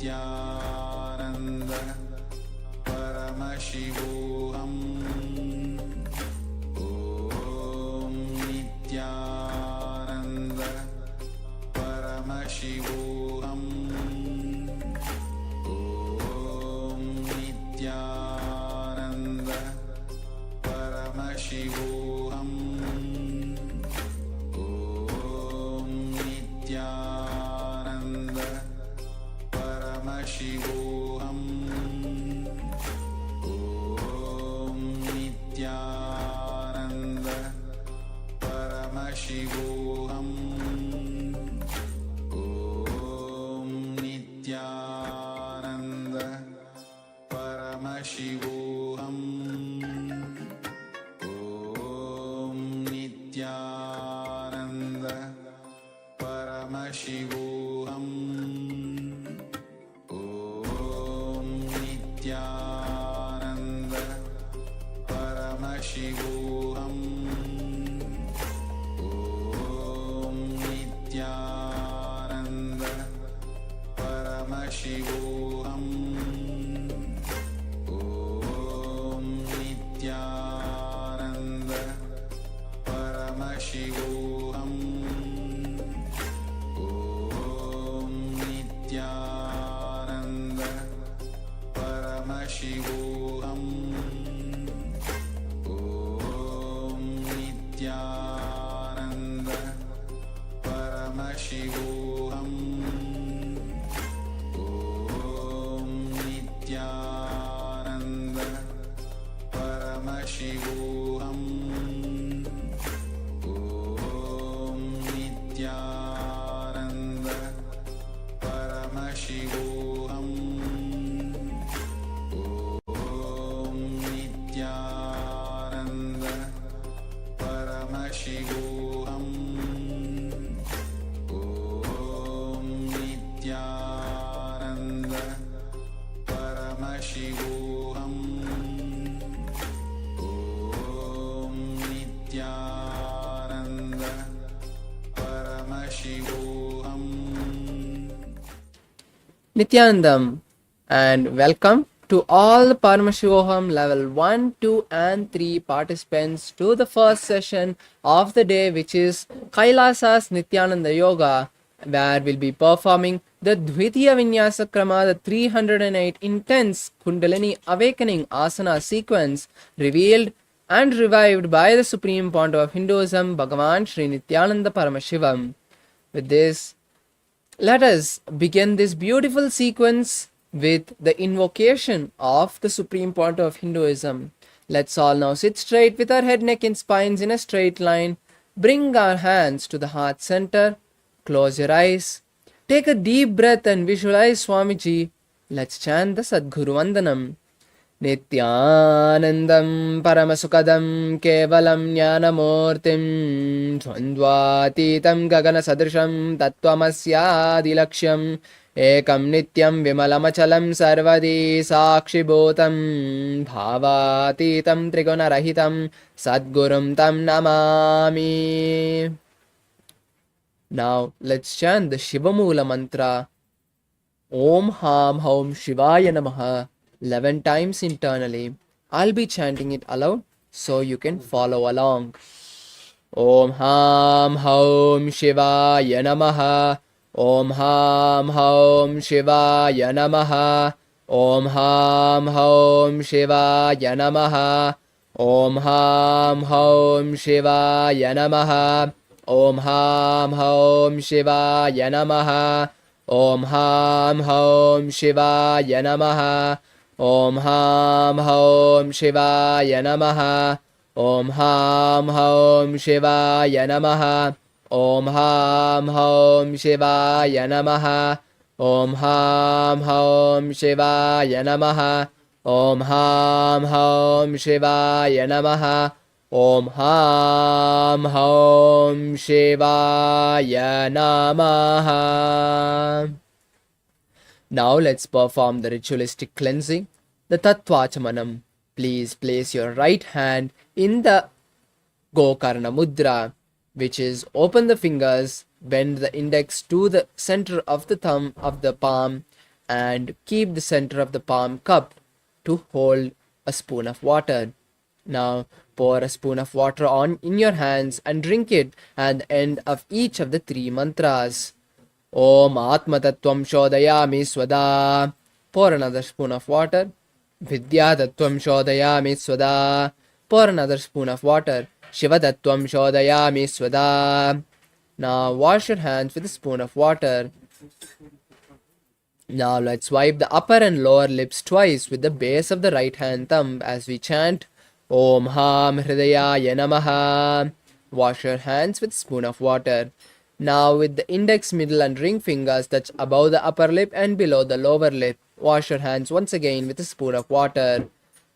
Nithyananda Paramashivoham Om Nithyananda Paramashivoham Om Nithyananda Paramashivoham Om Nithyananda Paramashivoham Om Nithyananda Paramashivoham Om Nithyananda Paramashivoham Om Nithyananda Paramashivoham Om Nithyananda Paramashivoham Om Nithyananda Paramashivoham Om Nithyananda Paramashivoham Om Nithyananda Paramashivoham Om Nithyananda Paramashivoham Om Nithyananda Paramashivoham Om Nithyananda Paramashivoham Om Nithyananda Paramashivoham Om Nithyananda Paramashivoham Om Nithyananda Paramashivoham Nithyanandam, and welcome to all the Paramashivoham Level 1, 2 and 3 participants to the first session of the day, which is KAILASA's Nithyananda Yoga, where we'll be performing the Dvitiya Vinyasa Krama, the 308 intense Kundalini awakening asana sequence revealed and revived by the Supreme Pontiff of Hinduism, Bhagavan Sri Nithyananda Paramashivam. With this, let us begin this beautiful sequence with the invocation of the Supreme Pontiff of Hinduism. Let's all now sit straight with our head, neck and spines in a straight line. Bring our hands to the heart center. Close your eyes. Take a deep breath and visualize Swamiji. Let's chant the Sadguru Vandanam. Nithyanandam Paramasukadam Kevalam Jnanamurtim Dvandvatitam Gagana Sadrisham Tattvamasyaadilaksham Ekam Nityam Vimalamachalam Sarvadi Sakshibhutam Bhavatitam Trigunarahitam Sadgurum Tam Namami. Now let's chant the Shivamula mantra Om Ham Haum Shivaya Namaha 11 times internally. I'll be chanting it aloud so you can follow along. Om Ham Haum Shivaya Namaha. Om Ham Haum Shivaya Namaha. Om Ham Haum Shivaya Namaha. Om Ham Haum Shivaya Namaha. Om Ham Haum Shivaya Namaha. Om Ham Haum Shivaya Namaha. Om Ham Haum Shivaya Namaha. Om Ham Haum Shivaya Namaha. Om Ham Haum Shivaya Namaha. Om Ham Haum Shivaya Namaha. Om Ham Haum Shivaya Namaha. Om Ham Haum Shivaya Namaha. Now let's perform the ritualistic cleansing, the Tattvachamanam. Please place your right hand in the Gokarna Mudra, which is open the fingers, bend the index to the center of the thumb of the palm, and keep the center of the palm cupped to hold a spoon of water. Now pour a spoon of water on in your hands and drink it at the end of each of the three mantras. Om Atma Tattvam Shodayami Swada. Pour another spoon of water. Vidya Tattvam Shodayami Swada. Pour another spoon of water. Shiva Tattvam Shodayami Swada. Now wash your hands with a spoon of water. Now let's wipe the upper and lower lips twice with the base of the right hand thumb as we chant Om Ham Hridayaya Namaha. Wash your hands with a spoon of water. Now with the index, middle and ring fingers touch above the upper lip and below the lower lip. Wash your hands once again with a spoon of water.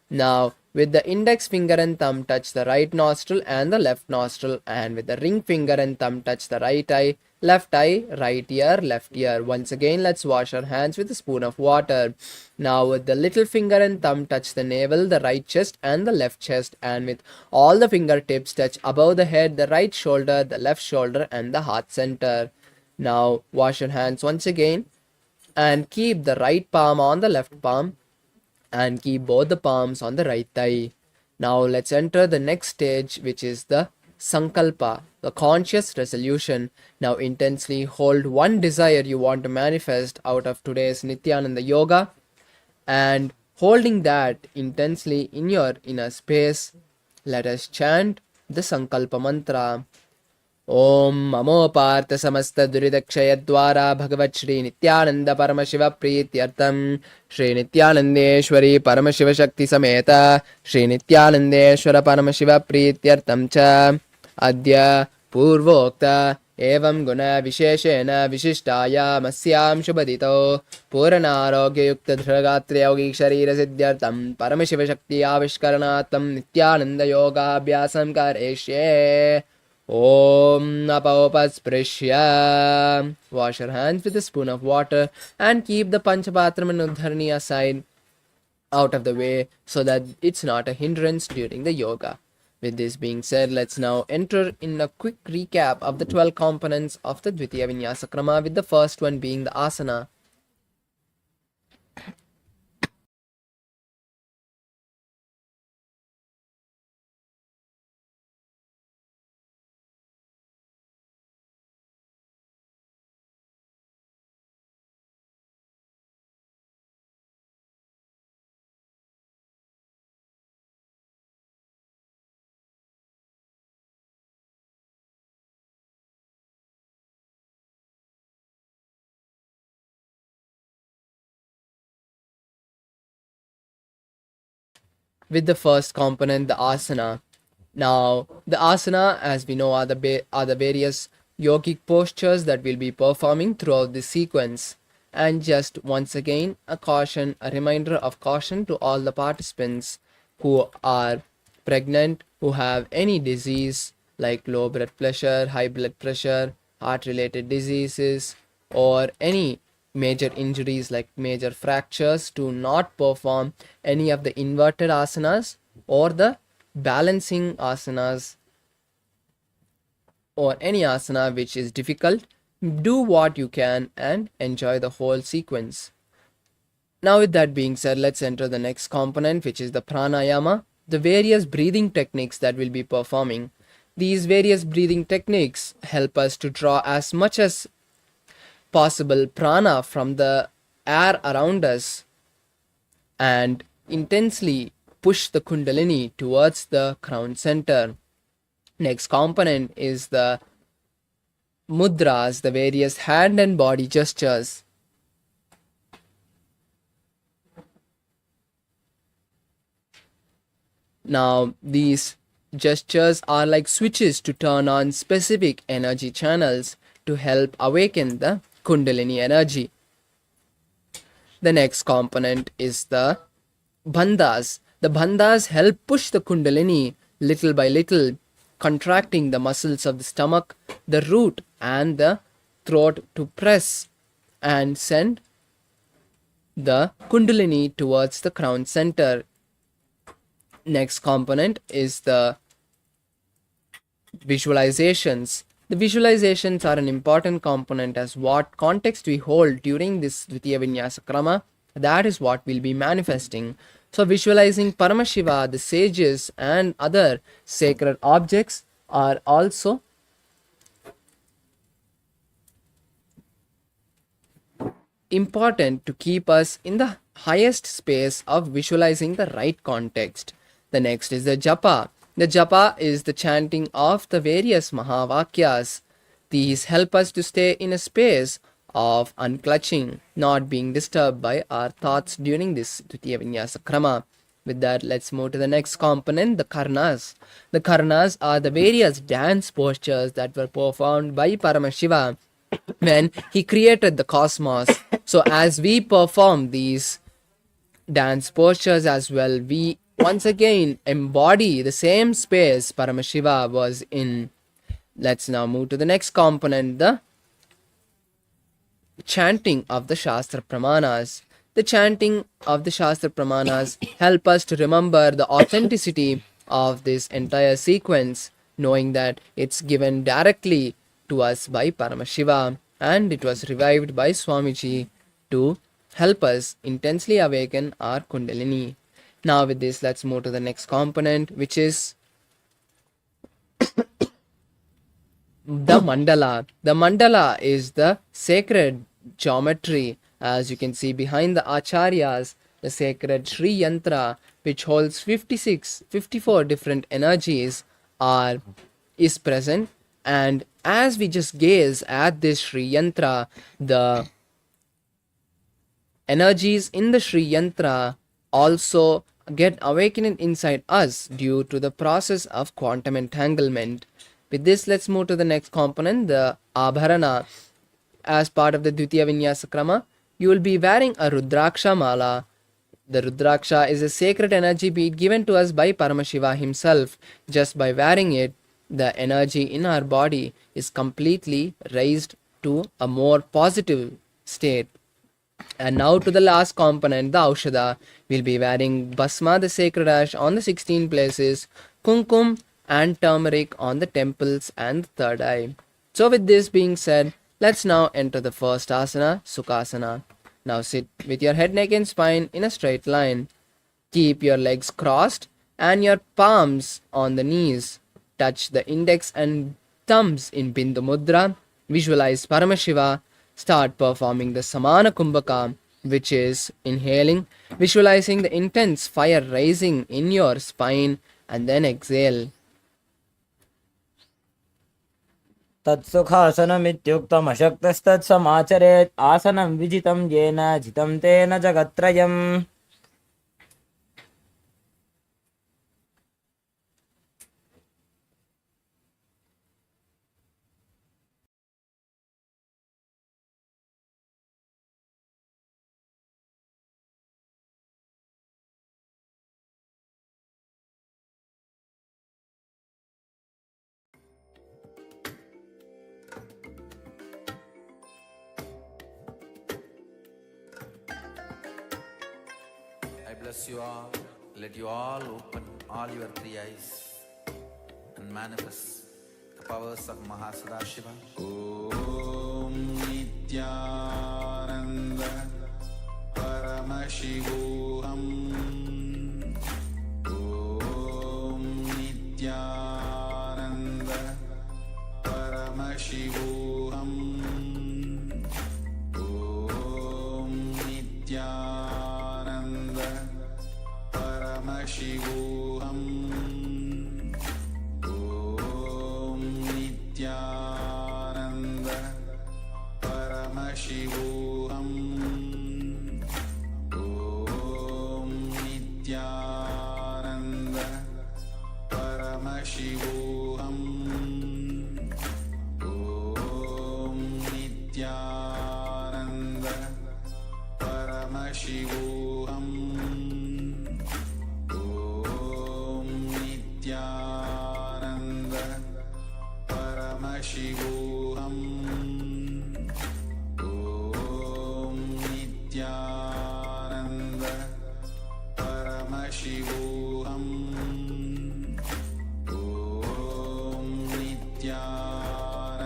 Now with the index finger and thumb touch the right nostril and the left nostril, and with the ring finger and thumb touch the right eye, right ear, left ear. Once again, let's wash our hands with a spoon of water. Now with the little finger and thumb touch the navel, the right chest and the left chest, and with all the fingertips touch above the head, the right shoulder, the left shoulder and the heart center. Now wash your hands once again and keep the right palm on the left palm and keep both the palms on the right thigh. Now let's enter the next stage, which is the Sankalpa, the conscious resolution. Now intensely hold one desire you want to manifest out of today's Nithyananda yoga, and holding that intensely in your inner space, let us chant the Sankalpa mantra. Om Mamo Partha Samasta Duridakshayadwara Bhagavat Shri Nithyananda Paramashiva Prityartam Shri Nithyanandeshwari Paramashiva Shakti Sameta Shri Nithyanandeshwara Paramashiva Prityartam Cha Adya Purvokta Evam Guna Visheshena Vishishtaya Masyam Shubhadito Puranarogya Yukta Dhragatri Yogi Sharira Siddhyartam Paramashiva Shakti Avishkaranatam Nithyananda Yoga Abhyasam Kareshye. Om Apaopasprisya. Wash your hands with a spoon of water and keep the Panchapatram and Udharni aside out of the way so that it's not a hindrance during the yoga. With this being said, let's now enter in a quick recap of the 12 components of the Dvitiya Vinyasa Krama, with the first one being the asana. With the first component, the asana. Now, the asana, as we know, are the various yogic postures that we'll be performing throughout this sequence. And just once again, a reminder of caution to all the participants who are pregnant, who have any disease like low blood pressure, high blood pressure, heart-related diseases, or any major injuries like major fractures, to not perform any of the inverted asanas or the balancing asanas or any asana which is difficult. Do what you can and enjoy the whole sequence. Now with that being said, let's enter the next component, which is the pranayama, the various breathing techniques that we'll be performing. These various breathing techniques help us to draw as much as possible prana from the air around us and intensely push the kundalini towards the crown center. Next component is the mudras, the various hand and body gestures. Now these gestures are like switches to turn on specific energy channels to help awaken the kundalini energy. The next component is the bandhas. The bandhas help push the kundalini little by little, contracting the muscles of the stomach, the root and the throat to press and send the kundalini towards the crown center. Next component is the visualizations. The visualizations are an important component as what context we hold during this Dvitiya Vinyasa Krama. That is what we'll be manifesting. So visualizing Paramashiva, the sages and other sacred objects are also important to keep us in the highest space of visualizing the right context. The next is the japa. The japa is the chanting of the various mahavakyas. These help us to stay in a space of unclutching, not being disturbed by our thoughts during this Dvitiya Vinyasa Krama. With that, let's move to the next component, the karnas. The karnas are the various dance postures that were performed by Paramashiva when he created the cosmos. So as we perform these dance postures as well, we once again embody the same space Paramashiva was in. Let's now move to the next component, the chanting of the Shastra Pramanas. The chanting of the Shastra Pramanas help us to remember the authenticity of this entire sequence, knowing that it's given directly to us by Paramashiva and it was revived by Swamiji to help us intensely awaken our Kundalini. Now with this, let's move to the next component, which is the mandala. The mandala is the sacred geometry, as you can see behind the acharyas, the sacred Sri Yantra, which holds 54 different energies is present. And as we just gaze at this Sri Yantra, the energies in the Sri Yantra also get awakened inside us due to the process of quantum entanglement. With this, let's move to the next component, the Abharana. As part of the Dvitiya Vinyasa Krama, you will be wearing a Rudraksha Mala. The Rudraksha is a sacred energy bead given to us by Paramashiva himself. Just by wearing it, the energy in our body is completely raised to a more positive state. And now to the last component, the Aushadha. We'll be wearing Bhasma, the sacred ash, on the 16 places, Kumkum and turmeric on the temples and the third eye. So with this being said, let's now enter the first asana, Sukhasana. Now sit with your head, neck and spine in a straight line. Keep your legs crossed and your palms on the knees. Touch the index and thumbs in Bindu Mudra. Visualize Paramashiva. Start performing the Samana Kumbhaka, which is inhaling, visualizing the intense fire rising in your spine, and then exhale. तत्सुखासनमित्युक्तमशक्तस्तत्समाचरेत् आसनं विजितं येन जितं तेन जगत्त्रयम्. I bless you all. Let you all open all your three eyes and manifest the powers of Mahasadashiva. Om Nithyananda Paramashivoham. Om Nithyananda Paramashivoham. Om Nithyananda Paramashivoham. Om Nithyananda Paramashivoham. Om Nithyananda Paramashivoham. Om Nithyananda Paramashivoham. Om Nithyananda Paramashivoham. Om Nithyananda Paramashivoham. Om Nithyananda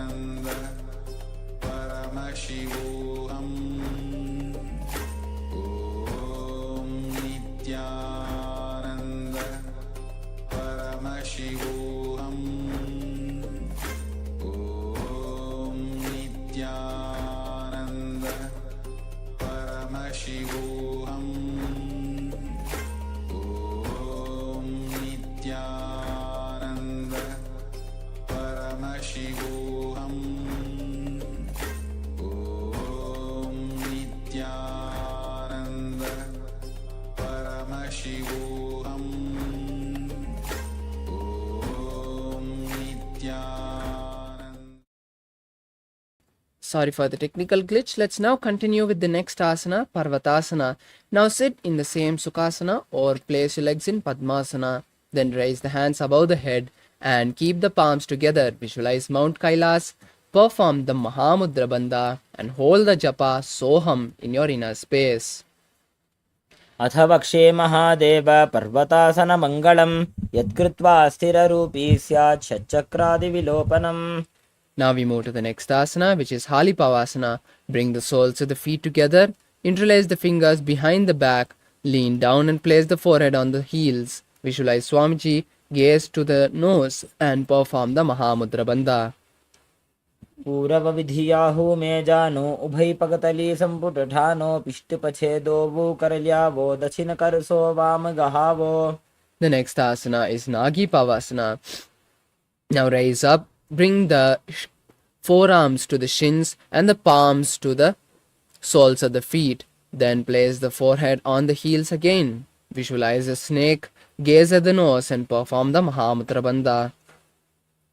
Paramashivoham. Om Nithyananda. Paramashivoham. Om Nithyananda. Paramashivoham. Om Nithyananda. Sorry for the technical glitch. Let's now continue with the next asana, Parvatasana. Now sit in the same Sukhasana or place your legs in Padmasana. Then raise the hands above the head and keep the palms together. Visualize Mount Kailas. Perform the Mahamudra Bandha and hold the japa Soham in your inner space. अथ वक्षे महादेव पर्वतासनमङ्गलं यत्कृत्वा स्थिररूपी स्यात् षट्चक्रादिविलोपनम्. Now we move to the next asana, which is Halipavasana. Bring the soles of the feet together. Interlace the fingers behind the back. Lean down and place the forehead on the heels. Visualize Swamiji. Gaze to the nose and perform the Mahamudra Bandha. पूरवविधियाहु मे जानो उभयपगतली सम्पुटठानो पिष्टपछेदो वो करल्यावो दक्षिणकरसो वामगहावो. The next asana is Nagi Pavasana. Now raise up. Bring the forearms to the shins and the palms to the soles of the feet. Then place the forehead on the heels again. Visualize a snake. Gaze at the nose and perform the Mahamudra Bandha.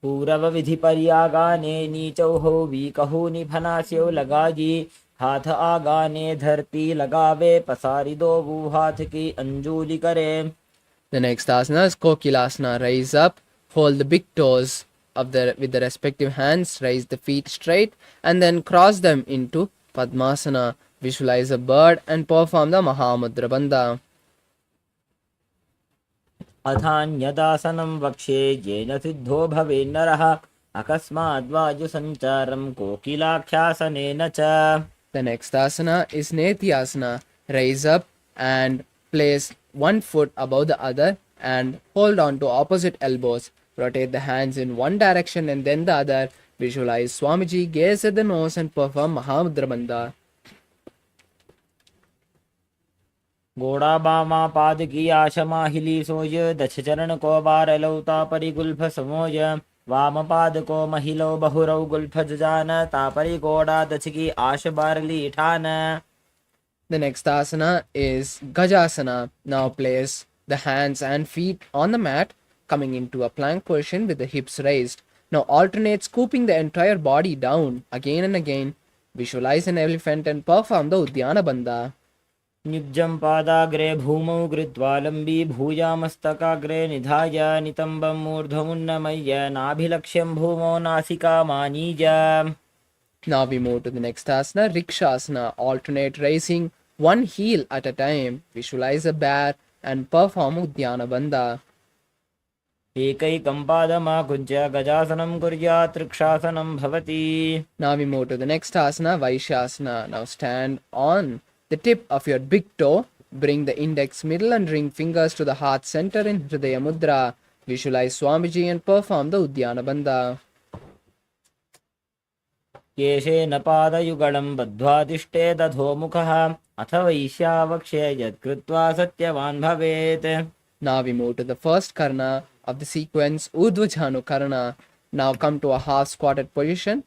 पूरवविधिपर्यागाने नीचौहौ वीकहु निफनास्यौ लगाजी हाथ आगाने धरती लगावे पसारिदो वो हाथ की अंजूली करे. The next asana is Kokilasana. Rise up. Hold the big toes with the respective hands. Raise the feet straight and then cross them into Padmasana. Visualize a bird and perform the Mahamudra Bandha. अथान्यदासनं वक्ष्ये येन सिद्धो भवेन्नरः अकस्माद्वायुसञ्चारं कोकिलाख्यासनेन च. The next asana is Nithyananda. Rise up and place one foot above the other and hold on to opposite elbows. Rotate the hands in one direction and then the other. Visualize Swamiji. Gaze at the nose and perform Mahamudra Bandha. गोड़ा बामा पाद की आशमाहिली सोज दक्ष चरण को बार लौता परिगुल्फ समोज वाम पाद को महिलो बहुरौ Gulf जान तापरि गोड़ा दक्ष की आश बारली ठान. The next asana is Gajasana. Now place the hands and feet on the mat, coming into a plank position with the hips raised. Now alternate scooping the entire body down again and again. Visualize an elephant and perform the Udyana Bandha. निब्जं पादाग्रे भूमौ कृत्वा लम्बी भूयामस्तकाग्रे निधाय नितम्बं मूर्ध्वमुन्नमय्य नाभिलक्ष्यं भूमौ नासिकामानीज. Now we move to the next asana, Rikshasana. Alternate raising one heel at a time. Visualize a bear and perform Udyana Bandha. एकैकं पादमाकुञ्च्य गजासनं कुर्यात् वृक्षासनं भवति. Now we move to the next asana, Vaishasana. Now stand on the tip of your big toe. Bring the index, middle and ring fingers to the heart center in Hridaya Mudra. Visualize Swamiji and perform the Udyana Bandha. केशेन पादयुगलं बद्ध्वा तिष्ठे दधोमुखः अथ वैश्यावक्षे यत्कृत्वा सत्यवान् भवेत्. Now we move to the first karna of the sequence, Urdhva Karna. Now come to a half squatted position,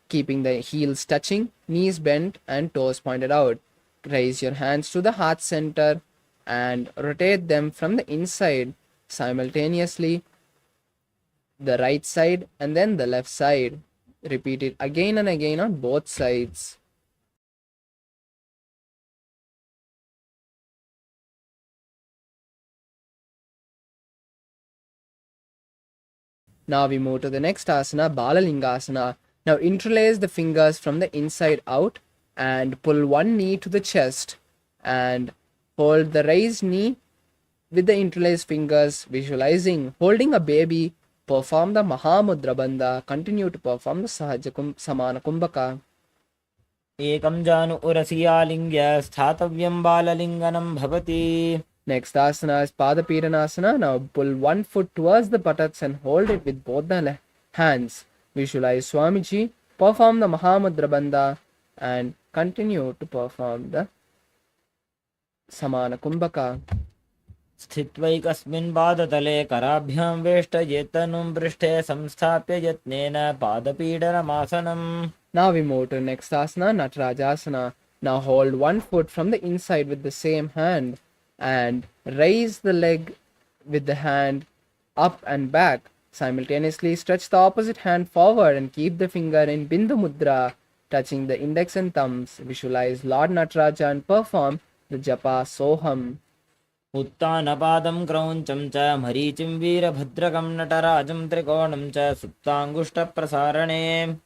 keeping the heels touching, knees bent and toes pointed out. Raise your hands to the heart center and rotate them from the inside simultaneously, the right side and then the left side. Repeat it again and again on both sides. Now we move to the next asana, Balalingasana. Now interlace the fingers from the inside out and pull one knee to the chest and hold the raised knee with the interlaced fingers, visualizing holding a baby. Perform the Mahamudra Bandha. Continue to perform the Sahaja Samana Kumbhaka. एकं जानु उरसियालिङ्ग्य स्थातव्यं बाललिङ्गनं भवति. Next asana is Padapiranasana. Now pull one foot towards the buttocks and hold it with both the hands. Visualize Swamiji. Perform the Mahamudra Bandha and continue to perform the Samana Kumbhaka. स्थित्वैकस्मिन् पादतले कराभ्यां वेष्टयेत्तनुं पृष्ठे संस्थाप्य यत्नेन पादपीडनमासनम्. Now we move to the next asana, Natarajasana. Now hold one foot from the inside with the same hand and raise the leg with the hand up and back. Simultaneously stretch the opposite hand forward and keep the finger in Bindu Mudra, touching the index and thumbs. Visualize Lord Nataraja and perform the japa Soham. उत्तानपादं क्रौञ्चं च मरीचिं वीरभद्रकं नटराजं त्रिकोणं च सुप्ताङ्गुष्ठप्रसारणे.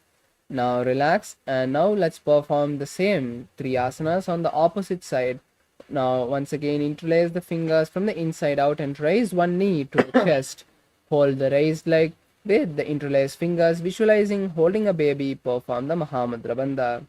Now relax, and now let's perform the same three asanas on the opposite side. Now once again interlace the fingers from the inside out and raise one knee to the chest. Hold the raised leg with the interlaced fingers, visualizing holding a baby. Perform the Mahamudra Bandha.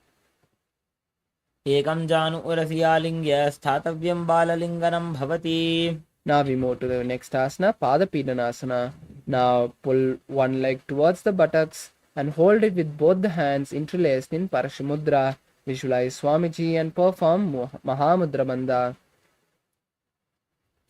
एकं जानु उरसि आलिङ्ग्य स्थातव्यं बाललिङ्गनं भवति. Now we move to the next asana, Pada Pidanasana. Now pull one leg towards the buttocks and hold it with both the hands interlaced in Parashamudra. Visualize Swamiji and perform Mahamudra Bandha.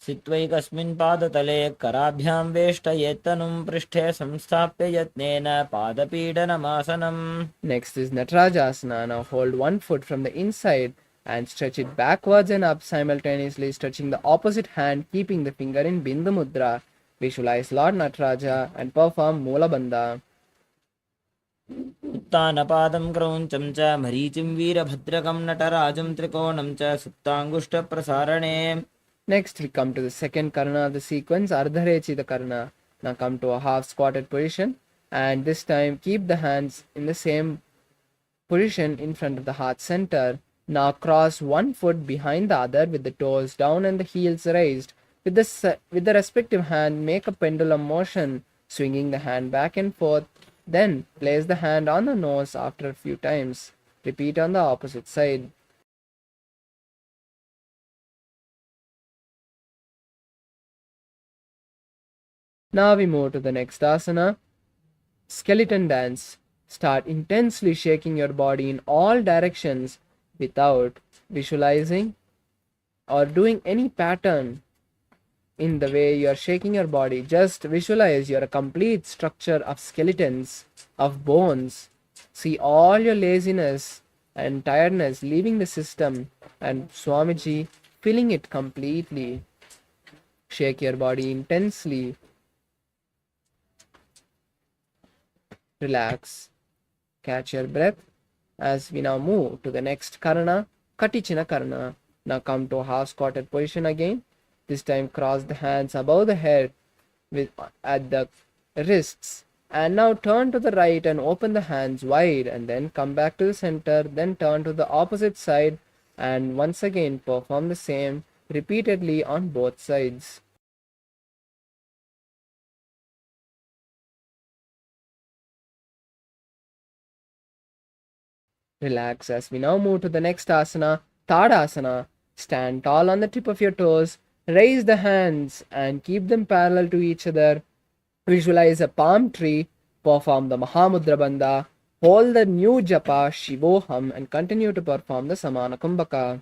स्थित्वैकस्मिन् पादतले कराभ्यां वेष्टयेत्तनुं पृष्ठे संस्थाप्य यत्नेन पादपीडनमासनम्. Next is Natarajasana. Now hold one foot from the inside and stretch it backwards and up, simultaneously stretching the opposite hand, keeping the finger in Bindu Mudra. Visualize Lord Nataraja and perform Moola Bandha. उत्तानपादं क्रौञ्चं च मरीचिं वीरभद्रकं नटराजं त्रिकोणं च सुप्ताङ्गुष्ठप्रसारणे. Next we come to the second karana of the sequence, Ardharechita Karana. Now come to a half squatted position, and this time keep the hands in the same position in front of the heart center. Now cross one foot behind the other with the toes down and the heels raised. With the respective hand, make a pendulum motion, swinging the hand back and forth. Then place the hand on the nose after a few times. Repeat on the opposite side. Now we move to the next asana, skeleton dance. Start intensely shaking your body in all directions without visualizing or doing any pattern in the way you are shaking your body. Just visualize you're a complete structure of skeletons, of bones. See all your laziness and tiredness leaving the system and Swamiji filling it completely. Shake your body intensely. Relax. Catch your breath as we now move to the next karana, Katichina Karana. Now come to a half squatted position again. This time cross the hands above the head at the wrists. And now turn to the right and open the hands wide, and then come back to the center, then turn to the opposite side and once again perform the same repeatedly on both sides. Relax as we now move to the next asana, Tadasana. Stand tall on the tip of your toes, raise the hands and keep them parallel to each other. Visualize a palm tree, perform the Mahamudra Bandha, hold the new japa Shivoham and continue to perform the Samana Kumbhaka.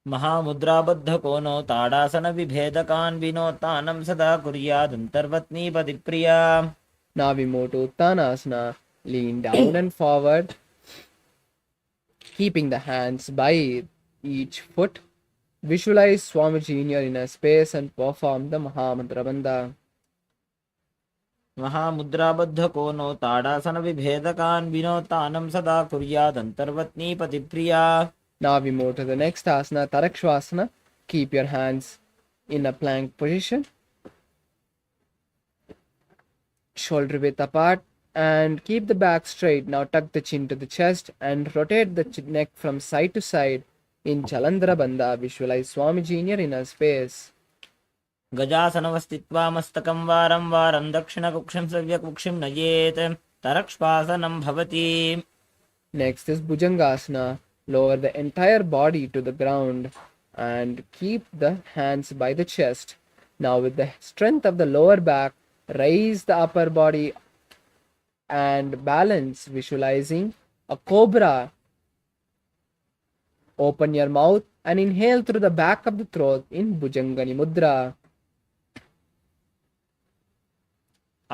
महामुद्राबद्धकोनो ताडासनविभेदकान् विनोत्तानं सदा कुर्यादन्तर्वत्नीपतिप्रिया. Now we move to Uttanasana. Lean down and forward, keeping the hands by each foot. Visualize Swamiji in your inner space and perform the Mahamudra Bandha. महामुद्राबद्धकोनो ताडासनविभेदकान् विनोत्तानं सदा कुर्यादन्तर्वत्नीपतिप्रिया. Now we move to the next asana, Tarakshvasana. Keep your hands in a plank position, shoulder width apart, and keep the back straight. Now tuck the chin to the chest and rotate the neck from side to side in Chalandra Bandha. Visualize Swamiji in your inner space. गजासनवस्थित्वा मस्तकं वारं वारं दक्षिणकुक्षिं सव्यकुक्षिं नयेत् तरक्ष्पासनं भवति. Next is Bhujangasana. Lower the entire body to the ground and keep the hands by the chest. Now with the strength of the lower back, raise the upper body and balance, visualizing a cobra Open your mouth and inhale through the back of the throat in Bhujangani Mudra.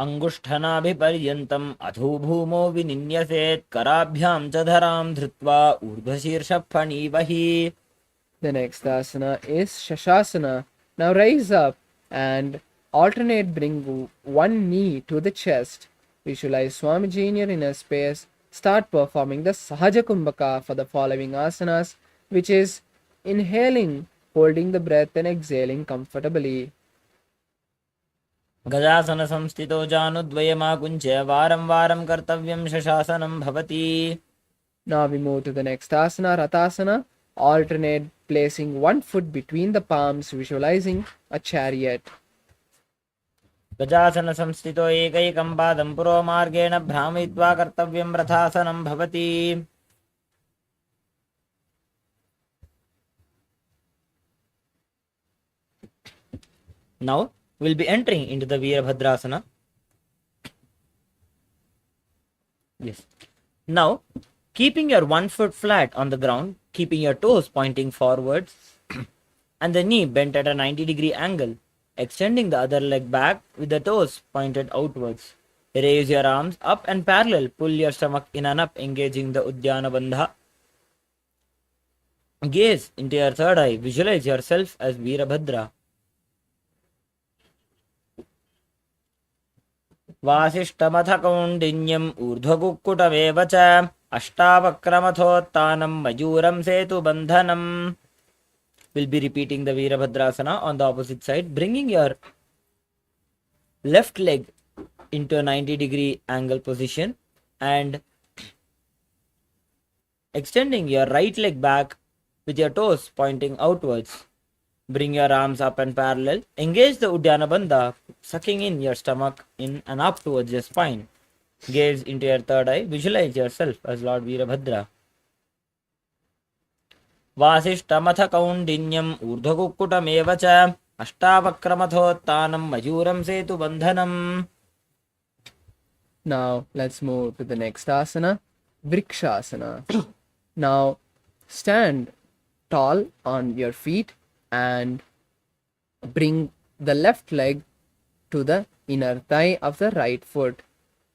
अङ्गुष्ठनाभिपर्यन्तम् अधो भूमो विनिन्यसेत् कराभ्यां च धरां धृत्वा ऊर्ध्वशीर्षफणीवहि. The next asana is Shashasana. Now rise up and alternate bring one knee to the chest. Visualize Swamiji in your inner space. Start performing the Sahaja Kumbhaka for the following asanas, which is inhaling, holding the breath and exhaling comfortably. गजासनसंस्थितो जानुद्वयमाकुञ्च्य वारं वारं कर्तव्यं शशासनं भवति. Now we move to the next asana, Ratasana. Alternate placing one foot between the palms, visualizing a chariot. गजासनसंस्थितो एकैकं पादं पुरोमार्गेण भ्रामयित्वा कर्तव्यं रथासनं भवति. Now we'll be entering into the Veerabhadrasana. Yes. Now, keeping your one foot flat on the ground, keeping your toes pointing forwards and the knee bent at a 90-degree angle, extending the other leg back with the toes pointed outwards. Raise your arms up and parallel, pull your stomach in and up, engaging the Uddiyana Bandha. Gaze into your third eye, visualize yourself as Veerabhadra. वासिष्ठमथ कौण्डिन्यम् ऊर्ध्वकुक्कुटमेव च अष्टावक्रमथोत्थानं मयूरं सेतुबन्धनम्. We'll be repeating the Veerabhadrasana on the opposite side, bringing your left leg into a 90-degree angle position and extending your right leg back with your toes pointing outwards. Bring your arms up and parallel. Engage the Uddiyana Bandha, sucking in your stomach in and up towards your spine. Gaze into your third eye. Visualize yourself as Lord Veerabhadra. वासिष्ठमथ कौण्डिन्यम् ऊर्ध्वकुक्कुटमेव च अष्टावक्रमथोत्थानं मयूरं सेतुबन्धनम्. Now let's move to the next asana, Vrikshasana. Now stand tall on your feet and bring the left leg to the inner thigh of the right foot.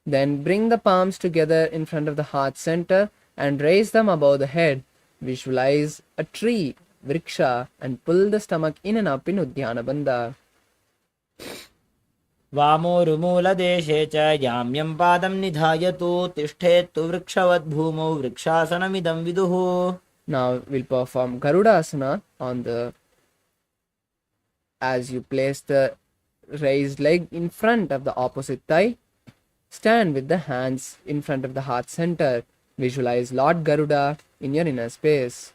Then bring the palms together in front of the heart center and raise them above the head. Visualize a tree, Vriksha, and pull the stomach in and up in Uddiyana Bandha. वामोरुमूलदेशे च याम्यं पादं निधायतु तिष्ठेत्तु वृक्षवद्भूमौ वृक्षासनमिदं विदुः. Now we'll perform Garudasana on the as you place the raised leg in front of the opposite thigh. Stand with the hands in front of the heart center. Visualize Lord Garuda in your inner space.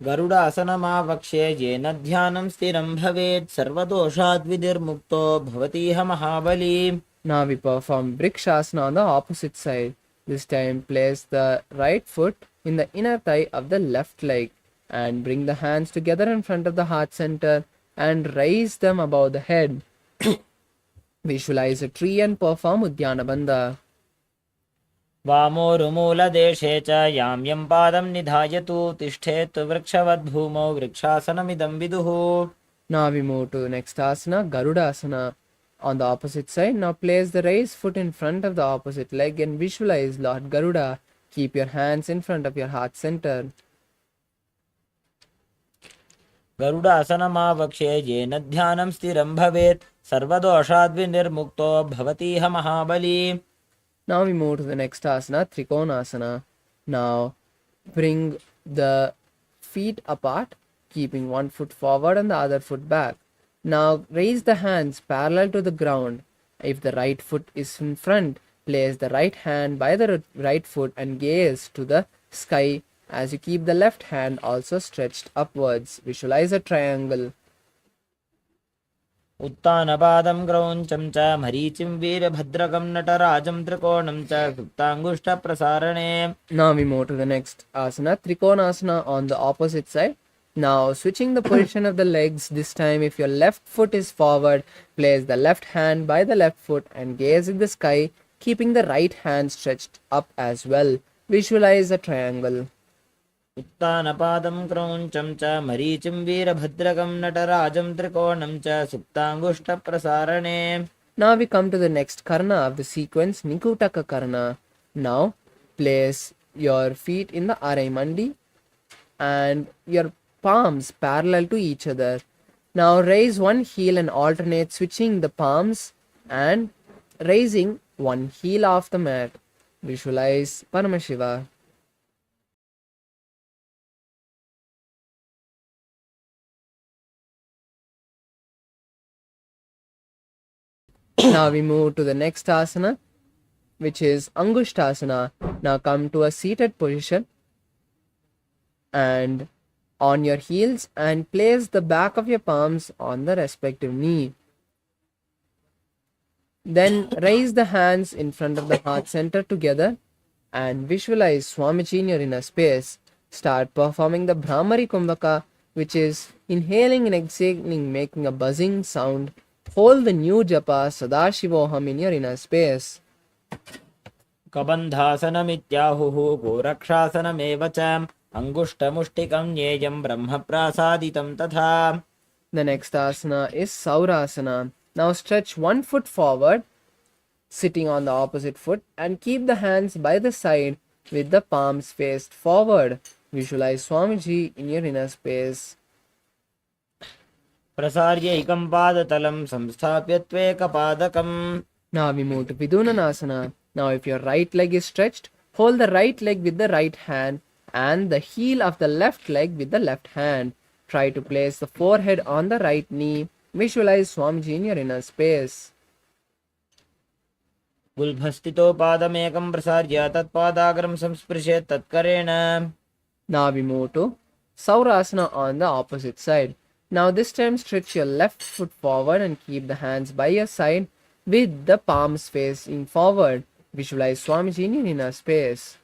गरुडासनमावक्ष्ये येन ध्यानं स्थिरं भवेत् सर्वदोषाद्विनिर्मुक्तो भवतीह महाबली. Now we perform Vrikshasana on the opposite side. This time place the right foot in the inner thigh of the left leg and bring the hands together in front of the heart center and raise them above the head. Visualize a tree and perform Uddiyana Bandha. वामोरुमूलदेशे च याम्यं पादं निधायतु तिष्ठेत् वृक्षवद्भूमौ वृक्षासनमिदं विदुः. Now we move to the next asana, Garudasana. On the opposite side, now place the raised foot in front of the opposite leg and visualize Lord Garuda. Keep your hands in front of your heart center. गरुडासनमावक्ष्ये येन ध्यानं स्थिरं भवेत् सर्वदोषाद्विनिर्मुक्तो भवतीह महाबली. Now we move to the next asana, Trikonasana. Now bring the feet apart, keeping one foot forward and the other foot back. Now raise the hands parallel to the ground. If the right foot is in front, place the right hand by the right foot and gaze to the sky as you keep the left hand also stretched upwards. Visualize a triangle. उत्तानपादं क्रौञ्चं च मरीचिं वीरभद्रकं नटराजं त्रिकोणं च गुप्ताङ्गुष्ठप्रसारणे. Now we move to the next asana, Trikonasana on the opposite side. Now switching the position of the legs, this time if your left foot is forward, place the left hand by the left foot and gaze at the sky, keeping the right hand stretched up as well. Visualize a triangle. उत्तानपादं क्रौञ्चं च मरीचिं वीरभद्रकं नटराजं त्रिकोणं च सुप्ताङ्गुष्ठप्रसारणे. Now we come to the next karna of the sequence, Nikutaka karna. Now place your feet in the Araimandi and your palms parallel to each other. Now raise one heel and alternate switching the palms and raising one heel off the mat. Visualize Paramashiva. Now we move to the next asana, which is Angushtasana. Now come to a seated position and on your heels and place the back of your palms on the respective knee. Then raise the hands in front of the heart center together and visualize Swamiji in your inner space. Start performing the Brahmari Kumbhaka, which is inhaling and exhaling, making a buzzing sound. Hold the new japa Sadashivoham in your inner space. कबन्धासनमित्याहुः गोरक्षासनमेव च अङ्गुष्ठमुष्टिकं ज्ञेयं ब्रह्मप्रासादितं तथा. The next asana is Saurasana. Now stretch one foot forward, sitting on the opposite foot, and keep the hands by the side with the palms faced forward. Visualize Swamiji in your inner space. प्रसार्यैकं पादतलं संस्थाप्य त्वेकपादकम्. Now we move to Vidunanasana. Now if your right leg is stretched, hold the right leg with the right hand and the heel of the left leg with the left hand. Try to place the forehead on the right knee. Visualize Swamiji in your inner space. गुल्भस्थितो पादमेकं प्रसार्य तत्पादाग्रं संस्पृशेत् तत्करेण. Now we move to Saurasana on the opposite side. Now this time stretch your left foot forward and keep the hands by your side with the palms facing forward. Visualize Swamiji in your inner space.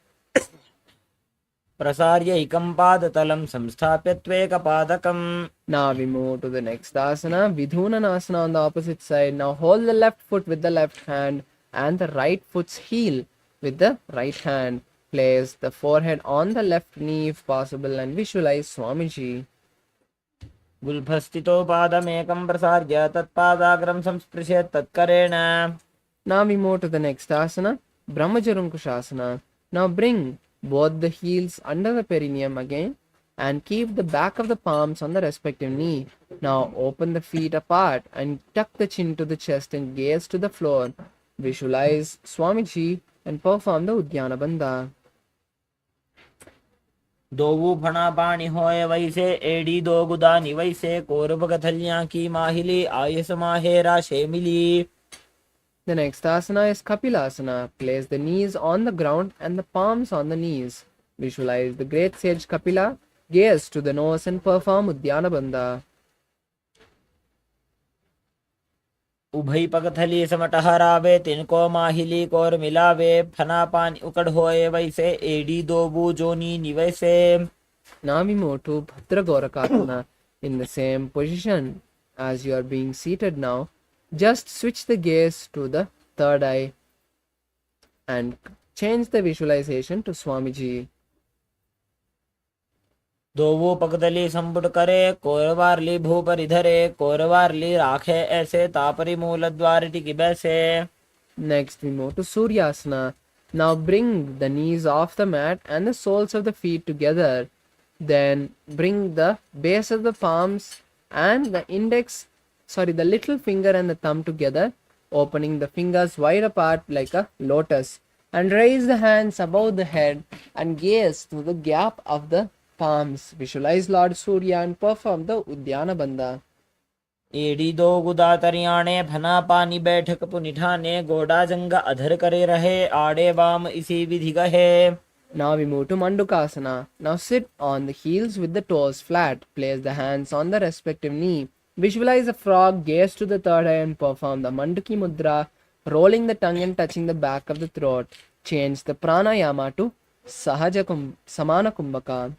प्रसार्यैकं पादतलं संस्थाप्य त्वेकपादकम्. Now we move to the next asana, Vidunanasana on the opposite side. Now hold the left foot with the left hand and the right foot's heel with the right hand. Place the forehead on the left knee if possible and visualize Swamiji. गुल्भस्थितो पादमेकं प्रसार्य तत्पादाग्रं संस्पृशेत् तत्करेण. Now we move to the next asana, Brahmajarunkushasana. Now bring both the heels under the perineum again and keep the back of the palms on the respective knee. Now open the feet apart and tuck the chin to the chest and gaze to the floor. Visualize Swamiji and perform the Udyana Bandha. दोवू फणा पाणी होए वैसे AD दो गुदानी वैसे कोरब कथलियां की माहिली आयस माहेरा शेमिली. The next asana is Kapilasana. Place the knees on the ground and the palms on the knees. Visualize the great sage Kapila. Gaze to the nose and perform Udyana Bandha. उभई पगथली समटहरावे तिनको माहिली core मिलावे फना पानी उकड़ होए वैसे एडी दोबू जोनी निवैसे. Now we move to Bhadra Gorakasana in the same position as you are being seated now. Just switch the gaze to the third eye and change the visualization to Swamiji. दोवू पगदली संपुट करे कोरवारली भूपर धरे कोरवारली राखे ऐसे तापरी मूल द्वार टिकी बैसे. Next we move to Suryasana. Now bring the knees off the mat and the soles of the feet together. Then bring the base of the palms and the little finger and the thumb together, opening the fingers wide apart like a lotus, and raise the hands above the head and gaze through the gap of the palms. Visualize Lord Surya and perform the Udyana Bandha. एडी दो गुदा तरियाणे फना पानी बैठक पुनिठाने गोडा जंग अधर करे रहे आड़े वाम इसी विधि गहे. Now we move to Mandukasana. Now sit on the heels with the toes flat. Place the hands on the respective knee. Visualize a frog, gaze to the third eye and perform the Manduki Mudra, rolling the tongue and touching the back of the throat. Change the pranayama to Samana Kumbhaka.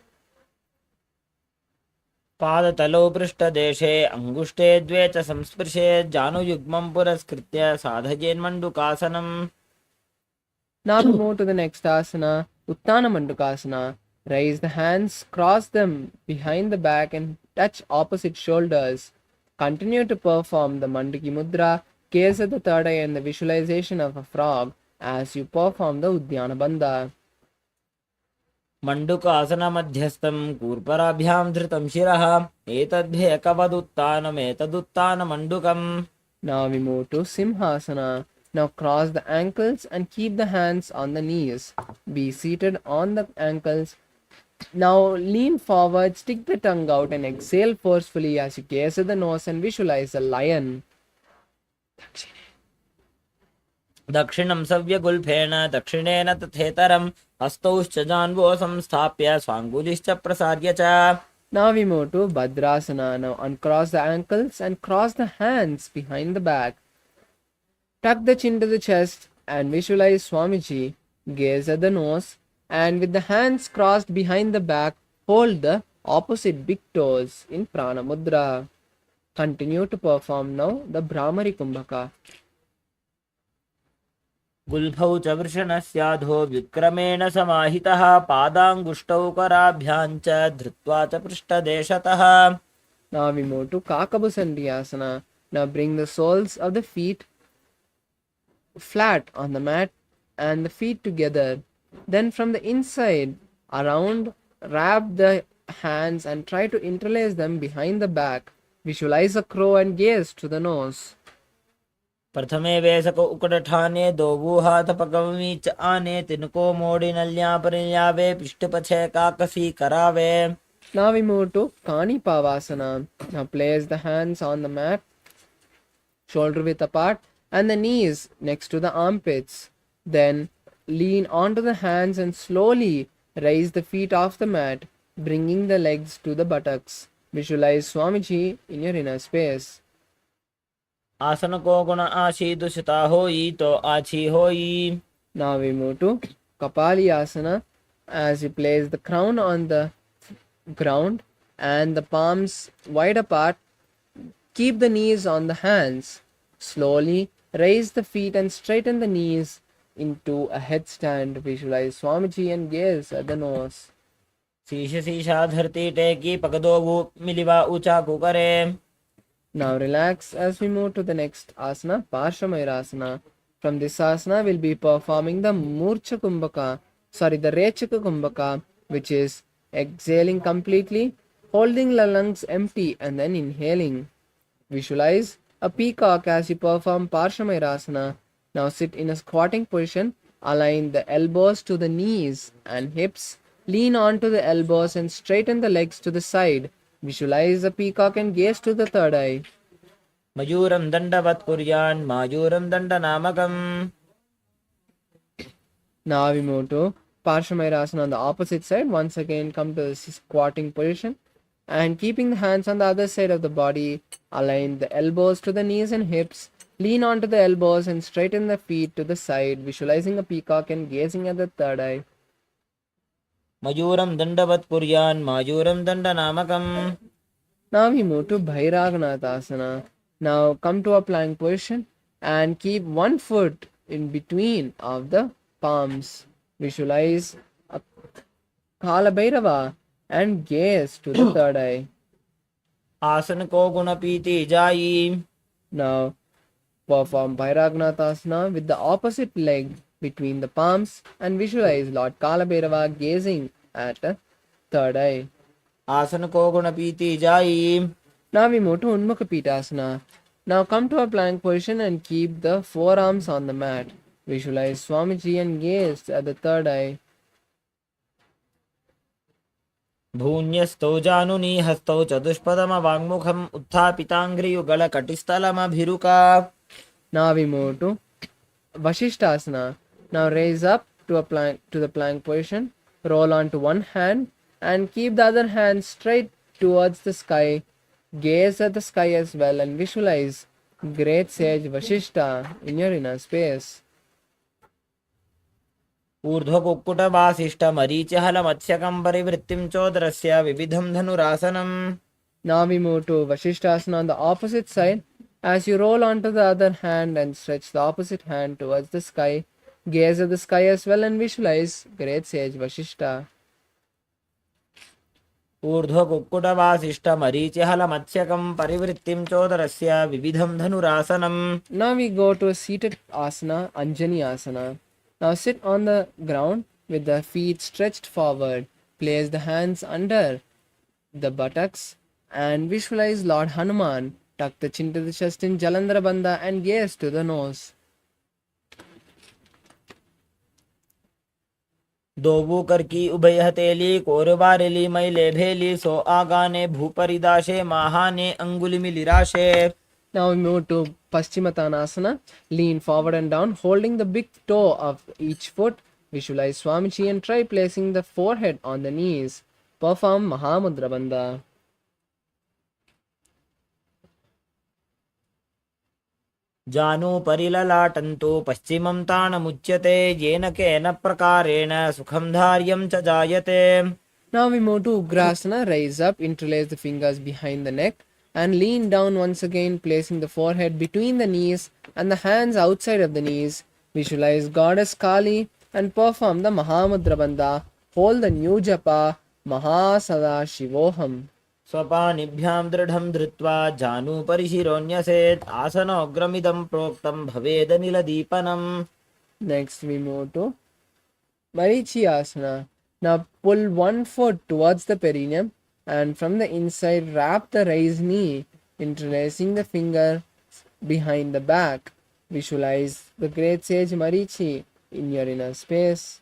पादतलो पृष्ठदेशे अंगुष्ठे द्वे च संस्पृशे जानुयुग्मं पुरस्कृत्य साधयेन्मण्डुकासनम्. Now we move to the next asana, Uttana Mandukasana. Raise the hands, cross them behind the back and touch opposite shoulders. Continue to perform the Mandaki Mudra, gaze at the third eye and the visualization of a frog as you perform the Udyana Bandha. मण्डुकासनमध्यस्थं कूर्पराभ्यां धृतं शिरः एतद्भेकवदुत्थानमेतदुत्थानमण्डुकम्. Now we move to Simhasana. Now cross the ankles and keep the hands on the knees. Be seated on the ankles. Now lean forward, stick the tongue out and exhale forcefully as you gaze at the nose and visualize a lion. दक्षिणं सव्यगुल्फेन दक्षिणेन तथेतरं हस्तौश्च जान्वो संस्थाप्य स्वाङ्गुलिश्च प्रसार्य च. Now we move to Bhadrasana. Now uncross the ankles and cross the hands behind the back. Tuck the chin to the chest and visualize Swamiji. Gaze at the nose and with the hands crossed behind the back, hold the opposite big toes in Prana Mudra. Continue to perform now the Brahmari Kumbhaka. गुल्फौ च वृषणस्याधो विक्रमेण समाहितः पादाङ्गुष्टौ कराभ्यां च धृत्वा च पृष्ठदेशतः. Now we move to Kakabusandhyasana. Now bring the soles of the feet flat on the mat and the feet together. Then from the inside around, wrap the hands and try to interlace them behind the back. Visualize a crow and gaze to the nose. प्रथमे वेसक उकडठाने दोगुहात पकवमी च आने तिनको मोड़ी नल्या परिल्यावे पिष्टपछे काकसी करावे. Now we move to Kani Pavasana. Now place the hands on the mat, shoulder width apart, and the knees next to the armpits. Then lean onto the hands and slowly raise the feet off the mat, bringing the legs to the buttocks. Visualize Swamiji in your inner space. आसन को गुण आशी दुषिता होई तो आछी होई. Now we move to Kapaliyasana. As you place the crown on the ground and the palms wide apart, keep the knees on the hands. Slowly raise the feet and straighten the knees into a headstand. Visualize Swamiji and gaze at the nose. शीश शीशा धरती टेकी पकदो वो मिलिवा ऊंचा कुकरे. Now relax as we move to the next asana, Parshamayurasana. From this asana, we'll be performing the Murcha Kumbhaka, the Rechaka Kumbhaka, which is exhaling completely, holding the lungs empty and then inhaling. Visualize a peacock as you perform Parshamayurasana. Now sit in a squatting position, align the elbows to the knees and hips, lean onto the elbows and straighten the legs to the side. Visualize a peacock and gaze to the third eye. मयूरं दण्डवत् कुर्यान् मायूरं दण्डनामकम्. Now we move to Parshamayurasana on the opposite side. Once again, come to the squatting position and keeping the hands on the other side of the body, align the elbows to the knees and hips, lean onto the elbows and straighten the feet to the side, visualizing a peacock and gazing at the third eye. मयूरं दण्डवत् कुर्यान् मायूरं दण्डनामकम्. Now we move to Bhairaganathasana. Now come to a plank position and keep one foot in between of the palms. Visualize a Kala Bhairava and gaze to the third eye. आसन को गुण पीति जाई. Now perform Bhairaganathasana with the opposite leg between the palms and visualize Lord Kala Bhairava gazing at the third eye. आसन को गुण पीति जाई. Now we move to Unmukha Pitasana. Now come to a plank position and keep the forearms on the mat. Visualize Swamiji and gaze at the third eye. भून्यस्तौ जानुनी हस्तौ चतुष्पदमवाङ्मुखम् उत्थापिताङ्घ्रियुगलकटिस्थलमभिरुका. Now we move to Vashishtasana. Now raise up to the plank position, roll onto one hand and keep the other hand straight towards the sky. Gaze at the sky as well and visualize great sage Vashishta in your inner space. ऊर्ध्वकुक्कुटवासिष्ठमरीचिहलमत्स्यकं परिवृत्तिं चोदरस्य विविधं धनुरासनम्. Now we move to Vashishtasana on the opposite side. As you roll onto the other hand and stretch the opposite hand towards the sky, gaze at the sky as well and visualize great sage Vashishta. ऊर्ध्वकुक्कुटवासिष्ठमरीचिहलमत्स्यकं परिवृत्तिं चोदरस्य विविधं धनुरासनम्. Now we go to a seated asana, Anjani asana. Now sit on the ground with the feet stretched forward. Place the hands under the buttocks and visualize Lord Hanuman. Tuck the chin to the chest in Jalandhara Bandha and gaze to the nose. दोबू कर की उभय हथेली कोरबारेली मैले भेली सो आगाने भूपरिदाशे महाने अंगुली मिलिराशे. Now we move to Paschimottanasana. Lean forward and down, holding the big toe of each foot. Visualize Swamiji and try placing the forehead on the knees. Perform Mahamudra Bandha. जानु परिललाटन्तु पश्चिमं ताणमुच्यते येन केन प्रकारेण सुखं धार्यं च जायते. Now we move to Ugrasana. Rise up, interlace the fingers behind the neck and lean down once again, placing the forehead between the knees and the hands outside of the knees. Visualize Goddess Kali and perform the Mahamudra Bandha. Hold the new japa Mahasada-shivoham. स्वपानिभ्यां दृढं धृत्वा जानुपरिशिरोऽन्यसेत् आसनोग्रमिदं प्रोक्तं भवेदनिलदीपनम्. Next we move to Marichi Asana. Now pull one foot towards the perineum and from the inside wrap the raised knee, interlacing the fingers behind the back. Visualize the great sage Marichi in your inner space.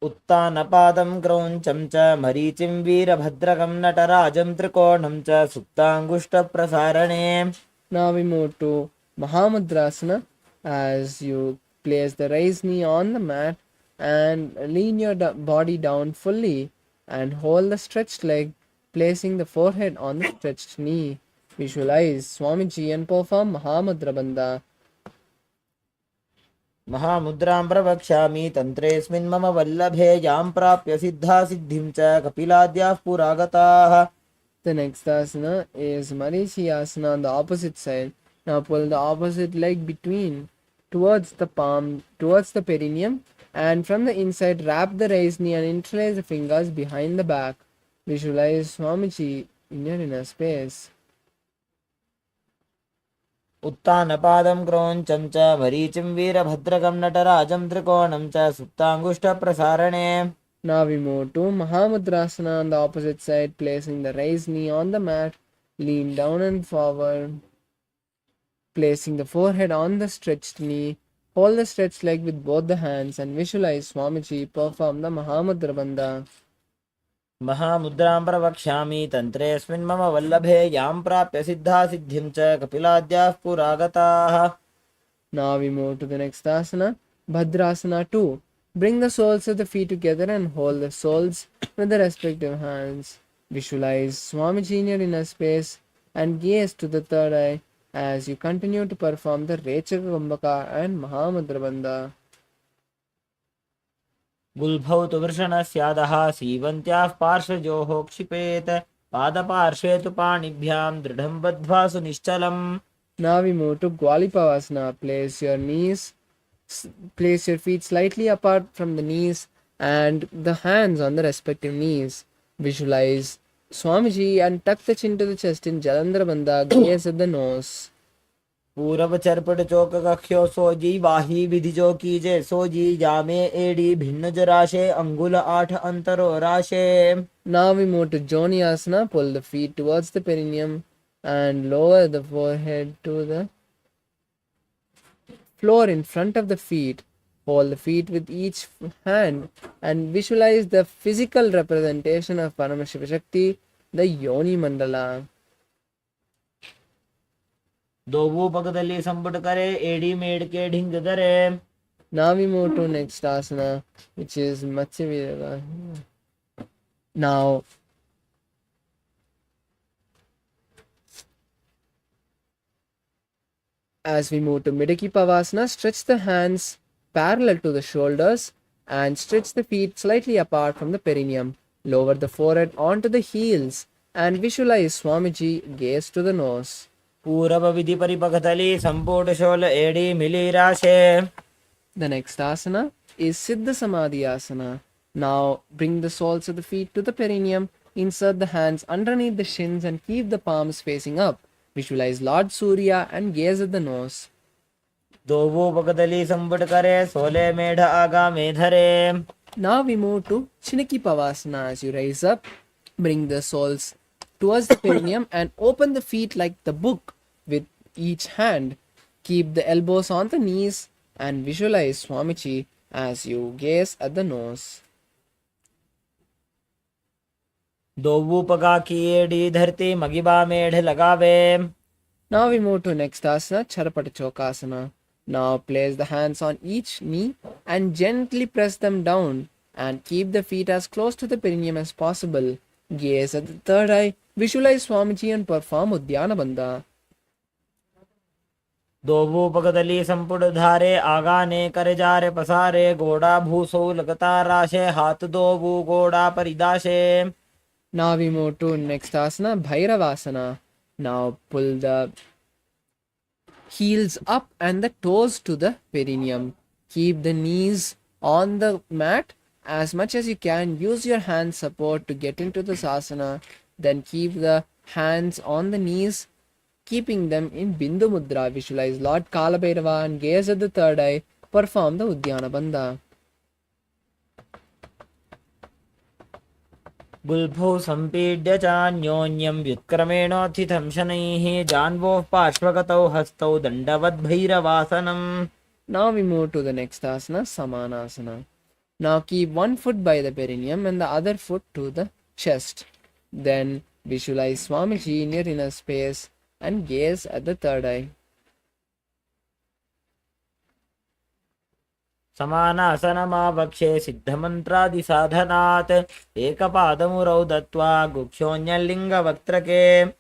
उत्तानपादं क्रौञ्चं च मरीचिं वीरभद्रकं नटराजं त्रिकोणं च सुप्ताङ्गुष्ठप्रसारणे. Now we move to Mahamudrasana as you place the raised knee on the mat and lean your body down fully and hold the stretched leg, placing the forehead on the stretched knee. Visualize Swamiji and perform Mahamudra Bandha. महामुद्रां प्रवक्ष्यामि तन्त्रेऽस्मिन् मम वल्लभे यां प्राप्य सिद्धा सिद्धिं च कपिलाद्याः पुरागताः. The next asana is Marichi Asana on the opposite side. Now pull the opposite leg between towards the palm, towards the perineum, and from the inside wrap the raised knee and interlace the fingers behind the back. Visualize Swamiji in your inner space. उत्तानपादं क्रौञ्चं च मरीचिं वीरभद्रकं नटराजं त्रिकोणं च सुप्ताङ्गुष्ठप्रसारणे. Now we move to Mahamudrasana on the opposite side, placing the raised knee on the mat, lean down and forward, placing the forehead on the stretched knee, hold the stretched leg with both the hands and visualize Swamiji perform the Mahamudra Bandha. महामुद्रां प्रवक्ष्यामि तन्त्रेऽस्मिन् मम वल्लभे यां प्राप्य सिद्धा सिद्धिं च कपिलाद्याः पुरागताः. Now we move to the next asana, Bhadrasana 2. Bring the soles of the feet together and hold the soles with the respective hands. Visualize Swamiji in your inner space and gaze to the third eye as you continue to perform the Rechaka Kumbhaka and Mahamudra Bandha. गुल्फौ तु वृषणस्यादः सीवन्त्याः पार्श्वयोः क्षिपेत् पादपार्श्वे तु पाणिभ्यां दृढं बद्ध्वा सुनिश्चलम्. Now we move to Gwalipavasana. Place your feet slightly apart from the knees and the hands on the respective knees. Visualize Swamiji and tuck the chin to the chest in Jalandhara Bandha, gaze at the nose. पूरब चरपट चौक कख्यो सोजी वाही विधि जो कीजे सोजी जामे एड़ी भिन्न जराशे अंगुल 8 अंतरो राशे. Now we move to Joni Asana. Pull the feet towards the perineum and lower the forehead to the floor in front of the feet. Hold the feet with each hand and visualize the physical representation of Paramashiva Shakti, the Yoni Mandala. दोबू पगदली संपुट करे एड़ी मेड़ के ढिंग दरे. Now we move to next asana, which is Matsya Virava. Now, as we move to Midaki Pavasana, stretch the hands parallel to the shoulders and stretch the feet slightly apart from the perineum. Lower the forehead onto the heels and visualize Swamiji, gaze to the nose. पूरब विधि परिपगदली संपुट शोल एड़ी मिली राशे. The next asana is Siddha Samadhi Asana. Now bring the soles of the feet to the perineum. Insert the hands underneath the shins and keep the palms facing up. Visualize Lord Surya and gaze at the nose. दोवो पकदली संबुट करे सोले मेढ आगा मेधरे. Now we move to Chinaki Pavasana. As you rise up, bring the soles towards the perineum and open the feet like the book with each hand. Keep the elbows on the knees and visualize Swamiji as you gaze at the nose. दोवो पगा की AD धरती मगिबा मेढ लगावे. Now we move to next asana, Charapata Chokasana. Now place the hands on each knee and gently press them down and keep the feet as close to the perineum as possible. Gaze at the third eye, visualize Swamiji and perform Udyana Bandha. दोवो पकदली संपुट धारे आगा ने करे जारे पसारे गोड़ा भूसो लगता राशे हाथ दोवो गोड़ा परिदाशे. Now we move to next asana, Bhairavasana. Now pull the heels up and the toes to the perineum. Keep the knees on the mat as much as you can. Use your hand support to get into the asana. Then keep the hands on the knees, keeping them in Bindu Mudra. Visualize Lord Kalabhairava and gaze at the third eye. Perform the Udyana Bandha. गुल्फौ सम्पीड्य चान्योन्यं व्युत्क्रमेणोत्थितं शनैः जान्वोः पार्श्वगतौ हस्तौ दण्डवद्भैरवासनम्. Now we move to the next asana, Samanasana. Now keep one foot by the perineum and the other foot to the chest. Then visualize Swamiji in your inner space and gaze at the third eye. समानासनमावक्षे सिद्धमन्त्रादिसाधनात् एकपादमुरौ दत्त्वा गुक्षोऽन्यलिङ्गवक्त्रके.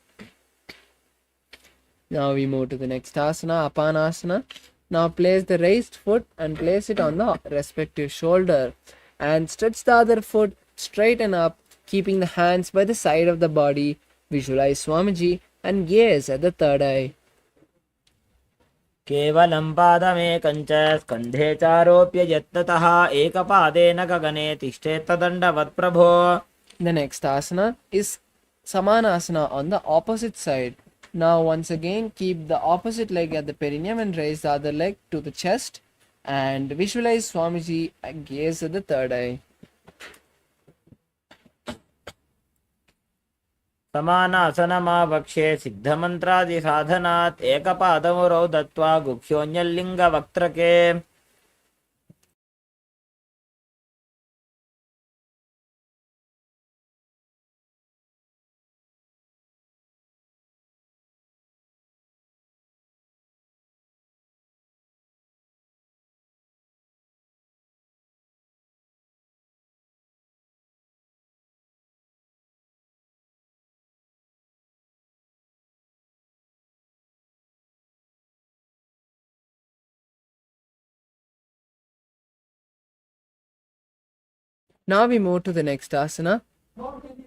Now we move to the next asana, Apanasana. Now place the raised foot and place it on the respective shoulder and stretch the other foot straight and up, keeping the hands by the side of the body. Visualize Swamiji and gaze at the third eye. केवलं पादमेकं च स्कन्धे चारोप्य यत्ततः एकपादेन गगने तिष्ठेत्तदण्डवत् प्रभो. The next asana is Samanasana on the opposite side. Now once again keep the opposite leg at the perineum and raise the other leg to the chest and visualize Swamiji and gaze at the third eye. समानासनमावक्षे सिद्धमन्त्रादिसाधनात् एकपादमुरौ दत्त्वा गुक्षोऽन्यलिङ्गवक्त्रके. Now we move to the next asana,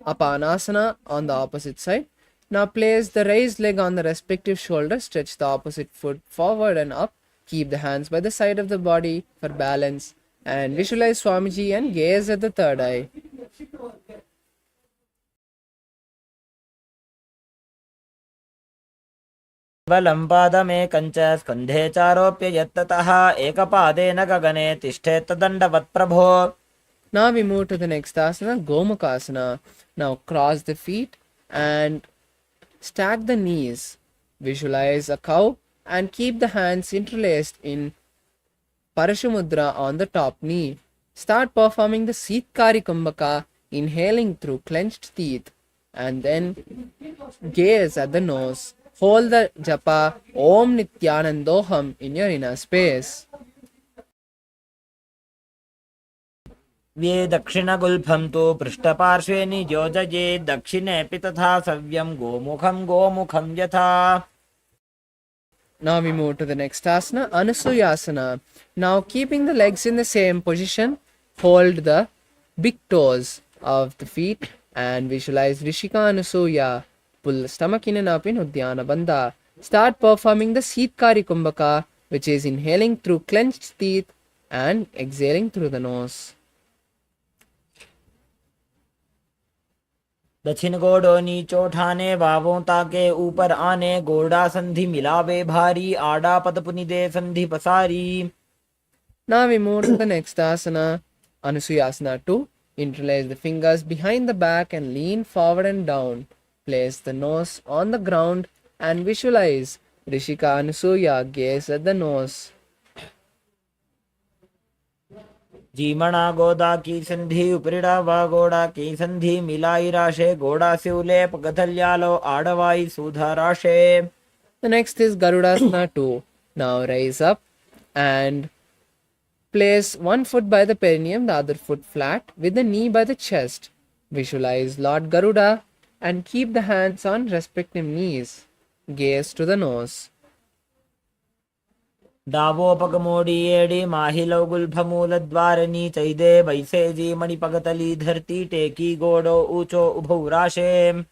Apanasana on the opposite side. Now place the raised leg on the respective shoulder, stretch the opposite foot forward and up, keep the hands by the side of the body for balance and visualize Swamiji and gaze at the third eye. केवलं पादमेकं च स्कन्धे चारोप्य यत्ततः एकपादेन गगने तिष्ठेत्तदण्डवत् प्रभो. Now we move to the next asana, Gomukasana. Now cross the feet and stack the knees. Visualize a cow and keep the hands interlaced in Parashumudra on the top knee. Start performing the Sitkari Kumbhaka, inhaling through clenched teeth and then gaze at the nose. Hold the japa Om Nithyanandoham in your inner space. वे दक्षिणगुल्फं तु पृष्ठपार्श्वे नियोजयेत् दक्षिणेऽपि तथा सव्यं गोमुखं गोमुखं यथा. Now we move to the next asana, Anusuyasana. Now keeping the legs in the same position, hold the big toes of the feet and visualize Rishika Anusuya. Pull the stomach in and up in Udyana Bandha. Start performing the Sitkari Kumbhaka, which is inhaling through clenched teeth and exhaling through the nose. दक्षिण गोड़ो नीचो ठाने वावों ताके ऊपर आने गोड़ा संधि मिलावे भारी आड़ा पद पुनि दे संधि पसारी. Now we move to the next asana, Anusuyasana 2. Interlace the fingers behind the back and lean forward and down. Place the nose on the ground and visualize Rishika Anusuya, gaze at the nose. जीमणा गोदा की संधि उपरिड़ा व गोड़ा की संधि मिलाई राशे गोड़ा सिवले पगथल्यालो आड़वाई सुधा राशे. The next is Garudasana 2. Now rise up and place one foot by the perineum, the other foot flat, with the knee by the chest. Visualize Lord Garuda and keep the hands on respective knees. Gaze to the nose. Davos पग मोड़ी एड़ी माहिलो Gulf मूल द्वारनी चैदे बैसे जी मणि पगतली धरती टेकी गोड़ो ऊंचो उभौ राशे.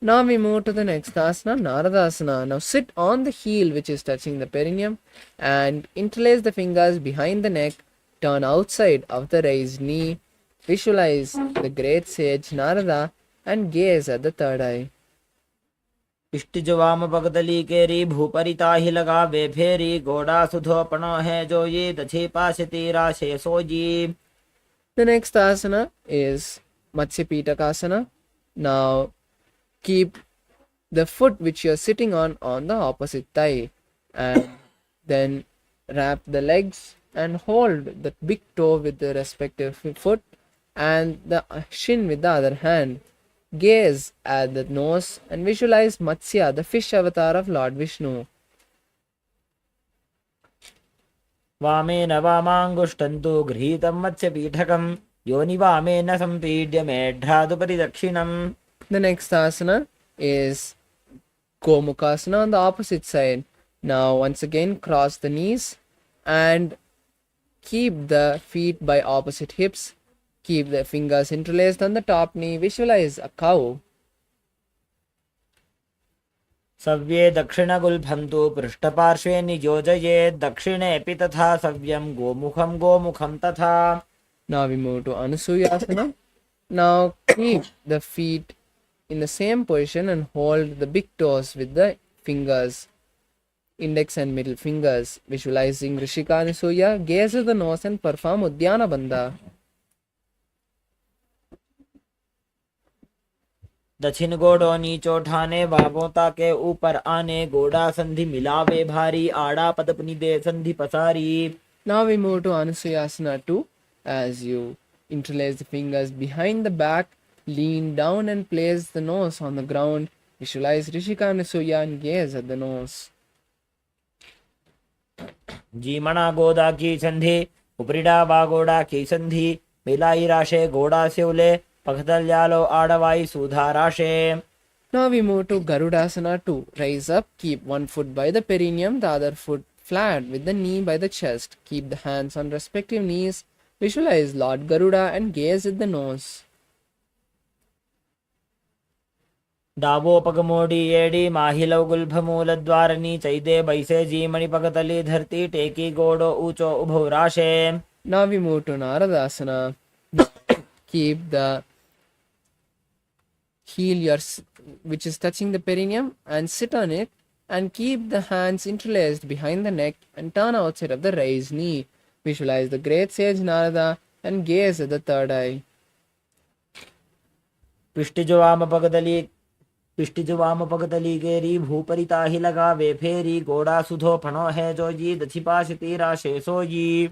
Now we move to the next asana, Naradasana. Now sit on the heel which is touching the perineum and interlace the fingers behind the neck. Turn outside of the raised knee. Visualize the great sage Narada and gaze at the third eye. इष्टिज वाम पगतली केरी भूपरिता ही लगा वे फेरी गोड़ा सुधो पणो है जो ये दछे पाशती राशे sooji. The next asana is Matsya Pitakasana. Now keep the foot which you are sitting on the opposite thigh and then wrap the legs and hold the big toe with the respective foot and the shin with the other hand. Gaze at the nose and visualize Matsya, the fish avatar of Lord Vishnu. वामेन वामाङ्गुष्टन्तु गृहीतं मत्स्यपीठकं योनि वामेन सम्पीड्य मेढ्रादुपरि दक्षिणम्. The next asana is Gomukhasana on the opposite side. Now once again cross the knees and keep the feet by opposite hips. Keep the fingers interlaced on the top knee. Visualize a cow. सव्ये दक्षिणगुल्फं तु पृष्ठपार्श्वे नियोजयेत् दक्षिणेऽपि तथा सव्यं गोमुखं तथा. Now we move to Anusuyasana. Now keep the feet in the same position and hold the big toes with the fingers, index and middle fingers. Visualizing Rishika Anusuya, gaze at the nose and perform Udyana Bandha. दक्षिण गोड़ो नीचो ठाने वावों के ऊपर आने गोड़ा संधि मिलावे भारी आड़ा पदपनि दे संधि पसारी. Now we move to Anusuyasana 2. As you interlace the fingers behind the back, lean down and place the nose on the ground. Visualize Rishika Anusuya and gaze at the nose. जीमणा गोदा की संधि उपरिड़ा वा गोड़ा की संधि मिलाई राशे गोड़ा सिवले पगथल्यालो आड़वाई सुधा राशे. Now we move to Garudasana 2. Rise up, keep one foot by the perineum, the other foot flat with the knee by the chest. Keep the hands on respective knees. Visualize Lord Garuda and gaze at the nose. Davos पग मोड़ी एड़ी माहिलो Gulf मूल द्वारनी चैदे बैसे जी मणि पगतली धरती टेकी गोड़ो ऊंचो उभौ राशे. Now we move to Naradasana. Keep the heel which is touching the perineum and sit on it and keep the hands interlaced behind the neck and turn outside of the raised knee. Visualize the great sage Narada and gaze at the third eye. पिष्टिज वाम पगतली केरी भूपरिता ही लगा वे फेरी गोड़ा सुधो पणो है जो जी दछिपाशती राशे sooji.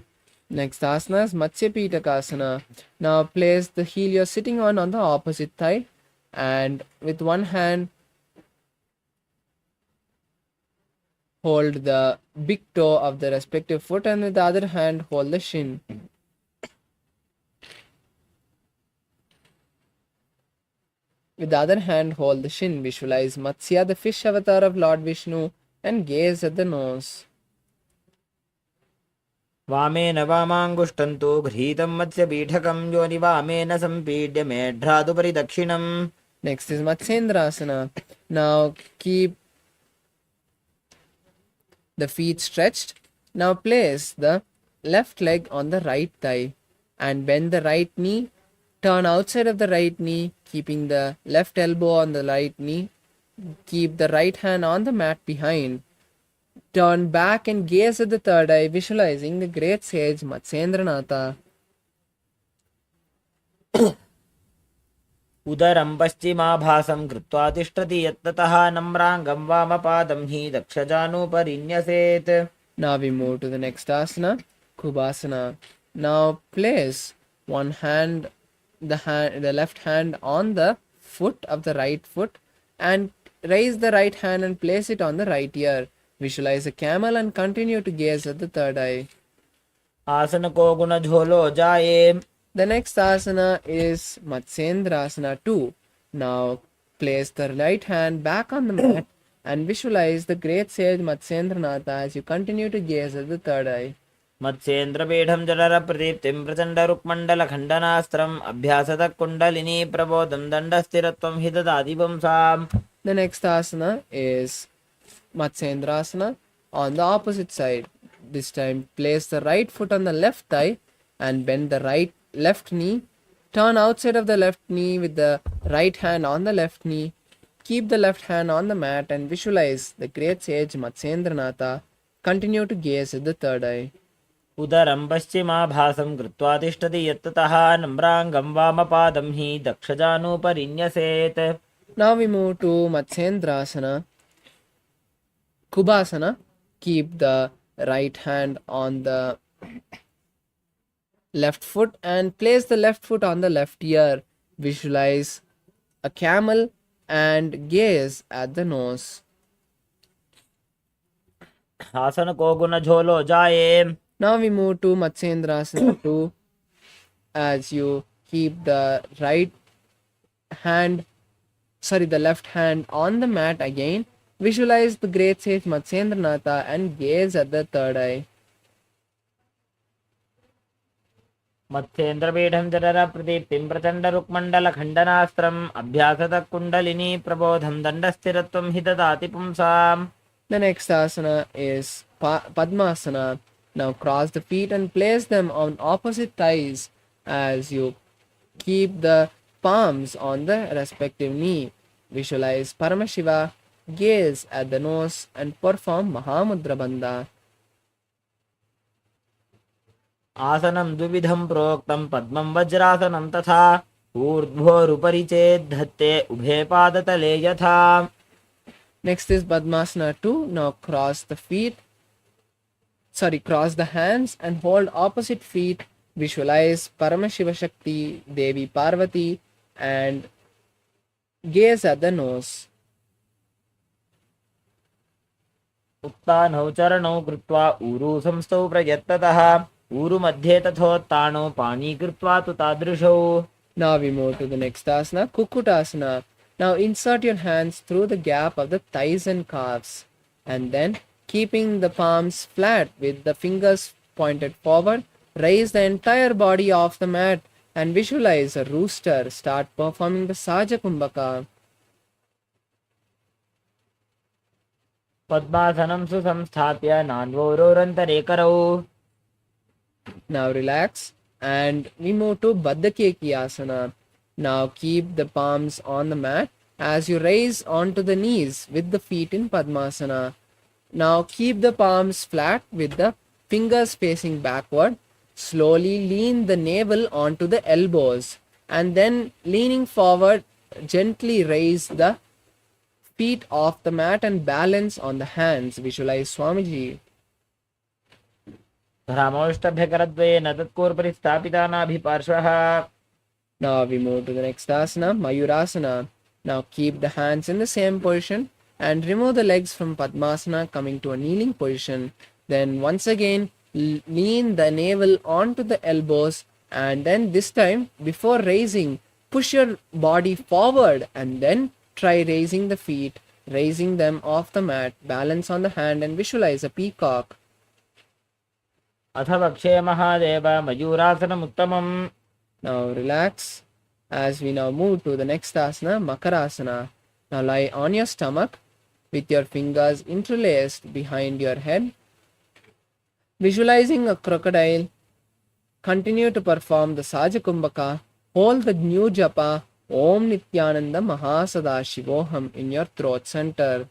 Next asana is Matsya Pitakasana. Now place the heel you're sitting on the opposite thigh and with one hand hold the big toe of the respective foot and with the other hand hold the shin. With the other hand hold the shin. Visualize Matsya, the fish avatar of Lord Vishnu, and gaze at the nose. वामेन वामाङ्गुष्टन्तु गृहीतं मत्स्यपीठकं योनि वामेन सम्पीड्य मेढ्रादुपरि दक्षिणम्. Next is Matsyendrasana. Now keep the feet stretched. Now place the left leg on the right thigh and bend the right knee Turn outside of the right knee, keeping the left elbow on the right knee. Keep the right hand on the mat behind. Turn back and gaze at the third eye, visualizing the great sage Matsyendranatha. उदरं पश्चिमाभासं कृत्वा तिष्ठति यत्ततः नम्राङ्गं वामपादं हि दक्षजानुपरिन्यसेत्. Now we move to the next asana, Kubhasana. Now place one hand, the left hand on the foot of the right foot, and raise the right hand and place it on the right ear. Visualize a camel and continue to gaze at the third eye. आसन को गुण झोलो जाए. The next asana is Matsyendrasana 2. Now place the right hand back on the mat and visualize the great sage Matsyendranatha as you continue to gaze at the third eye. मत्स्येन्द्रपीठं जठरप्रदीप्तिं प्रचण्डरुक्मण्डलखण्डनास्त्रम् अभ्यासतः kundalini प्रबोधं दण्डस्थिरत्वं हि ददाति पुंसाम्. The next asana is Matsyendrasana on the opposite side. This time place the right foot on the left thigh and bend the left knee. Turn outside of the left knee with the right hand on the left knee. Keep the left hand on the mat and visualize the great sage Matsyendranatha. Continue to gaze at the third eye. उदरं पश्चिमाभासं कृत्वा तिष्ठति यत्ततः नम्राङ्गं वामपादं हि दक्षजानुपरिन्यसेत्. Now we move to Matsyendrasana, Kubhasana. Keep the right hand on the left foot and place the left foot on the left ear. Visualize a camel and gaze at the nose. आसन को गुण झोलो जाए. Now we move to Matsyendrasana 2 as you keep the left hand on the mat again. Visualize the great sage Matsyendranatha and gaze at the third eye. मत्स्येन्द्रपीठं जठरप्रदीप्तिं प्रचण्डरुक्मण्डलखण्डनास्त्रम् अभ्यासतः kundalini प्रबोधं दण्डस्थिरत्वं हि ददाति पुंसाम्. The next asana is Padmasana. Now cross the feet and place them on opposite thighs as you keep the palms on the respective knee. Visualize Paramashiva, gaze at the nose and perform Mahamudra Bandha. आसनं द्विविधं प्रोक्तं पद्मं वज्रासनं तथा ऊर्ध्वोरुपरि चेद्धत्ते उभे पादतले यथा. Next is Padmasana 2. Now cross the hands and hold opposite feet. Visualize Paramashiva Shakti, Devi Parvati and gaze at the nose. उत्तानौ चरणौ कृत्वा ऊरु संस्थौ प्रयत्ततः ऊरु मध्ये तथोत्तानो पाणी कृत्वा तु तादृशौ. Now we move to the next asana, Kukutasana. Now insert your hands through the gap of the thighs and calves, and then keeping the palms flat with the fingers pointed forward, raise the entire body off the mat and visualize a rooster. Start performing the Saja Kumbhaka. पद्मासनं सुसंस्थाप्य नान्वोरोरन्तरे करौ. Now relax and we move to Baddhakeki Asana. Now keep the palms on the mat as you raise onto the knees with the feet in Padmasana. Now keep the palms flat with the fingers facing backward. Slowly lean the navel onto the elbows and then leaning forward, gently raise the feet off the mat and balance on the hands. Visualize Swamiji. धरामोष्टभ्यकरद्वयेन तत्कोर्परि स्थापितानाभिपार्श्वः. Now we move to the next asana, Mayurasana. Now keep the hands in the same position and remove the legs from Padmasana, coming to a kneeling position. Then once again lean the navel onto the elbows, and then this time before raising push your body forward and then try raising the feet, raising them off the mat, balance on the hand and visualize a peacock. अथ वक्षे Mahadev मयूरासनमुत्तमम्. Now relax as we now move to the next asana, Makarasana. Now lie on your stomach with your fingers interlaced behind your head. Visualizing a crocodile, continue to perform the Saja Kumbhaka Hold the new japa Om Nithyananda Mahasadashivoham in your throat center.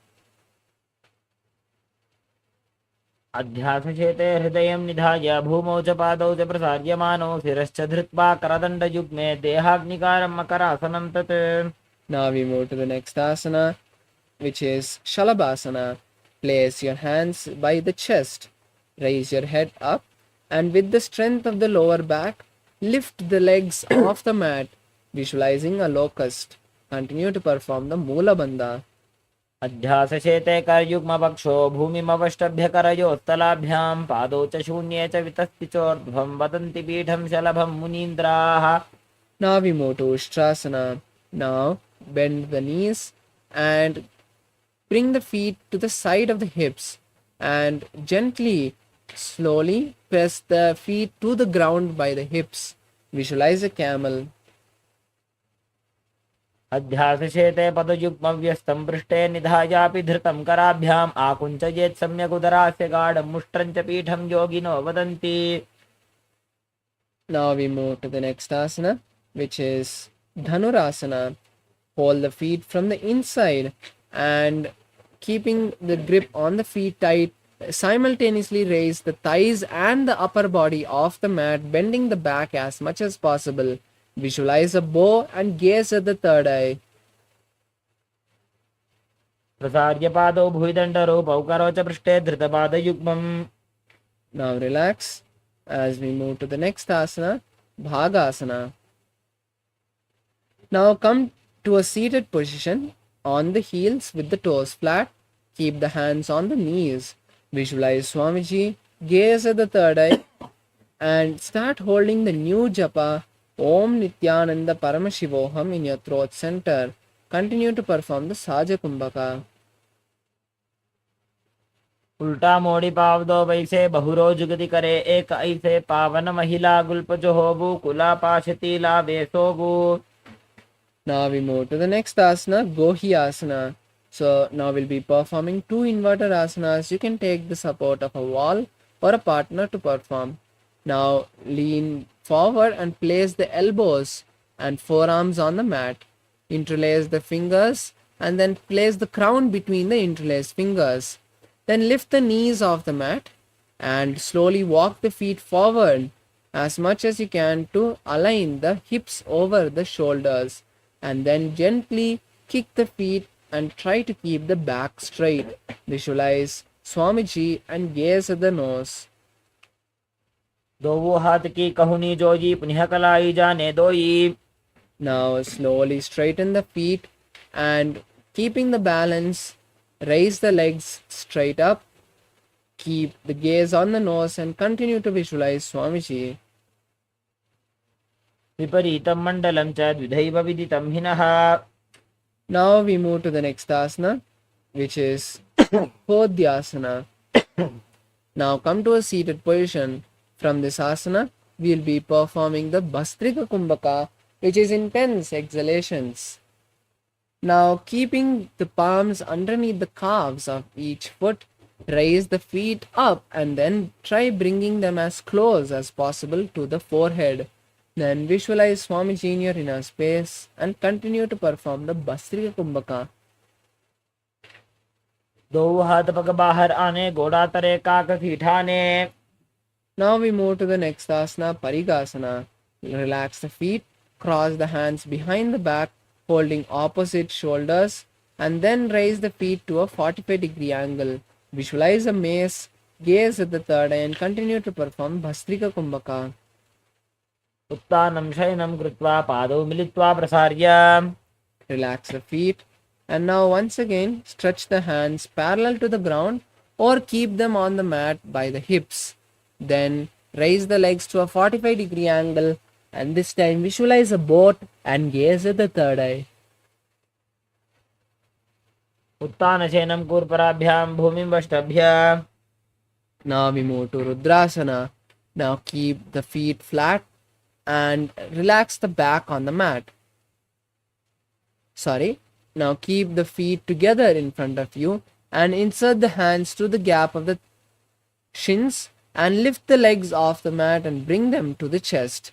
अध्यासचेते हृदयं निधाय भूमौ च पादौ च प्रसार्यमानौ शिरश्च धृत्वा करदण्डयुग्मे देहाग्निकारं मकरासनं तत्. Now we move to the next asana, which is Shalabhasana. Place your hands by the chest, raise your head up, and with the strength of the lower back, lift the legs off the mat, visualizing a locust. Continue to perform the Mula Bandha. अध्यासचेते करयुग्मपक्षो भूमिमवष्टभ्य करयोत्तलाभ्यां पादौ च शून्ये च वितस्ति चोर्ध्वं वदन्ति पीठं शलभं मुनीन्द्राः. Now we move to Ustrasana. Now bend the knees and bring the feet to the side of the hips and gently, slowly press the feet to the ground by the hips. Visualize a camel. अध्यासचेते पदयुग्मव्यस्तं पृष्ठे निधायापि धृतं कराभ्याम् आकुञ्चयेत् सम्यगुदरास्य गाढं मुष्ट्रं च पीठं योगिनो वदन्ति. Now we move to the next asana, which is Dhanurasana. Hold the feet from the inside and keeping the grip on the feet tight, simultaneously raise the thighs and the upper body off the mat, bending the back as much as possible. Visualize a bow and gaze at the third eye. प्रसार्य पादौ भुविदण्डरूपौ करौ च पृष्ठे धृतपादयुग्मम्. Now relax as we move to the next asana, Bhagasana. Now come to a seated position on the heels with the toes flat. Keep the hands on the knees. Visualize Swamiji, gaze at the third eye, and start holding the new japa Om Nithyananda Paramashivoham in your throat center. Continue to perform the Saja Kumbhaka. उल्टा मोड़ी पाव दो वैसे बहुरो जुगति करे एक ऐसे पावन महिला गुल्प जो होबू कुला पाशतीला वेसोबू. Now we move to the next asana, Gohi Asana. So now we'll be performing two inverted asanas. You can take the support of a wall or a partner to perform. Now lean forward and place the elbows and forearms on the mat. Interlace the fingers and then place the crown between the interlaced fingers. Then lift the knees off the mat and slowly walk the feet forward as much as you can to align the hips over the shoulders. And then gently kick the feet and try to keep the back straight. Visualize Swamiji and gaze at the nose. दो हाथ की कहुनी जोजी पुनः कलाई जाने दोई. Now slowly straighten the feet and keeping the balance, raise the legs straight up. Keep the gaze on the nose and continue to visualize Swamiji. विपरीतं मण्डलं च द्विधैव विदितं हिनः. Now we move to the next asana, which is Podhyasana. Now come to a seated position. From this asana, we will be performing the Bhastrika Kumbhaka, which is intense exhalations. Now keeping the palms underneath the calves of each foot, raise the feet up and then try bringing them as close as possible to the forehead. Then visualize Swamiji in your inner space and continue to perform the Bhastrika Kumbhaka. दो हाथ पग बाहर आने घोड़ा तरे काक ठाने. Now we move to the next asana, Parigasana. Relax the feet, cross the hands behind the back, holding opposite shoulders, and then raise the feet to a 45-degree angle. Visualize a mace, gaze at the third eye, and continue to perform Bhastrika Kumbhaka. उत्तानं शयनं कृत्वा पादौ मिलित्वा प्रसार्य. Relax the feet, and now once again stretch the hands parallel to the ground or keep them on the mat by the hips. Then raise the legs to a 45-degree angle and this time visualize a boat and gaze at the third eye. उत्तानशयनं कूर्पराभ्यां भूमिं वष्टभ्य. Now we move to Rudrasana. Now keep the feet flat and relax the back on the mat. Now keep the feet together in front of you and insert the hands to the gap of the shins and lift the legs off the mat and bring them to the chest.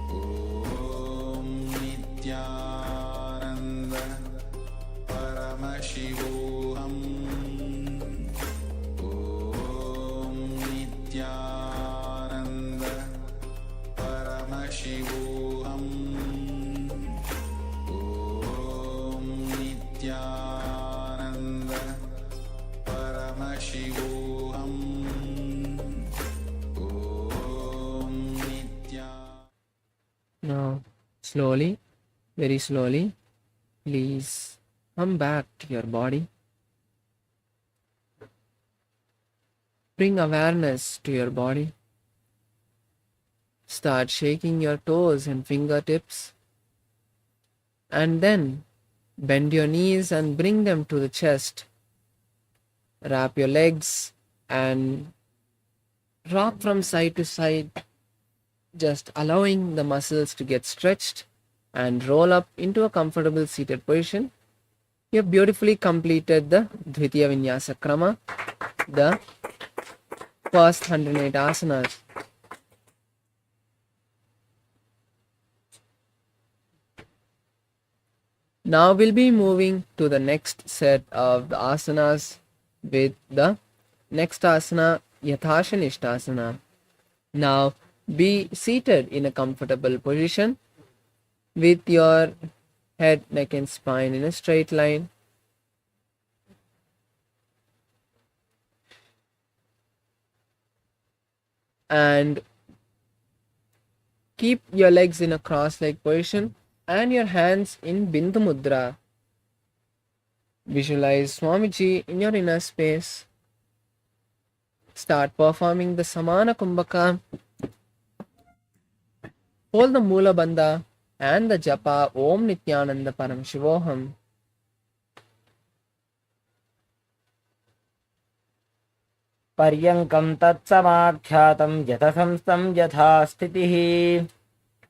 Om Nithyananda Paramashivoham Om Nithyananda. Now, slowly, very slowly, please come back to your body. Bring awareness to your body. Start shaking your toes and fingertips. And then bend your knees and bring them to the chest. Wrap your legs and rock from side to side, just allowing the muscles to get stretched, and roll up into a comfortable seated position. You have beautifully completed the Dvitiya Vinyasa Krama, the first 108 asanas. Now we'll be moving to the next set of the asanas with the next asana, Yathashanishtasana. Now be seated in a comfortable position with your head, neck and spine in a straight line. And keep your legs in a cross-leg position and your hands in Bindu Mudra. Visualize Swamiji in your inner space. Start performing the Samana Kumbhaka. Hold the Mula Bandha and the Japa Om Nithyananda Paramashivoham. पर्यङ्कं तत्समाख्यातं यथसंस्थं यथा स्थितिः.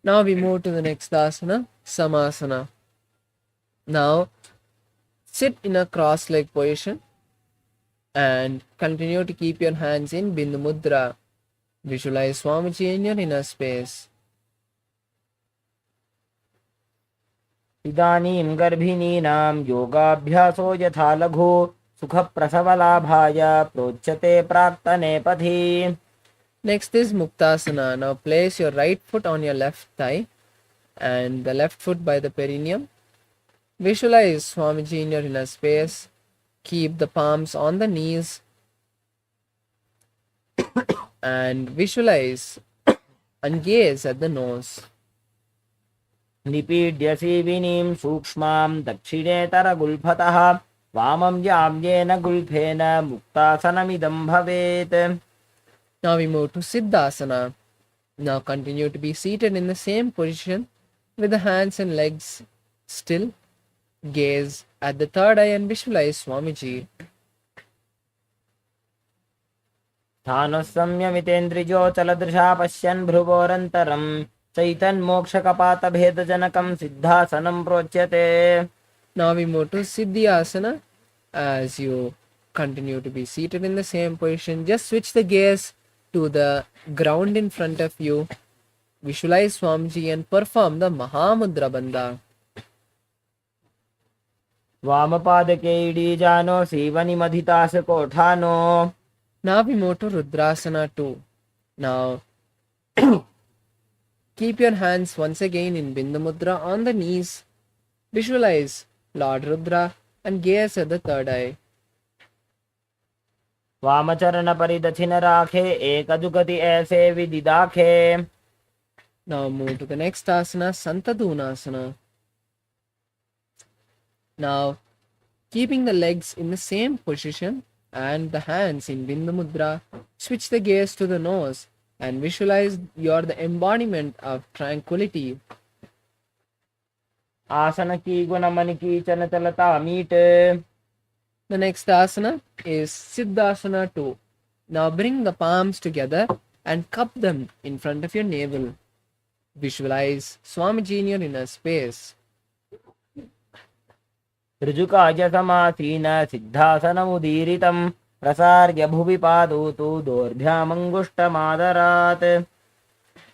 Now we move to the next asana, Samasana. Now sit in a cross-leg position and continue to keep your hands in Bindu Mudra. Visualize Swamiji in your inner space. इदानीं गर्भिणीनां योगाभ्यासो यथा लघु सुखप्रसवलाभाय प्रोच्यते प्राक्तने पथि. Next is Muktasana. Now place your right foot on your left thigh and the left foot by the perineum. Visualize Swamiji in your inner space. Keep the palms on the knees and visualize and gaze at the nose. निपीड्य सीविनीं सूक्ष्मां दक्षिणेतरगुल्फतः वामं याम्येन गुल्फेन मुक्तासनमिदं भवेत्. Now we move to Siddhasana. Now continue to be seated in the same position with the hands and legs still. Gaze at the third eye and visualize Swamiji. स्थानुसंयमितेन्द्रियोचलदृशा पश्यन् भ्रुवोरन्तरं चैतन्मोक्षकपातभेदजनकं सिद्धासनं प्रोच्यते. Now we move to Siddhyasana. As you continue to be seated in the same position, just switch the gaze to the ground in front of you. Visualize Swamiji and perform the Mahamudra Bandha. वामपादके इडीजानो सीवनिमधितास कोठानो. Now we move to Rudrasana 2. Now keep your hands once again in Bindu Mudra on the knees. Visualize Lord Rudra and gaze at the third eye. वामचरणपरिदक्षिणराखे एकजुगति ऐसे विदिदाखे. Now move to the next asana, Santadunasana. Now keeping the legs in the same position and the hands in Bindu Mudra, switch the gaze to the nose and visualize you're the embodiment of tranquility. आसन की गुणमन की चलता meet. The next asana is Siddhasana 2. Now bring the palms together and cup them in front of your navel. Visualize Swamiji in your inner space. ऋजुकाय समासीन सिद्धासनमुदीरितं प्रसार्य भुवि पादौ तु दोर्भ्यामङ्गुष्टमादरात्.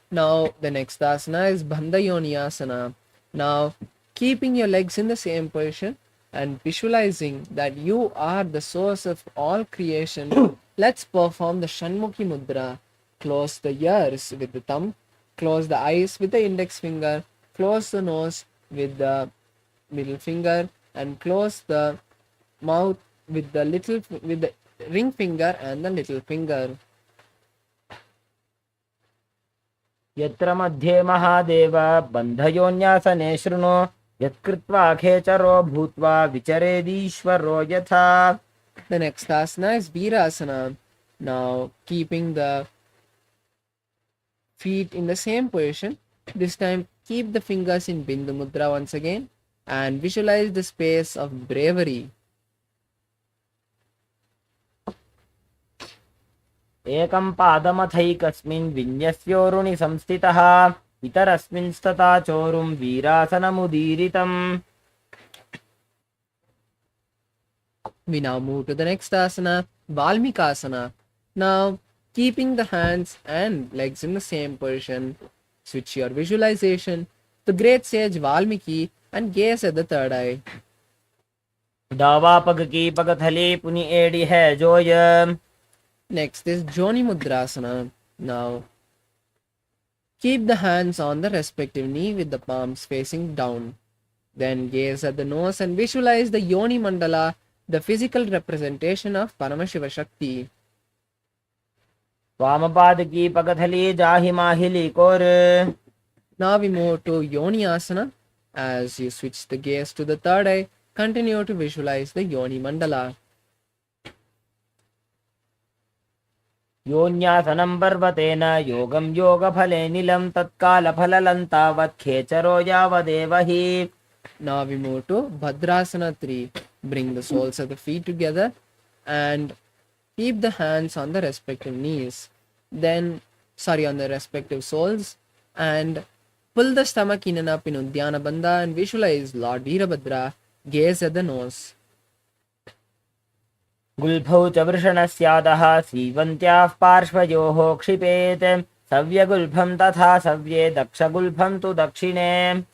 Now the next asana is Bandhayoniyasana. Now keeping your legs in the same position and visualizing that you are the source of all creation, let's perform the Shanmukhi Mudra. Close the ears with the thumb close the eyes with the index finger, close the nose with the middle finger, and close the mouth with the ring finger and the little finger. यत्र मध्ये महादेव बन्धयोन्यासने शृणु यत्कृत्वा खेचरो भूत्वा विचरेदीश्वरो यथा. The next asana is Virasana. Now keeping the feet in the same position. This time keep the fingers in Bindu Mudra once again and visualize the space of bravery. एकं पादमथैकस्मिन् विन्यस्योरुणि संस्थितः इतरस्मिंस्तथा चोरुं वीरासनमुदीरितम्. We now move to the next asana, Valmikasana. Now, keeping the hands and legs in the same position, switch your visualization to great sage Valmiki and gaze at the third eye. दावा पग की पगथली पुनि एड़ी है जोय. Next is Joni Mudrasana. Now, keep the hands on the respective knee with the palms facing down. Then gaze at the nose and visualize the Yoni Mandala, the physical representation of Paramashiva Shakti. वामपाद की पगथली जाहि माहिली core. Now we move to Yoni Asana. As you switch the gaze to the third eye, continue to visualize the Yoni Mandala. योन्यासनं पर्वतेन योगं योगफले निलं तत्कालफललं तावत् खेचरो यावदेव हि. Now we move to Bhadrasana 3. Bring the soles of the feet together and keep the hands on the respective knees. On the respective soles, and pull the stomach in and up in Uddiyana Bandha and visualize Lord Veerabhadra. Gaze at the nose. गुल्फौ च वृषणस्यादः सीवन्त्याः पार्श्वयोः क्षिपेत् सव्यगुल्फं तथा सव्ये दक्षगुल्फं तु दक्षिणे.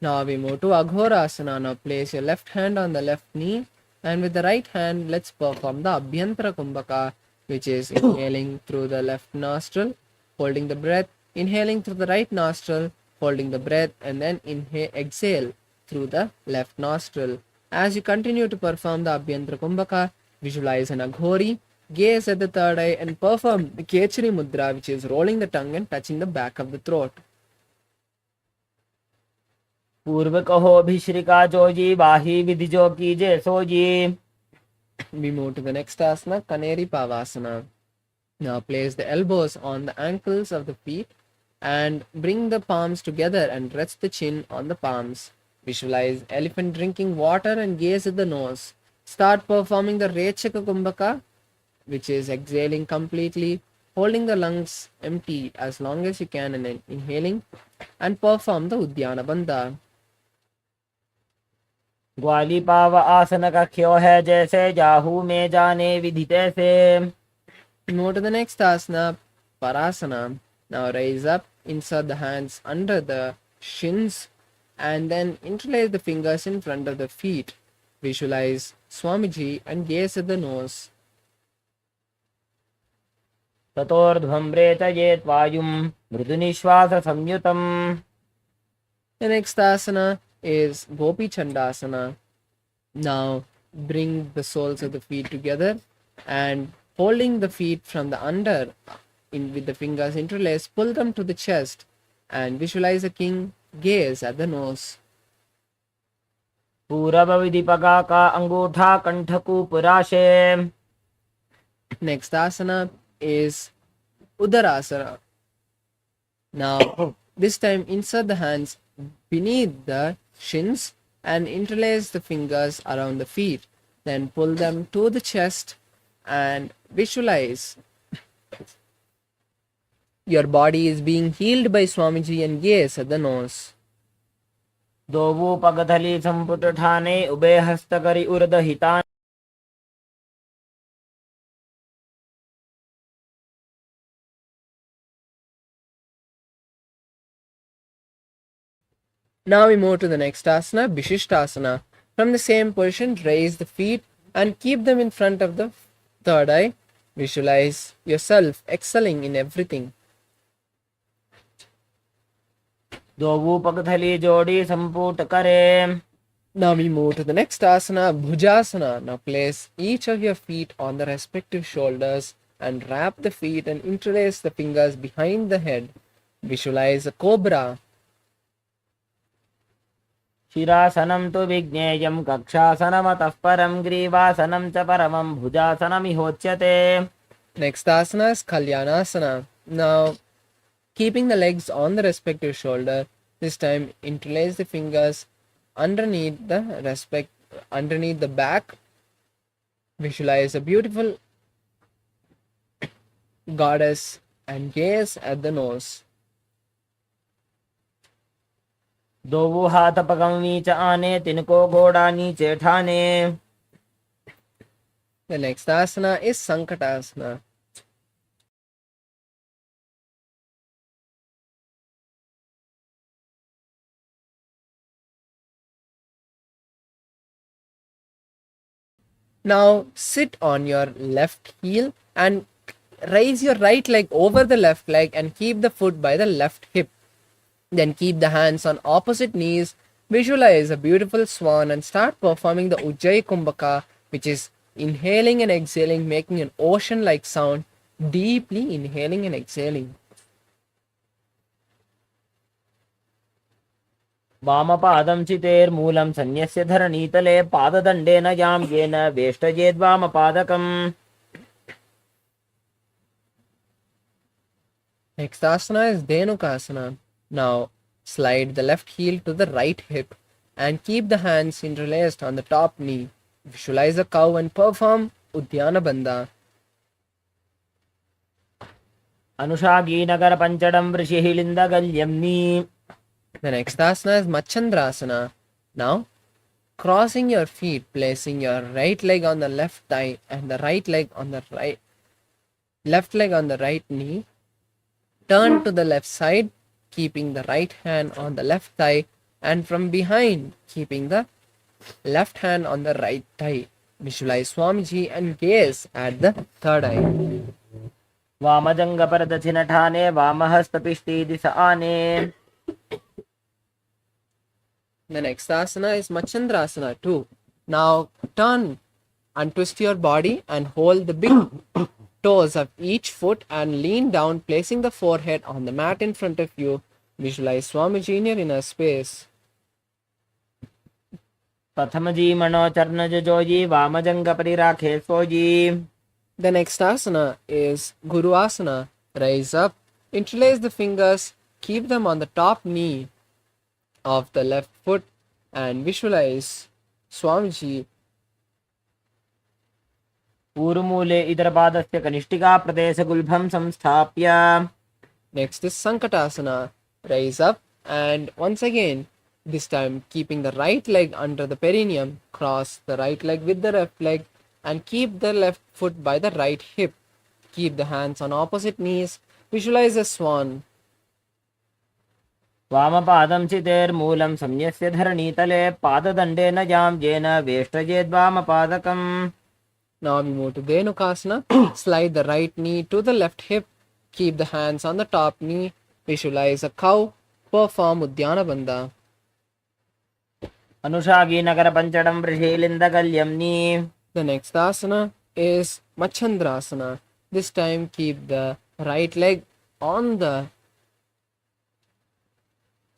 Now we move to Aghorasana. Now place your left hand on the left knee and with the right hand let's perform the Abhyantara Kumbhaka, which is inhaling through the left nostril, holding the breath, inhaling through the right nostril, holding the breath, and then exhale through the left nostril. As you continue to perform the Abhyantara Kumbhaka, visualize an Aghori, gaze at the third eye, and perform the Kechari Mudra, which is rolling the tongue and touching the back of the throat. पूर्व कहो भिश्रिका जोजी बाही विधिजो कीजे sooji. We move to the next asana, Kaneri Pavasana. Now place the elbows on the ankles of the feet and bring the palms together and rest the chin on the palms. Visualize elephant drinking water and gaze at the nose. Start performing the Rechaka Kumbhaka, which is exhaling completely, holding the lungs empty as long as you can and then inhaling, and perform the Uddiyana Bandha. ग्वाली पाव आसन कख्यो है जैसे जाहू में जाने विधि तैसे. Move to the next asana, Parasana. Now raise up, insert the hands under the shins, and then interlace the fingers in front of the feet. Visualize Swamiji and gaze at the nose. ततोर्ध्वं रेचयेत् वायुं मृदुनिश्वास संयुतम्. The next asana is Gopi Chandasana. Now bring the soles of the feet together and holding the feet from the under with the fingers interlaced, pull them to the chest and visualize a king. Gaze at the nose. पूरव विधि पगा का अंगूठा कंठकू पुराशे. Next asana is Udarasana. Now this time insert the hands beneath the shins and interlace the fingers around the feet. Then pull them to the chest and visualize your body is being healed by Swamiji and gaze at the nose. दोवो पगथली संपुट ठाने उबे हस्तकरी उर्द हितान. Now we move to the next asana, Vishishtasana. From the same position, raise the feet and keep them in front of the third eye. Visualize yourself excelling in everything. दोवू पगथली जोड़ी संपूट करे. Now we move to the next asana, Bhujasana. Now place each of your feet on the respective shoulders and wrap the feet and interlace the fingers behind the head. Visualize a cobra. शिरासनं तु विज्ञेयं कक्षासनमतः परं ग्रीवासनं च परमं भुजासनमिहोच्यते. Next asana is Kalyanasana. Now, keeping the legs on the respective shoulder, this time interlace the fingers underneath the back. Visualize a beautiful goddess and gaze at the nose. दोवू हाथ पगम नीच आने तिनको घोड़ा नीचे ठाने. The next asana is Sankatasana. Now sit on your left heel and raise your right leg over the left leg and keep the foot by the left hip. Then keep the hands on opposite knees. Visualize a beautiful swan and start performing the Ujjayi Kumbhaka, which is inhaling and exhaling, making an ocean-like sound, deeply inhaling and exhaling. वामपादं चितेर्मूलं सन्न्यस्य धरणीतले पाददण्डेन यां येन वेष्टयेद्वामपादकम्. Next asana is Dhenukasana. Now slide the left heel to the right hip and keep the hands interlaced on the top knee. Visualize a cow and perform Udyana Bandha. अनुषागीनगर पञ्चडं वृषिहिलिन्दगल्यम्नि. The next asana is Machandrasana. Now, crossing your feet, placing your right leg on the left thigh and the left leg on the right knee. Turn to the left side, keeping the right hand on the left thigh, and from behind, keeping the left hand on the right thigh. Visualize Swamiji and gaze at the third eye. वामजङ्गपरदक्षिणठाने वामहस्तपिष्टीदिश आने. The next asana is Machandrasana too. Now turn and twist your body and hold the big toes of each foot and lean down, placing the forehead on the mat in front of you. Visualize Swamiji in your inner space. प्रथमजी मनोचर्णजोजी वामजङ्गपरिराखे sooji. The next asana is Guru Asana. Rise up, interlace the fingers, keep them on the top knee of the left foot and visualize Swamiji. पूर्वमूले इतरपादस्य कनिष्ठिकाप्रदेशगुल्भं संस्थाप्य. Next is Sankatasana. Rise up and once again, this time keeping the right leg under the perineum, cross the right leg with the left leg and keep the left foot by the right hip. Keep the hands on opposite knees. Visualize a swan. वामपादं चितेर्मूलं संन्यस्य धरणीतले पाददण्डेन यां येन वेष्टयेद्वामपादकम्. Now we move to Dhenukasana. Slide the right knee to the left hip. Keep the hands on the top knee. Visualize a cow. Perform Udyana Bandha. अनुषागीनगरपञ्चडं वृषिलिन्दगल्यम्नि. The next asana is Machandrasana. This time keep the right leg on the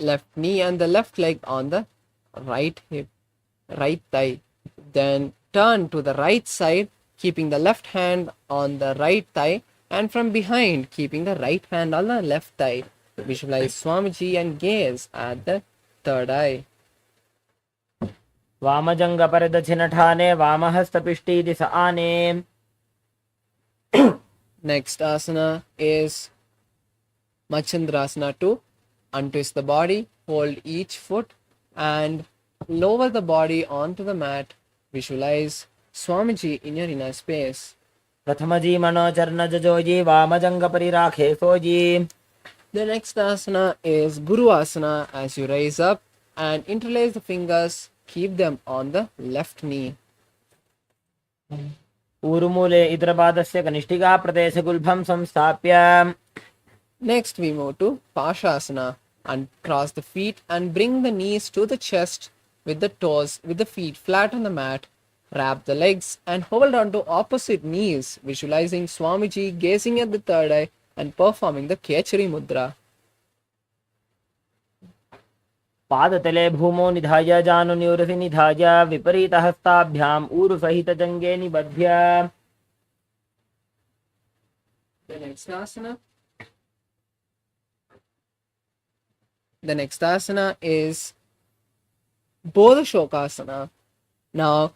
left knee and the left leg on the right hip, right thigh. Then turn to the right side, keeping the left hand on the right thigh and from behind keeping the right hand on the left thigh. Visualize Swamiji and gaze at the third eye. वामजङ्गपरदक्षिणठाने वामहस्तपिष्टीदिश आने. Next asana is Machandrasana 2. Untwist the body, hold each foot and lower the body onto the mat. Visualize Swamiji in your inner space. प्रथमजी मनोचर्णजोजी वामजङ्गपरिराखे sooji. The next asana is Guru Asana. As you rise up and interlace the fingers, keep them on the left knee. पूर्वमूले इतरपादस्य कनिष्ठिकाप्रदेशगुल्भं संस्थाप्य. Next we move to Pashasana. and cross the feet and bring the knees to the chest with the toes with the feet flat on the mat. Wrap the legs and hold on to opposite knees, visualizing Swamiji gazing at the third eye and performing the Kechari Mudra. पादतले भूमौ निधाय जानुनिवृति निधाय विपरीतहस्ताभ्याम् ऊरुसहितजङ्गे निबध्य. The next asana is Bodha Shokasana. Now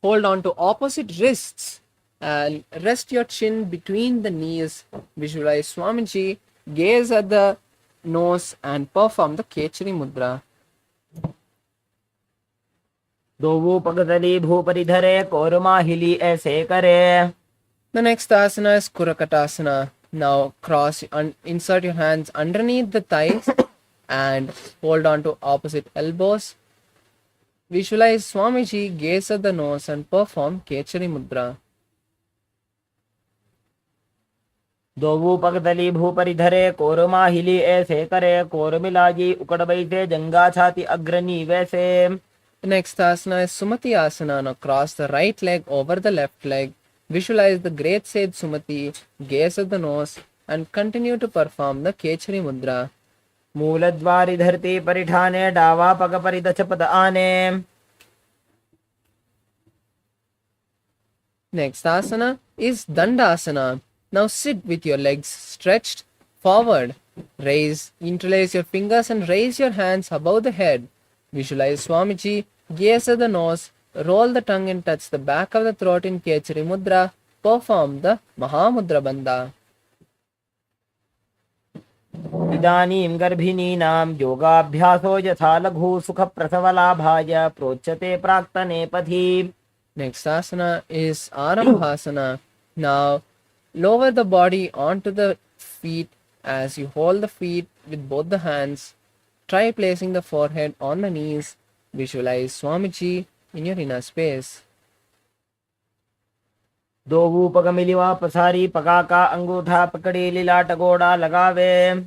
hold on to opposite wrists and rest your chin between the knees. Visualize Swamiji, gaze at the nose and perform the Kechari Mudra. दोवो पगतली भूपरिधरे कोरमाहिली ऐसे करे. The next asana is Kurakatasana. Now insert your hands underneath the thighs and hold on to opposite elbows. Visualize Swamiji, gaze at the nose and perform Kechari Mudra. दोवो पगतली भूपरिधरे कोरमाहिली ऐसे करे. कोरमिलाजी उकड़बई से जंगा छाती अग्रणी वैसे. The next asana is Sumati Asana. Now cross the right leg over the left leg. Visualize the great sage Sumati, gaze at the nose and continue to perform the Kechari Mudra. मूलद्वारि धरती परिठाने डावा पग परिदच पद आने. Next asana is Dandasana. Now sit with your legs stretched forward. Interlace your fingers and raise your hands above the head. Visualize Swamiji, gaze at the nose, roll the tongue and touch the back of the throat in Kechari Mudra. Perform the Mahamudra Bandha. इदानीं गर्भिणीनां योगाभ्यासो यथा लघु सुखप्रसवलाभाय प्रोच्यते प्राक्तने पथि. Next asana is Arambhasana. Now lower the body onto the feet as you hold the feet with both the hands. Try placing the forehead on the knees. Visualize Swamiji in your inner space. दोवू पग मिलिवा पसारी पगा का अंगूठा पकड़ी लीलाट गोड़ा लगावे.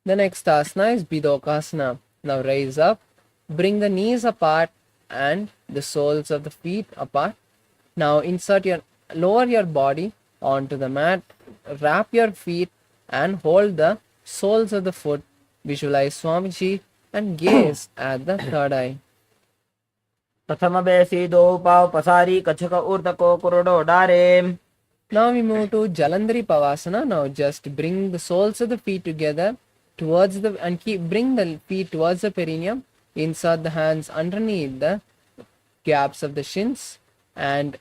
The next asana is Bidokasana. Now raise up, bring the knees apart and the soles of the feet apart. Now lower your body onto the mat, wrap your feet and hold the soles of the foot. Visualize Swamiji and gaze at the third eye. प्रथम बेसी दो पाव पसारी कछक ऊर्ध को कुरुडो डारे. Now we move to Jalandhari Pavasana. Now just bring the soles of the feet together bring the feet towards the perineum. Insert the hands underneath the gaps of the shins and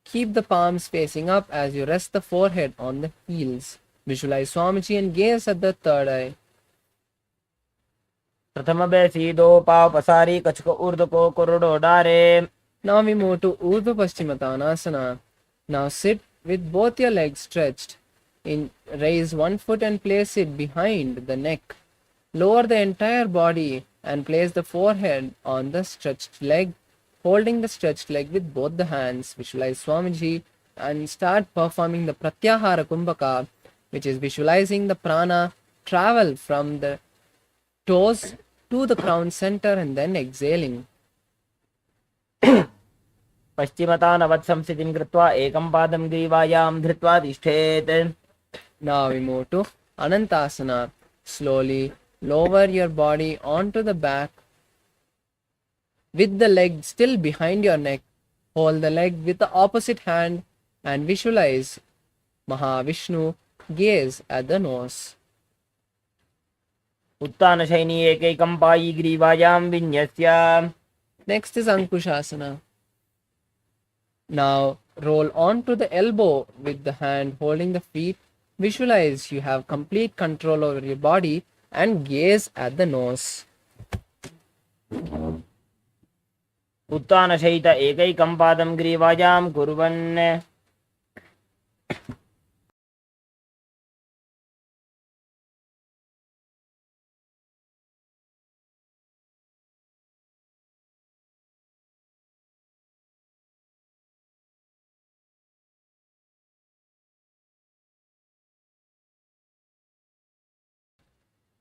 keep the palms facing up as you rest the forehead on the heels. Visualize Swamiji and gaze at the third eye. प्रथम बेसी दो पाव पसारी कछक ऊर्ध को कुरुडो डारे. Now we move to Urdhva Paschimottanasana. Now sit with both your legs stretched. Raise one foot and place it behind the neck. Lower the entire body and place the forehead on the stretched leg, holding the stretched leg with both the hands. Visualize Swamiji and start performing the Pratyahara Kumbhaka, which is visualizing the prana travel from the toes to the crown center and then exhaling. पश्चिमतानवत्संस्थितिं कृत्वा एकं पादं ग्रीवायां धृत्वा तिष्ठेत्. Now we move to Anantasana. Slowly lower your body onto the back with the leg still behind your neck. Hold the leg with the opposite hand and visualize Mahavishnu. Gaze at the nose. उत्तानशयनी एकैकं पायी ग्रीवायां विन्यस्य. Next is Ankushasana. Now roll onto the elbow with the hand holding the feet. Visualize you have complete control over your body and gaze at the nose. उत्तानशयित एकैकं पादं ग्रीवायां कुर्वन्.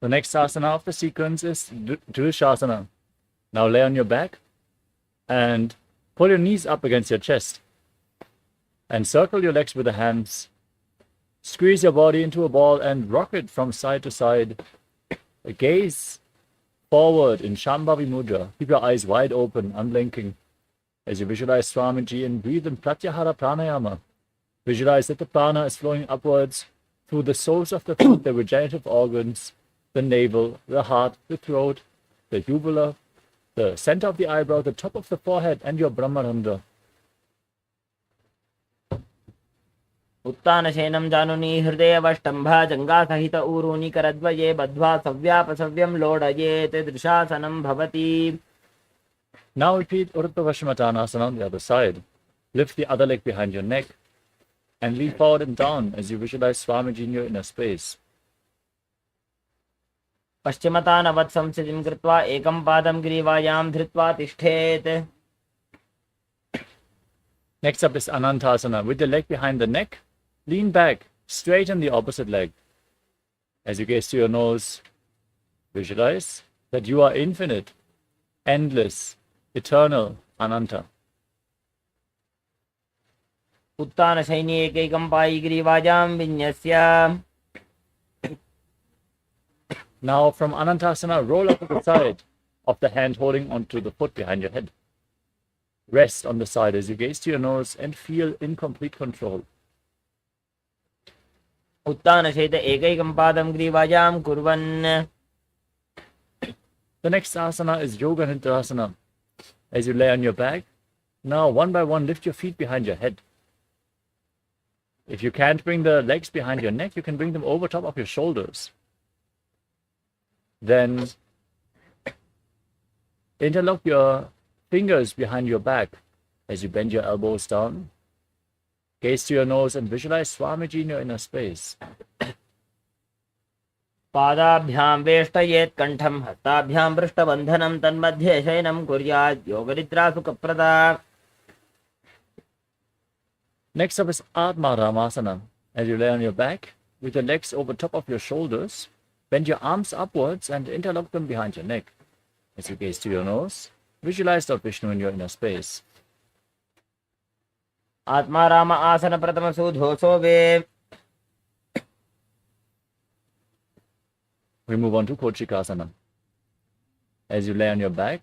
The next asana of the sequence is Drishasana. Now lay on your back and pull your knees up against your chest and circle your legs with the hands. Squeeze your body into a ball and rock it from side to side. Gaze forward in Shambhavi Mudra. Keep your eyes wide open, unblinking. As you visualize Swamiji and breathe in Pratyahara Pranayama, visualize that the prana is flowing upwards through the soles of the feet, the regenerative organs, the navel, the heart, the throat, the uvula, the center of the eyebrow, the top of the forehead, and your Brahmarandra. उत्तानशयनं जानुनी हृदयवष्टम्भा जङ्घासहित ऊरूनि करद्वये बद्ध्वा सव्यापसव्यं लोडयेत् दृशासनं भवति. Now repeat Urdhva Vashimatanasana on the other side. Lift the other leg behind your neck and lean forward and down as you visualize Swamiji in your inner space. पश्चिमतानवत् संस्थितिं कृत्वा एकं पादं ग्रीवायां धृत्वा तिष्ठेत्. Next up is Anantasana. With the leg behind the neck, lean back, straighten the opposite leg. As you gaze to your nose, visualize that you are infinite, endless, eternal, Ananta. उत्तानशयनी एकैकं Pai ग्रीवायां विन्यस्य. Now from Anantasana, roll up to the side of the hand holding onto the foot behind your head. Rest on the side as you gaze to your nose and feel in complete control. उत्तानशयित एकैकं पादं ग्रीवायां कुर्वन्. The next asana is Yoga Nidrasana. As you lay on your back, now one by one lift your feet behind your head. If you can't bring the legs behind your neck, you can bring them over top of your shoulders. Then interlock your fingers behind your back as you bend your elbows down. Gaze to your nose and visualize Swamiji in your inner space. पादाभ्यां वेष्टयेत् कण्ठं हस्ताभ्यां पृष्ठबन्धनं तन्मध्ये शयनं कुर्यात् योगनिद्रा सुखप्रदा. Next up is Atma Ramasana. As you lay on your back, with your legs over top of your shoulders, bend your arms upwards and interlock them behind your neck. As you gaze to your nose, visualize Lord Vishnu in your inner space. Atmaram आसन प्रथम सुधोसो वे. We move on to Kochikasana. As you lay on your back,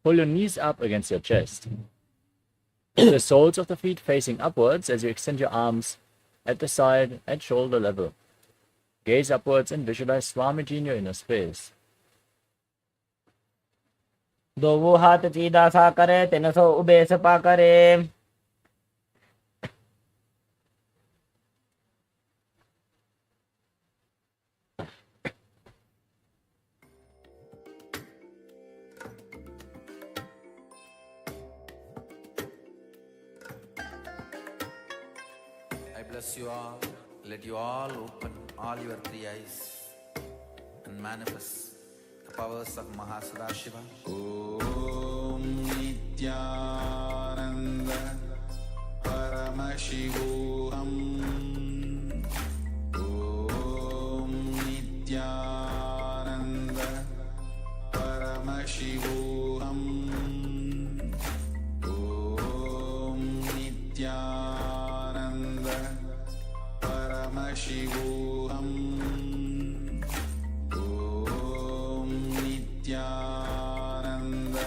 pull your knees up against your chest. The soles of the feet facing upwards as you extend your arms at the side at shoulder level. Gaze upwards and visualize Swamiji in your inner space. दो हाथ सीधा सा करे तिनसो ube Sapa करे. I bless you all. Let you all open all your three eyes and manifest the powers of Mahasadashiva. Om Nithyananda Paramashivoham. Om Nithyananda Paramashivoham. Om Nithyananda Paramashivoham. Om Nithyananda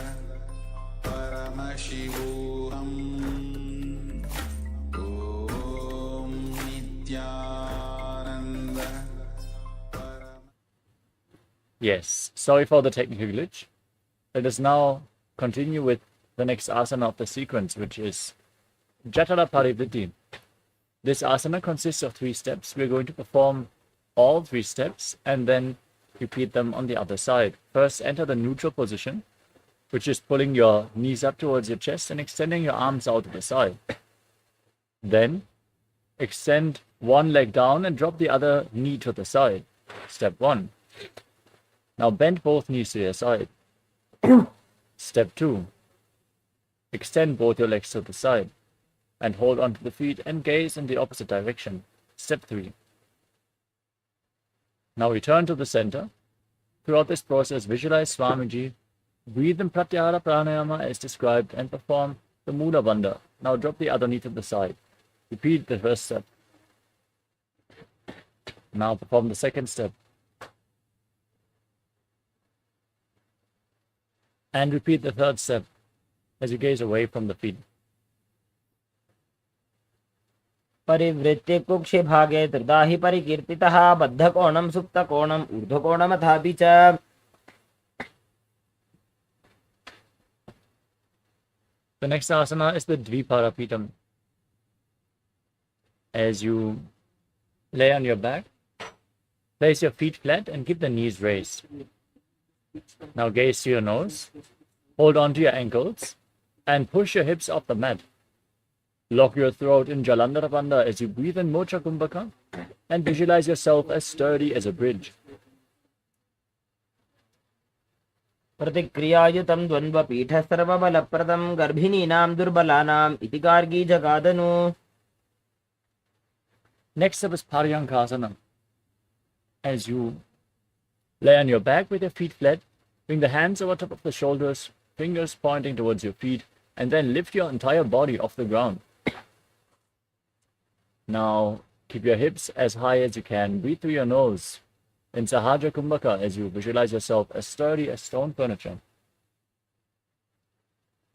Paramashivoham. Om Nithyananda Yes, sorry for the technical glitch. Let us now continue with the next asana of the sequence, which is Jatala Parivritti. This asana consists of 3 steps. We're going to perform all 3 steps and then repeat them on the other side. First, enter the neutral position, which is pulling your knees up towards your chest and extending your arms out to the side. Then, extend one leg down and drop the other knee to the side. Step 1. Now bend both knees to your side. Step 2. Extend both your legs to the side and hold onto the feet and gaze in the opposite direction. Step 3. Now return to the center Throughout this process, visualize Swamiji, breathe in Pratyahara Pranayama as described, and perform the Mula Bandha. Now drop the other knee to the side. Repeat the first step. Now perform the second step. And repeat the third step as you gaze away from the feet. परिवृत्ते कुक्षे भागे त्रिदाहि परिकीर्तितः बद्धकोणं सुप्तकोणम् ऊर्ध्वकोणमथापि च The next asana is the Dviparapitam. As you lay on your back, place your feet flat and keep the knees raised. Now gaze to your nose, hold on to your ankles, and push your hips off the mat. Lock your throat in Jalandhara Bandha as you breathe in Mocha Kumbhaka and visualize yourself as sturdy as a bridge. प्रतिक्रियायुतं द्वन्द्वपीठः सर्वबलप्रदं गर्भिणीनां दुर्बलानाम् इति Gargi जगादनु. Next up is Paryankasana. As you lay on your back with your feet flat, bring the hands over top of the shoulders, fingers pointing towards your feet, and then lift your entire body off the ground. Now, keep your hips as high as you can. Breathe through your nose in Sahaja Kumbhaka as you visualize yourself as sturdy as stone furniture.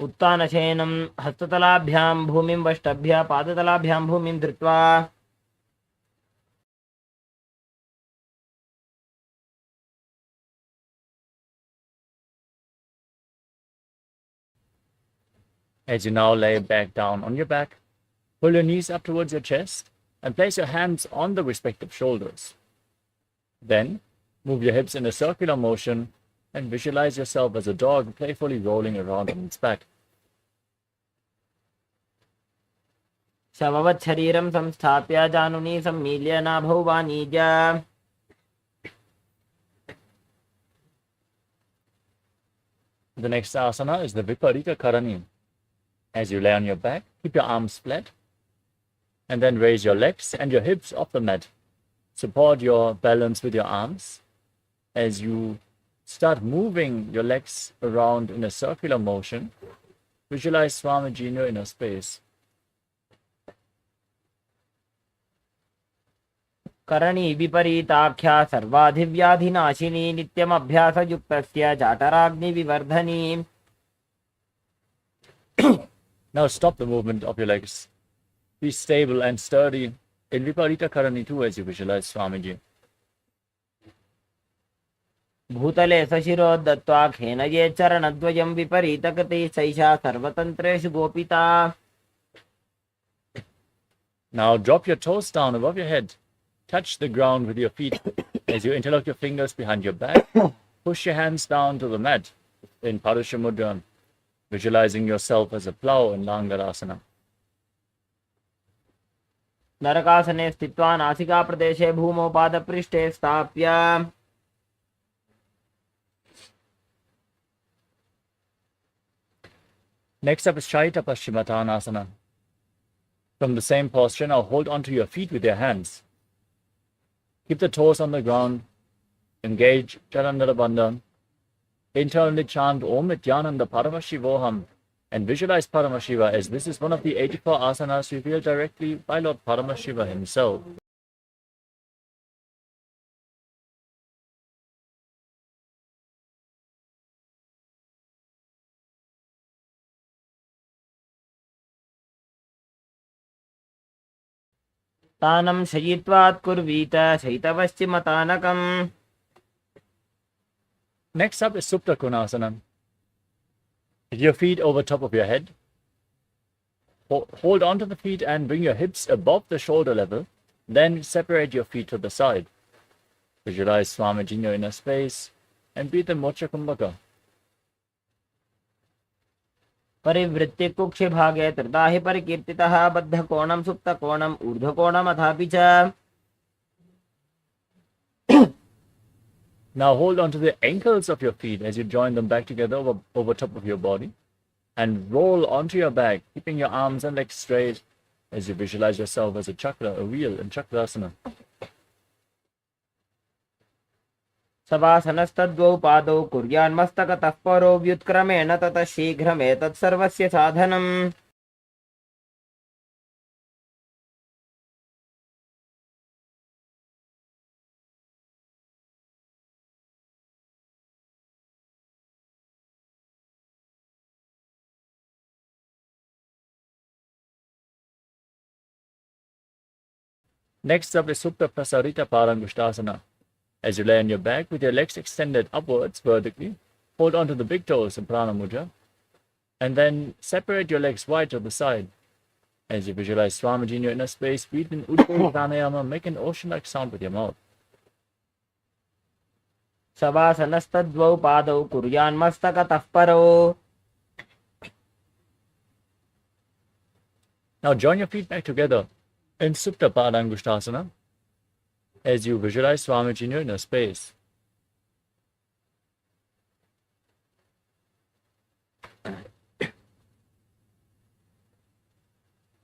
उत्तानशयनं हस्ततलाभ्यां भूमिं वष्टभ्य पादतलाभ्यां भूमिं धृत्वा As you now lay back down on your back, pull your knees up towards your chest and place your hands on the respective shoulders. Then, move your hips in a circular motion and visualize yourself as a dog playfully rolling around on its back. शववत् शरीरं संस्थाप्य जानुनी सम्मील्य नाभौ वाणीज्य. The next asana is the Viparita Karani. As you lay on your back, keep your arms flat and then raise your legs and your hips off the mat. Support your balance with your arms as you start moving your legs around in a circular motion. Visualize Swamiji in your inner space. Karni विपरीताख्या सर्वाधिव्याधिनाशिनी नित्यमभ्यासयुक्तस्य जाटराग्निविवर्धनी. Now stop the movement of your legs. Be stable and sturdy in Viparita Karani too as you visualize Swamiji. भूतले सशिरो दत्त्वा खेनये चरणद्वयं विपरीतकृति सैषा सर्वतन्त्रेषु गोपिता. Now drop your toes down above your head. Touch the ground with your feet as you interlock your fingers behind your back. Push your hands down to the mat in Parusha Mudra, visualizing yourself as a plow in Langarasana. नरकासने स्थित्वा नासिकाप्रदेशे भूमौ पादपृष्ठे स्थाप्य. Next up is Shaita Paschimottanasana. From the same posture, now hold onto your feet with your hands. Keep the toes on the ground. Engage Jalandhara Bandha. Internally chant Om Nithyananda Paramashivoham and visualize Paramashiva as this is one of the 84 asanas revealed directly by Lord Paramashiva himself. तानं शयित्वात् कुर्वीत शयितपश्चिमतानकम्. Next up is Supta Konasana. With your feet over top of your head, hold onto the feet and bring your hips above the shoulder level. Then separate your feet to the side. Visualize Swamiji in your inner space and breathe in Mocha Kumbhaka. परिवृत्ते कुक्षे भागे त्रिदाहि परिकीर्तितः बद्धकोणं सुप्तकोणम् ऊर्ध्वकोणमथापि च. Now hold onto the ankles of your feet as you join them back together over top of your body and roll onto your back, keeping your arms and legs straight as you visualize yourself as a chakra, a wheel in Chakrasana. सवासनस्तद्वौ पादौ कुर्यान्मस्तकतः परो व्युत्क्रमेण ततः शीघ्रमेतत्सर्वस्य साधनम्. Next up is Supta Prasarita Parangushtasana. As you lay on your back with your legs extended upwards vertically, hold on to the big toes in Prana Mudra, and then separate your legs wide to the side. As you visualize Swamiji in your inner space, breathe in Uddiyana Pranayama, make an ocean-like sound with your mouth. सवासनस्तद्वौ पादौ कुर्यान्मस्तकतः परो. Now join your feet back together in Supta Padangushtasana as you visualize Swamiji in your inner space.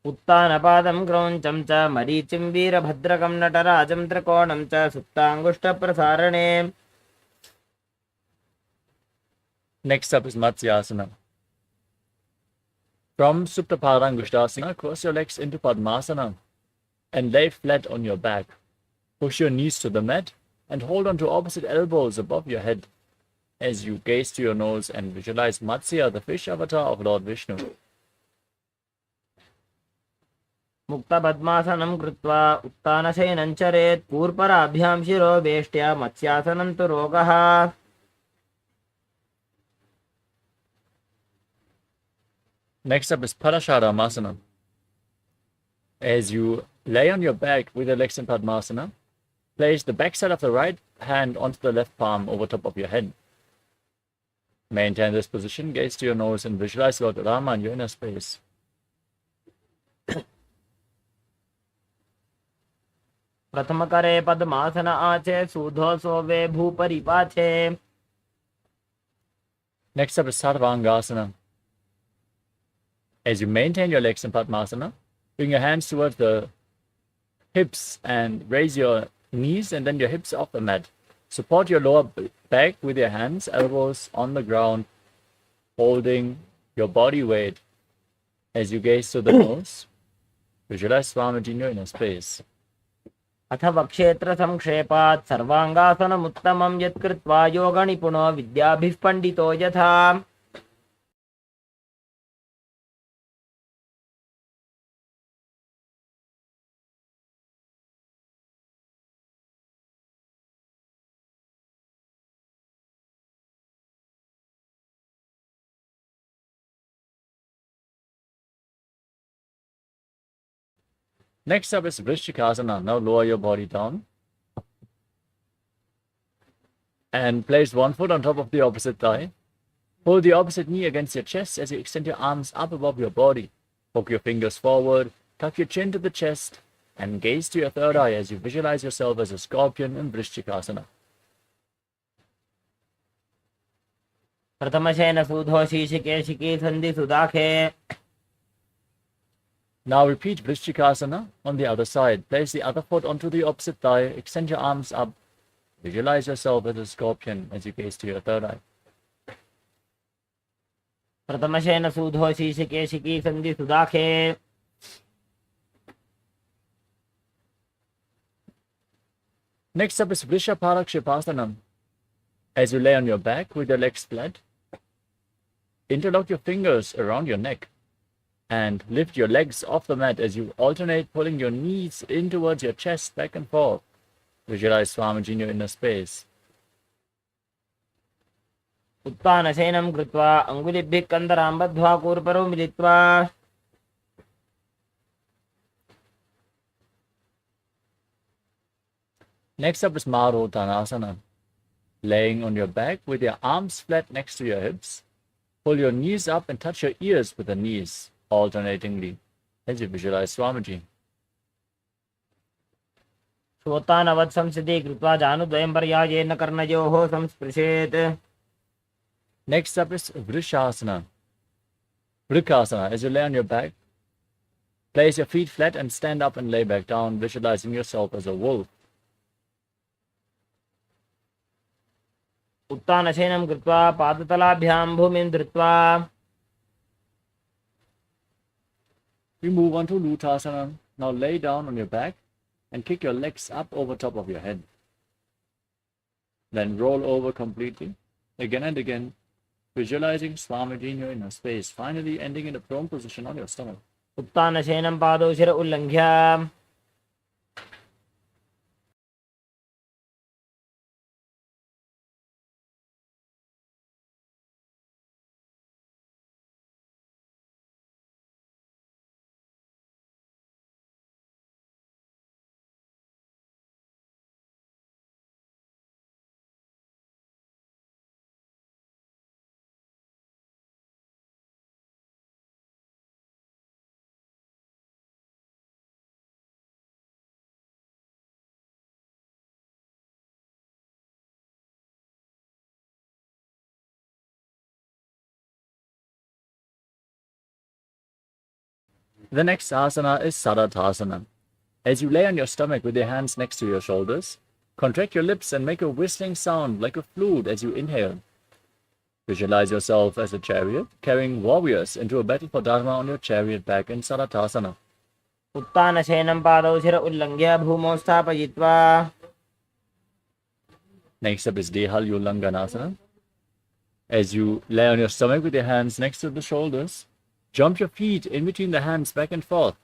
उत्तानपादं क्रौञ्चं च मरीचिं वीरभद्रकं नटराजं त्रिकोणं च सुप्ताङ्गुष्ठप्रसारणे. Next up is Matsyasana. From Supta Padangushtasana, cross your legs into Padmasana and lay flat on your back. Push your knees to the mat and hold on to opposite elbows above your head as you gaze to your nose and visualize Matsya, the fish avatar of Lord Vishnu. मुक्तपद्मासनं कृत्वा उत्तानशयनं चरेत् पूर्पराभ्यां शिरो वेष्ट्या मत्स्यासनं तु रोगः. Next up is Parasharamasana. As you lay on your back with your legs in Padmasana, place the backside of the right hand onto the left palm over top of your head. Maintain this position, gaze to your nose and visualize Lord Rama in your inner space. प्रथमकरे पद्मासन आचे सूधो सोवे भूपरिपाचे. Next up is Sarvangasana. As you maintain your legs in Padmasana, bring your hands towards the hips and raise your knees and then your hips off the mat. Support your lower back with your hands, elbows on the ground, holding your body weight. As you gaze to the nose, visualize Swamiji in your inner space. अथ वक्षेत्र संक्षेपात् सर्वांगासनमुत्तमं यत्कृत्वा योगनिपुणो विद्याभिः पण्डितो यथा. Next up is Vrishchikasana. Now lower your body down and place one foot on top of the opposite thigh. Hold the opposite knee against your chest as you extend your arms up above your body. Poke your fingers forward, tuck your chin to the chest, and gaze to your third eye as you visualize yourself as a scorpion in Vrishchikasana. प्रथमशयन सूधो शीशिकेशिकी सन्धि सुदाखे. Now repeat Vrishchikasana on the other side. Place the other foot onto the opposite thigh, extend your arms up. Visualize yourself as a scorpion as you gaze to your third eye. प्रथमशयन सूधो शीशिकेशिकी सन्धि सुदाखे. Next up is Vrishaparakshipasanam. As you lay on your back with your legs flat, interlock your fingers around your neck and lift your legs off the mat as you alternate pulling your knees in towards your chest back and forth. Visualize Swamiji in your inner space. उत्तानशयनं कृत्वा अङ्गुलिभ्यः कन्दरां बद्ध्वा कूर्परो मिलित्वा. Next up is Marottanasana. Laying on your back with your arms flat next to your hips, pull your knees up and touch your ears with the knees alternatingly as you visualize Swamiji. श्रोतानवत् संसिद्धि कृत्वा जानुद्वयं पर्यायेन कर्णयोः संस्पृशेत्. Next up is Vrishasana. Vrikasana. As you lay on your back, place your feet flat and stand up and lay back down, visualizing yourself as a wolf. उत्तानशयनं कृत्वा पादतलाभ्यां भूमिं धृत्वा We move on to Lutasana. Now lay down on your back and kick your legs up over top of your head. Then roll over completely, again and again, visualizing Swamiji in your inner space, finally ending in a prone position on your stomach. उत्तानशयनं पादौ शिर उल्लङ्घ्य The next asana is Sadatasana. As you lay on your stomach with your hands next to your shoulders, contract your lips and make a whistling sound like a flute as you inhale. Visualize yourself as a chariot, carrying warriors into a battle for Dharma on your chariot back in Sadatasana. उत्तानशयनं पादौ शिर उल्लङ्घ्य भूमौ स्थापयित्वा Next up is Dehal Ulanganasana. As you lay on your stomach with your hands next to the shoulders, jump your feet in between the hands back and forth.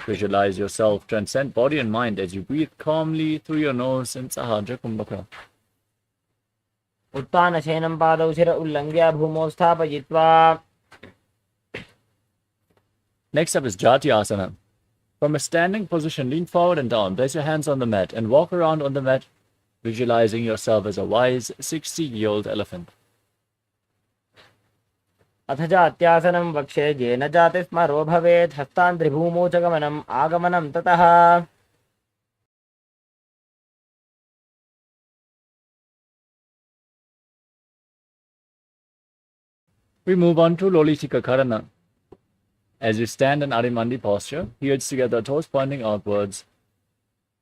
Visualize yourself transcend body and mind as you breathe calmly through your nose in Sahajra Kumbhaka. उत्तानशयनं पादौ शिर उल्लङ्घ्य भूमौ स्थापयित्वा Next up is Jati Asana. From a standing position, lean forward and down, place your hands on the mat and walk around on the mat, visualizing yourself as a wise 60-year-old elephant. अथ जात्यासनं वक्षे येन जातिस्मरो भवेत् हस्तान्त्रिभूमौ च गमनम् आगमनं ततः We move on to Lolitika Karana. As you stand in Adimandi posture, heels together, toes pointing outwards,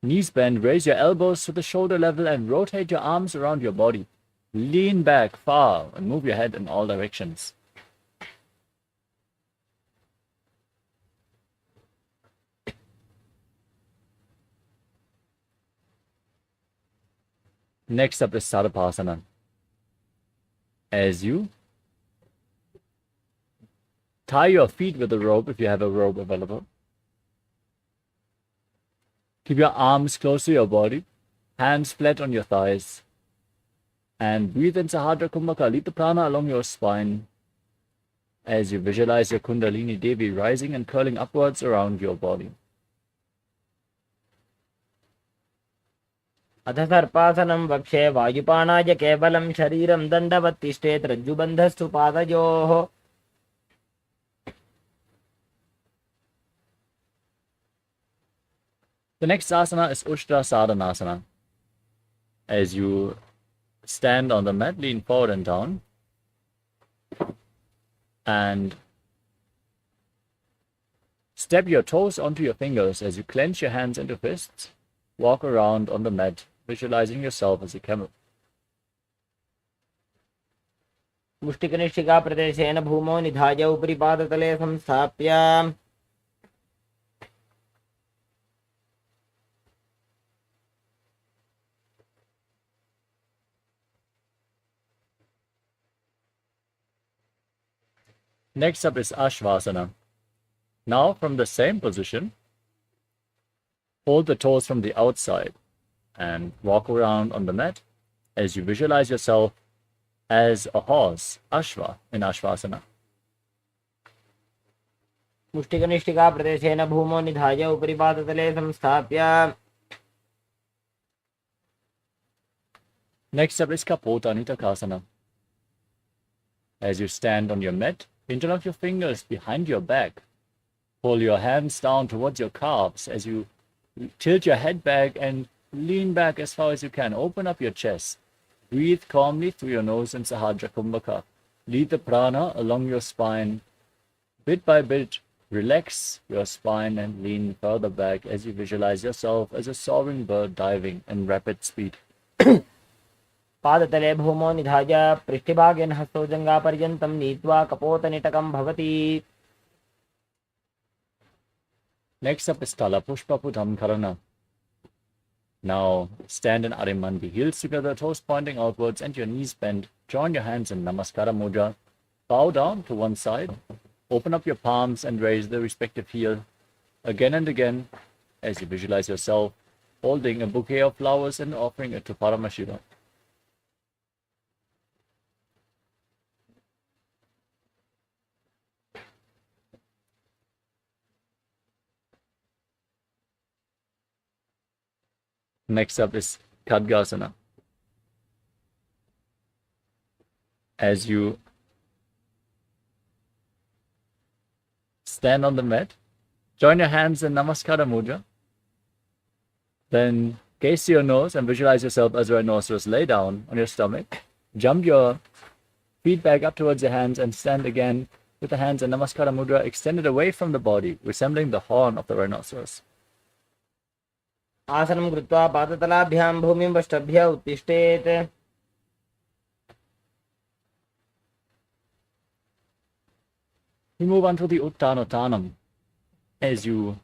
knees bend, raise your elbows to the shoulder level and rotate your arms around your body. Lean back far and move your head in all directions. Next up is Sadapasana. As you tie your feet with a rope if you have a rope available. Keep your arms close to your body, hands flat on your thighs, and breathe in Sahadra Kumbhaka. Lead the prana along your spine as you visualize your Kundalini Devi rising and curling upwards around your body. अथ सर्पासनं वक्षे वायुपानाय केवलं शरीरं दण्डवत् तिष्ठेत् रज्जुबन्धस्तु पादयोः The next asana is Ushtra Sadhanasana. As you stand on the mat, lean forward and down, and step your toes onto your fingers as you clench your hands into fists. Walk around on the mat, visualizing yourself as a camel. मुष्टिकनिष्ठिकाप्रदेशेन भूमौ निधाय उपरि पादतले संस्थाप्य Next up is Ashvasana. Now, from the same position, hold the toes from the outside and walk around on the mat as you visualize yourself as a horse, Ashva, in Ashvasana. मुष्टिकनिष्ठिकाप्रदेशेन भूमौ निधाय उपरि पादतले संस्थाप्य Next up is Kapota Nitakasana. As you stand on your mat, interlock your fingers behind your back. Pull your hands down towards your calves as you tilt your head back and lean back as far as you can. Open up your chest. Breathe calmly through your nose in Sahadra Kumbhaka. Lead the prana along your spine. Bit by bit, relax your spine and lean further back as you visualize yourself as a soaring bird diving in rapid speed. पादतले भूमौ निधाय पृष्ठभागेन हस्तौ जङ्घापर्यन्तं नीत्वा कपोतनिटकं भवति. Next up is Talapushpapudam Karana. Now stand in Arimandi, heels together, toes pointing outwards and your knees bent. Join your hands in Namaskara Mudra. Bow down to one side. Open up your palms and raise the respective heel again and again as you visualize yourself holding a bouquet of flowers and offering it to Paramashiva. Next up is Khadgasana. As you stand on the mat, join your hands in Namaskara Mudra. Then gaze to your nose and visualize yourself as a rhinoceros. Lay down on your stomach. Jump your feet back up towards your hands and stand again with the hands in Namaskara Mudra extended away from the body, resembling the horn of the rhinoceros. आसनं कृत्वा पादतलाभ्यां भूमिं वष्टभ्य उत्तिष्ठेत्. We move on to the Uttanottanam. As you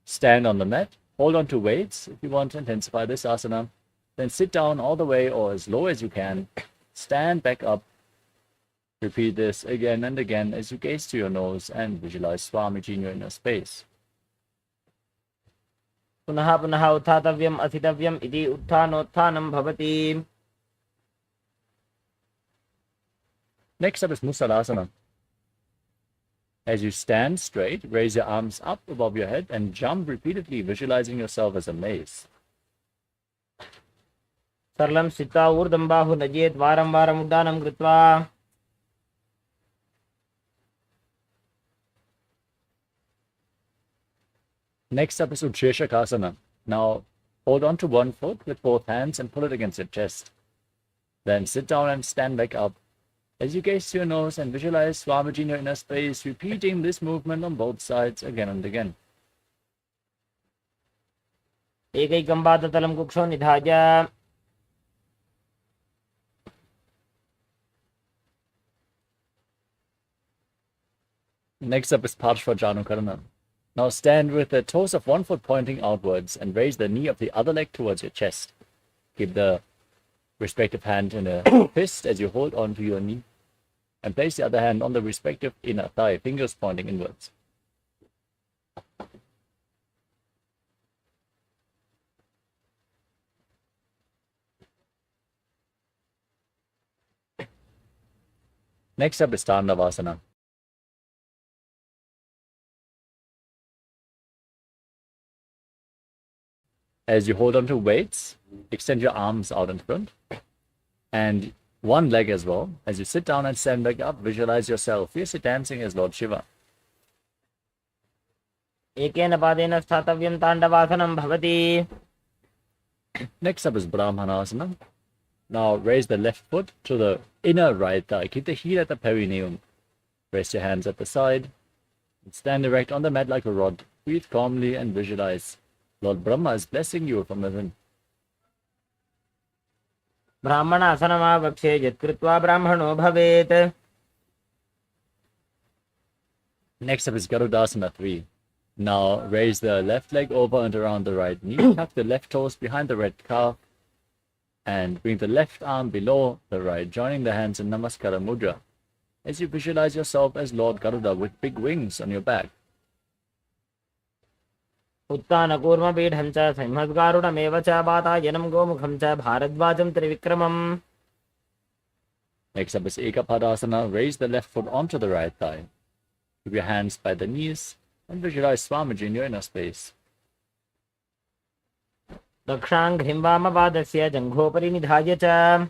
stand on the mat, hold on to weights if you want to intensify this asana. Then sit down all the way or as low as you can. Stand back up. Repeat this again and again as you gaze to your nose and visualize Swamiji in your inner space. पुनः पुनः उत्थातव्यम् अस्थितव्यम् इति उत्थानोत्थानं भवति. Next up is Musalasana. As you stand straight, raise your arms up above your head and jump repeatedly, visualizing yourself as a mace. सरलं स्थित्वा ऊर्ध्वं बाहु नजेत् वारं वारम् उड्डानं कृत्वा. Next up is Utsheshakasana. Now hold on to one foot with both hands and pull it against your chest. Then sit down and stand back up. As you gaze to your nose and visualize Swamiji in your inner space, repeating this movement on both sides again and again. एकैकं पादतलं कुक्षौ निधाय. Next up is Parshvajanukarana. Now stand with the toes of one foot pointing outwards and raise the knee of the other leg towards your chest. Keep the respective hand in a fist as you hold on to your knee and place the other hand on the respective inner thigh, fingers pointing inwards. Next up is Tandavasana. As you hold on to weights, extend your arms out in front and one leg as well. As you sit down and stand back up, visualize yourself fiercely dancing as Lord Shiva. एकेन पादेन स्थातव्यं ताण्डवासनं भवति. Next up is Brahmanasana. Now raise the left foot to the inner right thigh. Keep the heel at the perineum. Rest your hands at the side. And stand erect on the mat like a rod. Breathe calmly and visualize Lord Brahma is blessing you from within. ब्राह्मणासनमावक्षे यत्कृत्वा ब्राह्मणो भवेत्. Next up is Garudasana 3. Now raise the left leg over and around the right knee. Tuck the left toes behind the right calf and bring the left arm below the right, joining the hands in Namaskara Mudra as you visualize yourself as Lord Garuda with big wings on your back. उत्तानकूर्मपीठं च संहद्गारुडमेव च वातायनं गोमुखं च भारद्वाजं त्रिविक्रमम्. Next up is Ekapadasana. Raise the left foot onto the right thigh. Keep your hands by the knees and visualize Swamiji in your inner space. दक्षाङ्घ्रिं वामपादस्य जङ्घोपरि निधाय च.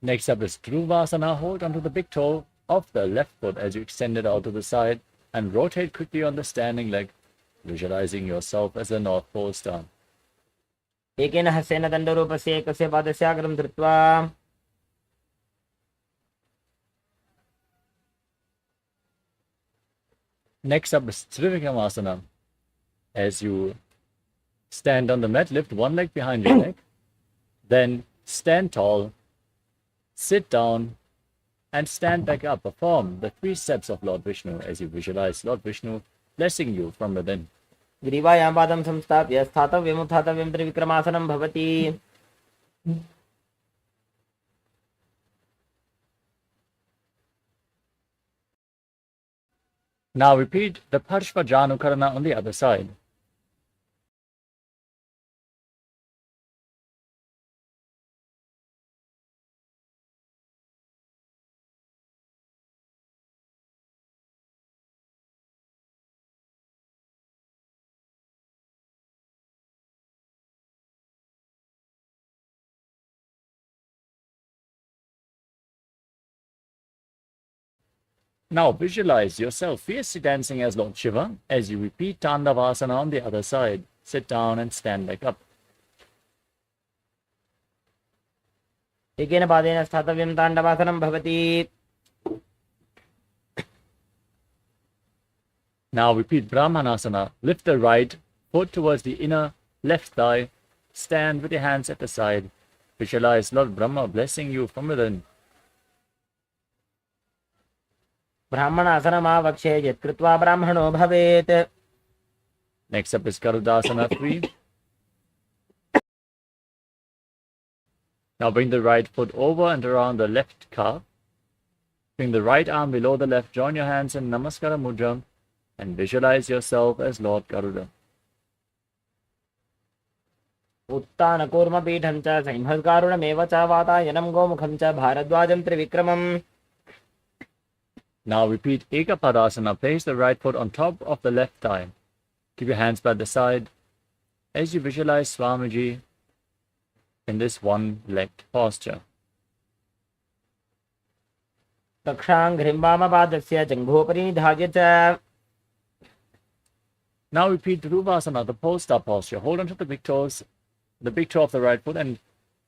Next up is Dhruvasana. Hold onto the big toe of the left foot as you extend it out to the side and rotate quickly on the standing leg, visualizing yourself as a North Pole star. एकेन हस्तेन दण्डरूपस्य एकस्य पादस्याग्रं धृत्वा. Next up is Trivikramasana. As you stand on the mat, lift one leg behind your neck. Then stand tall, sit down, and stand back up. Perform the 3 steps of Lord Vishnu as you visualize Lord Vishnu blessing you from within. ग्रीवायां पादं संस्थाप्य स्थातव्यम् उत्थातव्यं त्रिविक्रमासनं भवति. Now repeat the Parshva Janukarana on the other side. Now visualize yourself fiercely dancing as Lord Shiva as you repeat Tandavasana on the other side. Sit down and stand back up. एकेन पादेन स्थातव्यं ताण्डवासनं भवति. Now repeat Brahmanasana. Lift the right foot towards the inner left thigh. Stand with your hands at the side. Visualize Lord Brahma blessing you from within. ब्राह्मणासनमावक्षे यत्कृत्वा ब्राह्मणो भवेत्. Next up is Garudasana 3. Now bring the right foot over and around the left calf. Bring the right arm below the left. Join your hands in Namaskara Mudra and visualize yourself as Lord Garuda. उत्तानकूर्मपीठं च संहस्कारुणमेव च वातायनं गोमुखं च भारद्वाजं त्रिविक्रमम्. Now repeat Ekapadasana. Place the right foot on top of the left thigh. Keep your hands by the side as you visualize Swamiji in this one-legged posture. कक्षाङ्घ्रिं वामपादस्य जङ्घोपरि निधाय च. Now repeat Dhruvasana, the pole star posture. Hold on to the big toes, the big toe of the right foot, and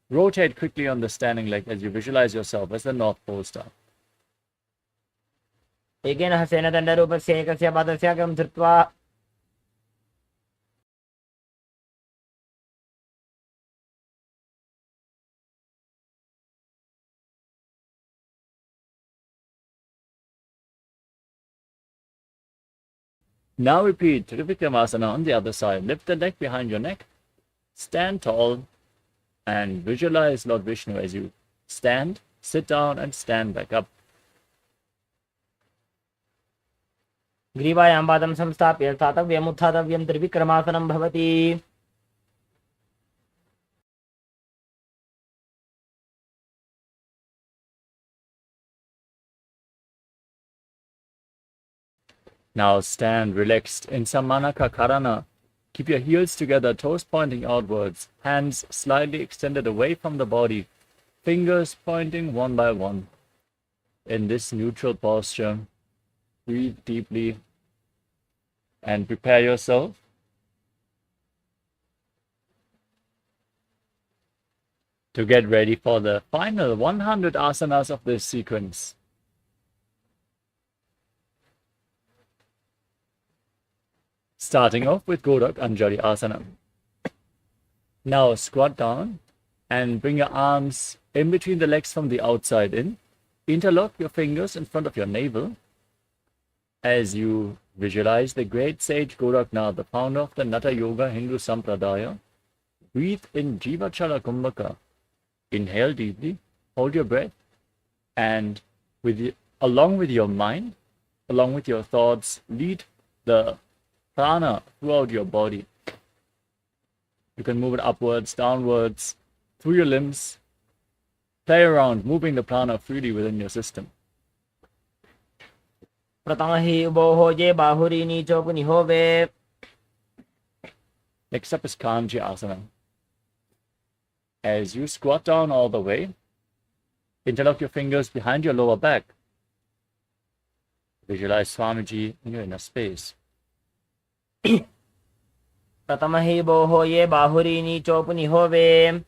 rotate quickly on the standing leg as you visualize yourself as the North Pole Star. एकेन हस्तेन दण्डरूपस्य एकस्य पादस्य अग्रं धृत्वा Now repeat Trivikramasana on the other side. Lift the neck behind your neck, stand tall, and visualize Lord Vishnu as you stand, sit down, and stand back up. ग्रीवायां पादं संस्थाप्य स्थातव्यम् उत्थातव्यं त्रिविक्रमासनं भवति. Now stand relaxed in Samanaka Karana. Keep your heels together, toes pointing outwards, hands slightly extended away from the body, fingers pointing one by one. In this neutral posture, breathe deeply and prepare yourself to get ready for the final 100 asanas of this sequence. Starting off with Godak Anjali Asana. Now squat down and bring your arms in between the legs from the outside in. Interlock your fingers in front of your navel as you visualize the great sage Goraknath, the founder of the Nata Yoga Hindu Sampradaya. Breathe in Jivachala Kumbhaka. Inhale deeply, hold your breath, and along with your mind, along with your thoughts, lead the prana throughout your body. You can move it upwards, downwards, through your limbs. Play around, moving the prana freely within your system. प्रतमहि उभोः ये बाहुरी नीचो पुनिहो वे. Next up is Kanji Asana. As you squat down all the way, interlock your fingers behind your lower back. Visualize Swamiji in your inner space. प्रतमहि उभोः ये बाहुरी नीचो पुनिहो वे.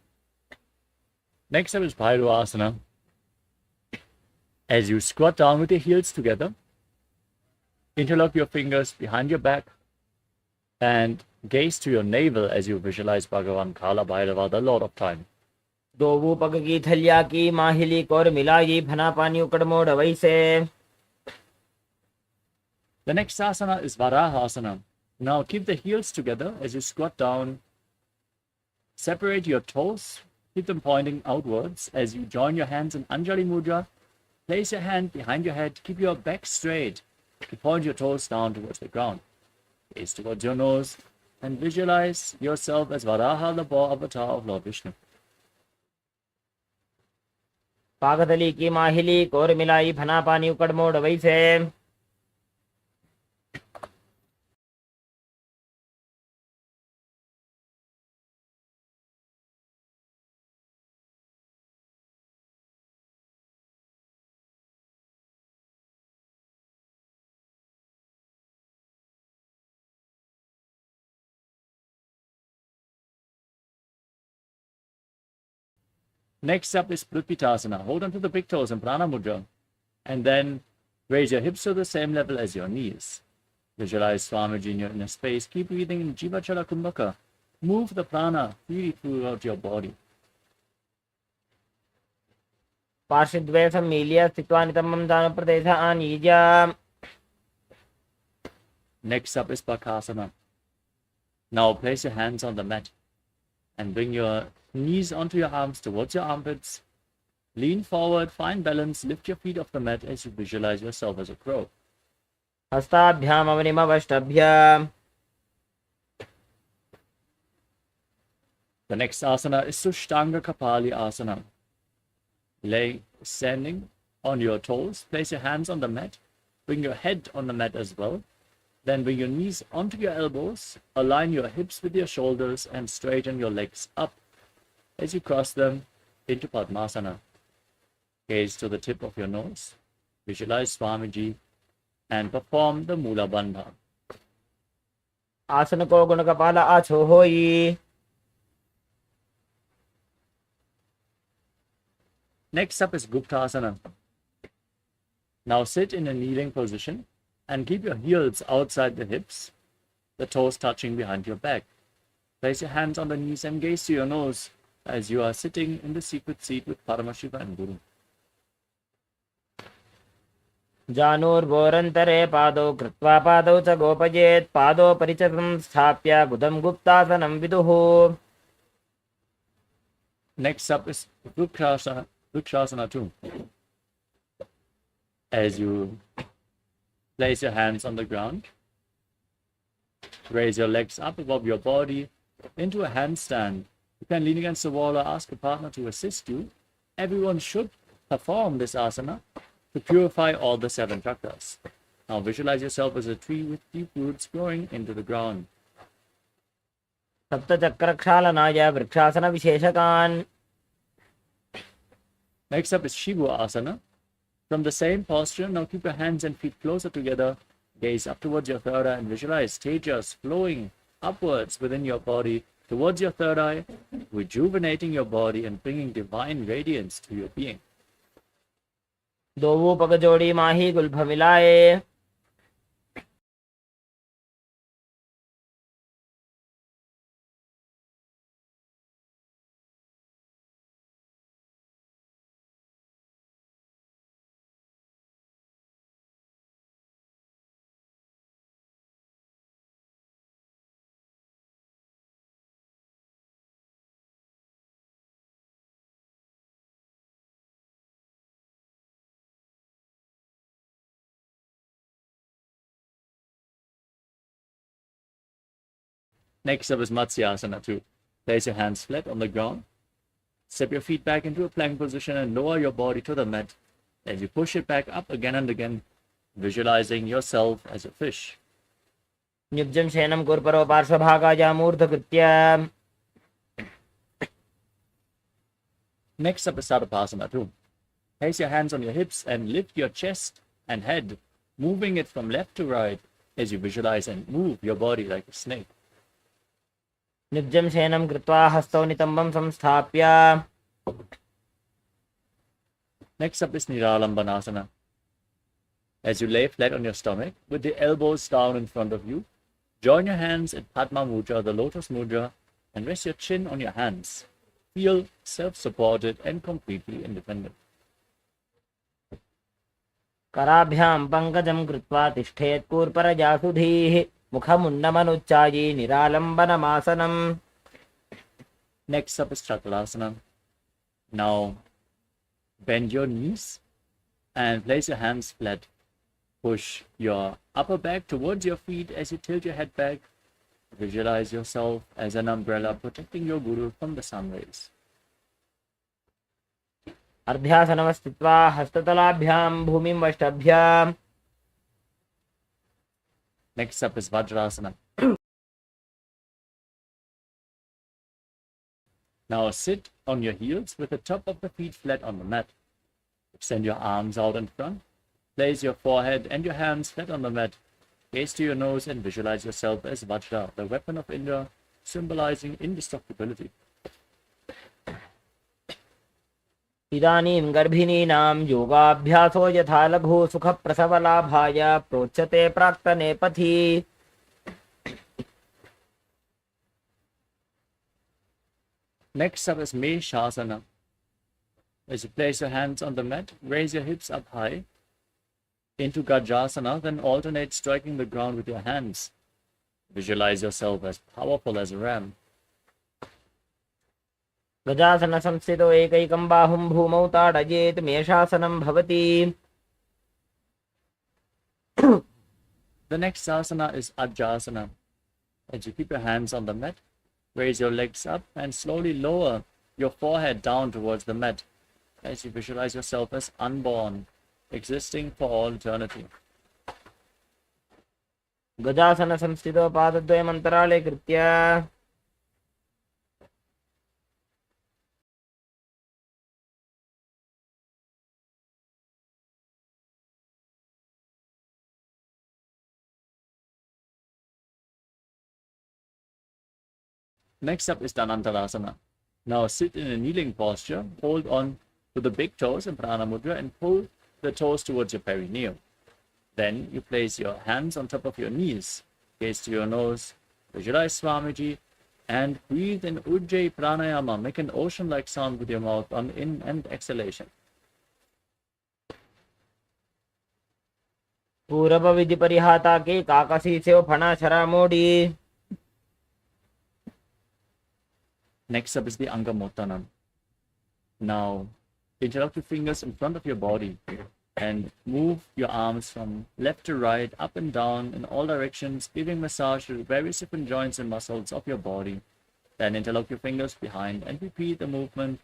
Next up is Bhairu Asana. As you squat down with your heels together, interlock your fingers behind your back and gaze to your navel as you visualize Bhagavan Kala Bhairava, the Lord of Time. दोवू पग की थलिया की माहिली core मिलाई भना पानी उकड़ मोड़ वैसे. The next asana is Varahasana. Now keep the heels together as you squat down. Separate your toes, keep them pointing outwards as you join your hands in Anjali Mudra. Place your hand behind your head, keep your back straight. You point your toes down towards the ground. Gaze towards your nose and visualize yourself as Varaha, the boar avatar of Lord Vishnu. पागदली की माहिली core मिलाई भना पानी उकड़ मोड़ वैसे. Next up is Prutpitasana. Hold on to the big toes in Prana Mudra. And then raise your hips to the same level as your knees. Visualize Swamiji in your inner space. Keep breathing in Jivachala Kumbhaka. Move the prana freely throughout your body. पार्श्वद्वय सम्मील्य स्थित्वा नितम्बं दानप्रदेशः आनीय. Next up is Bakasana. Now place your hands on the mat and bring your knees onto your arms towards your armpits. Lean forward, find balance, lift your feet off the mat as you visualize yourself as a crow. हस्ताभ्याम् अवनिमवष्टभ्य. The next asana is Sushtanga Kapali Asana. Standing on your toes, place your hands on the mat, bring your head on the mat as well. Then bring your knees onto your elbows, align your hips with your shoulders and straighten your legs up as you cross them into Padmasana. Gaze to the tip of your nose, visualize Swamiji and perform the Mula Bandha. आसन को गुण कपाल आछो होई. Next up is Guptasana. Now sit in a kneeling position and keep your heels outside the hips, the toes touching behind your back. Place your hands on the knees and gaze to your nose as you are sitting in the secret seat with Paramashiva and Guru. जानूर्वोरन्तरे पादौ कृत्वा पादौ च गोपयेत्. पादौ परिचतं स्थाप्य गुदं गुप्तासनं विदुः. Next up is Vrikshasana 2. As you place your hands on the ground, raise your legs up above your body into a handstand. You can lean against the wall or ask a partner to assist you. Everyone should perform this asana to purify all the 7 chakras. Now visualize yourself as a tree with deep roots growing into the ground. सप्तचक्रक्षालनाय वृक्षासनविशेषकान्. Next up is Shiva Asana. From the same posture, now keep your hands and feet closer together. Gaze up towards your third eye and visualize tejas flowing upwards within your body towards your third eye, rejuvenating your body and bringing divine radiance to your being. दोवू पग जोड़ी माही Gulf मिलाए. Next up is Matsyasana 2. Place your hands flat on the ground. Step your feet back into a plank position and lower your body to the mat. As you push it back up again and again, visualizing yourself as a fish. निब्जं शयनं कुर्परो पार्श्वभागायामूर्धकृत्य. Next up is Sadapasana 2. Place your hands on your hips and lift your chest and head, moving it from left to right as you visualize and move your body like a snake. निब्जं शयनं कृत्वा हस्तौ नितम्बं संस्थाप्य. Next up is Niralambanasana. As you lay flat on your stomach with the elbows down in front of you, join your hands in Padma Mudra, the Lotus Mudra, and rest your chin on your hands. feel self-supported and completely independent. कराभ्यां पङ्कजं कृत्वा तिष्ठेत् कूर्परजासुधीः मुखमुन्नमनुच्चायी निरालम्बनमासनम्. Next up is Chakradasana. Now bend your knees and place your hands flat. Push your upper back towards your feet as you tilt your head back. Visualize yourself as an umbrella protecting your guru from the sun rays. अर्ध्यासनमस्थित्वा हस्ततलाभ्यां भूमिं वष्टभ्य. Next up is Vajrasana. Now sit on your heels with the top of the feet flat on the mat. Extend your arms out in front. Place your forehead and your hands flat on the mat. Gaze to your nose and visualize yourself as Vajra, the weapon of Indra, symbolizing indestructibility. इदानीं गर्भिणीनां योगाभ्यासो यथा लघु सुखप्रसवलाभाय प्रोच्यते प्राक्तने पथि. Next up is Meshasana. As you place your hands on the mat, raise your hips up high into Gajasana, then alternate striking the ground with your hands. Visualize yourself as powerful as a ram. गजासन संस्थितो एकैकं बाहुं भूमौ ताडयेत् मेषासनं भवति. The next asana is Ajasana. As you keep your hands on the mat, raise your legs up and slowly lower your forehead down towards the mat as you visualize yourself as unborn, existing for all eternity. गजासन संस्थितो पादद्वयम् अन्तराले कृत्य. Next up is Dhanantarasana. Now sit in a kneeling posture, hold on to the big toes in Prana Mudra and pull the toes towards your perineum. Then you place your hands on top of your knees, gaze to your nose, visualize Swamiji, and breathe in Ujjayi Pranayama. Make an ocean-like sound with your mouth on in and exhalation. पूरब विधि परिहाता के काकसी से फणा शरा मोड़ी. Next up is the Angamottanam. Now interlock your fingers in front of your body and move your arms from left to right, up and down in all directions, giving massage to various different joints and muscles of your body. Then interlock your fingers behind and repeat the movement,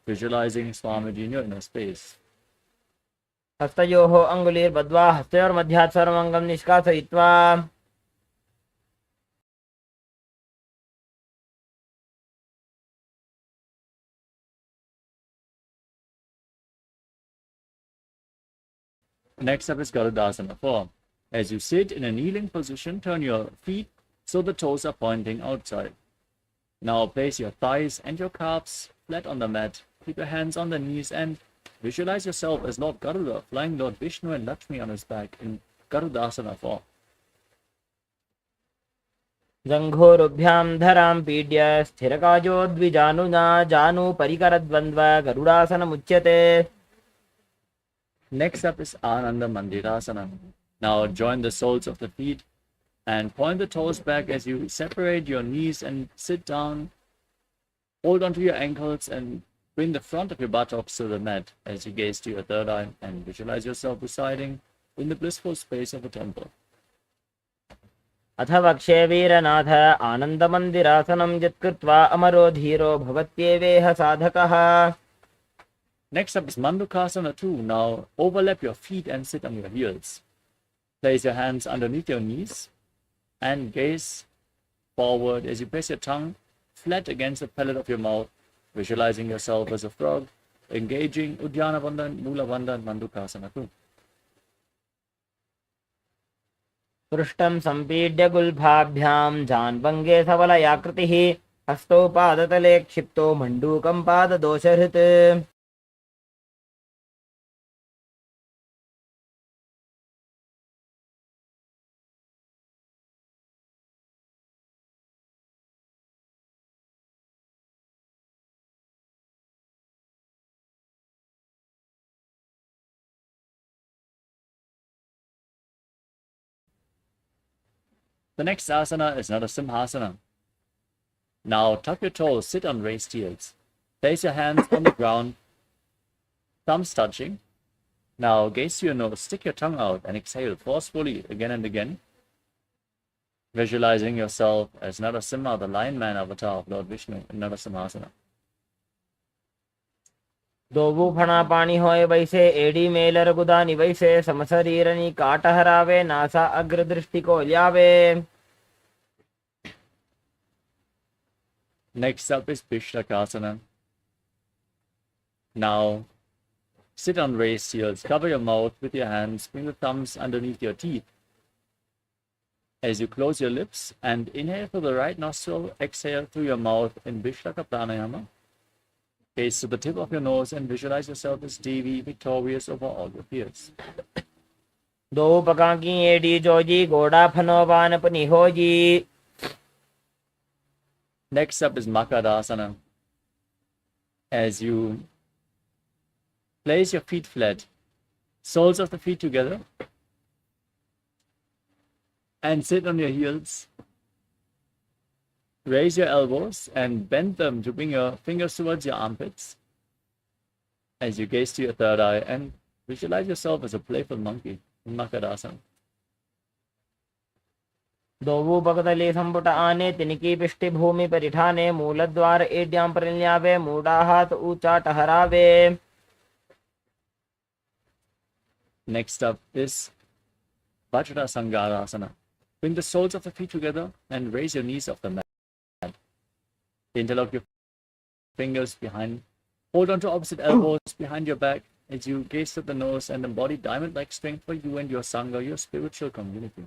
visualizing Swamiji in your inner space. हस्तयोः अङ्गुलीर्बद्ध्वा हस्तयोर्मध्यात् सर्वमङ्गं निष्कासयित्वा. Next up is Garudasana form. As you sit in a kneeling position, turn your feet so the toes are pointing outside. Now place your thighs and your calves flat on the mat. Keep your hands on the knees and visualize yourself as Lord Garuda, flying Lord Vishnu and Lakshmi on his back in Garudasana form. जङ्घोरुभ्यां धरां पीड्य स्थिरकाजो द्विजानुना जानु परिकरद्वन्द्व गरुडासनमुच्यते. Next up is Ananda Mandirasana. Now join the soles of the feet and point the toes back as you separate your knees and sit down. Hold onto your ankles and bring the front of your buttocks to the mat as you gaze to your third eye and visualize yourself residing in the blissful space of a temple. अथ वक्षे वीरनाथ आनन्दमन्दिरासनं यत्कृत्वा अमरो धीरो भवत्येवेह साधकः. Next up is Mandukasana 2. Now overlap your feet and sit on your heels. Place your hands underneath your knees and gaze forward as you place your tongue flat against the palate of your mouth, visualizing yourself as a frog, engaging Uddiyana Bandhan, Mula Bandhan, Mandukasana 2. पृष्ठं सम्पीड्य गुल्फाभ्यां जान्भङ्गे सबलयाकृतिः हस्तौ पादतले क्षिप्तो मण्डूकं पाददोषहृत्. The next asana is another Simhasana. Now tuck your toes, sit on raised heels. Place your hands on the ground, thumbs touching. Now gaze to your nose, stick your tongue out and exhale forcefully again and again. Visualizing yourself as Narasimha, the lion man avatar of Lord Vishnu in Narasimhasana. दोबू फणा पानी होए वैसे AD Mailer गुदानी वैसे समशरीरनी काट हरावे NASA अग्र दृष्टि को ल्यावे. Next up is Pishlakasana. Now sit on raised heels, cover your mouth with your hands, bring the thumbs underneath your teeth. As you close your lips and inhale through the right nostril, exhale through your mouth in Vishlaka Pranayama. Gaze to the tip of your nose and visualize yourself as Devi, victorious over all your fears. दो पका की AD Joji गोड़ा फनोवान पनी होजी. Next up is Makadasana. As you place your feet flat, soles of the feet together, and sit on your heels. Raise your elbows and bend them to bring your fingers towards your armpits. As you gaze to your third eye and visualize yourself as a playful monkey in Makadasana. दोबू पकदली संपुट आने तिनकी पिष्टि भूमि परिठाने मूलद्वार एड्याम परिल्यावे मूडा हाथ ऊंचा टहरावे. Next up is Vajrasangarasana. Bring the soles of the feet together and raise your knees off the mat. Interlock your fingers behind. Hold on to opposite elbows behind your back as you gaze at the nose and embody diamond-like strength for you and your Sangha, your spiritual community.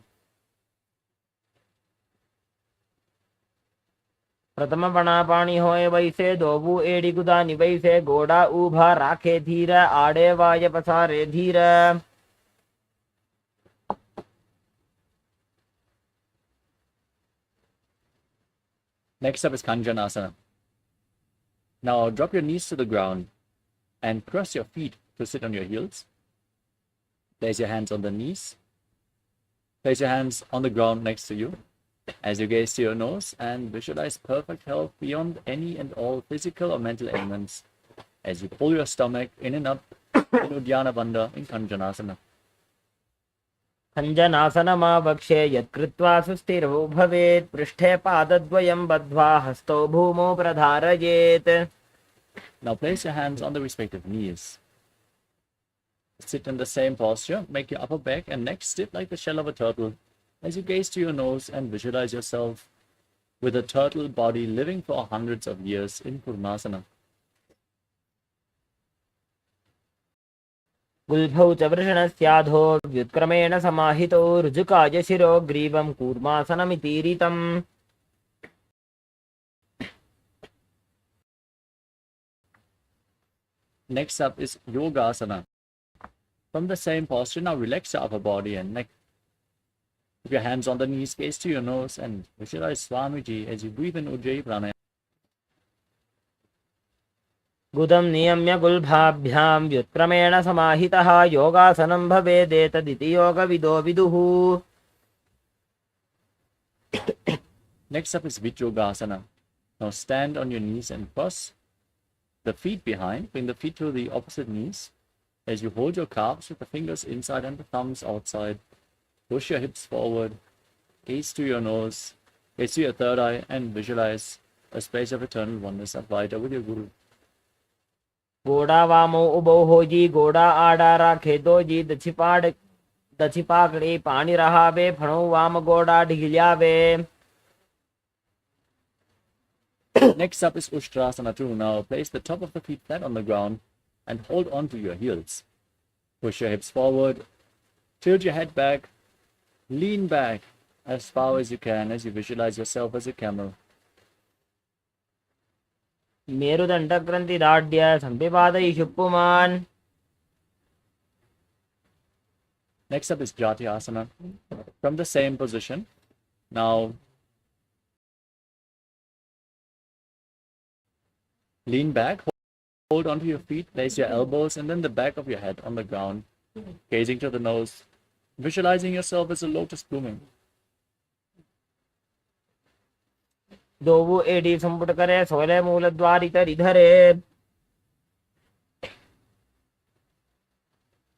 प्रथम पणा पानी होए वैसे दोबू AD गुदानी वैसे गोड़ा उभा राखे धीर आड़े वाय पसारे धीर. Next up is Kanjanasana. Now drop your knees to the ground and cross your feet to sit on your heels. Place your hands on the knees. Place your hands on the ground next to you as you gaze to your nose and visualize perfect health beyond any and all physical or mental ailments as you pull your stomach in and up in Uddiyana Bandha in Kanjanasana. खञ्जनासनमावक्षे यत्कृत्वा सुस्थिरो भवेत् पृष्ठे पादद्वयं बद्ध्वा हस्तौ भूमौ प्रधारयेत्. Now place your hands on the respective knees. Sit in the same posture. Make your upper back and neck stiff like the shell of a turtle as you gaze to your nose and visualize yourself with a turtle body living for hundreds of years in Kurmasana. गुल्फौ च वृषणस्याधो व्युत्क्रमेण समाहितो ऋजुकाय शिरो ग्रीवं कूर्मासनमितीरितम्. Next up is Yogasana. From the same posture, now relax your upper body and neck. Put your hands on the knees, gaze to your nose and visualize Swamiji as you breathe in Ujjayi Pranayama. गुदं नियम्य गुल्भाभ्यां व्युत्क्रमेण समाहितः योगासनं भवेदेतदिति योगविदो विदुः. Next up is Vijogasana. Now stand on your knees and cross the feet behind. Bring the feet to the opposite knees as you hold your calves with the fingers inside and the thumbs outside. Push your hips forward. Gaze to your nose. Gaze to your third eye and visualize a space of eternal oneness Advaita with your Guru. गोड़ा वामो उबो होजी गोड़ा आड़ा राखे doji दछि पाकड़ी पानी रहावे फणो वाम गोड़ा ढिल्यावे. Next up is Ushtrasana 2. Now place the top of the feet flat on the ground and hold on to your heels. Push your hips forward. Tilt your head back. Lean back as far as you can as you visualize yourself as a camel. मेरुदण्डग्रन्थिदाढ्य सम्पिपादयिषु पुमान्. Next up is Jatyasana. From the same position, now lean back, hold onto your feet, place your elbows and then the back of your head on the ground, gazing to the nose, visualizing yourself as a lotus blooming. दोवु एडी संपुट करे सोले मूल द्वारितरिधरे.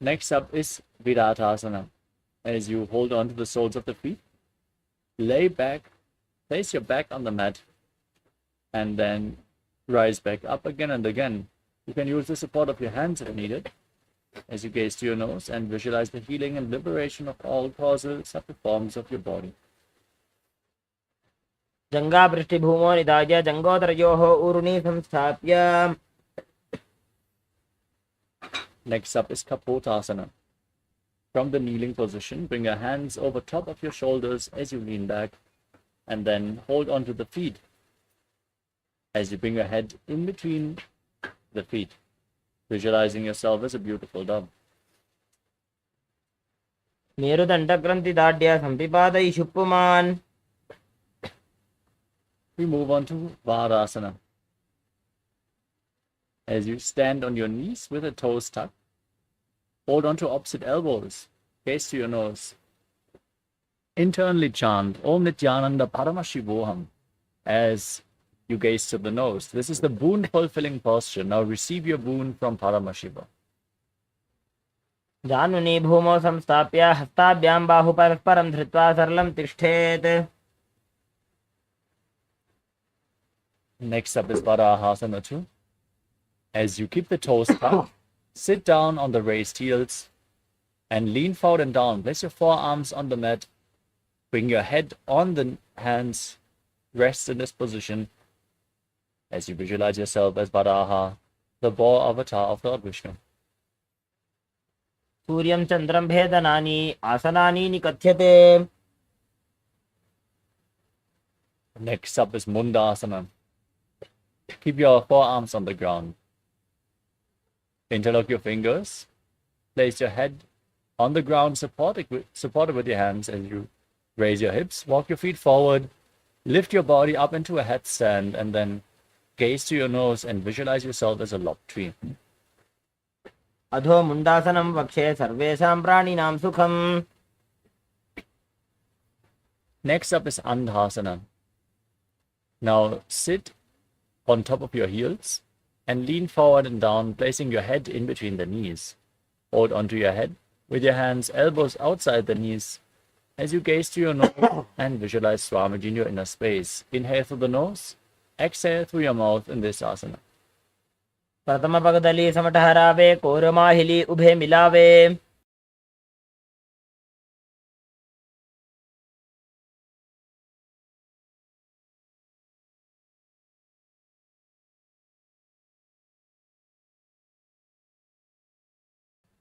Next up is Viratasana. As you hold on to the soles of the feet, lay back, place your back on the mat, and then rise back up again and again. You can use the support of your hands if needed, as you gaze to your nose and visualize the healing and liberation of all causal subtle forms of your body. जङ्घापृष्ठभूमो निधाय जङ्घोदरयोः ऊरुणी संस्थाप्य. Next up is Kapotasana. From the kneeling position, bring your hands over top of your shoulders as you lean back, and then hold onto the feet as you bring your head in between the feet, visualizing yourself as a beautiful dove. मेरुदण्डग्रन्थिदाढ्य सम्पिपादयिषु पुमान्. We move on to Varasana. As you stand on your knees with the toes tucked, hold on to opposite elbows, gaze to your nose. Internally chant Om Nithyananda Paramashivoham as you gaze to the nose. This is the boon fulfilling posture. Now receive your boon from Paramashiva. जानुनी भूमौ संस्थाप्य हस्ताभ्यां बाहु परस्परं धृत्वा सरलं तिष्ठेत्. Next up is Varahasana 2. As you keep the toes tucked, sit down on the raised heels and lean forward and down. Place your forearms on the mat. Bring your head on the hands. Rest in this position as you visualize yourself as Varaha, the boar avatar of Lord Vishnu. सूर्यं चन्द्रं भेदनानि आसनानि निकथ्यते. Next up is Mundasana. Keep your forearms on the ground. Interlock your fingers. Place your head on the ground, supported with your hands as you raise your hips. Walk your feet forward. Lift your body up into a headstand and then gaze to your nose and visualize yourself as a lopped tree. अधो मुण्डासनं वक्षे सर्वेषां प्राणिनां सुखम्. Next up is Andhasana. Now sit on top of your heels and lean forward and down, placing your head in between the knees. Hold onto your head with your hands, elbows outside the knees, as you gaze to your nose and visualize Swamiji in your inner space. Inhale through the nose, exhale through your mouth in this asana. प्रथम पगदली समटहरावे कोरमाहिली उभे मिलावे.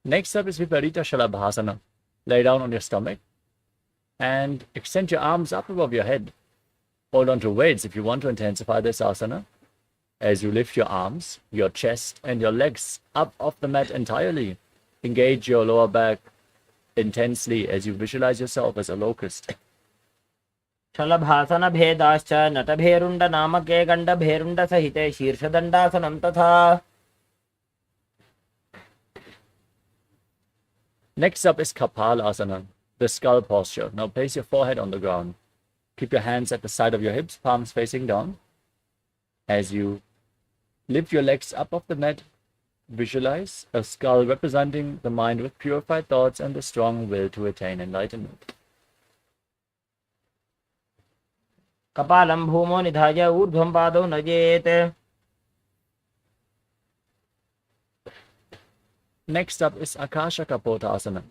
Next up is Viparita Shalabhasana. Lay down on your stomach and extend your arms up above your head. Hold on to weights if you want to intensify this asana. As you lift your arms, your chest, and your legs up off the mat entirely, engage your lower back intensely as you visualize yourself as a locust. शलभासन भेदाश्च नटभेरुण्ड नामके गण्डभेरुण्ड सहिते शीर्षदण्डासनं तथा. Next up is Kapalasana, the skull posture. Now place your forehead on the ground. Keep your hands at the side of your hips, palms facing down. As you lift your legs up off the mat, visualize a skull representing the mind with purified thoughts and the strong will to attain enlightenment. कपालं भूमो निधाय ऊर्ध्वं पादौ नजेत्. Next up is Akasha Kapotasana.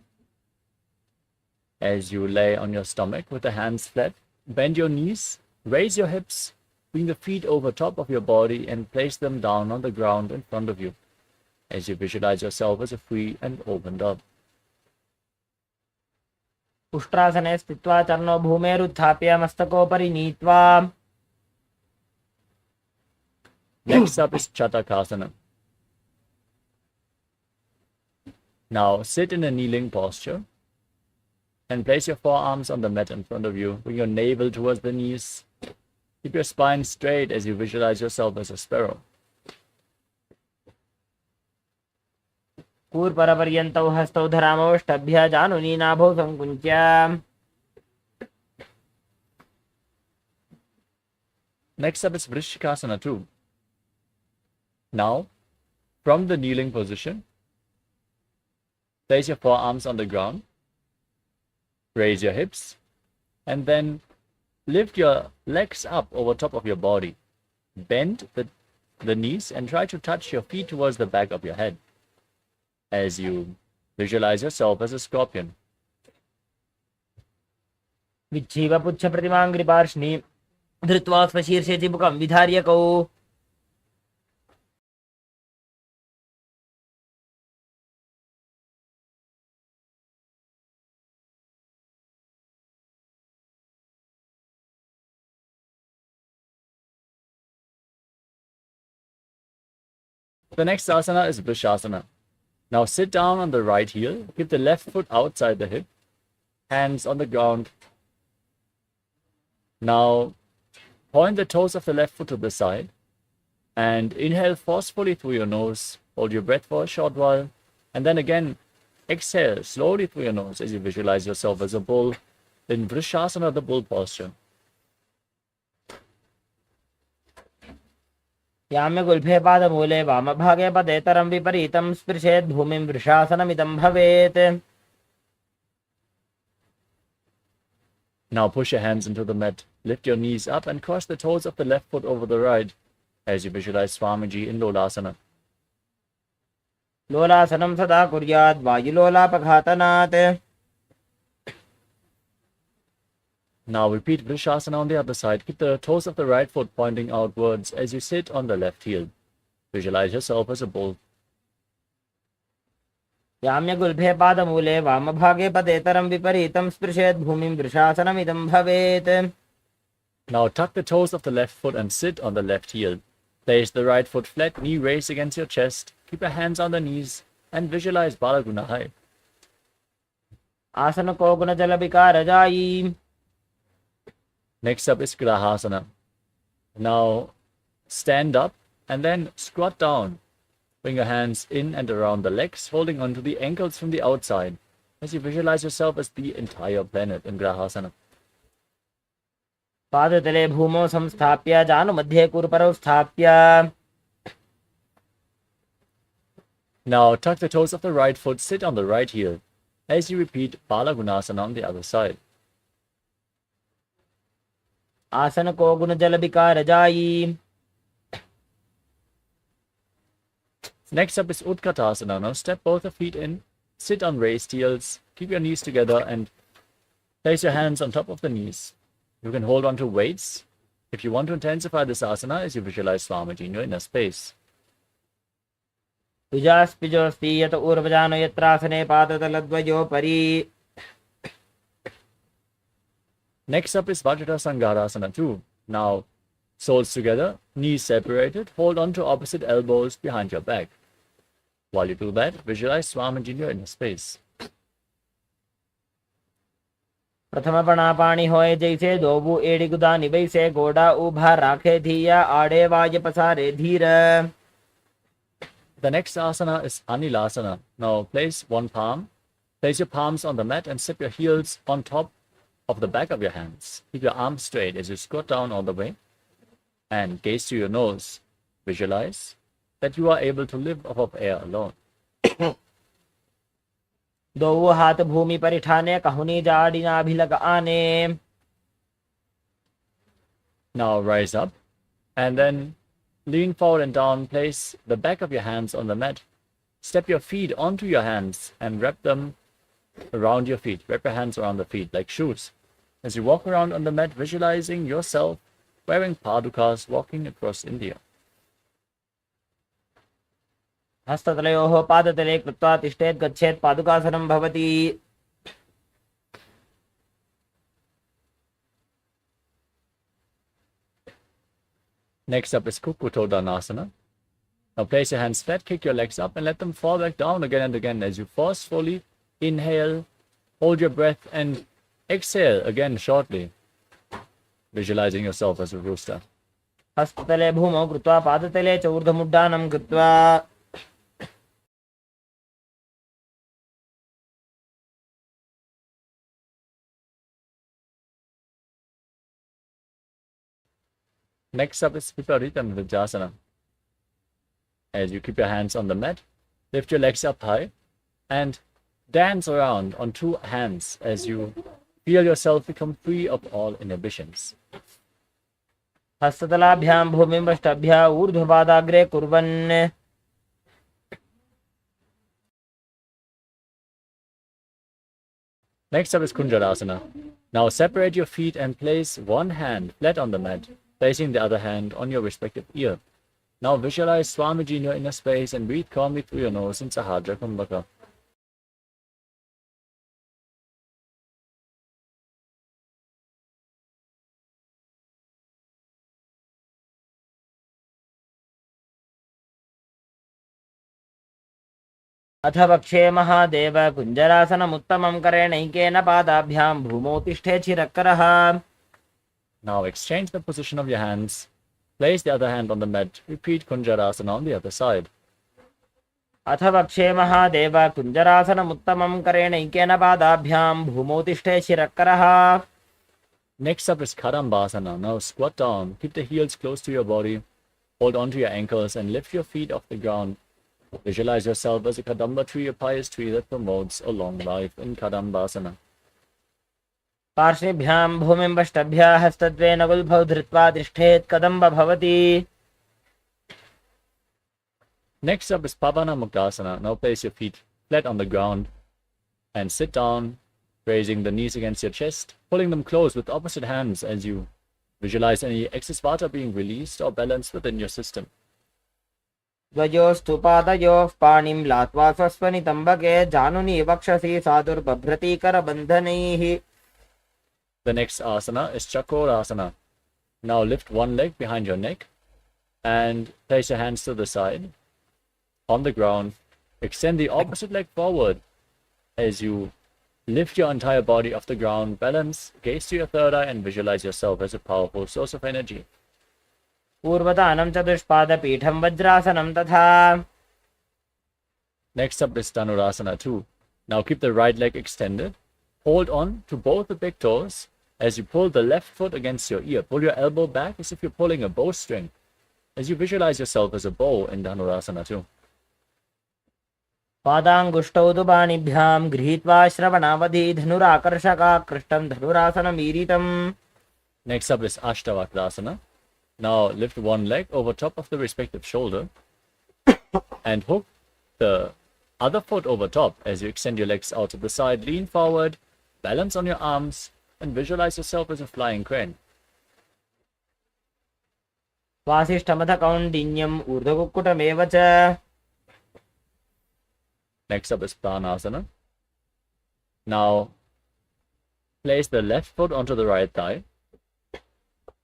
As you lay on your stomach with the hands flat, bend your knees, raise your hips, bring the feet over top of your body and place them down on the ground in front of you as you visualize yourself as a free and open dove. उष्ट्रासने स्थित्वा चरणौ भूमेरुत्थाप्य मस्तकोपरि नीत्वा. Next up is Chatakasana. Now sit in a kneeling posture and place your forearms on the mat in front of you. Bring your navel towards the knees. Keep your spine straight as you visualize yourself as a sparrow. कूर्परपर्यन्तौ हस्तौ धरामोष्टभ्य जानुनी नाभौ संकुञ्च्य. Next up is Vrishikasana too. Now, from the kneeling position, place your forearms on the ground, raise your hips, and then lift your legs up over top of your body. Bend the knees and try to touch your feet towards the back of your head as you visualize yourself as a scorpion. विच्छीव पुच्छ प्रतिमाङ्घ्रिपार्ष्णि धृत्वा स्वशीर्षे चिबुकं विधार्यकौ The next asana is Vrishasana. Now sit down on the right heel, keep the left foot outside the hip, hands on the ground. Now point the toes of the left foot to the side and inhale forcefully through your nose. Hold your breath for a short while and then again exhale slowly through your nose as you visualize yourself as a bull in Vrishasana, the bull posture. याम्यगुल्फे पादमूले वामभागे पदेतरं विपरीतं स्पृशेत् भूमिं वृषासनमिदं भवेत् Now push your hands into the mat, lift your knees up and cross the toes of the left foot over the right as you visualize Swamiji in Lolasana. लोलासनं सदा कुर्यात् वायुलोलापघातनात् Now repeat Vrishasana on the other side. Keep the toes of the right foot pointing outwards as you sit on the left heel. Visualize yourself as a bull. याम्यगुल्फे पादमूले वामभागे पदेतरं विपरीतं स्पृशेत् भूमिं वृषासनमिदं भवेत् Now tuck the toes of the left foot and sit on the left heel. Place the right foot flat, knee raised against your chest. Keep your hands on the knees and visualize Balagunahai. आसनको गुणजलविकारजायी Next up is Grahasana. Now stand up and then squat down. Bring your hands in and around the legs, holding onto the ankles from the outside as you visualize yourself as the entire planet in Grahasana. पादतले भूमौ संस्थाप्य जानुमध्ये कुरुपरौ स्थाप्य Now tuck the toes of the right foot, sit on the right heel as you repeat Balagunasana on the other side. आसनको गुणजलविकारजायी Next up is Utkatasana. Now step both the feet in, sit on raised heels, keep your knees together and place your hands on top of the knees. You can hold on to weights if you want to intensify this asana as you visualize Swamiji in your inner space. तुजास्पिजोऽस्ति यत ऊर्वजानो यत्रासने पादतलद्वयोपरि Next up is Vajrasangarasana too. Now, soles together, knees separated, hold on to opposite elbows behind your back. While you do that, visualize Swamiji in your inner space. प्रथम पणापाणि होए जैसे दोबू एड़ी गुदा निवैसे गोडा उभा राखे धिया आड़े वाज पसारे धीर The next asana is Anilasana. Now place your palms on the mat and step your heels on top of the back of your hands. Keep your arms straight as you squat down all the way and gaze to your nose. Visualize that you are able to live off of air alone. दो हाथ भूमि पर ठाने कहुनी जाड़ी नाभिलग आने Now rise up and then lean forward and down. Place the back of your hands on the mat. Step your feet onto your hands and wrap them around your feet. Wrap your hands around the feet like shoes. As you walk around on the mat, visualizing yourself wearing padukas walking across India. हस्ततलयोः पादतले कृत्वा तिष्ठेत् गच्छेत् पादुकासनं भवति Next up is Kukutodanasana. Now place your hands flat, kick your legs up and let them fall back down again and again as you forcefully inhale, hold your breath and exhale again shortly, visualizing yourself as a rooster. हस्ततले भूमौ कृत्वा पादतले च ऊर्ध्वमुड्डानं कृत्वा Next up is Viparita Nrityasana. As you keep your hands on the mat, lift your legs up high and dance around on two hands as you feel yourself become free of all inhibitions. हस्ततलाभ्यां भूमिं पृष्ठाभ्यां ऊर्ध्वपादाग्रे कुर्वन् Next up is Kunjarasana. Now separate your feet and place one hand flat on the mat, placing the other hand on your respective ear. Now visualize Swamiji in your inner space and breathe calmly through your nose in Sahadra Kumbhaka. अथ वक्षे महादेव कुञ्जरासनमुत्तमं करेणैकेन पादाभ्यां भूमौ तिष्ठे चिरकरः. Now exchange the position of your hands. Place the other hand on the mat. Repeat Kunjarasana on the other side. अथ वक्षे महादेव कुञ्जरासनमुत्तमं करेणैकेन पादाभ्यां भूमौ तिष्ठे चिरकरः. Next up is Kadambasana. Now squat down. Keep the heels close to your body. Hold on to your ankles and lift your feet off the ground. Visualize yourself as a Kadamba tree, a pious tree that promotes a long life in Kadambasana. पार्श्वेभ्यां भूमिं पृष्ठाभ्यां हस्तद्वयेन गुल्फौ धृत्वा तिष्ठेत् कदम्ब भवति. Next up is Pavana Muktasana. Now place your feet flat on the ground and sit down, raising the knees against your chest, pulling them close with opposite hands as you visualize any excess vata being released or balanced within your system. द्वयोस्तु पादयोः पाणिं लात्वा स्वस्वनितम्बके जानुनि वक्षसि साधुर्बभ्रति करबन्धनैः. The next asana is Chakorasana. Now lift one leg behind your neck and place your hands to the side. On the ground, extend the opposite leg forward as you lift your entire body off the ground. Balance, gaze to your third eye and visualize yourself as a powerful source of energy. पूर्वतानं चतुष्पादपीठं वज्रासनं तथा. Next up is Dhanurasana 2. Now keep the right leg extended. Hold on to both the big toes as you pull the left foot against your ear. Pull your elbow back as if you're pulling a bowstring as you visualize yourself as a bow in Dhanurasana 2. पादाङ्गुष्टौ तु पाणिभ्यां गृहीत्वा श्रवणावधि धनुराकर्षकाकृष्टं धनुरासनमीरितम्. Next up is Ashtavakrasana. Now lift one leg over top of the respective shoulder and hook the other foot over top as you extend your legs out to the side. Lean forward, balance on your arms, and visualize yourself as a flying crane. वासिष्ठमथ कौण्डिन्यम् ऊर्ध्वकुक्कुटमेव च. Next up is Pranasana. Now place the left foot onto the right thigh.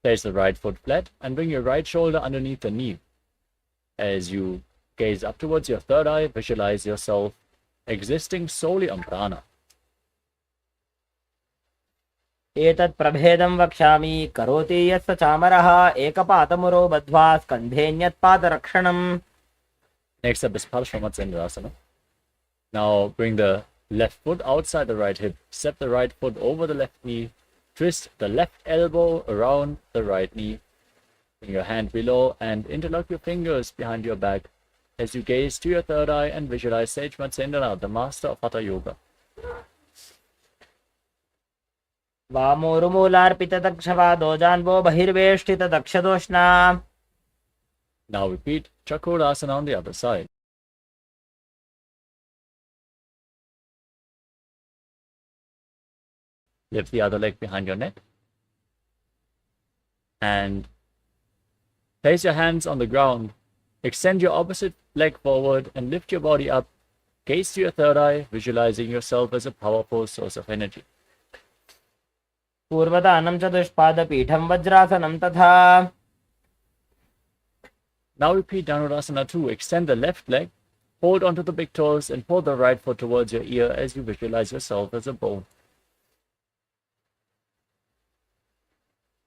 Place the right foot flat and bring your right shoulder underneath the knee. As you gaze up towards your third eye, visualize yourself existing solely on prana. एतत् प्रभेदं वक्ष्यामि करोति यस्य चामरः एकपातमुरो बद्ध्वा स्कन्धेऽन्यत्पादरक्षणम्. Next up is Parshvamatsendrasana. Now bring the left foot outside the right hip. Step the right foot over the left knee. Twist the left elbow around the right knee. Bring your hand below and interlock your fingers behind your back as you gaze to your third eye and visualize Sage Matsendranath, the master of Hatha Yoga. वामोरुमूलार्पितदक्षपादो जान्वो बहिर्वेष्टितदक्षदोष्णा. Now repeat Chakrasana on the other side. Lift the other leg behind your neck. And place your hands on the ground. Extend your opposite leg forward and lift your body up. Gaze to your third eye, visualizing yourself as a powerful source of energy. पूर्वतानं चतुष्पादपीठं वज्रासनं तथा. Now repeat Dhanurasana 2. Extend the left leg, hold onto the big toes, and pull the right foot towards your ear as you visualize yourself as a bow.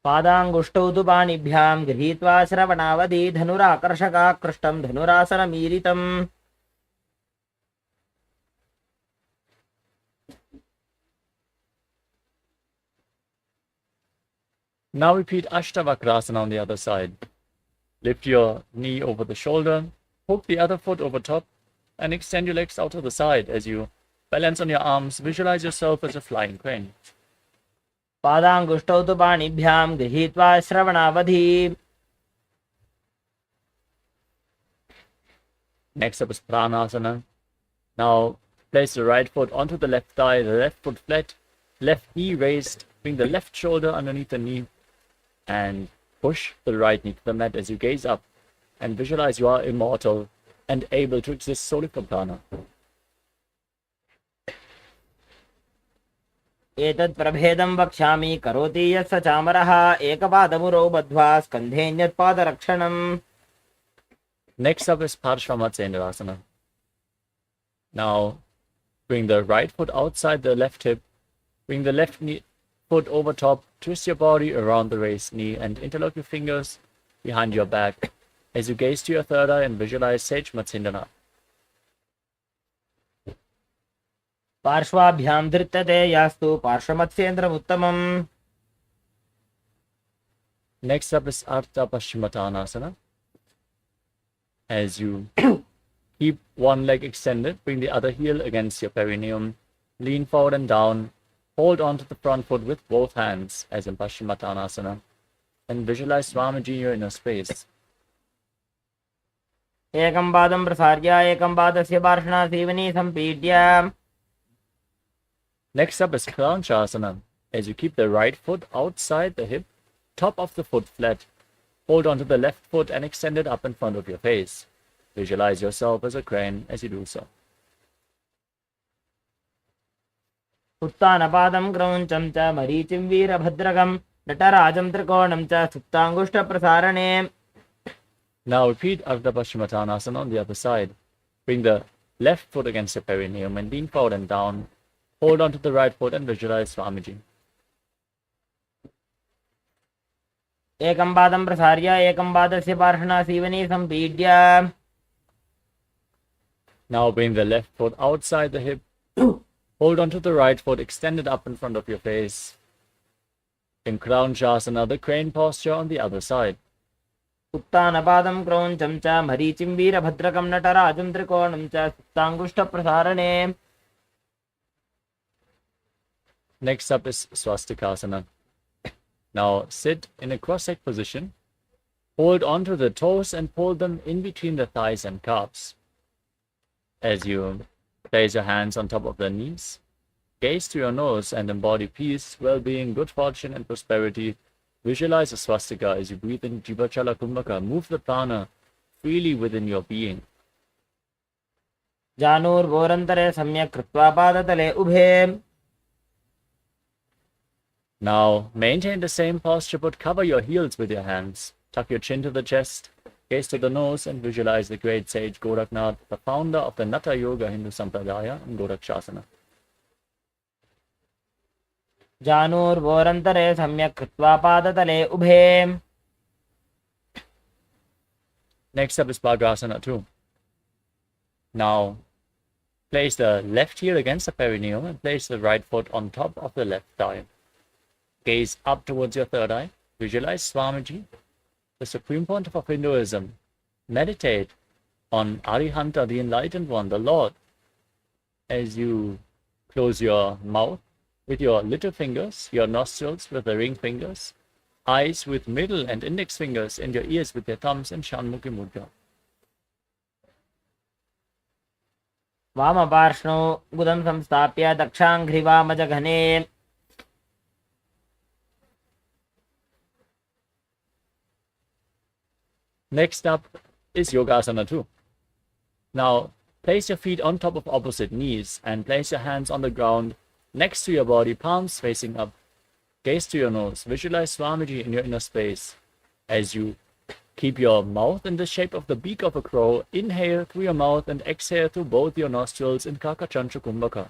पादाङ्गुष्टौ तु पाणिभ्यां गृहीत्वा श्रवणावधि धनुराकर्षकाकृष्टं धनुरासनमीरितम्. Now repeat Ashtavakrasana on the other side. Lift your knee over the shoulder, hook the other foot over top, and extend your legs out to the side. As you balance on your arms, visualize yourself as a flying crane. पादाङ्गुष्ठौ तु पाणिभ्यां गृहीत्वा श्रवणावधि. Next up is Pranasana. Now place the right foot onto the left thigh, the left foot flat, left knee raised, bring the left shoulder underneath the knee, and push the right knee to the mat as you gaze up and visualize you are immortal and able to exist solely from prana. एतत् प्रभेदं वक्ष्यामि करोति यत् स चामरः एकपादमुरौ बद्ध्वा स्कन्धेऽन्यत्पादरक्षणम्. Next up is Parshvamatsendrasana. Now bring the right foot outside the left hip, bring the left knee foot over top, twist your body around the raised knee and interlock your fingers behind your back as you gaze to your third eye and visualize Sage Matsindana. पार्श्वाभ्यां धृत्यते यास्तु पार्श्वमत्स्येन्द्रमुत्तमम्. Next up is Ardha Paschimottanasana. As you keep one leg extended, bring the other heel against your perineum, lean forward and down, hold on to the front foot with both hands as in Paschimottanasana, and visualize Swamiji in your inner space. एकं पादं प्रसार्य एकं पादस्य पार्श्वना Seoni सम्पीड्य. Next up is Kranchasana. As you keep the right foot outside the hip, top of the foot flat, hold on to the left foot and extend it up in front of your face. Visualize yourself as a crane as you do so. उत्तानपादं क्रौञ्चं च मरीचिं वीरभद्रकं नटराजं त्रिकोणं च सुप्ताङ्गुष्ठप्रसारणे. Now repeat Ardha Paschimottanasana on the other side. Bring the left foot against your perineum and lean forward and down. Hold on to the right foot and visualize Swamiji. एकं पादं प्रसार्य एकं पादस्य पार्श्वना Seoni सम्पीड्य. Now bring the left foot outside the hip. Hold on to the right foot, extend it up in front of your face. In Kranchasana, the crane posture on the other side. उत्तानपादं क्रौञ्चं च मरीचिं वीरभद्रकं नटराजं त्रिकोणं च सुप्ताङ्गुष्ठप्रसारणे. Next up is Swastikasana. Now sit in a cross-legged position. Hold on to the toes and pull them in between the thighs and calves. As you place your hands on top of the knees, gaze to your nose and embody peace, well-being, good fortune and prosperity. Visualize a swastika as you breathe in Jivachala Kumbhaka. Move the prana freely within your being. जानुर्वोरन्तरे सम्यक् कृत्वा पादतले उभे. Now maintain the same posture but cover your heels with your hands. Tuck your chin to the chest, gaze to the nose and visualize the great sage Gorakhnath, the founder of the Natha Yoga Hindu Sampradaya and Gorakshasana. जानुर्वोरन्तरे सम्यक् कृत्वा पादतले उभे. Next up is Bhagrasana 2. Now place the left heel against the perineum and place the right foot on top of the left thigh. Gaze up towards your third eye. Visualize Swamiji, the Supreme Pontiff of Hinduism. Meditate on Arihanta, the Enlightened One, the Lord. As you close your mouth with your little fingers, your nostrils with the ring fingers, eyes with middle and index fingers, and your ears with your thumbs in Shanmukhi Mudra. वामपार्श्वौ गुदं संस्थाप्य दक्षाङ्घ्रिवामजघने. Next up is Yogasana 2. Now, place your feet on top of opposite knees and place your hands on the ground next to your body, palms facing up. Gaze to your nose. Visualize Swamiji in your inner space. As you keep your mouth in the shape of the beak of a crow, inhale through your mouth and exhale through both your nostrils in Kakachantra Kumbhaka.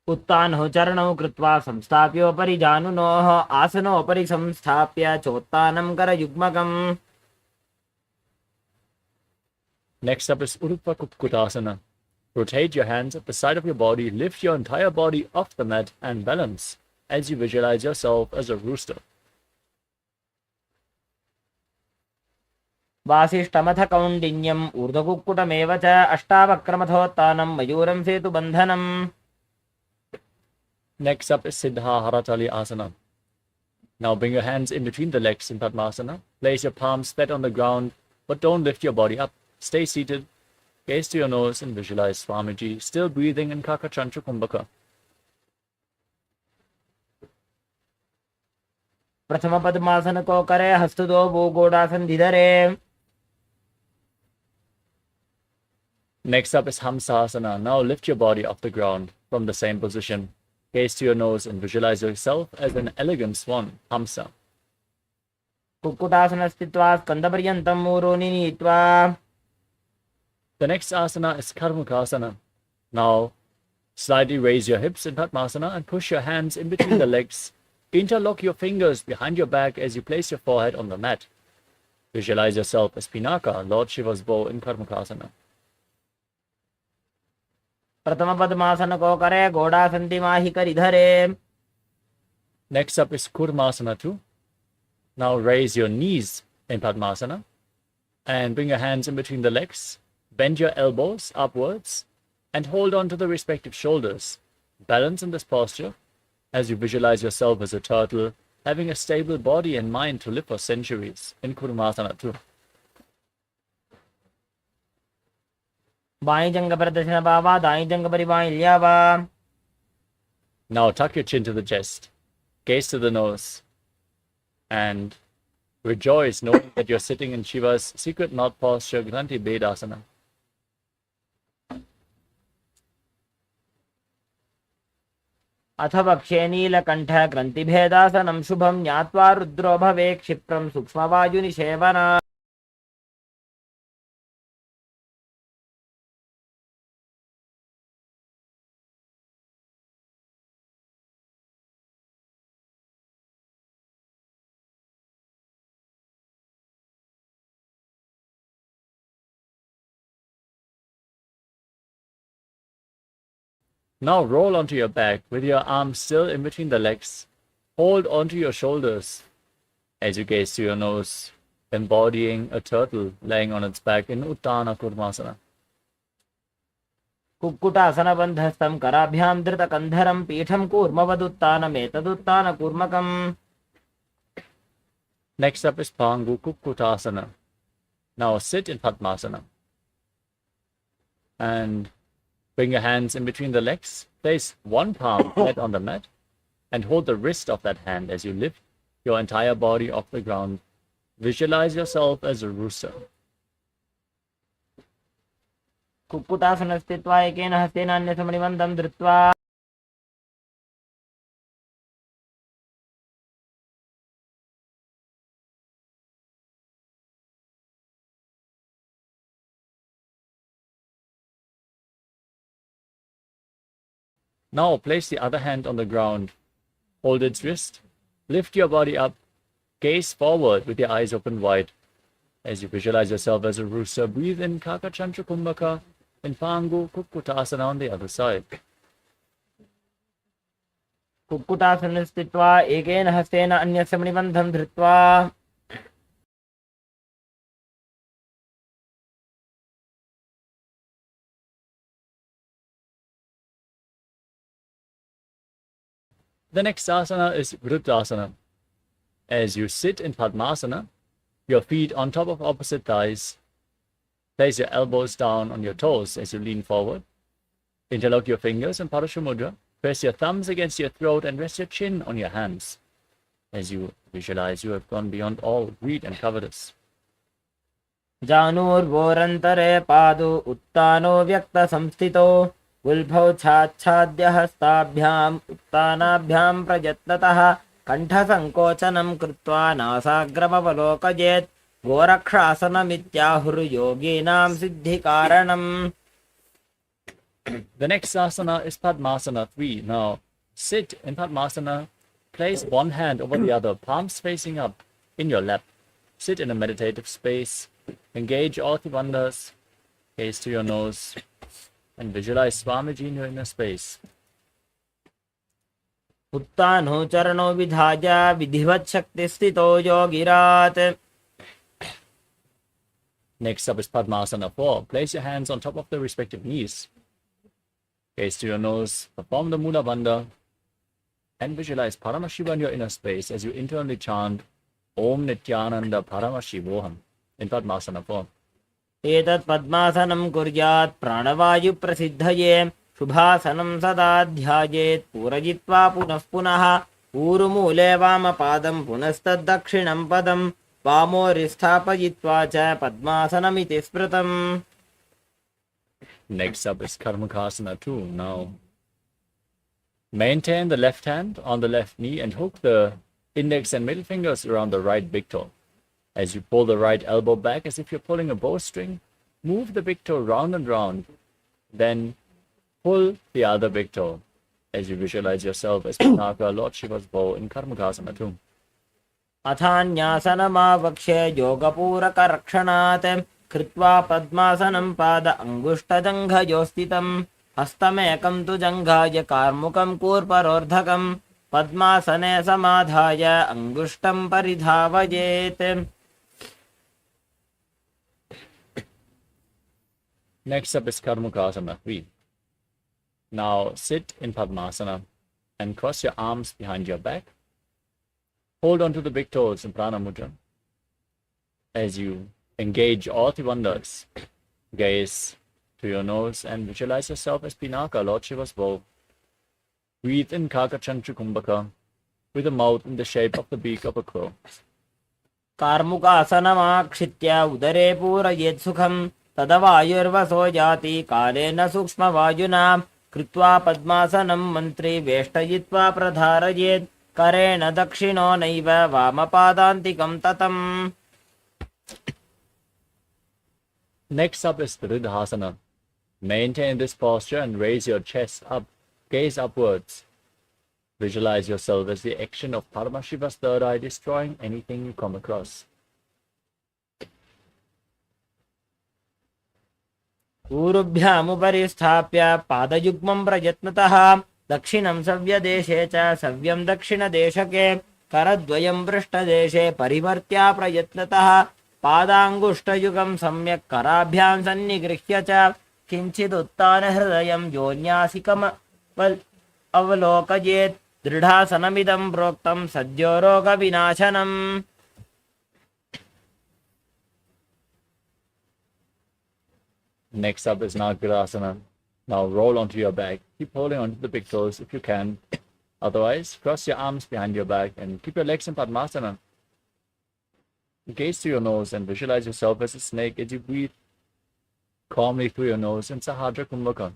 उत्तानौ चरणौ कृत्वा संस्थाप्योपरि जानुनोः आसनोपरि संस्थाप्य चोत्तानं करयुग्मकम्. Next up is Urupa Kutkutasana. Rotate your hands at the side of your body, lift your entire body off the mat and balance. as you visualize yourself as a rooster. वासिष्ठमथ कौण्डिन्यम् ऊर्ध्वकुक्कुटमेव च अष्टावक्रमथोत्थानं मयूरं सेतुबन्धनम्. Next up is Siddha Haratali Asana. Now bring your hands in between the legs in Padmasana. Place your palms flat on the ground, but don't lift your body up. Stay seated, gaze to your nose, and visualize Swamiji still breathing in Kakachantra Kumbhaka. प्रथम पद्मासन को करे, हस्त दो भूगोड़ासन धीधरे. Next up is Hamsasana. Now lift your body off the ground from the same position. Gaze to your nose and visualize yourself as an elegant swan, Hamsa. Kukkutasana स्थित्वा स्कन्दपर्यन्तं मूरोनि नीत्वा. The next asana is Karmukasana. Now slightly raise your hips in Padmasana and push your hands in between the legs. Interlock your fingers behind your back as you place your forehead on the mat. Visualize yourself as Pinaka, Lord Shiva's bow in Karmukasana. प्रथम पद्मासन को करे, घोड़ासन तिमाही कर इधरे. Next up is Kurmasana too. Now raise your knees in Padmasana and bring your hands in between the legs. Bend your elbows upwards and hold on to the respective shoulders. Balance in this posture as you visualize yourself as a turtle, having a stable body and mind to live for centuries in Kurmasana too. By जंग पर दक्षिण बाबा, दाई जंग पर by लियावा. Now tuck your chin to the chest, gaze to the nose, and rejoice knowing that you're sitting in Shiva's secret mouth posture, Granthi Bedasana. अथ वक्षे नीलकण्ठ ग्रन्थिभेदासनं शुभं ज्ञात्वा रुद्रो भवे क्षिप्रं सूक्ष्मवायुनिषेवना. Now roll onto your back with your arms still in between the legs. Hold onto your shoulders as you gaze to your nose, embodying a turtle laying on its back in Uttana Kurmasana. Kukkutasana बन्धस्थं कराभ्यां धृतकन्धरं पीठं कूर्मवदुत्थानमेतदुत्थानकूर्मकम्. Next up is Pangu Kukkutasana. Now sit in Padmasana and bring your hands in between the legs. Place one palm flat on the mat and hold the wrist of that hand as you lift your entire body off the ground. Visualize yourself as a rooster. Kukkutasana स्थित्वा एकेन हस्तेन अन्यसमनिबन्धं धृत्वा. Now place the other hand on the ground. Hold its wrist. Lift your body up. Gaze forward with your eyes open wide. As you visualize yourself as a rooster, breathe in Kakachantra Kumbhaka and Pangu Kukkutasana on the other side. Kukkutasana स्थित्वा एकेन हस्तेन अन्यसमनिबन्धं धृत्वा. The next asana is Vruttasana. As you sit in Padmasana, your feet on top of opposite thighs, place your elbows down on your toes as you lean forward. Interlock your fingers in Parashamudra. Press your thumbs against your throat and rest your chin on your hands as you visualize you have gone beyond all greed and covetous. जानूर्वोरन्तरे पादो उत्तानो व्यक्तसंस्थितो गुल्फौ छाच्छाद्य हस्ताभ्याम् उत्तानाभ्यां प्रयत्नतः कण्ठसङ्कोचनं कृत्वा नासाग्रमवलोकयेत्. गोरक्षासनमित्याहुर्योगीनां सिद्धिकारणम्. The next asana is Padmasana 3. Now sit in Padmasana. Place one hand over the other, palms facing up in your lap. Sit in a meditative space. Engage all the bandhas. Gaze to your nose and visualize Swamiji in your inner space. उत्तानो चरणो विधाय विधिवत् शक्तिस्थितो योगिरात्. Next up is Padmasana 4. Place your hands on top of the respective knees. Gaze to your nose, perform the Mula Bandha, and visualize Paramashiva in your inner space as you internally chant Om Nithyananda Paramashivoham in Padmasana 4. एतत् पद्मासनं कुर्यात् प्राणवायुप्रसिद्धये शुभासनं सदा ध्यायेत् पूरयित्वा पुनः पुनः ऊरुमूले वामपादं पुनस्तद्दक्षिणं पदं वामोरिस्थापयित्वा च पद्मासनमिति स्मृतम्. Next up is Karmakasana 2. Now, maintain the left hand on the left knee and hook the index and middle fingers around the right big toe. As you pull the right elbow back as if you're pulling a bowstring, move the big toe round and round. Then pull the other big toe as you visualize yourself as Pinaka, Lord Shiva's bow in Karmakasana 2. अथान्यासनमावक्ष्य योगपूरकरक्षणात् कृत्वा पद्मासनं पाद अङ्गुष्ठजङ्घयोस्थितं हस्तमेकं तु जङ्घाय कार्मुकं कूर्परोर्धकं पद्मासने समाधाय अङ्गुष्ठं परिधावयेत्. Next up is Karmakasana 3. Now sit in Padmasana and cross your arms behind your back. Hold on to the big toes in Prana Mudra. As you engage all the wonders, gaze to your nose and visualize yourself as Pinaka, Lord Shiva's bow. Breathe in Kakachanchu Kumbhaka with a mouth in the shape of the beak of a crow. कार्मुकासनमाक्षित्य उदरे पूरयेत् सुखं तदवायुर्वसो जाति कालेन सूक्ष्मवायुना कृत्वा पद्मासनं मन्त्री वेष्टयित्वा प्रधारयेत् करेण दक्षिणो नैव वामपादान्तिकं ततम्. Next up is Ridhasana. Maintain this posture and raise your chest up, gaze upwards. Visualize yourself as the action of Paramashiva's third eye destroying anything you come across. ऊरुभ्यामुपरि स्थाप्य पादयुग्मं प्रयत्नतः दक्षिणं सव्यदेशे च सव्यं दक्षिणदेशके करद्वयं पृष्ठदेशे परिवर्त्य प्रयत्नतः पादाङ्गुष्ठयुगं सम्यक् कराभ्यां सन्निगृह्य च किञ्चिदुत्थानहृदयं योन्यासिकम् अवलोकयेत् दृढासनमिदं प्रोक्तं सद्यो रोगविनाशनम्. Next up is Nagarasana. Now roll onto your back. Keep holding onto the big toes if you can. Otherwise, cross your arms behind your back and keep your legs in Padmasana. Gaze to your nose and visualize yourself as a snake as you breathe calmly through your nose in Sahadra Kumbhaka.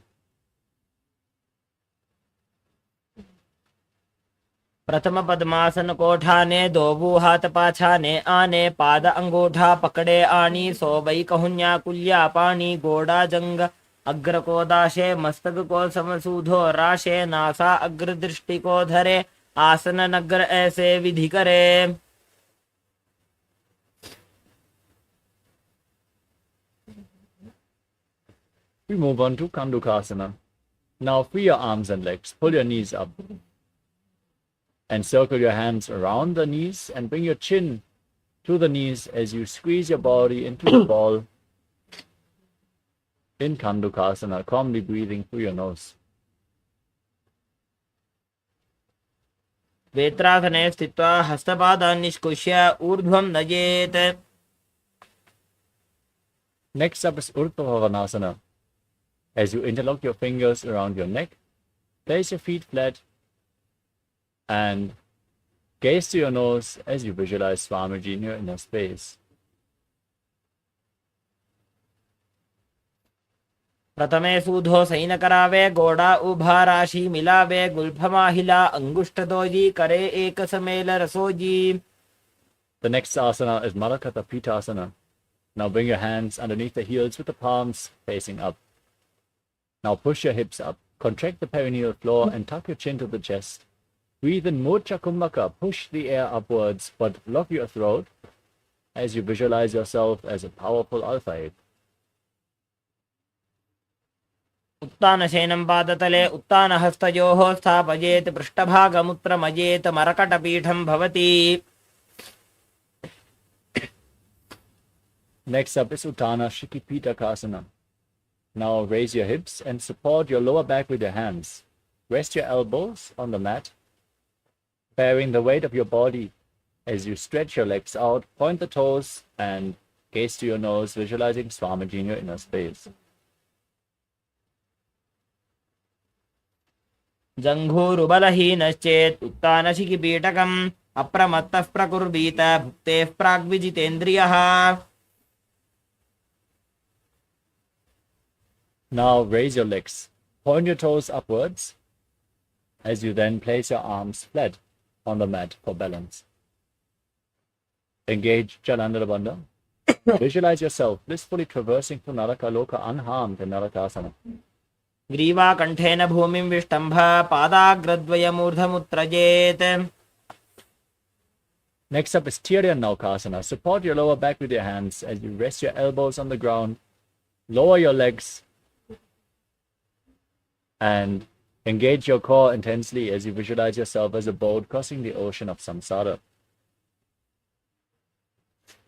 प्रथम पद्मासन कोठाने दो हाथ पाछाने आने पाद अंगूठा पकड़े आनी सोबई कहुन्या कुल्या पानी गोड़ा जंग अग्र को दाशे मस्तक को समसूधो राशे नासा अग्र दृष्टि को धरे आसन नग्र ऐसे विधि करे. We move on to Kandukasana. Now free your arms and legs. Pull your knees up. And circle your hands around the knees and bring your chin to the knees as you squeeze your body into the ball in Kandukasana, calmly breathing through your nose. वेत्रासने स्थित्वा हस्तपादान् निष्कुष्य ऊर्ध्वं नयेत्. Next up is Urdhva As you interlock your fingers around your neck, place your feet flat and gaze to your nose as you visualize Swamiji in your inner space. प्रथमे सूधो सैनकरावे गोड़ा उभा राशि मिलावे गुल्फमाहिला अंगुष्ठदोजी करे एक समेल रसोजी. The next asana is Malakata Pitasana. Now bring your hands underneath the heels with the palms facing up. Now push your hips up, contract the perineal floor and tuck your chin to the chest. Breathe in Mocha Kumbhaka, push the air upwards but lock your throat as you visualize yourself as a powerful alpha ape. उत्तानशयनं पादतले उत्तानहस्तयोः स्थापयेत् पृष्ठभागमुत्रमयेत् मरकटपीठं भवति. Next up is Uttana Shikipitaka. Now raise your hips and support your lower back with your hands. Rest your elbows on the mat, bearing the weight of your body as you stretch your legs out, point the toes and gaze to your nose, visualizing Swamiji in your inner space. जङ्घूरुबलहीनश्चेत् उत्तानशिखिपीठकम् अप्रमत्तः प्रकुर्वीत भुक्तेः प्राग्विजितेन्द्रियः. Now raise your legs, point your toes upwards as you then place your arms flat on the mat for balance. Engage Jalandhara Bandha. Visualize yourself blissfully traversing through Narakaloka unharmed in Narakasana. ग्रीवाकण्ठेन भूमिं विष्टम्भ पादाग्रद्वयमूर्धमुत्रजेत्. Next up is Tiryan Naukasana. Support your lower back with your hands as you rest your elbows on the ground, lower your legs, and engage your core intensely as you visualize yourself as a boat crossing the ocean of samsara.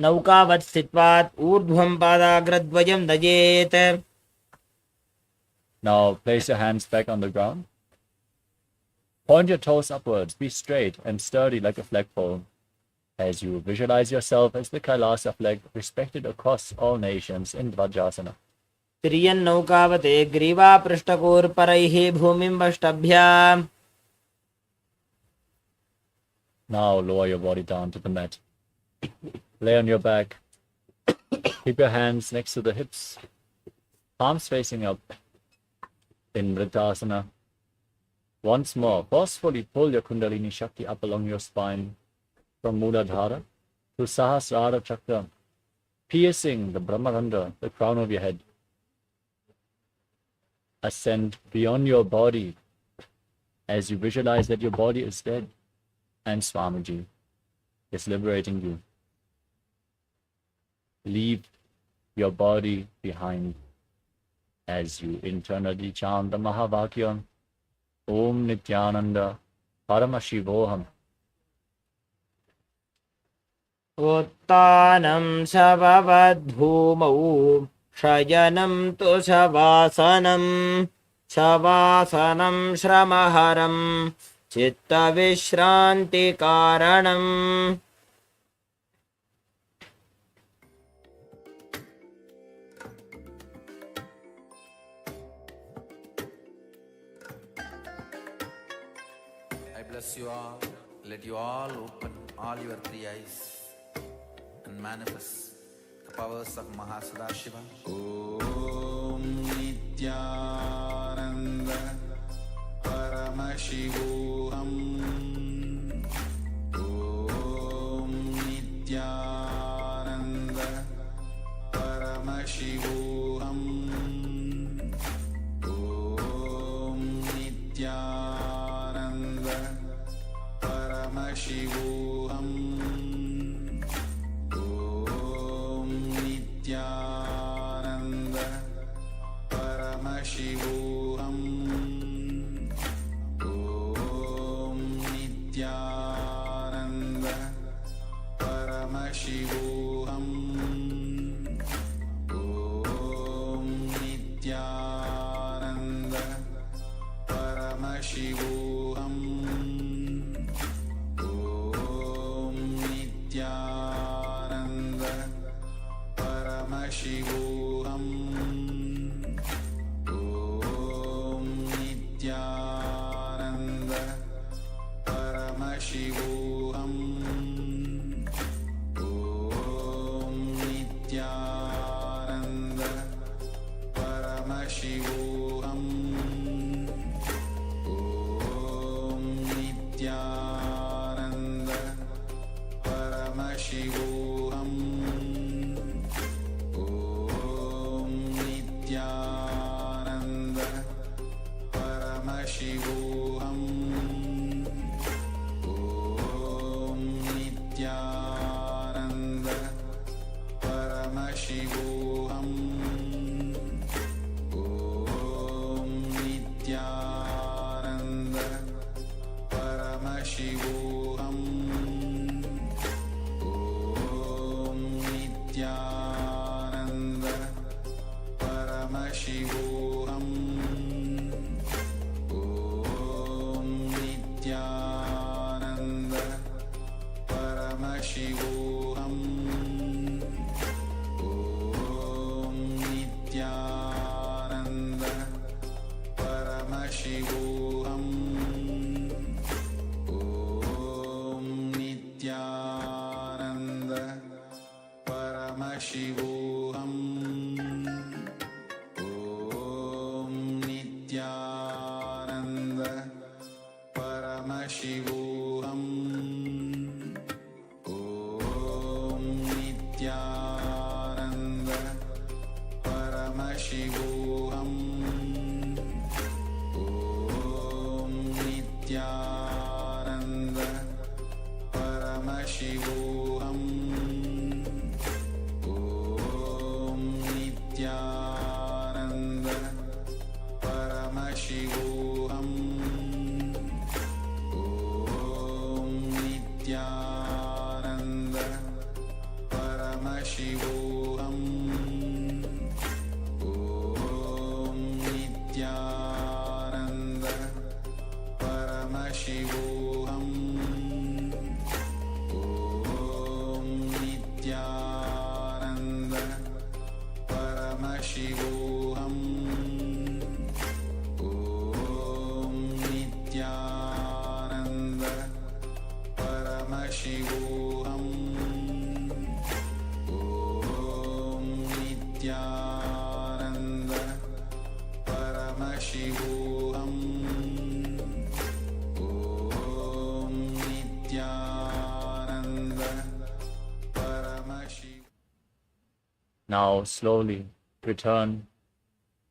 नौकावत् स्थित्वात् ऊर्ध्वं पादाग्रद्वयं दजेत्. Now place your hands back on the ground. Point your toes upwards. Be straight and sturdy like a flagpole as you visualize yourself as the Kailasa flag respected across all nations in Dvajasana. तिर्यन्नौकावते ग्रीवापृष्ठकोर्परैः भूमिं वष्टभ्य. Now lower your body down to the mat. Lay on your back. Keep your hands next to the hips. Palms facing up in Vriddhasana. Once more, forcefully pull your Kundalini Shakti up along your spine from Muladhara to Sahasrara Chakra, piercing the Brahmarandha, the crown of your head. Ascend beyond your body as you visualize that your body is dead and Swamiji is liberating you. Leave your body behind as you internally chant the Mahavakya, Om Nithyananda, Paramashivoham. उत्तानं शववद्भूमौ शयनं तु शवासनं. शवासनं श्रमहरं चित्तविश्रान्तिकारणम्. I bless you all. Let you all open all your three eyes and manifest the powers of Mahasadashiva. Om Nithyananda Paramashivoham. Om Nithyananda Paramashivoham. Om Nithyananda Paramashivoham. Om Nithyananda Paramashivoham. Om Nithyananda Paramashivoham. Om Nithyananda Paramashivoham. Om Nithyananda Paramashivoham. Om Nithyananda Paramashivoham. Om Nithyananda Paramashivoham. Om Nithyananda Paramashivoham. Om Nithyananda Paramashivoham. Om Nithyananda Paramashivoham. Om Paramashivoham Om Nithyananda Paramashivoham Om Nithyananda Paramashivoham Om Nithyananda Paramashivoham Om Nithyananda Paramashivoham Om Nithyananda Paramashivoham Om Nithyananda Paramashivoham Om Nithyananda Paramashivoham Om Nithyananda Paramashivoham Om Nithyananda Paramashivoham Om Nithyananda Paramashivoham Om Nithyananda Paramashivoham. Now slowly return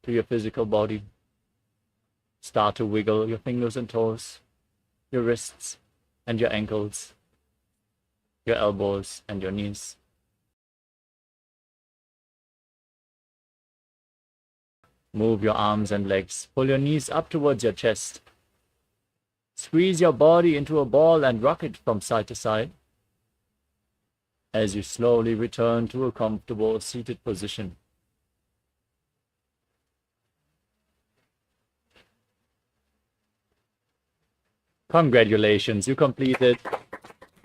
to your physical body. Start to wiggle your fingers and toes, your wrists and your ankles, your elbows and your knees. Move your arms and legs. Pull your knees up towards your chest. Squeeze your body into a ball and rock it from side to side as you slowly return to a comfortable seated position. Congratulations, you completed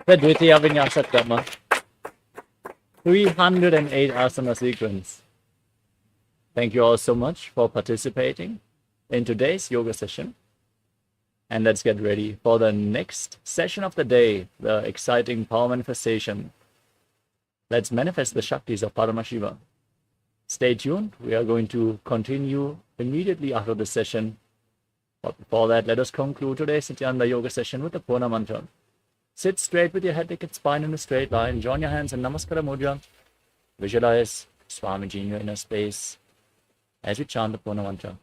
the Dvitiya Vinyasa Krama, 308 asana sequence. Thank you all so much for participating in today's yoga session. And let's get ready for the next session of the day, the exciting power manifestation. Let's manifest the Shaktis of Paramashiva. Stay tuned. We are going to continue immediately after this session. But before that, let us conclude today's Nithyananda Yoga session with the Purna Mantra. Sit straight with your head, naked spine in a straight line. Join your hands in Namaskara Mudra. Visualize Swamiji in your inner space as we chant the Purna Mantra.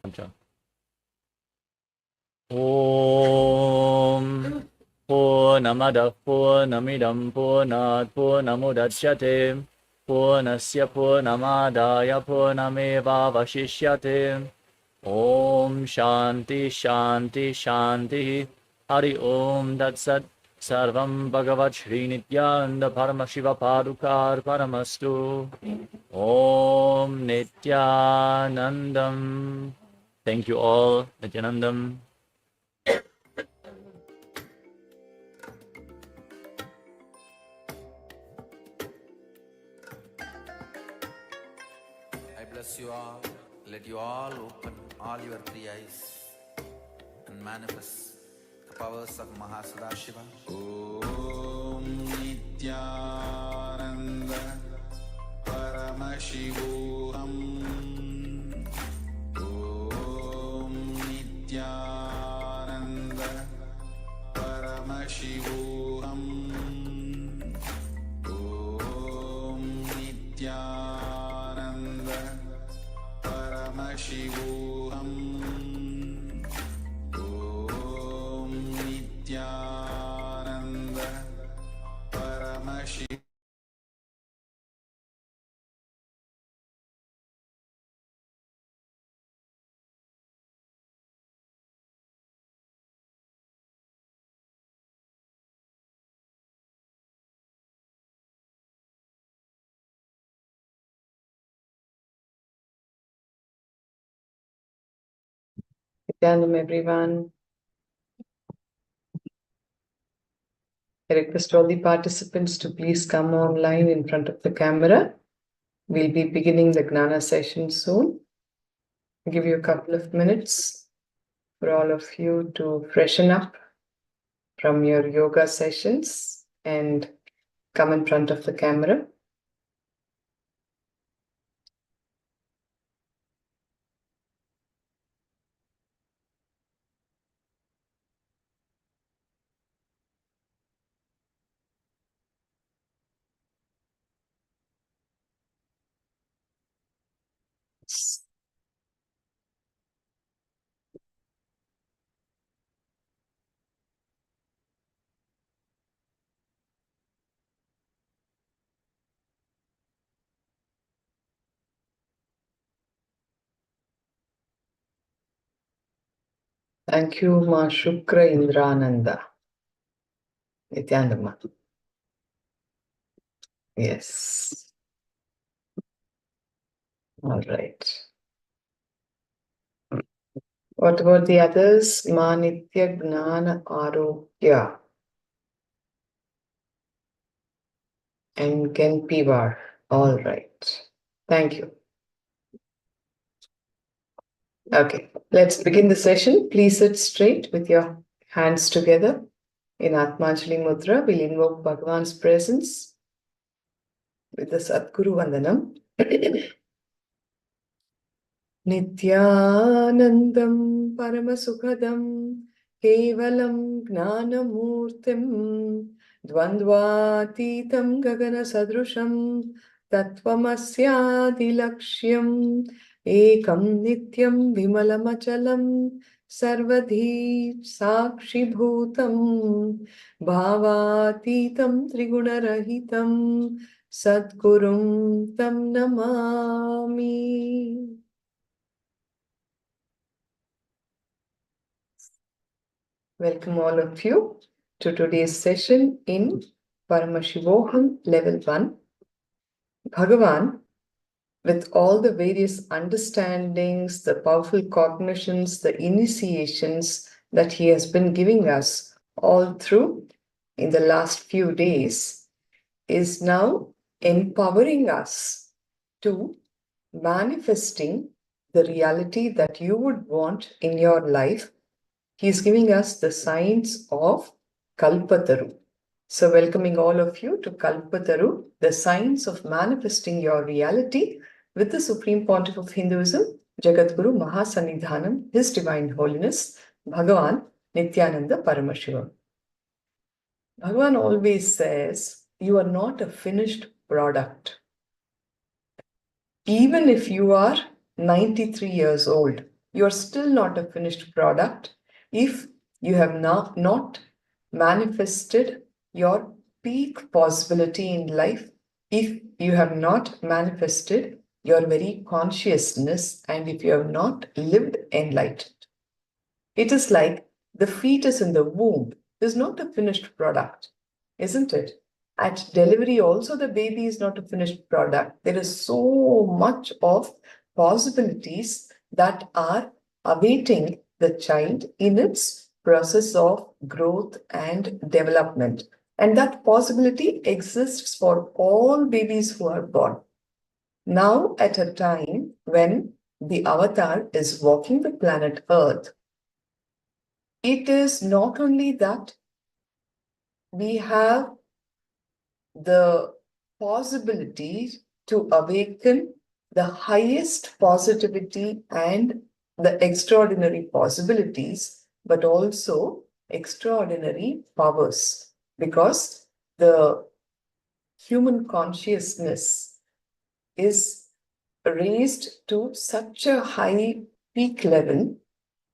Om Purnamada Purnamidam Purnat Purnamudachyate Purnasya Purnamadaya Purnameva Vashishyate. Om Shanti Shanti Shanti Hari Om Tat Sat Sarvam Bhagavat Shri Nithyananda Paramashiva Padukar Paramastu. Om Nithyanandam. Thank you all, Nithyanandam. I bless you all. Let you all open all your three eyes and manifest the powers of Mahasadashiva. Om Nithyananda Paramashivoham Om Nithyananda Paramashivoham Om Nithyananda Paramashivoham Om Nithyananda Paramashivoham. Nithyanandam, everyone. I request all the participants to please come online in front of the camera. We'll be beginning the Gnana session soon. I'll give you a couple of minutes. for all of you to freshen up from your yoga sessions and come in front of the camera. Thank you, Ma Shukra Indrananda. Nithyananda. Yes. All right. What about the others? Ma Nitya Gnana Arogya and Ken Pivar. All right. Thank you. Okay, let's begin the session. Please sit straight with your hands together in Atmanjali Mudra. We'll invoke Bhagavan's presence with the Sadguru Vandanam. Nithyanandam Paramasukhadam Kevalam Gnanamurtim Dvandvatitam Gagana Sadrusham Tattvamasyaadilakshyam Ekam Nityam Vimalamachalam Sarvadhi Sakshibhutam Bhavatitam Trigunarahitam Sadgurum Tam Namami. Welcome all of you to today's session in Paramashivoham Level-1. Bhagavan, with all the various understandings, the powerful cognitions, the initiations that he has been giving us all through in the last few days, is now empowering us to manifesting the reality that you would want in your life. He is giving us the signs of Kalpataru. So welcoming all of you to Kalpataru, the signs of manifesting your reality with the Supreme Pontiff of Hinduism, Jagadguru Mahasanidhanam, His Divine Holiness, Bhagavan Nithyananda Paramashivam. Bhagavan always says, you are not a finished product. Even if you are 93 years old, you are still not a finished product if you have not manifested your peak possibility in life, if you have not manifested your very consciousness, and if you have not lived enlightened. It is like the fetus in the womb is not a finished product, isn't it? At delivery also, the baby is not a finished product. There is so much of possibilities that are awaiting the child in its process of growth and development. And that possibility exists for all babies who are born. Now, at a time when the avatar is walking the planet Earth, it is not only that we have the possibility to awaken the highest positivity and the extraordinary possibilities, but also extraordinary powers, because the human consciousness is raised to such a high peak level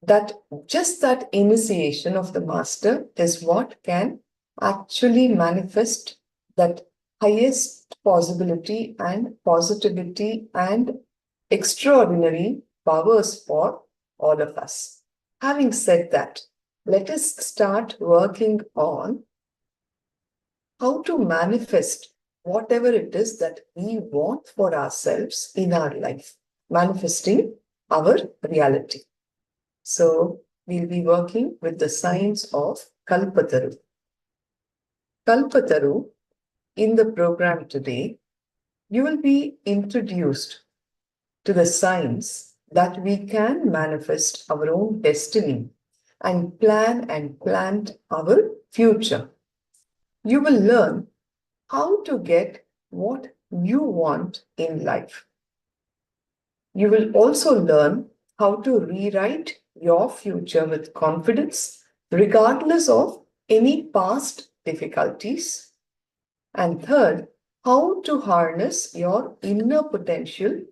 that just that initiation of the master is what can actually manifest that highest possibility and positivity and extraordinary powers for all of us. Having said that, let us start working on how to manifest whatever it is that we want for ourselves in our life, manifesting our reality. So we'll be working with the signs of Kalpataru. Kalpataru, in the program today, you will be introduced to the signs that we can manifest our own destiny and plan and plant our future. You will learn how to get what you want in life. You will also learn how to rewrite your future with confidence, regardless of any past difficulties. And third, how to harness your inner potential,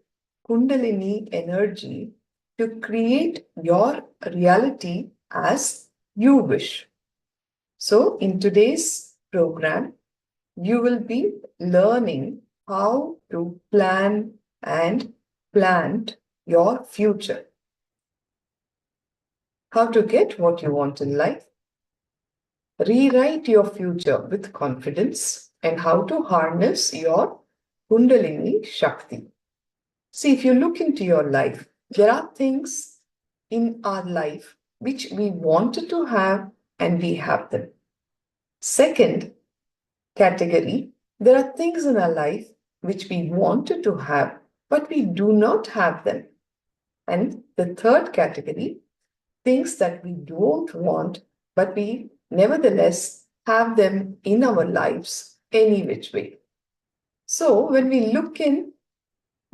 Kundalini energy, to create your reality as you wish. So, in today's program, you will be learning how to plan and plant your future, how to get what you want in life, rewrite your future with confidence, and how to harness your Kundalini Shakti. See, if you look into your life, there are things in our life which we wanted to have and we have them. Second category, there are things in our life which we wanted to have but we do not have them. And the third category, things that we don't want, but we nevertheless have them in our lives any which way. So when we look in,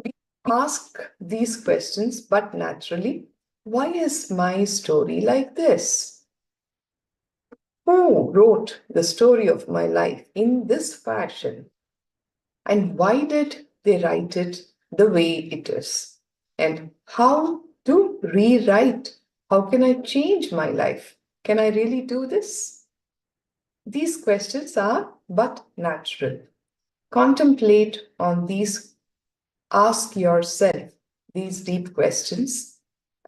we ask these questions, but naturally, why is my story like this? Who wrote the story of my life in this fashion? And why did they write it the way it is? And how to rewrite? How can I change my life? Can I really do this? These questions are but natural. Contemplate on these, ask yourself these deep questions,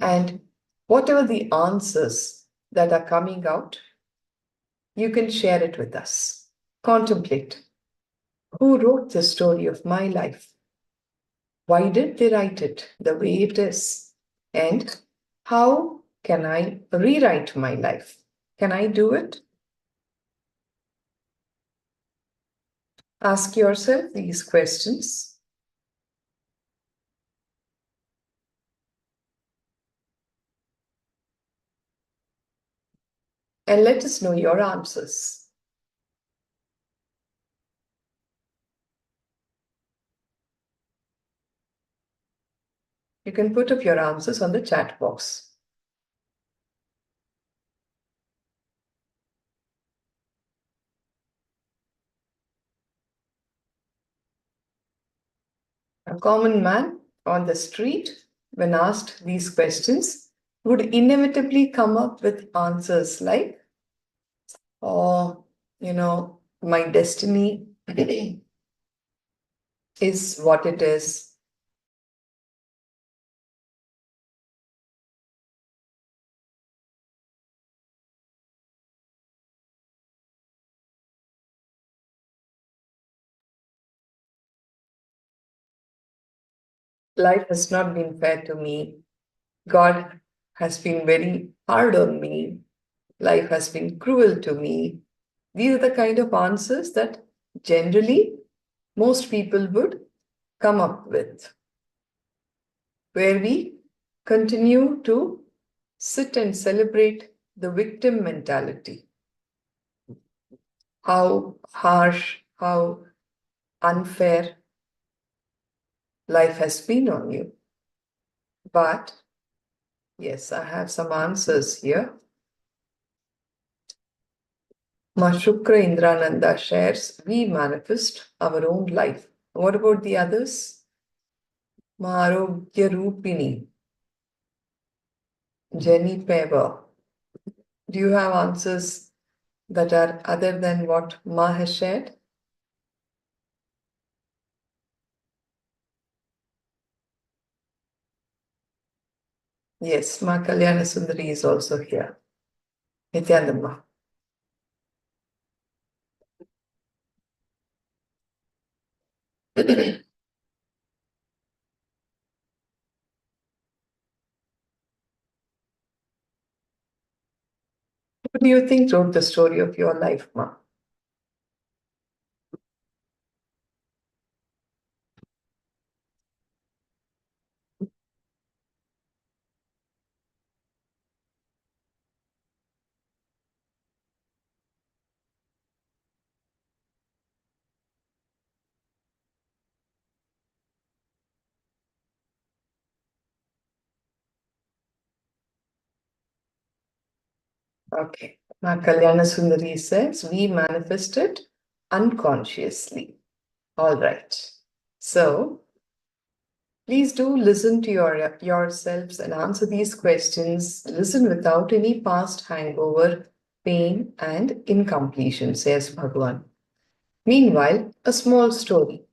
and whatever the answers that are coming out, you can share it with us. Contemplate. Who wrote the story of my life? Why did they write it the way it is? And how can I rewrite my life? Can I do it? Ask yourself these questions. And let us know your answers. You can put up your answers on the chat box. A common man on the street, when asked these questions, would inevitably come up with answers like, oh, my destiny is what it is. Life has not been fair to me. God has been very hard on me. Life has been cruel to me. These are the kind of answers that generally most people would come up with, where we continue to sit and celebrate the victim mentality. How harsh, how unfair life has been on you. But yes, I have some answers here. Ma Shukra Indrananda shares, we manifest our own life. What about the others? Ma Arogya Rupini, Jenny Pever. Do you have answers that are other than what Ma has shared? Yes, Ma Kalyana Sundari is also here. Nithyananda. Who do you think wrote the story of your life, Ma? Okay. Now, Kalyana Sundari says, we manifest it unconsciously. All right. So, please do listen to yourselves and answer these questions. Listen without any past hangover, pain, and incompletion, says Bhagwan. Meanwhile, a small story.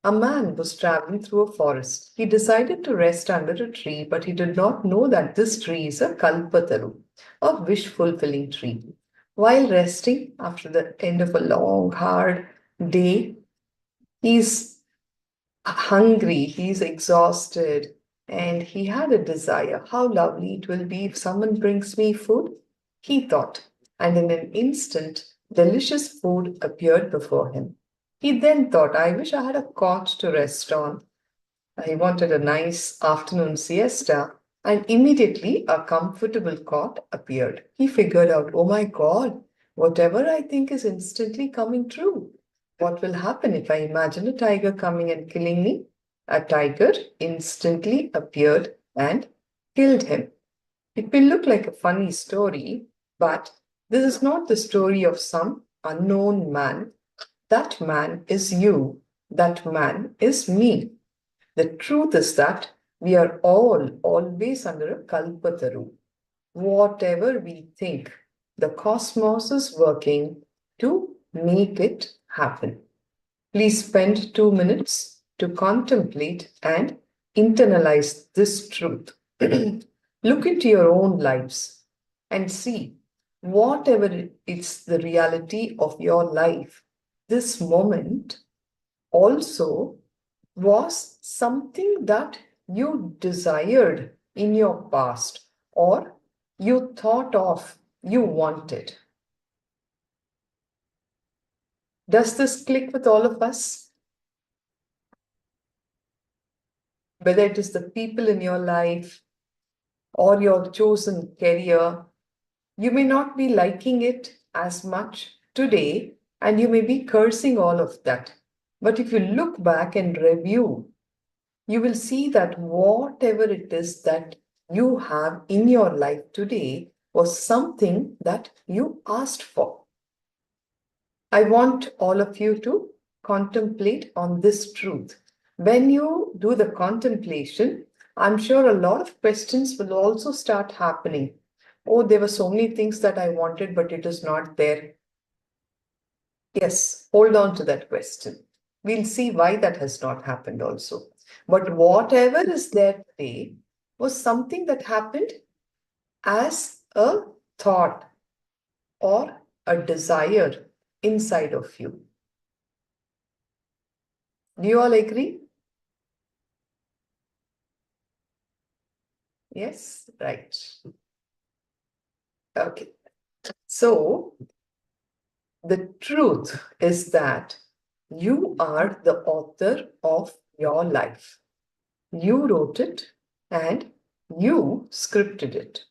A man was traveling through a forest. He decided to rest under a tree, but he did not know that this tree is a kalpataru, a wish-fulfilling tree. While resting after the end of a long, hard day, he's hungry, he's exhausted, and he had a desire. How lovely it will be if someone brings me food, he thought, and in an instant, delicious food appeared before him. He then thought, I wish I had a cot to rest on. He wanted a nice afternoon siesta, and immediately a comfortable cot appeared. He figured out, oh my God, whatever I think is instantly coming true. What will happen if I imagine a tiger coming and killing me? A tiger instantly appeared and killed him. It may look like a funny story, but this is not the story of some unknown man. That man is you. That man is me. The truth is that we are all always under a kalpataru. Whatever we think, the cosmos is working to make it happen. Please spend 2 minutes to contemplate and internalize this truth. Look into your own lives and see whatever is the reality of your life. This moment also was something that you desired in your past or you thought of, you wanted. Does this click with all of us? Whether it is the people in your life or your chosen career, you may not be liking it as much today and you may be cursing all of that. But if you look back and review, you will see that whatever it is that you have in your life today was something that you asked for. I want all of you to contemplate on this truth. When you do the contemplation, I'm sure a lot of questions will also start happening. Oh, there were so many things that I wanted, but it is not there. Yes, hold on to that question. We'll see why that has not happened also. But whatever is there today was something that happened as a thought or a desire inside of you. Do you all agree? Yes, right. Okay. So the truth is that you are the author of your life. You wrote it and you scripted it.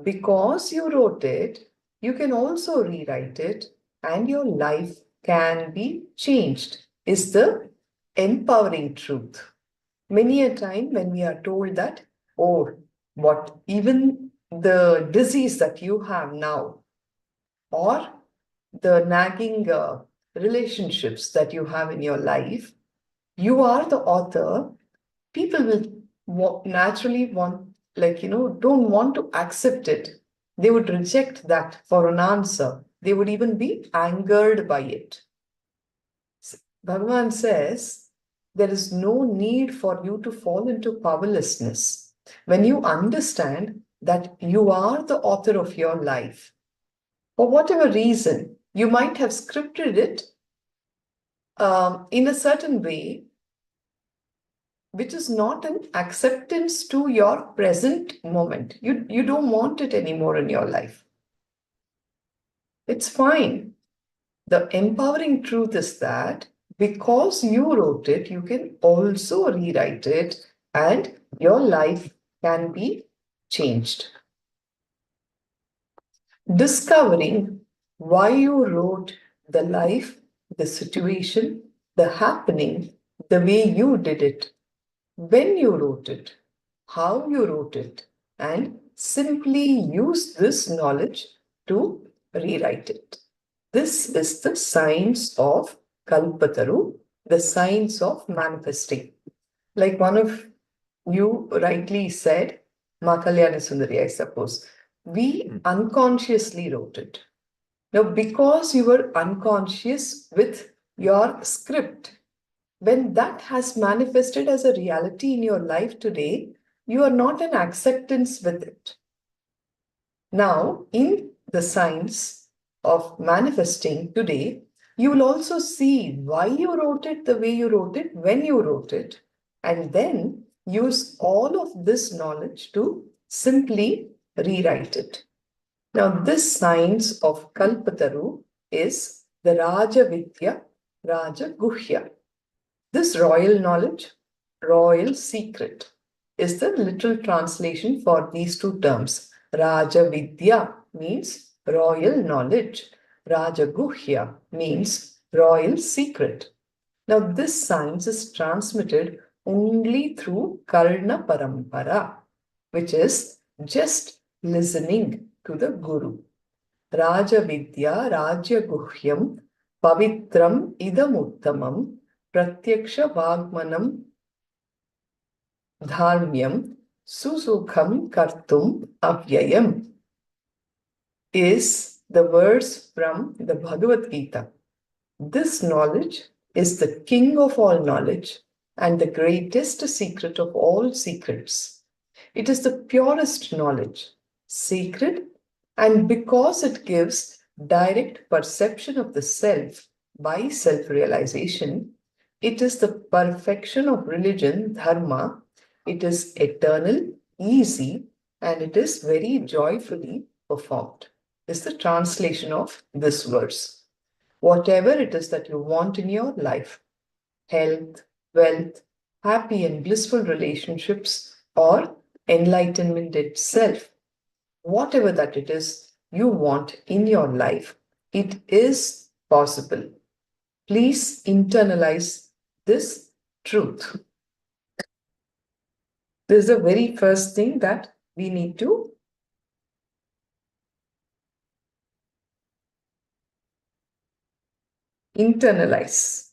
Because you wrote it, you can also rewrite it and your life can be changed, is the empowering truth. Many a time when we are told that, oh, what even the disease that you have now, or the nagging relationships that you have in your life, you are the author, people will naturally want, don't want to accept it. They would reject that for an answer. They would even be angered by it. Bhagavan says, there is no need for you to fall into powerlessness. When you understand that you are the author of your life, for whatever reason, you might have scripted it in a certain way, which is not an acceptance to your present moment. You don't want it anymore in your life. It's fine. The empowering truth is that because you wrote it, you can also rewrite it and your life can be changed. Discovering why you wrote the life, the situation, the happening, the way you did it, when you wrote it, how you wrote it, and simply use this knowledge to rewrite it. This is the science of Kalpataru, the science of manifesting. Like one of you rightly said, Makalyana Sundari, I suppose, we unconsciously wrote it. Now, because you were unconscious with your script, when that has manifested as a reality in your life today, you are not in acceptance with it. Now, in the science of manifesting today, you will also see why you wrote it the way you wrote it, when you wrote it, and then use all of this knowledge to simply rewrite it. Now, this science of Kalpataru is the Raja Vidya, Raja Guhya. This royal knowledge, royal secret, is the literal translation for these two terms. Raja Vidya means royal knowledge. Raja Guhya means royal secret. Now, this science is transmitted only through Karna Parampara, which is just listening to the Guru. Raja Vidya, Raja Guhyam, Pavitram Idamuttamam, Pratyaksha Vagmanam Dharmyam, Susukham Kartum Avyayam is the verse from the Bhagavad Gita. This knowledge is the king of all knowledge and the greatest secret of all secrets. It is the purest knowledge, sacred, and because it gives direct perception of the self by self-realization, it is the perfection of religion, dharma. It is eternal, easy, and it is very joyfully performed. Is the translation of this verse. Whatever it is that you want in your life, health, wealth, happy and blissful relationships, or enlightenment itself, whatever that it is you want in your life, it is possible. Please internalize this truth. This is the very first thing that we need to internalize.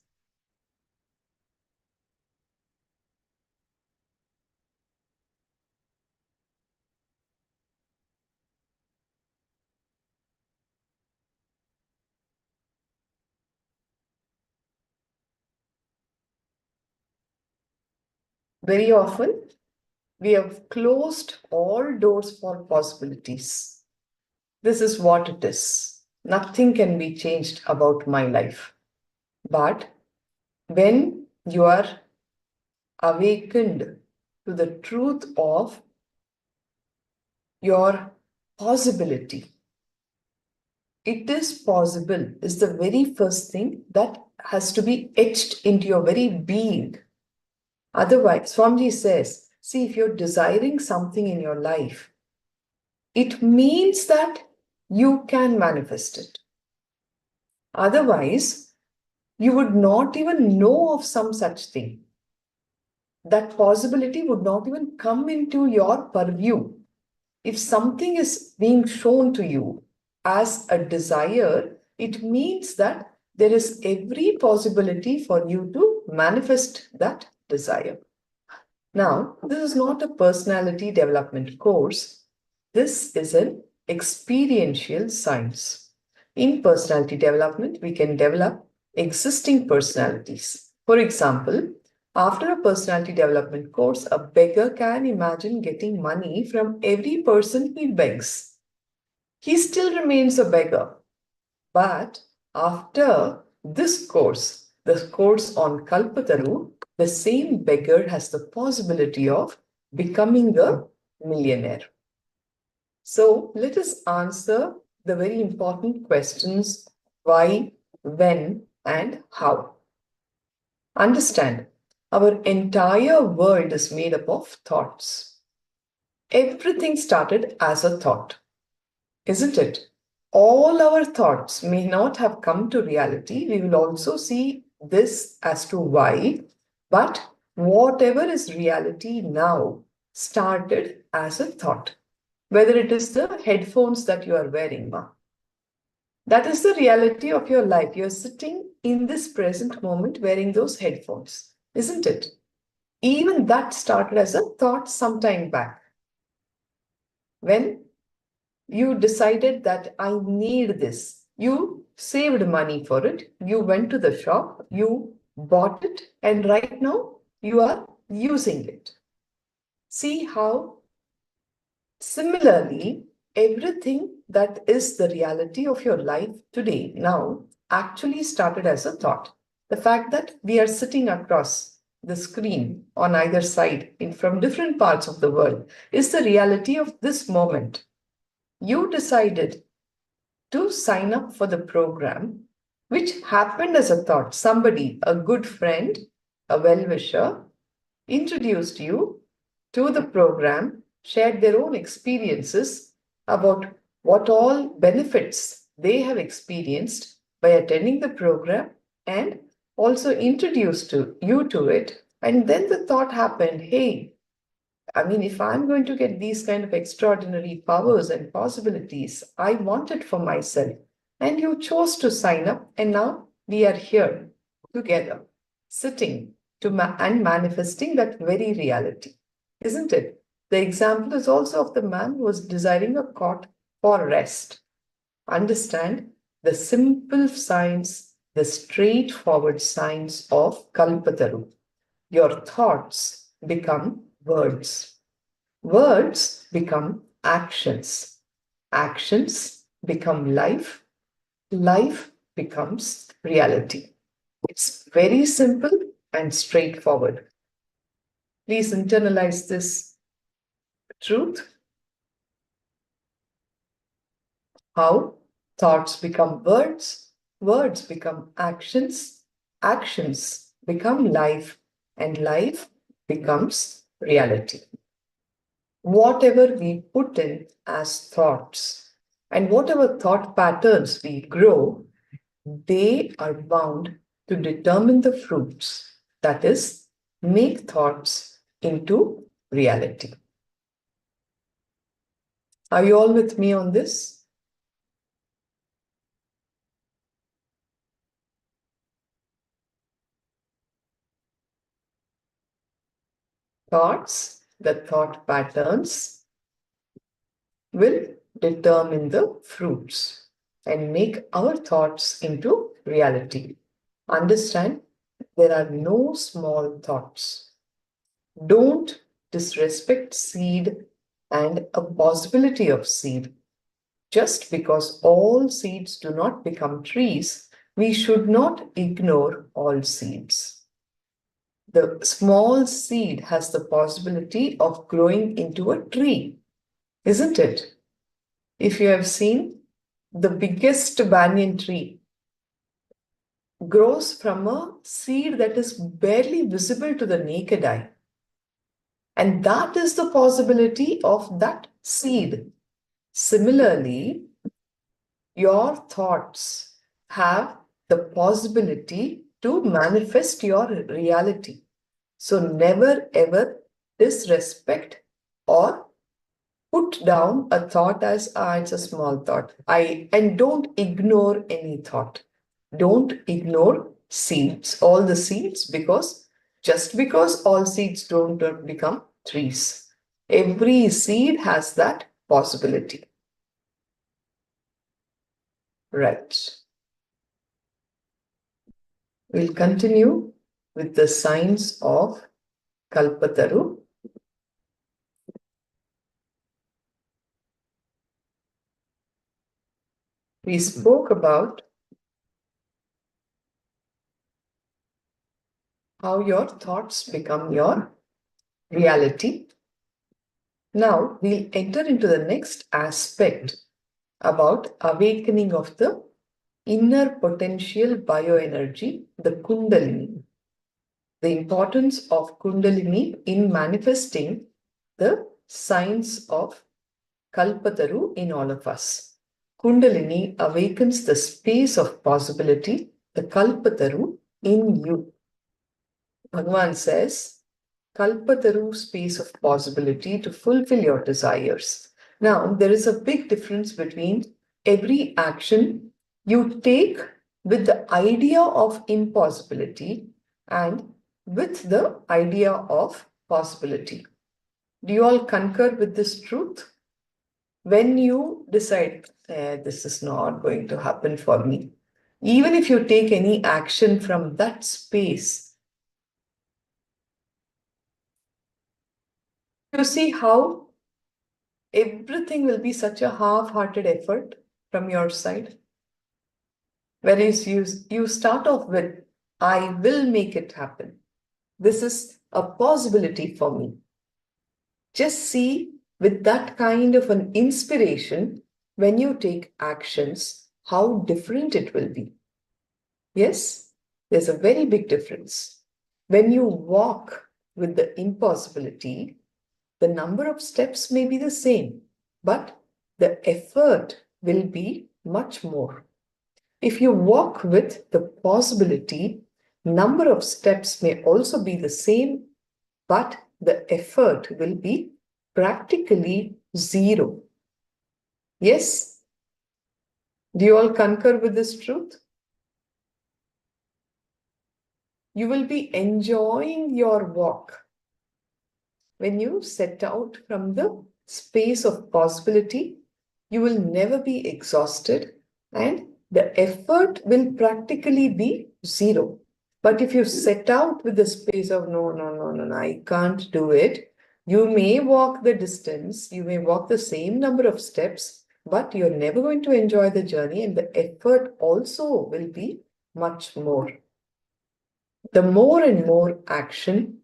Very often, we have closed all doors for possibilities. This is what it is. Nothing can be changed about my life. But when you are awakened to the truth of your possibility, it is possible is the very first thing that has to be etched into your very being. Otherwise, Swamiji says, see, if you're desiring something in your life, it means that you can manifest it. Otherwise, you would not even know of some such thing. That possibility would not even come into your purview. If something is being shown to you as a desire, it means that there is every possibility for you to manifest that desire. Now, this is not a personality development course. This is an experiential science. In personality development, we can develop existing personalities. For example, after a personality development course, a beggar can imagine getting money from every person he begs. He still remains a beggar. But after this course, the course on Kalpataru, the same beggar has the possibility of becoming a millionaire. So let us answer the very important questions: why, when, and how. Understand, our entire world is made up of thoughts. Everything started as a thought, isn't it? All our thoughts may not have come to reality. We will also see this as to why, but whatever is reality now started as a thought. Whether it is the headphones that you are wearing, That is the reality of your life. You're sitting in this present moment wearing those headphones, isn't it? Even that started as a thought some time back. When you decided that I need this, you saved money for it, you went to the shop, you bought it, and right now you are using it. See how similarly, everything that is the reality of your life today now actually started as a thought. The fact that we are sitting across the screen on either side from different parts of the world is the reality of this moment. You decided to sign up for the program, which happened as a thought. Somebody, a good friend, a well-wisher, introduced you to the program, shared their own experiences about what all benefits they have experienced by attending the program, and also introduced you to it. And then the thought happened, hey, I mean, if I'm going to get these kind of extraordinary powers and possibilities, I want it for myself. And you chose to sign up, and now we are here together, sitting and manifesting that very reality, isn't it? The example is also of the man who was desiring a cot for rest. Understand the simple science, the straightforward science of Kalpataru. Your thoughts become words. Words become actions. Actions become life. Life becomes reality. It's very simple and straightforward. Please internalize this truth. How thoughts become words, words become actions, actions become life, and life becomes reality. Whatever we put in as thoughts and whatever thought patterns we grow, they are bound to determine the fruits, that is, make thoughts into reality. Are you all with me on this? Thoughts, the thought patterns will determine the fruits and make our thoughts into reality. Understand, there are no small thoughts. Don't disrespect seed and a possibility of seed. Just because all seeds do not become trees, we should not ignore all seeds. The small seed has the possibility of growing into a tree, isn't it? If you have seen, the biggest banyan tree grows from a seed that is barely visible to the naked eye. And that is the possibility of that seed. Similarly, your thoughts have the possibility to manifest your reality. So never ever disrespect or put down a thought as it's a small thought. And don't ignore any thought. Don't ignore seeds, all the seeds, because just because all seeds don't become trees. Every seed has that possibility. Right. We'll continue with the signs of Kalpataru. We spoke about how your thoughts become your reality. Now we'll enter into the next aspect about awakening of the inner potential bioenergy, the Kundalini. The importance of Kundalini in manifesting the signs of Kalpataru in all of us. Kundalini awakens the space of possibility, the Kalpataru in you. Bhagavan says, Kalpataru, space of possibility to fulfill your desires. Now, there is a big difference between every action you take with the idea of impossibility and with the idea of possibility. Do you all concur with this truth? When you decide, this is not going to happen for me, even if you take any action from that space, you see how everything will be such a half-hearted effort from your side. Whereas you start off with, I will make it happen. This is a possibility for me. Just see with that kind of an inspiration, when you take actions, how different it will be. Yes, there's a very big difference. When you walk with the impossibility, the number of steps may be the same, but the effort will be much more. If you walk with the possibility, number of steps may also be the same, but the effort will be practically zero. Yes? Do you all concur with this truth? You will be enjoying your walk when you set out from the space of possibility. You will never be exhausted and the effort will practically be zero. But if you set out with the space of no, I can't do it, you may walk the distance, you may walk the same number of steps, but you're never going to enjoy the journey, and the effort also will be much more. The more and more action,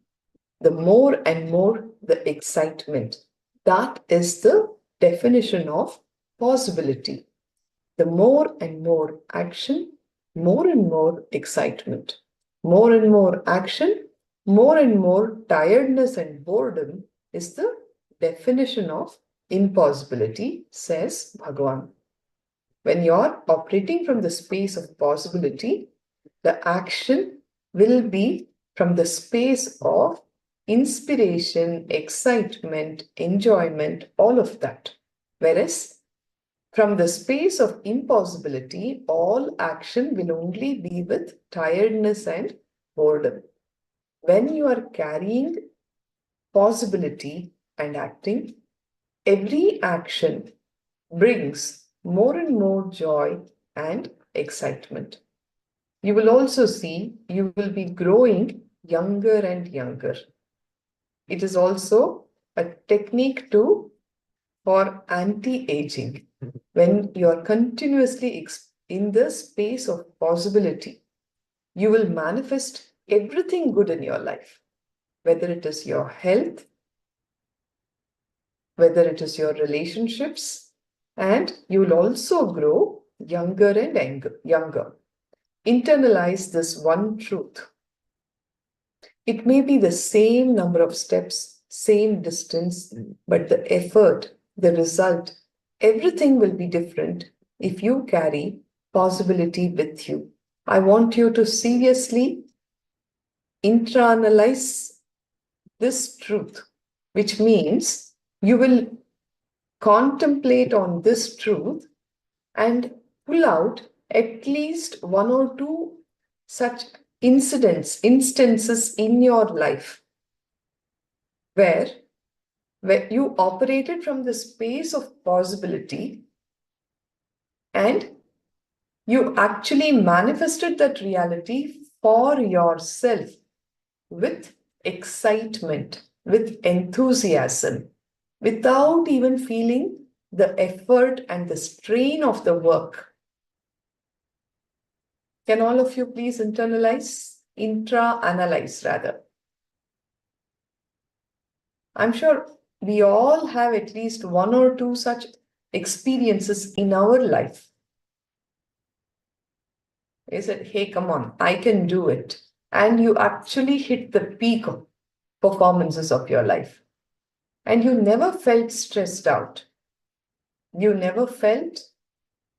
the more and more the excitement. That is the definition of possibility. The more and more action, more and more excitement. More and more action, more and more tiredness and boredom is the definition of impossibility, says Bhagavan. When you're operating from the space of possibility, the action will be from the space of inspiration, excitement, enjoyment, all of that. Whereas from the space of impossibility, all action will only be with tiredness and boredom. When you are carrying possibility and acting, every action brings more and more joy and excitement. You will also see you will be growing younger and younger. It is also a technique for anti-aging. When you are continuously in the space of possibility, you will manifest everything good in your life, whether it is your health, whether it is your relationships, and you will also grow younger and younger. Internalize this one truth. It may be the same number of steps, same distance, but the effort, the result, everything will be different if you carry possibility with you. I want you to seriously internalize this truth, which means you will contemplate on this truth and pull out at least one or two such instances in your life where you operated from the space of possibility and you actually manifested that reality for yourself with excitement, with enthusiasm, without even feeling the effort and the strain of the work. Can all of you please intra-analyze rather? I'm sure we all have at least one or two such experiences in our life. You said, hey, come on, I can do it. And you actually hit the peak of performances of your life. And you never felt stressed out. You never felt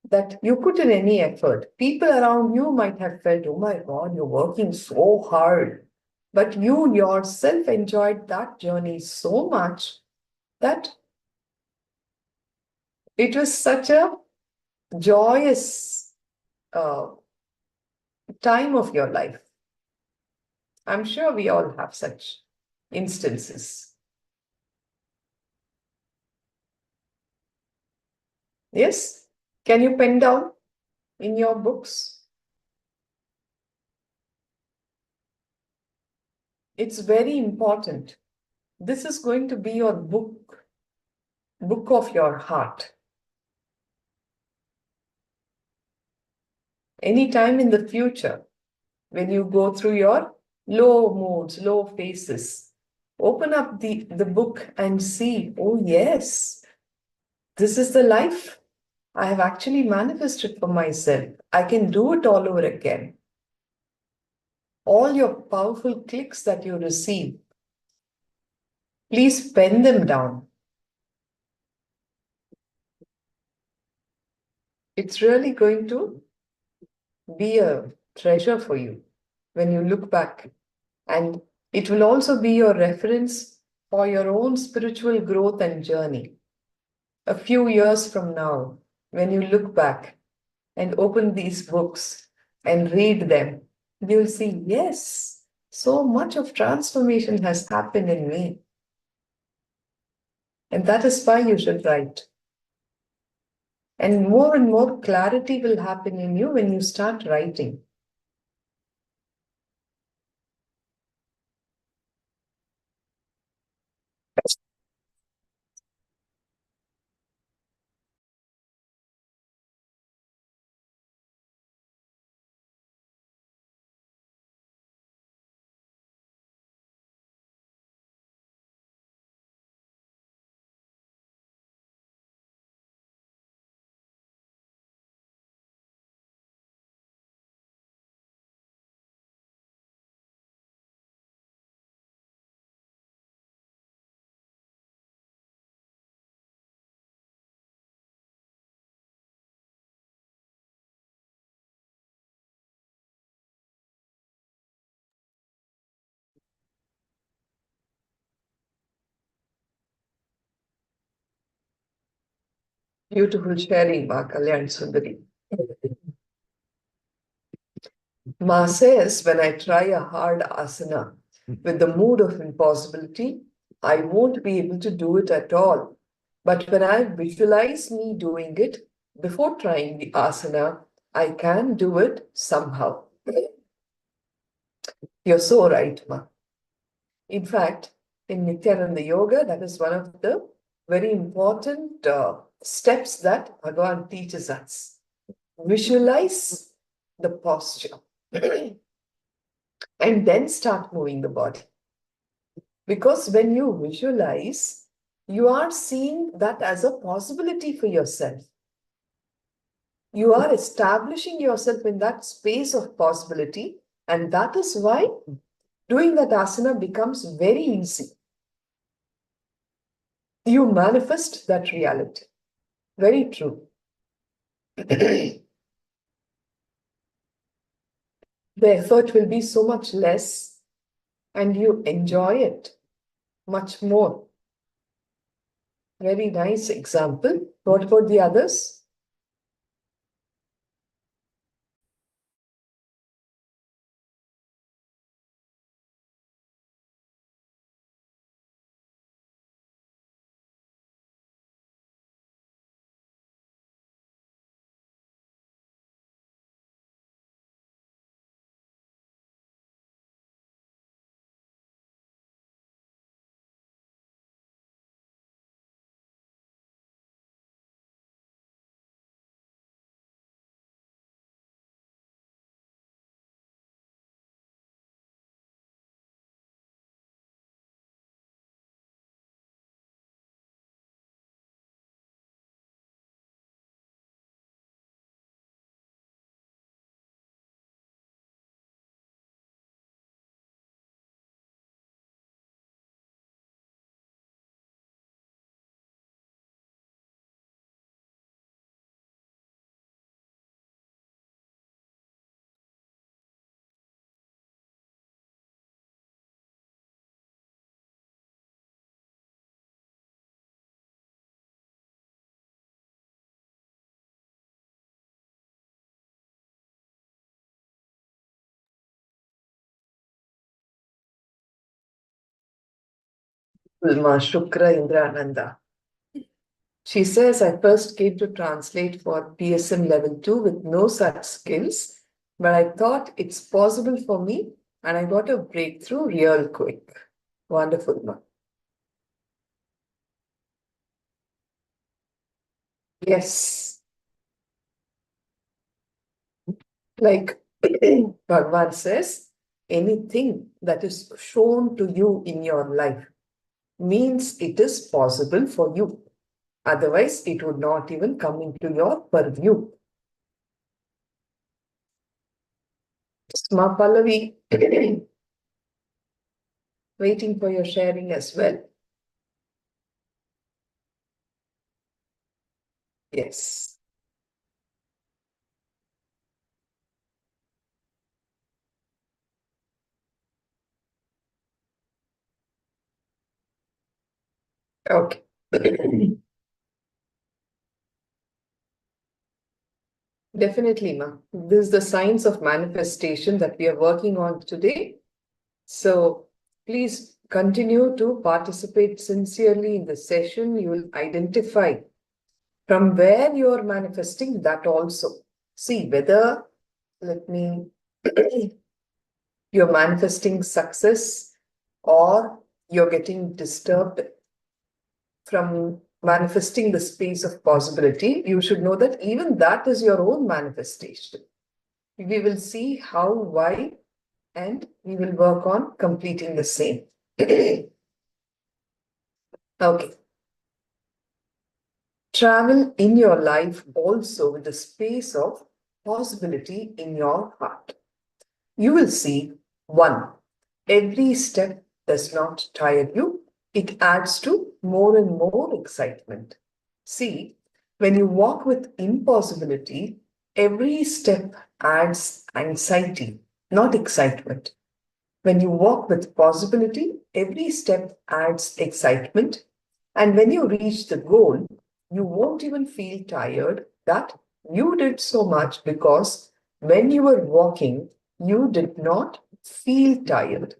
that you put in any effort. People around you might have felt, oh my God, you're working so hard. But you yourself enjoyed that journey so much that it was such a joyous time of your life. I'm sure we all have such instances. Yes? Can you pen down in your books? It's very important. This is going to be your book of your heart. Anytime in the future, when you go through your low moods, low phases, open up the book and see, oh yes, this is the life I have actually manifested for myself. I can do it all over again. All your powerful clicks that you receive, please pen them down. It's really going to be a treasure for you when you look back. And it will also be your reference for your own spiritual growth and journey. A few years from now, when you look back and open these books and read them, you'll see, yes, so much of transformation has happened in me. And that is why you should write. And more clarity will happen in you when you start writing. Beautiful sharing, Ma Kalyan Sundari. Ma says, when I try a hard asana with the mood of impossibility, I won't be able to do it at all. But when I visualize me doing it before trying the asana, I can do it somehow. You're so right, Ma. In fact, in Nithyananda Yoga, that is one of the very important steps that Bhagavan teaches us. Visualize the posture and then start moving the body. Because when you visualize, you are seeing that as a possibility for yourself. You are establishing yourself in that space of possibility, and that is why doing that asana becomes very easy. You manifest that reality. Very true. The effort will be so much less, and you enjoy it much more. Very nice example. What about the others? Ma Shukra Indrananda. She says, I first came to translate for PSM level 2 with no such skills, but I thought it's possible for me and I got a breakthrough real quick. Wonderful, ma. Yes. Like Bhagavan says, anything that is shown to you in your life means it is possible for you. Otherwise, it would not even come into your purview. Sma Pallavi, waiting for your sharing as well. Yes. Okay. Definitely, ma'am. This is the science of manifestation that we are working on today. So please continue to participate sincerely in the session. You will identify from where you are manifesting that also. See whether, you're manifesting success or you're getting disturbed from manifesting the space of possibility. You should know that even that is your own manifestation. We will see how, why, and we will work on completing the same. Okay. Travel in your life also with the space of possibility in your heart. You will see, one, every step does not tire you. It adds to more and more excitement. See, when you walk with impossibility, every step adds anxiety, not excitement. When you walk with possibility, every step adds excitement. And when you reach the goal, you won't even feel tired that you did so much because when you were walking, you did not feel tired.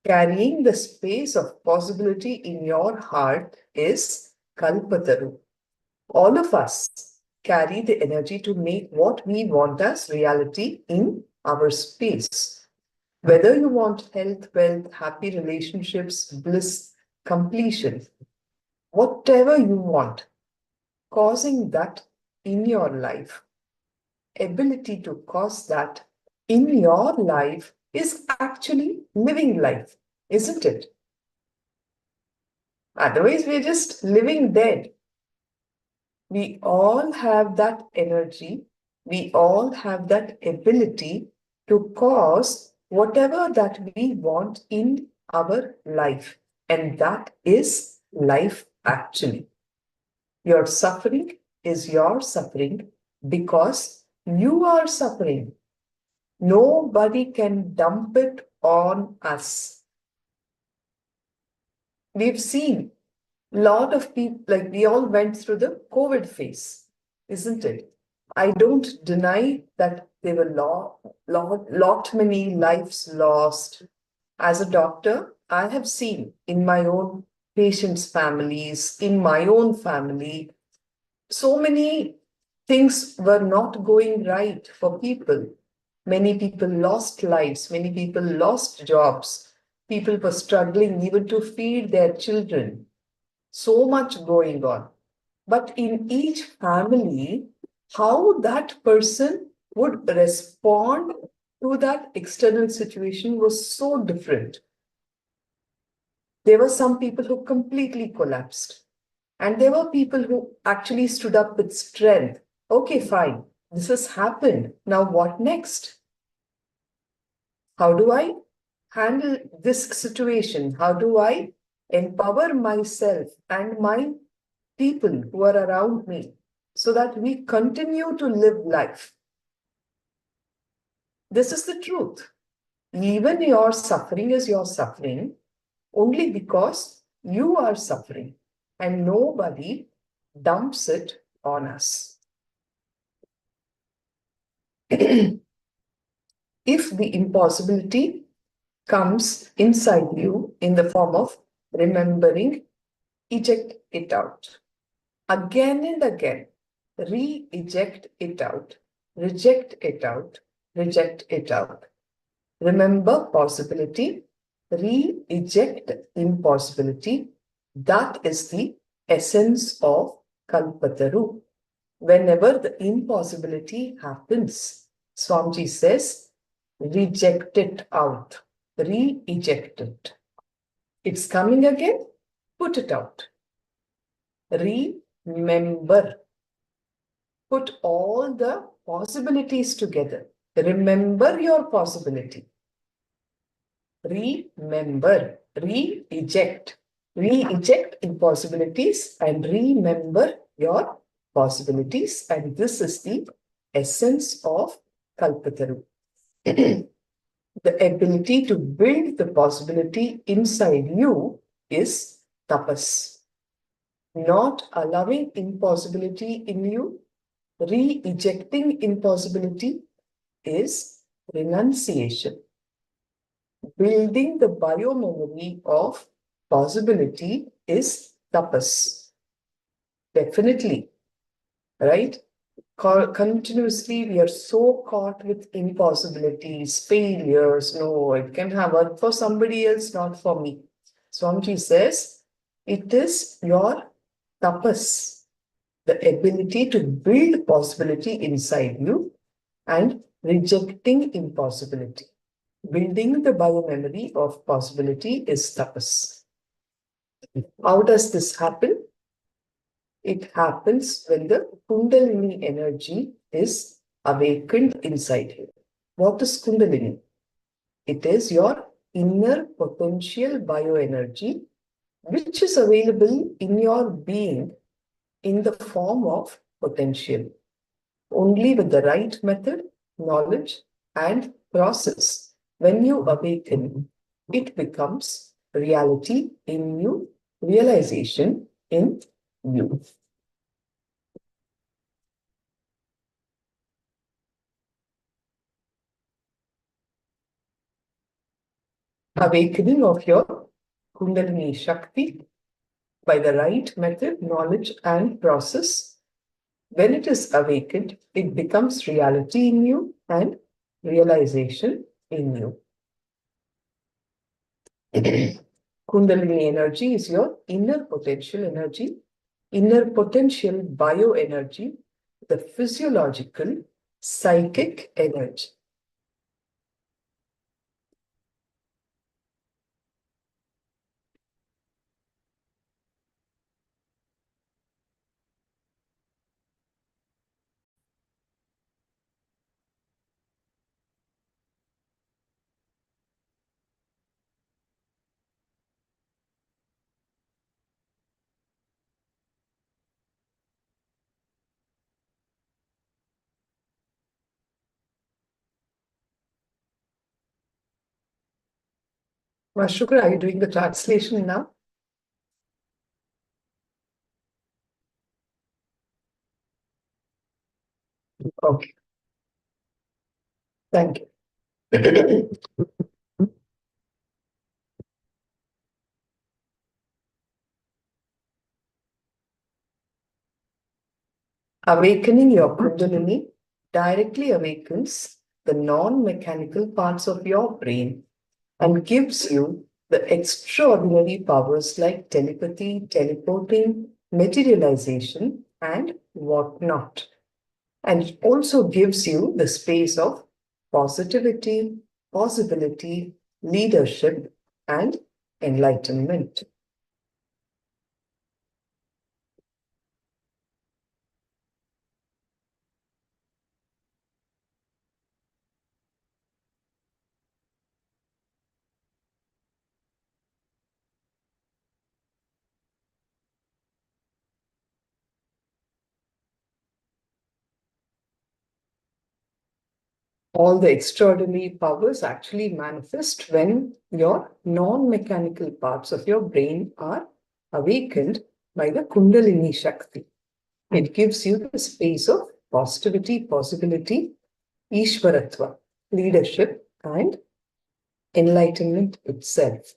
Carrying the space of possibility in your heart is Kalpataru. All of us carry the energy to make what we want as reality in our space. Whether you want health, wealth, happy relationships, bliss, completion, whatever you want, causing that in your life, ability to cause that in your life is actually living life, isn't it? Otherwise, we're just living dead. We all have that energy. We all have that ability to cause whatever that we want in our life. And that is life actually. Your suffering is your suffering because you are suffering. Nobody can dump it on us. We've seen a lot of people, like we all went through the COVID phase, isn't it? I don't deny that there were lot many lives lost. As a doctor, I have seen in my own patients' families, in my own family, so many things were not going right for people. Many people lost lives, many people lost jobs. People were struggling even to feed their children. So much going on. But in each family, how that person would respond to that external situation was so different. There were some people who completely collapsed. And there were people who actually stood up with strength. Okay, fine. This has happened. Now what next? How do I handle this situation? How do I empower myself and my people who are around me so that we continue to live life? This is the truth. Even your suffering is your suffering only because you are suffering and nobody dumps it on us. If the impossibility comes inside you in the form of remembering, eject it out. Again and again, re-eject it out, reject it out, reject it out. Remember possibility, re-eject impossibility. That is the essence of Kalpataru. Whenever the impossibility happens, Swamiji says, reject it out, re-eject it. It's coming again, put it out. Remember. Put all the possibilities together. Remember your possibility. Remember, re-eject. Re-eject impossibilities and remember your possibilities. And this is the essence of Kalpataru. The ability to build the possibility inside you is tapas. Not allowing impossibility in you, re-ejecting impossibility is renunciation. Building the biomemory of possibility is tapas. Definitely, right? Continuously, we are so caught with impossibilities, failures. No, it can have worked for somebody else, not for me. Swamiji says, it is your tapas, the ability to build possibility inside you and rejecting impossibility. Building the biomemory of possibility is tapas. How does this happen? It happens when the Kundalini energy is awakened inside you. What is Kundalini? It is your inner potential bioenergy, which is available in your being in the form of potential. Only with the right method, knowledge, and process, when you awaken, it becomes reality in you, realization in you. Awakening of your Kundalini Shakti by the right method, knowledge, and process. When it is awakened, it becomes reality in you and realization in you. Kundalini energy is your inner potential energy, inner potential bioenergy, the physiological psychic energy. Mashukra, are you doing the translation now? Okay. Thank you. Awakening your Kundalini directly awakens the non-mechanical parts of your brain and gives you the extraordinary powers like telepathy, teleporting, materialization, and whatnot. And it also gives you the space of positivity, possibility, leadership, and enlightenment. All the extraordinary powers actually manifest when your non-mechanical parts of your brain are awakened by the Kundalini Shakti. It gives you the space of positivity, possibility, Ishvaratva, leadership, and enlightenment itself.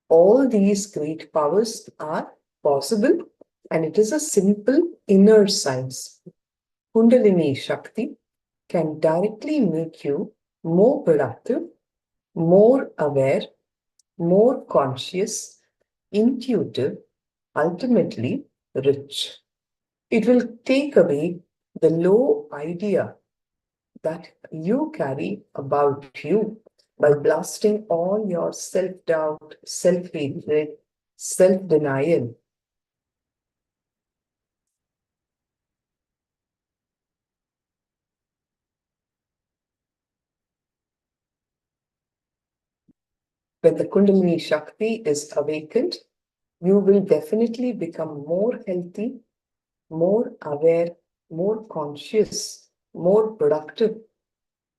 All these great powers are possible, and it is a simple inner science. Kundalini Shakti can directly make you more productive, more aware, more conscious, intuitive, ultimately rich. It will take away the low idea that you carry about you by blasting all your self doubt, self hatred, self denial. When the Kundalini Shakti is awakened, you will definitely become more healthy, more aware, more conscious, more productive,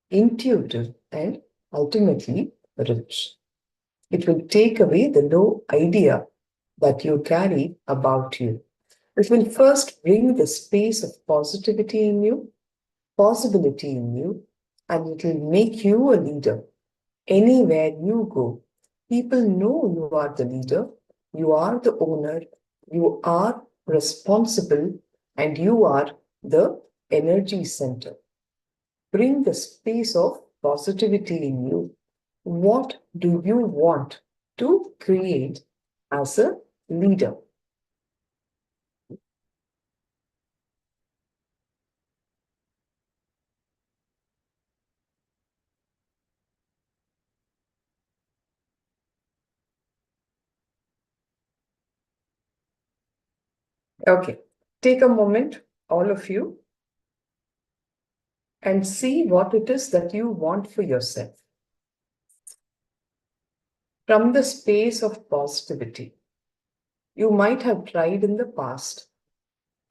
intuitive, and ultimately rich. It will take away the low idea that you carry about you. It will first bring the space of positivity in you, possibility in you, and it will make you a leader. Anywhere you go, people know you are the leader, you are the owner, you are responsible, and you are the energy center. Bring the space of positivity in you. What do you want to create as a leader? Okay, take a moment, all of you, and see what it is that you want for yourself. From the space of positivity, you might have tried in the past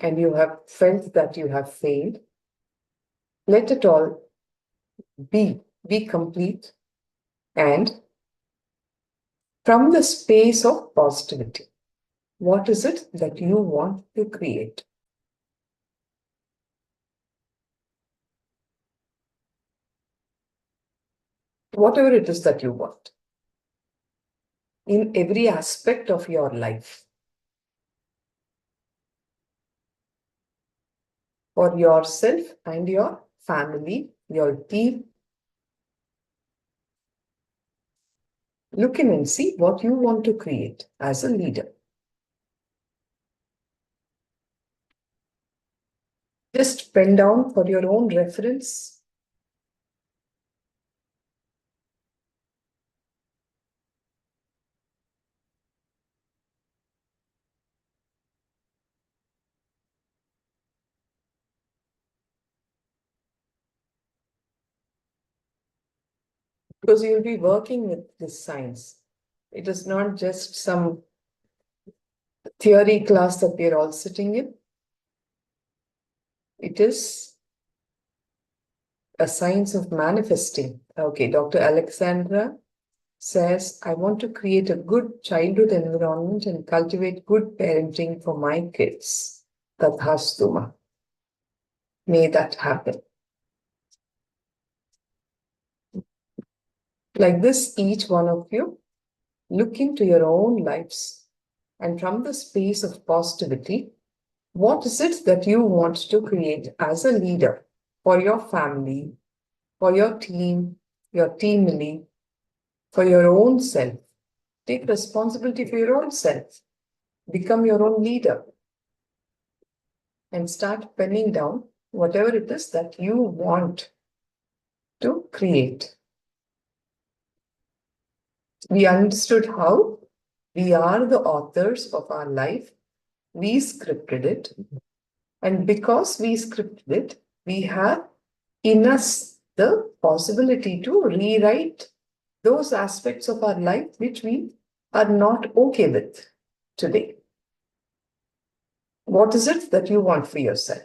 and you have felt that you have failed. Let it all be complete, and from the space of positivity, what is it that you want to create? Whatever it is that you want in every aspect of your life, for yourself and your family, your team. Look in and see what you want to create as a leader. Just pen down for your own reference. Because you'll be working with this science. It is not just some theory class that we are all sitting in. It is a science of manifesting. Okay, Dr. Alexandra says, I want to create a good childhood environment and cultivate good parenting for my kids. Tathastuma. May that happen. Like this, each one of you look into your own lives, and from the space of positivity, what is it that you want to create as a leader for your family, for your team, your teamily, for your own self? Take responsibility for your own self. Become your own leader and start penning down whatever it is that you want to create. We understood how we are the authors of our life. We scripted it. And because we scripted it, we have in us the possibility to rewrite those aspects of our life which we are not okay with today. What is it that you want for yourself?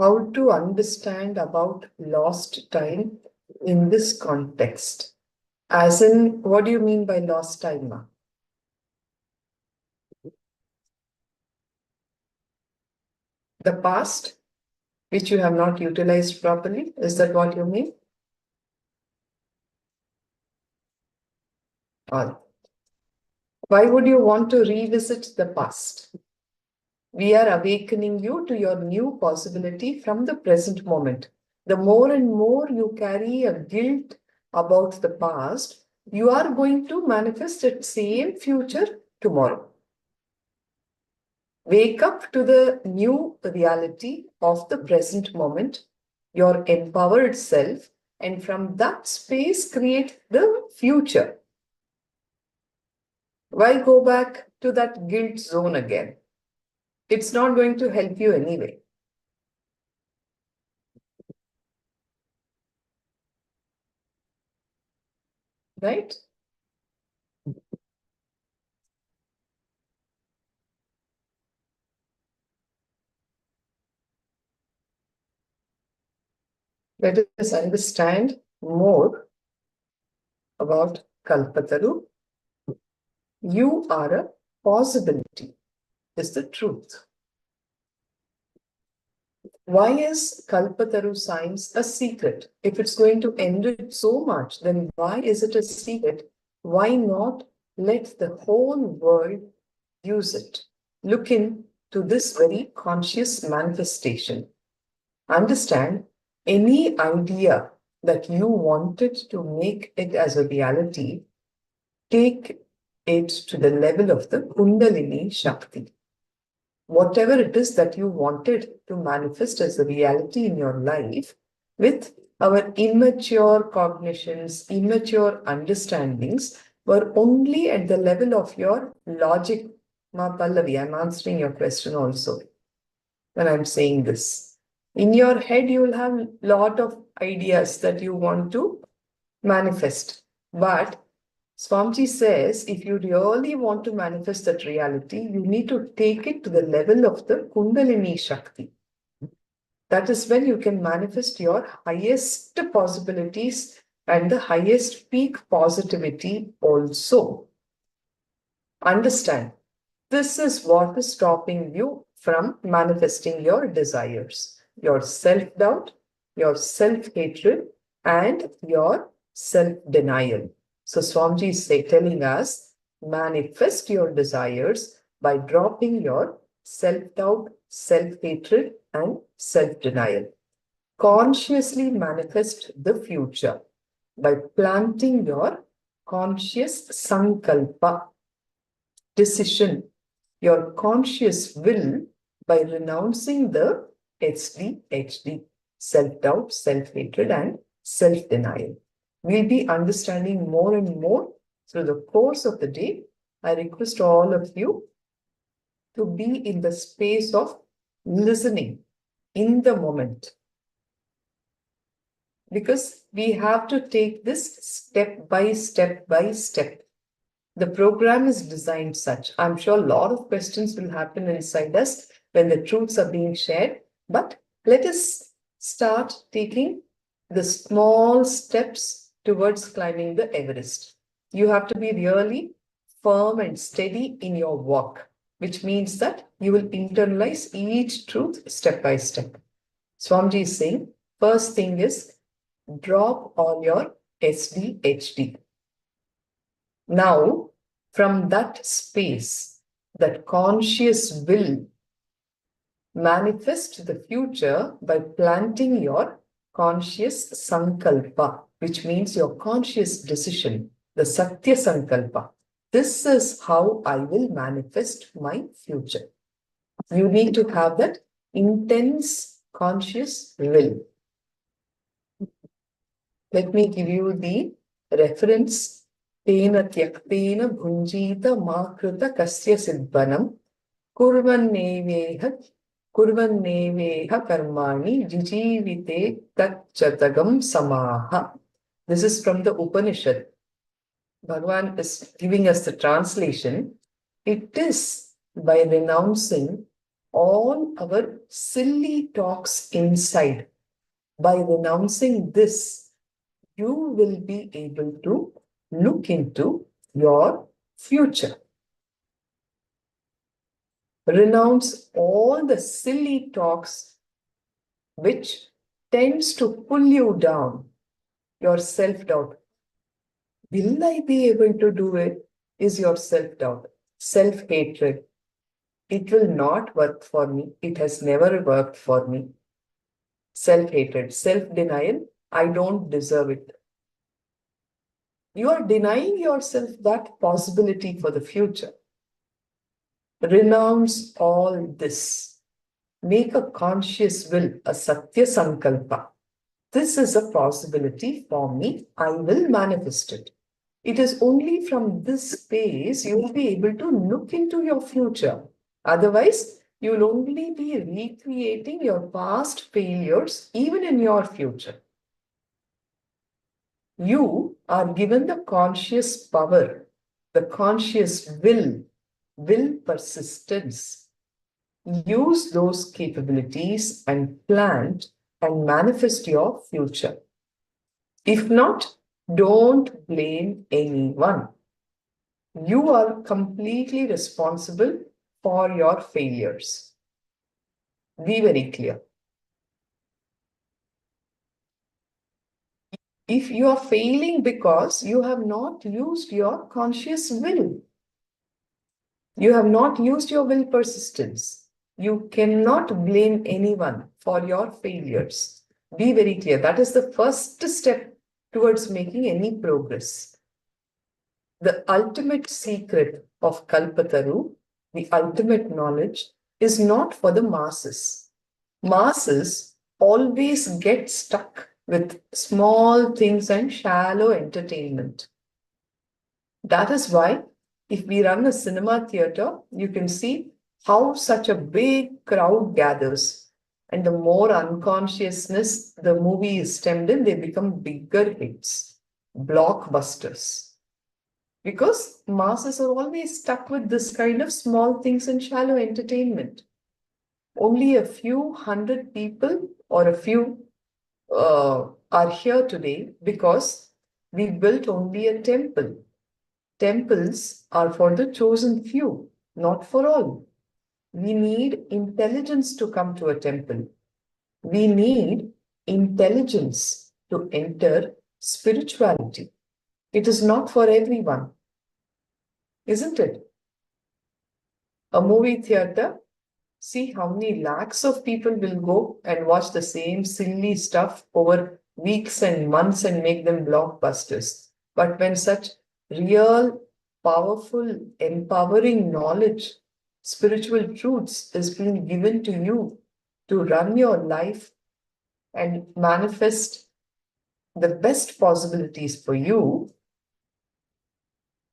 how to understand about lost time in this context. As in, what do you mean by lost time, Ma? The past, which you have not utilized properly? Is that what you mean? Or why would you want to revisit the past? We are awakening you to your new possibility from the present moment. The more and more you carry a guilt about the past, you are going to manifest that same future tomorrow. Wake up to the new reality of the present moment, your empowered self, and from that space create the future. Why go back to that guilt zone again? It's not going to help you anyway. Right? Let us understand more about Kalpataru. You are a possibility, is the truth. Why is Kalpataru science a secret? If it's going to enrich so much, then why is it a secret? Why not let the whole world use it? Look into this very conscious manifestation. Understand, any idea that you wanted to make it as a reality, take it to the level of the Kundalini Shakti. Whatever it is that you wanted to manifest as a reality in your life, with our immature cognitions, immature understandings, were only at the level of your logic. Ma Pallavi, I'm answering your question also when I'm saying this. In your head, you will have a lot of ideas that you want to manifest. But Swamiji says, if you really want to manifest that reality, you need to take it to the level of the Kundalini Shakti. That is when you can manifest your highest possibilities and the highest peak positivity also. Understand, this is what is stopping you from manifesting your desires, your self-doubt, your self-hatred, and your self-denial. So Swamiji is telling us, manifest your desires by dropping your self-doubt, self-hatred, and self-denial. Consciously manifest the future by planting your conscious sankalpa, decision, your conscious will, by renouncing the HD, self-doubt, self-hatred, and self-denial. We'll be understanding more and more through the course of the day. I request all of you to be in the space of listening in the moment, because we have to take this step by step by step. The program is designed such. I'm sure a lot of questions will happen inside us when the truths are being shared, but let us start taking the small steps towards climbing the Everest. You have to be really firm and steady in your walk, which means that you will internalize each truth step by step. Swamiji is saying, first thing is drop all your SDHD. Now, from that space, that conscious will, manifest the future by planting your conscious sankalpa, which means your conscious decision, the Satya Sankalpa. This is how I will manifest my future. You need to have that intense conscious will. Let me give you the reference. Tena tyaktena bhunjita makrita kasya siddhanam kurvanneveha karmani jijivite tatchatagam samaha. This is from the Upanishad. Bhagavan is giving us the translation. It is by renouncing all our silly talks inside. By renouncing this, you will be able to look into your future. Renounce all the silly talks which tends to pull you down, your self-doubt. Will I be able to do it? Is your self-doubt, self-hatred. It will not work for me. It has never worked for me. Self-hatred, self-denial, I don't deserve it. You are denying yourself that possibility for the future. Renounce all this. Make a conscious will, a Satya Sankalpa. This is a possibility for me. I will manifest it. It is only from this space you will be able to look into your future. Otherwise, you will only be recreating your past failures even in your future. You are given the conscious power, the conscious will persistence. Use those capabilities and plant and manifest your future. If not, don't blame anyone. You are completely responsible for your failures. Be very clear. If you are failing because you have not used your conscious will, you have not used your will persistence, you cannot blame anyone for your failures. Be very clear. That is the first step towards making any progress. The ultimate secret of Kalpataru, the ultimate knowledge, is not for the masses. Masses always get stuck with small things and shallow entertainment. That is why if we run a cinema theater, you can see how such a big crowd gathers. And the more unconsciousness the movie is stemmed in, they become bigger hits, blockbusters. Because masses are always stuck with this kind of small things and shallow entertainment. Only a few hundred people or a few are here today because we built only a temple. Temples are for the chosen few, not for all. We need intelligence to come to a temple. We need intelligence to enter spirituality. It is not for everyone, isn't it? A movie theater, see how many lakhs of people will go and watch the same silly stuff over weeks and months and make them blockbusters. But when such real, powerful, empowering knowledge, spiritual truths is being given to you to run your life and manifest the best possibilities for you,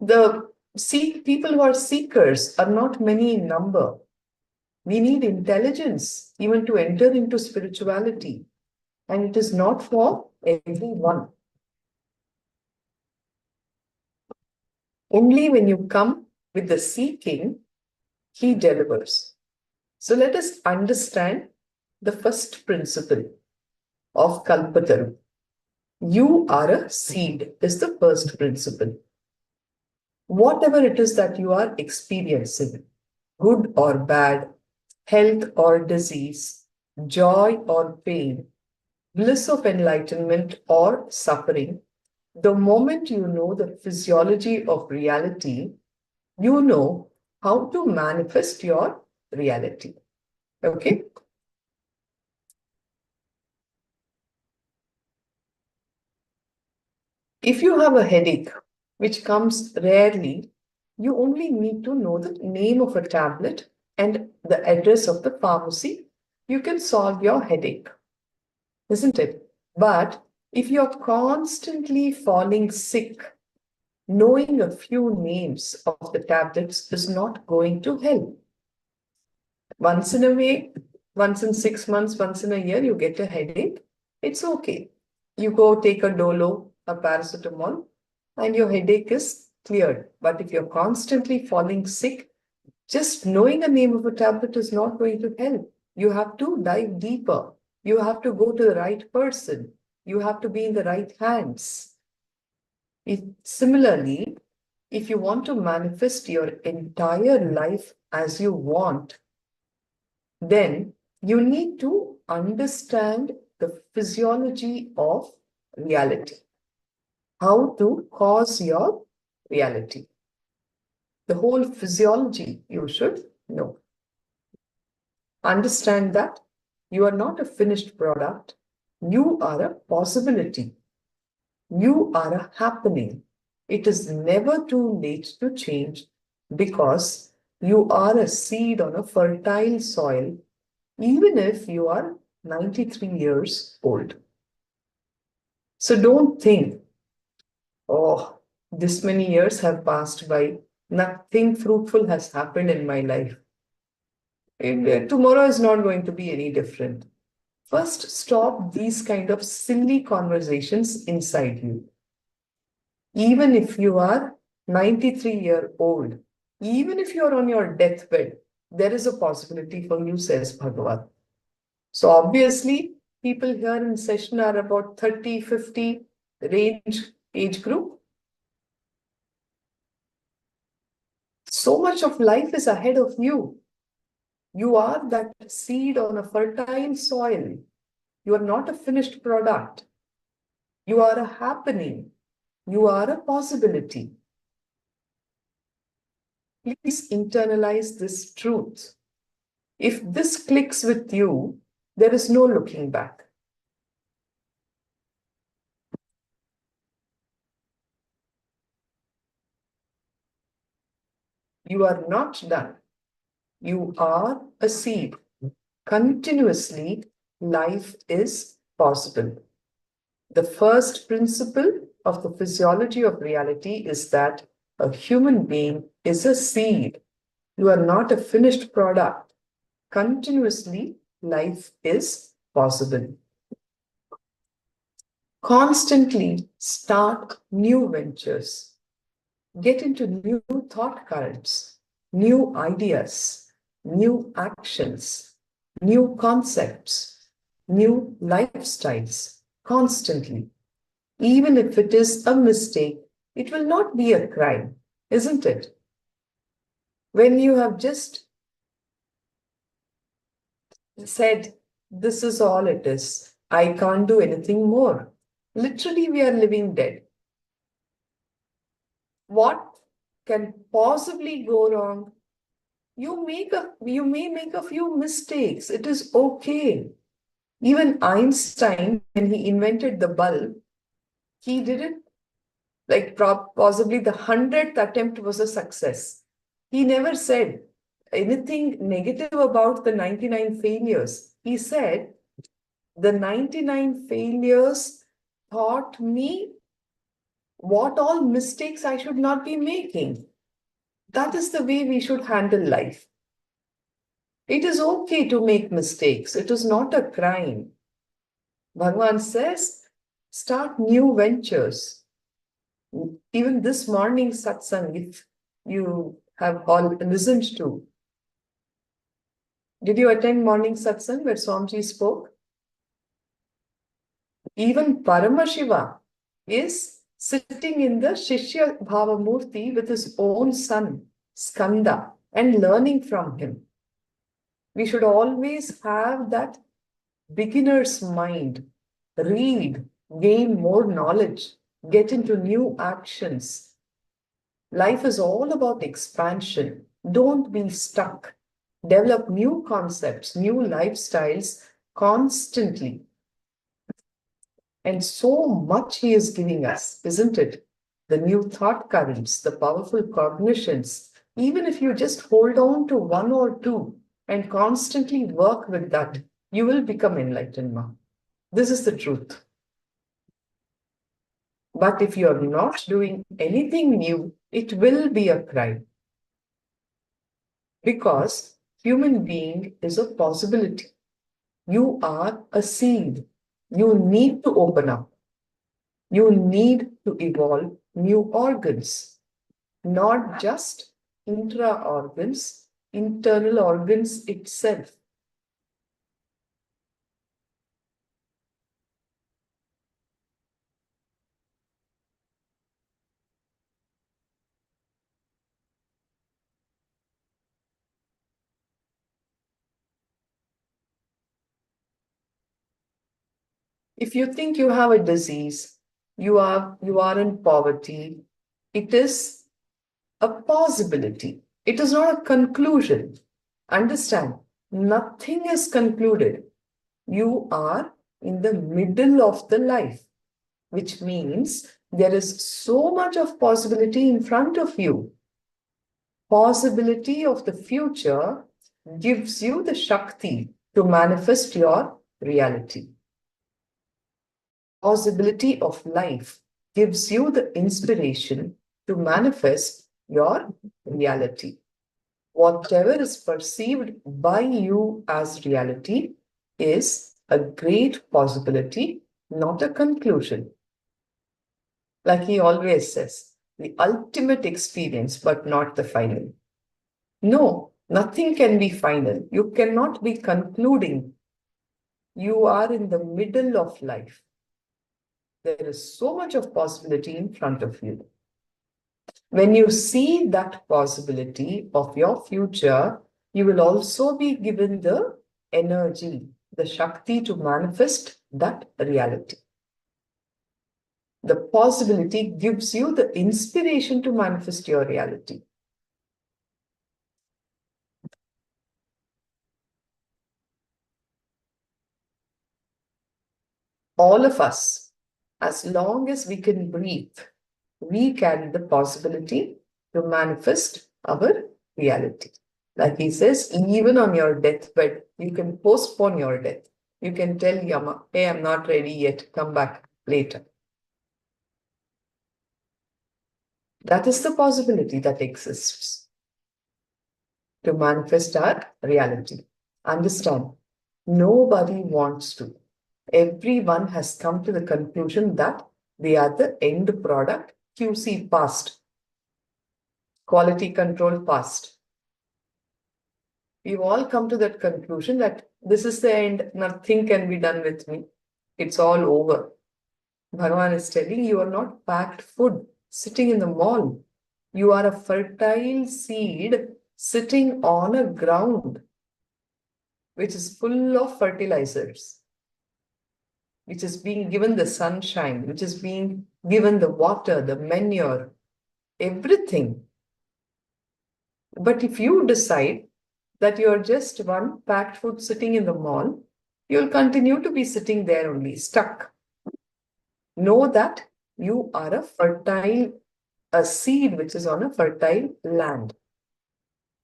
the people who are seekers are not many in number. We need intelligence even to enter into spirituality, and it is not for everyone. Only when you come with the seeking, he delivers. So let us understand the first principle of Kalpataru. You are a seed is the first principle. Whatever it is that you are experiencing, good or bad, health or disease, joy or pain, bliss of enlightenment or suffering, the moment you know the physiology of reality, you know how to manifest your reality. Okay? If you have a headache, which comes rarely, you only need to know the name of a tablet and the address of the pharmacy. You can solve your headache, isn't it? But if you're constantly falling sick, knowing a few names of the tablets is not going to help. Once in a week, once in 6 months, once in a year, you get a headache. It's okay. You go take a Dolo, a paracetamol, and your headache is cleared. But if you're constantly falling sick, Just knowing the name of a tablet is not going to help. You have to dive deeper. You have to go to the right person. You have to be in the right hands. Similarly, if you want to manifest your entire life as you want, then you need to understand the physiology of reality, how to cause your reality. The whole physiology you should know. Understand that you are not a finished product, you are a possibility. You are a happening. It is never too late to change because you are a seed on a fertile soil, even if you are 93 years old. So don't think, oh, this many years have passed by, nothing fruitful has happened in my life. Tomorrow is not going to be any different. First, stop these kind of silly conversations inside you. Even if you are 93-year-old, even if you are on your deathbed, there is a possibility for you, says Bhagavan. So obviously, people here in session are about 30, 50 range age group. So much of life is ahead of you. You are that seed on a fertile soil. You are not a finished product. You are a happening. You are a possibility. Please internalize this truth. If this clicks with you, there is no looking back. You are not done. You are a seed. Continuously, life is possible. The first principle of the physiology of reality is that a human being is a seed. You are not a finished product. Continuously, life is possible. Constantly start new ventures. Get into new thought currents, new ideas, new actions, new concepts, new lifestyles, constantly. Even if it is a mistake, it will not be a crime, isn't it? When you have just said, this is all it is, I can't do anything more. Literally, we are living dead. What can possibly go wrong? You may make a few mistakes. It is okay. Even Einstein, when he invented the bulb, he did it like possibly the 100th attempt was a success. He never said anything negative about the 99 failures. He said, the 99 failures taught me what all mistakes I should not be making. That is the way we should handle life. It is okay to make mistakes. It is not a crime. Bhagavan says, start new ventures. Even this morning satsang, if you have all listened to, did you attend morning satsang where Swamiji spoke? Even Paramashiva is sitting in the Shishya Bhava Murti with his own son, Skanda, and learning from him. We should always have that beginner's mind. Read, gain more knowledge, get into new actions. Life is all about expansion. Don't be stuck. Develop new concepts, new lifestyles constantly. And so much he is giving us, isn't it? The new thought currents, the powerful cognitions. Even if you just hold on to one or two and constantly work with that, you will become enlightened. This is the truth. But if you are not doing anything new, it will be a crime. Because human being is a possibility. You are a seed. You need to open up. You need to evolve new organs, not just intra organs, internal organs itself. If you think you have a disease, you are in poverty, it is a possibility. It is not a conclusion. Understand, nothing is concluded. You are in the middle of the life, which means there is so much of possibility in front of you. Possibility of the future gives you the Shakti to manifest your reality. Possibility of life gives you the inspiration to manifest your reality. Whatever is perceived by you as reality is a great possibility, not a conclusion. Like he always says, the ultimate experience, but not the final. No, nothing can be final. You cannot be concluding. You are in the middle of life. There is so much of possibility in front of you. When you see that possibility of your future, you will also be given the energy, the Shakti to manifest that reality. The possibility gives you the inspiration to manifest your reality. All of us, as long as we can breathe, we carry the possibility to manifest our reality. Like he says, even on your deathbed, you can postpone your death. You can tell Yama, hey, I'm not ready yet, come back later. That is the possibility that exists to manifest our reality. Understand, nobody wants to. Everyone has come to the conclusion that they are the end product, QC passed, quality control passed. We've all come to that conclusion that this is the end, nothing can be done with me. It's all over. Bhagavan is telling you are not packed food sitting in the mall. You are a fertile seed sitting on a ground which is full of fertilizers, which is being given the sunshine, which is being given the water, the manure, everything. But if you decide that you're just one packed food sitting in the mall, you'll continue to be sitting there only, stuck. Know that you are a seed which is on a fertile land.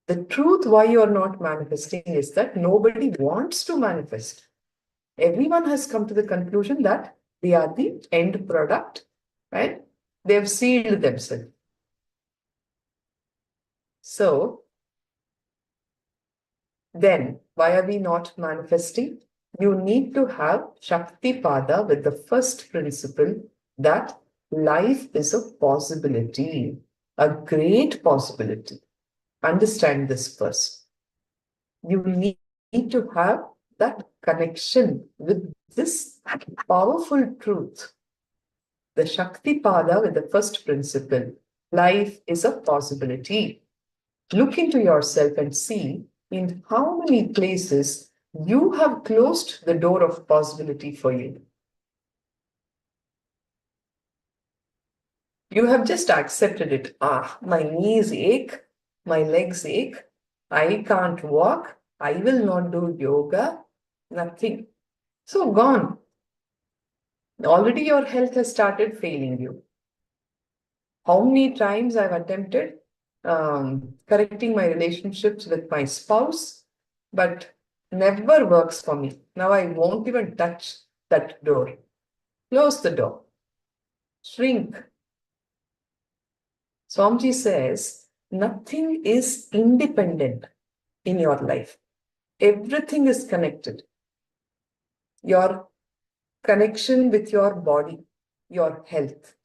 The truth why you're not manifesting is that nobody wants to manifest. Everyone has come to the conclusion that they are the end product, right? They've sealed themselves. So, then why are we not manifesting? You need to have Shakti Pada with the first principle that life is a possibility, a great possibility. Understand this first. You need to have that connection with this powerful truth. The Shakti Pada with the first principle. Life is a possibility. Look into yourself and see in how many places you have closed the door of possibility for you. You have just accepted it. My knees ache, my legs ache, I can't walk, I will not do yoga, nothing. So gone. Already your health has started failing you. How many times I've attempted correcting my relationships with my spouse, but never works for me. Now I won't even touch that door. Close the door. Shrink. Swamiji says, nothing is independent in your life. Everything is connected. Your connection with your body, your health,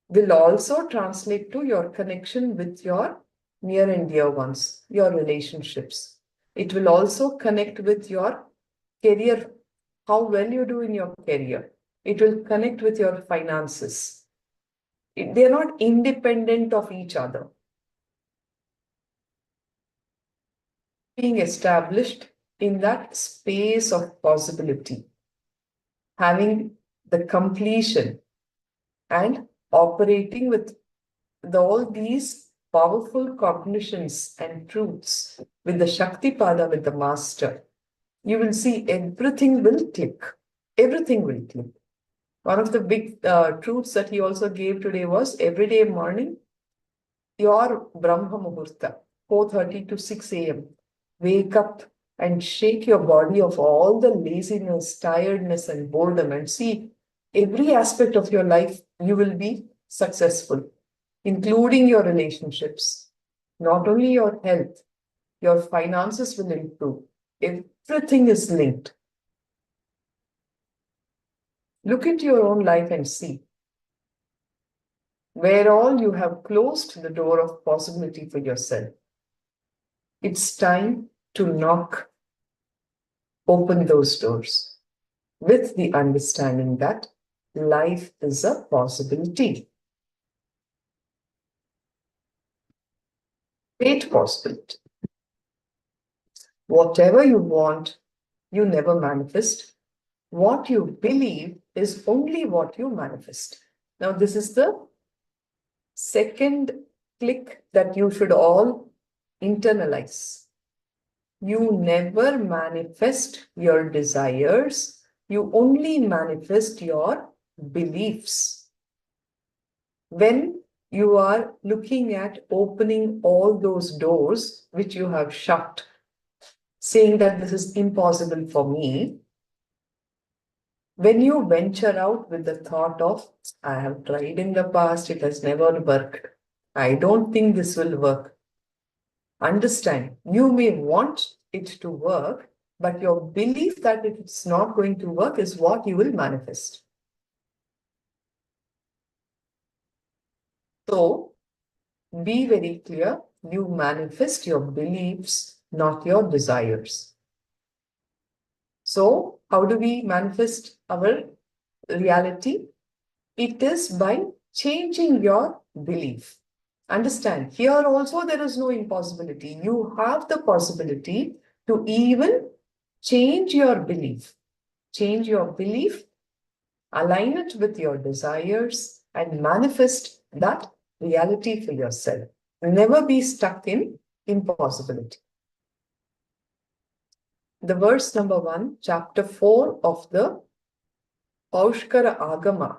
will also translate to your connection with your near and dear ones, your relationships. It will also connect with your career, how well you do in your career. It will connect with your finances. They're not independent of each other. Being established in that space of possibility, having the completion and operating with all these powerful cognitions and truths with the Shakti Pada, with the master, you will see everything will click. Everything will click. One of the big truths that he also gave today was every day morning, your Brahma Muhurta, 4:30 to 6 a.m. Wake up and shake your body of all the laziness, tiredness, and boredom, and see every aspect of your life you will be successful, including your relationships. Not only your health, your finances will improve. Everything is linked. Look into your own life and see where all you have closed the door of possibility for yourself. It's time to knock, open those doors with the understanding that life is a possibility. Great possibility. Whatever you want, you never manifest. What you believe is only what you manifest. Now, this is the second click that you should all internalize. You never manifest your desires. You only manifest your beliefs. When you are looking at opening all those doors which you have shut, saying that this is impossible for me, when you venture out with the thought of, I have tried in the past, it has never worked. I don't think this will work. Understand, you may want it to work, but your belief that it's not going to work is what you will manifest. So, be very clear, you manifest your beliefs, not your desires. So, how do we manifest our reality? It is by changing your belief. Understand, here also there is no impossibility. You have the possibility to even change your belief. Change your belief, align it with your desires, and manifest that reality for yourself. Never be stuck in impossibility. The verse number 1, chapter 4 of the Paushkara Agama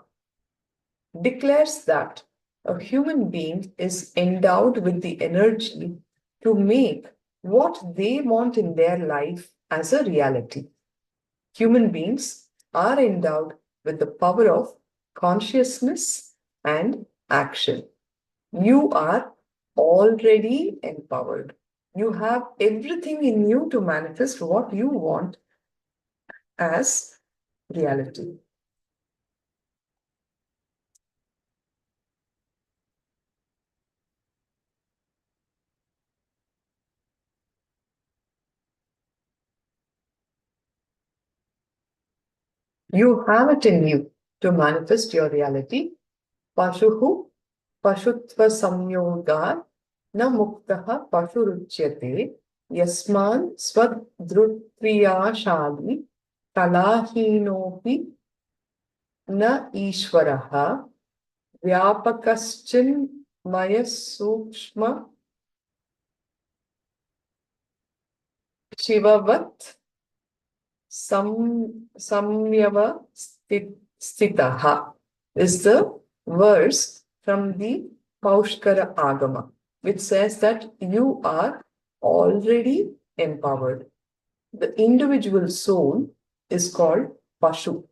declares that a human being is endowed with the energy to make what they want in their life as a reality. Human beings are endowed with the power of consciousness and action. You are already empowered. You have everything in you to manifest what you want as reality. You have it in you to manifest your reality. Pashuhu Pashutva Samyoga na muktaha pashuruchyate yasman swadrutriyashali kalahinopi na ishvaraha vyapakaschin maya sukshma shivavat samyava stitaha is the verse from the Paushkara Agama, which says that you are already empowered. The individual soul is called Pashu,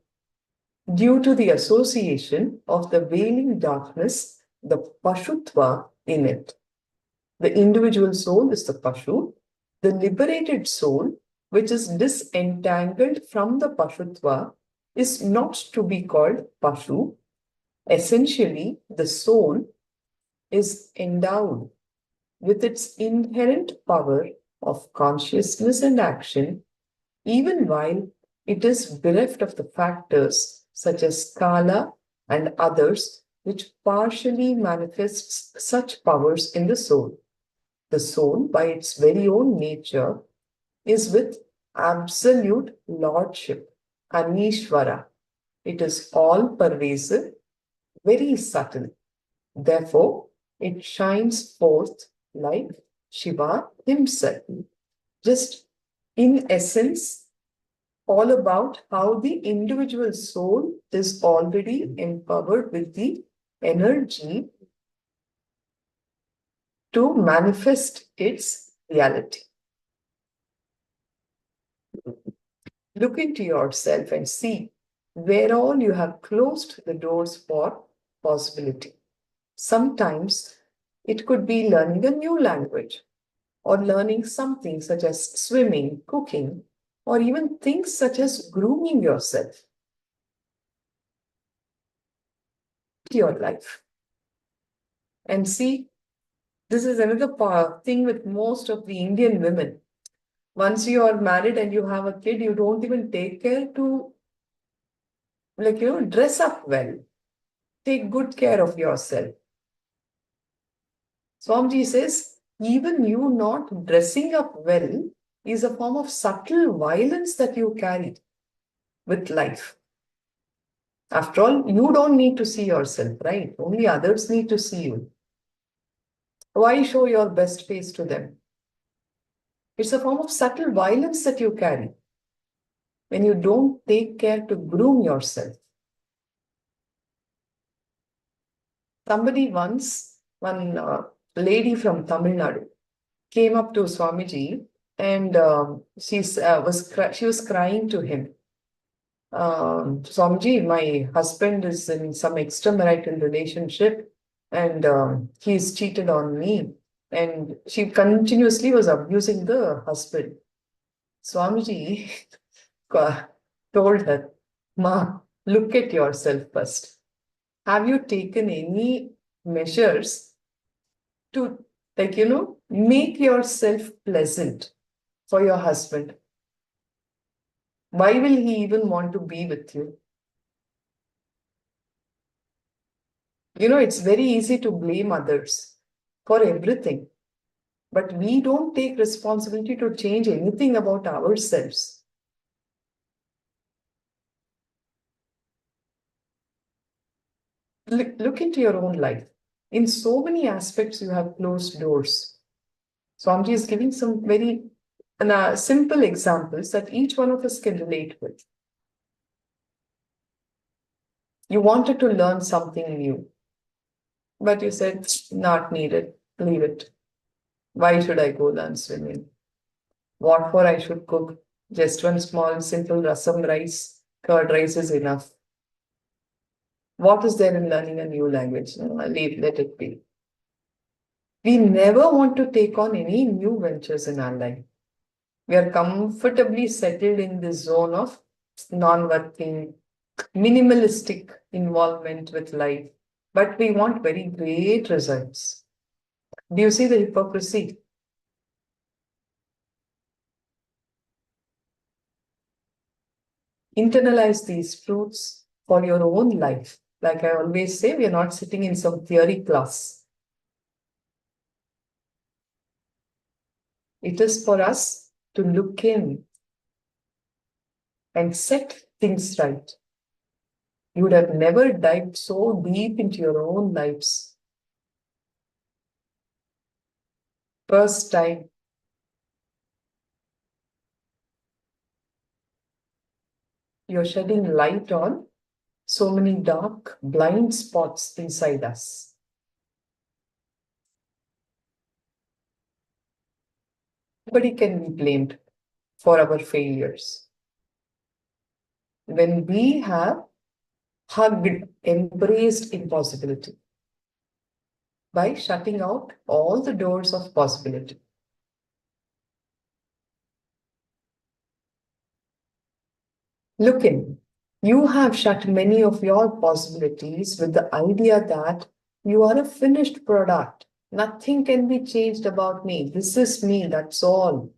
due to the association of the veiling darkness, the Pashutva in it. The individual soul is the Pashu. The liberated soul, which is disentangled from the Pashutva, is not to be called Pashu. Essentially, the soul is endowed with its inherent power of consciousness and action, even while it is bereft of the factors such as kala and others which partially manifests such powers in the soul. The soul, by its very own nature, is with absolute lordship, Anishvara. It is all pervasive, very subtle. Therefore, it shines forth like Shiva himself. Just in essence, all about how the individual soul is already empowered with the energy to manifest its reality. Look into yourself and see where all you have closed the doors for possibility. Sometimes it could be learning a new language or learning something such as swimming, cooking, or even things such as grooming yourself. Your life. And see, this is another thing with most of the Indian women. Once you are married and you have a kid, you don't even take care to, dress up well. Take good care of yourself. Swamiji says, even you not dressing up well is a form of subtle violence that you carry with life. After all, you don't need to see yourself, right? Only others need to see you. Why show your best face to them? It's a form of subtle violence that you carry when you don't take care to groom yourself. Somebody once, one lady from Tamil Nadu, came up to Swamiji and she was crying to him. Swamiji, my husband is in some extramarital relationship and he's cheated on me. And she continuously was abusing the husband. Swamiji told her, Ma, look at yourself first. Have you taken any measures to, make yourself pleasant for your husband? Why will he even want to be with you? It's very easy to blame others for everything, but we don't take responsibility to change anything about ourselves. Look into your own life. In so many aspects, you have closed doors. Swamiji is giving some very simple examples that each one of us can relate with. You wanted to learn something new, but you said, not needed, leave it. Why should I go learn swimming? What for I should cook? Just one small, simple rasam rice, curd rice is enough. What is there in learning a new language? Let it be. We never want to take on any new ventures in our life. We are comfortably settled in the zone of non-working, minimalistic involvement with life, but we want very great results. Do you see the hypocrisy? Internalize these truths for your own life. Like I always say, we are not sitting in some theory class. It is for us to look in and set things right. You would have never dived so deep into your own lives. First time. You're shedding light on so many dark, blind spots inside us. Nobody can be blamed for our failures. When we have hugged, embraced impossibility by shutting out all the doors of possibility. Look in. You have shut many of your possibilities with the idea that you are a finished product Nothing can be changed about me. This is me, that's all.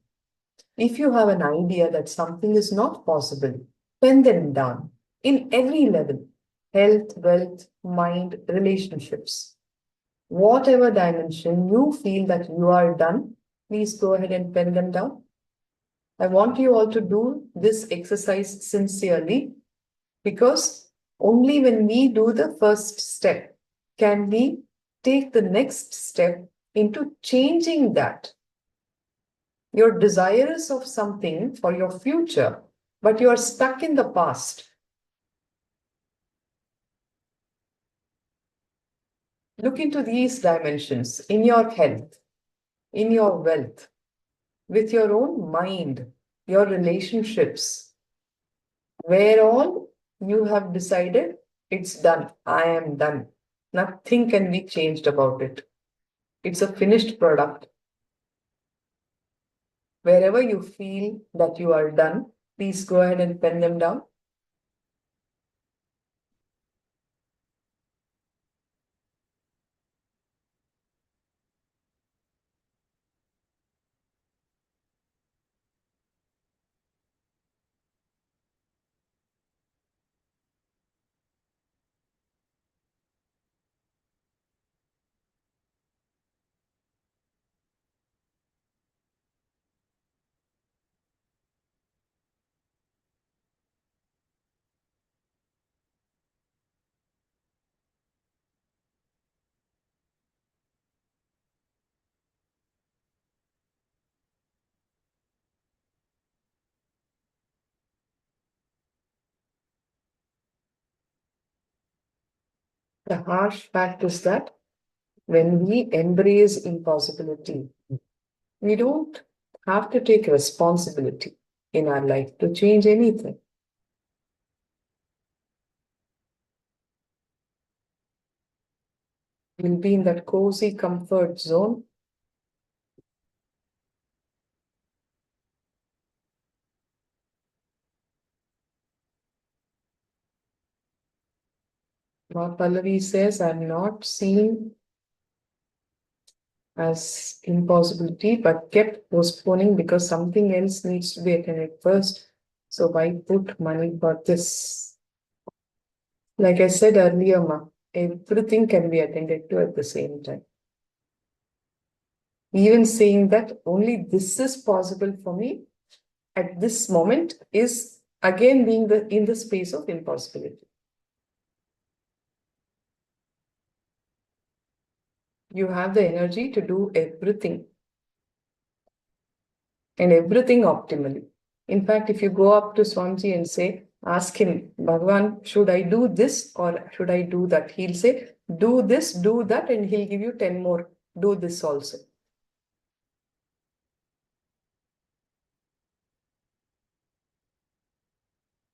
If you have an idea that something is not possible, pen them down in every level: health, wealth, mind, relationships. Whatever dimension you feel that you are done, please go ahead and pen them down. I want you all to do this exercise sincerely, because only when we do the first step can we take the next step into changing that. You're desirous of something for your future, but you are stuck in the past. Look into these dimensions in your health, in your wealth, with your own mind, your relationships, where all you have decided it's done. I am done. Nothing can be changed about it. It's a finished product. Wherever you feel that you are done, please go ahead and pen them down. The harsh fact is that when we embrace impossibility, we don't have to take responsibility in our life to change anything. We'll be in that cozy comfort zone. What Pallavi says, I'm not seeing as impossibility, but kept postponing because something else needs to be attended first. So why put money for this? Like I said earlier, Ma, everything can be attended to at the same time. Even saying that only this is possible for me at this moment is again being in the space of impossibility. You have the energy to do everything and everything optimally. In fact, if you go up to Swamiji and say, ask him, Bhagavan, should I do this or should I do that? He'll say, do this, do that, and he'll give you 10 more. Do this also.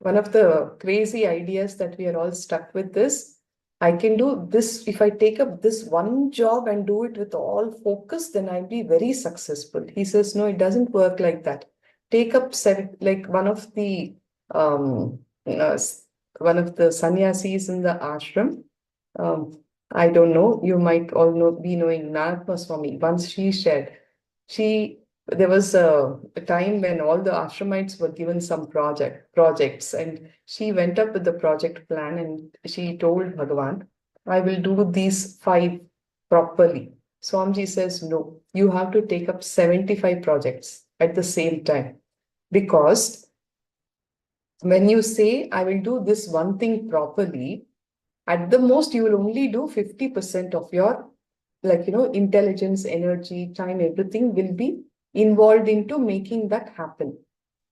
One of the crazy ideas that we are all stuck with is, I can do this. If I take up this one job and do it with all focus, then I'll be very successful. He says, no, it doesn't work like that. Take up like um, uh, one of the sannyasis in the ashram. Um, I don't know, you might all be knowing Narad Swami. Once she shared, there was a time when all the ashramites were given some projects, and she went up with the project plan and she told Bhagavan, I will do these 5 properly. Swamiji says, no, you have to take up 75 projects at the same time, because when you say, I will do this one thing properly, at the most, you will only do 50% of your, intelligence, energy, time, everything will be involved into making that happen.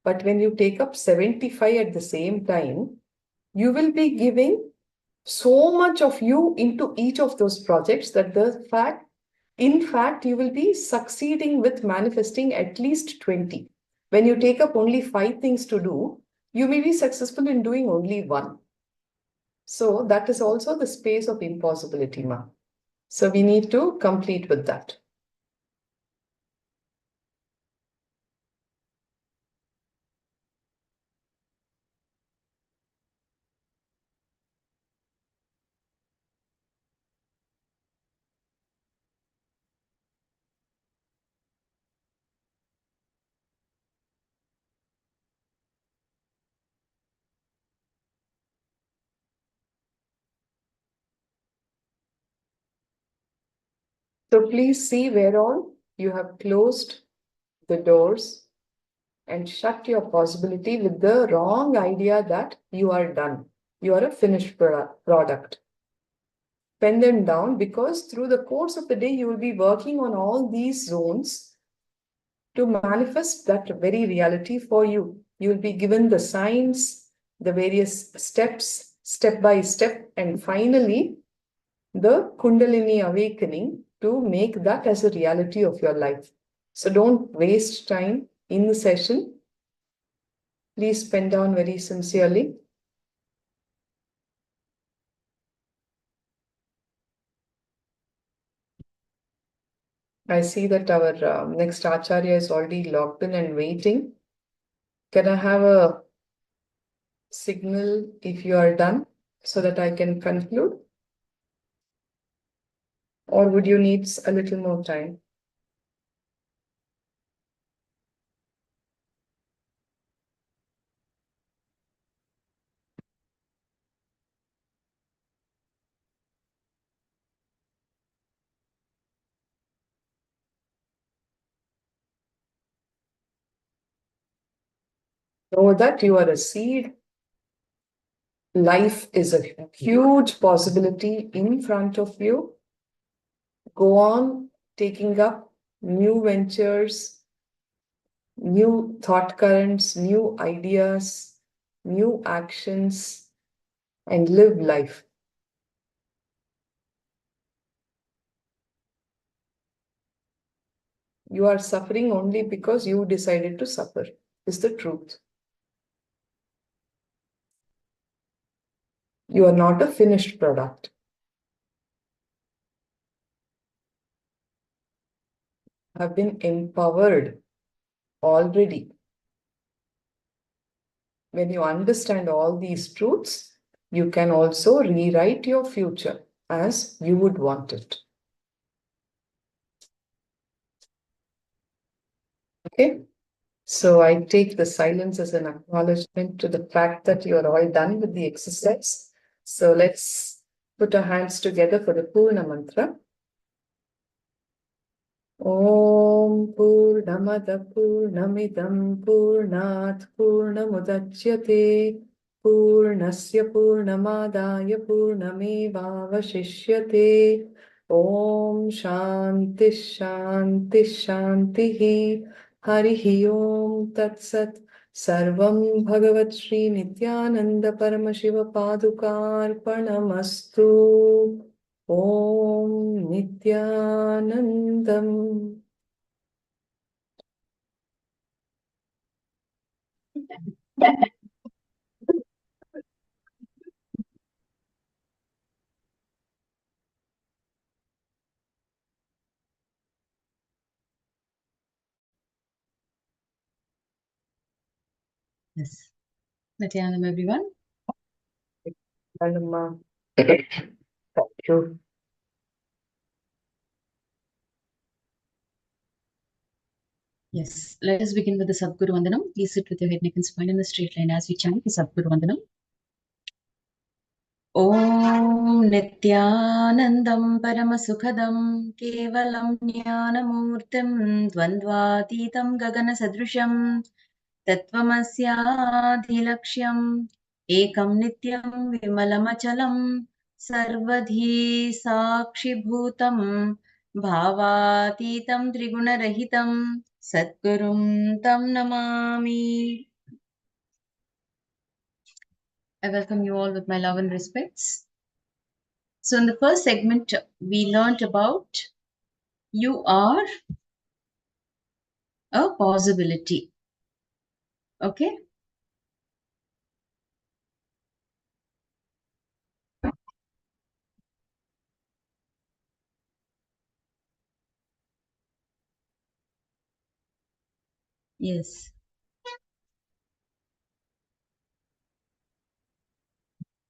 But when you take up 75 at the same time, you will be giving so much of you into each of those projects that in fact, you will be succeeding with manifesting at least 20. When you take up only 5 things to do, you may be successful in doing only 1. So that is also the space of impossibility, Ma. So we need to complete with that. So please see where all you have closed the doors and shut your possibility with the wrong idea that you are done. You are a finished product. Pen them down, because through the course of the day, you will be working on all these zones to manifest that very reality for you. You will be given the signs, the various steps, step by step, and finally, the Kundalini awakening to make that as a reality of your life. So don't waste time in the session. Please pen down very sincerely. I see that our next Acharya is already logged in and waiting. Can I have a signal if you are done so that I can conclude? Or would you need a little more time? Know that you are a seed. Life is a huge possibility in front of you. Go on taking up new ventures, new thought currents, new ideas, new actions, and live life. You are suffering only because you decided to suffer, is the truth. You are not a finished product. You have been empowered already. When you understand all these truths, you can also rewrite your future as you would want it. Okay? So I take the silence as an acknowledgement to the fact that you are all done with the exercise. So let's put our hands together for the Purna Mantra. Om Purnamada Purnamidam Purnat Purnamudachyate Purnasya Purnamadaya Purnamevavashishyate Om Shanti Shanti Shantihi Harihi Om Tat Sat Sarvam Bhagavat Shri Nithyananda Paramashiva Padukarpanamastu. Om Nithyanandam. Yes. Nithyanandam, everyone. Dharma. Thank you. Yes. Let us begin with the Sadguru Vandanam. Please sit with your head, neck, and spine in a straight line as we chant the Sadguru Vandanam. Om Nithyanandam Paramasukhadam Kevalam Jnanamurtim Dvandvatitam Gagana Sadrusham Tatvamasyadhilaksham Ekam Nityam Vimalamachalam Sarvadhi Sakshibhutam Bhavatitam Trigunarahitam Satgurum Tam Namami. I welcome you all with my love and respects. So in the first segment, we learned about you are a possibility. Okay. Yes.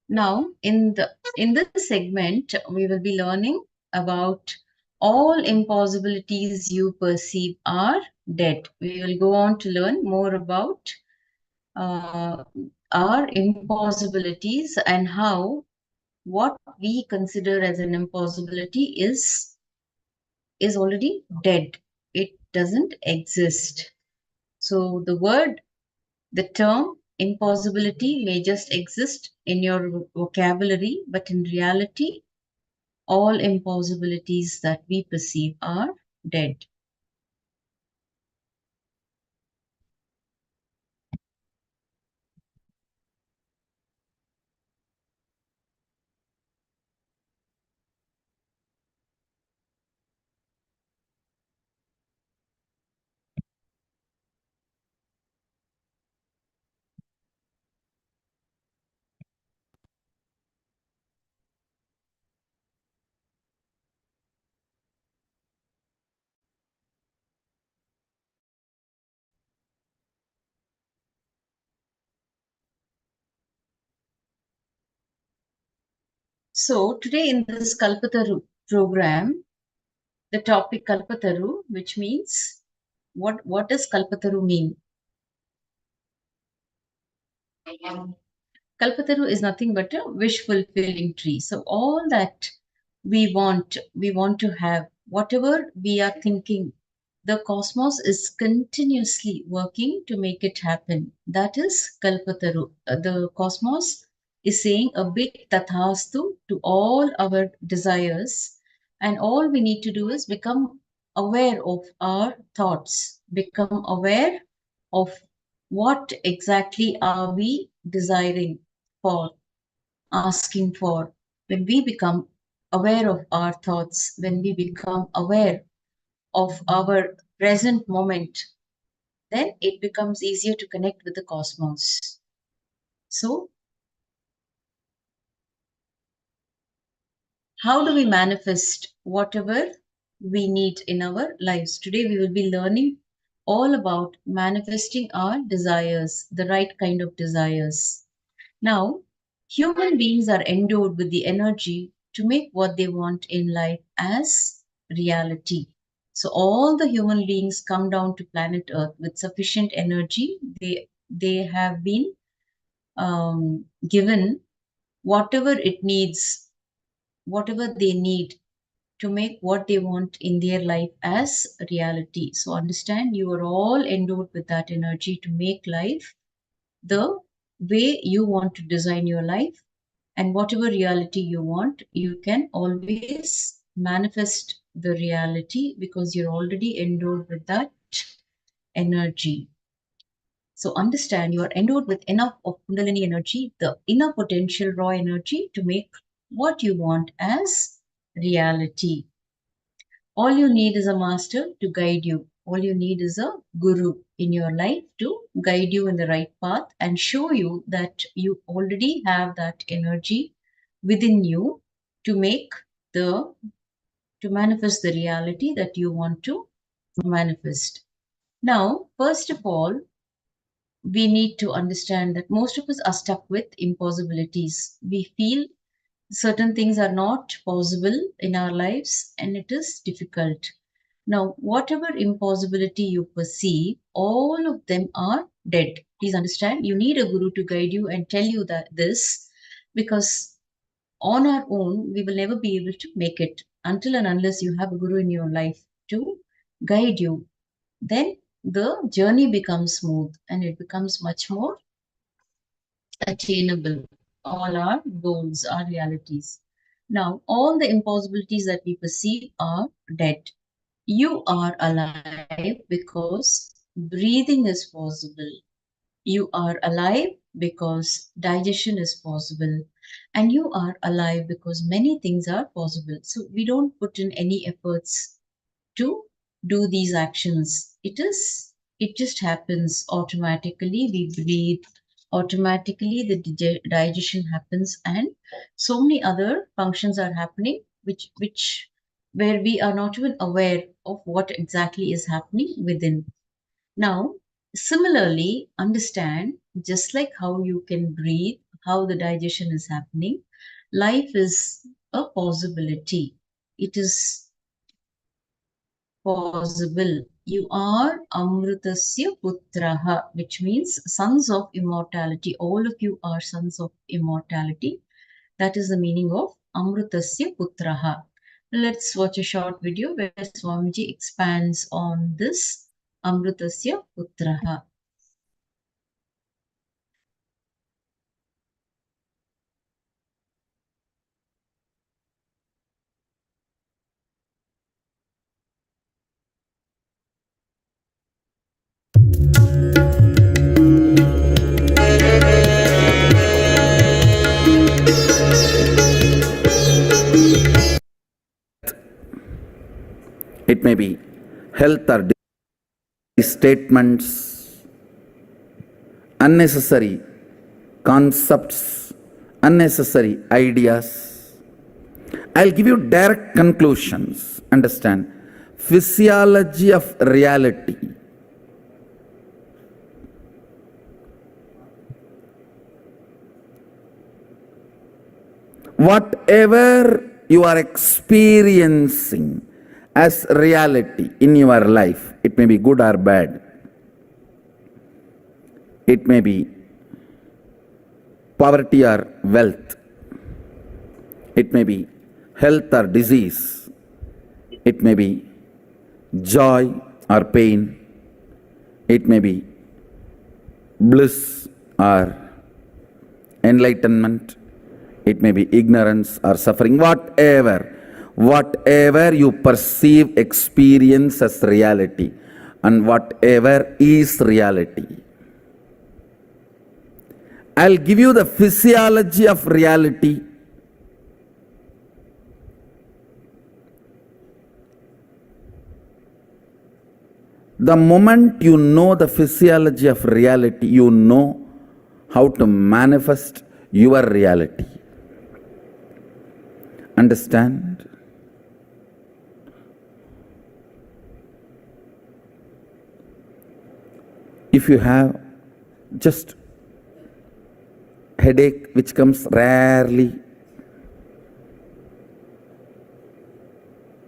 Now in this segment, we will be learning about all impossibilities you perceive are dead. We will go on to learn more about our impossibilities and how what we consider as an impossibility is is already dead. It doesn't exist. So the term impossibility may just exist in your vocabulary, but in reality, all impossibilities that we perceive are dead. So today in this Kalpataru program, the topic Kalpataru, which means what does Kalpataru mean? Kalpataru is nothing but a wish fulfilling tree. So all that we want to have, whatever we are thinking, the cosmos is continuously working to make it happen. That is Kalpataru. The cosmos is saying a big tathastu to all our desires, and all we need to do is become aware of our thoughts, become aware of what exactly are we desiring for, asking for. When we become aware of our thoughts, when we become aware of our present moment, then it becomes easier to connect with the cosmos. So, how do we manifest whatever we need in our lives? Today, we will be learning all about manifesting our desires, the right kind of desires. Now, human beings are endowed with the energy to make what they want in life as reality. So all the human beings come down to planet Earth with sufficient energy. They have been given whatever it needs, whatever they need to make what they want in their life as reality. So understand, you are all endowed with that energy to make life the way you want to design your life, and whatever reality you want, you can always manifest the reality because you're already endowed with that energy. So understand, you are endowed with enough of Kundalini energy, the inner potential raw energy to make what you want as reality. All you need is a master to guide you. All you need is a guru in your life to guide you in the right path and show you that you already have that energy within you to make the to manifest the reality that you want to manifest. Now, first of all, we need to understand that most of us are stuck with impossibilities. We feel certain things are not possible in our lives and it is difficult. Now, whatever impossibility you perceive, all of them are dead. Please understand, you need a guru to guide you and tell you that this, because on our own, we will never be able to make it until and unless you have a guru in your life to guide you. Then the journey becomes smooth and it becomes much more attainable. All our goals, our realities. Now, all the impossibilities that we perceive are dead. You are alive because breathing is possible. You are alive because digestion is possible. And you are alive because many things are possible. So we don't put in any efforts to do these actions. It just happens automatically. We breathe automatically, the digestion happens, and so many other functions are happening which where we are not even aware of what exactly is happening within. Now, similarly, understand, just like how you can breathe, how the digestion is happening, life is a possibility. It is possible. You are Amritasya Putraha, which means sons of immortality. All of you are sons of immortality. That is the meaning of Amritasya Putraha. Let's watch a short video where Swamiji expands on this Amrutasya Putraha. It may be health or statements, unnecessary concepts, unnecessary ideas. I'll give you direct conclusions. Understand? Physiology of reality. Whatever you are experiencing as reality in your life, it may be good or bad. It may be poverty or wealth. It may be health or disease. It may be joy or pain. It may be bliss or enlightenment. It may be ignorance or suffering. Whatever you perceive, experience as reality, and whatever is reality. I'll give you the physiology of reality. The moment you know the physiology of reality, you know how to manifest your reality. Understand? If you have just headache which comes rarely,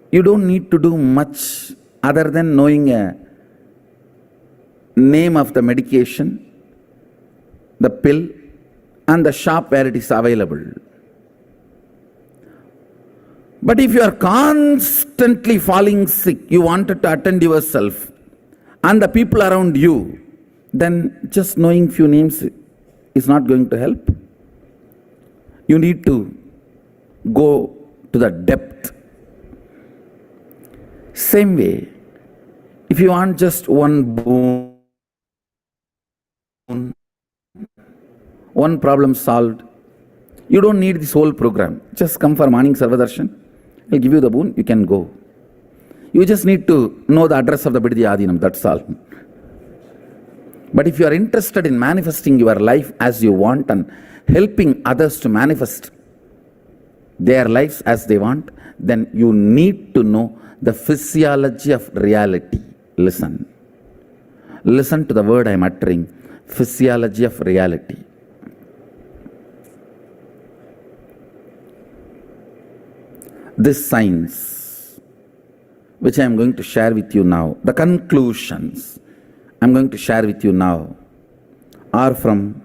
you don't need to do much other than knowing a name of the medication, the pill, and the shop where it is available. But if you are constantly falling sick, you wanted to attend yourself and the people around you, then just knowing few names is not going to help. You need to go to the depth. Same way, if you want just one boon, one problem solved, you don't need this whole program. Just come for morning Sarvadarshan. I'll give you the boon, you can go. You just need to know the address of the Biddi Adinam, that's all. But if you are interested in manifesting your life as you want and helping others to manifest their lives as they want, then you need to know the physiology of reality. Listen. Listen to the word I am uttering. Physiology of reality. This science, which I am going to share with you now, the conclusions I am going to share with you now are from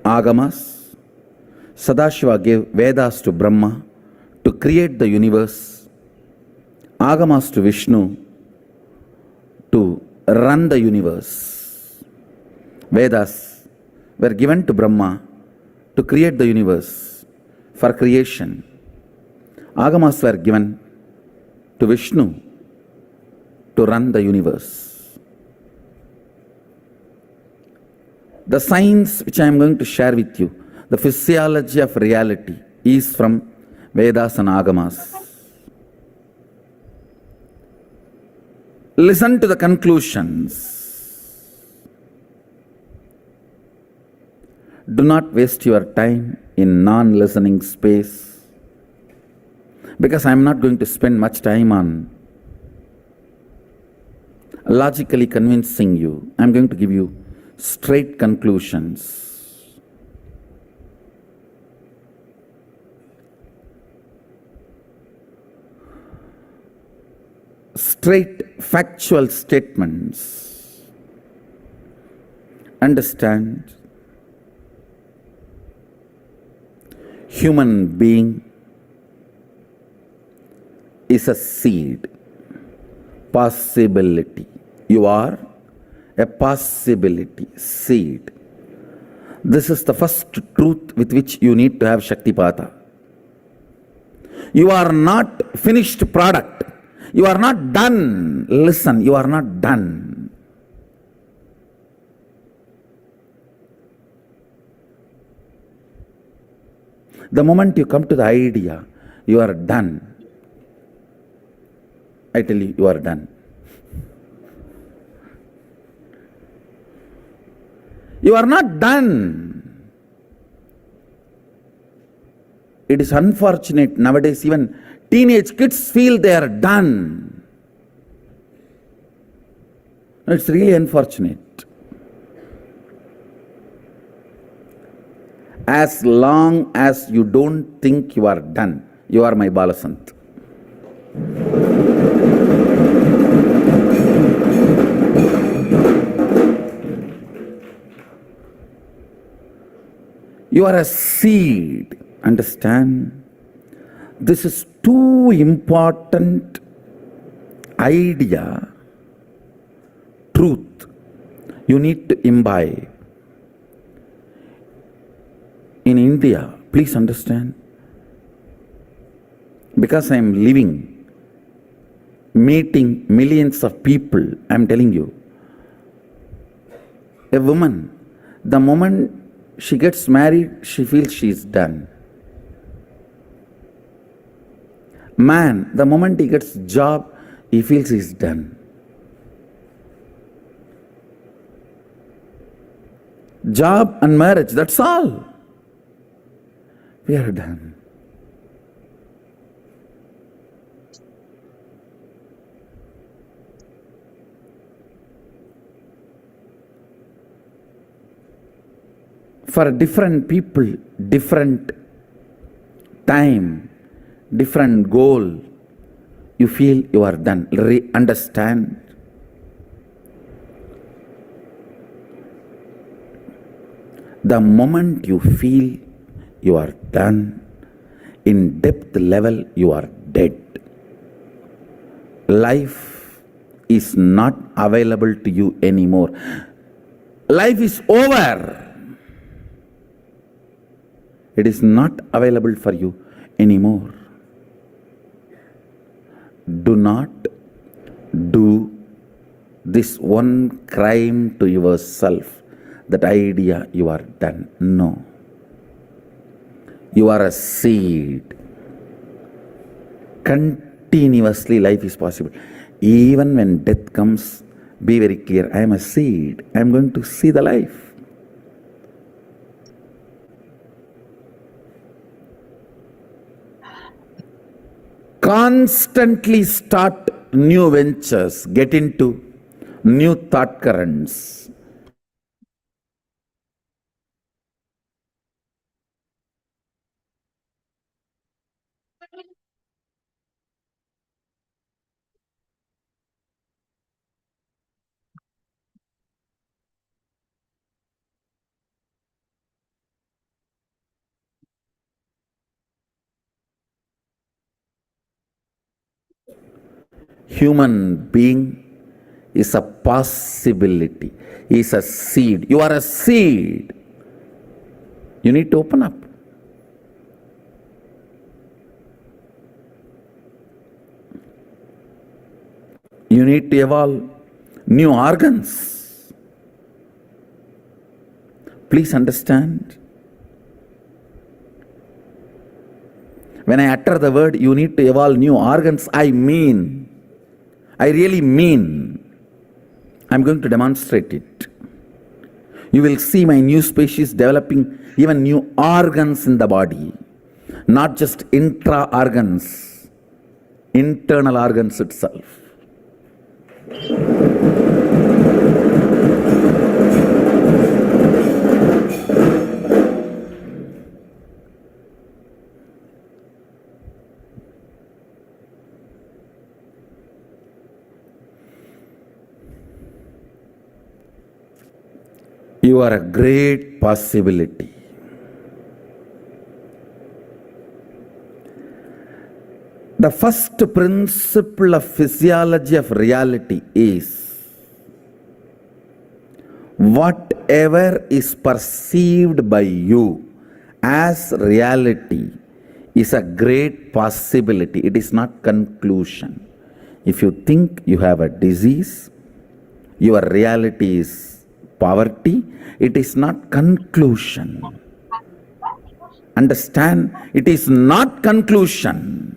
Agamas. Sadashiva gave Vedas to Brahma to create the universe, Agamas to Vishnu to run the universe. Vedas were given to Brahma to create the universe for creation. Agamas were given to Vishnu to run the universe. The science which I am going to share with you, the physiology of reality, is from Vedas and Agamas. Listen to the conclusions. Do not waste your time in non-listening space, because I am not going to spend much time on logically convincing you. I am going to give you straight conclusions. Straight factual statements. Understand? Human being is a seed. Possibility. You are a possibility, seed. This is the first truth with which you need to have Shaktipata. You are not finished product. You are not done. Listen, you are not done. The moment you come to the idea, you are done. I tell you, you are done. You are not done. It is unfortunate nowadays, even teenage kids feel they are done. It's really unfortunate. As long as you don't think you are done, you are my Balasant. You are a seed. Understand? This is too important idea, truth. You need to imbibe. In India, please understand, because I am living, meeting millions of people, I am telling you, a woman, the moment she gets married, she feels she is done. Man, the moment he gets job, he feels he is done. Job and marriage, that's all. We are done. For different people, different time, different goal, you feel you are done. Understand? The moment you feel you are done, in depth level you are dead. Life is not available to you anymore. Life is over. It is not available for you anymore. Do not do this one crime to yourself, that idea you are done. No. You are a seed. Continuously life is possible. Even when death comes, be very clear, I am a seed. I am going to see the life. Constantly start new ventures, get into new thought currents. Human being is a possibility, is a seed. You are a seed. You need to open up. You need to evolve new organs. Please understand. When I utter the word, you need to evolve new organs, I really mean. I'm going to demonstrate it. You will see my new species developing even new organs in the body. Not just intra-organs, internal organs itself. You are a great possibility. The first principle of physiology of reality is whatever is perceived by you as reality is a great possibility. It is not conclusion. If you think you have a disease, your reality is poverty, it is not conclusion. Understand? It is not conclusion.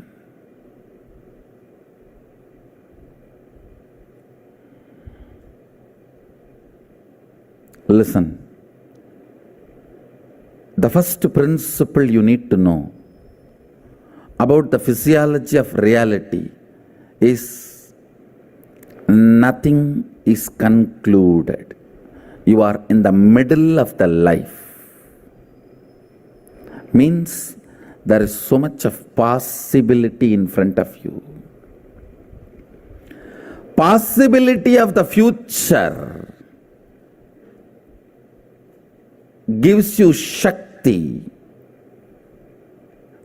Listen. The first principle you need to know about the physiology of reality is nothing is concluded. You are in the middle of the life. Means there is so much of possibility in front of you. Possibility of the future gives you Shakti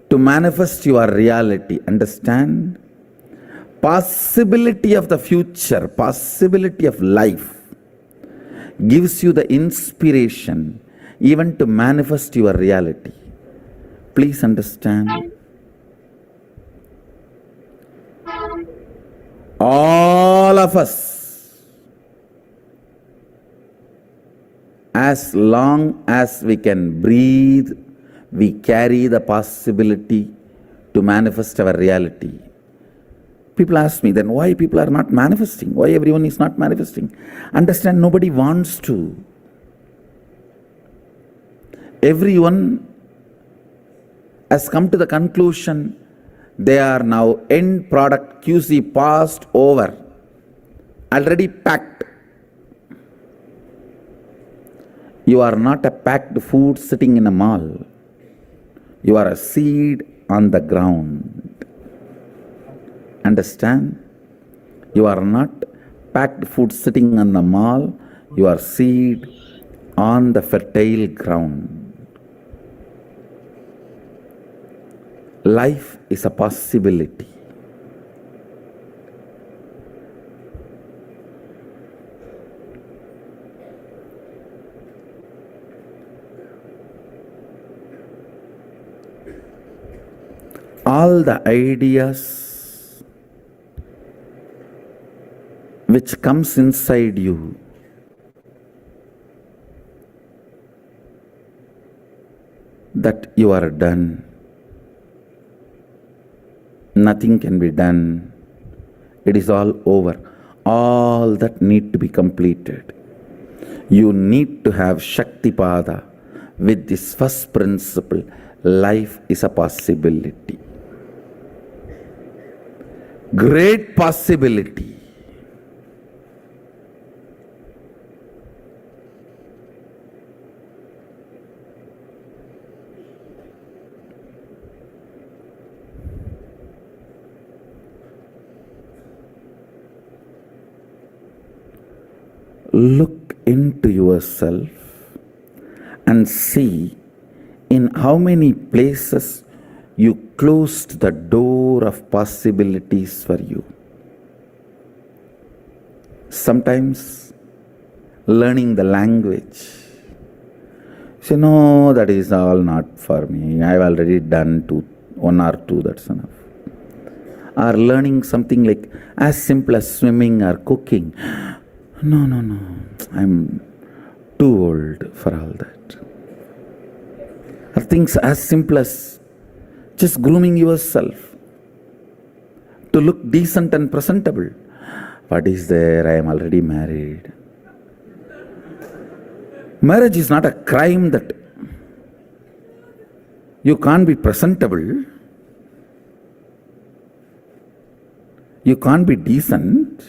to manifest your reality. Understand? Possibility of the future, possibility of life gives you the inspiration even to manifest your reality. Please understand. All of us, as long as we can breathe, we carry the possibility to manifest our reality. People ask me, then why people are not manifesting? Why everyone is not manifesting? Understand, nobody wants to. Everyone has come to the conclusion they are now end product QC passed over, already packed. You are not a packed food sitting in a mall. You are a seed on the ground. Understand? You are not packed food sitting on the mall. You are seed on the fertile ground. Life is a possibility. All the ideas which comes inside you that you are done, nothing can be done, it is all over, all that need to be completed. You need to have Shaktipada with this first principle. Life is a possibility. Great possibility. Look into yourself and see in how many places you closed the door of possibilities for you. Sometimes learning the language, say, no, that is all not for me. I have already done one or two, that's enough. Or learning something like as simple as swimming or cooking. No, I'm too old for all that. Or things as simple as just grooming yourself to look decent and presentable. What is there? I am already married. Marriage is not a crime that you can't be presentable, you can't be decent.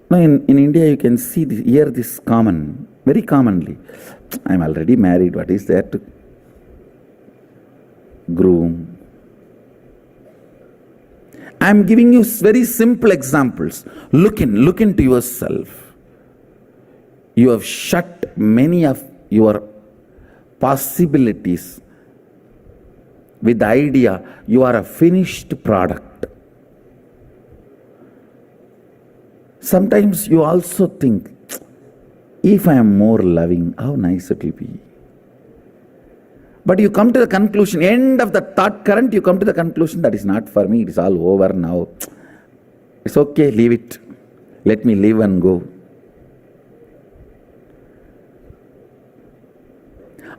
Now in India you can hear this common, very commonly. I am already married, what is there to groom? I am giving you very simple examples. Look into yourself. You have shut many of your possibilities with the idea you are a finished product. Sometimes you also think, if I am more loving, how nice it will be. But you come to the conclusion, end of the thought current, you come to the conclusion that is not for me, it is all over now. It's okay, leave it. Let me live and go.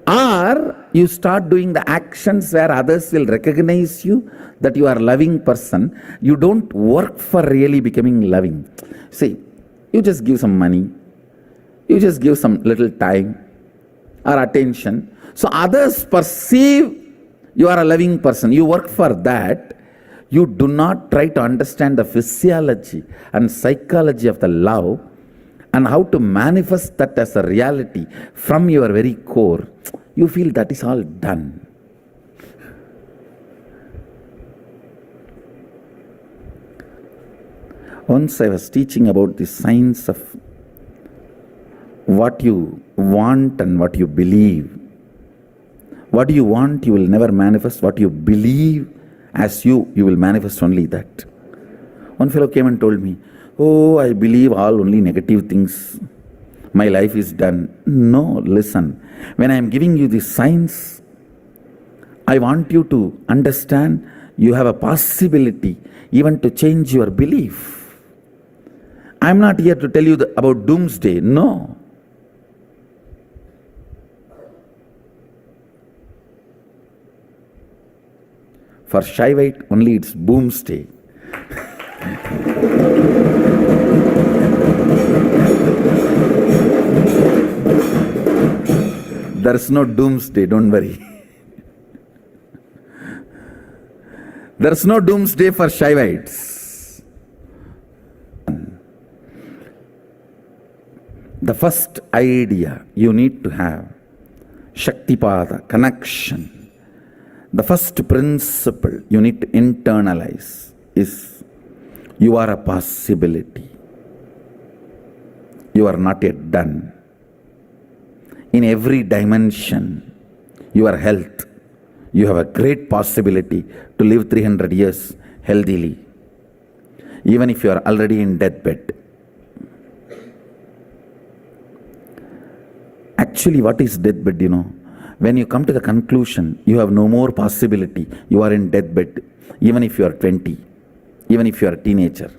Or you start doing the actions where others will recognize you that you are a loving person. You don't work for really becoming loving. See, you just give some money, you just give some little time or attention. So others perceive you are a loving person. You work for that. You do not try to understand the physiology and psychology of the love and how to manifest that as a reality from your very core. You feel that is all done. Once I was teaching about the science of what you want and what you believe. What you want, you will never manifest. What you believe as you will manifest only that. One fellow came and told me, oh, I believe all only negative things. My life is done. No, listen. When I am giving you the science, I want you to understand you have a possibility even to change your belief. I am not here to tell you about doomsday. No. For Shaivite, only it's boomsday. There's no doomsday, don't worry. There's no doomsday for Shaivites. The first idea you need to have, Shaktipada, connection. The first principle you need to internalize is you are a possibility. You are not yet done. In every dimension, your health, you have a great possibility to live 300 years healthily, even if you are already in deathbed. Actually, what is deathbed, you know? When you come to the conclusion, you have no more possibility. You are in deathbed, even if you are 20, even if you are a teenager.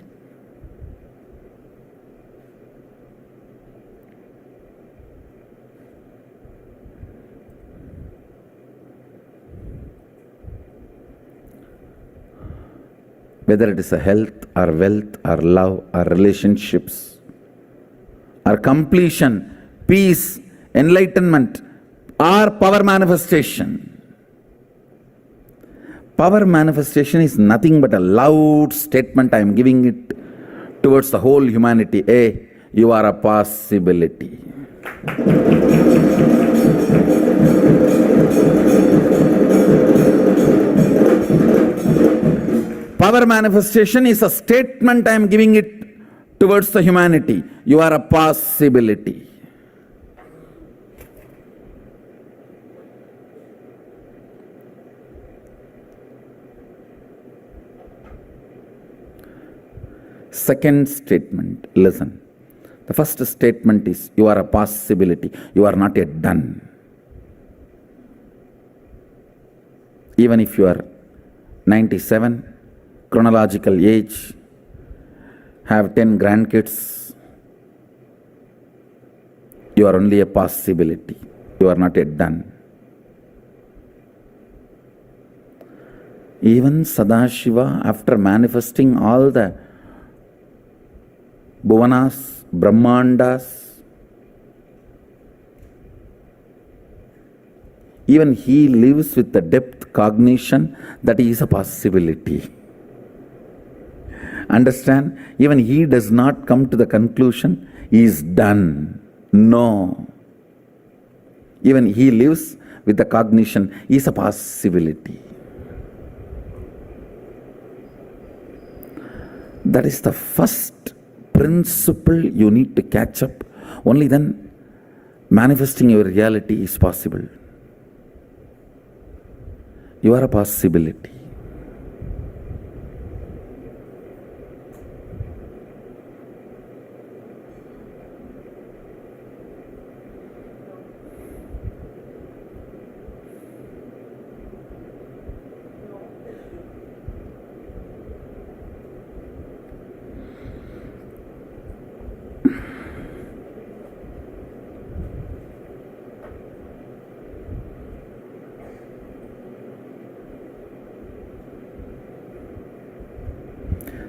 Whether it is a health or wealth or love or relationships or completion, peace, enlightenment, or power manifestation. Power manifestation is nothing but a loud statement I am giving it towards the whole humanity. Hey, you are a possibility. Power manifestation is a statement I am giving it towards the humanity. You are a possibility. Second statement, listen. The first statement is you are a possibility. You are not yet done. Even if you are 97, chronological age, have 10 grandkids, you are only a possibility. You are not yet done. Even Sadashiva, after manifesting all the Bhuvanas, Brahmandas, even he lives with the depth cognition that he is a possibility. Understand? Even he does not come to the conclusion he is done. No. Even he lives with the cognition he is a possibility. That is the first principle you need to catch up. Only then manifesting your reality is possible. You are a possibility.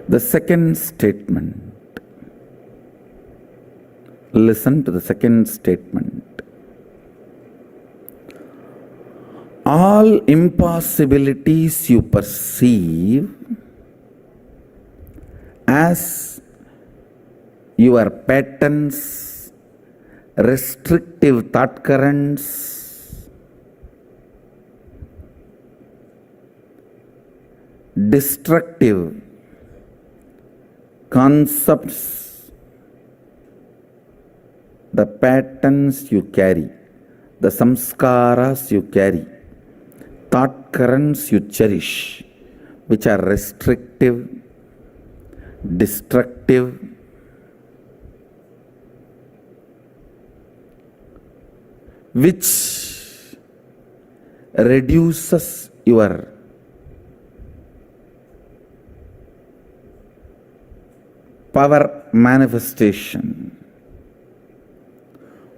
The second statement. Listen to the second statement. All impossibilities you perceive as your patterns, restrictive thought currents, destructive concepts, the patterns you carry, the samskaras you carry, thought currents you cherish, which are restrictive, destructive, which reduces your power manifestation.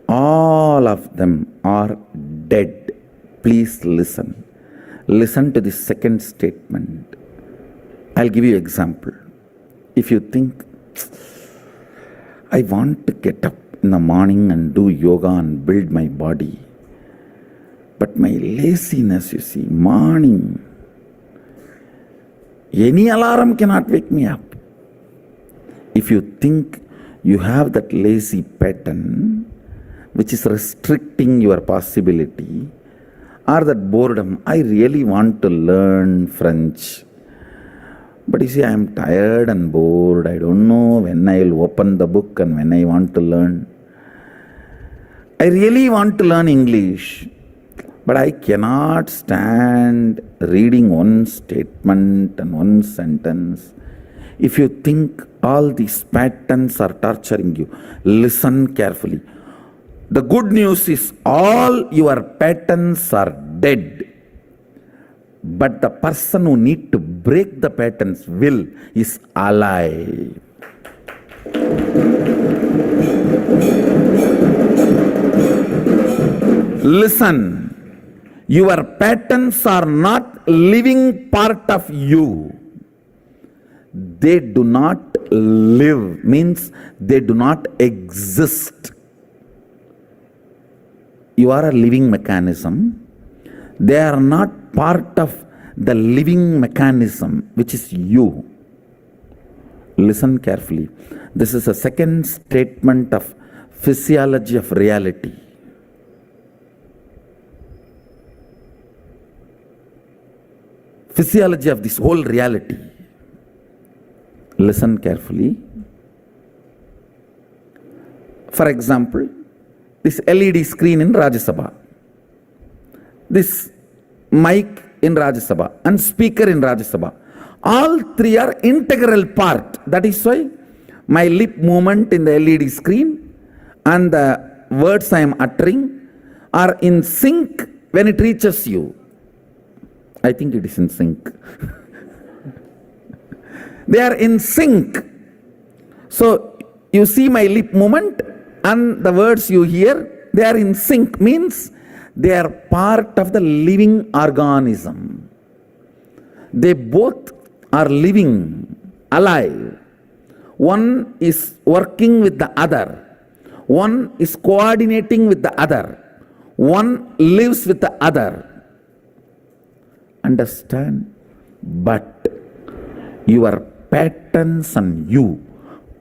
All of them are dead. Please listen. Listen to the second statement. I'll give you an example. If you think, I want to get up in the morning and do yoga and build my body, but my laziness, you see, morning, any alarm cannot wake me up. If you think you have that lazy pattern which is restricting your possibility, or that boredom, I really want to learn French, but you see, I am tired and bored, I don't know when I will open the book and when I want to learn. I really want to learn English, but I cannot stand reading one statement and one sentence. If you think all these patterns are torturing you, listen carefully. The good news is all your patterns are dead. But the person who needs to break the patterns will is alive. Listen, your patterns are not living part of you. They do not live, means they do not exist. You are a living mechanism. They are not part of the living mechanism, which is you. Listen carefully. This is a second statement of physiology of reality. Physiology of this whole reality. Listen carefully. For example, this LED screen in Rajya Sabha, this mic in Rajya Sabha and speaker in Rajya Sabha, all three are integral part. That is why my lip movement in the LED screen and the words I am uttering are in sync when it reaches you. I think it is in sync. They are in sync. So you see my lip movement and the words you hear, they are in sync, means they are part of the living organism. They both are living, alive. One is working with the other. One is coordinating with the other. One lives with the other. Understand? But your patterns and you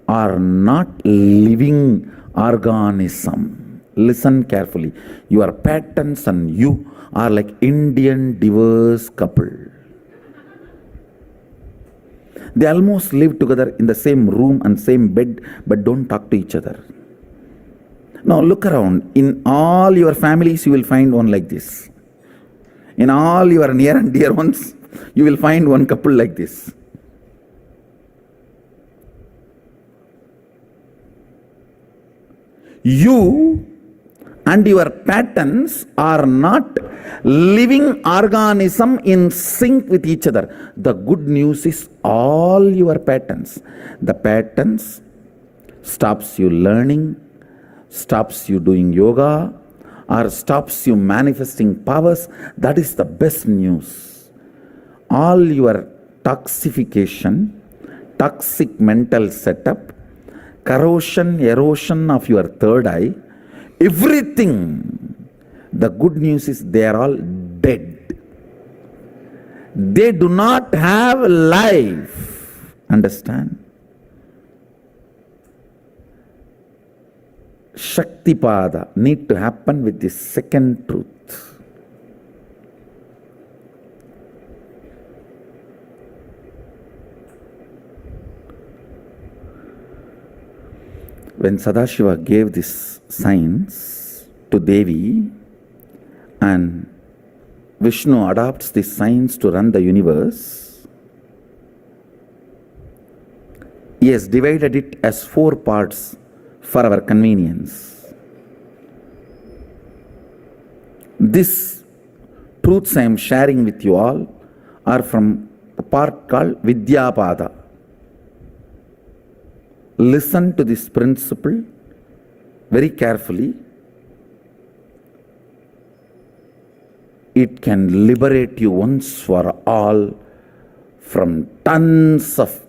are not living organism. Listen carefully. Your patterns and you are like Indian divorce couple. They almost live together in the same room and same bed, but don't talk to each other. Now look around. In all your families, you will find one like this. In all your near and dear ones, you will find one couple like this. You and your patterns are not living organism in sync with each other. The good news is all your patterns. The patterns stops you learning, stops you doing yoga, or stops you manifesting powers. That is the best news. All your toxification, toxic mental setup, corrosion, erosion of your third eye, everything, the good news is they are all dead. They do not have life. Understand? Shaktipada need to happen with the second truth. When Sadashiva gave this signs to Devi and Vishnu adopts these signs to run the universe, he has divided it as 4 parts for our convenience. These truths I am sharing with you all are from the part called Vidyapada. Listen to this principle very carefully. It can liberate you once for all from tons of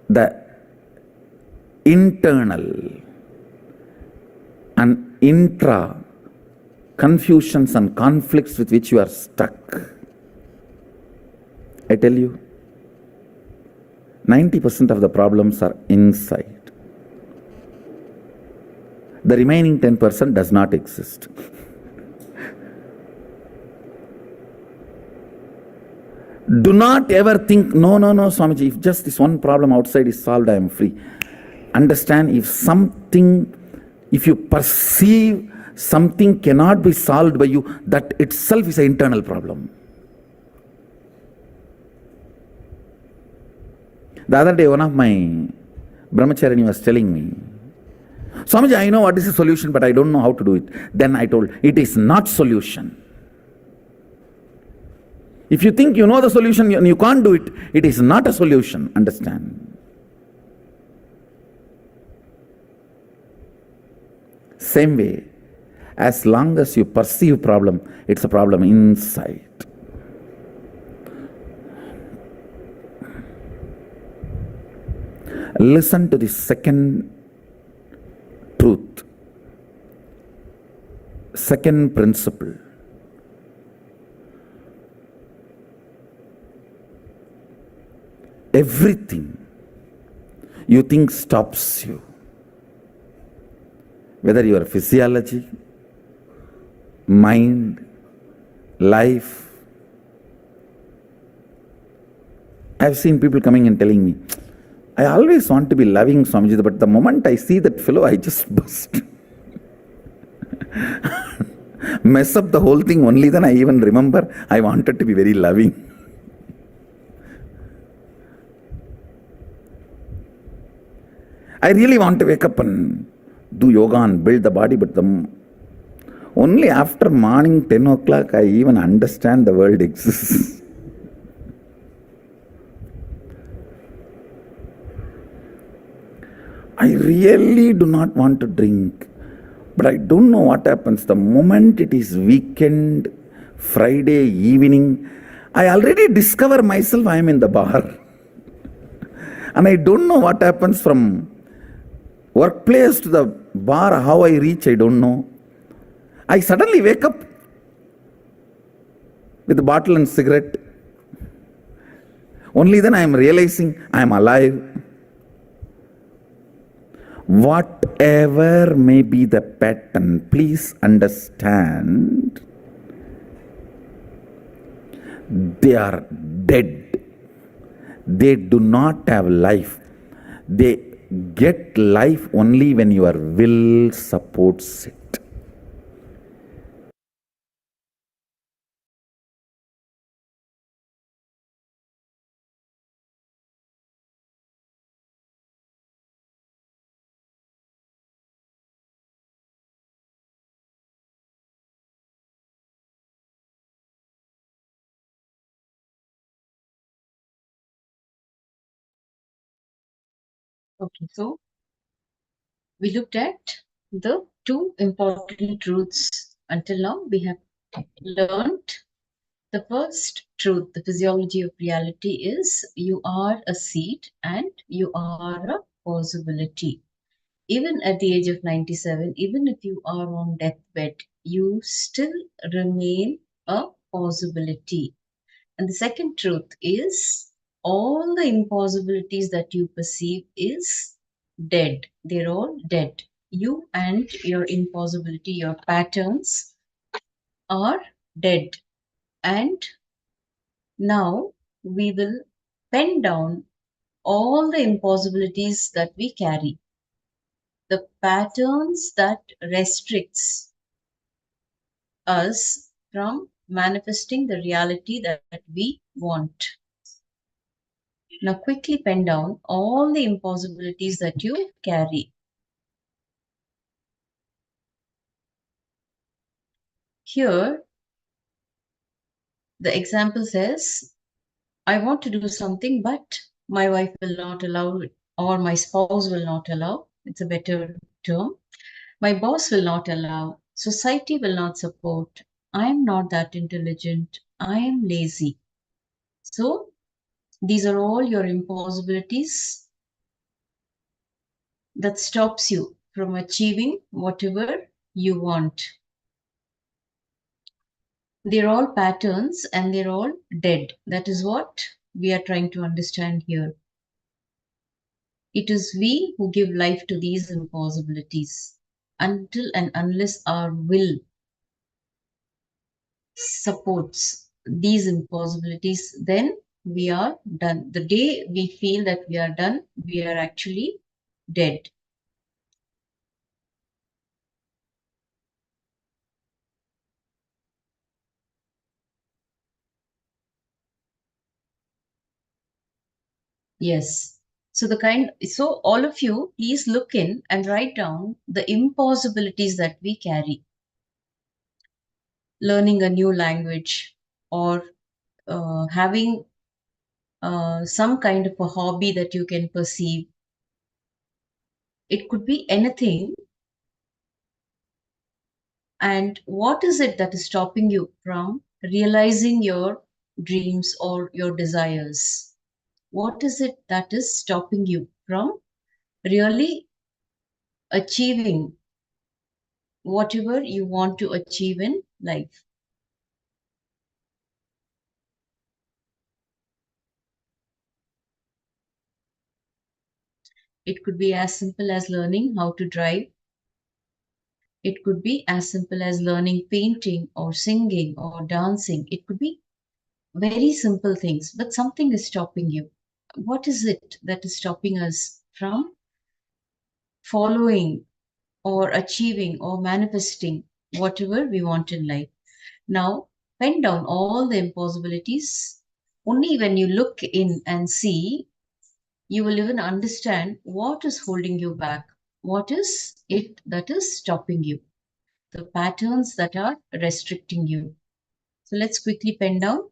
the internal and intra confusions and conflicts with which you are stuck. I tell you, 90% of the problems are inside. The remaining 10% does not exist. Do not ever think, no, Swamiji, if just this one problem outside is solved, I am free. Understand, if you perceive something cannot be solved by you, that itself is an internal problem. The other day, one of my brahmacharini was telling me, Swamiji, I know what is the solution, but I don't know how to do it. Then I told, it is not solution. If you think you know the solution and you can't do it, it is not a solution. Understand? Same way, as long as you perceive problem, it's a problem inside. Listen to the second truth, second principle. Everything you think stops you, whether your physiology, mind, life. I've seen people coming and telling me, I always want to be loving Swamiji, but the moment I see that fellow, I just burst. Mess up the whole thing, only then I even remember I wanted to be very loving. I really want to wake up and do yoga and build the body, but only after morning 10 o'clock I even understand the world exists. I really do not want to drink, but I don't know what happens. The moment it is weekend, Friday evening, I already discover myself I am in the bar. And I don't know what happens from workplace to the bar, how I reach, I don't know. I suddenly wake up with a bottle and cigarette. Only then I am realizing I am alive. Whatever may be the pattern, please understand, they are dead. They do not have life. They get life only when your will supports it. Okay, so we looked at the two important truths. Until now, we have learned the first truth, the physiology of reality is you are a seed and you are a possibility. Even at the age of 97, even if you are on deathbed, you still remain a possibility. And the second truth is all the impossibilities that you perceive is dead. They're all dead. You and your impossibility, your patterns are dead. And now we will pen down all the impossibilities that we carry, the patterns that restricts us from manifesting the reality that we want. Now quickly pen down all the impossibilities that you carry. Here, the example says, I want to do something, but my wife will not allow it, or my spouse will not allow. It's a better term. My boss will not allow. Society will not support. I am not that intelligent. I am lazy. So, these are all your impossibilities that stops you from achieving whatever you want. They're all patterns and they're all dead. That is what we are trying to understand here. It is we who give life to these impossibilities. Until and unless our will supports these impossibilities, then we are done. The day we feel that we are done, we are actually dead. Yes. So all of you, please look in and write down the impossibilities that we carry. Learning a new language or having some kind of a hobby that you can perceive. It could be anything. And what is it that is stopping you from realizing your dreams or your desires? What is it that is stopping you from really achieving whatever you want to achieve in life? It could be as simple as learning how to drive. It could be as simple as learning painting or singing or dancing. It could be very simple things, but something is stopping you. What is it that is stopping us from following or achieving or manifesting whatever we want in life? Now, pen down all the impossibilities. Only when you look in and see, you will even understand what is holding you back. What is it that is stopping you? The patterns that are restricting you. So let's quickly pen down.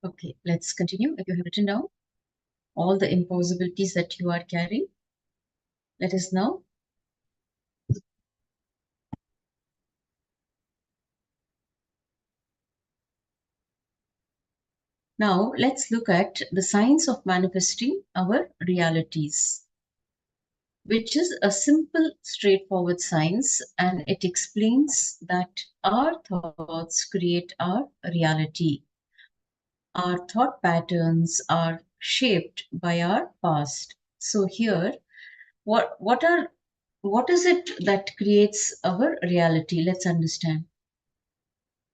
Okay, let's continue. If you have written down all the impossibilities that you are carrying, let us now let's look at the science of manifesting our realities, which is a simple, straightforward science, and it explains that our thoughts create our reality. Our thought patterns are shaped by our past. So here, what is it that creates our reality? Let's understand.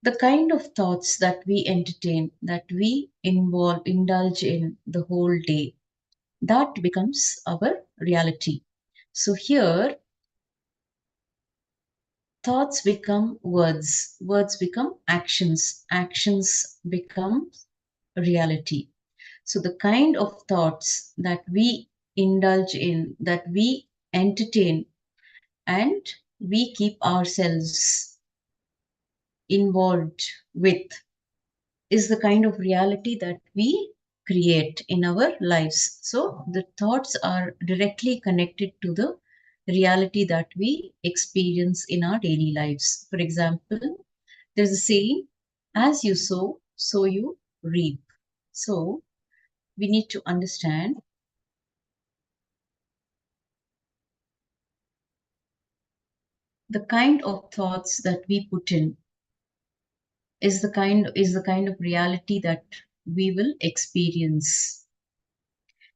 The kind of thoughts that we entertain, that we indulge in the whole day, that becomes our reality. So here, thoughts become words, words become actions, actions become reality. So the kind of thoughts that we indulge in, that we entertain, and we keep ourselves involved with is the kind of reality that we create in our lives. So the thoughts are directly connected to the reality that we experience in our daily lives. For example, there's a saying, as you sow, so you reap. So we need to understand the kind of thoughts that we put in is the kind of reality that we will experience.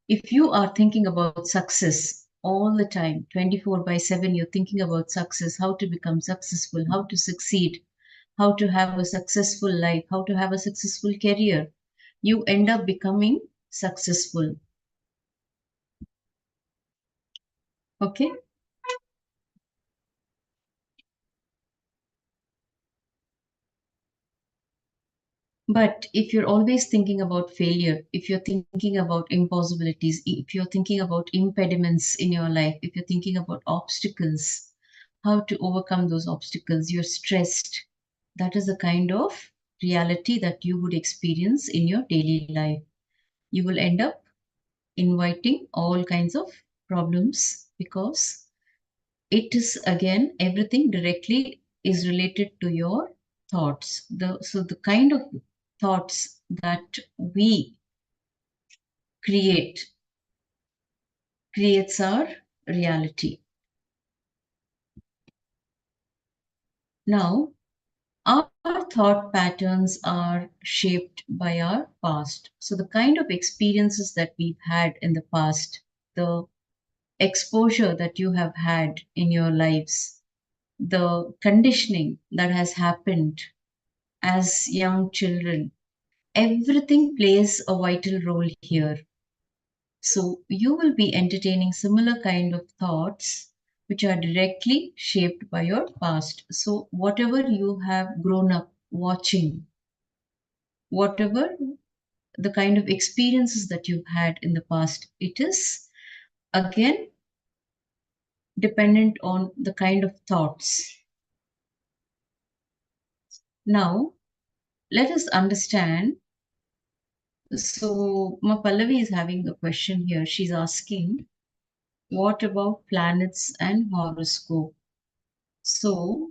If you are thinking about success all the time, 24/7, you're thinking about success, how to become successful, how to succeed, how to have a successful life, how to have a successful career, you end up becoming successful. Okay? But if you're always thinking about failure, if you're thinking about impossibilities, if you're thinking about impediments in your life, if you're thinking about obstacles, how to overcome those obstacles, you're stressed. That is the kind of reality that you would experience in your daily life. You will end up inviting all kinds of problems because it is again everything directly is related to your thoughts. So the kind of thoughts that we create creates our reality. Now, our thought patterns are shaped by our past. So, the kind of experiences that we've had in the past, the exposure that you have had in your lives, the conditioning that has happened as young children, everything plays a vital role here. So you will be entertaining similar kind of thoughts which are directly shaped by your past. So whatever you have grown up watching, whatever the kind of experiences that you've had in the past, it is again dependent on the kind of thoughts. Now, let us understand. So, Ma Pallavi is having a question here. She's asking, what about planets and horoscope? So,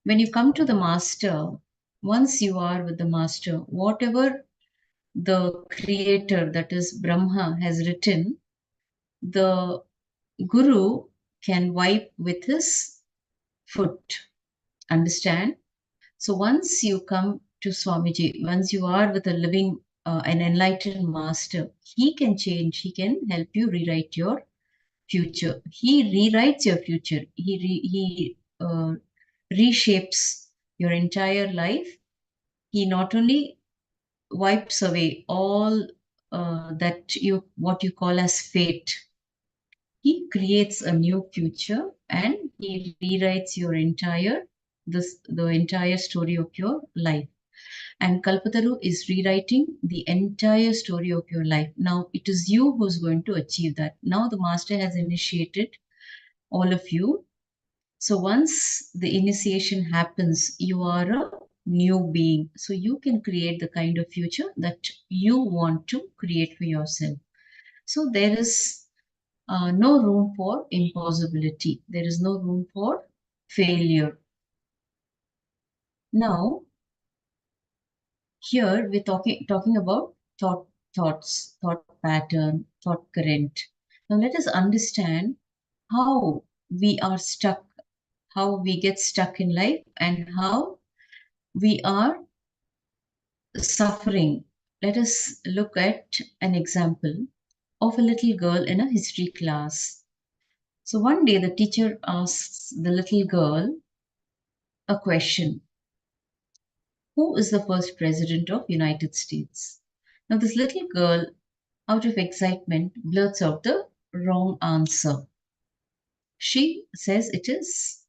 when you come to the master, once you are with the master, whatever the creator, that is Brahma, has written, the guru can wipe with his foot. Understand? So, once you come to Swamiji, once you are with a living, an enlightened master, he can change, he can help you rewrite your future. He rewrites your future. He reshapes your entire life. He not only wipes away all that you what you call as fate. He creates a new future and he rewrites your entire the entire story of your life. And Kalpataru is rewriting the entire story of your life. Now it is you who's going to achieve that. Now the master has initiated all of you. So once the initiation happens, you are a new being. So you can create the kind of future that you want to create for yourself. So there is no room for impossibility. There is no room for failure. Now, here we're talking about thought pattern, thought current. Now let us understand how we are stuck, how we get stuck in life, and how we are suffering. Let us look at an example of a little girl in a history class. So one day the teacher asks the little girl a question. Who is the first president of United States? Now this little girl, out of excitement, blurts out the wrong answer. She says it is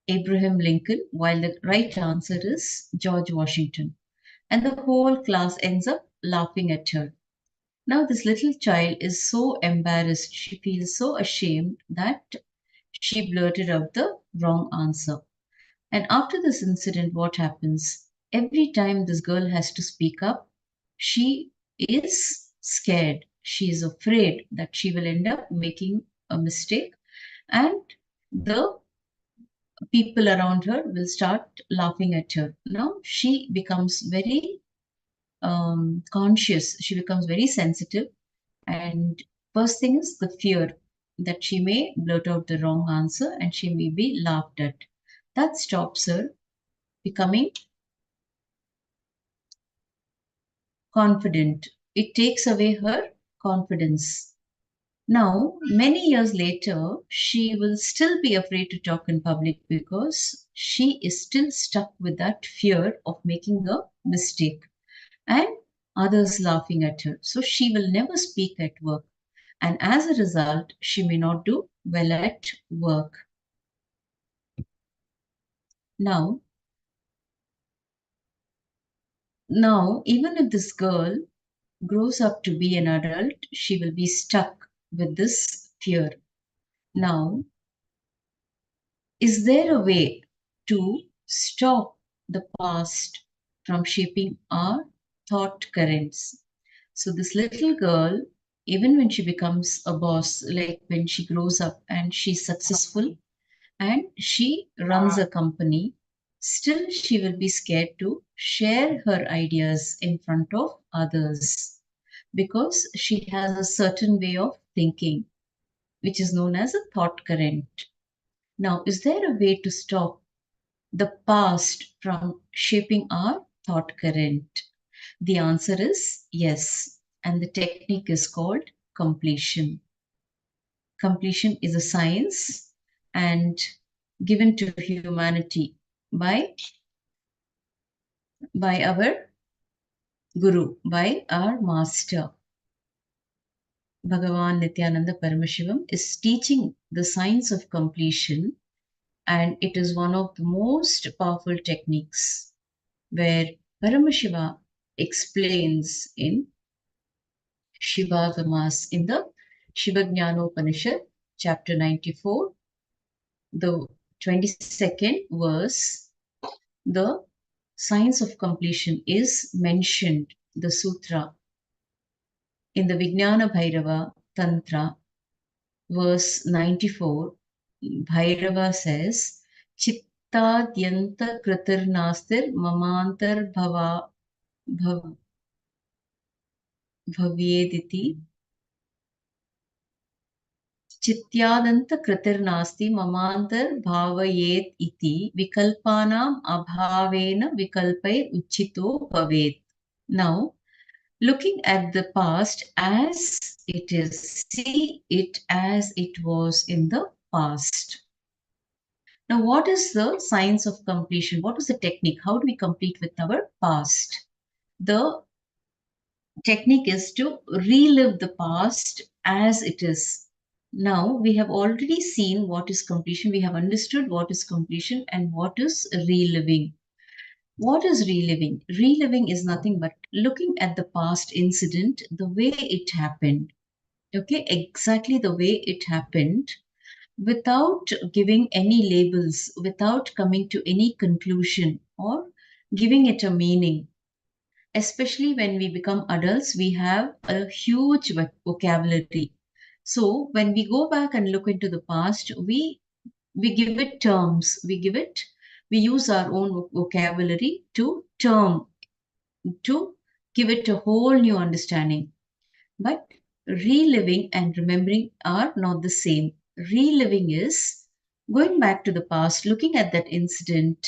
Abraham Lincoln, while the right answer is George Washington. And the whole class ends up laughing at her. Now, this little child is so embarrassed, she feels so ashamed that she blurted out the wrong answer. And after this incident, what happens? Every time this girl has to speak up, she is scared. She is afraid that she will end up making a mistake and the people around her will start laughing at her. Now she becomes very conscious, she becomes very sensitive, and first thing is the fear that she may blurt out the wrong answer and she may be laughed at. That stops her becoming confident. It takes away her confidence. Now, many years later, she will still be afraid to talk in public because she is still stuck with that fear of making a mistake and others laughing at her. So she will never speak at work. And as a result, she may not do well at work. Now, even if this girl grows up to be an adult, she will be stuck with this fear. Now, is there a way to stop the past from shaping our thought currents? So, this little girl, even when she becomes a boss, like when she grows up and she's successful and she runs a company, still she will be scared to share her ideas in front of others because she has a certain way of thinking, which is known as a thought current. Now, is there a way to stop the past from shaping our thought current? The answer is yes. And the technique is called completion. Completion is a science and given to humanity by our guru, by our master. Bhagavan Nithyananda Paramashivam is teaching the science of completion, and it is one of the most powerful techniques where Paramashiva explains in Shivagamas in the Shivajnanopanishad, chapter 94, the 22nd verse. The science of completion is mentioned, the sutra, in the Vijnana Bhairava Tantra, verse 94. Bhairava says, Chittadyanta kritirnastir mamantar bhavyediti. चित्यादंत कृतिर्नास्ति ममांतर भावयेत इति विकल्पानाम अभावेन विकल्पैर उच्चितो भवेत. Now, looking at the past as it is, see it as it was in the past. Now, what is the science of completion? What is the technique? How do we complete with our past? The technique is to relive the past as it is. Now, we have already seen what is completion. We have understood what is completion and what is reliving. What is reliving? Reliving is nothing but looking at the past incident the way it happened. Okay, exactly the way it happened, without giving any labels, without coming to any conclusion or giving it a meaning. Especially when we become adults, we have a huge vocabulary. So when we go back and look into the past, we give it terms. We use our own vocabulary to give it a whole new understanding. But reliving and remembering are not the same. Reliving is going back to the past, looking at that incident.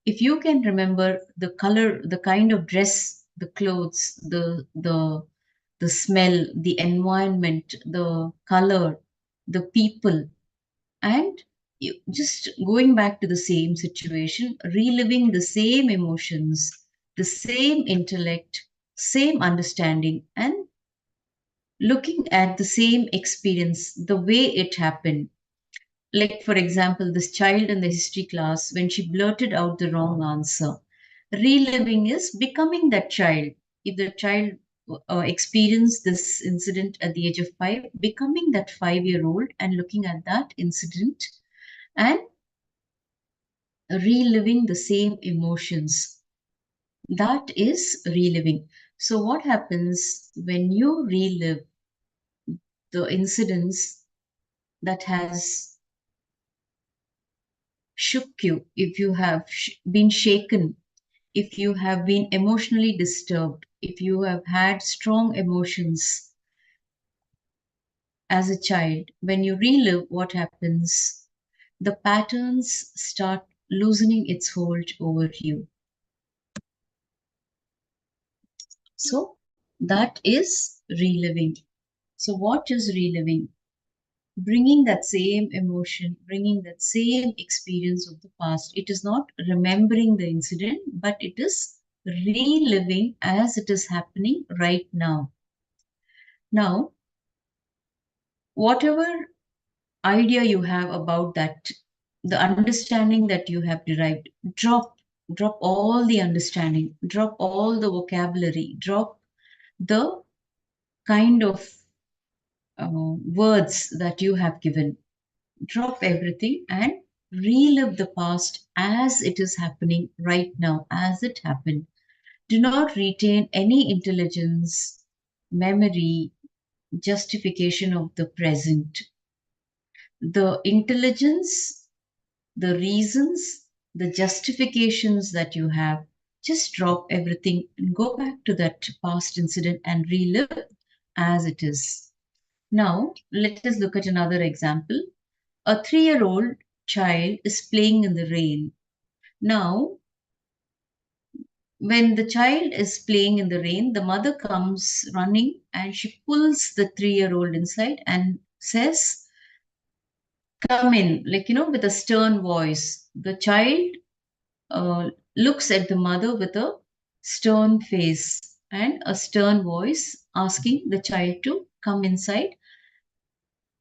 If you can remember the color, the kind of dress, the clothes, the smell, the environment, the color, the people, and just going back to the same situation, reliving the same emotions, the same intellect, same understanding, and looking at the same experience the way it happened. Like, for example, this child in the history class, when she blurted out the wrong answer, reliving is becoming that child. If the child experienced this incident at the age of 5, becoming that 5-year-old and looking at that incident and reliving the same emotions. That is reliving. So, what happens when you relive the incidents that has shook you, if you have been shaken, if you have been emotionally disturbed, if you have had strong emotions as a child, when you relive, what happens? The patterns start loosening its hold over you. So that is reliving. So what is reliving? Bringing that same emotion, bringing that same experience of the past. It is not remembering the incident, but it is reliving as it is happening right now. Now, whatever idea you have about that, the understanding that you have derived, drop all the understanding, drop all the vocabulary, drop the kind of words that you have given. Drop everything and relive the past as it is happening right now, as it happened. Do not retain any intelligence, memory, justification of the present. The intelligence, the reasons, the justifications that you have, just drop everything and go back to that past incident and relive as it is. Now, let us look at another example. A 3-year-old child is playing in the rain. Now, when the child is playing in the rain, the mother comes running and she pulls the 3-year-old inside and says, "Come in," like, with a stern voice. The child looks at the mother with a stern face and a stern voice, asking the child to come inside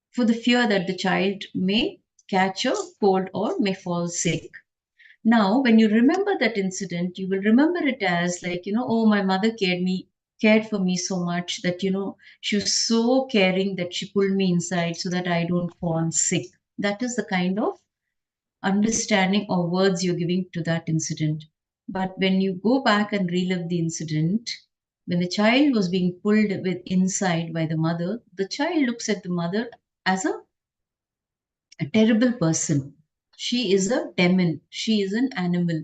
for the fear that the child may catch a cold or may fall sick. Now, when you remember that incident, you will remember it as like, oh, my mother cared for me so much that, she was so caring that she pulled me inside so that I don't fall sick. That is the kind of understanding or words you're giving to that incident. But when you go back and relive the incident, when the child was being pulled with inside by the mother, the child looks at the mother as a terrible person. She is a demon. She is an animal.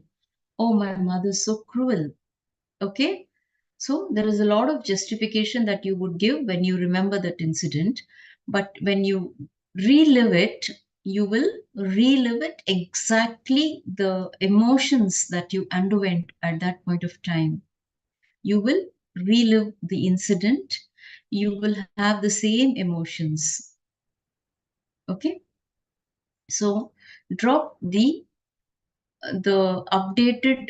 Oh, my mother is so cruel. Okay? So there is a lot of justification that you would give when you remember that incident. But when you relive it, you will relive it exactly the emotions that you underwent at that point of time. You will relive the incident. You will have the same emotions. Okay? So drop the updated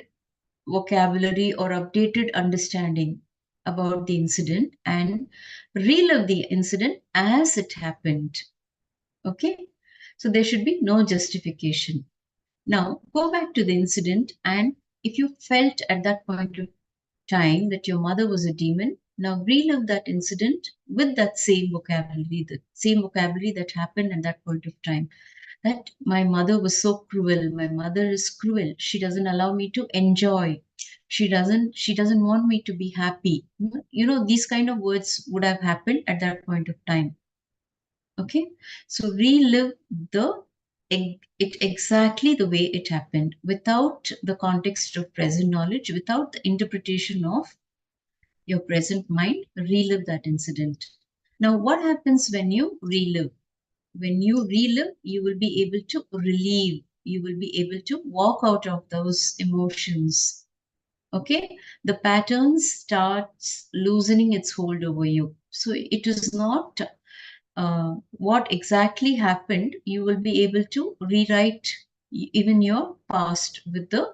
vocabulary or updated understanding about the incident and relive the incident as it happened. Okay? So there should be no justification. Now, go back to the incident, and if you felt at that point of time that your mother was a demon, now relive that incident with that same vocabulary, the same vocabulary that happened at that point of time. That my mother was so cruel. My mother is cruel. She doesn't allow me to enjoy. She doesn't want me to be happy. These kind of words would have happened at that point of time. Okay? So relive it exactly the way it happened without the context of present knowledge, without the interpretation of your present mind. Relive that incident. Now, what happens when you relive? When you relive, you will be able to relieve. You will be able to walk out of those emotions. Okay? The pattern starts loosening its hold over you. So it is not what exactly happened. You will be able to rewrite even your past with the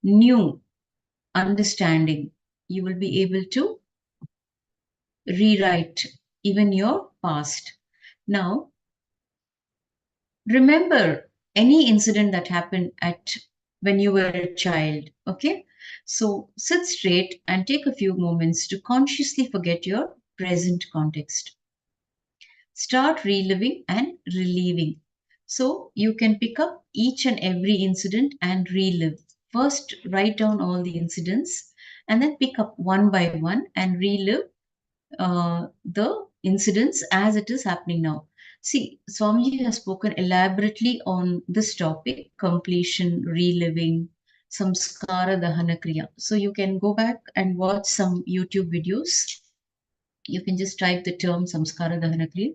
new understanding. You will be able to rewrite even your past. Now, remember any incident that happened at when you were a child. Okay, so sit straight and take a few moments to consciously forget your present context. Start reliving and relieving. So you can pick up each and every incident and relive. First, write down all the incidents and then pick up one by one and relive the incidents as it is happening now. See, Swamiji has spoken elaborately on this topic, completion, reliving, samskara dahana kriya. So you can go back and watch some YouTube videos. You can just type the term samskara dahana kriya.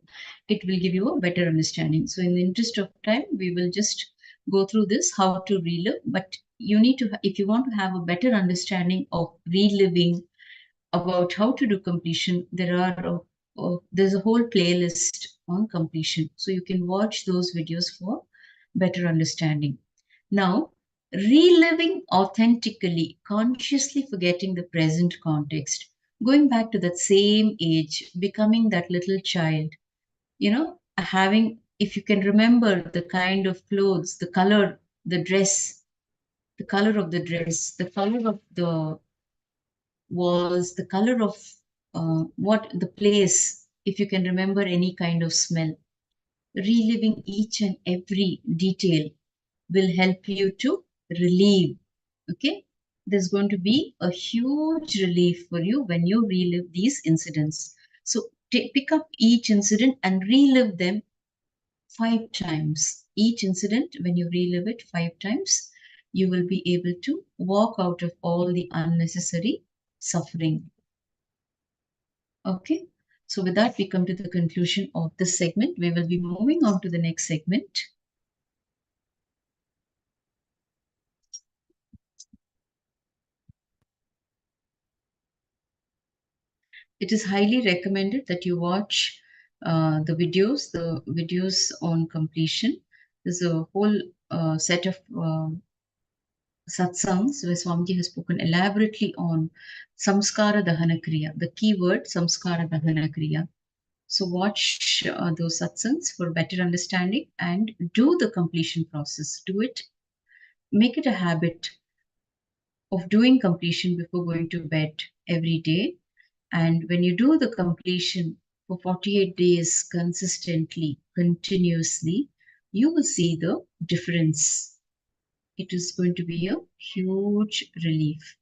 It will give you a better understanding. So in the interest of time, we will just go through this, how to relive. But you need to, if you want to have a better understanding of reliving, about how to do completion, there's a whole playlist on completion, so you can watch those videos for better understanding. Now, reliving authentically, consciously forgetting the present context, going back to that same age, becoming that little child, having, if you can remember the kind of clothes, the color, the dress, the color of the dress, the color of the was the color of what the place, if you can remember any kind of smell. Reliving each and every detail will help you to relieve. Okay? There's going to be a huge relief for you when you relive these incidents. So pick up each incident and relive them 5 times. Each incident, when you relive it 5 times, you will be able to walk out of all the unnecessary suffering. Okay, so with that, we come to the conclusion of this segment. We will be moving on to the next segment. it is highly recommended that you watch the videos on completion. There's a whole set of satsangs where Swamiji has spoken elaborately on samskara dahana kriya, the keyword samskara dahana kriya. So watch those satsangs for better understanding and do the completion process. Do it. Make it a habit of doing completion before going to bed every day. And when you do the completion for 48 days consistently, continuously, you will see the difference. It is going to be a huge relief.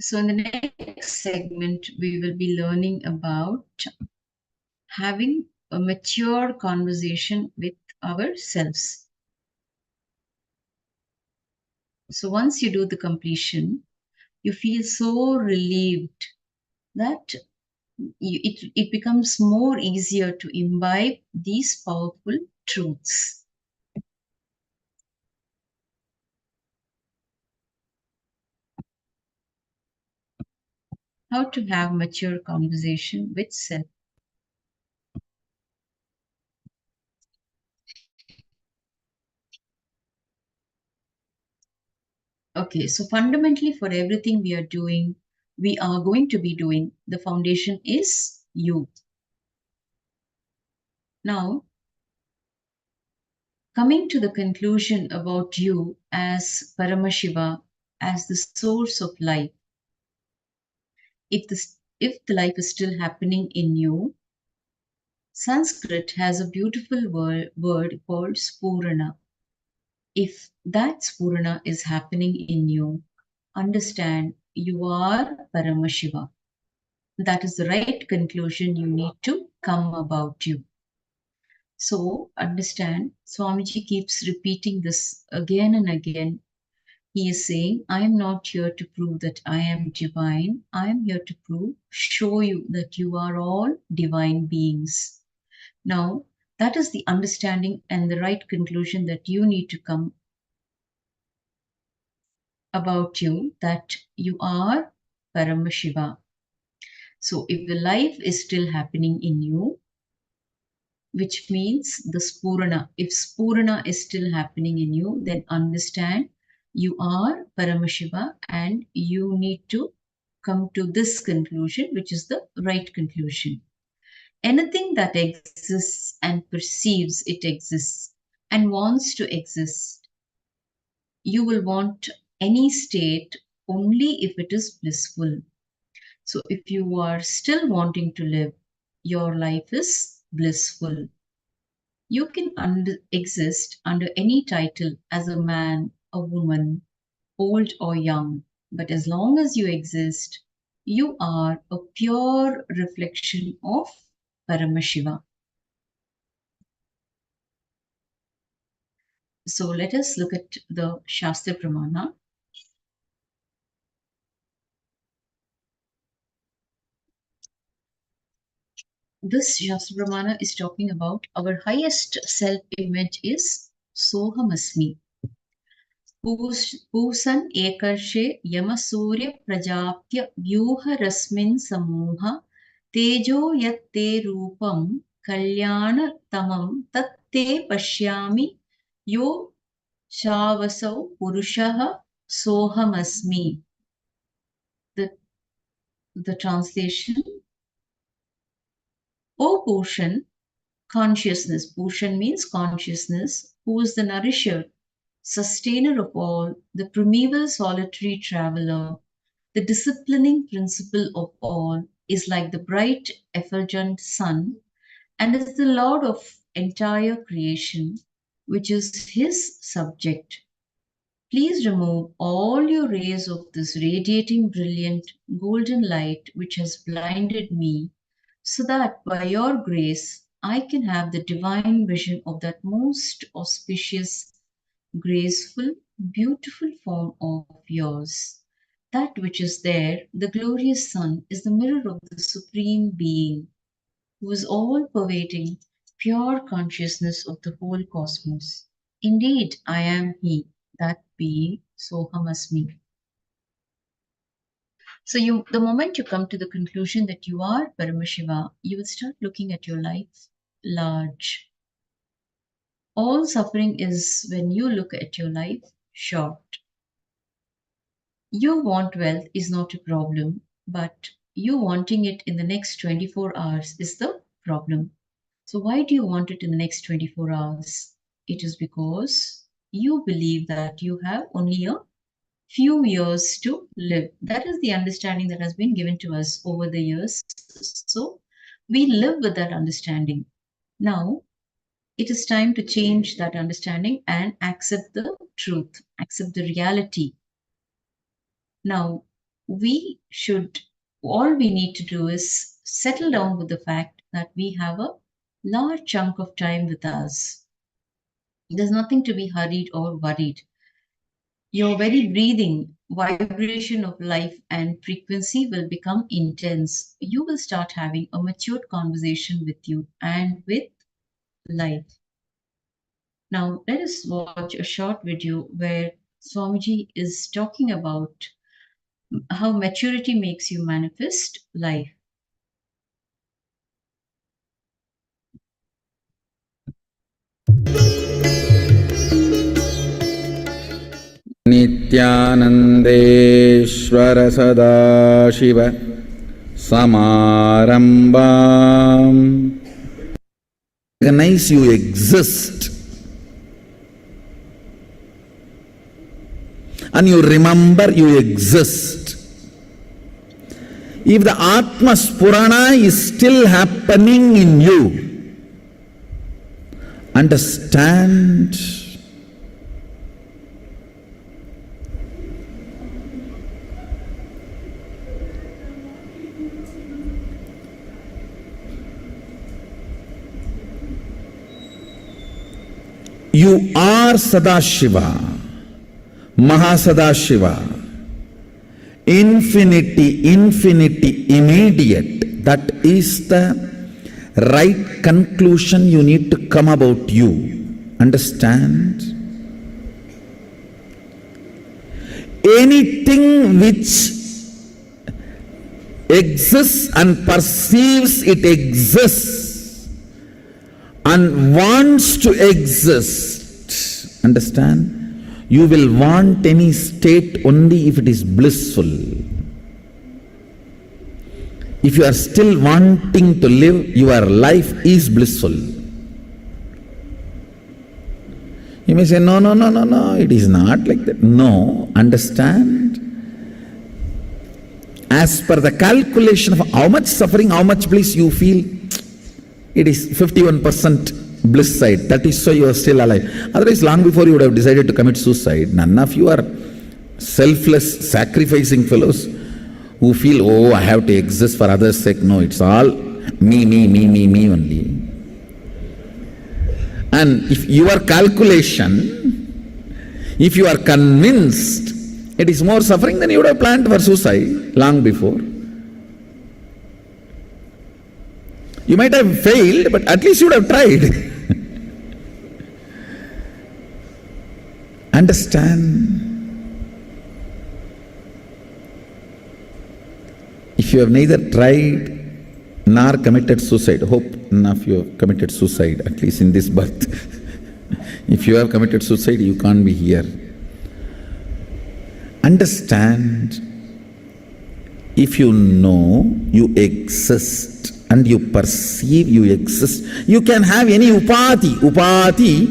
So in the next segment, we will be learning about having a mature conversation with ourselves. So once you do the completion, you feel so relieved that it becomes more easier to imbibe these powerful truths. How to have mature conversation with self. Okay, so fundamentally for everything we are doing, we are going to be doing, the foundation is you. Now, coming to the conclusion about you as Paramashiva, as the source of life, if the life is still happening in you, Sanskrit has a beautiful word called Spurana. If that Spurana is happening in you, understand you are Paramashiva. That is the right conclusion you need to come about you. So understand, Swamiji keeps repeating this again and again. He is saying, I am not here to prove that I am divine. I am here to show you that you are all divine beings. Now, that is the understanding and the right conclusion that you need to come about you, that you are Paramashiva. So, if the life is still happening in you, which means the Spurana, if Spurana is still happening in you, then understand you are Paramashiva and you need to come to this conclusion, which is the right conclusion. Anything that exists and perceives it exists and wants to exist, you will want any state only if it is blissful. So if you are still wanting to live, your life is blissful. You can exist under any title as a man, a woman, old or young, but as long as you exist, you are a pure reflection of Paramashiva. So let us look at the Shastra Pramana. This Shastra Pramana is talking about our highest self-image is Sohamasmi. Pusan ekarshe Yamasurya Prajaptya Vyuha Rasmin Samoha Tejo Yatte Rupam Kalyana Tamam Tatte Pashyami Yo Shavasau Purushaha Sohamasmi. The translation: O Bhushan, consciousness. Bhushan means consciousness, who is the nourisher, sustainer of all, the primeval solitary traveler, the disciplining principle of all, is like the bright effulgent sun, and is the lord of entire creation, which is his subject. Please remove all your rays of this radiating brilliant golden light which has blinded me, so that by your grace I can have the divine vision of that most auspicious, graceful, beautiful form of yours. That which is there, the glorious sun, is the mirror of the Supreme Being, who is all pervading, pure consciousness of the whole cosmos. Indeed, I am He, that being, Soham Asmi. So the moment you come to the conclusion that you are Paramashiva, you will start looking at your life large. All suffering is when you look at your life short. You want wealth is not a problem, but you wanting it in the next 24 hours is the problem. So why do you want it in the next 24 hours? It is because you believe that you have only a few years to live. That is the understanding that has been given to us over the years. So we live with that understanding. Now, it is time to change that understanding and accept the truth, accept the reality. Now, all we need to do is settle down with the fact that we have a large chunk of time with us. There's nothing to be hurried or worried. Your very breathing, vibration of life and frequency will become intense. You will start having a matured conversation with you and with life. Now, let us watch a short video where Swamiji is talking about how maturity makes you manifest life. नित्यानन्देश्वर Sadashiv समारम्भाम्. Recognize you exist and you remember you exist. If the Atma Spurana is still happening in you, understand you are Sadashiva, Mahasadashiva, infinity, immediate. That is the right conclusion you need to come about you. Understand? Anything which exists and perceives it exists and wants to exist, understand? You will want any state only if it is blissful. If you are still wanting to live, your life is blissful. You may say, no, it is not like that. No, understand? As per the calculation of how much suffering, how much bliss you feel, it is 51% bliss side. That is so you are still alive. Otherwise, long before you would have decided to commit suicide. None of you are selfless, sacrificing fellows who feel, oh, I have to exist for others' sake. No, it's all me only. And if your calculation, if you are convinced it is more suffering, then you would have planned for suicide long before. You might have failed, but at least you would have tried. Understand? If you have neither tried nor committed suicide, hope none of you have committed suicide, at least in this birth. If you have committed suicide, you can't be here. Understand? If you know you exist and you perceive you exist, you can have any upati. Upati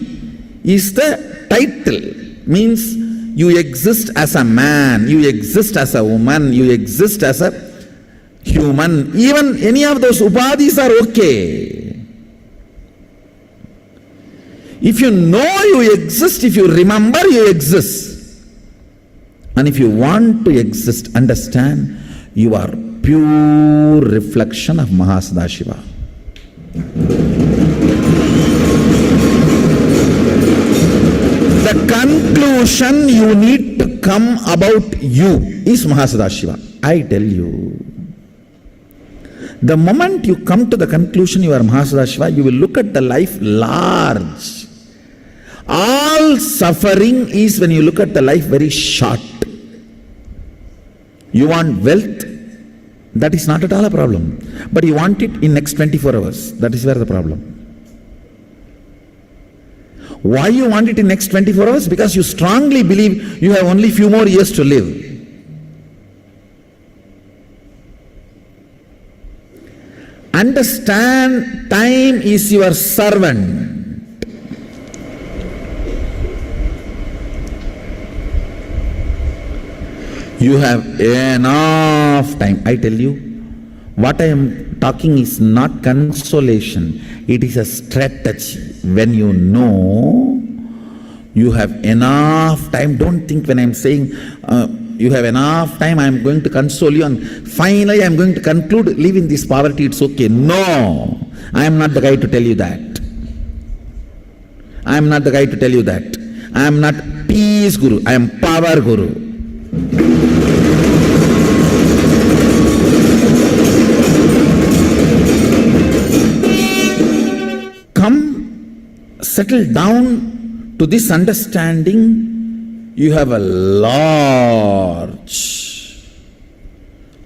is the title. Means you exist as a man, you exist as a woman, you exist as a human. Even any of those upadhis are okay. If you know you exist, if you remember you exist, and if you want to exist, understand, you are pure reflection of Mahasadashiva. The conclusion you need to come about you. is Mahasadashiva. I tell you, the moment you come to the conclusion you are Mahasadashiva, you will look at the life large. All suffering is when you look at the life very short. You want wealth, that is not at all a problem. But you want it in next 24 hours. That is where the problem. Why you want it in next 24 hours? Because you strongly believe you have only few more years to live. Understand, time is your servant. You have enough time. I tell you, what I am talking is not consolation. It is a strategy. When you know you have enough time, don't think when I am saying you have enough time, I am going to console you and finally I am going to conclude, live in this poverty, it's okay. No, I am not the guy to tell you that. I am not the guy to tell you that. I am not peace guru, I am power guru. Come, settle down to this understanding. You have a large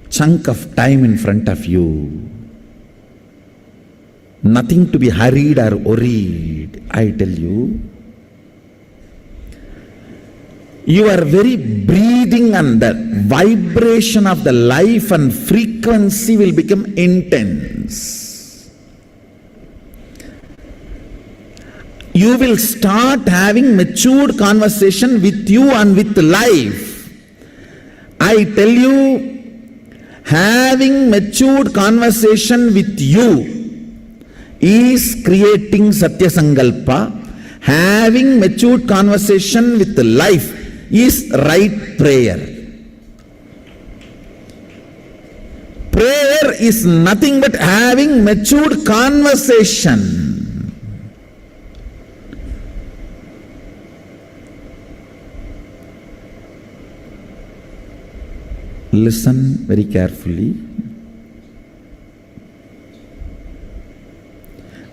chunk of time in front of you. Nothing to be hurried or worried, I tell you. Your very breathing and the vibration of the life and frequency will become intense. You will start having matured conversation with you and with life. I tell you, having matured conversation with you is creating Satya Sankalpa. Having matured conversation with life is right prayer. Prayer is nothing but having matured conversation. Listen very carefully.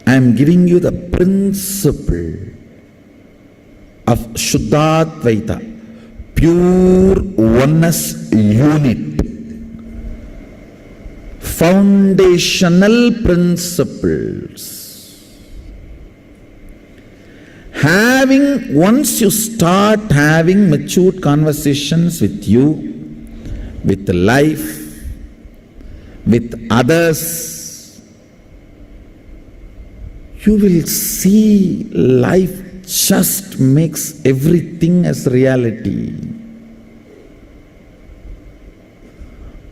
I am giving you the principle of Shuddhadvaita, pure oneness unit, foundational principles. Once you start having matured conversations with you, with life, with others, you will see life just makes everything as reality.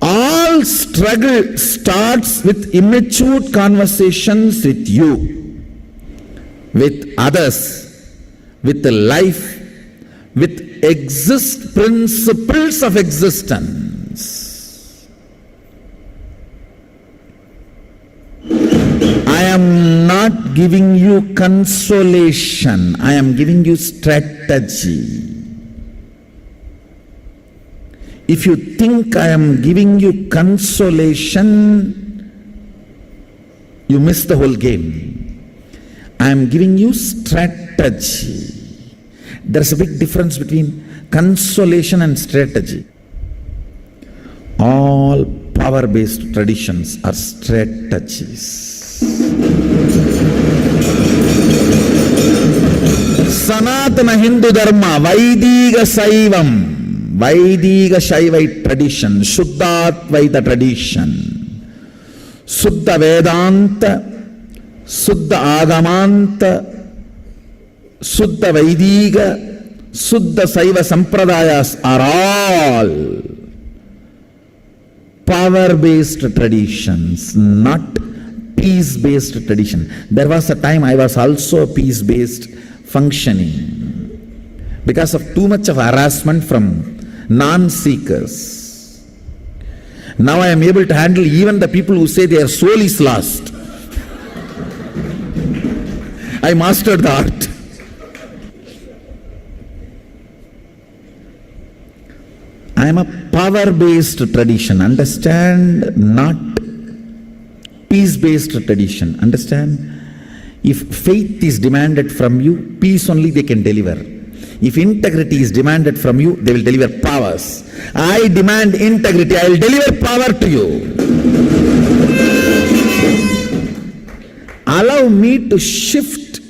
All struggle starts with immature conversations with you, with others, with life, with principles of existence. I am not giving you consolation, I am giving you strategy. If you think I am giving you consolation, you miss the whole game. I am giving you strategy. There's a big difference between consolation and strategy. All power-based traditions are strategies. Sanatana Hindu Dharma, Vaidiga Shaivite tradition, Shuddhadvaita tradition, Suddha Vedanta, Suddha Agamanta, Suddha Vaidiga, Suddha Saiva Sampradayas are all power-based traditions, not peace-based tradition. There was a time I was also peace-based functioning because of too much of harassment from non-seekers. Now I am able to handle even the people who say their soul is lost. I mastered the art. I am a power-based tradition, understand? Not peace-based tradition, understand? If faith is demanded from you, peace only they can deliver. If integrity is demanded from you, they will deliver powers. I demand integrity, I will deliver power to you. Allow me to shift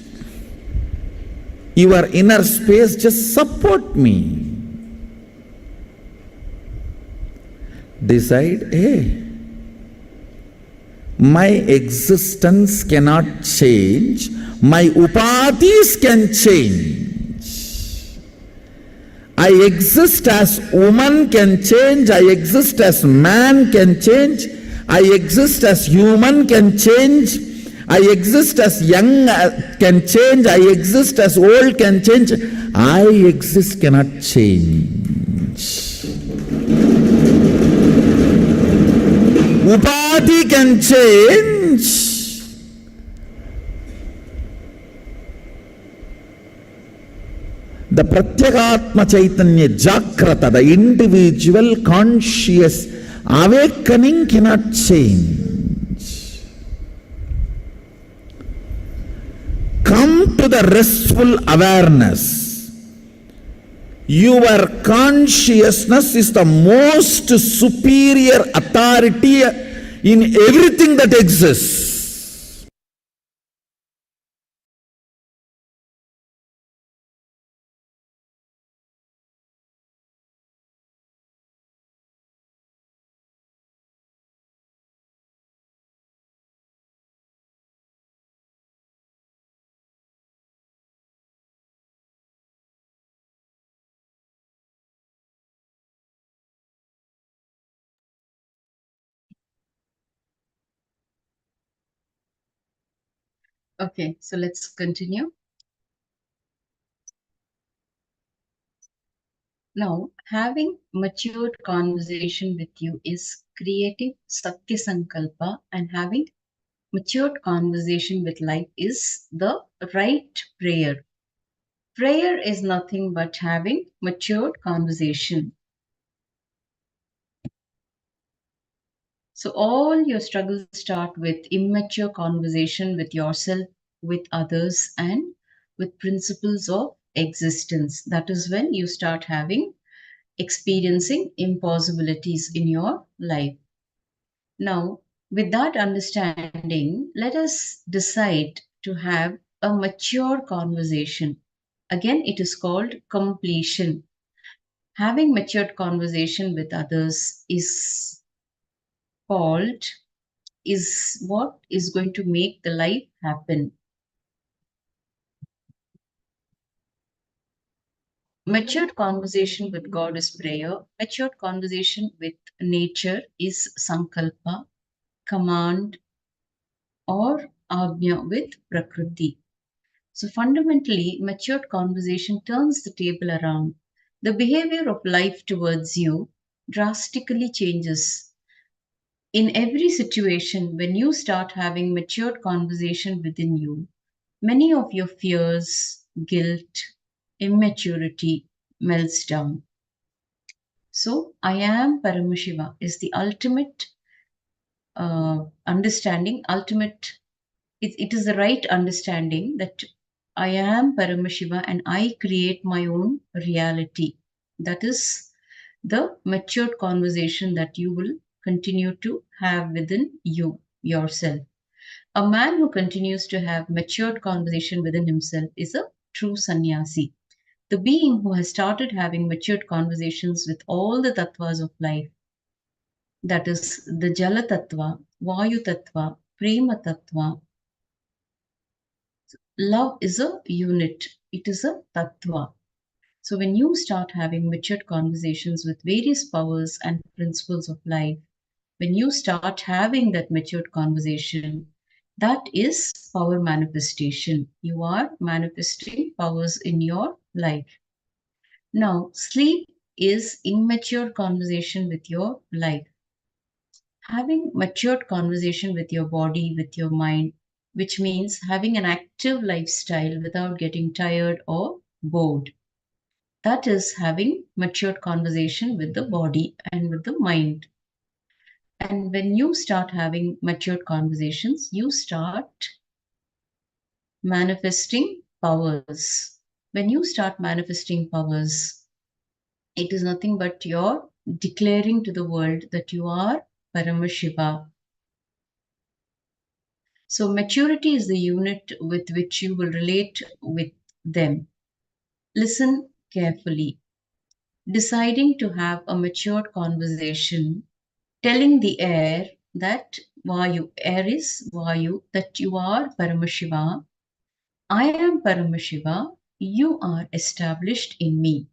your inner space, just support me. Decide, hey, my existence cannot change, my upadhis can change. I exist as woman can change, I exist as man can change, I exist as human can change, I exist as young can change, I exist as old can change, I exist cannot change. Upadhi can change. The Pratyekatma Chaitanya Jagrata, the individual conscious awakening cannot change. Come to the restful awareness. Your consciousness is the most superior authority in everything that exists. Okay, so let's continue. Now, having matured conversation with you is creating Satya Sankalpa, and having matured conversation with life is the right prayer. Prayer is nothing but having matured conversation. So all your struggles start with immature conversation with yourself, with others, and with principles of existence. That is when you start experiencing impossibilities in your life. Now, with that understanding, let us decide to have a mature conversation. Again, it is called completion. Having matured conversation with others called is what is going to make the life happen. Matured conversation with God is prayer. Matured conversation with nature is sankalpa, command, or agnya with prakriti. So fundamentally, matured conversation turns the table around. The behavior of life towards you drastically changes. In every situation, when you start having matured conversation within you, many of your fears, guilt, immaturity melts down. So, I am Paramashiva is the ultimate understanding, it is the right understanding that I am Paramashiva and I create my own reality. That is the matured conversation that you will continue to have within yourself. A man who continues to have matured conversation within himself is a true sannyasi. The being who has started having matured conversations with all the tattvas of life, that is the Jala Tattva, Vayu Tattva, Prema Tattva. Love is a unit, it is a Tattva. So when you start having matured conversations with various powers and principles of life, when you start having that matured conversation, that is power manifestation. You are manifesting powers in your life. Now, sleep is immature conversation with your life. Having matured conversation with your body, with your mind, which means having an active lifestyle without getting tired or bored. That is having matured conversation with the body and with the mind. And when you start having matured conversations, you start manifesting powers. When you start manifesting powers, it is nothing but you're declaring to the world that you are Paramashiva. So maturity is the unit with which you will relate with them. Listen carefully. Deciding to have a matured conversation, telling the air that Vayu, air is Vayu, that you are Paramashiva. I am Paramashiva. You are established in me.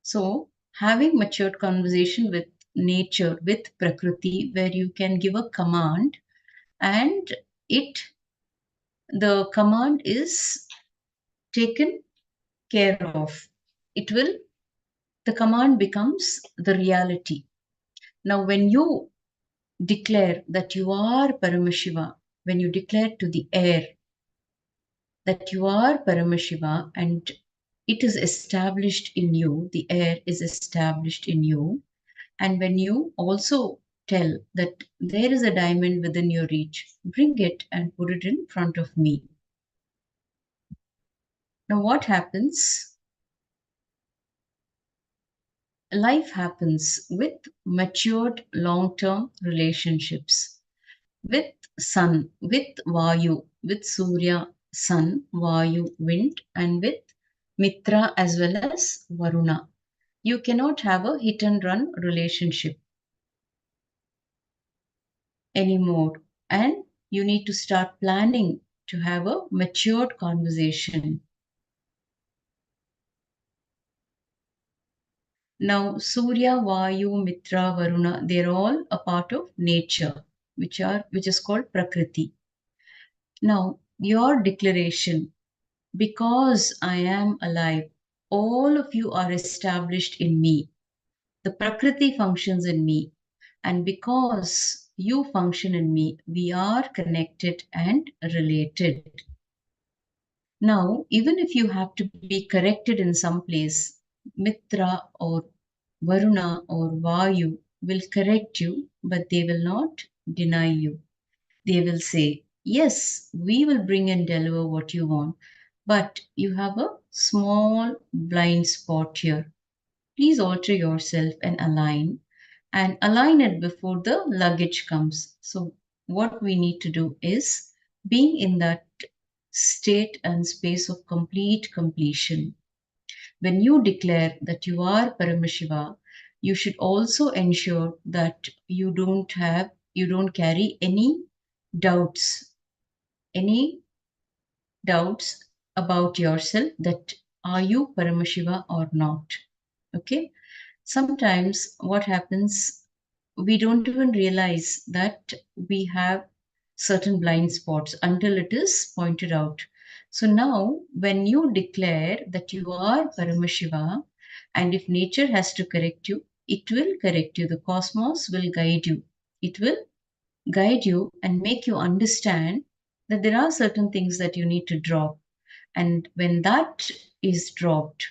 So, having matured conversation with nature, with Prakriti, where you can give a command and the command is taken care of. The command becomes the reality. Now, when you declare that you are Paramashiva, when you declare to the air that you are Paramashiva and it is established in you, the air is established in you, and when you also tell that there is a diamond within your reach, bring it and put it in front of me. Now, what happens? Life happens with matured long term relationships with sun, with Vayu, with Surya, sun, Vayu, wind, and with Mitra as well as Varuna. You cannot have a hit and run relationship anymore, and you need to start planning to have a matured conversation. Now, Surya, Vayu, Mitra, Varuna, they're all a part of nature, which is called Prakriti. Now, your declaration, because I am alive, all of you are established in me. The Prakriti functions in me. And because you function in me, we are connected and related. Now, even if you have to be corrected in some place, Mitra or Varuna or Vayu will correct you, but they will not deny you. They will say, yes, we will bring and deliver what you want, but you have a small blind spot here. Please alter yourself and align it before the luggage comes. So, what we need to do is being in that state and space of complete completion. When you declare that you are Paramashiva, you should also ensure that you don't carry any doubts about yourself, that are you Paramashiva or not. Okay? Sometimes what happens, we don't even realize that we have certain blind spots until it is pointed out. So now, when you declare that you are Paramashiva, and if nature has to correct you, it will correct you. The cosmos will guide you. It will guide you and make you understand that there are certain things that you need to drop. And when that is dropped,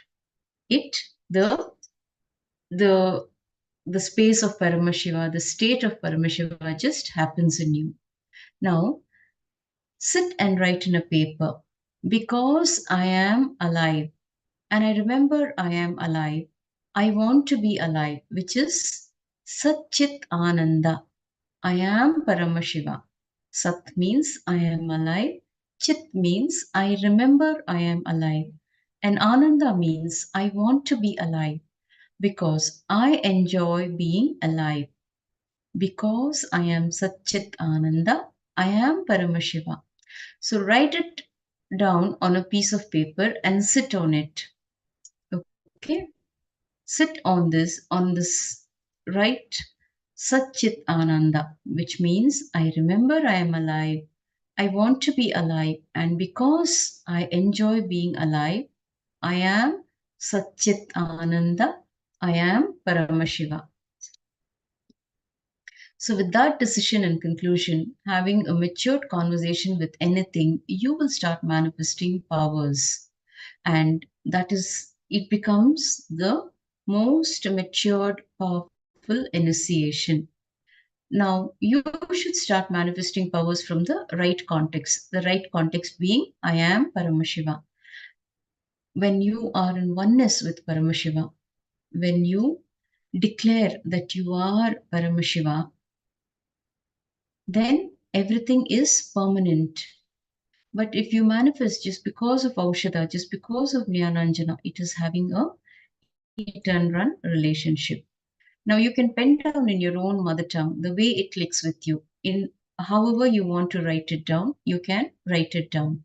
it the the space of Paramashiva, the state of Paramashiva just happens in you. Now, sit and write in a paper, because I am alive and I remember I am alive. I want to be alive, which is Satchit Ananda. I am Paramashiva. Sat means I am alive. Chit means I remember I am alive. And Ananda means I want to be alive because I enjoy being alive. Because I am Satchit Ananda, I am Paramashiva. So write it down on a piece of paper and sit on it. Okay? Sit on this, write Satchit Ananda, which means I remember I am alive. I want to be alive, and because I enjoy being alive, I am Satchit Ananda. I am Paramashiva. So, with that decision and conclusion, having a matured conversation with anything, you will start manifesting powers. And that is it becomes the most matured, powerful initiation. Now, you should start manifesting powers from the right context. The right context being, I am Paramashiva. When you are in oneness with Paramashiva, when you declare that you are Paramashiva, then everything is permanent. But if you manifest just because of Aushadha, just because of Jnananjana, it is having a hit and run relationship. Now you can pen down in your own mother tongue the way it clicks with you. In however you want to write it down, you can write it down.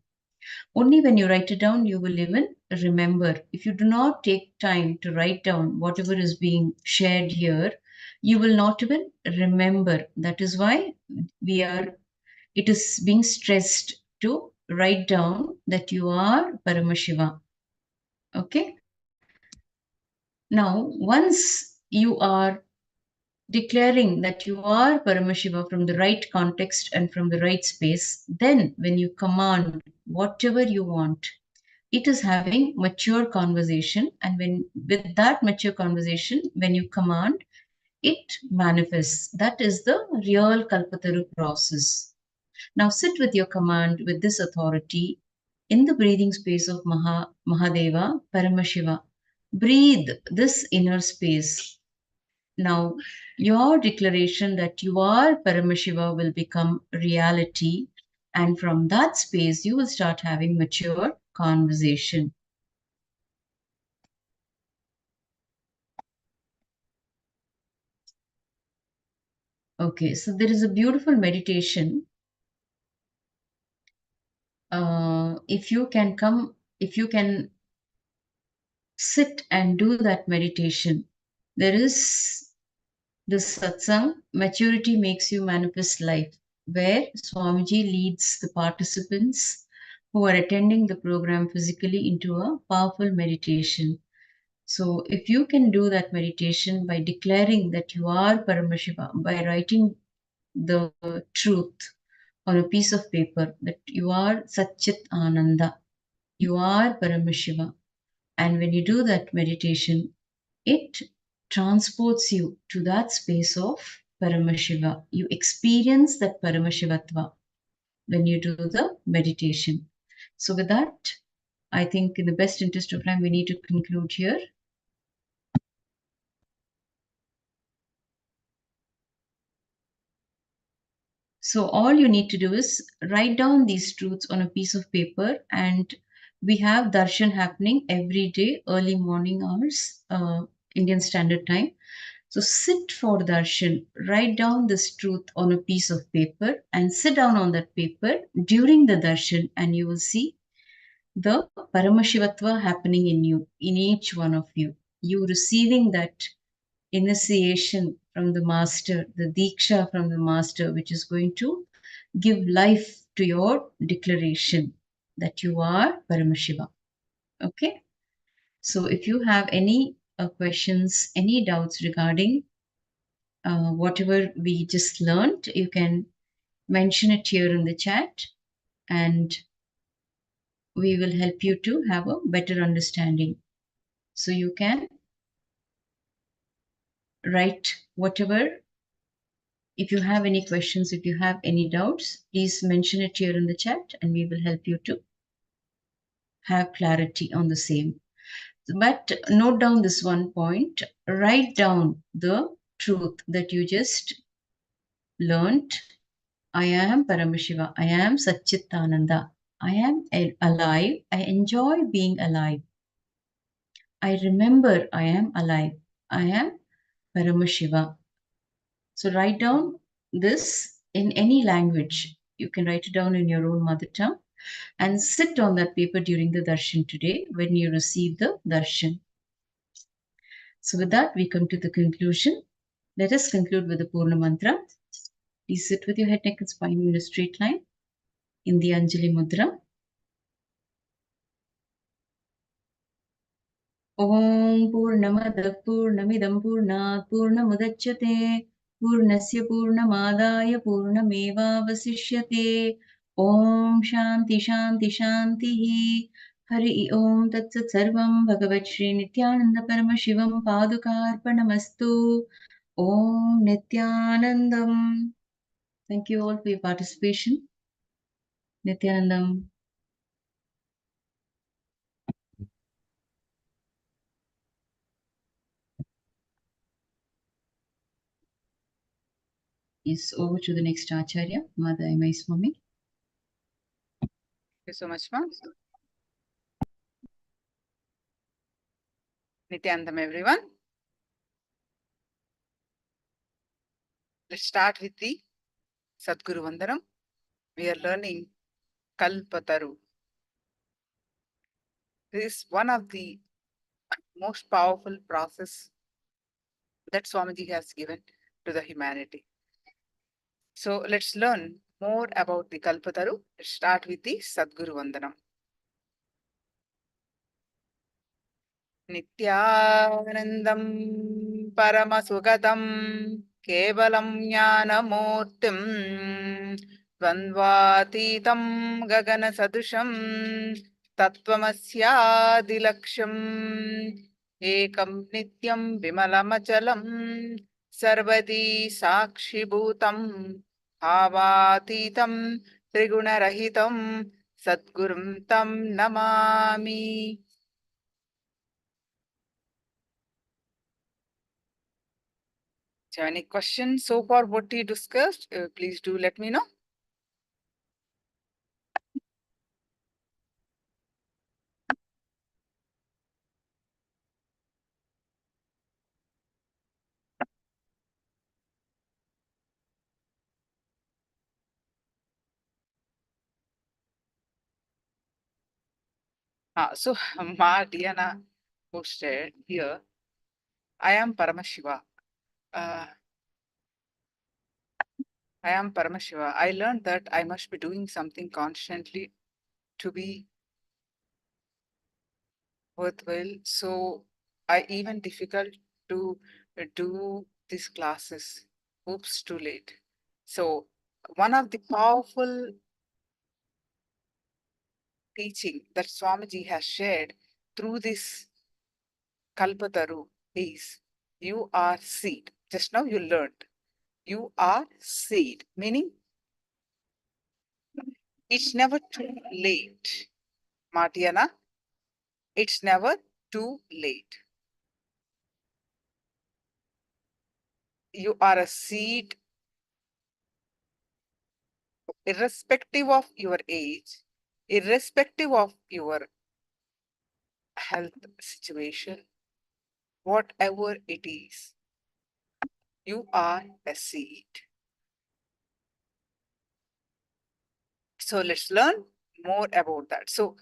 Only when you write it down, you will even remember. If you do not take time to write down whatever is being shared here, you will not even remember. That is why it is being stressed to write down that you are Paramashiva. Okay? Now, once you are declaring that you are Paramashiva from the right context and from the right space, then when you command whatever you want, it is having mature conversation, and when with that mature conversation, when you command, it manifests. That is the real Kalpataru process. Now sit with your command with this authority in the breathing space of Mahadeva, Paramashiva. Breathe this inner space. Now, your declaration that you are Paramashiva will become reality, and from that space, you will start having mature conversation. Okay, so there is a beautiful meditation. If you can sit and do that meditation, there is this satsang, Maturity Makes You Manifest Life, where Swamiji leads the participants who are attending the program physically into a powerful meditation. So, if you can do that meditation by declaring that you are Paramashiva, by writing the truth on a piece of paper, that you are Satchit Ananda, you are Paramashiva, and when you do that meditation, it transports you to that space of Paramashiva. You experience that Paramashivatva when you do the meditation. So, with that, I think in the best interest of time, we need to conclude here. So, all you need to do is write down these truths on a piece of paper, and we have darshan happening every day, early morning hours, Indian Standard Time. So sit for darshan, write down this truth on a piece of paper and sit down on that paper during the darshan, and you will see the Paramashivatva happening in you, in each one of you. You receiving that initiation from the master, the Diksha from the master, which is going to give life to your declaration that you are Paramashiva. Okay? So if you have any questions, any doubts regarding whatever we just learned, you can mention it here in the chat, and we will help you to have a better understanding. So you can write whatever. If you have any questions, if you have any doubts, please mention it here in the chat, and we will help you to have clarity on the same. But note down this one point, write down the truth that you just learned. I am Paramashiva. I am Satchitananda. I am alive. I enjoy being alive. I remember I am alive. I am Paramashiva. So write down this in any language. You can write it down in your own mother tongue and sit on that paper during the darshan today when you receive the darshan. So with that, we come to the conclusion. Let us conclude with the Purna Mantra. Please sit with your head, neck, and spine in a straight line in the Anjali Mudra. Om Purnamada Purnamidam Purnat Purnamudachyate Purnasya Purnamadaya Purnameva Vasishyate Om Shanti Shanti Shanti Hari Om Tat Sat Sarvam Bhagavat Shri Nithyananda Paramashivam Padukarpanamastu. Om Nithyanandam. Thank you all for your participation. Nithyanandam. Yes, over to the next Acharya, Madhai Mai Swami. Thank you so much, ma'am. Nithyanandam, everyone. Let's start with the Sadguru Vandanam. We are learning Kalpataru. This is one of the most powerful process that Swamiji has given to the humanity. So let's learn more about the Kalpataru. Let's start with the Sadguru Vandanam. Nithyanandam Paramasugadam Kevalam Jnanamurtim Dvandvatitam Gagana Sadusham Tattvamasyadilaksham Ekam Nityam Vimalamachalam Sarvadi Sakshibhutam Bhavatitam Trigunarahitam Sadgurum Tam Namami. Do you have any questions so far what we discussed? Please do let me know. So Ma Diana posted here, I am Paramashiva. I am Paramashiva. I learned that I must be doing something constantly to be worthwhile. So I even difficult to do these classes. Oops, too late. So one of the powerful teaching that Swamiji has shared through this Kalpataru is you are seed. Just now you learned. You are seed, meaning it's never too late. Martiana, it's never too late. You are a seed, irrespective of your age, irrespective of your health situation, whatever it is, you are a seed. So let's learn more about that. So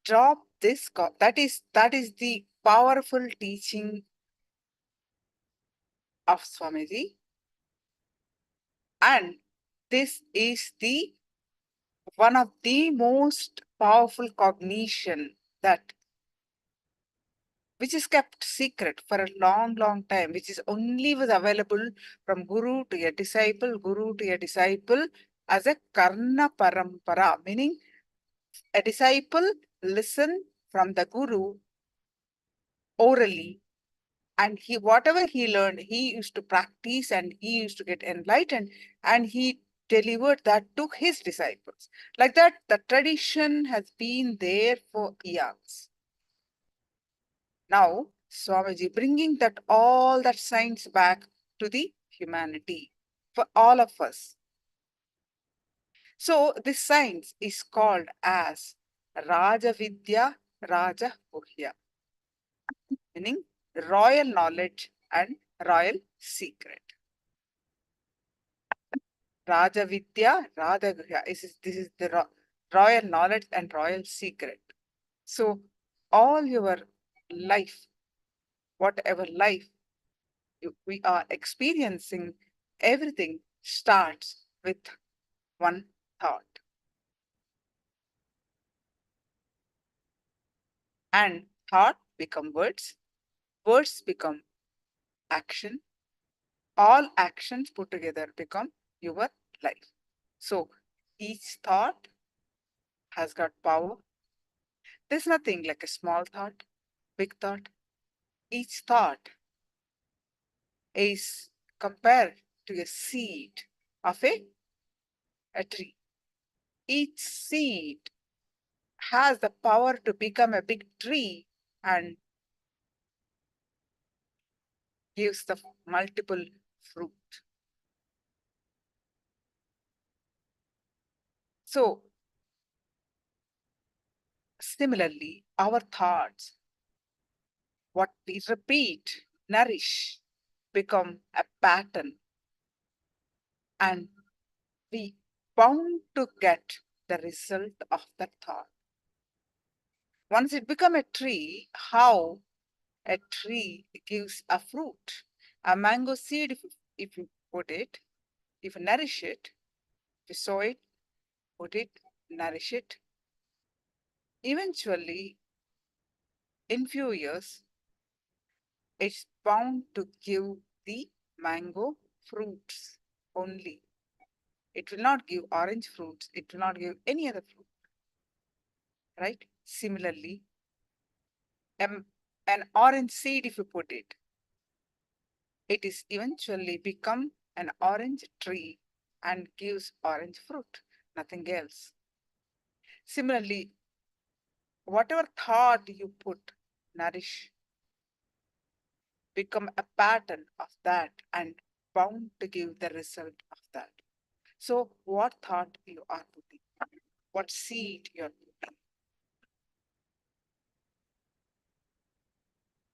drop this, that is the powerful teaching of Swamiji. And this is the one of the most powerful cognition that which is kept secret for a long, long time, which is only was available from guru to a disciple as a karna parampara, meaning a disciple listen from the guru orally, and he whatever he learned, he used to practice and he used to get enlightened, and he delivered that to his disciples. Like that, the tradition has been there for eons. Now, Swamiji bringing that all that science back to the humanity for all of us. So this science is called as Raja Vidya Raja Guhya, meaning royal knowledge and royal secret. Raja Vidya, Raja Guhya. This is the royal knowledge and royal secret. So all your life, whatever life we are experiencing, everything starts with one thought. And thought become words, words become action, all actions put together become your life. So each thought has got power. There's nothing like a small thought, big thought. Each thought is compared to a seed of a tree. Each seed has the power to become a big tree and gives the multiple fruit. So, similarly, our thoughts, what we repeat, nourish, become a pattern, and we bound to get the result of that thought. Once it become a tree, how a tree gives a fruit. A mango seed, if you put it, if you nourish it, if you sow it, put it, nourish it, eventually, in few years, it's bound to give the mango fruits only. It will not give orange fruits. It will not give any other fruit, right? Similarly, an orange seed, if you put it, it is eventually become an orange tree and gives orange fruit, nothing else. Similarly, whatever thought you put, nourish, become a pattern of that and bound to give the result of that. So what thought you are putting, what seed you are putting.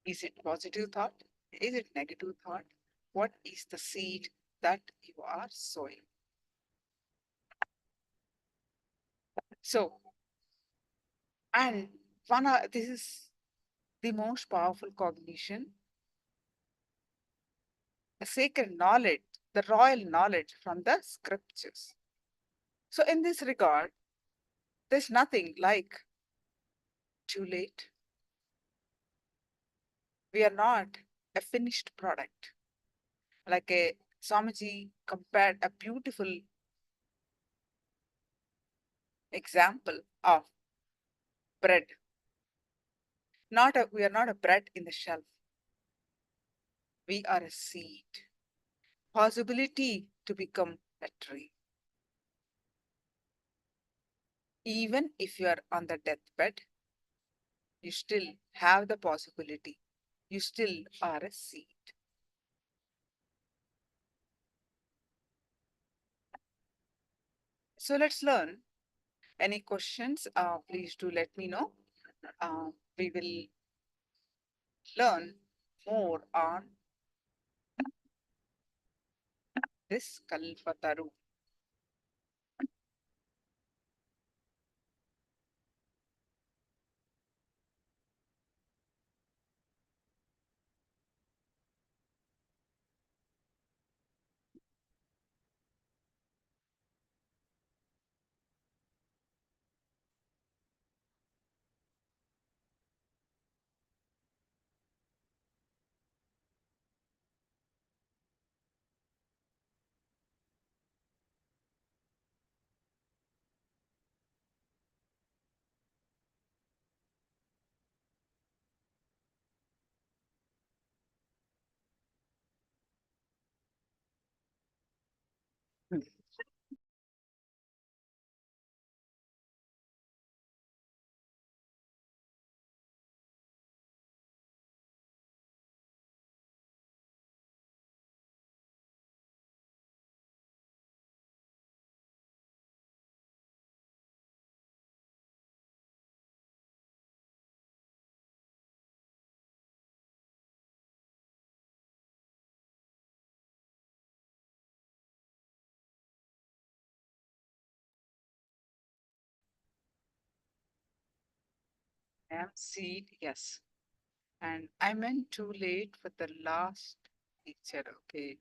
Is it positive thought? Is it negative thought? What is the seed that you are sowing? So, and this is the most powerful cognition, a sacred knowledge, the royal knowledge from the scriptures. So in this regard, there's nothing like too late. We are not a finished product. Like a Swamiji compared a beautiful example of bread. We are not a bread in the shelf. We are a seed. Possibility to become a tree. Even if you are on the deathbed, you still have the possibility. You still are a seed. So let's learn. Any questions? Please do let me know. We will learn more on this Kalpataru. I am seed, yes. And I meant too late for the last teacher. Okay,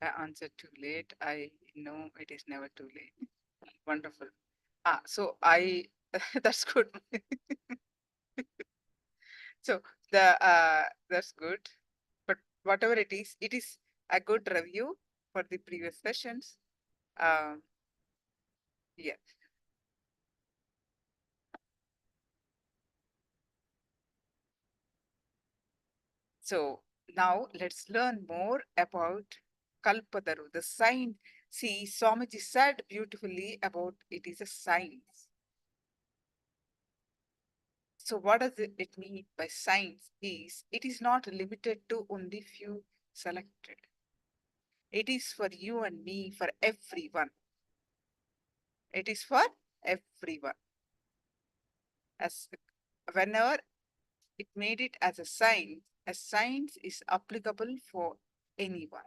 I answered too late. I know it is never too late. Wonderful. So I, that's good. So that's good. But whatever it is a good review for the previous sessions. Yeah. So now let's learn more about Kalpataru, the sign. See, Swamiji said beautifully about it is a science. So what does it mean by science is it is not limited to only few selected. It is for you and me, for everyone. It is for everyone. As whenever it made it as a science is applicable for anyone.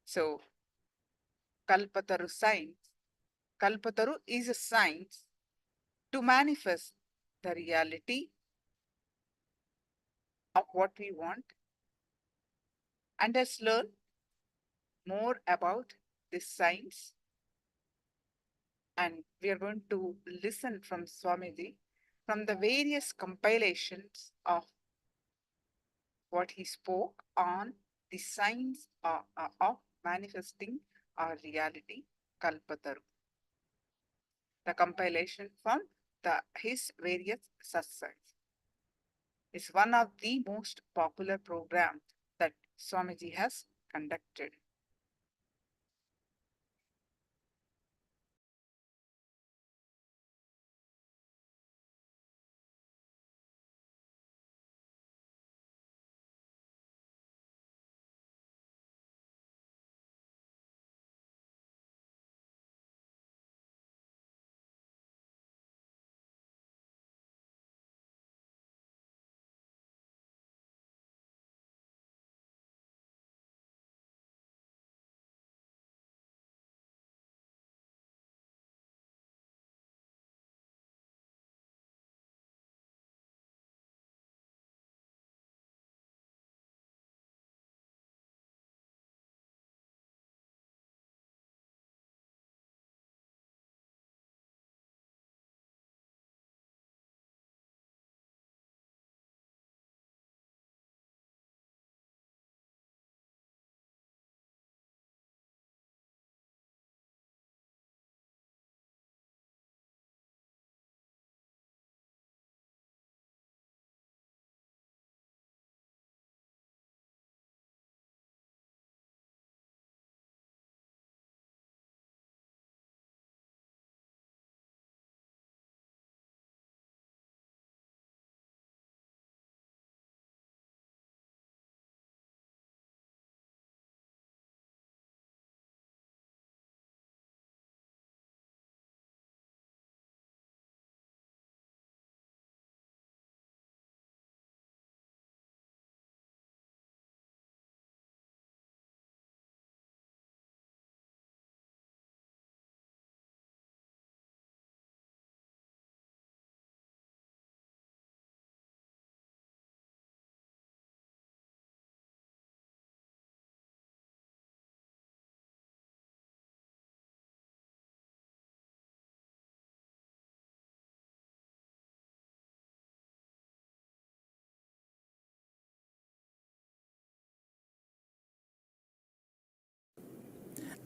So Kalpataru science, Kalpataru is a science to manifest the reality of what we want. And let's learn more about this science. And we are going to listen from Swamiji from the various compilations of what he spoke on the science of manifesting our reality, Kalpataru. The compilation from his various satsangs. It's one of the most popular programs that Swamiji has conducted.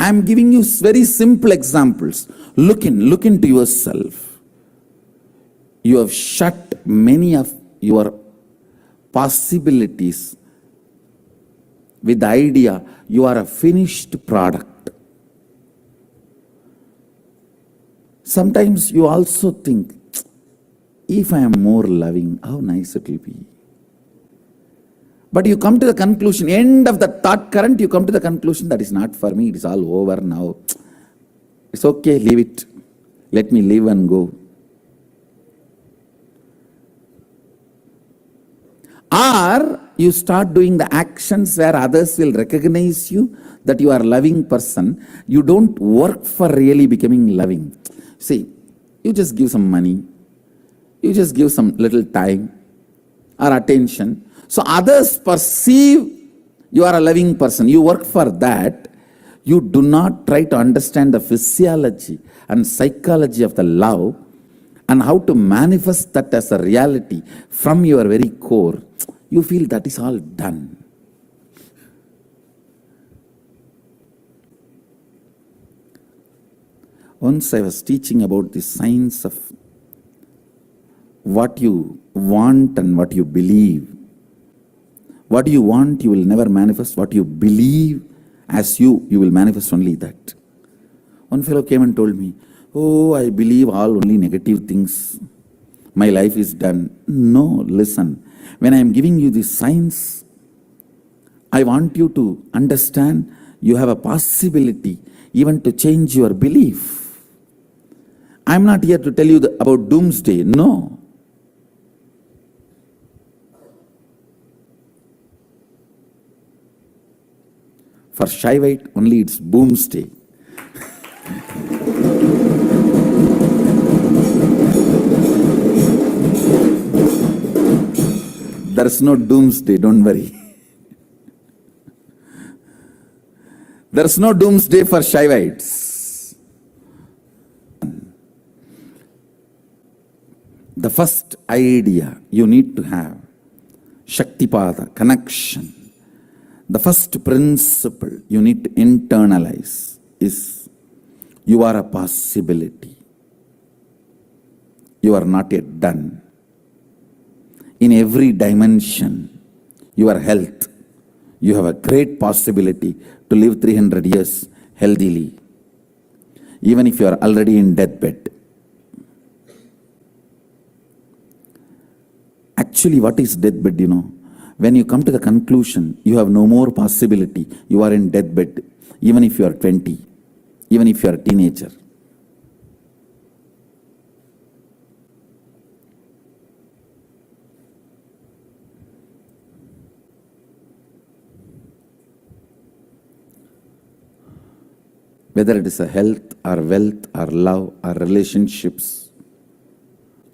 I'm giving you very simple examples. Look into yourself. You have shut many of your possibilities with the idea you are a finished product. Sometimes you also think, if I am more loving, how nice it will be. But you come to the conclusion, end of the thought current, you come to the conclusion that is not for me, it is all over now. It's okay, leave it. Let me live and go. Or you start doing the actions where others will recognize you that you are a loving person. You don't work for really becoming loving. See, you just give some money, you just give some little time or attention. So others perceive you are a loving person. You work for that. You do not try to understand the physiology and psychology of the love and how to manifest that as a reality from your very core. You feel that is all done. Once I was teaching about the science of what you want and what you believe. What you want, you will never manifest. What you believe as you will manifest only that. One fellow came and told me, oh, I believe all only negative things. My life is done. No, listen. When I am giving you this science, I want you to understand you have a possibility even to change your belief. I am not here to tell you about doomsday. No. For Shaivite, only it's boomsday. There's no doomsday, don't worry. There's no doomsday for Shaivites. The first idea you need to have, Shaktipada, connection. The first principle you need to internalize is you are a possibility. You are not yet done. In every dimension, your health, you have a great possibility to live 300 years healthily, even if you are already in deathbed. Actually, what is deathbed, When you come to the conclusion, you have no more possibility. You are in deathbed, even if you are 20, even if you are a teenager. Whether it is a health or wealth or love or relationships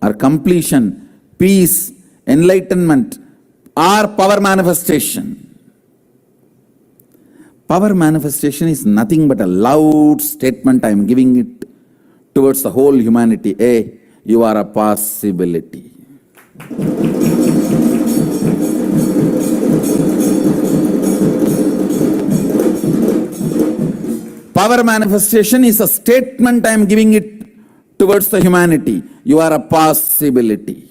or completion, peace, enlightenment, or power manifestation. Power manifestation is nothing but a loud statement I am giving it towards the whole humanity. Hey, you are a possibility. Power manifestation is a statement I am giving it towards the humanity. You are a possibility.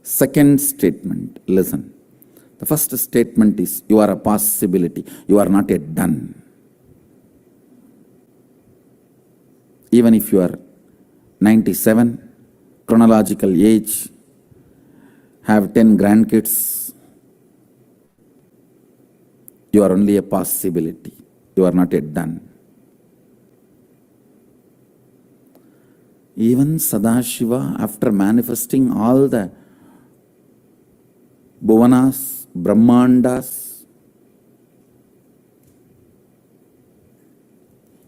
Second statement, listen. The first statement is you are a possibility. You are not yet done. Even if you are 97, chronological age, have 10 grandkids, you are only a possibility. You are not yet done. Even Sadashiva, after manifesting all the Bhuvanas, Brahmandas,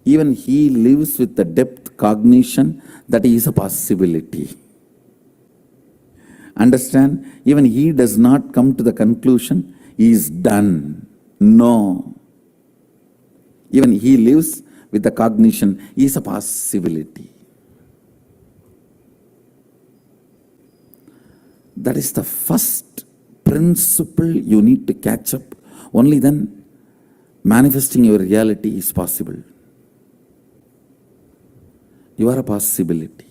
even he lives with the depth cognition that he is a possibility. Understand? Even he does not come to the conclusion he is done. No. Even he lives with the cognition he is a possibility. That is the first principle you need to catch up. Only then manifesting your reality is possible. You are a possibility.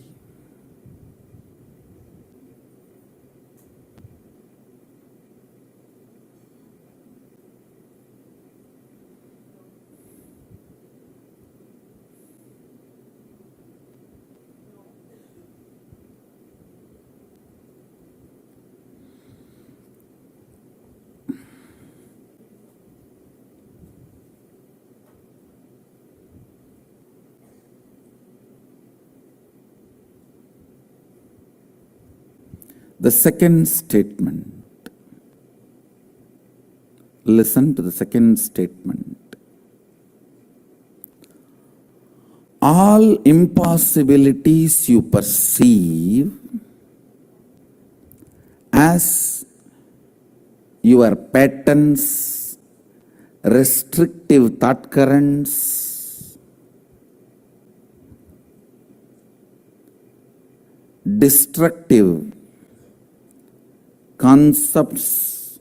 The second statement. Listen to the second statement. All impossibilities you perceive as your patterns, restrictive thought currents, destructive concepts,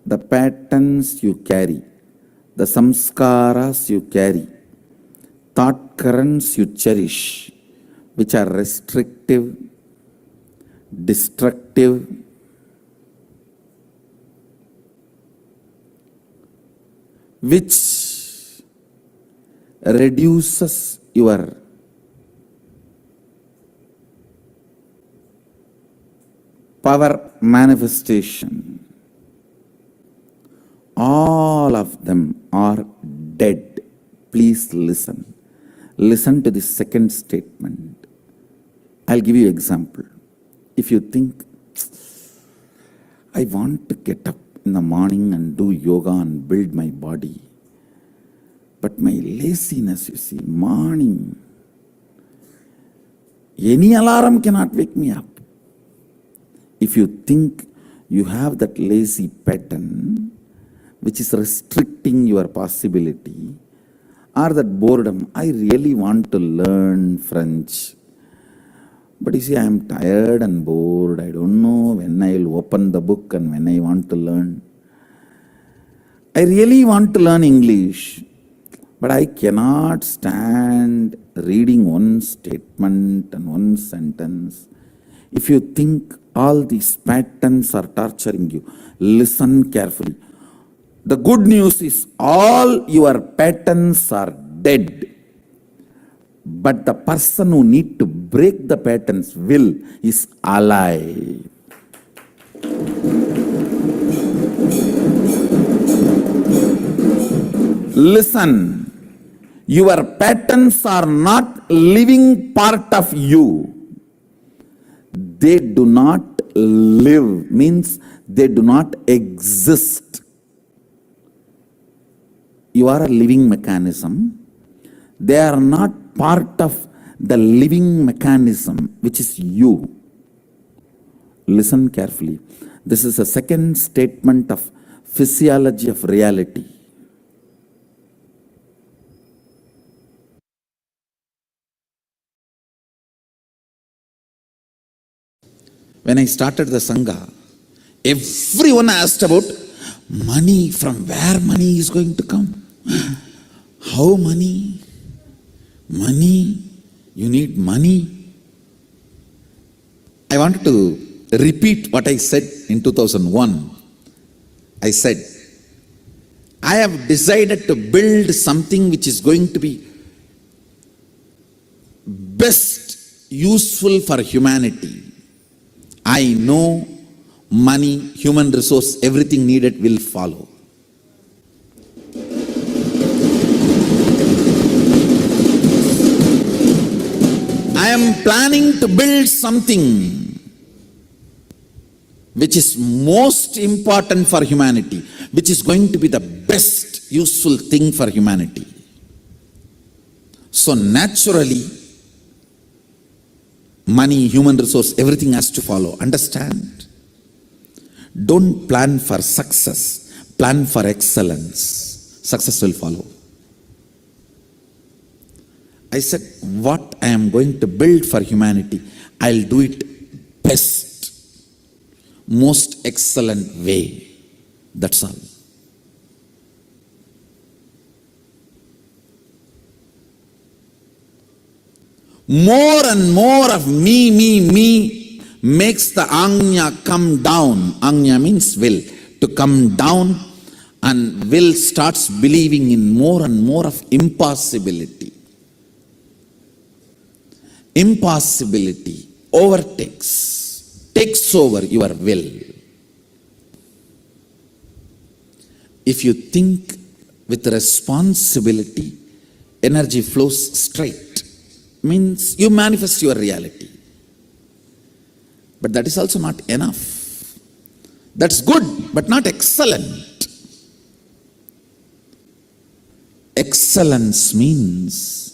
the patterns you carry, the samskaras you carry, thought currents you cherish, which are restrictive, destructive, which reduces your power manifestation. All of them are dead. Please listen. Listen to the second statement. I'll give you an example. If you think, I want to get up in the morning and do yoga and build my body, but my laziness, you see, morning, any alarm cannot wake me up. If you think you have that lazy pattern, which is restricting your possibility, or that boredom, I really want to learn French, but you see, I am tired and bored. I don't know when I will open the book and when I want to learn. I really want to learn English, but I cannot stand reading one statement and one sentence. If you think all these patterns are torturing you, listen carefully. The good news is all your patterns are dead. But the person who needs to break the patterns will is alive. Listen, your patterns are not living part of you. They do not live, means they do not exist. You are a living mechanism. They are not part of the living mechanism, which is you. Listen carefully. This is a second statement of physiology of reality. When I started the Sangha, everyone asked about money, from where money is going to come. How money? Money? You need money? I wanted to repeat what I said in 2001. I said, I have decided to build something which is going to be best useful for humanity. I know money, human resource, everything needed will follow. I am planning to build something which is most important for humanity, which is going to be the best useful thing for humanity. So naturally, money, human resource, everything has to follow. Understand? Don't plan for success, plan for excellence. Success will follow. I said, what I am going to build for humanity, I'll do it best, most excellent way. That's all. More and more of me makes the Agnya come down. Agnya means will, to come down, and will starts believing in more and more of impossibility. Impossibility takes over your will. If you think with responsibility, energy flows straight. Means you manifest your reality. But that is also not enough. That's good, but not excellent. Excellence means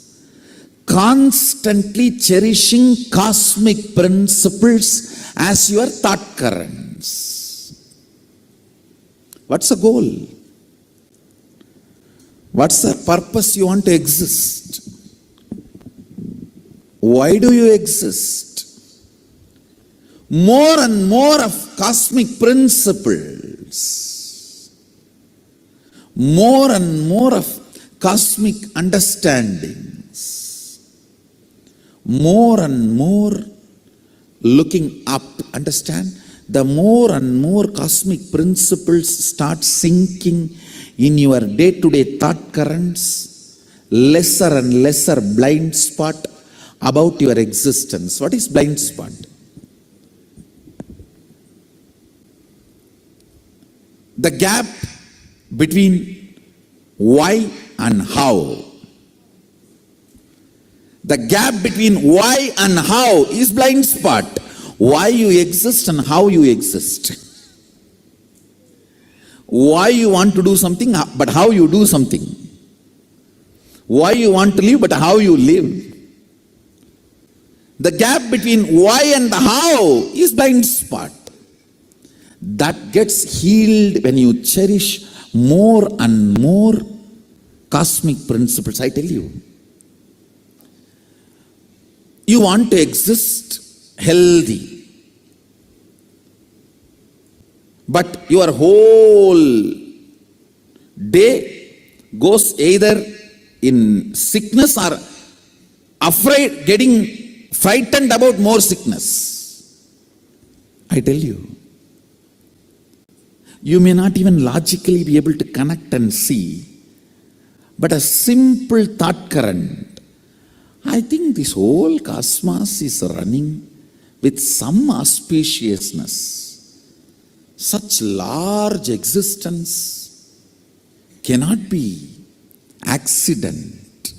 constantly cherishing cosmic principles as your thought currents. What's the goal? What's the purpose you want to exist? Why do you exist? More and more of cosmic principles. more and more of cosmic understandings, more and more looking up, understand? The more and more cosmic principles start sinking in your day-to-day thought currents, lesser and lesser blind spot about your existence. What is blind spot? The gap between why and how. The gap between why and how is blind spot. Why you exist and how you exist. Why you want to do something, but how you do something. Why you want to live, but how you live. The gap between why and the how is blind spot. That gets healed when you cherish more and more cosmic principles. I tell you, you want to exist healthy, but your whole day goes either in sickness or afraid, getting frightened about more sickness. I tell you, you may not even logically be able to connect and see, but a simple thought current. I think this whole cosmos is running with some auspiciousness. Such large existence cannot be accident.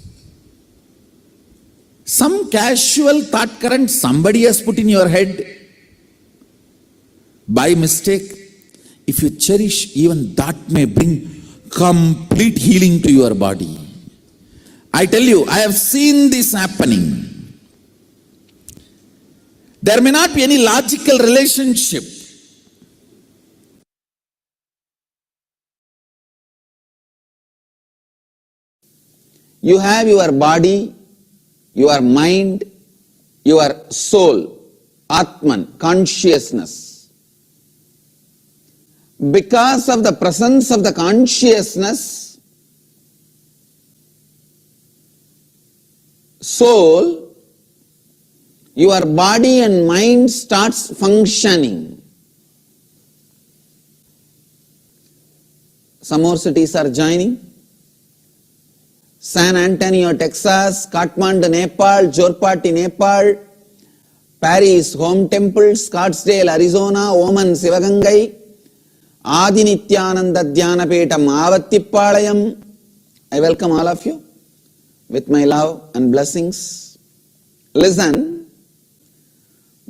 Some casual thought current somebody has put in your head by mistake. If you cherish, even that may bring complete healing to your body. I tell you, I have seen this happening. There may not be any logical relationship. You have your body, your mind, your soul, Atman, consciousness. Because of the presence of the consciousness, soul, your body and mind starts functioning. Some more cities are joining. San Antonio, Texas, Kathmandu, Nepal, Jorpati, Nepal, Paris, Home Temple, Scottsdale, Arizona, Oman, Sivagangai, Adi Nithyananda Dhyanapetham, Avattipalayam. I welcome all of you with my love and blessings. Listen,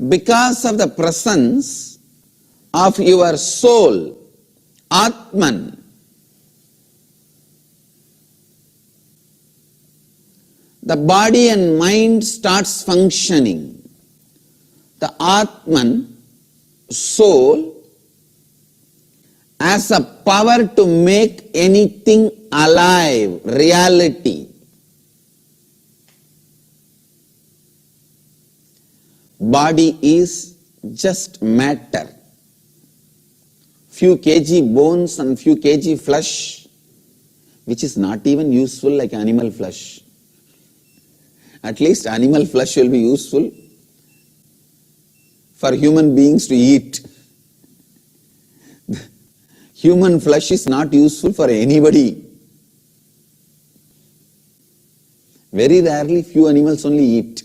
because of the presence of your soul, Atman, the body and mind starts functioning. The Atman, soul, has a power to make anything alive, reality. Body is just matter. Few kg bones and few kg flesh, which is not even useful like animal flesh. At least animal flesh will be useful for human beings to eat. Human flesh is not useful for anybody. Very rarely few animals only eat.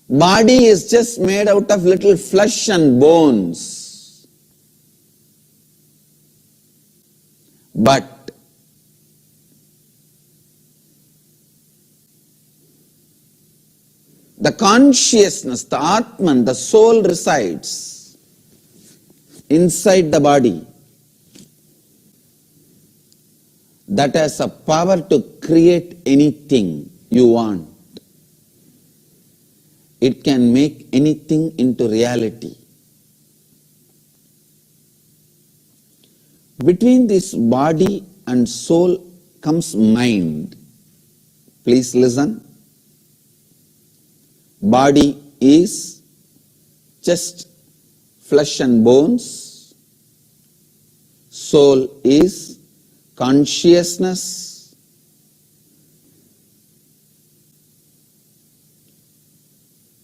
Body is just made out of little flesh and bones. But the consciousness, the Atman, the soul resides inside the body. That has a power to create anything you want. It can make anything into reality. Between this body and soul comes mind. Please listen. Body is just flesh and bones. Soul is consciousness.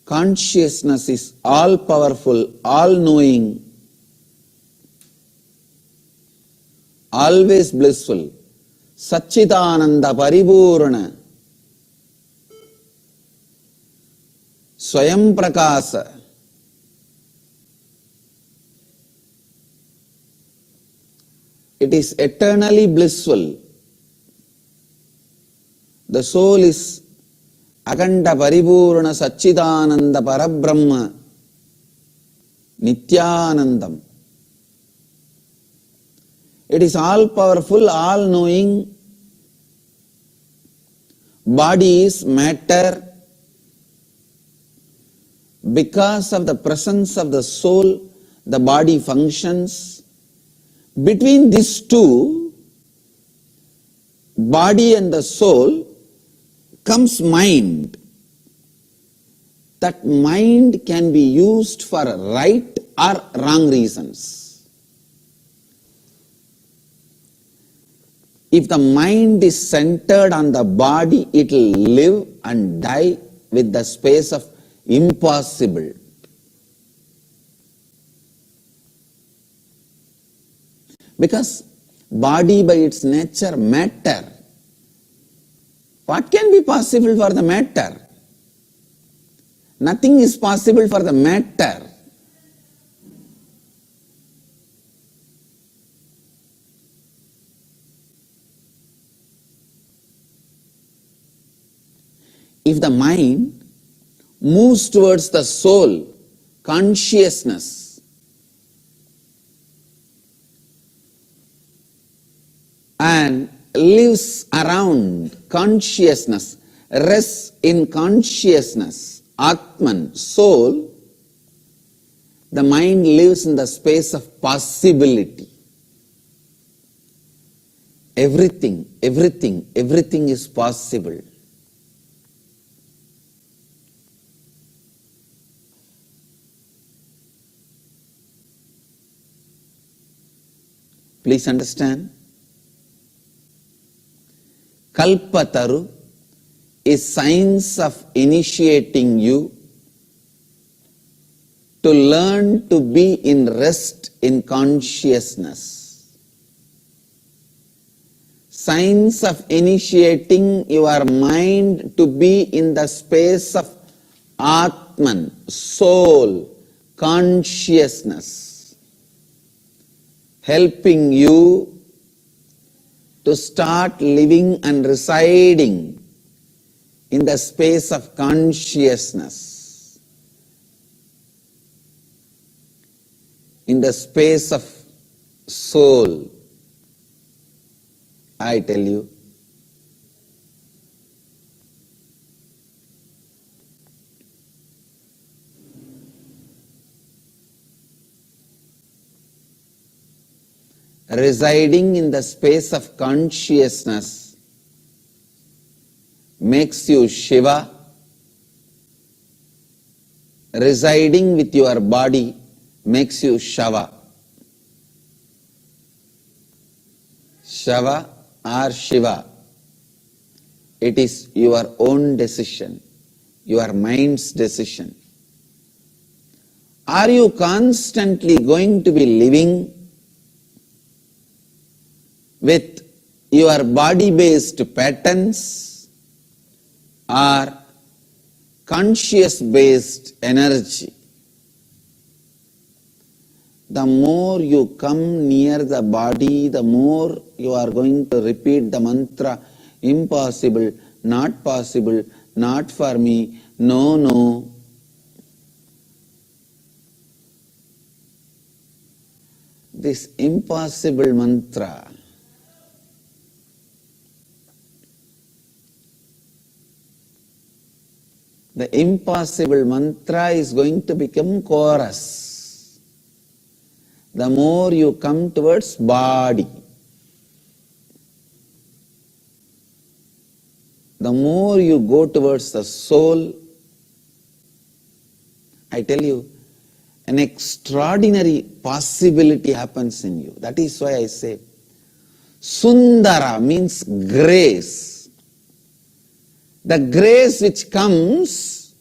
Consciousness is all powerful, all knowing, always blissful. Satchidananda Paripurna Swayam Prakasa. It is eternally blissful. The soul is Akanta Paripurna Satchidananda Parabrahma Nithyanandam. It is all powerful, all knowing. Body is matter. Because of the presence of the soul, the body functions. Between these two, body and the soul, comes mind. That mind can be used for right or wrong reasons. If the mind is centered on the body, it will live and die with the space of impossible. Because body by its nature matter. What can be possible for the matter? Nothing is possible for the matter. If the mind moves towards the soul, consciousness, and lives around consciousness, rests in consciousness, Atman, soul, the mind lives in the space of possibility. Everything is possible. Please understand. Kalpataru is science of initiating you to learn to be in rest in consciousness. Science of initiating your mind to be in the space of Atman, soul, consciousness. Helping you to start living and residing in the space of consciousness, in the space of soul. I tell you, residing in the space of consciousness makes you Shiva. Residing with your body makes you Shava. Shava or Shiva. It is your own decision, your mind's decision. Are you constantly going to be living with your body-based patterns or conscious-based energy? The more you come near the body, the more you are going to repeat the mantra, impossible, not possible, not for me, no, no. This impossible mantra the impossible mantra is going to become chorus. The more you come towards body, the more you go towards the soul. I tell you, an extraordinary possibility happens in you. That is why I say, Sundara means grace. The grace which comes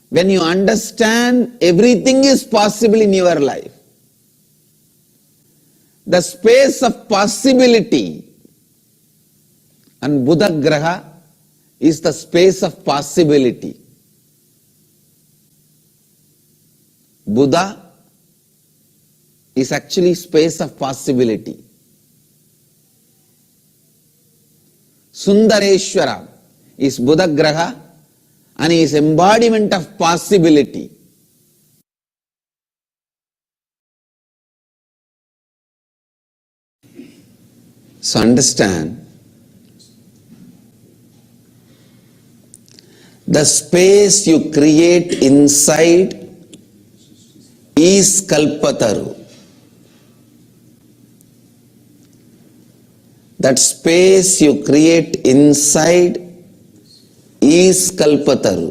when you understand everything is possible in your life. The space of possibility, and Buddha Graha is the space of possibility. Buddha is actually space of possibility. Sundareshwara is Buddha Graha and is embodiment of possibility. So understand, the space you create inside is Kalpataru. That space you create inside is Kalpataru.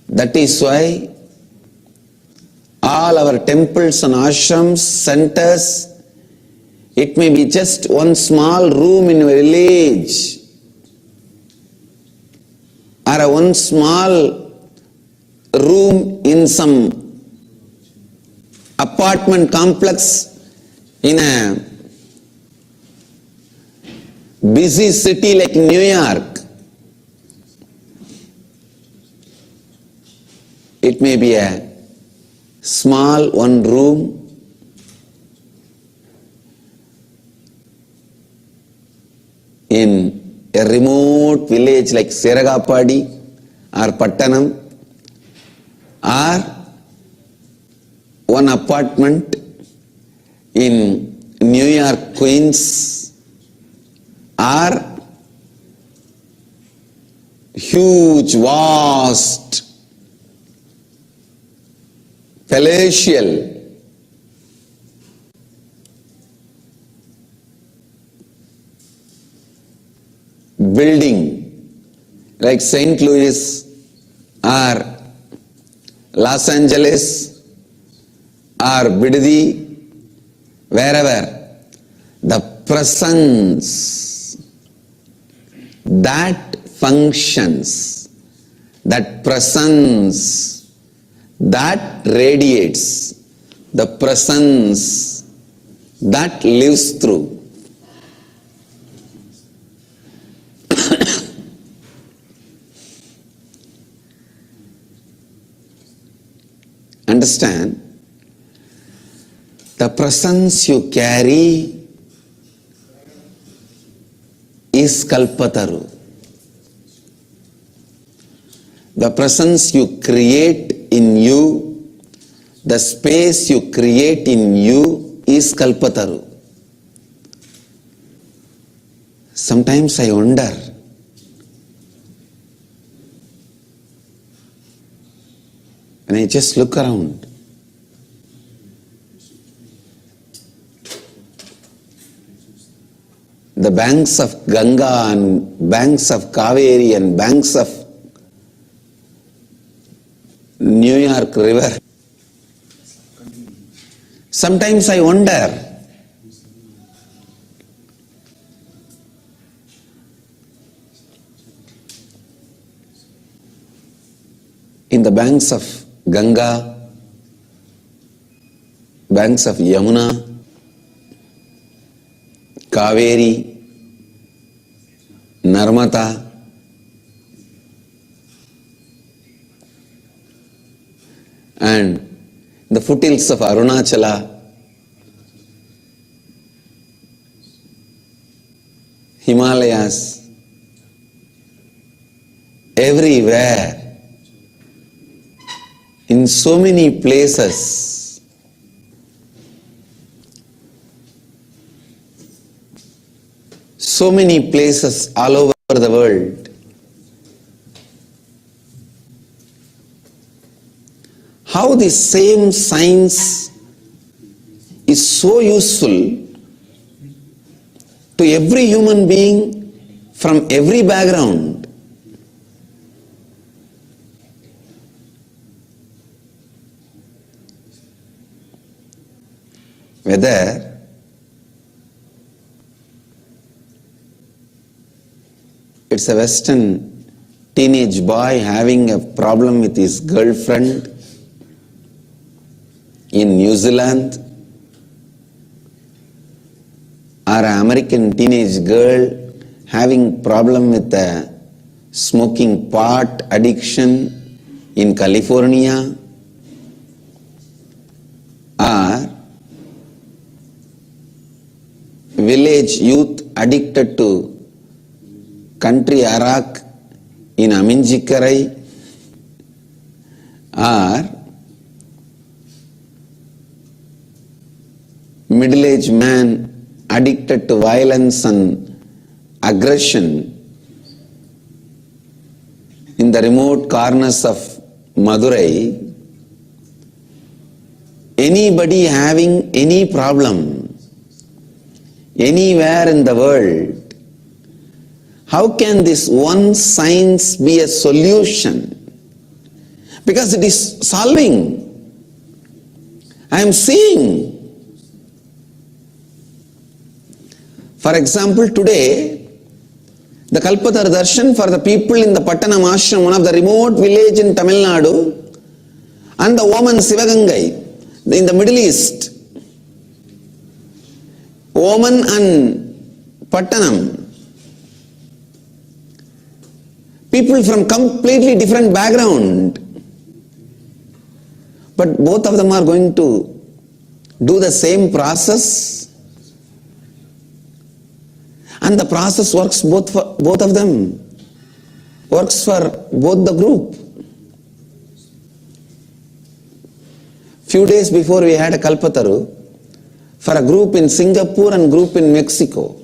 That is why all our temples and ashrams, centers, it may be just one small room in a village or a one small room in some apartment complex in a busy city like New York. It may be a small one room in a remote village like Seragapadi or Pattanam, or one apartment in New York, Queens, or huge, vast, palatial building like St. Louis or Los Angeles or Bidadi, wherever, the presence that functions, that presence that radiates, the presence that lives through. Understand, the presence you carry is Kalpataru. The presence you create in you, the space you create in you is Kalpataru. Sometimes I wonder, when I just look around, the banks of Ganga and banks of Kaveri and banks of New York River. Sometimes I wonder, in the banks of Ganga, banks of Yamuna, Kaveri, Narmada, and the foothills of Arunachala, Himalayas, everywhere, in so many places, all over the world, how the same science is so useful to every human being from every background. whether it's a Western teenage boy having a problem with his girlfriend in New Zealand, or an American teenage girl having problem with the smoking pot addiction in California, or village youth addicted to country arak in Aminjikarai, or middle-aged man addicted to violence and aggression in the remote corners of Madurai, anybody having any problem anywhere in the world, how can this one science be a solution? Because it is solving. I am seeing. For example, today, the Kalpatara Darshan for the people in the Pattanam Ashram, one of the remote village in Tamil Nadu, and the woman Sivagangai in the Middle East. Woman and Pattanam. People from completely different background. But both of them are going to do the same process. And the process works both of them. Works for both the group. Few days before we had a Kalpataru for a group in Singapore and group in Mexico.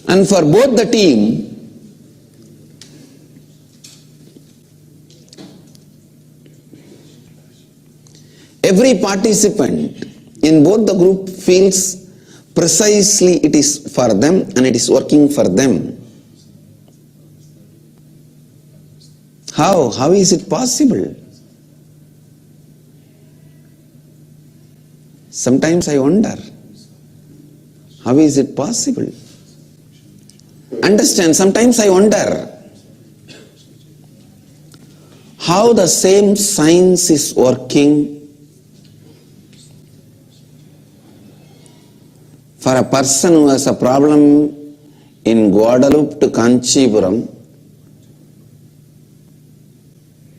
And for both the team, every participant in both the group feels precisely it is for them and it is working for them. How? How is it possible? Sometimes I wonder, how is it possible? Understand, sometimes I wonder how the same science is working for a person who has a problem in Guadalupe to Kanchipuram,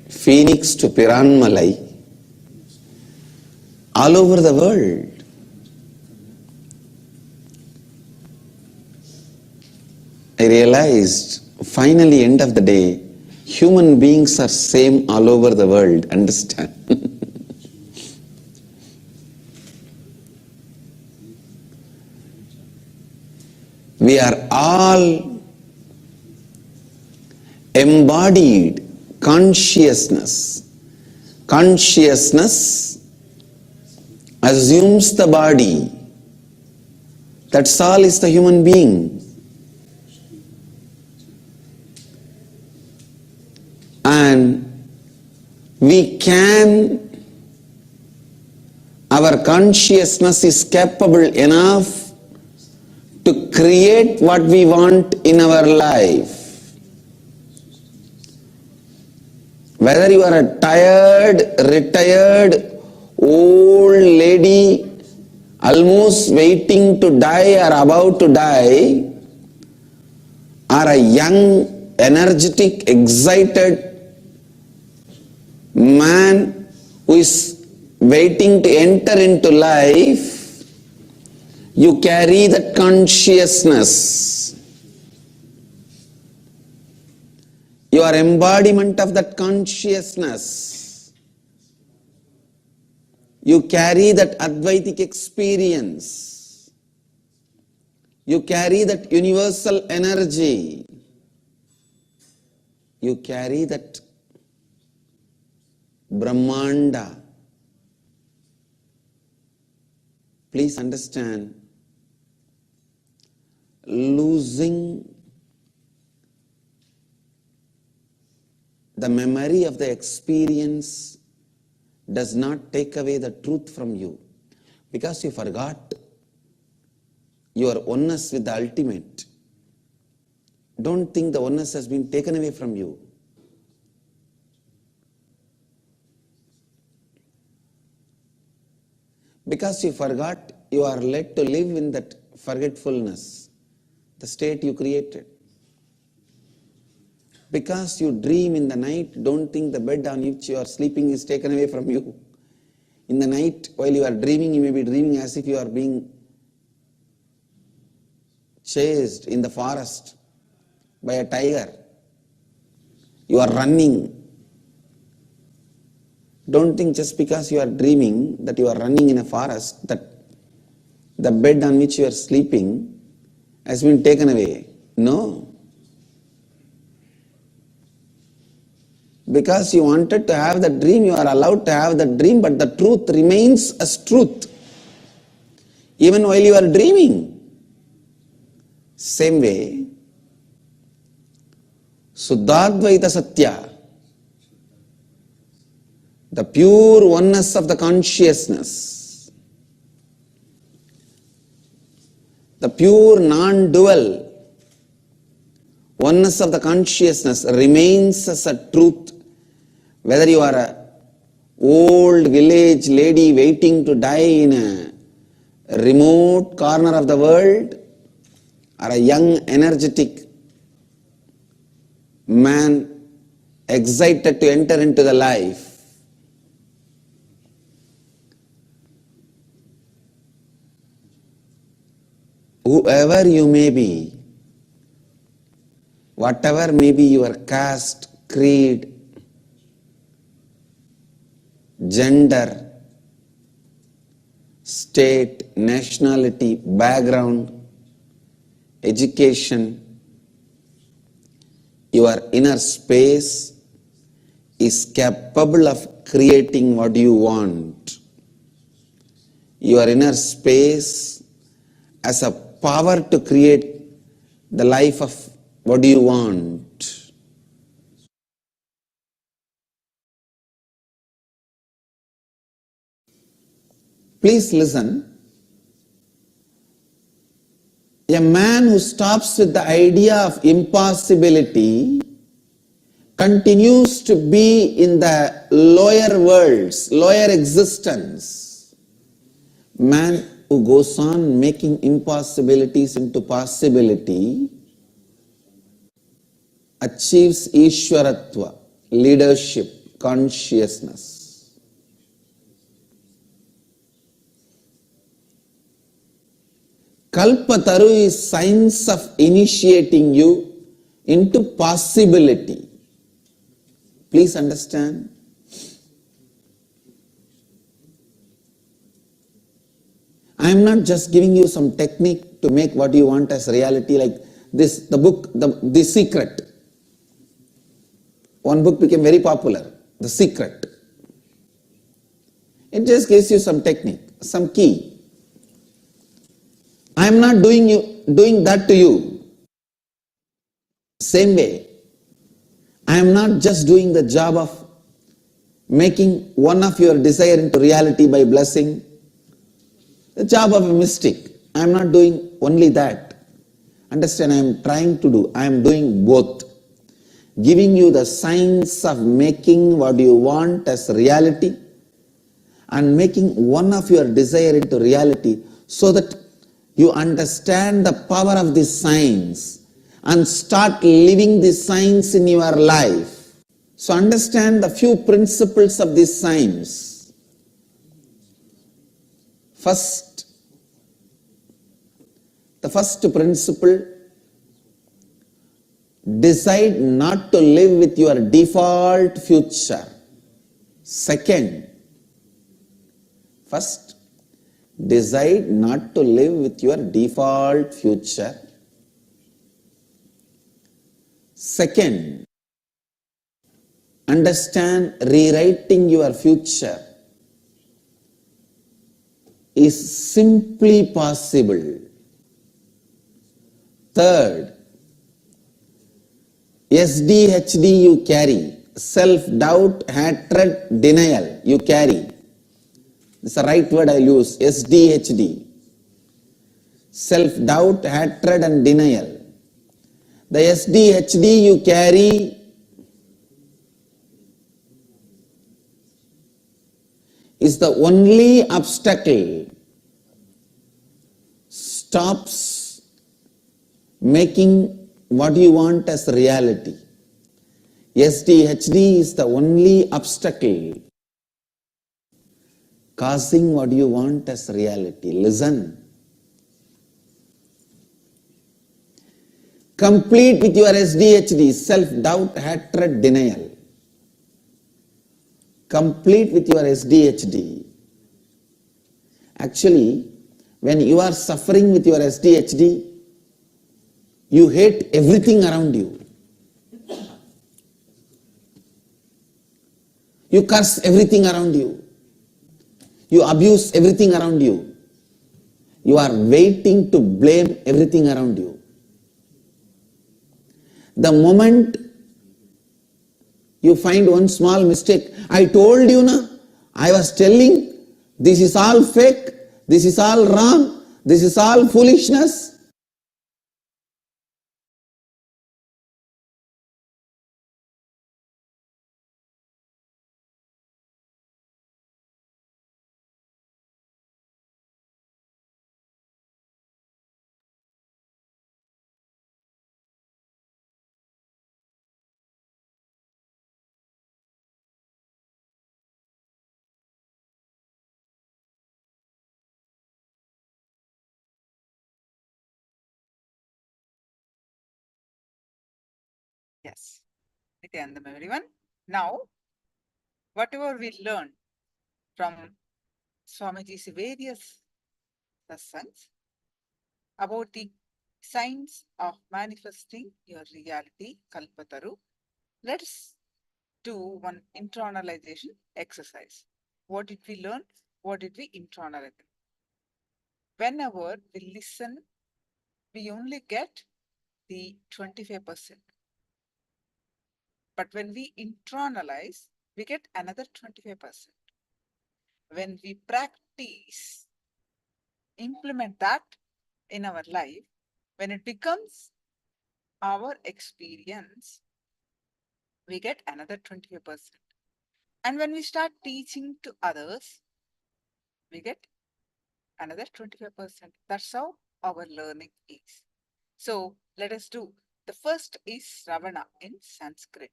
Phoenix to Piranmalai, all over the world. I realized, finally, end of the day, human beings are same all over the world, understand? We are all embodied consciousness. Consciousness assumes the body. That's all is the human being. And we can, our consciousness is capable enough to create what we want in our life. Whether you are a tired, retired, old lady, almost waiting to die or about to die, or a young, energetic, excited man who is waiting to enter into life, you carry that consciousness. You are embodiment of that consciousness. You carry that Advaitic experience. You carry that universal energy. You carry that Brahmanda. Please understand, losing the memory of the experience does not take away the truth from you, because you forgot your oneness with the ultimate. Don't think the oneness has been taken away from you. Because you forgot, you are led to live in that forgetfulness, the state you created. Because you dream in the night, don't think the bed on which you are sleeping is taken away from you. In the night, while you are dreaming, you may be dreaming as if you are being chased in the forest by a tiger. You are running. Don't think just because you are dreaming that you are running in a forest, that the bed on which you are sleeping has been taken away. No. Because you wanted to have the dream, you are allowed to have the dream, but the truth remains as truth, even while you are dreaming. Same way, Suddhadvaita Satya, the pure oneness of the consciousness, the pure non-dual oneness of the consciousness remains as a truth, whether you are a old village lady waiting to die in a remote corner of the world, or a young energetic man excited to enter into the life. Whoever you may be, whatever may be your caste, creed, gender, state, nationality, background, education, your inner space is capable of creating what you want. Your inner space has a power to create the life of what you want. Please listen. A man who stops with the idea of impossibility continues to be in the lower worlds, lower existence. Man who goes on making impossibilities into possibility achieves Ishwaratva, leadership, consciousness. Kalpataru is science of initiating you into possibility. Please understand. I am not just giving you some technique to make what you want as reality, like this, the book, The Secret. One book became very popular, The Secret. It just gives you some technique, some key. I am not doing that to you. Same way, I am not just doing the job of making one of your desire into reality by blessing. The job of a mystic. I am not doing only that. Understand, I am trying to do, I am doing both. Giving you the science of making what you want as reality and making one of your desire into reality, so that you understand the power of this science and start living this science in your life. So understand the few principles of this science. The first principle: decide not to live with your default future. First, decide not to live with your default future. Second, understand rewriting your future is simply possible. Third, SDHD you carry, self-doubt, hatred, denial you carry. This is the right word I use, SDHD. Self-doubt, hatred and denial. The SDHD you carry is the only obstacle stops making what you want as reality. SDHD is the only obstacle causing what you want as reality. Listen. Complete with your SDHD, self-doubt, hatred, denial. Complete with your SDHD. Actually, when you are suffering with your SDHD, you hate everything around you. You curse everything around you. You abuse everything around you. You are waiting to blame everything around you. The moment you find one small mistake, I told you, na, I was telling, this is all fake, this is all wrong, this is all foolishness. Yes. Nithyananda, everyone. Now, whatever we learned from Swamiji's various satsangs about the science of manifesting your reality, Kalpataru, let's do one internalization exercise. What did we learn? What did we internalize? Whenever we listen, we only get the 25%. But when we internalize, we get another 25%. When we practice, implement that in our life, when it becomes our experience, we get another 25%. And when we start teaching to others, we get another 25%. That's how our learning is. So let us do. The first is Ravana in Sanskrit,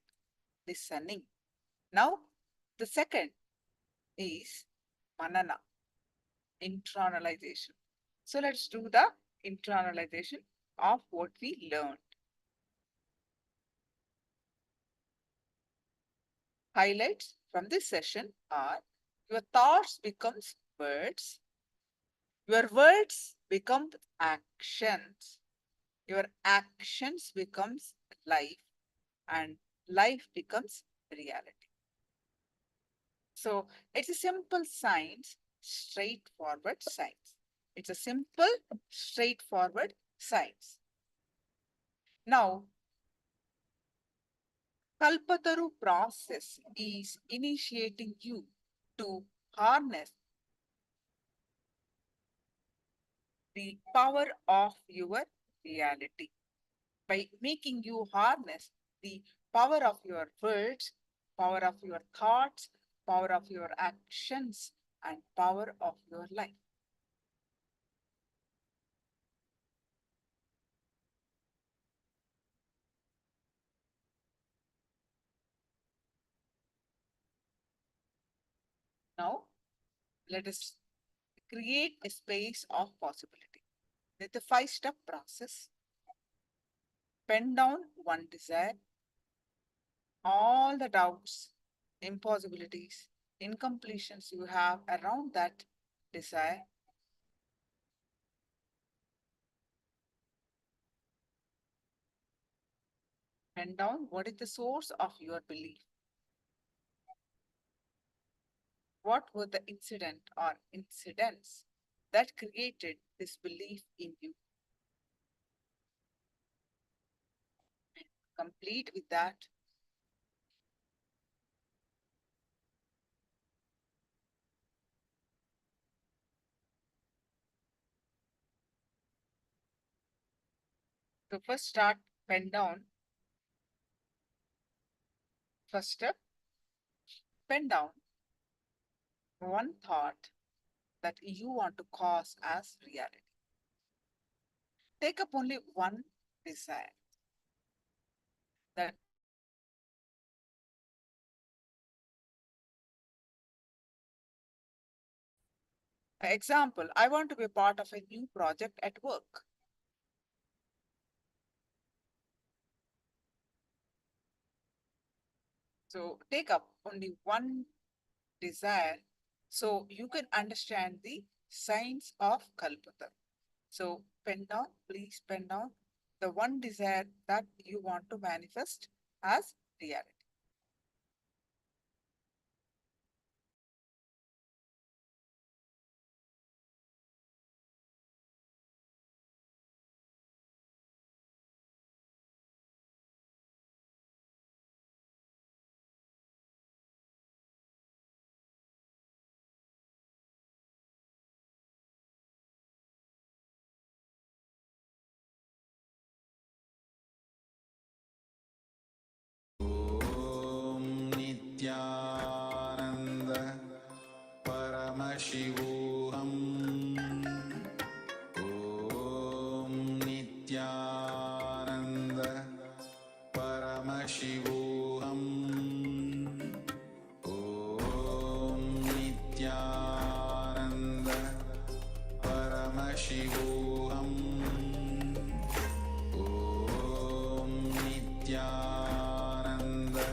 listening. Now, the second is Manana, internalization. So let's do the internalization of what we learned. Highlights from this session are: your thoughts becomes words, your words become actions, your actions becomes life, and life becomes reality. So it's a simple science, straightforward science. It's a simple, straightforward science. Now, Kalpataru process is initiating you to harness the power of your reality by making you harness the power of your words, power of your thoughts, power of your actions, and power of your life. Now, let us create a space of possibility. With the 5-step process, pen down one desire, all the doubts, impossibilities, incompletions you have around that desire. Pen down what is the source of your belief. What were the incident or incidents that created this belief in you? Complete with that. So first start, pen down. First step, pen down one thought that you want to cause as reality. Take up only one desire. That example, I want to be a part of a new project at work. So take up only one desire so you can understand the signs of Kalpata. So pen down, please pen down the one desire that you want to manifest as reality. Om Nithyananda Paramashivoham. Om Nithyananda Paramashivoham. Om Nithyananda Paramashivoham. Om Nithyananda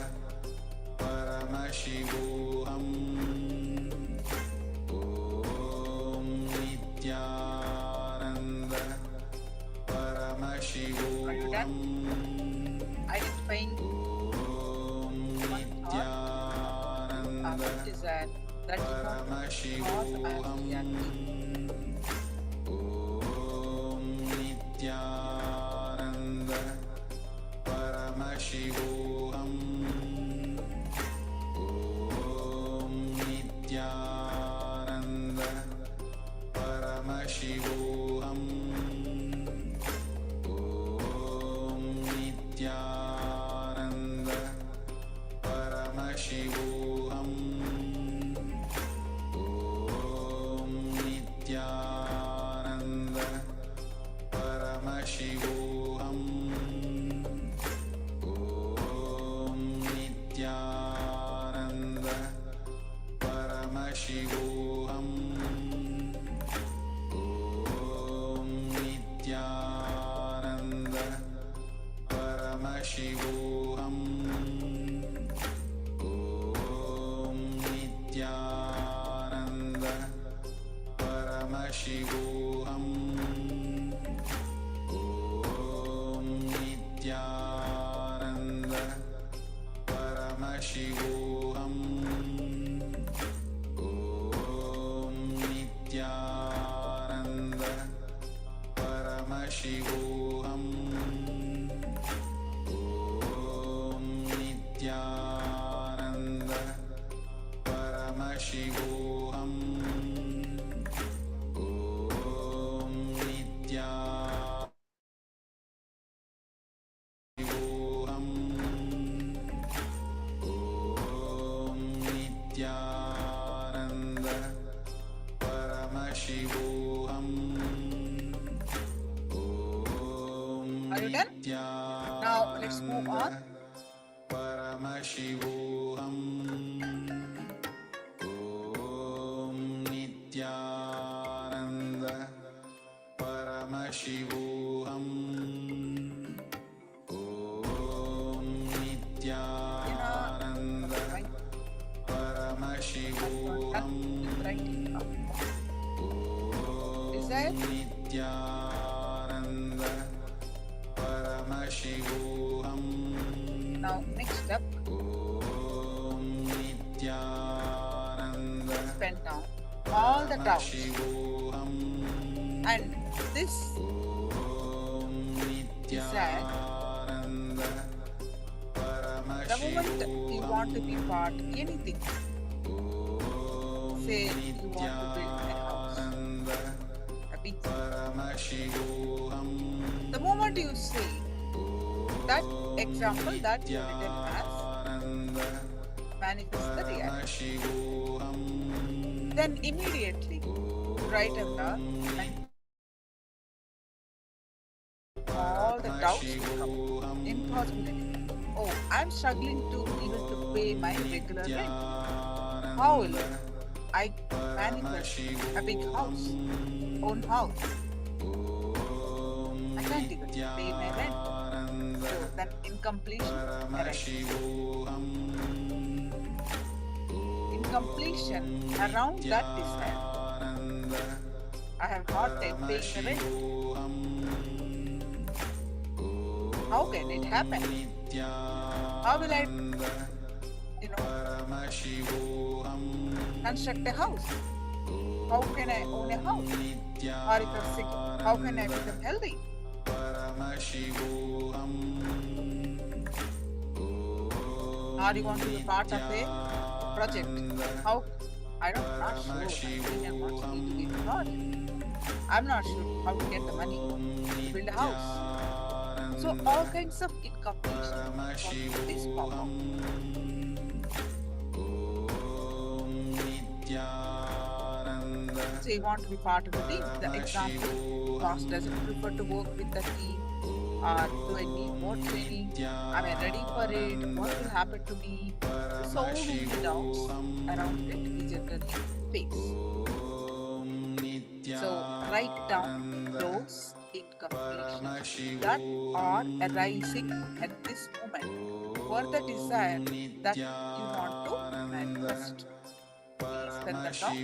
Paramashivoham. Om Nithyananda Are you done? Paramashivoham. Identifying Om one thought, Nithyananda one desire that you want to cause as reality. Om Nithyananda Paramashivoham. Om Nithyananda Paramashivoham. Om Nithyananda Paramashivoham. Om Nithyananda Paramashivoham. Om Nithyananda Paramashivoham. Om Nithyananda Paramashivoham. Om Nithyananda Paramashivoham. Om Nithyananda Paramashivoham. Om Nithyananda Paramashivoham. Om Nithyananda Paramashivoham. Om Nithyananda Om Nithyananda Paramashivoham. Om Are you done? Now let's move on. Paramashivoham. Om Nithyananda Paramashivoham. Om Nithyananda Paramashivoham. Desire, Nithyananda Paramashivoham. now next step, Om Nithyananda pen down all the doubts. Paramashivoham. And this Om desire, Nithyananda the moment you want to be part anything, say you want to build a house, Paramashivoham. a big house. The moment you say that example that you written as manifest the reality, then immediately write under and all the doubts will come. Impossibility. Oh, I'm struggling to even to pay my regular rent. How will I manifest a big house, own house? I can't even pay my rent. So then incompletion arises. Incompletion around that desire. I have hard time paying the rent. How can it happen? How will I, construct a house? How can I own a house? Or if I'm sick, how can I become healthy? Or you want to be part of a project? How? I'm not sure. I think I'm not need to be a project. I'm not sure how to get the money to build a house. So all kinds of incompletion is pop up. So you want to be part of the team. The example, boss doesn't prefer to work with the team. Or do I need more training? Am I ready for it? What will happen to me? So many doubts around it we generally face. So write down those incompletions that are arising at this moment for the desire that you want to manifest. Please pen that down.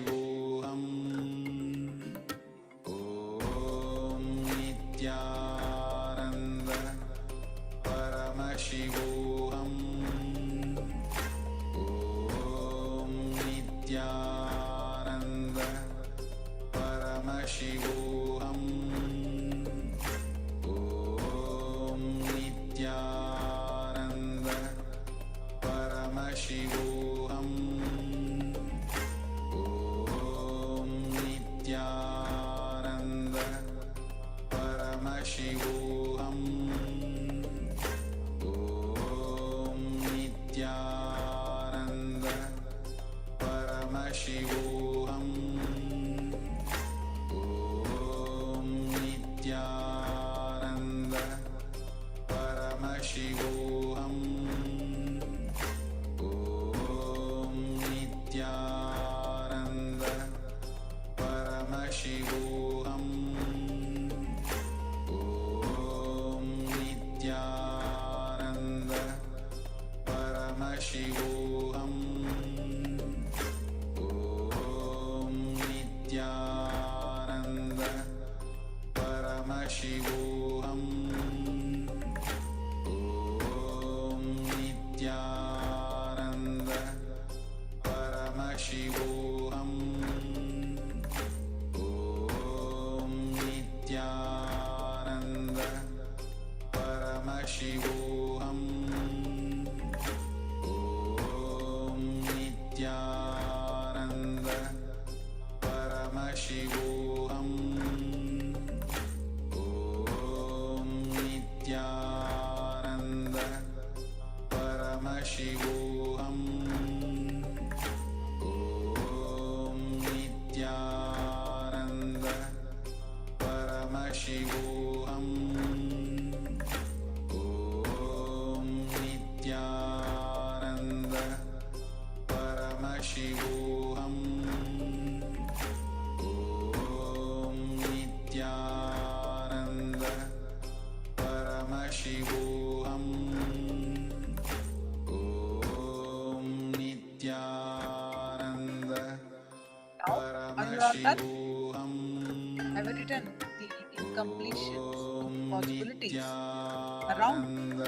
I've written the incompletions, impossibilities around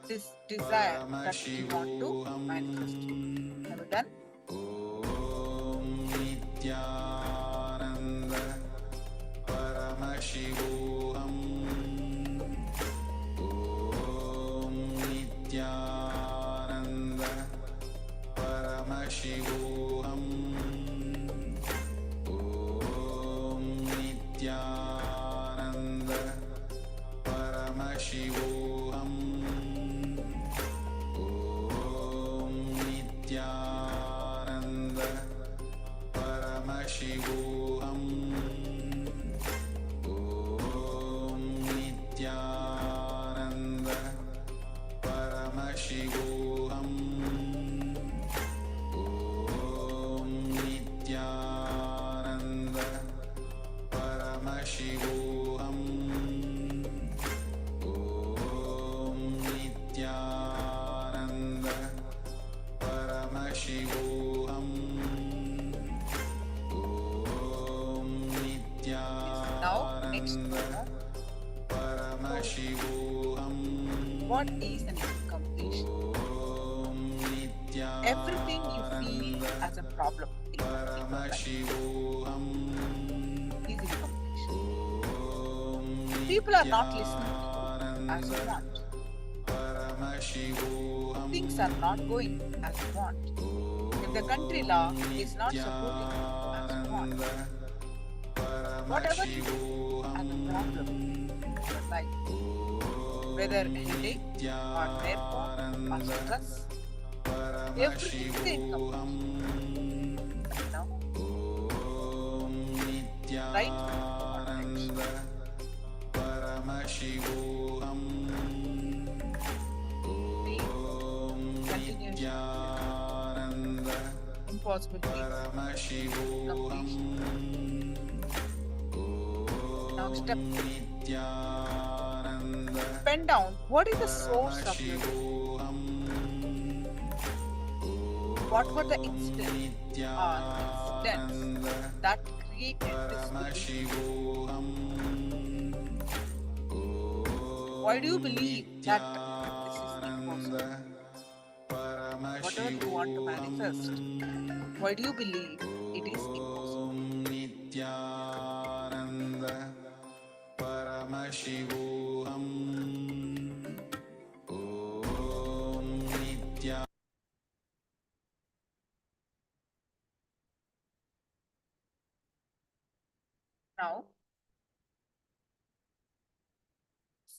this desire that you want to manifest. Have you done? Paramashivoham Om Nithyananda Paramashivoham Om Nithyananda Paramashivoham Om Nithyananda Paramashivoham Om Nithyananda Paramashivoham Om Now, next, Nithyananda Paramashivoham what is an incompletion? Om Everything you feel as a problem in your life Paramashivoham is incompletion. People are not listening to you as you want. Paramashivoham Things are not going as you want. If the country law is not supporting you as you want, whatever you feel as a problem in your life, whether headache or nerve or stress, everything is incomplete. Now, right context. Paramashivoham Continuation, impossibilities, completion. Now step pen down. What is the source of your belief? What were the incidents or incidents that created this belief? Why do you believe that this is impossible? Whatever you want to manifest, why do you believe it is impossible? Nithyananda Paramashivoham Om Nithyananda Now,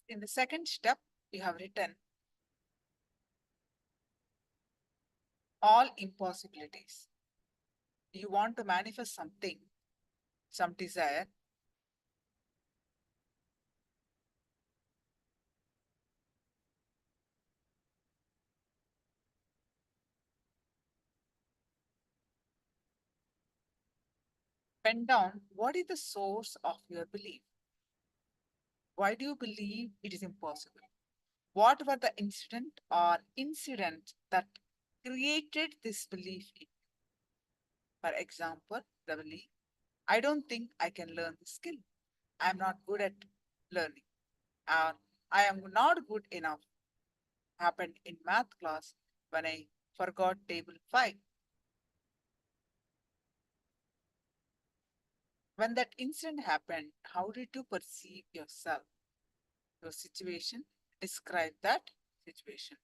in the second step, you have written all impossibilities. You want to manifest something, some desire. Pen down what is the source of your belief. Why do you believe it is impossible? What were the incident or incidents that created this belief in you? For example, the belief, I don't think I can learn this skill. I am not good at learning. Or I am not good enough. Happened in math class when I forgot table 5. When that incident happened, how did you perceive yourself? Your situation? Describe that situation.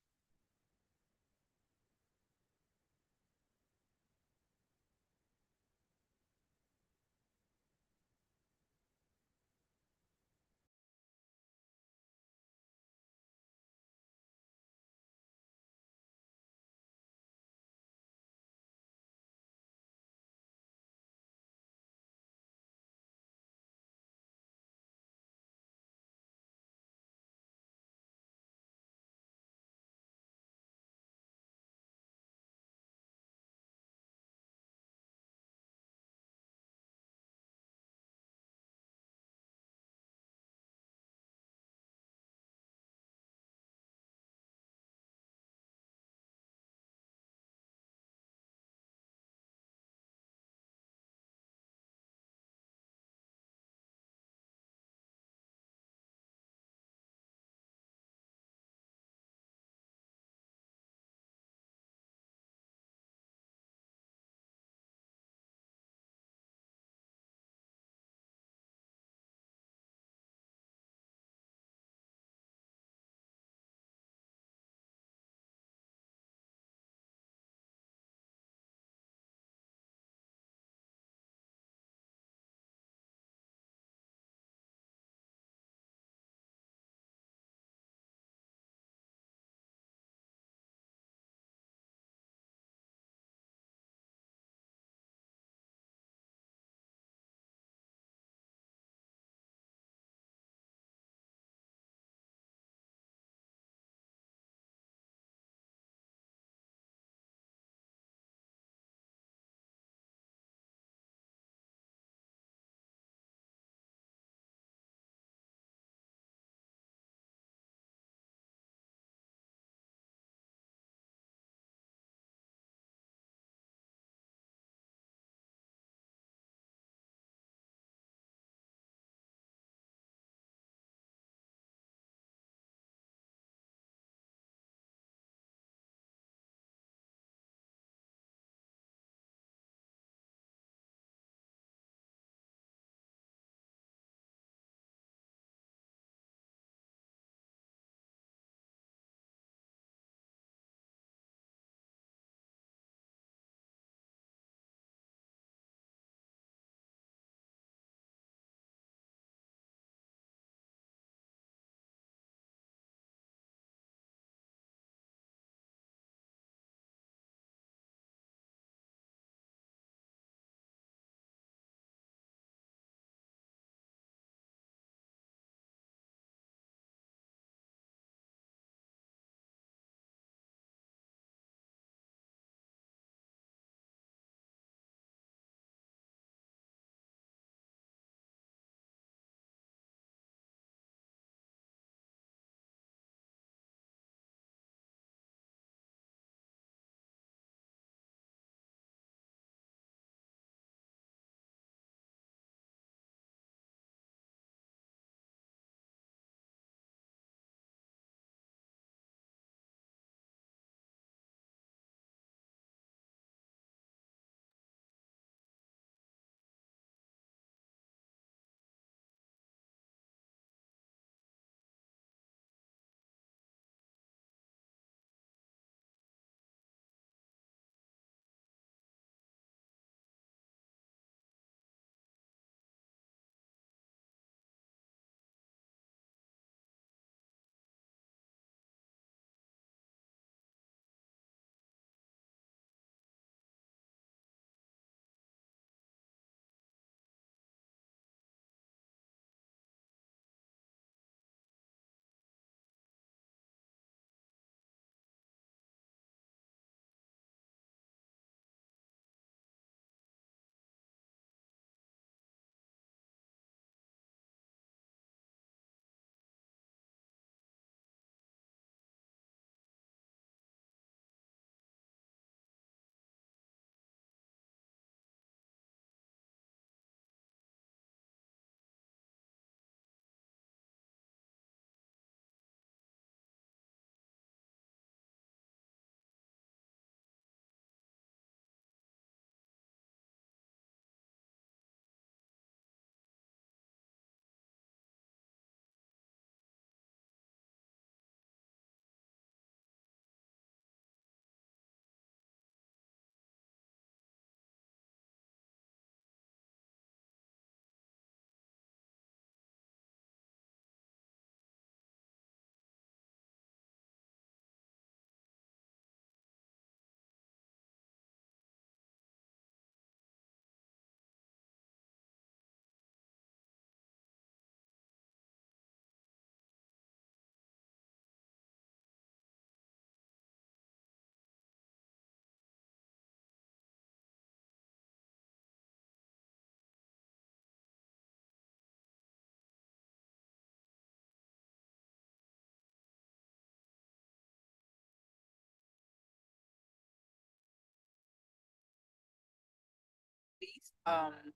Any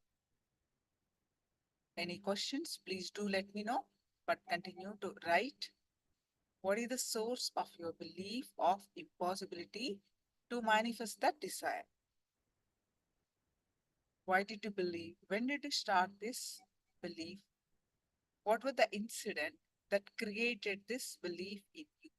questions, please do let me know, but continue to write. What is the source of your belief of impossibility to manifest that desire? Why did you believe? When did you start this belief? What was the incident that created this belief in you?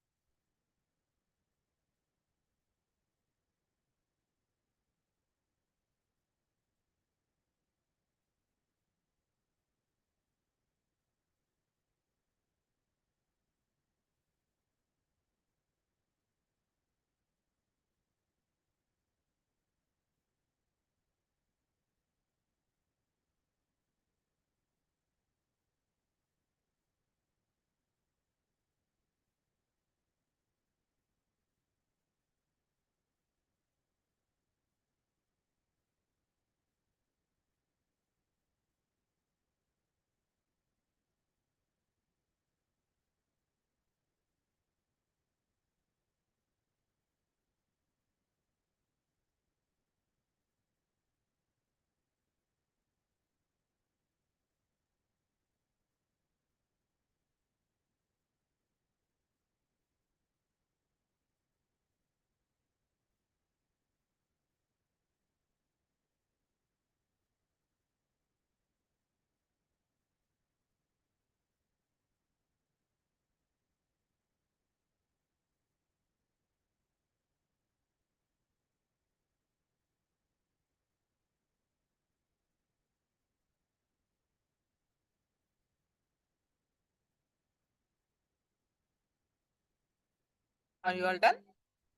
Are you all done?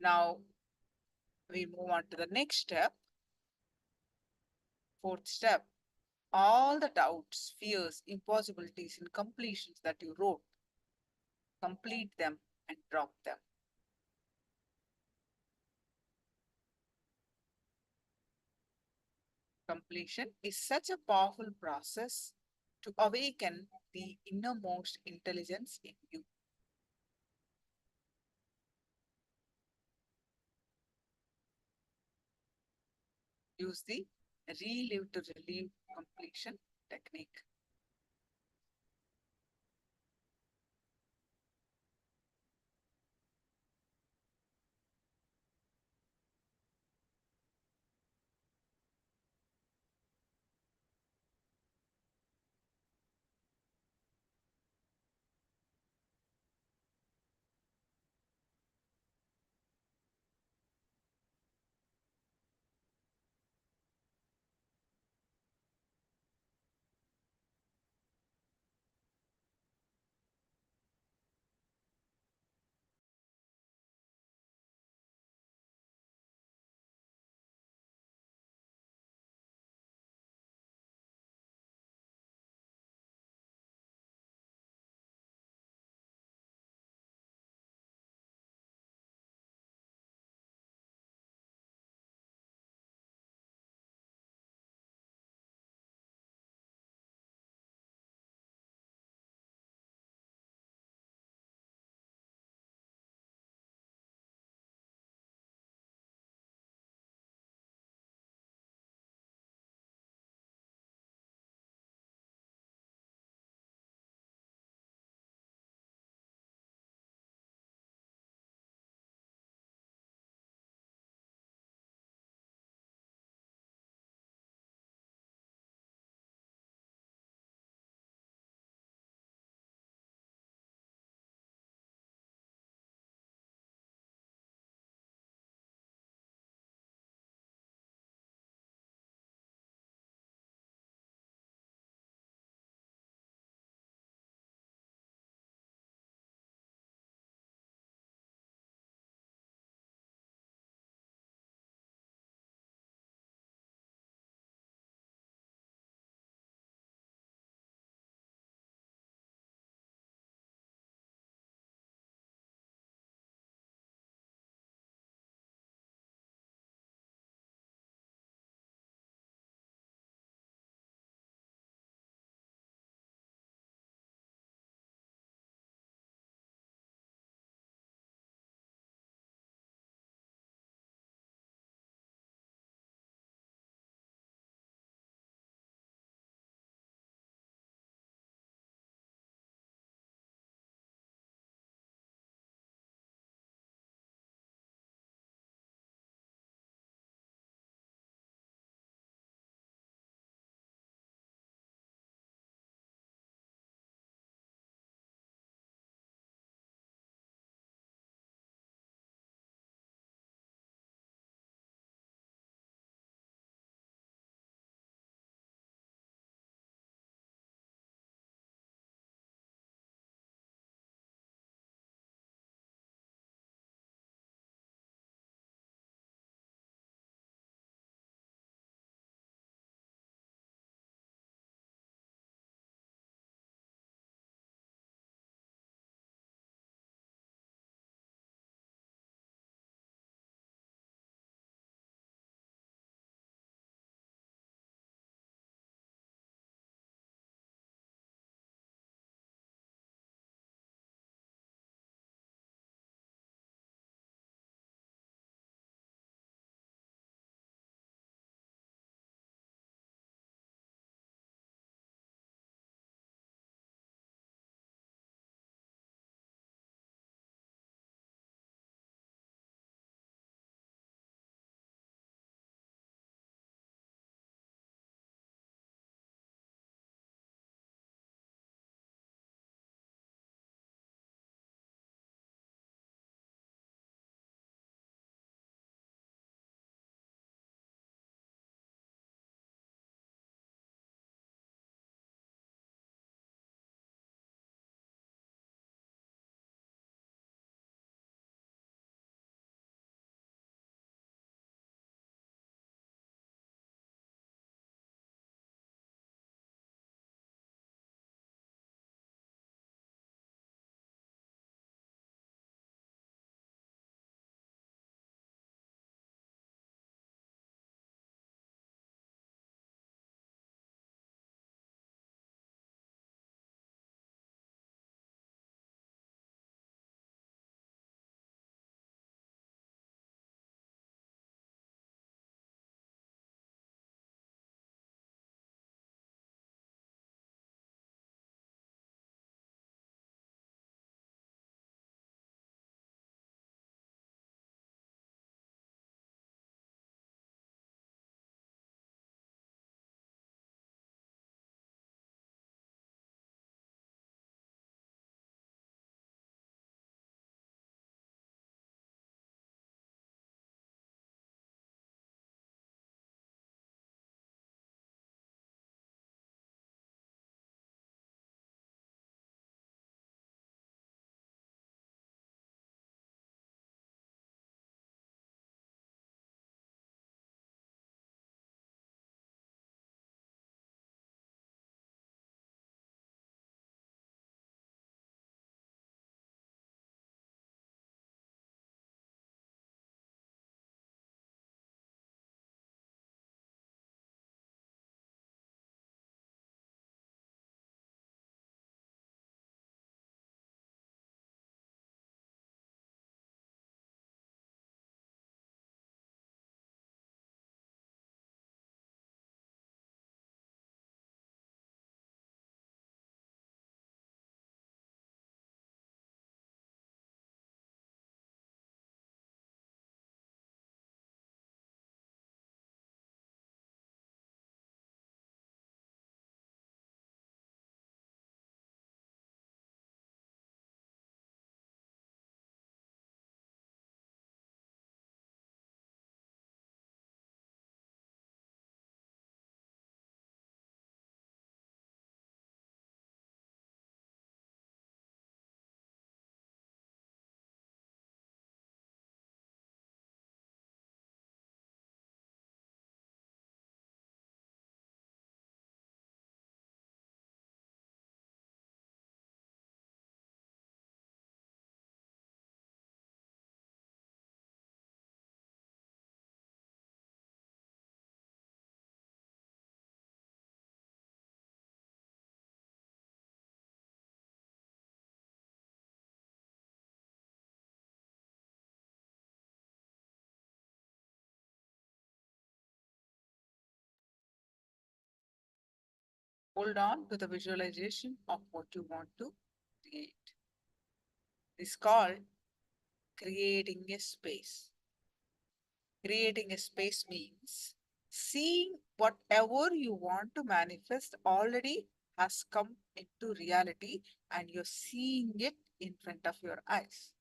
Now we move on to the next step. Fourth step. All the doubts, fears, impossibilities, and completions that you wrote, complete them and drop them. Completion is such a powerful process to awaken the innermost intelligence in you. Use the relive to relieve completion technique. Hold on to the visualization of what you want to create. This is called creating a space. Creating a space means seeing whatever you want to manifest already has come into reality and you're seeing it in front of your eyes.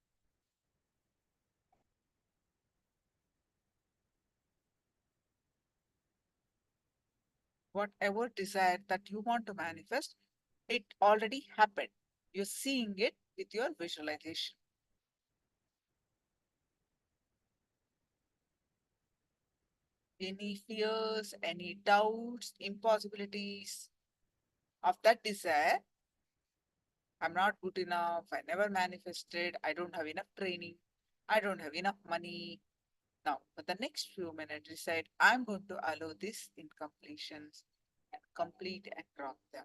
Whatever desire that you want to manifest, it already happened. You're seeing it with your visualization. Any fears, any doubts, impossibilities of that desire. I'm not good enough. I never manifested. I don't have enough training. I don't have enough money. Now, for the next few minutes, decide I'm going to allow this incompletions and complete and drop them.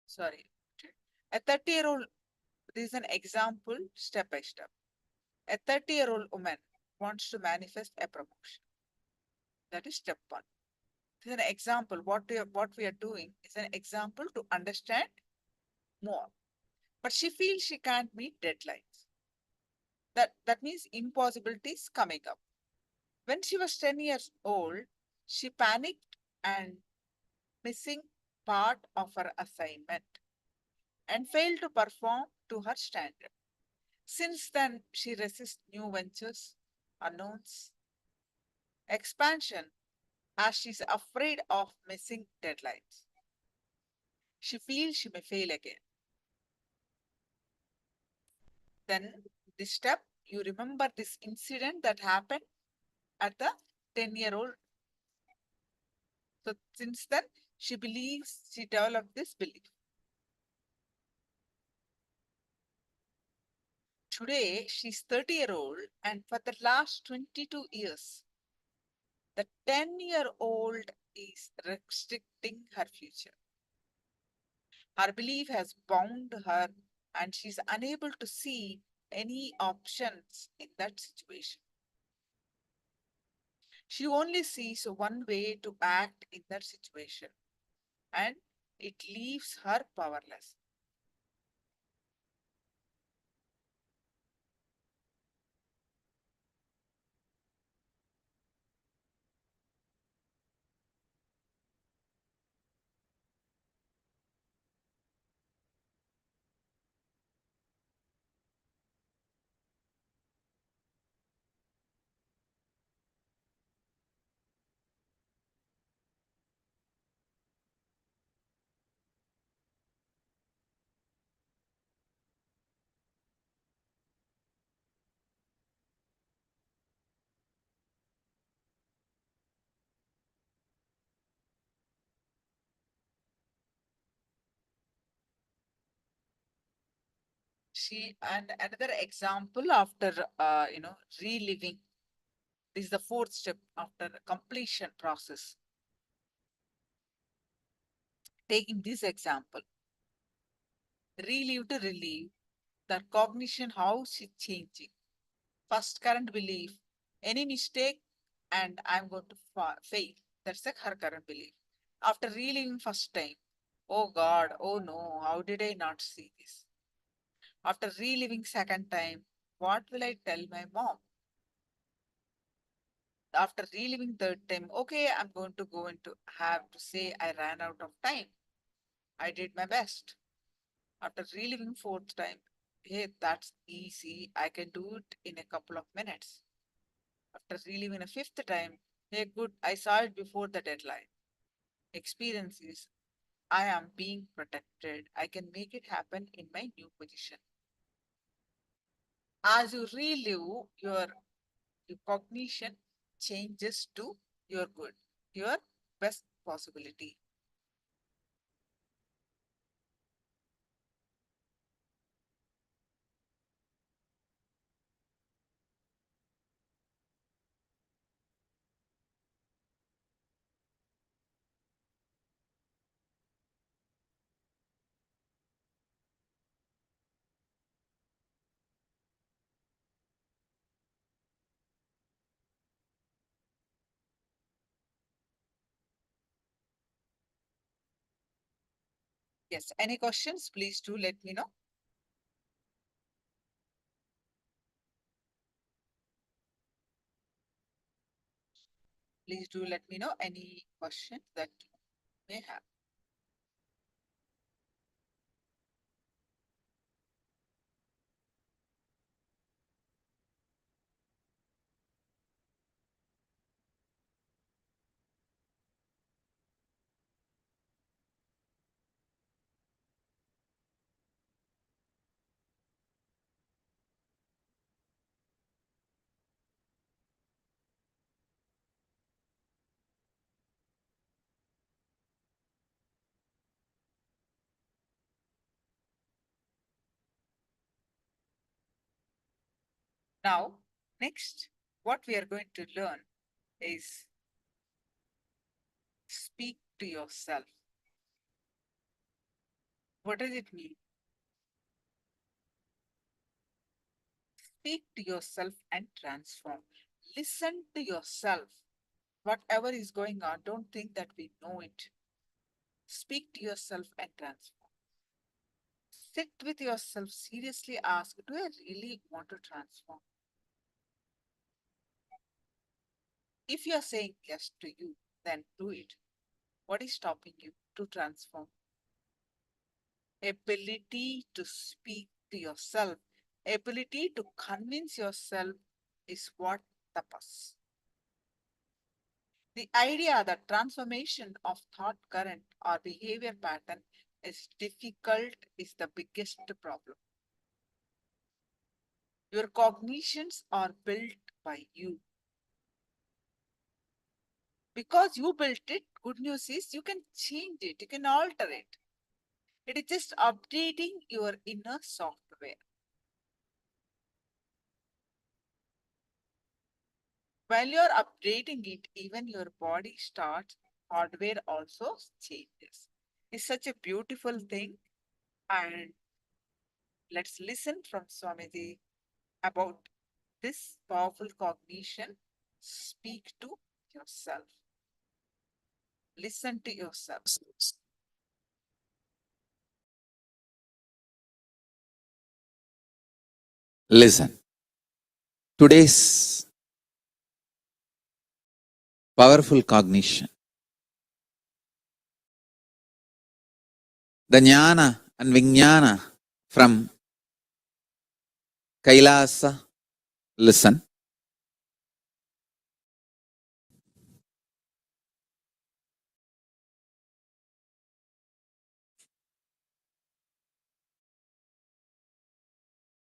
Sorry. A 30-year-old, this is an example step by step. A 30-year-old woman wants to manifest a promotion. That is step one. This is an example. What we are doing is an example to understand more. but she feels she can't meet deadlines. That means impossibilities coming up. When she was 10 years old, she panicked and missing part of her assignment and failed to perform to her standard. Since then, she resists new ventures, unknowns, expansion, as she's afraid of missing deadlines. She feels she may fail again. Then, this step, you remember this incident that happened at the 10-year-old. So, since then, she believes she developed this belief. Today, she's 30-year-old, and for the last 22 years, the 10-year-old is restricting her future. Her belief has bound her, and she's unable to see any options in that situation. She only sees one way to act in that situation, and it leaves her powerless. And another example after reliving. This is the fourth step after completion process. Taking this example, relive to relieve, the cognition how she's changing. First current belief, any mistake and I'm going to fail. That's the her current belief. After reliving first time, oh God, oh no, how did I not see this? After reliving second time, what will I tell my mom? After reliving third time, okay, I'm going to go into have to say I ran out of time. I did my best. After reliving fourth time, hey, that's easy. I can do it in a couple of minutes. After reliving a fifth time, hey, good, I saw it before the deadline. Experience is I am being protected. I can make it happen in my new position. As you relive, your cognition changes to your good, your best possibility. Yes, any questions, please do let me know. Please do let me know any questions that you may have. Now, next, what we are going to learn is speak to yourself. What does it mean? Speak to yourself and transform. Listen to yourself. Whatever is going on, don't think that we know it. Speak to yourself and transform. sit with yourself, seriously ask, do I really want to transform? If you are saying yes to you, then do it. What is stopping you to transform? Ability to speak to yourself, ability to convince yourself is what tapas. The idea that transformation of thought current or behavior pattern is difficult is the biggest problem. Your cognitions are built by you. Because you built it, good news is you can change it, you can alter it. It is just updating your inner software. While you're updating it, even your body starts, hardware also changes. It's such a beautiful thing. And let's listen from Swamiji about this powerful cognition. Speak to yourself. Listen to yourself. Listen. Today's powerful cognition, the jnana and vijnana from Kailasa. Listen.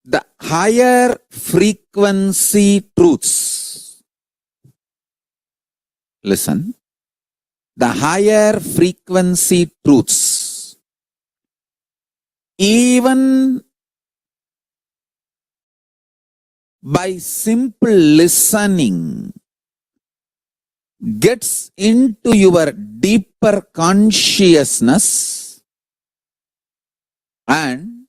The higher frequency truths. Listen. The higher frequency truths, even by simple listening, gets into your deeper consciousness and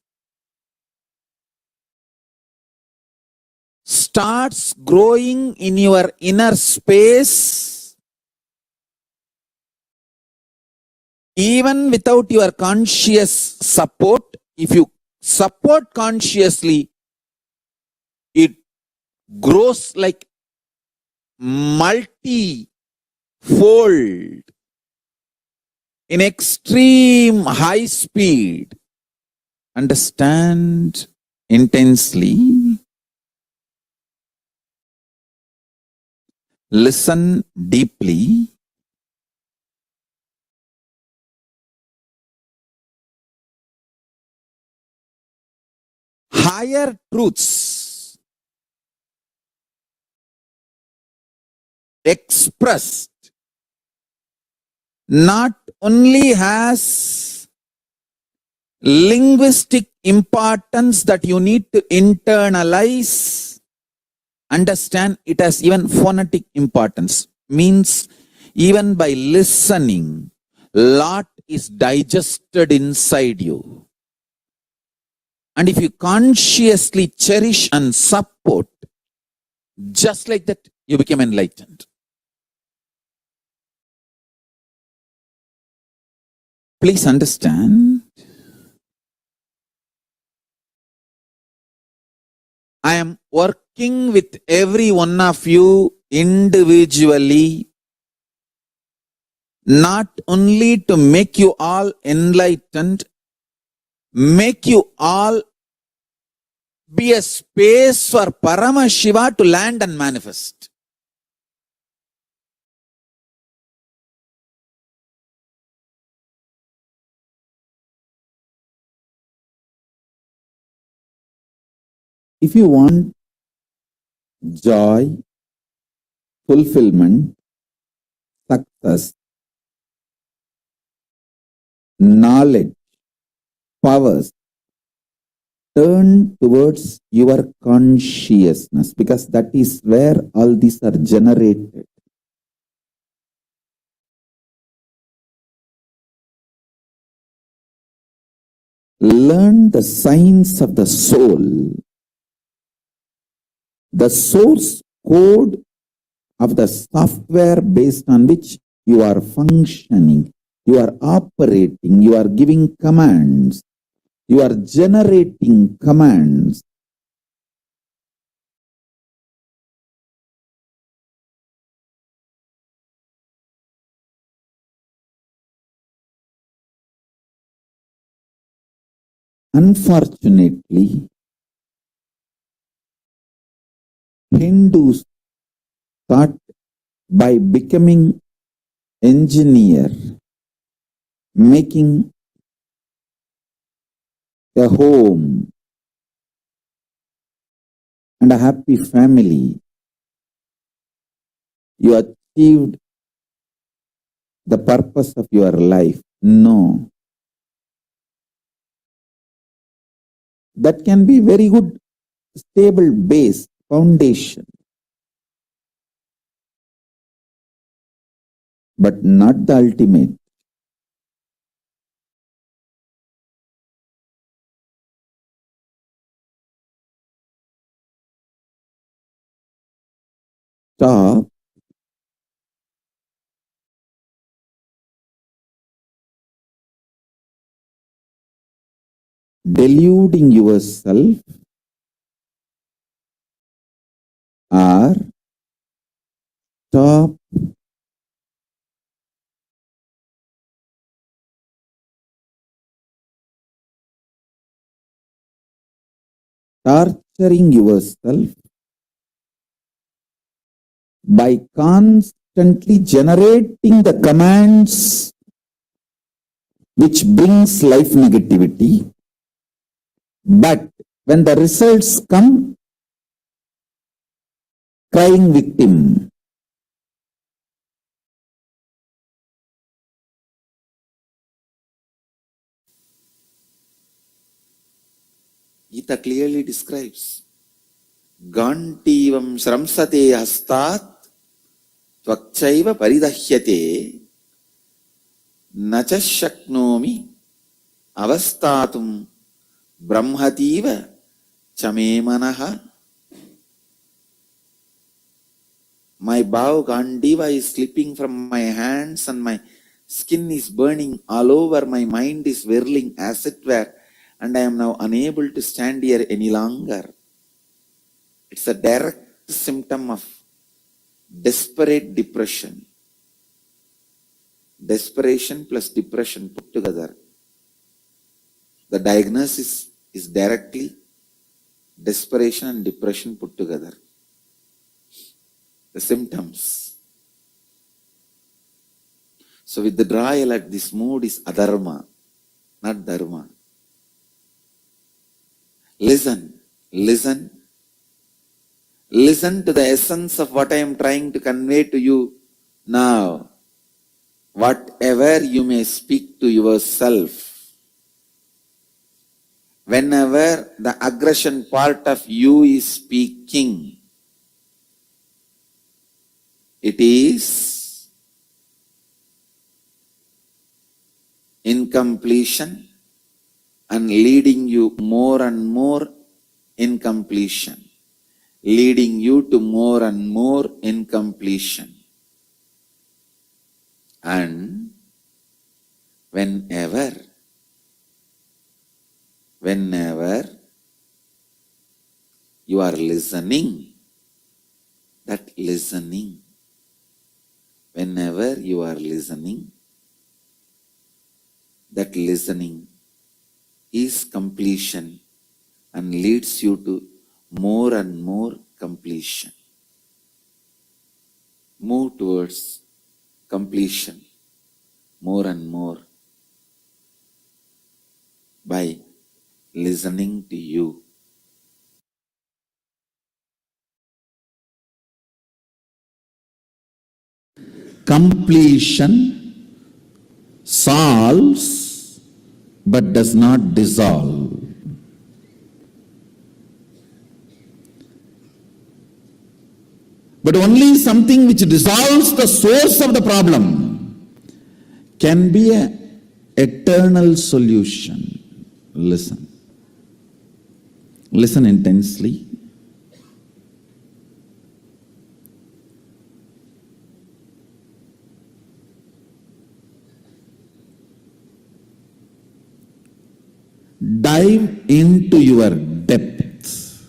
starts growing in your inner space. Even without your conscious support, if you support consciously, it grows like multi-fold in extreme high speed. Understand intensely. Listen deeply. Higher truths expressed not only has linguistic importance that you need to internalize, understand, it has even phonetic importance. Means even by listening, lot is digested inside you. And if you consciously cherish and support, just like that, you become enlightened. Please understand, I am working with every one of you individually, not only to make you all enlightened, make you all be a space for Paramashiva to land and manifest. If you want joy, fulfillment, success, knowledge, powers, turn towards your consciousness, because that is where all these are generated. Learn the science of the soul, the source code of the software based on which you are functioning, you are operating, you are giving commands. You are generating commands. Unfortunately, Hindus thought by becoming engineer, making a home and a happy family, you achieved the purpose of your life. No. That can be very good, stable base, foundation, but not the ultimate. Stop deluding yourself or stop torturing yourself by constantly generating the commands which brings life negativity. But when the results come, crying victim. Gita clearly describes Gantivam Shramsate Hastat Tvakchaiva Paridahyate Nacha Shaknomi Avastatum Brahmativa Chame Manaha. My bow Gandiva is slipping from my hands and my skin is burning all over. My mind is whirling as it were, and I am now unable to stand here any longer. It's a direct symptom of desperate depression. Desperation plus depression put together. The diagnosis is directly desperation and depression put together. The symptoms. So withdrawal at this mood is adharma, not dharma. Listen, listen. Listen to the essence of what I am trying to convey to you now. Whatever you may speak to yourself, whenever the aggression part of you is speaking, it is incompletion and leading you more and more incompletion, leading you to more and more incompletion. And whenever you are listening, whenever you are listening, that listening is completion and leads you to more and more completion. Move towards completion more and more by listening to you. Completion solves but does not dissolve. But only something which dissolves the source of the problem can be an eternal solution. Listen. Listen intensely. dive into your depths.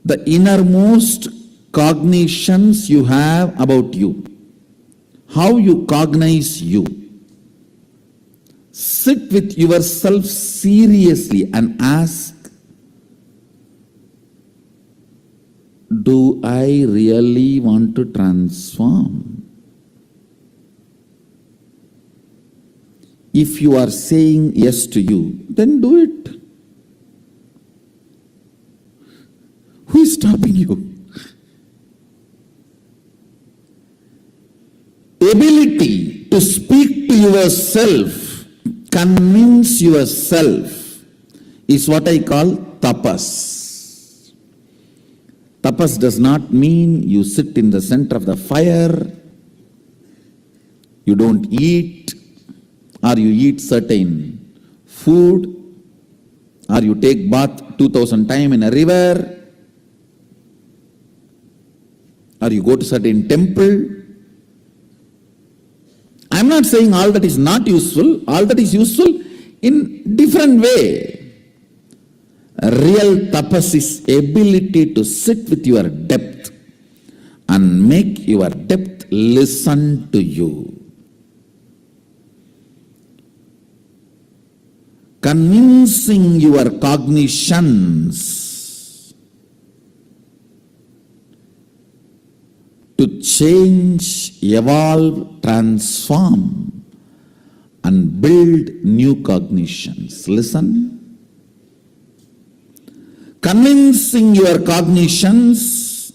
The innermost cognitions you have about you, how you cognize you. Sit with yourself seriously and ask, do I really want to transform? If you are saying yes to you, then do it. Who is stopping you? Ability to speak to yourself, convince yourself, is what I call tapas. Tapas does not mean you sit in the center of the fire, you don't eat, or you eat certain food, or you take bath 2000 times in a river, or you go to certain temple. I am not saying all that is not useful, all that is useful in different way. Real tapas is ability to sit with your depth and make your depth listen to you. Convincing your cognitions to change, evolve, transform, and build new cognitions. Listen. Convincing your cognitions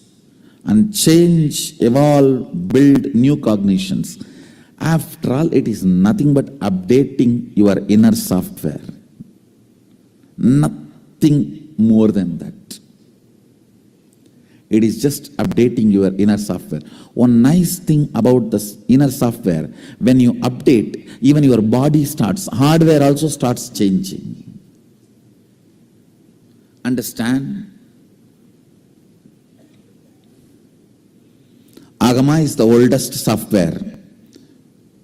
and change, evolve, build new cognitions. After all, it is nothing but updating your inner software. Nothing more than that. It is just updating your inner software. One nice thing about this inner software, when you update, even your body starts, hardware also starts changing. Understand? Agama is the oldest software,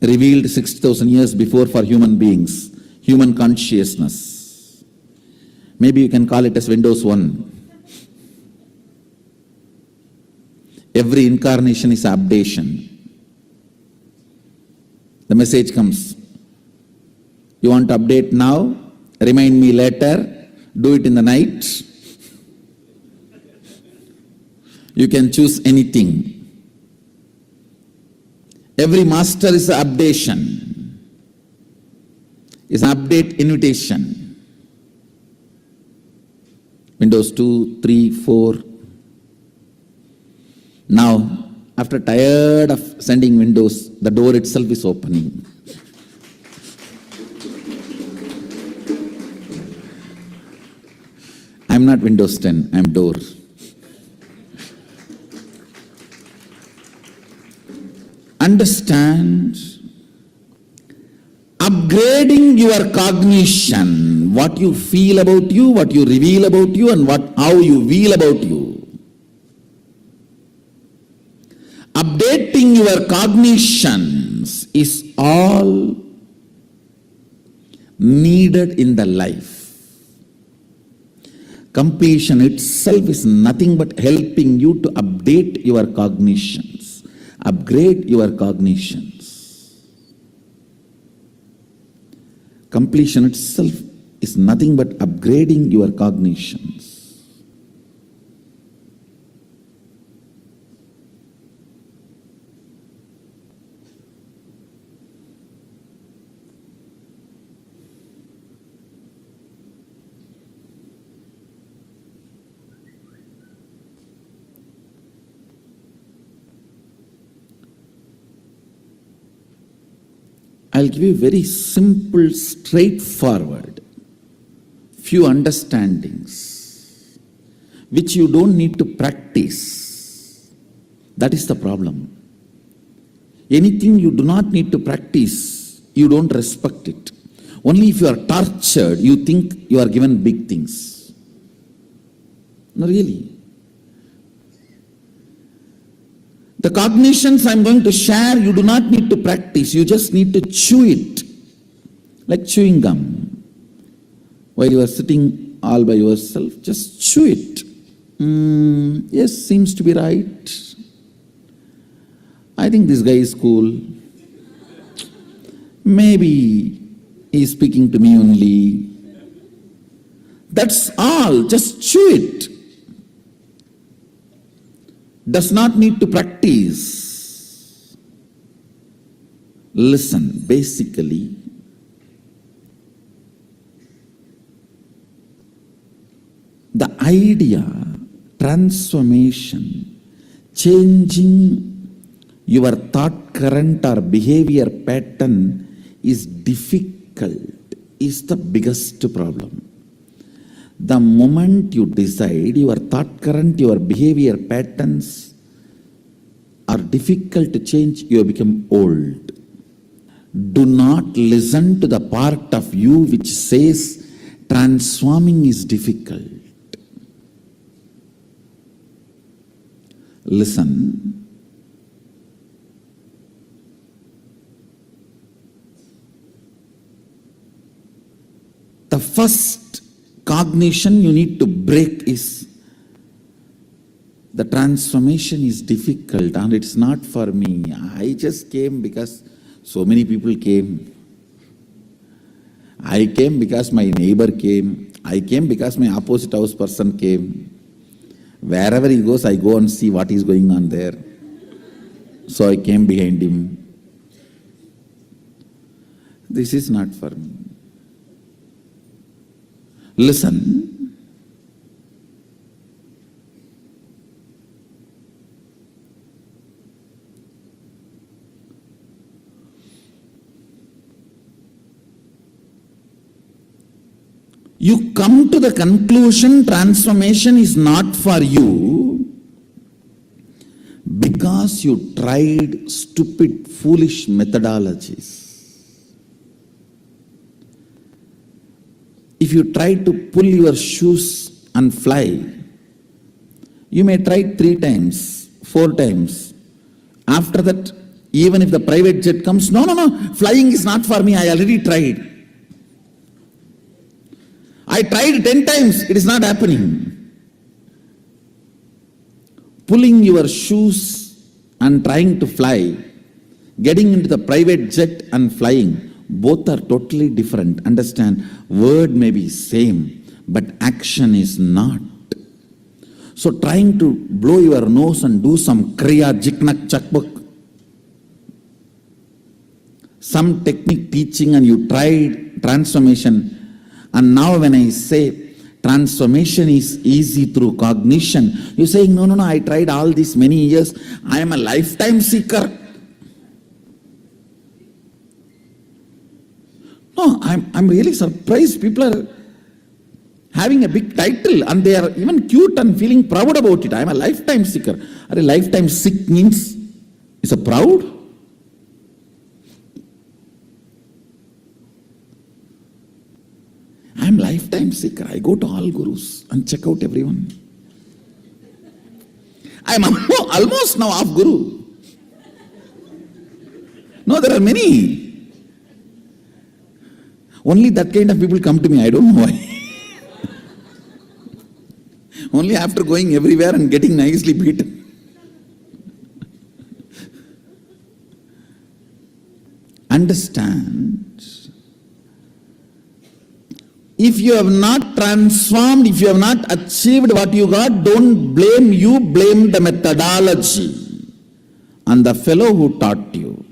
revealed 60,000 years before for human beings, human consciousness. Maybe you can call it as Windows 1. Every incarnation is an updation. The message comes. You want to update now? Remind me later. Do it in the night. You can choose anything. Every master is an updation. It's an update invitation. Windows 2, 3, 4. Now, after tired of sending Windows, the door itself is opening. I'm not Windows 10, I'm door. Understand, upgrading your cognition, what you feel about you, what you reveal about you, and how you feel about you. Updating your cognitions is all needed in the life. Completion itself is nothing but helping you to update your cognitions, upgrade your cognitions. Completion itself is nothing but upgrading your cognitions. I'll give you very simple, straightforward, few understandings, which you don't need to practice. That is the problem. Anything you do not need to practice, you don't respect it. Only if you are tortured, you think you are given big things. No, really. The cognitions I'm going to share, you do not need to practice. You just need to chew it, like chewing gum. While you are sitting all by yourself, just chew it. Yes, seems to be right. I think this guy is cool. Maybe he is speaking to me only. That's all, just chew it. Does not need to practice. Listen, basically, the idea, transformation, changing your thought current or behavior pattern is difficult, is the biggest problem. The moment you decide your thought current, your behavior patterns are difficult to change, you become old. Do not listen to the part of you which says transforming is difficult. Listen. The first cognition you need to break is the transformation is difficult and it's not for me. I just came because so many people came. I came because my neighbor came. I came because my opposite house person came. Wherever he goes, I go and see what is going on there. So I came behind him. This is not for me. Listen. You come to the conclusion transformation is not for you because you tried stupid, foolish methodologies. If you try to pull your shoes and fly, you may try 3 times, 4 times. After that, even if the private jet comes, no, flying is not for me, I already tried. I tried 10 times, it is not happening. Pulling your shoes and trying to fly, getting into the private jet and flying, both are totally different. Understand, word may be same, but action is not. So trying to blow your nose and do some kriya, jiknak, chakbuk, some technique teaching and you tried transformation. And now when I say transformation is easy through cognition, you're saying, no, I tried all these many years. I am a lifetime seeker. No, I'm really surprised. People are having a big title and they are even cute and feeling proud about it. I'm a lifetime seeker. Are a lifetime sick means is a proud? I'm lifetime seeker. I go to all gurus and check out everyone. I'm almost now off guru. No, there are many. Only that kind of people come to me. I don't know why. Only after going everywhere and getting nicely beaten. Understand. If you have not transformed, if you have not achieved what you got, don't blame you, blame the methodology and the fellow who taught you.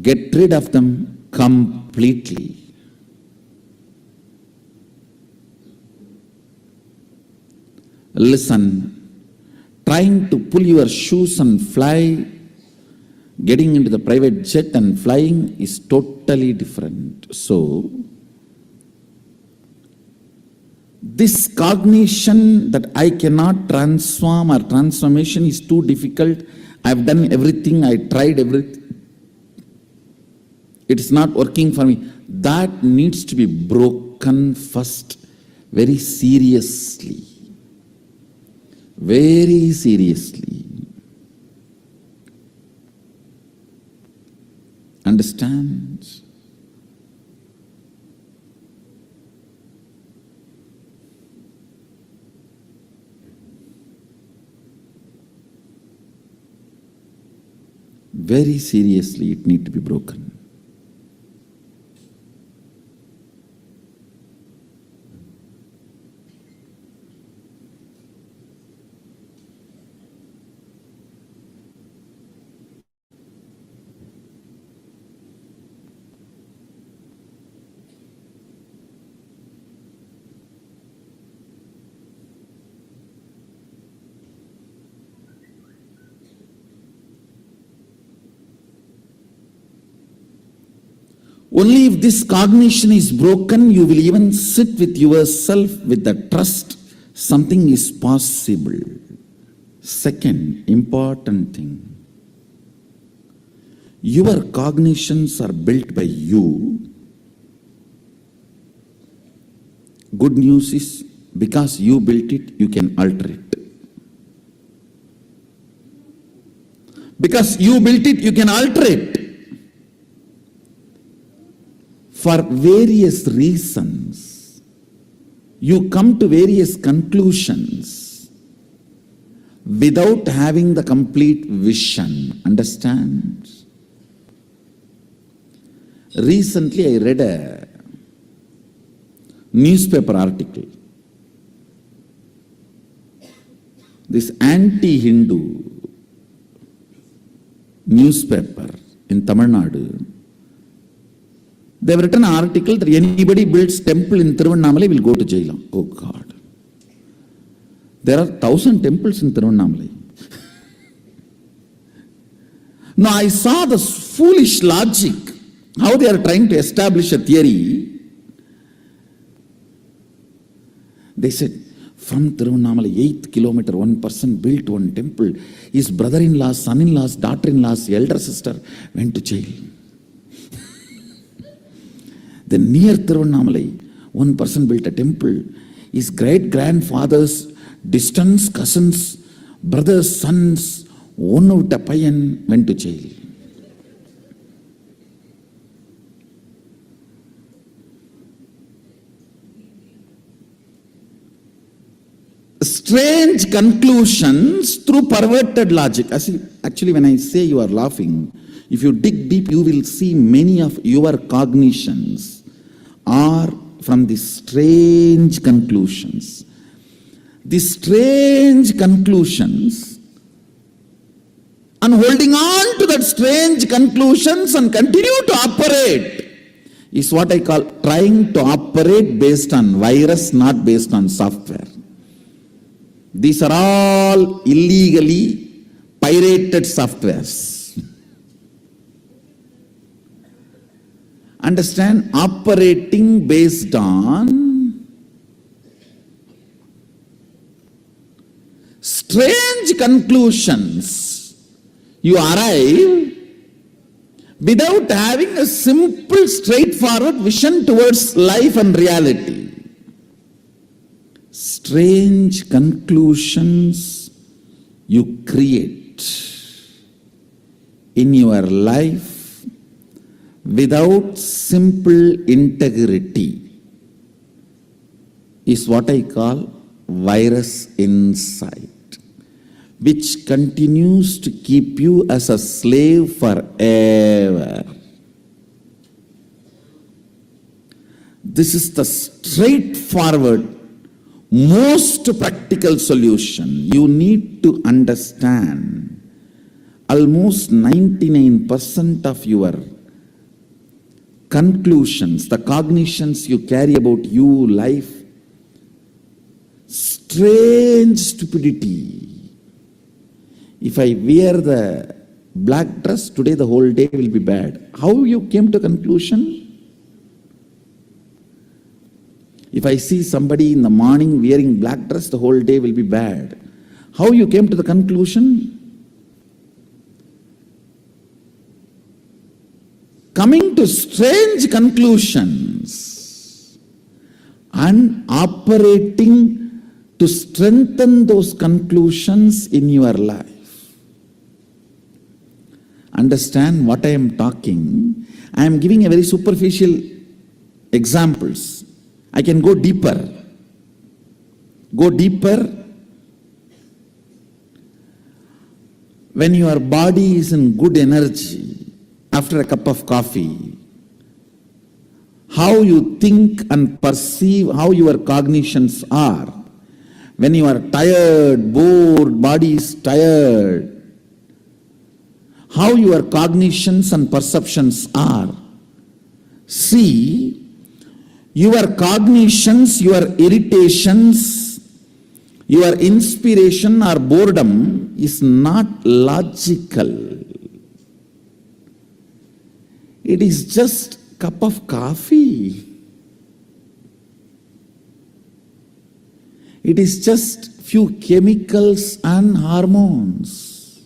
Get rid of them completely. Listen, trying to pull your shoes and fly, getting into the private jet and flying is totally different. So, this cognition that I cannot transform or transformation is too difficult, I've done everything, I tried everything, it's not working for me, that needs to be broken first, very seriously. very seriously. Understand? Very seriously, it needs to be broken. Only if this cognition is broken, you will even sit with yourself with the trust something is possible. Second important thing, your cognitions are built by you. Good news is, because you built it, you can alter it. Because you built it, you can alter it. For various reasons, you come to various conclusions without having the complete vision. Understand? Recently, I read a newspaper article. This anti-Hindu newspaper in Tamil Nadu, they have written an article that anybody builds temple in Tiruvannamalai will go to jail. Oh God. There are 1,000 temples in Tiruvannamalai. Now I saw the foolish logic, how they are trying to establish a theory. They said, from Tiruvannamalai, 8th kilometer, one person built one temple. His brother-in-laws, son-in-laws, daughter-in-laws, elder sister went to jail. Then near Tiruvannamalai, one person built a temple. His great-grandfather's distant cousins, brothers, sons, one of the payan went to jail. Strange conclusions through perverted logic. Actually, when I say you are laughing, if you dig deep, you will see many of your cognitions are from these strange conclusions. These strange conclusions, and holding on to that strange conclusions and continue to operate is what I call trying to operate based on virus, not based on software. These are all illegally pirated softwares. Understand? Operating based on strange conclusions, you arrive without having a simple, straightforward vision towards life and reality. Strange conclusions you create in your life without simple integrity is what I call virus inside, which continues to keep you as a slave forever. This is the straightforward, most practical solution. You need to understand almost 99% of your conclusions, the cognitions you carry about you, life, strange stupidity. If I wear the black dress today, the whole day will be bad. How you came to conclusion? If I see somebody in the morning wearing black dress, the whole day will be bad. How you came to the conclusion? Coming to strange conclusions and operating to strengthen those conclusions in your life. Understand what I am talking. I am giving a very superficial examples. I can go deeper. Go deeper. When your body is in good energy after a cup of coffee, how you think and perceive, how your cognitions are. When you are tired, bored, body is tired, how your cognitions and perceptions are. See, your cognitions, your irritations, your inspiration or boredom is not logical. It is just a cup of coffee. It is just few chemicals and hormones.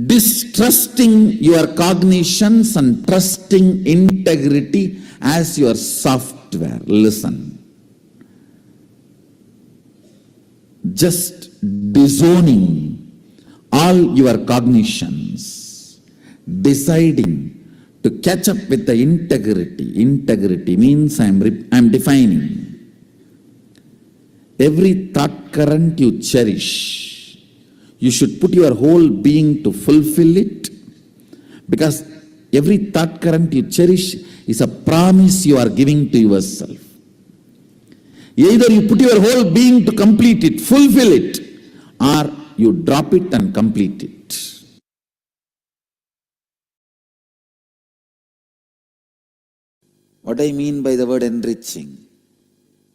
Distrusting your cognitions and trusting integrity as your software. Listen. Just disowning all your cognitions, deciding to catch up with the integrity. Integrity means I am defining. Every thought current you cherish, you should put your whole being to fulfill it, because every thought current you cherish is a promise you are giving to yourself. Either you put your whole being to complete it, fulfill it, or you drop it and complete it. What I mean by the word enriching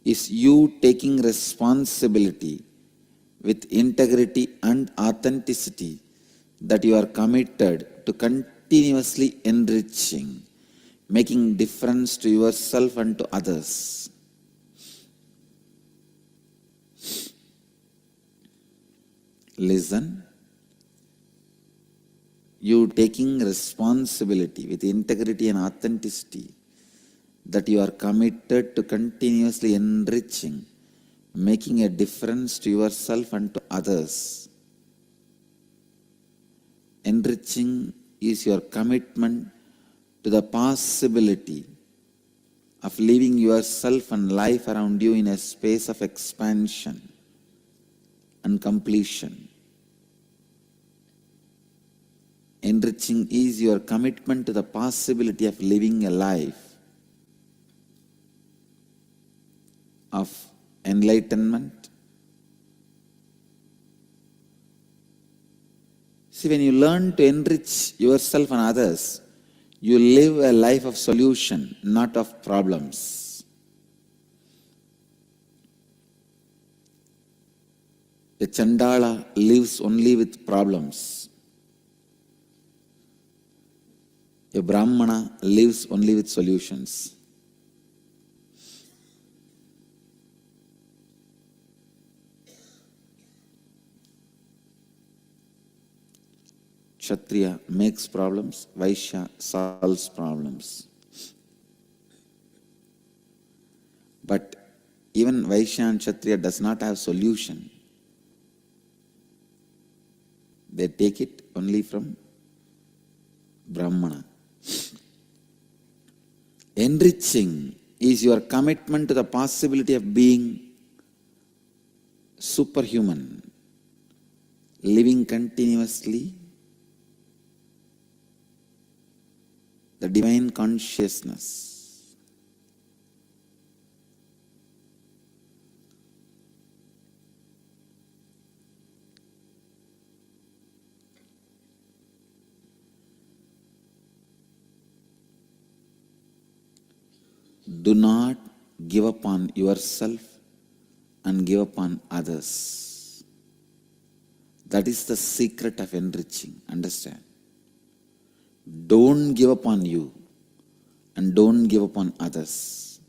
is you taking responsibility with integrity and authenticity that you are committed to continuously enriching, making difference to yourself and to others. Listen. You taking responsibility with integrity and authenticity that you are committed to continuously enriching, making a difference to yourself and to others. Enriching is your commitment to the possibility of living yourself and life around you in a space of expansion and completion. Enriching is your commitment to the possibility of living a life of enlightenment. See, when you learn to enrich yourself and others, you live a life of solution, not of problems. A Chandala lives only with problems. A Brahmana lives only with solutions. Kshatriya makes problems, Vaishya solves problems. But even Vaishya and Kshatriya does not have solution. They take it only from Brahmana. Enriching is your commitment to the possibility of being superhuman, living continuously the divine consciousness. Do not give up on yourself and give up on others. That is the secret of enriching. Understand? Don't give up on you and don't give up on others.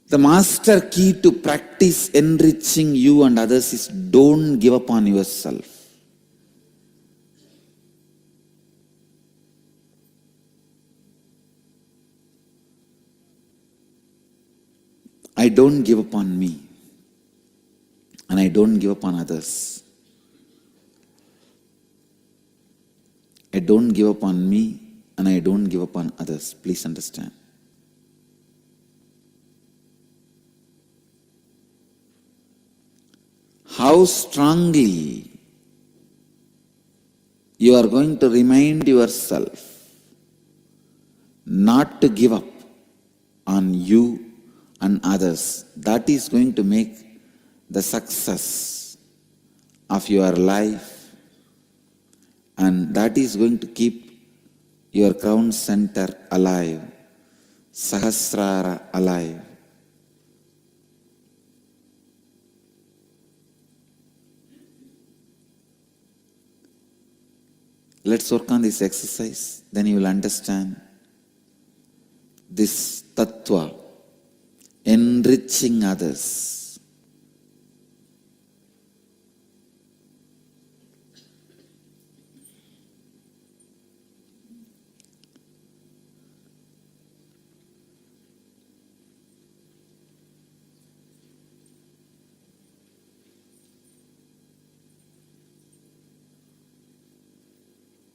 The master key to practice enriching you and others is don't give up on yourself. I don't give up on me and I don't give up on others. I don't give up on me and I don't give up on others. Please understand. How strongly you are going to remind yourself not to give up on you and others. That is going to make the success of your life, and that is going to keep your crown center alive, Sahasrara alive. Let's work on this exercise, then you will understand this tattva, enriching others.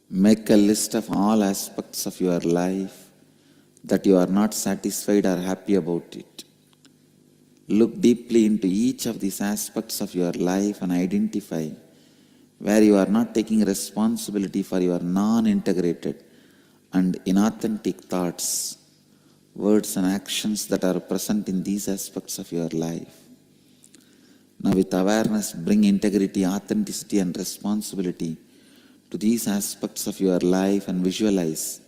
Make a list of all aspects of your life that you are not satisfied or happy about it. Look deeply into each of these aspects of your life and identify where you are not taking responsibility for your non-integrated and inauthentic thoughts, words and actions that are present in these aspects of your life. Now with awareness, bring integrity, authenticity and responsibility to these aspects of your life and visualize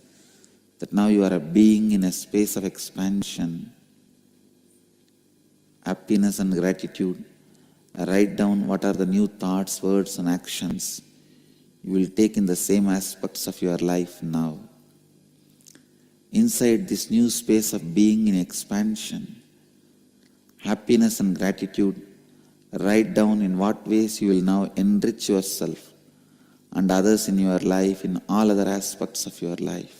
that now you are a being in a space of expansion, happiness and gratitude. Write down what are the new thoughts, words and actions you will take in the same aspects of your life now. Inside this new space of being in expansion, happiness and gratitude, write down in what ways you will now enrich yourself and others in your life, in all other aspects of your life.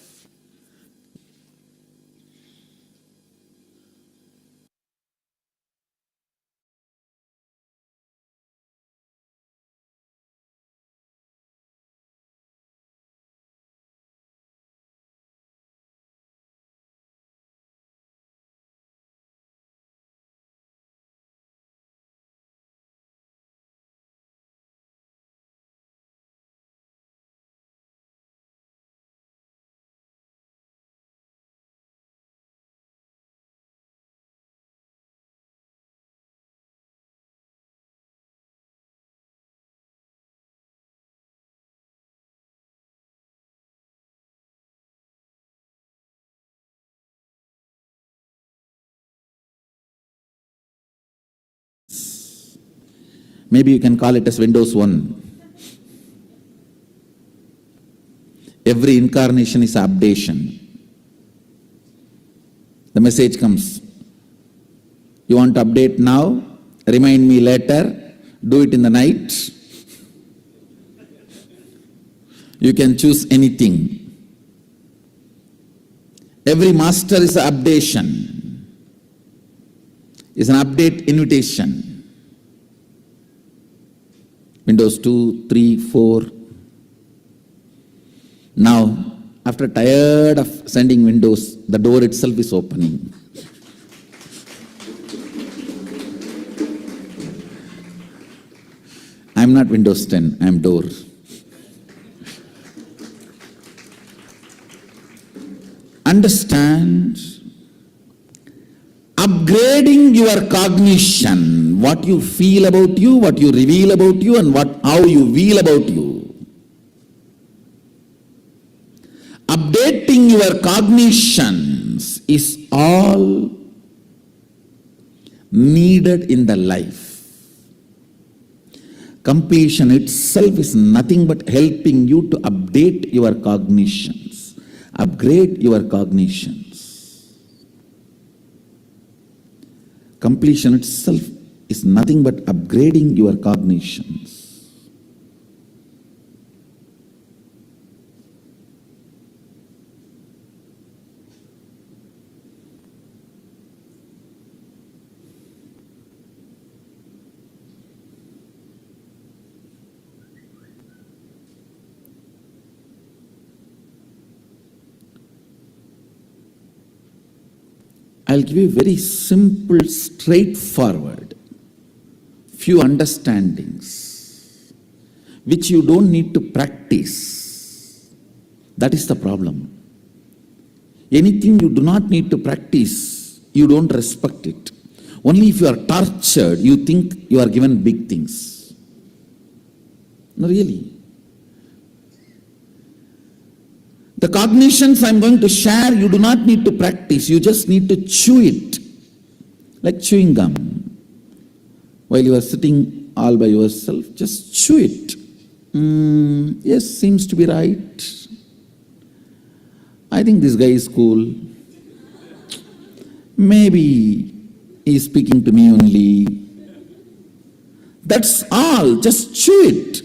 Maybe you can call it as Windows 1. Every incarnation is an updation. The message comes. You want to update now? Remind me later. Do it in the night. You can choose anything. Every master is an updation. Is an update invitation. Windows 2, 3, 4. Now, after tired of sending windows, the door itself is opening. I am not Windows 10, I am door. Understand, upgrading your cognition, what you feel about you, what you reveal about you, and how you feel about you. Updating your cognitions is all needed in the life. Completion itself is nothing but helping you to update your cognitions, upgrade your cognitions. Completion itself is nothing but upgrading your cognitions. I'll give you very simple, straightforward, few understandings, which you don't need to practice. That is the problem. Anything you do not need to practice, you don't respect it. Only if you are tortured, you think you are given big things. No, really. The cognitions I'm going to share, you do not need to practice. You just need to chew it, like chewing gum. While you are sitting all by yourself, just chew it. Yes, seems to be right. I think this guy is cool. Maybe he's speaking to me only. That's all, just chew it.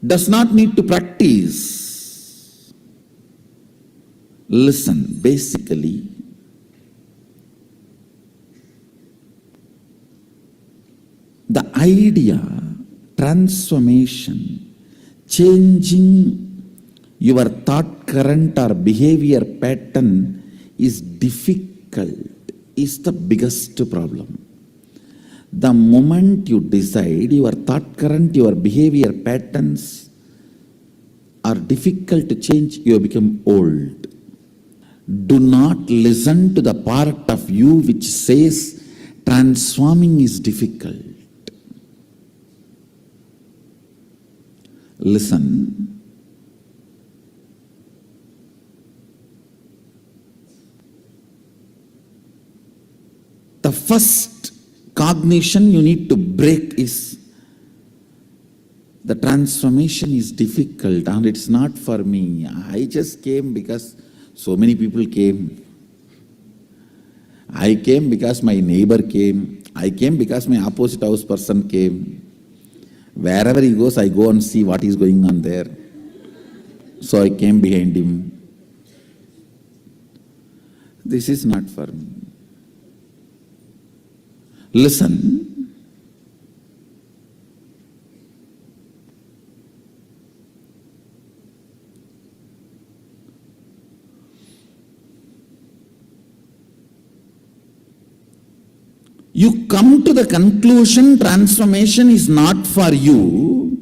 Does not need to practice. Listen, basically, the idea, transformation, changing your thought current or behavior pattern is difficult, is the biggest problem. The moment you decide your thought current, your behavior patterns are difficult to change, you become old. Do not listen to the part of you which says transforming is difficult. Listen. The first cognition you need to break is the transformation is difficult and it's not for me. I just came because so many people came. I came because my neighbor came. I came because my opposite house person came. Wherever he goes, I go and see what is going on there. So I came behind him. This is not for me. Listen. You come to the conclusion transformation is not for you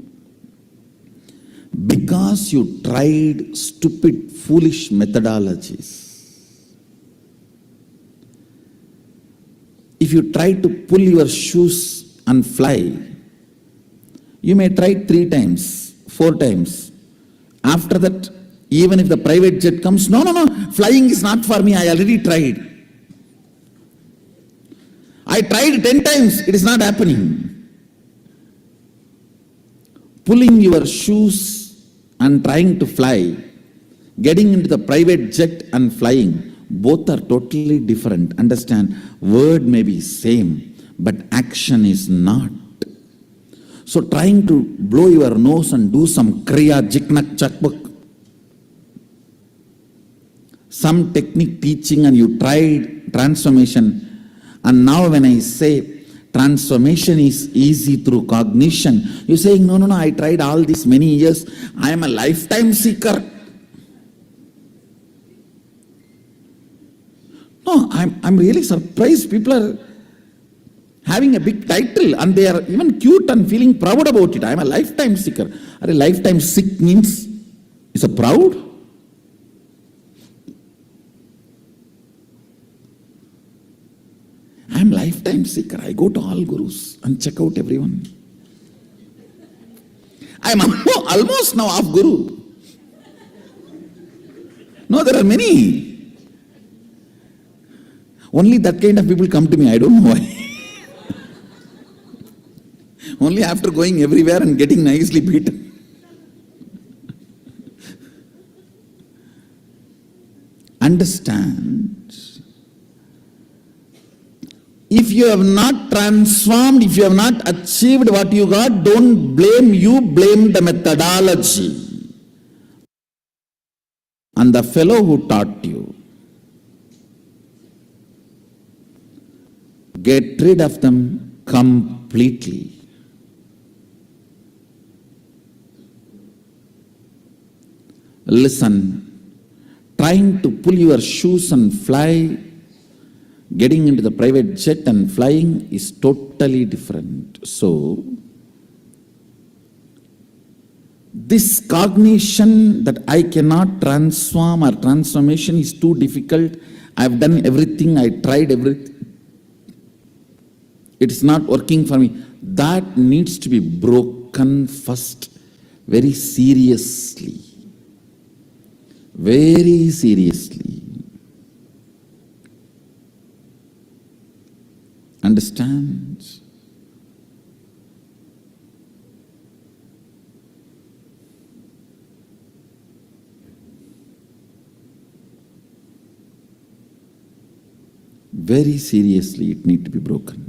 because you tried stupid, foolish methodologies. If you try to pull your shoes and fly, you may try 3 times, 4 times. After that, even if the private jet comes, no, flying is not for me, I already tried. I tried 10 times, it is not happening. Pulling your shoes and trying to fly, getting into the private jet and flying, both are totally different. Understand, word may be same, but action is not. So trying to blow your nose and do some kriya, jiknak, chakbuk, some technique teaching and you tried transformation. And now when I say transformation is easy through cognition, you're saying, no, I tried all these many years. I am a lifetime seeker. No, I'm really surprised. People are having a big title and they are even cute and feeling proud about it. I'm a lifetime seeker. A lifetime sick means it's a proud. I'm lifetime seeker. I go to all gurus and check out everyone. I'm almost now off guru. No, there are many. Only that kind of people come to me. I don't know why. Only after going everywhere and getting nicely beaten. Understand. If you have not transformed, if you have not achieved what you got, don't blame you, blame the methodology and the fellow who taught you. Get rid of them completely. Listen, trying to pull your shoes and fly, getting into the private jet and flying is totally different. So, this cognition that I cannot transform or transformation is too difficult. I've done everything, I tried everything. It's not working for me. That needs to be broken first, very seriously. Very seriously. Understand? Very seriously, it needs to be broken.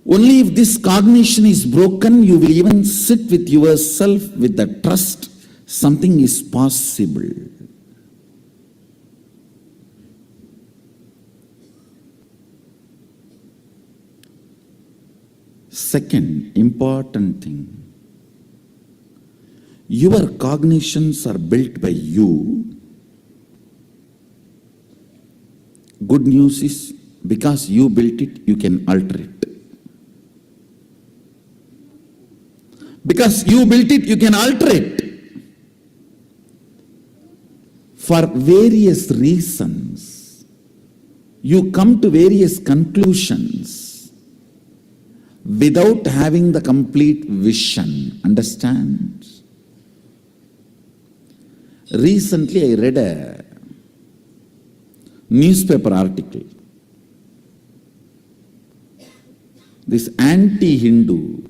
Only if this cognition is broken, you will even sit with yourself with the trust something is possible. Second important thing, your cognitions are built by you. Good news is, because you built it, you can alter it. Because you built it, you can alter it. For various reasons, you come to various conclusions without having the complete vision. Understand? Recently, I read a newspaper article. This anti-Hindu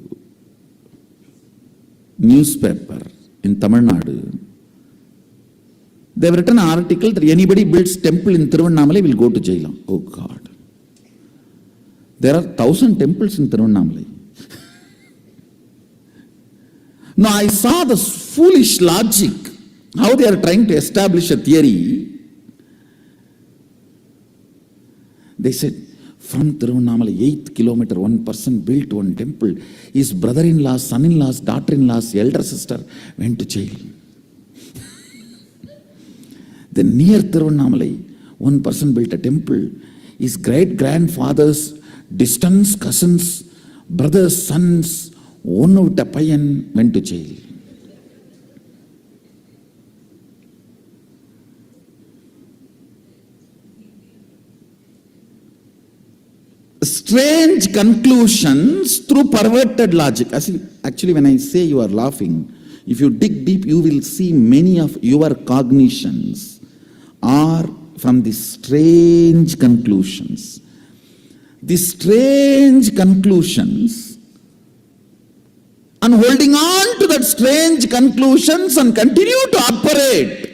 newspaper in Tamil Nadu, they have written an article that anybody builds temple in Tiruvannamalai will go to jail. Oh God. There are 1,000 temples in Tiruvannamalai. Now I saw the foolish logic, how they are trying to establish a theory. They said, from Tiruvannamalai, 8th kilometer, one person built one temple. His brother-in-law, son-in-laws, daughter-in-laws, elder sister went to jail. Then near Tiruvannamalai, one person built a temple. His great-grandfathers, distant cousins, brothers, sons, one of the payan went to jail. Strange conclusions through perverted logic. Actually, when I say you are laughing, if you dig deep, you will see many of your cognitions are from these strange conclusions. These strange conclusions, and holding on to that strange conclusions and continue to operate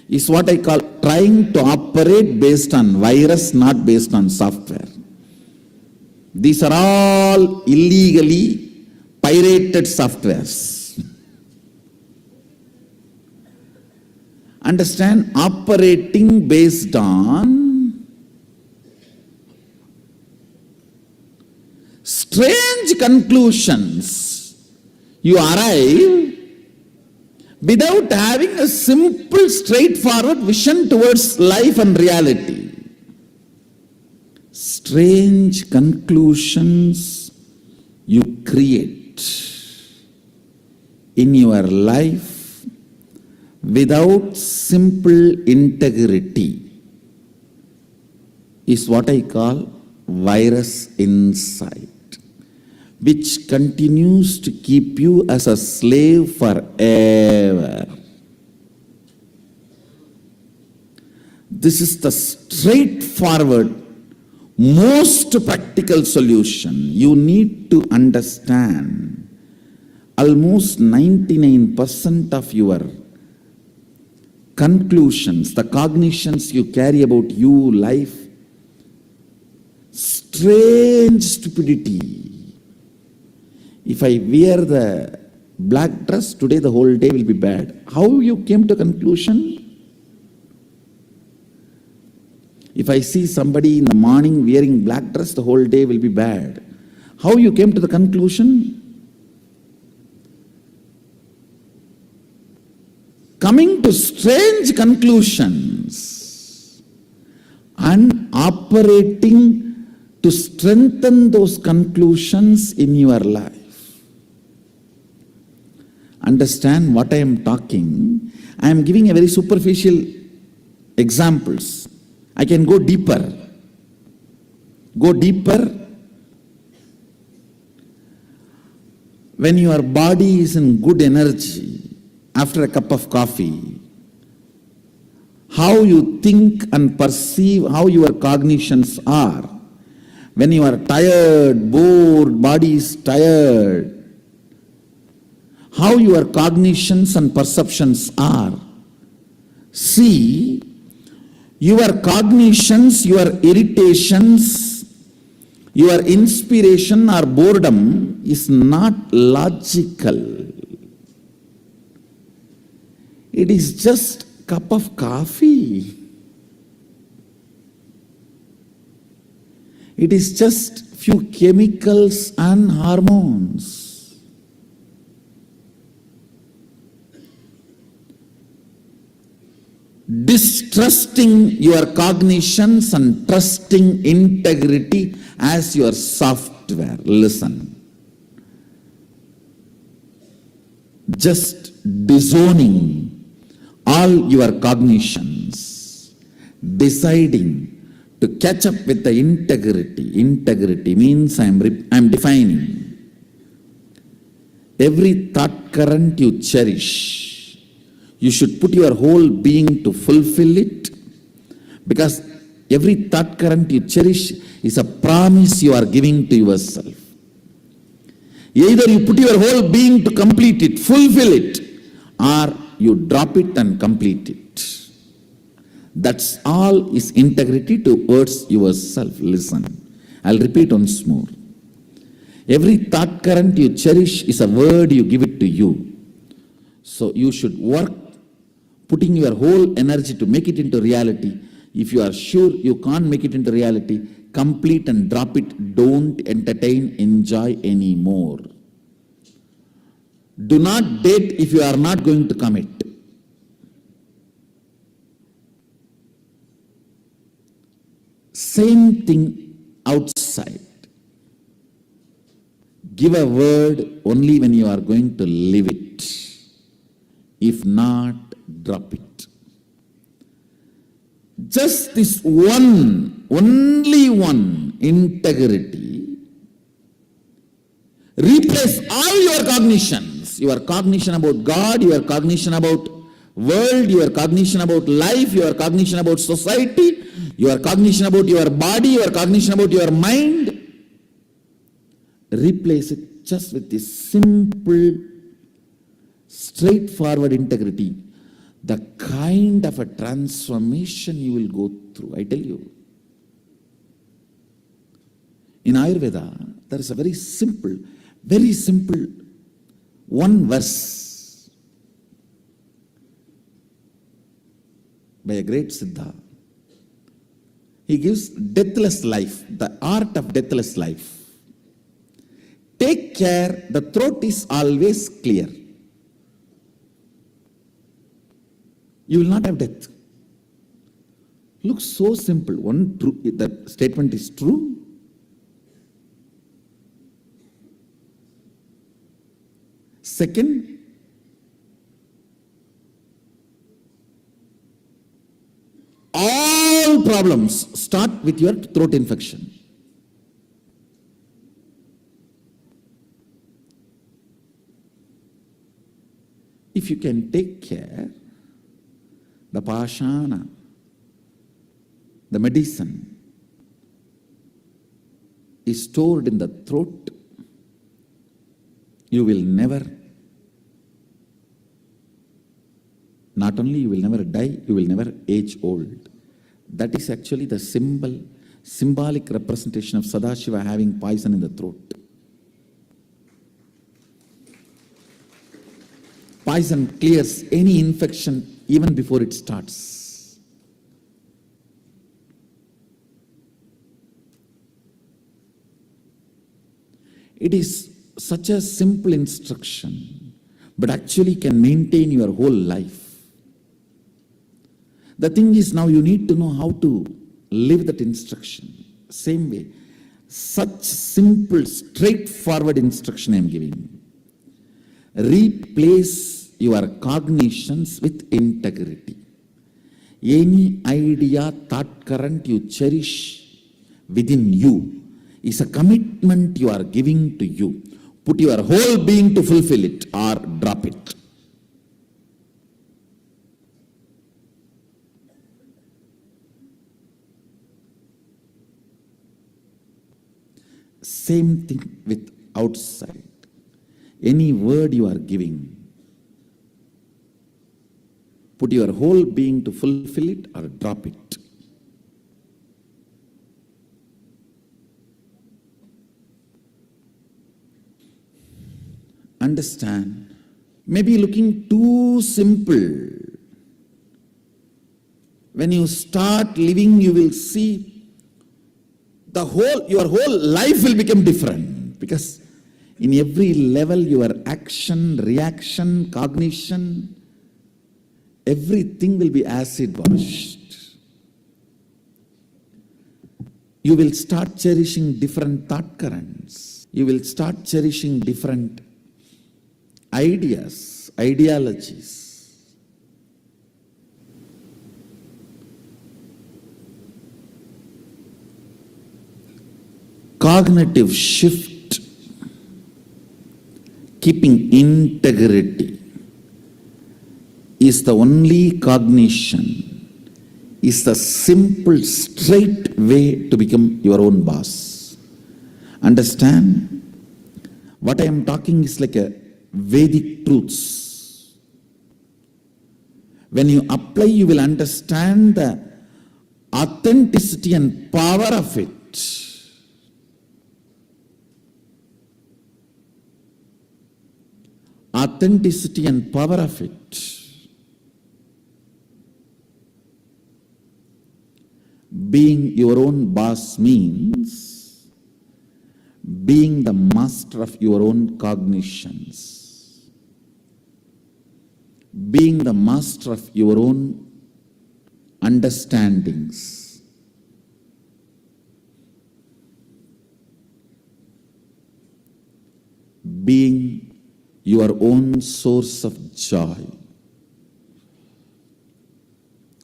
is what I call trying to operate based on virus, not based on software. These are all illegally pirated softwares. Understand? Operating based on strange conclusions, you arrive without having a simple, straightforward vision towards life and reality. Strange conclusions you create in your life without simple integrity is what I call virus inside, which continues to keep you as a slave forever. This is the straightforward, most practical solution. You need to understand almost 99% of your conclusions, the cognitions you carry about you, life, strange stupidity. If I wear the black dress, today the whole day will be bad. How you came to conclusion? If I see somebody in the morning wearing black dress, the whole day will be bad. How you came to the conclusion? Coming to strange conclusions and operating to strengthen those conclusions in your life. Understand what I am talking. I am giving a very superficial examples. I can go deeper. Go deeper. When your body is in good energy, after a cup of coffee, how you think and perceive, how your cognitions are. When you are tired, bored, body is tired, how your cognitions and perceptions are. See, your cognitions, your irritations, your inspiration or boredom is not logical. It is just a cup of coffee. It is just few chemicals and hormones. Distrusting your cognitions and trusting integrity as your software. Listen. Just disowning all your cognitions, deciding to catch up with the integrity. Integrity means I am defining. Every thought current you cherish, you should put your whole being to fulfill it, because every thought current you cherish is a promise you are giving to yourself. Either you put your whole being to complete it, fulfill it, or you drop it and complete it. That's all is integrity towards yourself. Listen, I'll repeat once more. Every thought current you cherish is a word you give it to you. So you should work, putting your whole energy to make it into reality. If you are sure you can't make it into reality, complete and drop it. Don't entertain, enjoy anymore. Do not date if you are not going to commit. Same thing outside. Give a word only when you are going to live it. If not, drop it. Just this one, only one, integrity, replace all your cognitions. Your cognition about God, your cognition about world, your cognition about life, your cognition about society, your cognition about your body, your cognition about your mind. Replace it just with this simple, straightforward integrity. The kind of a transformation you will go through, I tell you. In Ayurveda, there is a very simple one verse by a great Siddha. He gives deathless life, the art of deathless life. Take care, the throat is always clear. You will not have death. Looks so simple. One true, that statement is true. Second, all problems start with your throat infection. If you can take care, the pashana, the medicine is stored in the throat, Not only you will never die, you will never age old. That is actually the symbolic representation of Sadashiva having poison in the throat. Poison clears any infection even before it starts. It is such a simple instruction, but actually can maintain your whole life. The thing is, now you need to know how to live that instruction. Same way, such simple, straightforward instruction I am giving. Replace your cognitions with integrity. Any idea, thought current you cherish within you is a commitment you are giving to you. Put your whole being to fulfill it or drop it. Same thing with outside. Any word you are giving, put your whole being to fulfill it or drop it. Understand, maybe looking too simple. When you start living, you will see your whole life will become different, because in every level, your action, reaction, cognition, everything will be acid washed. You will start cherishing different thought currents. You will start cherishing different ideas, ideologies. Cognitive shift. Keeping integrity is the only cognition, is the simple, straight way to become your own boss. Understand? What I am talking is like a Vedic truths. When you apply, you will understand the authenticity and power of it. Authenticity and power of it. Being your own boss means being the master of your own cognitions, being the master of your own understandings, being your own source of joy.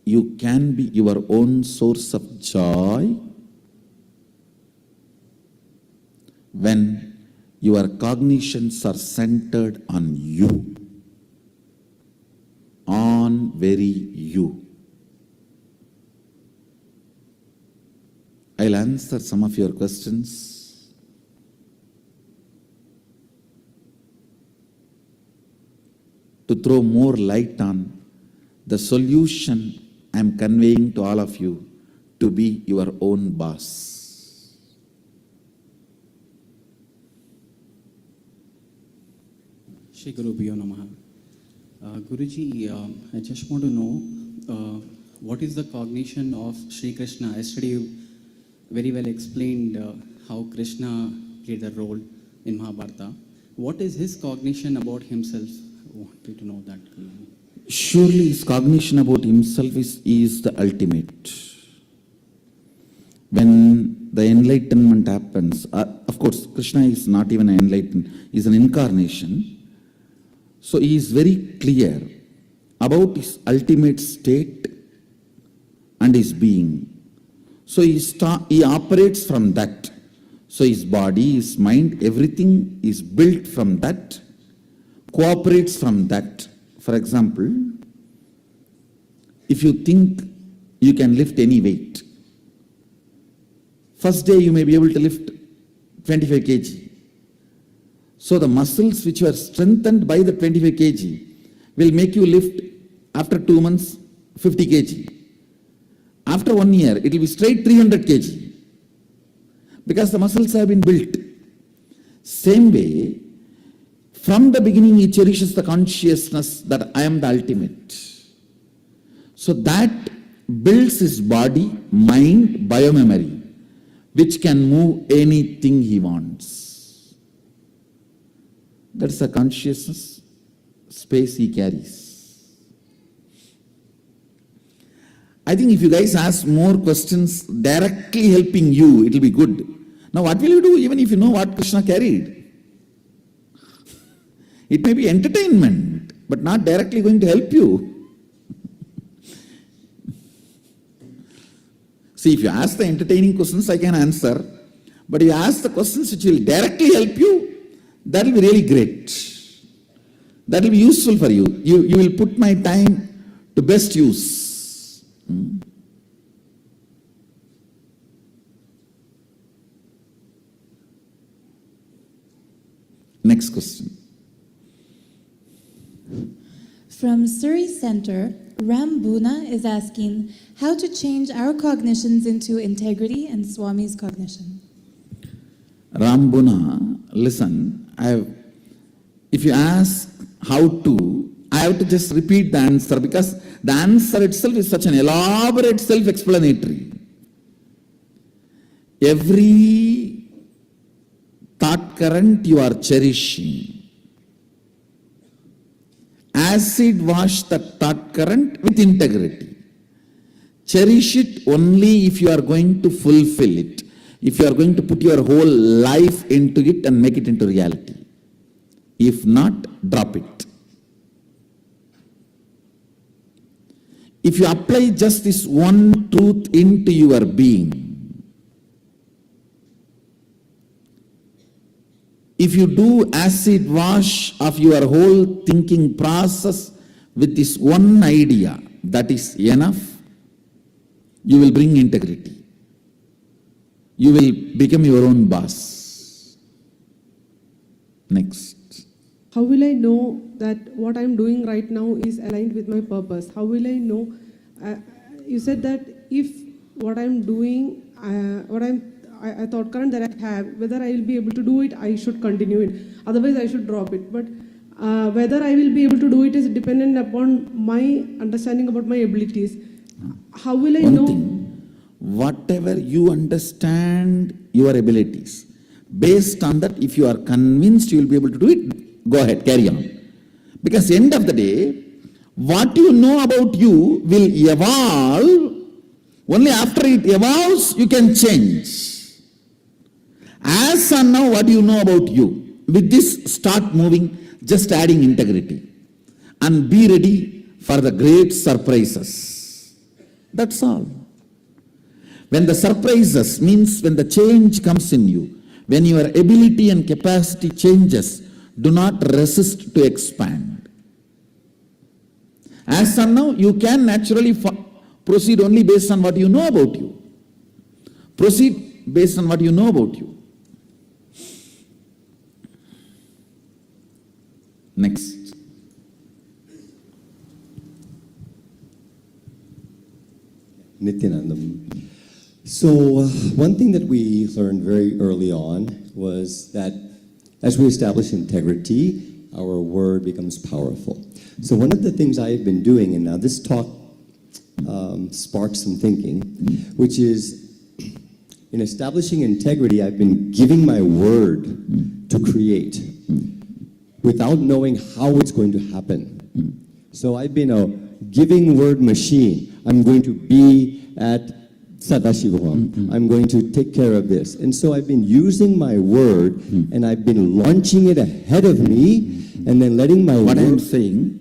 You can be your own source of joy when your cognitions are centered on you, on very you. I'll answer some of your questions. To throw more light on the solution I am conveying to all of you to be your own boss. Shri Guru Bhyo Namaha. Guruji, I just want to know what is the cognition of Sri Krishna. Yesterday you very well explained how Krishna played a role in Mahabharata. What is his cognition about himself? I wanted to know that. Surely his cognition about himself is the ultimate. When the enlightenment happens, of course Krishna is not even an enlightened, he is an incarnation. So he is very clear about his ultimate state and his being. So he operates from that. So his body, his mind, everything is built from that, cooperates from that. For example, if you think you can lift any weight, first day you may be able to lift 25 kg. So the muscles which were strengthened by the 25 kg will make you lift After 2 months, 50 kg. After 1 year, it will be straight 300 kg. Because the muscles have been built. Same way, from the beginning he cherishes the consciousness that I am the ultimate. So that builds his body, mind, biomemory, which can move anything he wants. That's the consciousness space he carries. I think if you guys ask more questions directly helping you, it will be good. Now what will you do even if you know what Krishna carried? It may be entertainment, but not directly going to help you. See, if you ask the entertaining questions, I can answer. But if you ask the questions which will directly help you, that will be really great. That will be useful for you. You will put my time to best use. Next question. From Surrey Center, Ram Buna is asking how to change our cognitions into integrity and Swami's cognition. Rambuna, listen, if you ask how to, I have to just repeat the answer because the answer itself is such an elaborate self-explanatory. Every thought current you are cherishing, acid wash the thought current with integrity. Cherish it only if you are going to fulfill it, if you are going to put your whole life into it and make it into reality. If not, drop it. If you apply just this one truth into your being, if you do acid wash of your whole thinking process with this one idea, that is enough, you will bring integrity. You will become your own boss. Next. How will I know that what I'm doing right now is aligned with my purpose? How will I know? You said that if what I'm doing, I thought current that I have, whether I will be able to do it, I should continue it. Otherwise, I should drop it. But whether I will be able to do it is dependent upon my understanding about my abilities. How will I know? One thing, whatever you understand your abilities, based on that, if you are convinced you will be able to do it, go ahead, carry on. Because end of the day, what you know about you will evolve. Only after it evolves, you can change. As and now, what do you know about you? With this, start moving, just adding integrity. And be ready for the great surprises. That's all. When the surprises means when the change comes in you, when your ability and capacity changes, do not resist to expand. As and now, you can naturally proceed only based on what you know about you. Proceed based on what you know about you. Next. Nithyananda. So one thing that we learned very early on was that as we establish integrity, our word becomes powerful. So one of the things I've been doing, and now this talk sparks some thinking, which is in establishing integrity, I've been giving my word to create without knowing how it's going to happen. So I've been a giving word machine. I'm going to be at Sadashivoham. I'm going to take care of this. And so I've been using my word and I've been launching it ahead of me and then letting my What word... I am saying,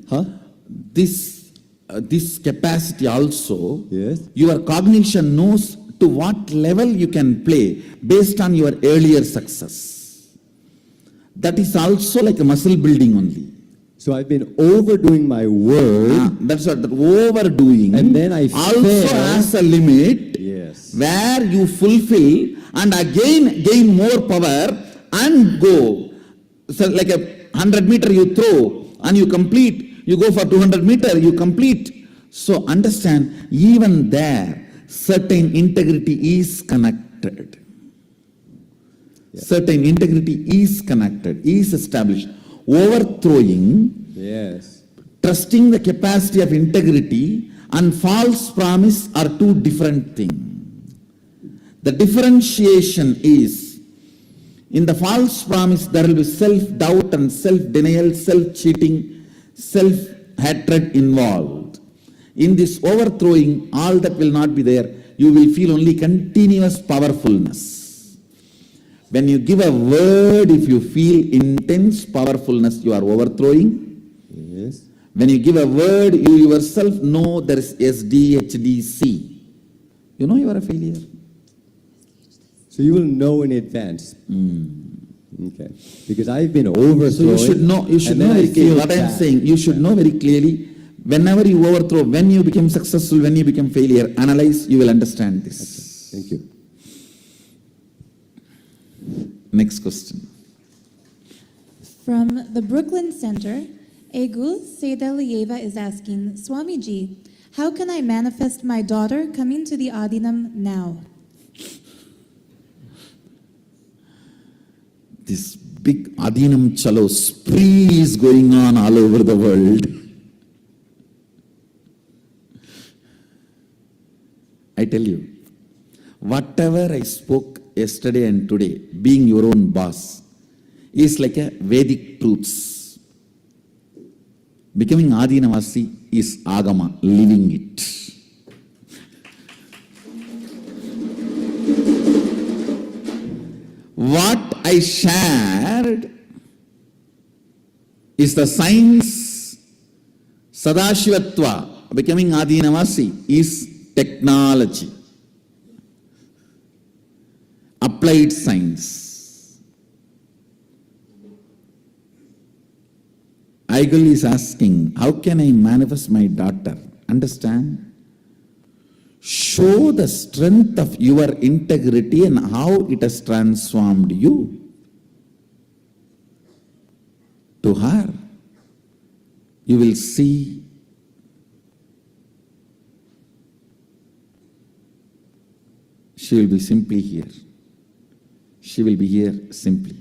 this capacity also, Yes. your cognition knows to what level you can play based on your earlier success. That is also like a muscle building only. So I've been overdoing my word. That's what, that overdoing. And then I also fail. has a limit. Yes. Where you fulfill and again gain more power and go. So like a 100 meter you throw and you complete You go for 200 meter, you complete. So understand, even there, certain integrity is connected. Certain integrity is connected, is established. Overthrowing, Yes. trusting the capacity of integrity and false promise are two different things. The differentiation is, in the false promise there will be self-doubt and self-denial, self-cheating, self-hatred involved. In this overthrowing, all that will not be there. You will feel only continuous powerfulness. When you give a word, if you feel intense powerfulness, you are overthrowing. Yes. When you give a word, you yourself know there is SD, HD, C. You know you are a failure. So you will know in advance. Okay. Because I've been overthrowing. So you should know very clearly what I am saying. You should know very clearly, whenever you overthrow, when you become successful, when you become failure, analyze, you will understand this. Okay. Thank you. Next question. From the Brooklyn Center, Egul Sedelieva is asking, Swamiji, how can I manifest my daughter coming to the Adinam now? This big Adinam Chalo spree is going on all over the world. I tell you, whatever I spoke yesterday and today, being your own boss, is like a Vedic truths. Becoming Adinavasi is Agama, living it. What I shared is the science. Sadashivatva, becoming Adinavasi, is technology. Applied science. Eigel is asking, how can I manifest my daughter? Understand? Show the strength of your integrity and how it has transformed you to her. You will see she will be simply here. She will be here simply.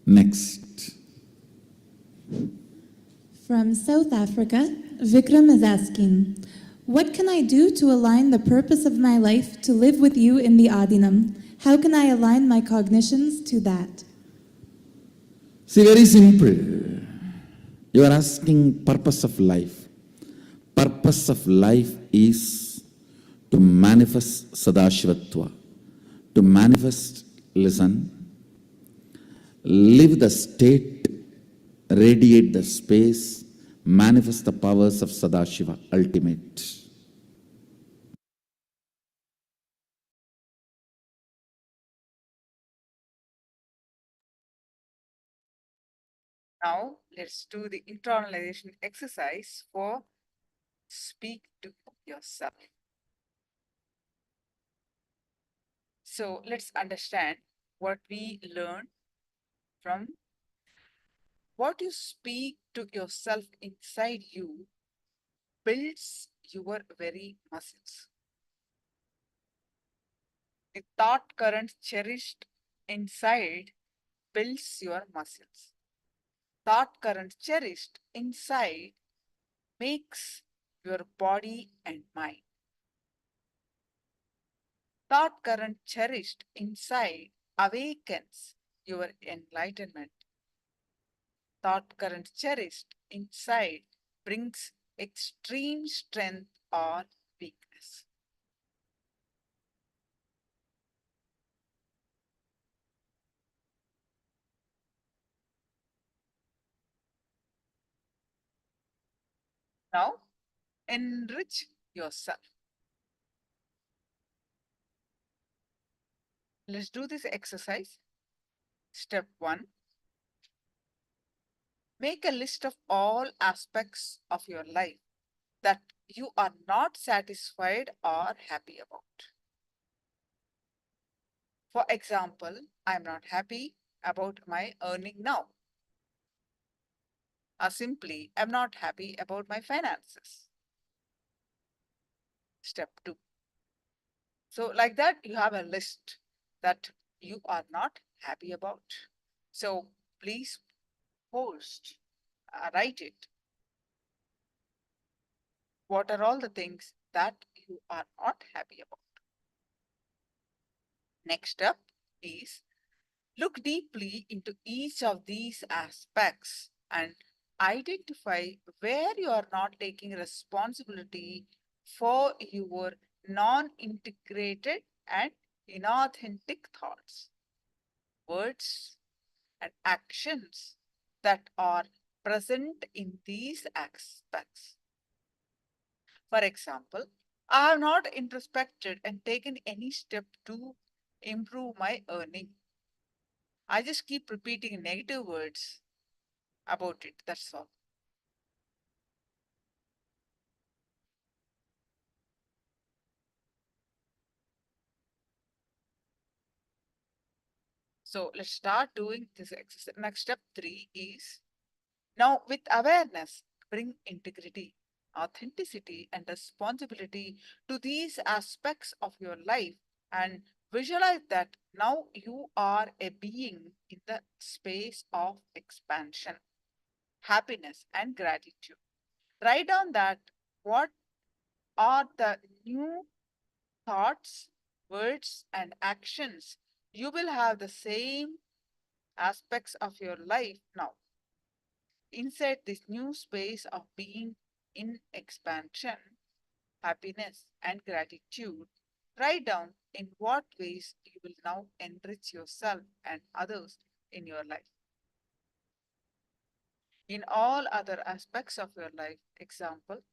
Next. From South Africa, Vikram is asking, what can I do to align the purpose of my life to live with you in the Adinam? How can I align my cognitions to that? See, very simple. You are asking purpose of life. Purpose of life is to manifest Sadashivatva, to manifest, listen, live the state, radiate the space, manifest the powers of Sadashiva, ultimate. Now, let's do the internalization exercise for speak to yourself. So, let's understand what we learned from what you speak to yourself inside you builds your very muscles. The thought current cherished inside builds your muscles. Thought current cherished inside makes your body and mind. Thought current cherished inside awakens your enlightenment. Thought current cherished inside brings extreme strength or weakness. Now, enrich yourself. Let's do this exercise. Step 1. Make a list of all aspects of your life that you are not satisfied or happy about. For example, I am not happy about my earning now. Or simply, I'm not happy about my finances. Step 2. So like that, you have a list that you are not happy about. So please post, write it. What are all the things that you are not happy about? Next up is look deeply into each of these aspects and identify where you are not taking responsibility for your non-integrated and inauthentic thoughts, words, and actions that are present in these aspects. For example, I have not introspected and taken any step to improve my earning. I just keep repeating negative words about it. That's all. So let's start doing this exercise. Next step 3 is now with awareness, bring integrity, authenticity, and responsibility to these aspects of your life and visualize that now you are a being in the space of expansion, happiness, and gratitude. Write down that what are the new thoughts, words, and actions you will have the same aspects of your life now. Inside this new space of being in expansion, happiness, and gratitude, write down in what ways you will now enrich yourself and others in your life. In all other aspects of your life, example,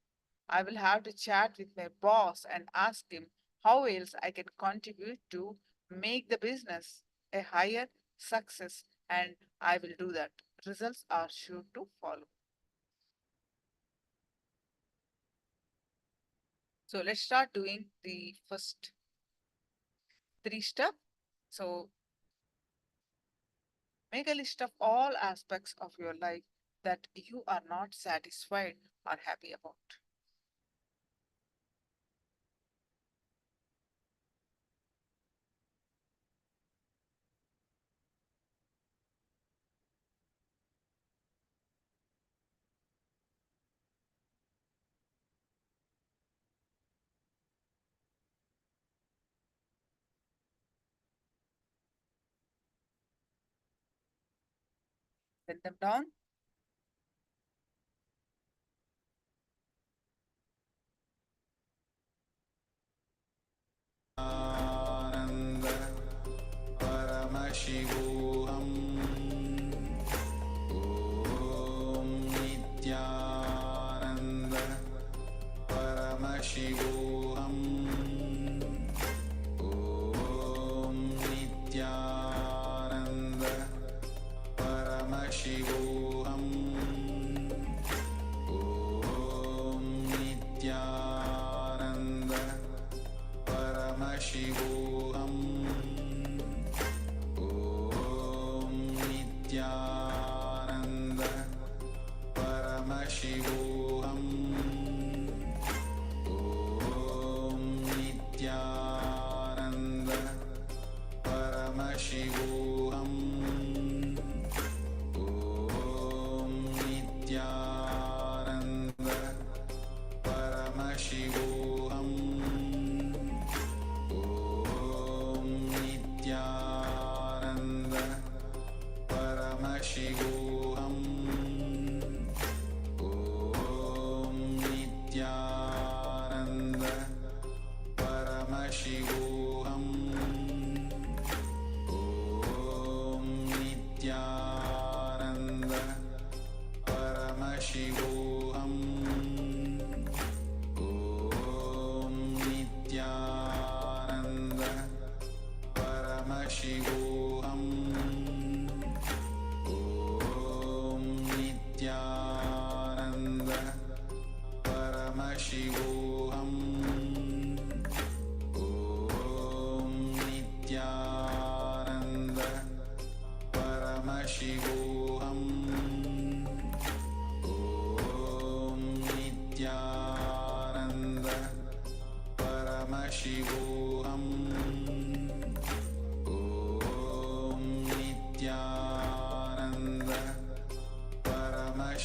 I will have to chat with my boss and ask him how else I can contribute to make the business a higher success, and I will do that. Results are sure to follow. So let's start doing the first 3 steps. So make a list of all aspects of your life that you are not satisfied or happy about. Send them down. Paramashivoham Nithyananda Paramashivoham Nithyananda Paramashivoham Nithyananda Paramashivoham Nithyananda Paramashivoham Nithyananda Paramashivoham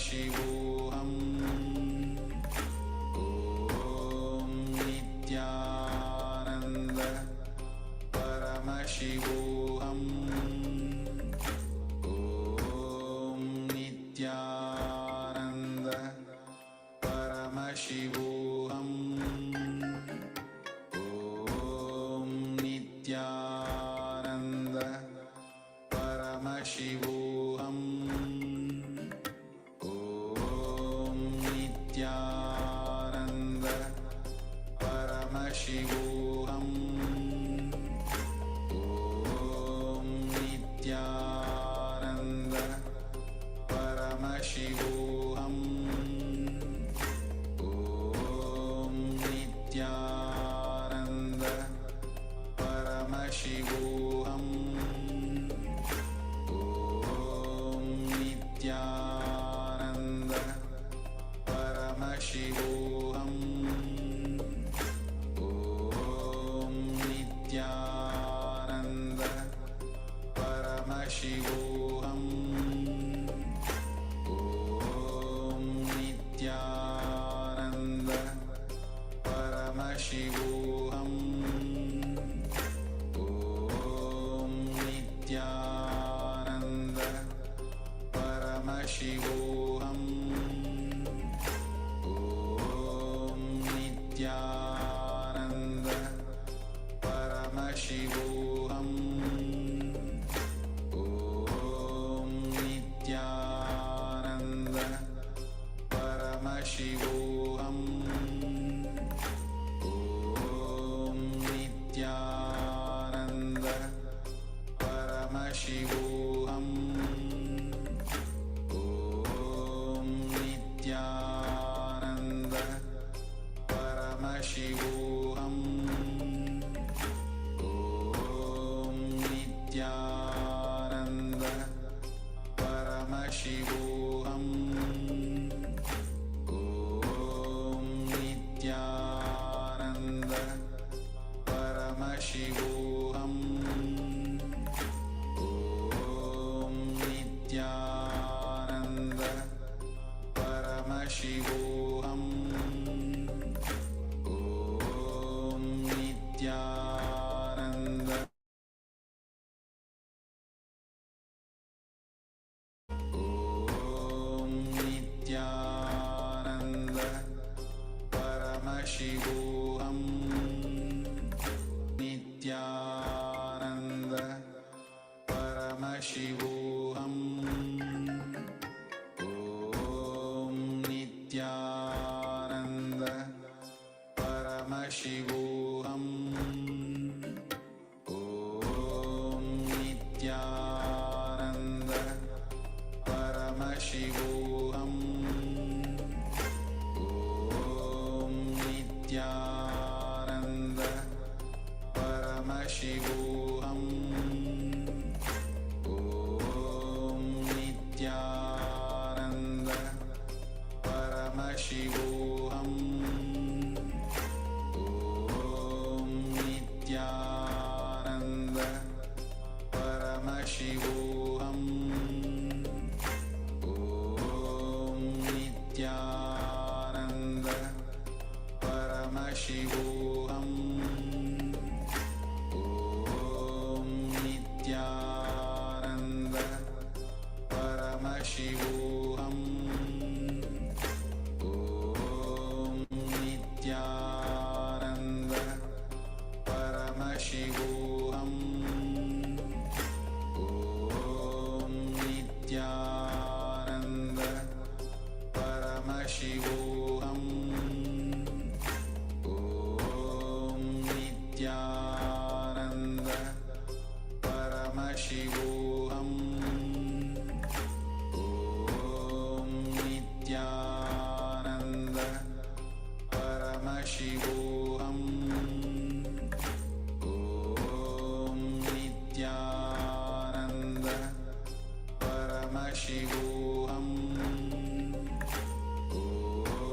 Paramashivoham Om Nithyananda Paramashivoham Om Nithyananda Paramashivoham Om Nithyananda Paramashivoham Om Nithyananda Paramashivoham Om Nithyananda Paramashivoham Om Nithyananda Paramashivoham Om Nithyananda Paramashivoham Om Nithyananda Paramashivoham Om Nithyananda Paramashivoham Om Nithyananda Paramashivoham Om Nithyananda Paramashivoham Om Nithyananda Paramashivoham Om Nithyananda Paramashivoham Om Nithyananda Paramashivoham Om Nithyananda Paramashivoham Om Nithyananda Paramashivoham Om Nithyananda Paramashivoham Om Nithyananda Om Nithyananda Paramashivoham Nithyananda Paramashivoham Om Nithyananda Paramashivoham Om Nithyananda Paramashivoham Om Nithyananda Paramashivoham Om Nithyananda Paramashivoham Om Nithyananda Paramashivoham Om Nithyananda Paramashivoham Om Nithyananda Paramashivoham Om Nithyananda Paramashivoham Om Nithyananda Paramashivoham Om Nithyananda Paramashivoham Om Nithyananda Paramashivoham Om Nithyananda Paramashivoham Om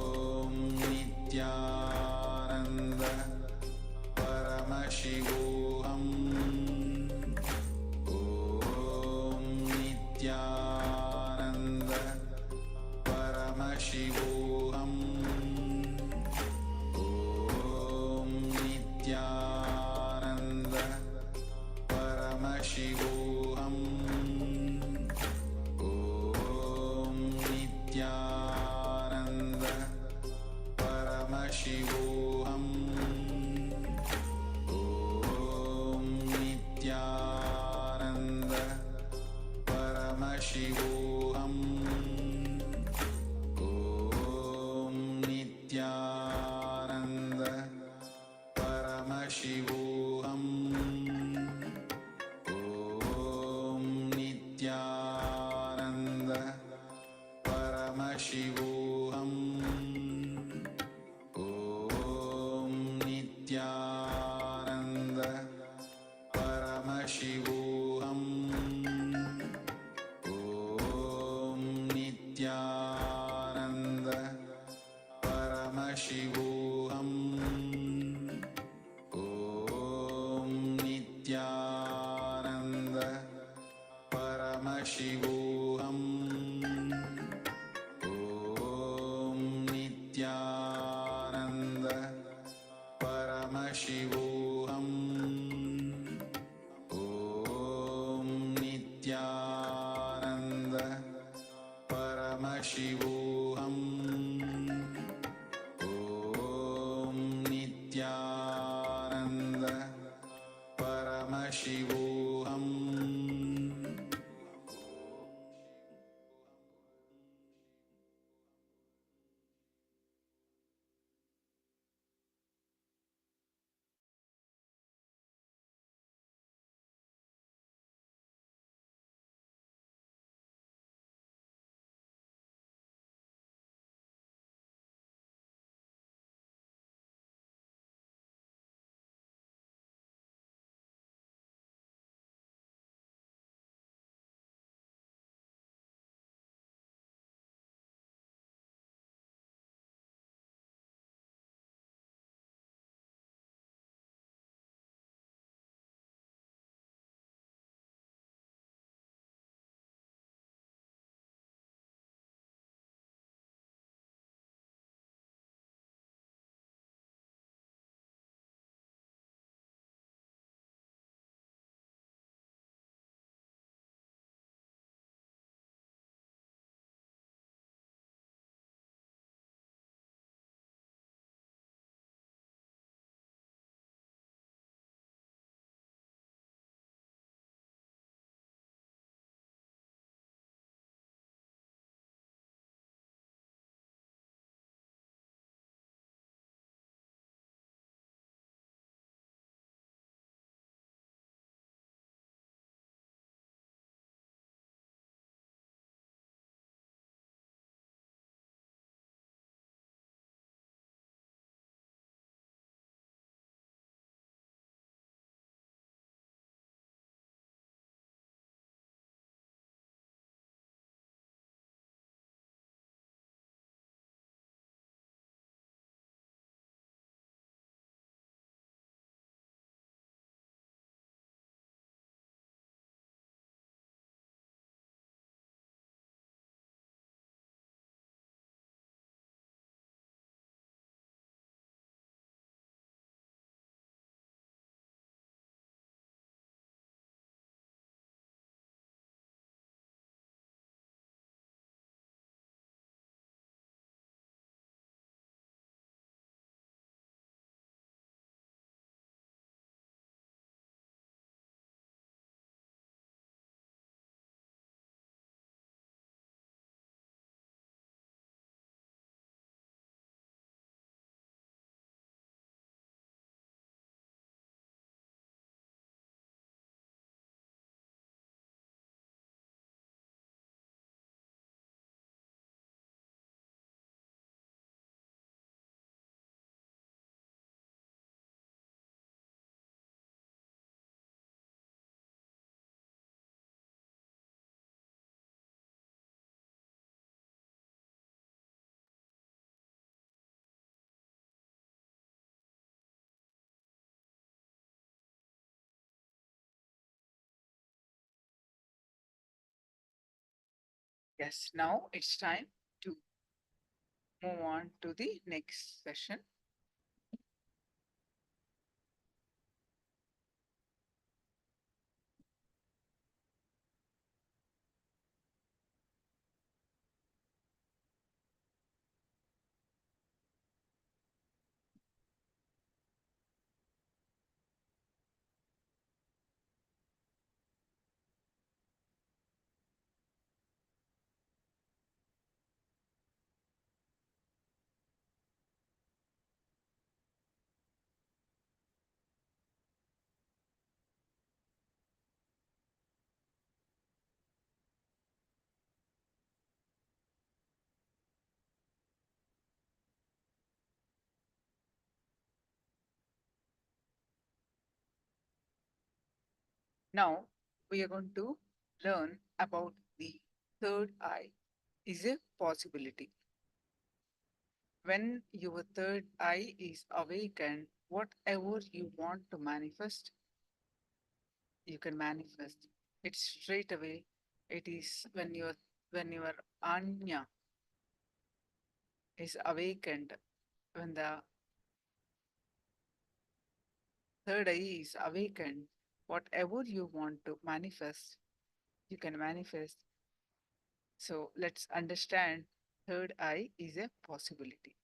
Paramashivoham Om Nithyananda Paramashivoham Om Nithyananda Paramashivoham Om Nithyananda Paramashivoham Om Nithyananda Paramashivoham Om Nithyananda Paramashivoham Om Nithyananda Paramashivoham Yes, now it's time to move on to the next session. Now we are going to learn about the third eye is a possibility. When your third eye is awakened, whatever you want to manifest, you can manifest it straight away. It is when your anya is awakened, when the third eye is awakened, whatever you want to manifest, you can manifest. So let's understand third eye is a possibility.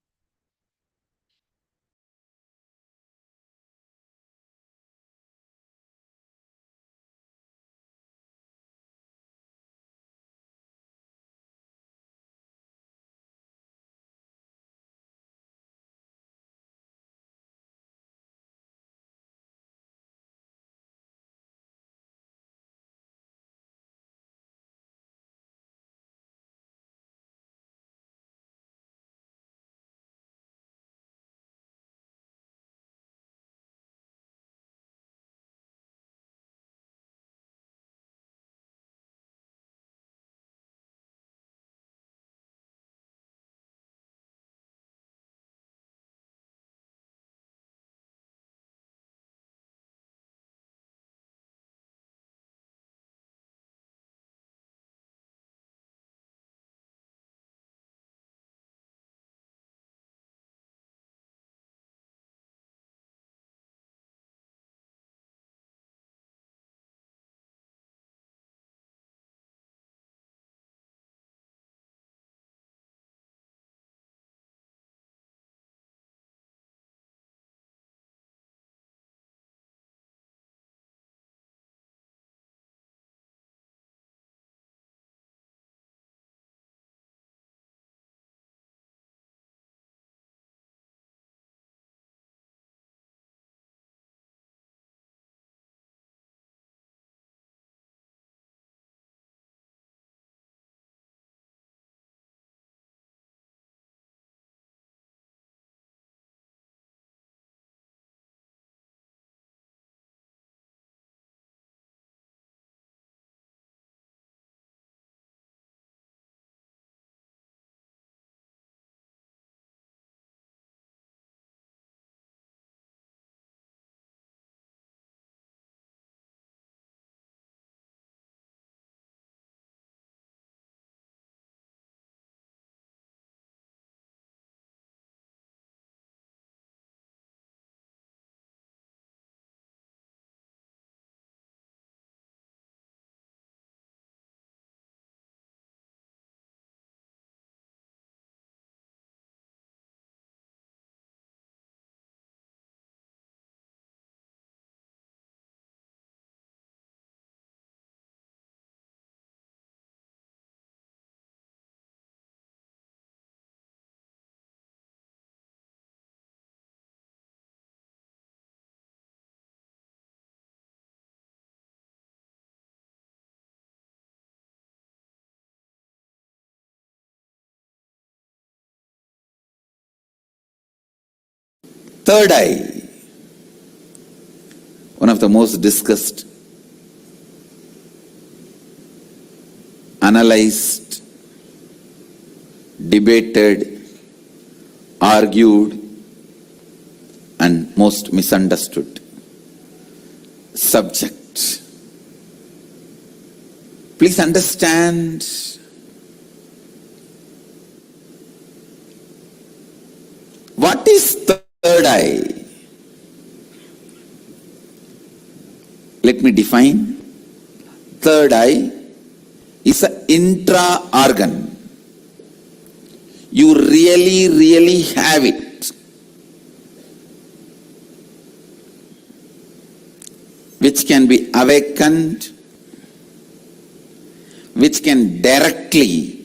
Third eye, one of the most discussed, analyzed, debated, argued, and most misunderstood subject. Please understand, what is third eye? Let me define. Third eye is an intra-organ. You really have it, which can be awakened, which can directly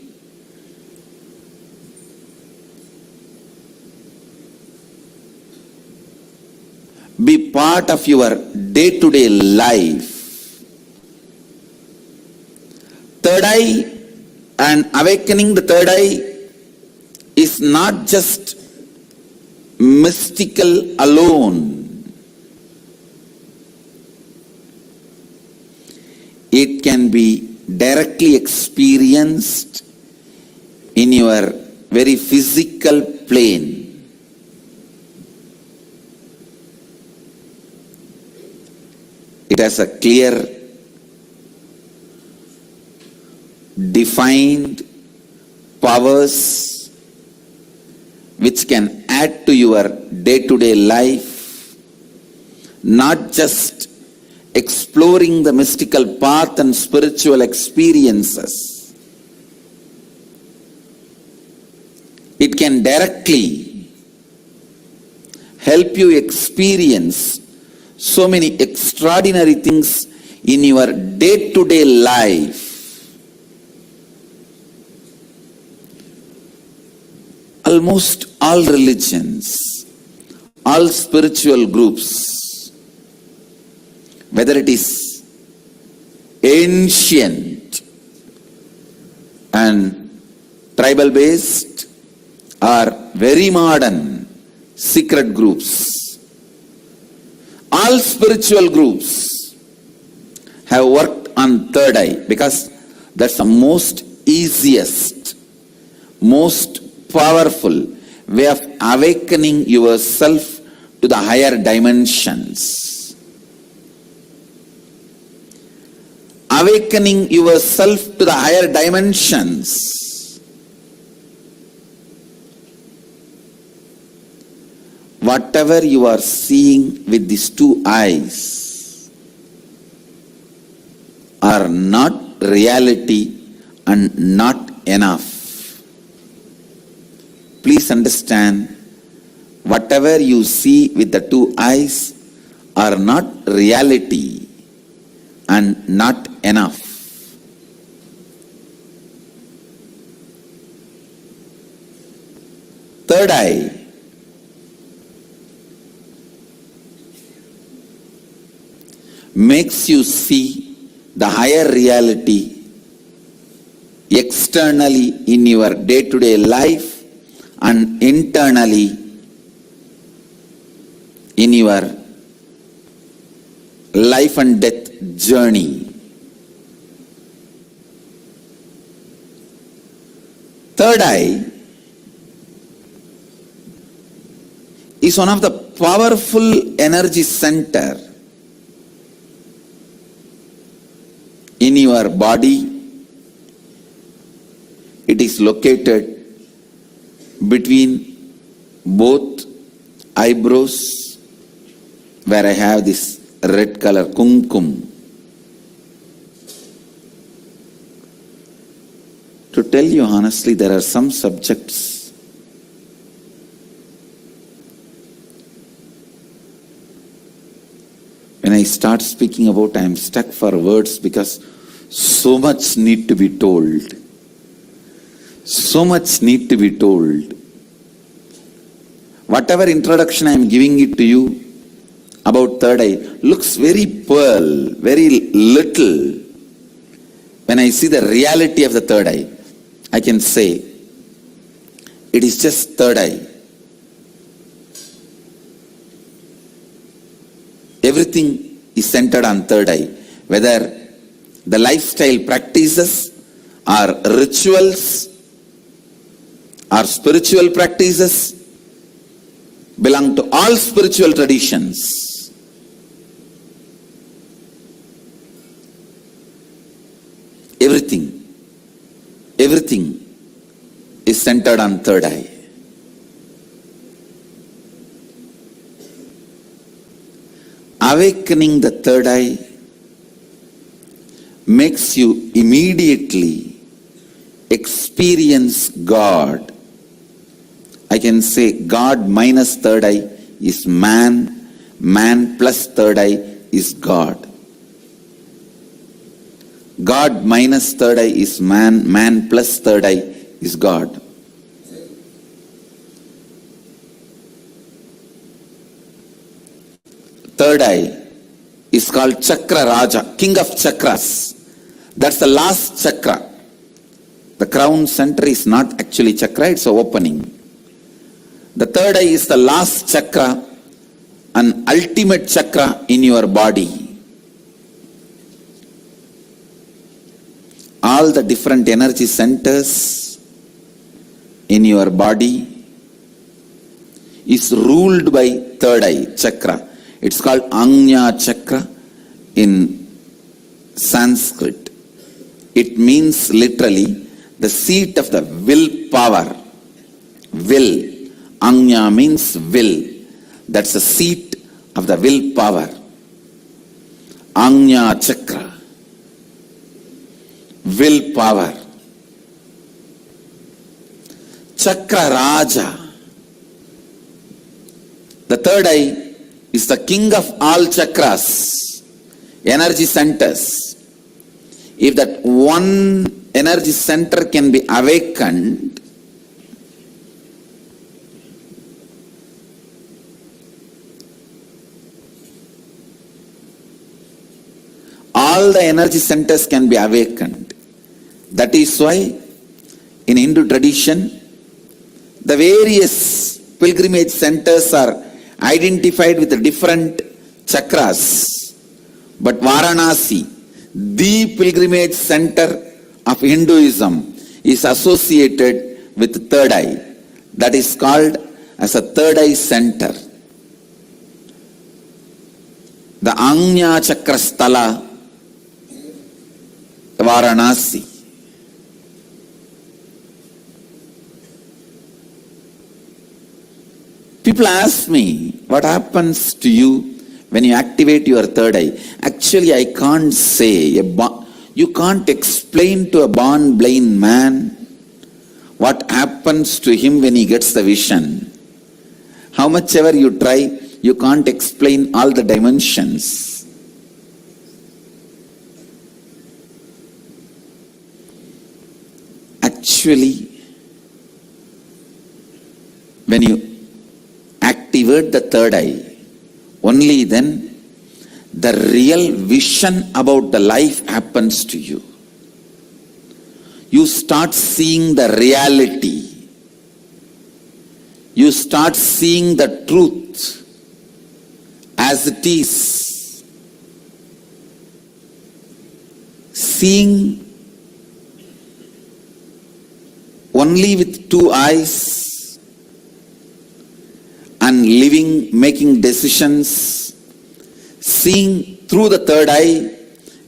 be part of your day-to-day life. Third eye and awakening the third eye is not just mystical alone. It can be directly experienced in your very physical plane. It has a clear, defined powers which can add to your day-to-day life, not just exploring the mystical path and spiritual experiences. It can directly help you experience so many extraordinary things in your day-to-day life. Almost all religions, all spiritual groups, whether it is ancient and tribal-based or very modern secret groups, all spiritual groups have worked on third eye because that's the most easiest, most powerful way of awakening yourself to the higher dimensions. Awakening yourself to the higher dimensions. Whatever you are seeing with these two eyes are not reality and not enough. Please understand, whatever you see with the two eyes are not reality and not enough. Third eye makes you see the higher reality externally in your day-to-day life and internally in your life and death journey. Third eye is one of the powerful energy center in your body. It is located between both eyebrows, where I have this red color kumkum. To tell you honestly, there are some subjects when I start speaking about, I am stuck for words because so much need to be told. So much need to be told. Whatever introduction I am giving it to you about third eye looks very pearl, very little. When I see the reality of the third eye, I can say it is just third eye. Everything is centered on third eye, whether the lifestyle practices or rituals or spiritual practices belong to all spiritual traditions. Everything is centered on third eye. Awakening the third eye makes you immediately experience God. I can say God minus third eye is man, man plus third eye is God. God minus third eye is man, man plus third eye is God. Third eye is called Chakra Raja, king of chakras. That's the last chakra. The crown center is not actually chakra, it's an opening. The third eye is the last chakra, an ultimate chakra in your body. all the different energy centers in your body is ruled by third eye chakra. It's called Ajna chakra in Sanskrit. It means literally the seat of the will power. Will. Ajna means will. That's the seat of the will power. Ajna chakra. Will power. Chakra Raja. The third eye is the king of all chakras, energy centers. If that one energy center can be awakened, all the energy centers can be awakened. That is why in Hindu tradition, the various pilgrimage centers are identified with the different chakras. But Varanasi, the pilgrimage center of Hinduism, is associated with the third eye. That is called as a third eye center. The Ajna Chakra Sthala, Varanasi. People ask me, what happens to you when you activate your third eye? Actually, I can't say. You can't explain to a born blind man what happens to him when he gets the vision. How much ever you try, you can't explain all the dimensions. Actually, when you activate the third eye, only then the real vision about the life happens to you. You start seeing the reality. You start seeing the truth as it is. Seeing only with two eyes and living, making decisions, seeing through the third eye,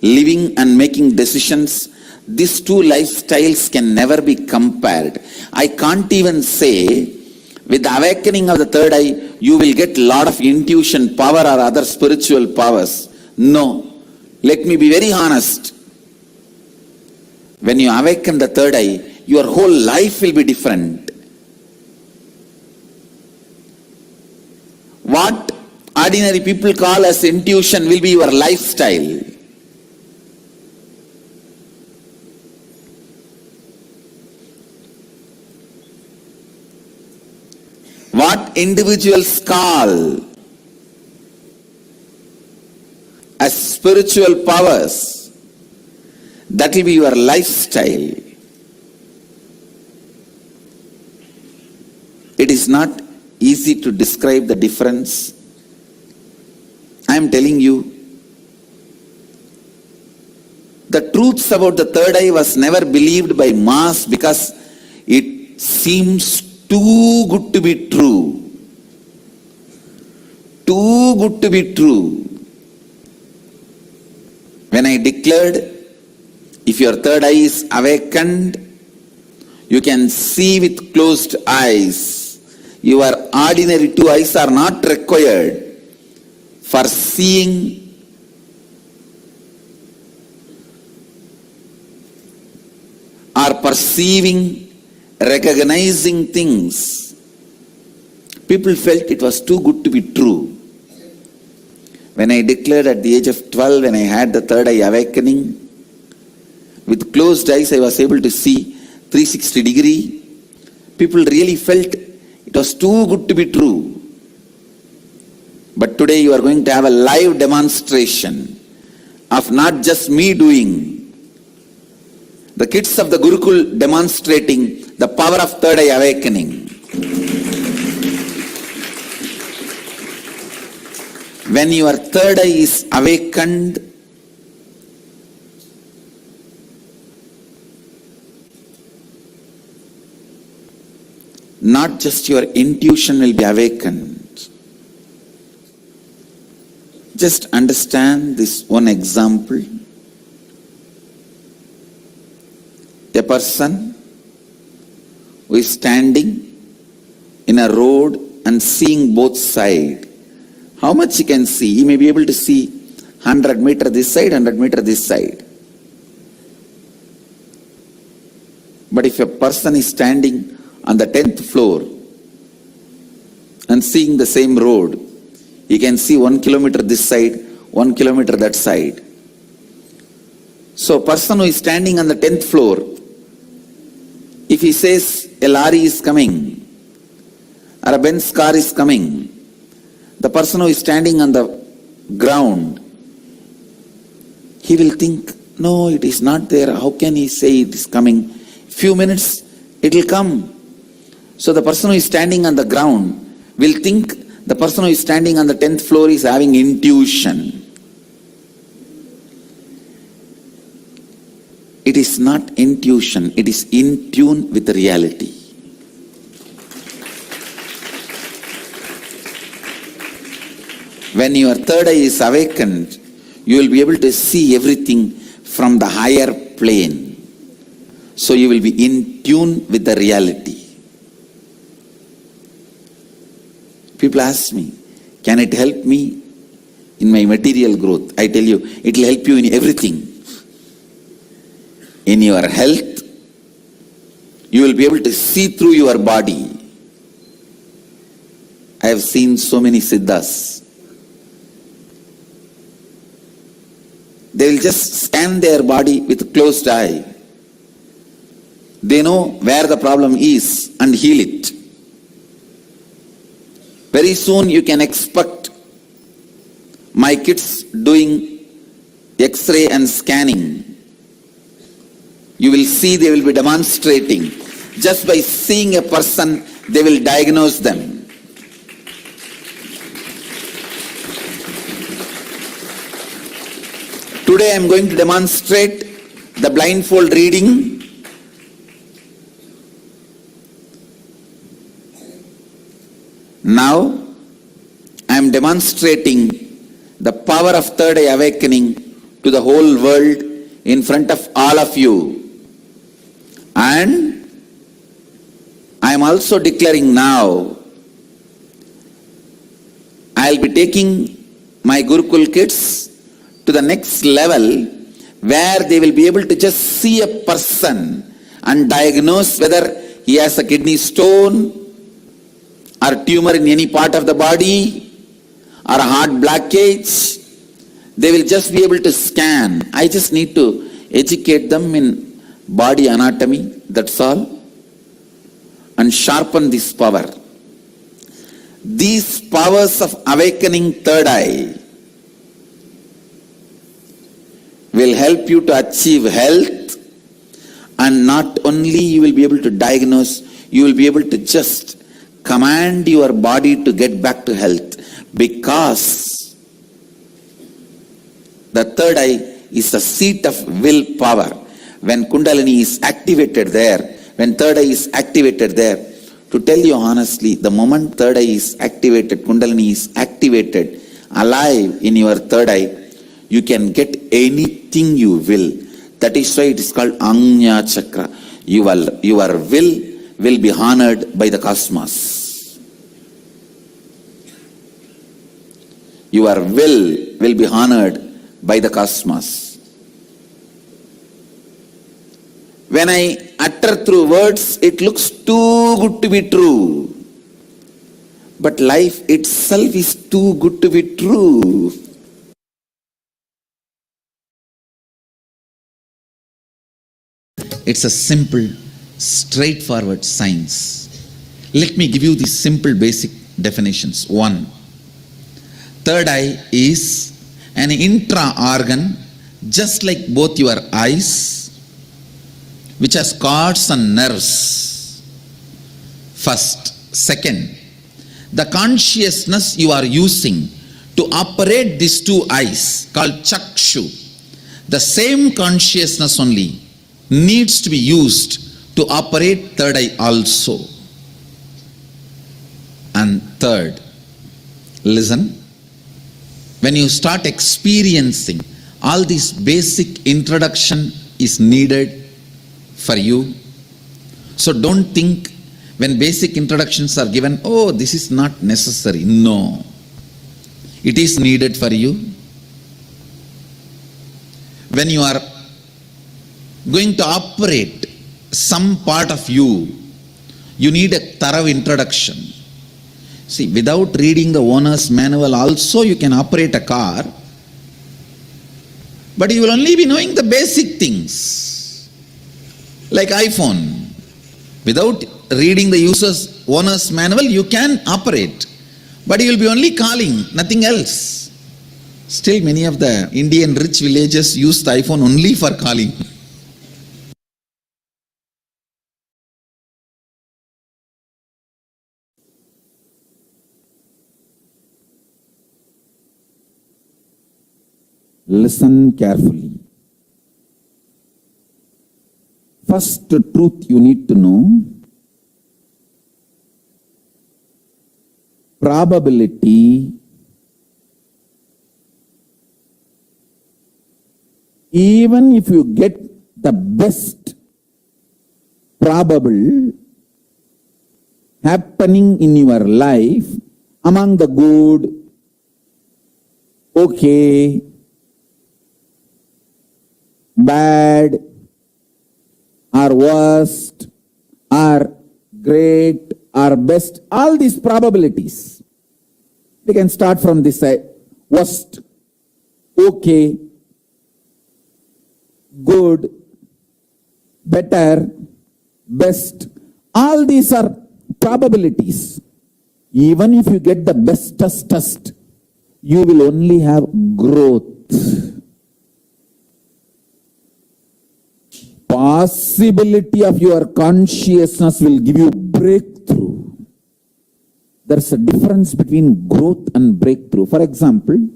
living and making decisions, these two lifestyles can never be compared. I can't even say with the awakening of the third eye, you will get a lot of intuition power or other spiritual powers. No. Let me be very honest. When you awaken the third eye, your whole life will be different. What ordinary people call as intuition will be your lifestyle. What individuals call as spiritual powers, that will be your lifestyle. It is not easy to describe the difference. I am telling you, the truths about the third eye was never believed by mass because it seems too good to be true. Too good to be true. When I declared, if your third eye is awakened, you can see with closed eyes. Your ordinary two eyes are not required for seeing or perceiving, recognizing things. People felt it was too good to be true. When I declared at the age of 12, when I had the third eye awakening, with closed eyes I was able to see 360 degree. People really felt it was too good to be true. But today you are going to have a live demonstration of not just me doing, the kids of the Gurukul demonstrating the power of third eye awakening. When your third eye is awakened, not just your intuition will be awakened. Just understand this one example. A person who is standing in a road and seeing both sides. How much he can see? He may be able to see 100 meters this side, 100 meters this side. But if a person is standing on the 10th floor and seeing the same road, he can see 1 kilometer this side, 1 kilometer that side. So a person who is standing on the 10th floor, if he says a lorry is coming or a Benz car is coming, the person who is standing on the ground, he will think, no, it is not there. How can he say it is coming? Few minutes, it will come. So the person who is standing on the ground will think the person who is standing on the 10th floor is having intuition. It is not intuition, it is in tune with the reality. When your third eye is awakened, you will be able to see everything from the higher plane. So you will be in tune with the reality. People ask me, can it help me in my material growth? I tell you, it will help you in everything. In your health, you will be able to see through your body. I have seen so many siddhas. They will just scan their body with closed eye. They know where the problem is and heal it. Very soon you can expect my kids doing X-ray and scanning. You will see they will be demonstrating. Just by seeing a person, they will diagnose them. Today I am going to demonstrate the blindfold reading. Now I am demonstrating the power of third eye awakening to the whole world in front of all of you. And I am also declaring now, I will be taking my Gurukul kids to the next level where they will be able to just see a person and diagnose whether he has a kidney stone or tumor in any part of the body or a heart blockage. They will just be able to scan. I just need to educate them in body anatomy, that's all, and sharpen this power. These powers of awakening third eye will help you to achieve health, and not only you will be able to diagnose, you will be able to just command your body to get back to health, because the third eye is the seat of willpower. When Kundalini is activated there, when third eye is activated there, to tell you honestly, the moment third eye is activated, Kundalini is activated, alive in your third eye, you can get anything you will. That is why it is called Anya Chakra. Your will be honored by the cosmos. Your will be honored by the cosmos. When I utter through words, it looks too good to be true. But life itself is too good to be true. It's a simple, straightforward science. Let me give you these simple basic definitions. 1. Third eye is an intra-organ, just like both your eyes, which has cords and nerves. First. Second, the consciousness you are using to operate these two eyes, called chakshu, the same consciousness only needs to be used to operate third eye also. Third, listen. When you start experiencing, all this basic introduction is needed for you. So don't think when basic introductions are given, oh, this is not necessary. No. It is needed for you. When you are going to operate some part of you, you need a thorough introduction. See, without reading the owner's manual also you can operate a car, but you will only be knowing the basic things. Like iPhone. Without reading the owner's manual, you can operate, but you will be only calling, nothing else. Still, many of the Indian rich villages use the iPhone only for calling. Listen carefully. First truth you need to know, probability even if you get the best probable happening in your life among the good, okay, bad, or worst, or great, or best, all these probabilities. We can start from this side. Worst, okay, good, better, best, all these are probabilities. Even if you get the bestest, you will only have growth. Possibility of your consciousness will give you breakthrough. There's a difference between growth and breakthrough. For example,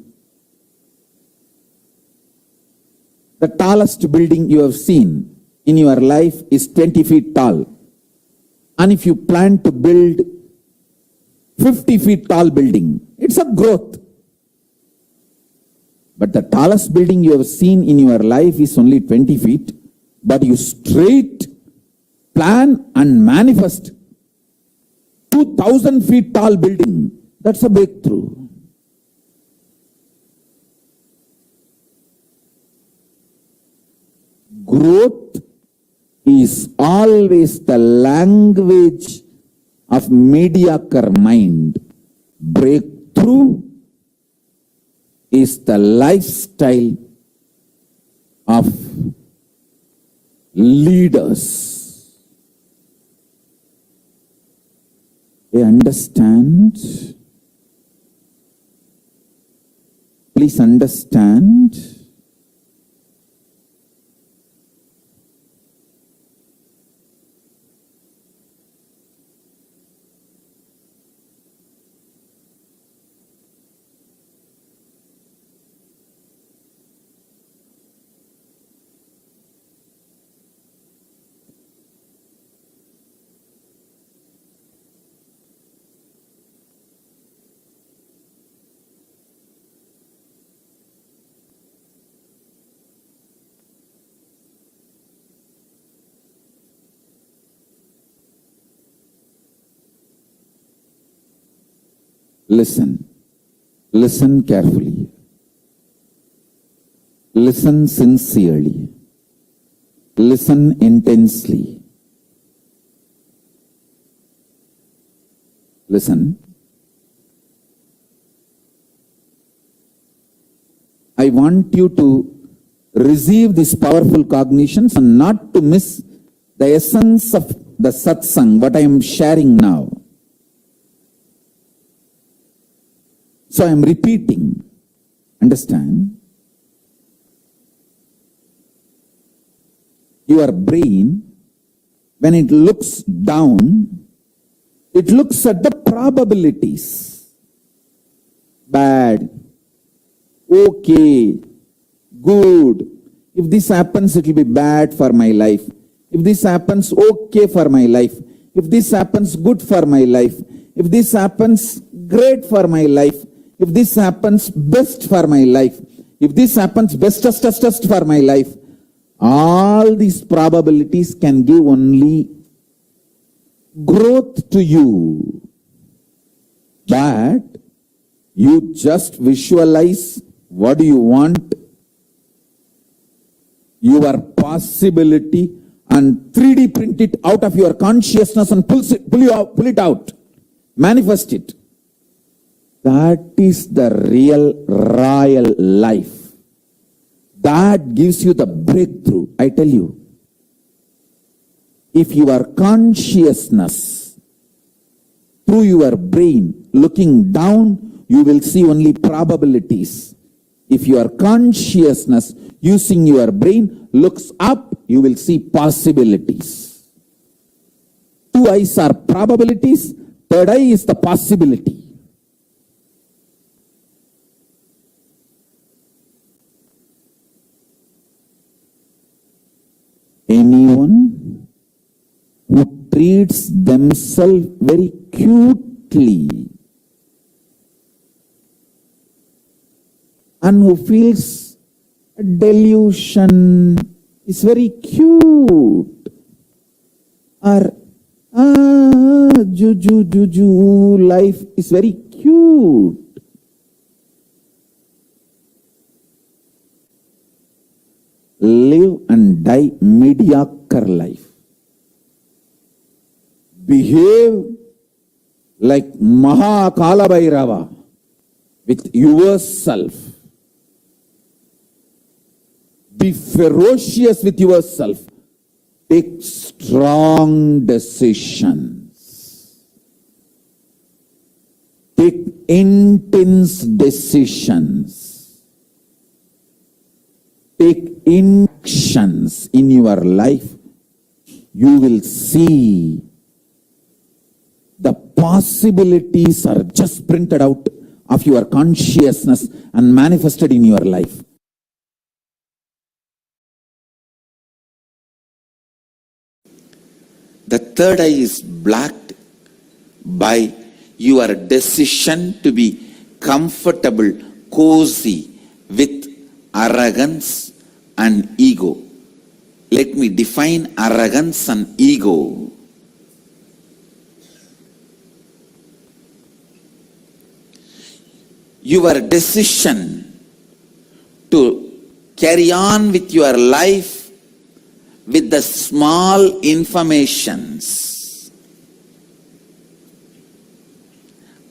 the tallest building you have seen in your life is 20 feet tall. And if you plan to build 50 feet tall building, it's a growth. But the tallest building you have seen in your life is only 20 feet. But you straight plan and manifest 2,000 feet tall building. That's a breakthrough. Growth is always the language of mediocre mind. Breakthrough is the lifestyle of leaders. They understand. Please understand. Listen. Listen carefully. Listen sincerely. Listen intensely. Listen. I want you to receive these powerful cognitions and not to miss the essence of the satsang, what I am sharing now. So I am repeating. Understand? Your brain, when it looks down, it looks at the probabilities. Bad, okay, good. If this happens, it will be bad for my life. If this happens, okay for my life. If this happens, good for my life. If this happens, great for my life, if this happens, best for my life, if this happens, bestest for my life, all these probabilities can give only growth to you. But you just visualize what do you want, your possibility, and 3D print it out of your consciousness and pull it out, manifest it. That is the real royal life. That gives you the breakthrough. I tell you, if your consciousness through your brain looking down, you will see only probabilities. If your consciousness using your brain looks up, you will see possibilities. Two eyes are probabilities, third eye is the possibility. Anyone who treats themselves very cutely and who feels a delusion is very cute, or juju, life is very cute, live and die mediocre life. Behave like Mahakala Bhairava with yourself. Be ferocious with yourself. Take strong decisions. Take intense decisions. Take actions in your life. You will see the possibilities are just printed out of your consciousness and manifested in your life. The third eye is blocked by your decision to be comfortable, cozy with arrogance and ego. Let me define arrogance and ego. Your decision to carry on with your life with the small informations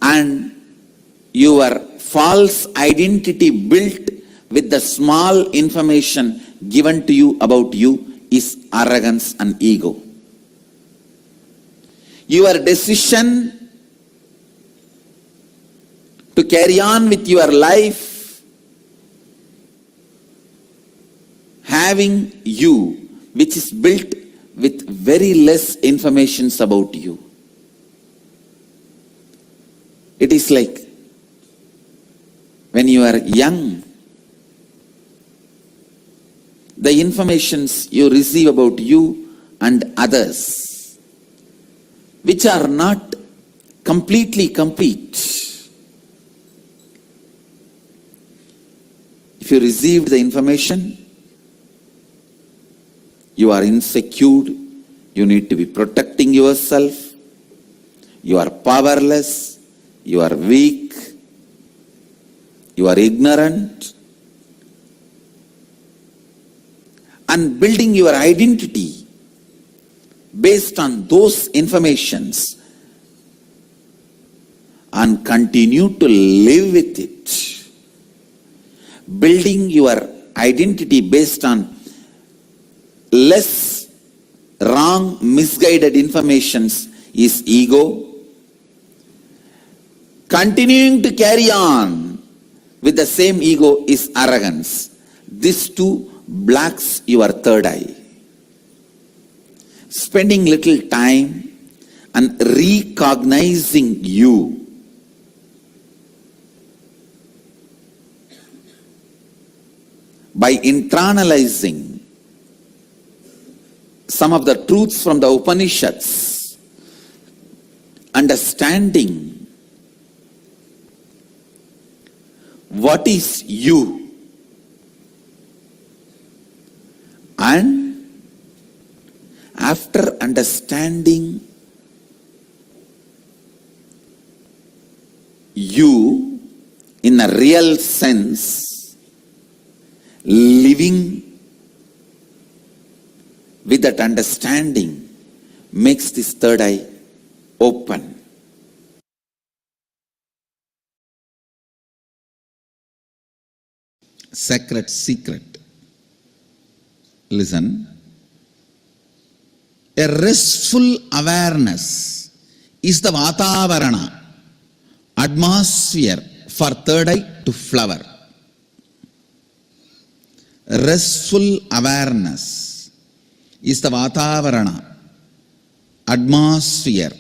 and your false identity built with the small information given to you about you is arrogance and ego. Your decision to carry on with your life having you, which is built with very less informations about you. It is like when you are young, the informations you receive about you and others, which are not completely complete. If you received the information, you are insecure, you need to be protecting yourself, you are powerless, you are weak, you are ignorant, and building your identity based on those informations and continue to live with it. Building your identity based on less wrong, misguided informations is ego. Continuing to carry on with the same ego is arrogance. This too blocks your third eye. Spending little time and recognizing you by internalizing some of the truths from the Upanishads, understanding what is you, and after understanding you in a real sense, living with that understanding makes this third eye open. Sacred secret. Listen. A restful awareness is the Vatavarana, atmosphere for third eye to flower. Restful awareness is the Vatavarana, atmosphere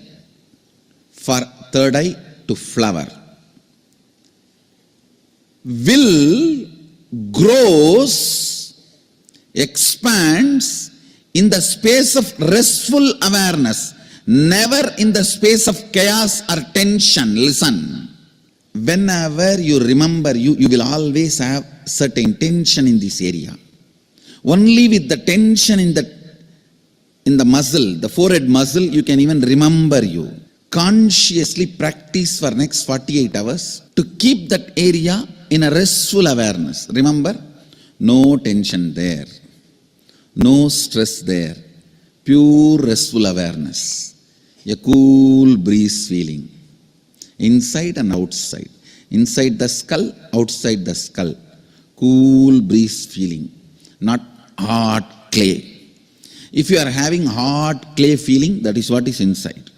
for third eye to flower. Will grows, expands in the space of restful awareness, never in the space of chaos or tension. Listen, whenever you remember you will always have certain tension in this area. Only with the tension in the muscle, the forehead muscle, you can even remember you. Consciously practice for next 48 hours to keep that area in a restful awareness. Remember, no tension there, no stress there, pure restful awareness, a cool breeze feeling, inside and outside, inside the skull, outside the skull, cool breeze feeling, not hard clay. If you are having hard clay feeling, that is what is inside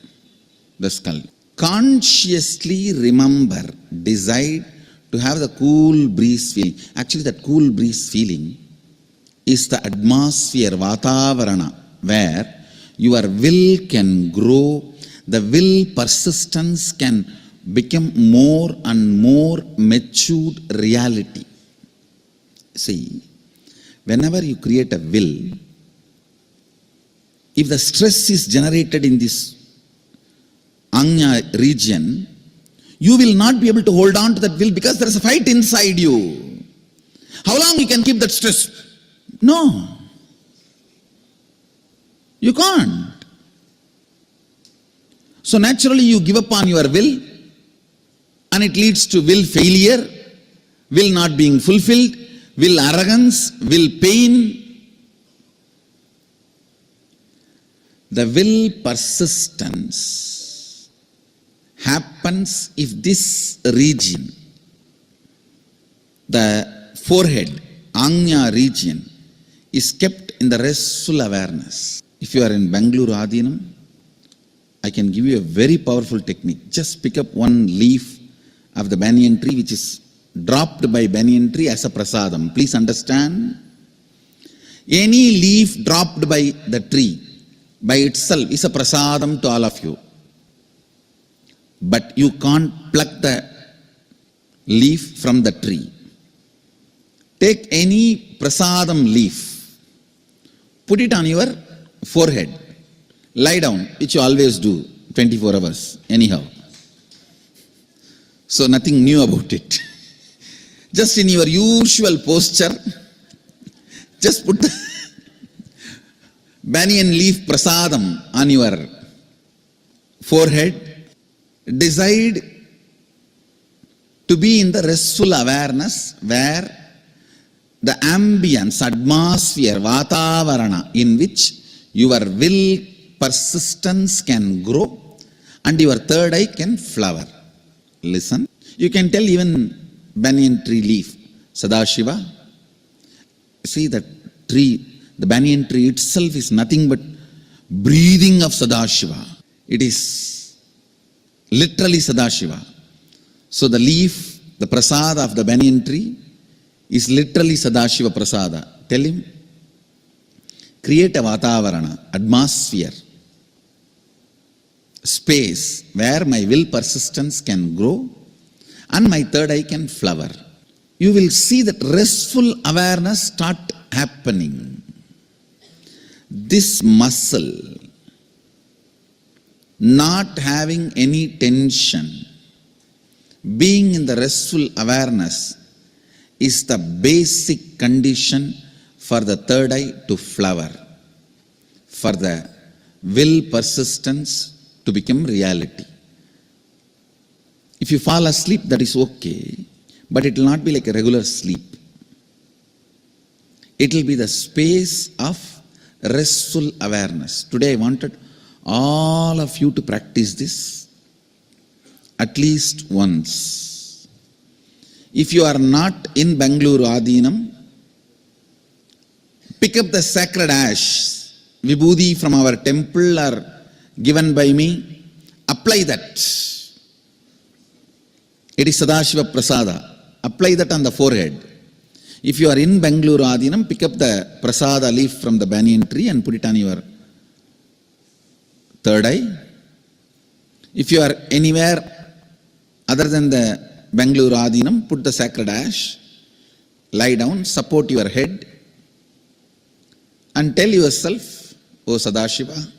the skull. Consciously remember, decide to have the cool breeze feeling. Actually, that cool breeze feeling is the atmosphere, Vatavarana, where your will can grow, the will persistence can become more and more matured reality. See, whenever you create a will, if the stress is generated in this Anya region, you will not be able to hold on to that will because there is a fight inside you. How long you can keep that stress? No. You can't. So naturally you give up on your will and it leads to will failure, will not being fulfilled, will arrogance, will pain. The will persistence happens if this region, the forehead, Anya region, is kept in the restful awareness. If you are in Bangalore Adinam, I can give you a very powerful technique. Just pick up one leaf of the banyan tree which is dropped by banyan tree as a prasadam. Please understand. Any leaf dropped by the tree by itself is a prasadam to all of you. But you can't pluck the leaf from the tree. Take any prasadam leaf, put it on your forehead, lie down, which you always do 24 hours anyhow. So nothing new about it. Just in your usual posture, just put the banyan leaf prasadam on your forehead. Decide to be in the restful awareness where the ambience, atmosphere, Vatavarana in which your will persistence can grow and your third eye can flower. Listen, you can tell even banyan tree leaf, Sadashiva. See that tree, the banyan tree itself is nothing but breathing of Sadashiva. It is literally Sadashiva. So the leaf, the prasada of the banyan tree is literally Sadashiva prasada. Tell him, create a Vatavarana, atmosphere, space where my will persistence can grow and my third eye can flower. You will see that restful awareness start happening. This muscle, not having any tension, being in the restful awareness, is the basic condition for the third eye to flower, for the will persistence to become reality. If you fall asleep, that is okay, but it will not be like a regular sleep. It will be the space of restful awareness. Today I wanted all of you to practice this at least once. If you are not in Bangalore Adinam, pick up the sacred ash, vibhuti from our temple or given by me, apply that. It is Sadashiva Prasada. Apply that on the forehead. If you are in Bangalore Adinam, pick up the Prasada leaf from the banyan tree and put it on your third eye. If you are anywhere other than the Bangalore Adinam, put the sacred ash, lie down, support your head and tell yourself, O Sadashiva,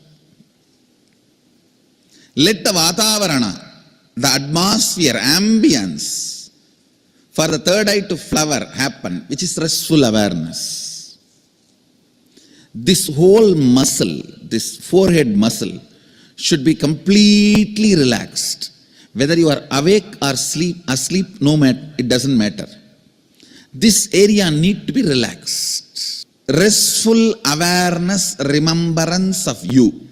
let the Vatavarana, the atmosphere, ambience, for the third eye to flower happen, which is restful awareness. This whole muscle, this forehead muscle, should be completely relaxed. Whether you are awake or asleep, no matter, it doesn't matter. This area need to be relaxed. Restful awareness, remembrance of you.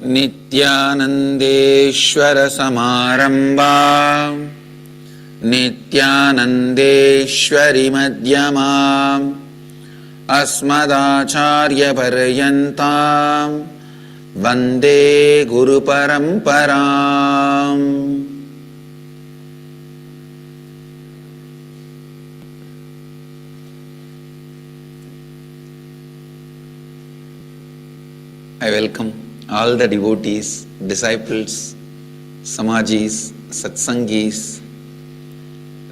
Nithyanandeshwara Samarambha Nithyanandeshwari Madhyama Asmadacharya Paryantam Vande Guru Paramparam. I welcome all the devotees, disciples, samajis, satsangis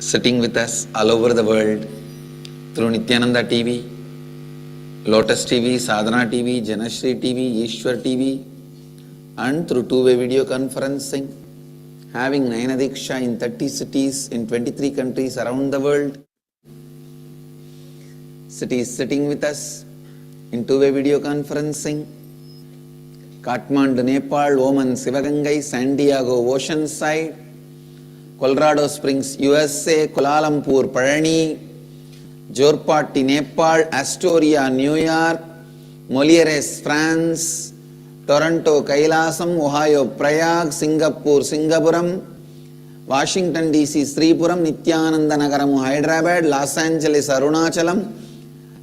sitting with us all over the world through Nithyananda TV, Lotus TV, Sadhana TV, Janashri TV, Ishwar TV and through two-way video conferencing, having Nayana Diksha in 30 cities in 23 countries around the world. Cities sitting with us in two-way video conferencing. Kathmandu, Nepal, Oman, Sivagangai, San Diego, Oceanside, Colorado Springs, USA, Kuala Lumpur, Parani, Jorpati, Nepal, Astoria, New York, Molieres, France, Toronto, Kailasam, Ohio, Prayag, Singapore, Singapuram, Washington DC, Sripuram, Nithyananda Nagaram, Hyderabad, Los Angeles, Arunachalam,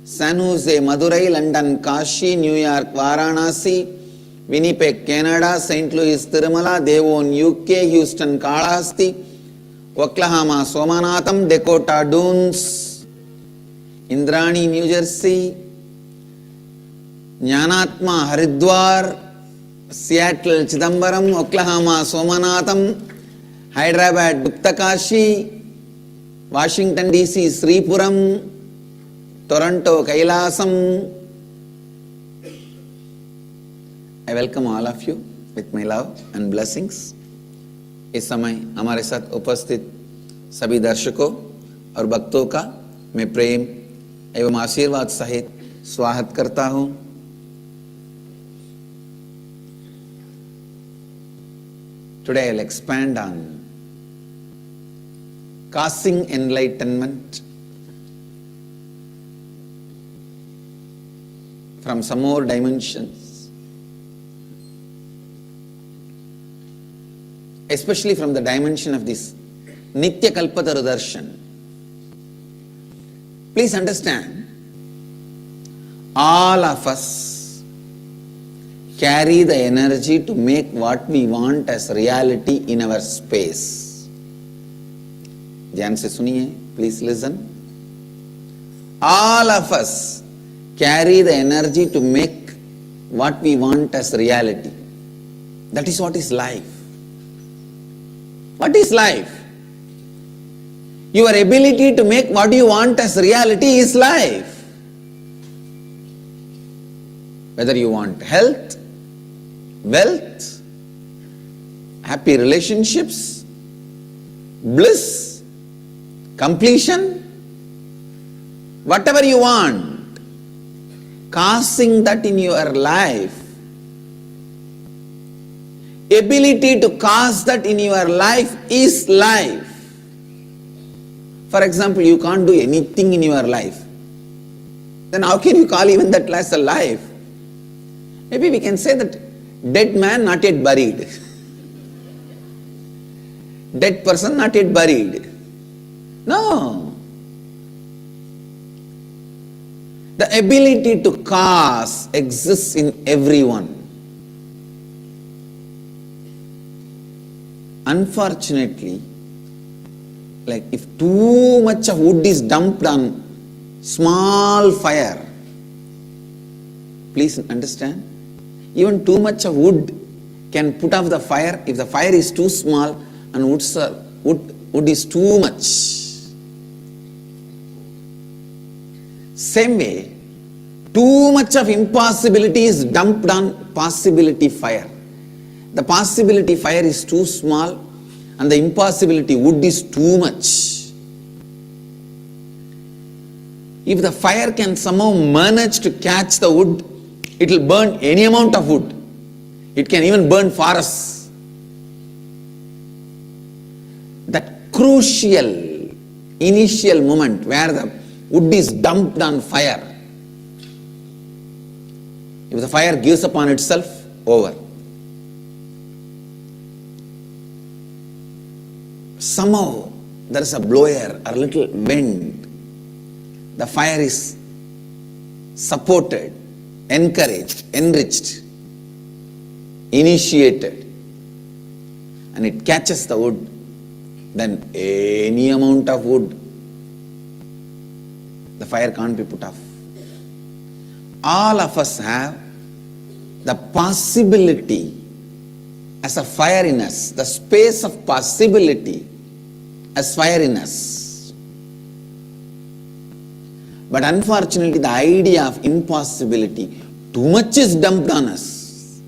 San Jose, Madurai, London, Kashi, New York, Varanasi, Winnipeg, Canada, St. Louis, Tirumala, Devon, UK, Houston, Kalahasti, Oklahoma, Somanatham, Dakota Dunes, Indrani, New Jersey, Jnanatma, Haridwar, Seattle, Chidambaram, Oklahoma, Somanatham, Hyderabad, Guప్takashi, Washington DC, Sripuram, Toronto, Kailasam. I welcome all of you with my love and blessings. इस समय हमारे साथ उपस्थित सभी दर्शकों और भक्तों का मैं प्रेम एवं आशीर्वाद सहित स्वागत करता हूं। Today I will expand on causing enlightenment from some more dimensions, especially from the dimension of this Nitya Kalpataru Darshan. Please understand, all of us carry the energy to make what we want as reality in our space. ध्यान से सुनिए, please listen. All of us carry the energy to make what we want as reality. That is what is life. What is life? Your ability to make what you want as reality is life. Whether you want health, wealth, happy relationships, bliss, completion, whatever you want, causing that in your life, ability to cause that in your life is life. For example, you can't do anything in your life. Then how can you call even that as a life? Maybe we can say that dead man not yet buried. Dead person not yet buried. No. The ability to cause exists in everyone. Unfortunately, like if too much of wood is dumped on small fire, please understand, even too much of wood can put off the fire if the fire is too small and wood is too much. Same way, too much of impossibility is dumped on possibility fire. The possibility fire is too small and the impossibility wood is too much. If the fire can somehow manage to catch the wood, it will burn any amount of wood. It can even burn forests. That crucial initial moment where the wood is dumped on fire, if the fire gives upon itself, over. Somehow there is a blower or little wind, the fire is supported, encouraged, enriched, initiated, and it catches the wood, then any amount of wood, the fire can't be put off. All of us have the possibility as a fire in us, the space of possibility as fire in us. But unfortunately, the idea of impossibility, too much is dumped on us.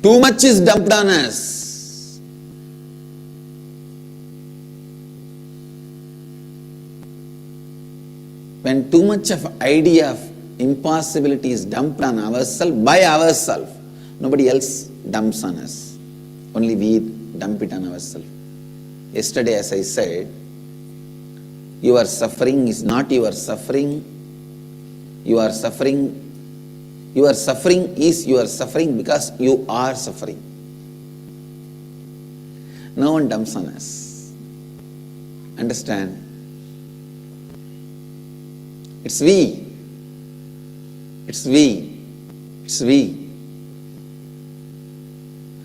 Too much is dumped on us. When too much of idea of impossibility is dumped on ourselves, by ourselves, nobody else dumps on us. Only we dump it on ourselves. Yesterday, as I said, your suffering is not your suffering. Your suffering is your suffering because you are suffering. No one dumps on us. Understand? It's we. It's we. It's we.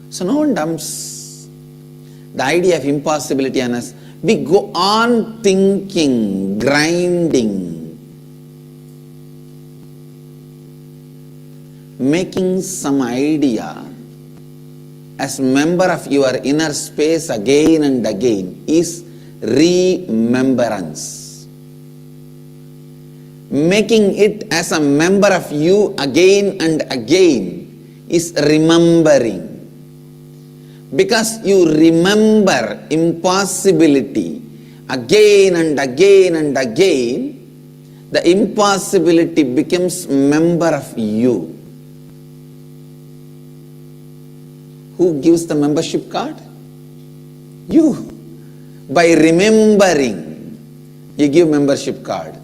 So no one dumps the idea of impossibility on us. We go on thinking, grinding, making some idea as member of your inner space again and again is remembrance. Making it as a member of you again and again is remembering. Because you remember impossibility again and again and again, the impossibility becomes member of you. Who gives the membership card? You. By remembering, you give membership card.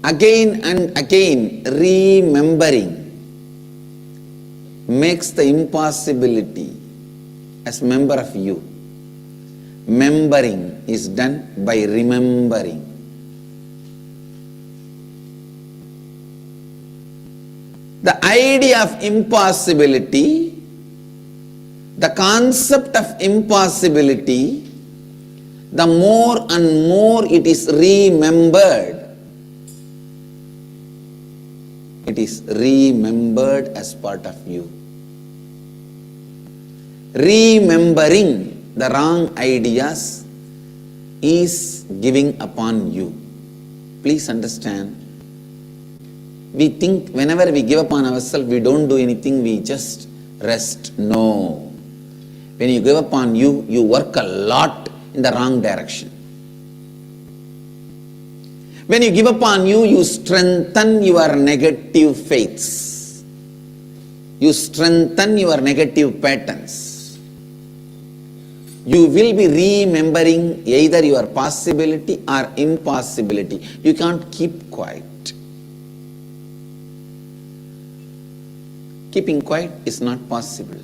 Again and again, remembering makes the impossibility as member of you. Membering is done by remembering. The idea of impossibility, the concept of impossibility, the more and more it is remembered, it is remembered as part of you. Remembering the wrong ideas is giving upon you. Please understand. We think whenever we give upon ourselves, we don't do anything, we just rest. No. When you give upon you, you work a lot in the wrong direction. When you give upon you, you strengthen your negative faiths. You strengthen your negative patterns. You will be remembering either your possibility or impossibility. You can't keep quiet. Keeping quiet is not possible.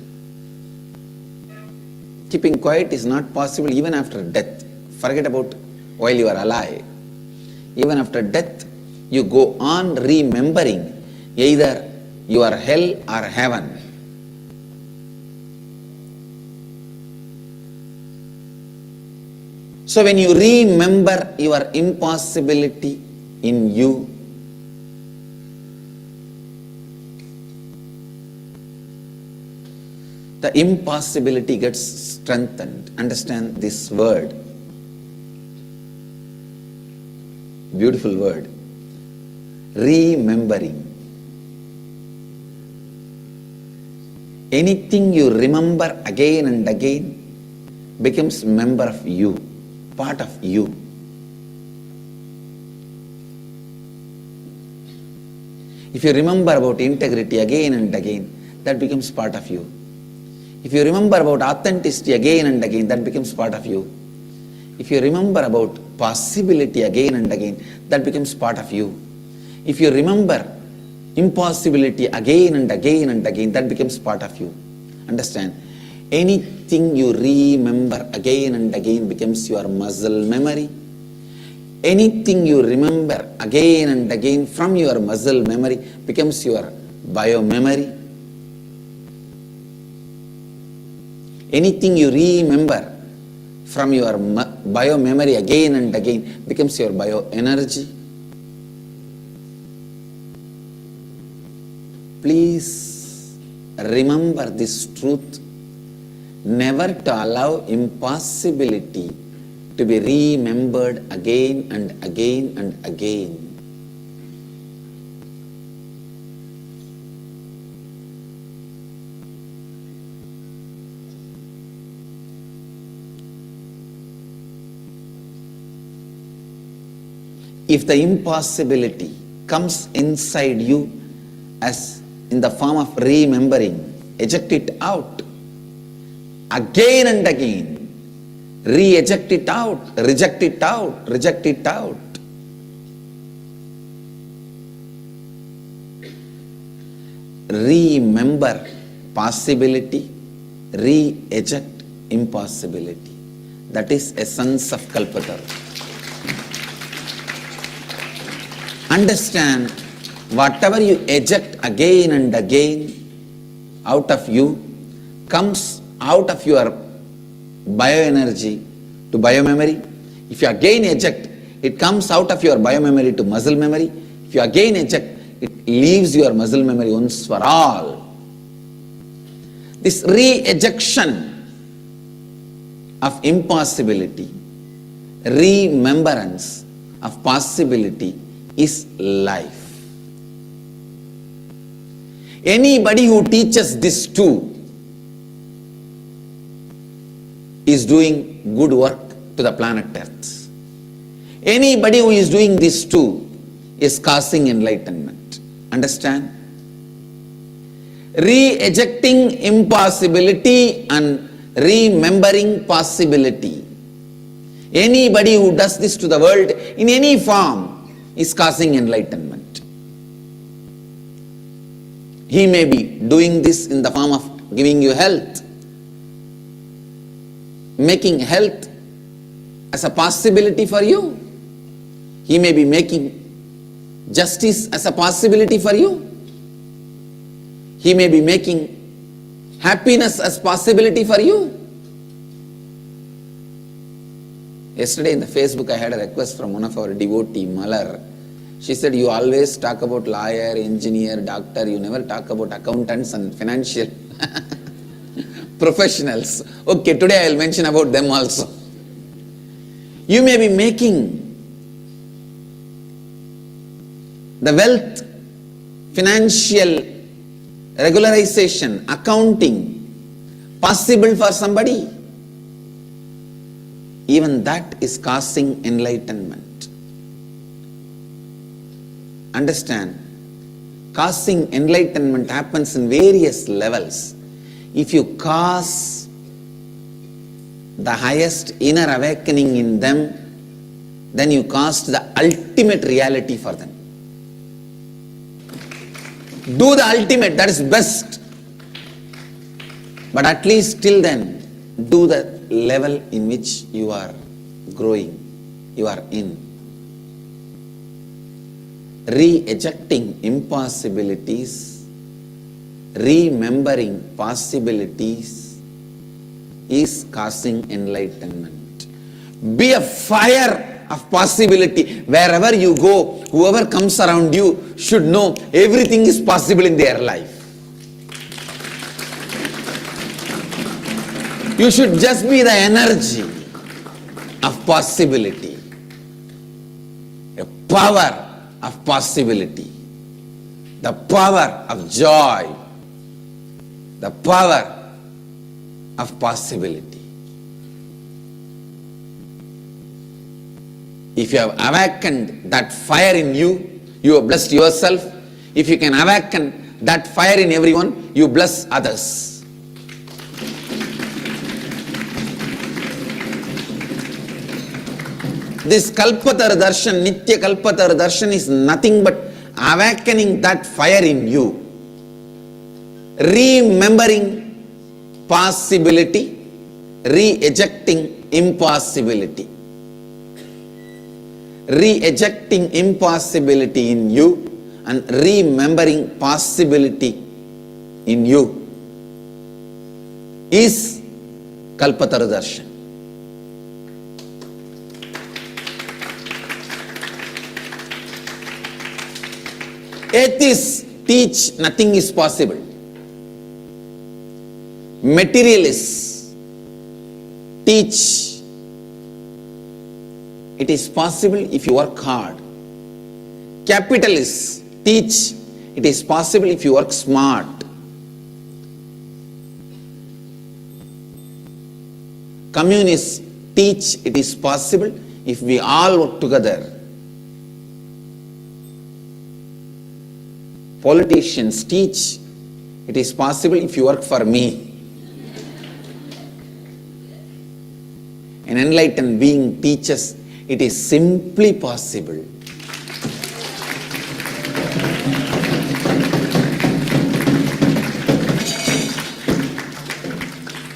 Keeping quiet is not possible even after death. Forget about while you are alive. Even after death, you go on remembering either your hell or heaven. So when you remember your impossibility in you, the impossibility gets strengthened. Understand this word. Beautiful word. Remembering. Anything you remember again and again becomes member of you, part of you. If you remember about integrity again and again, that becomes part of you. If you remember about authenticity again and again, that becomes part of you. If you remember about possibility again and again, that becomes part of you. If you remember impossibility again and again and again, that becomes part of you. Understand? Anything you remember again and again becomes your muscle memory. Anything you remember again and again from your muscle memory becomes your bio memory. Anything you remember from your bio memory again and again becomes your bio energy. Please remember this truth, never to allow impossibility to be remembered again and again and again. If the impossibility comes inside you as in the form of remembering, eject it out again and again. Re-eject it out, reject it out, reject it out. Remember possibility, re-eject impossibility. That is essence of Kalpataru. Understand, whatever you eject again and again out of you comes out of your bioenergy to biomemory. If you again eject, it comes out of your biomemory to muscle memory. If you again eject, it leaves your muscle memory once for all. This re-ejection of impossibility, remembrance of possibility is life. Anybody who teaches this too is doing good work to the planet Earth. Anybody who is doing this too is causing enlightenment. Understand? Re-ejecting impossibility and remembering possibility. Anybody who does this to the world in any form is causing enlightenment. He may be doing this in the form of giving you health, making health as a possibility for you. He may be making justice as a possibility for you. He may be making happiness as possibility for you. Yesterday in the Facebook, I had a request from one of our devotee, Malar. She said, you always talk about lawyer, engineer, doctor, you never talk about accountants and financial professionals. Okay, today I will mention about them also. You may be making the wealth, financial regularization, accounting possible for somebody. Even that is causing enlightenment. Understand, causing enlightenment happens in various levels. If you cause the highest inner awakening in them, then you caused the ultimate reality for them. Do the ultimate, that is best. But at least till then, do the level in which you are growing, you are in. Re-ejecting impossibilities, remembering possibilities is causing enlightenment. Be a fire of possibility. Wherever you go, whoever comes around you should know everything is possible in their life. You should just be the energy of possibility, a power of possibility, the power of joy, the power of possibility. If you have awakened that fire in you, you have blessed yourself. If you can awaken that fire in everyone, you bless others. This Kalpatar Darshan, Nitya Kalpatar Darshan is nothing but awakening that fire in you. Remembering possibility, re-ejecting impossibility. Re-ejecting impossibility in you and remembering possibility in you is Kalpatar Darshan. Atheists teach nothing is possible. Materialists teach it is possible if you work hard. Capitalists teach it is possible if you work smart. Communists teach it is possible if we all work together. Politicians teach it is possible if you work for me. An enlightened being teaches it is simply possible.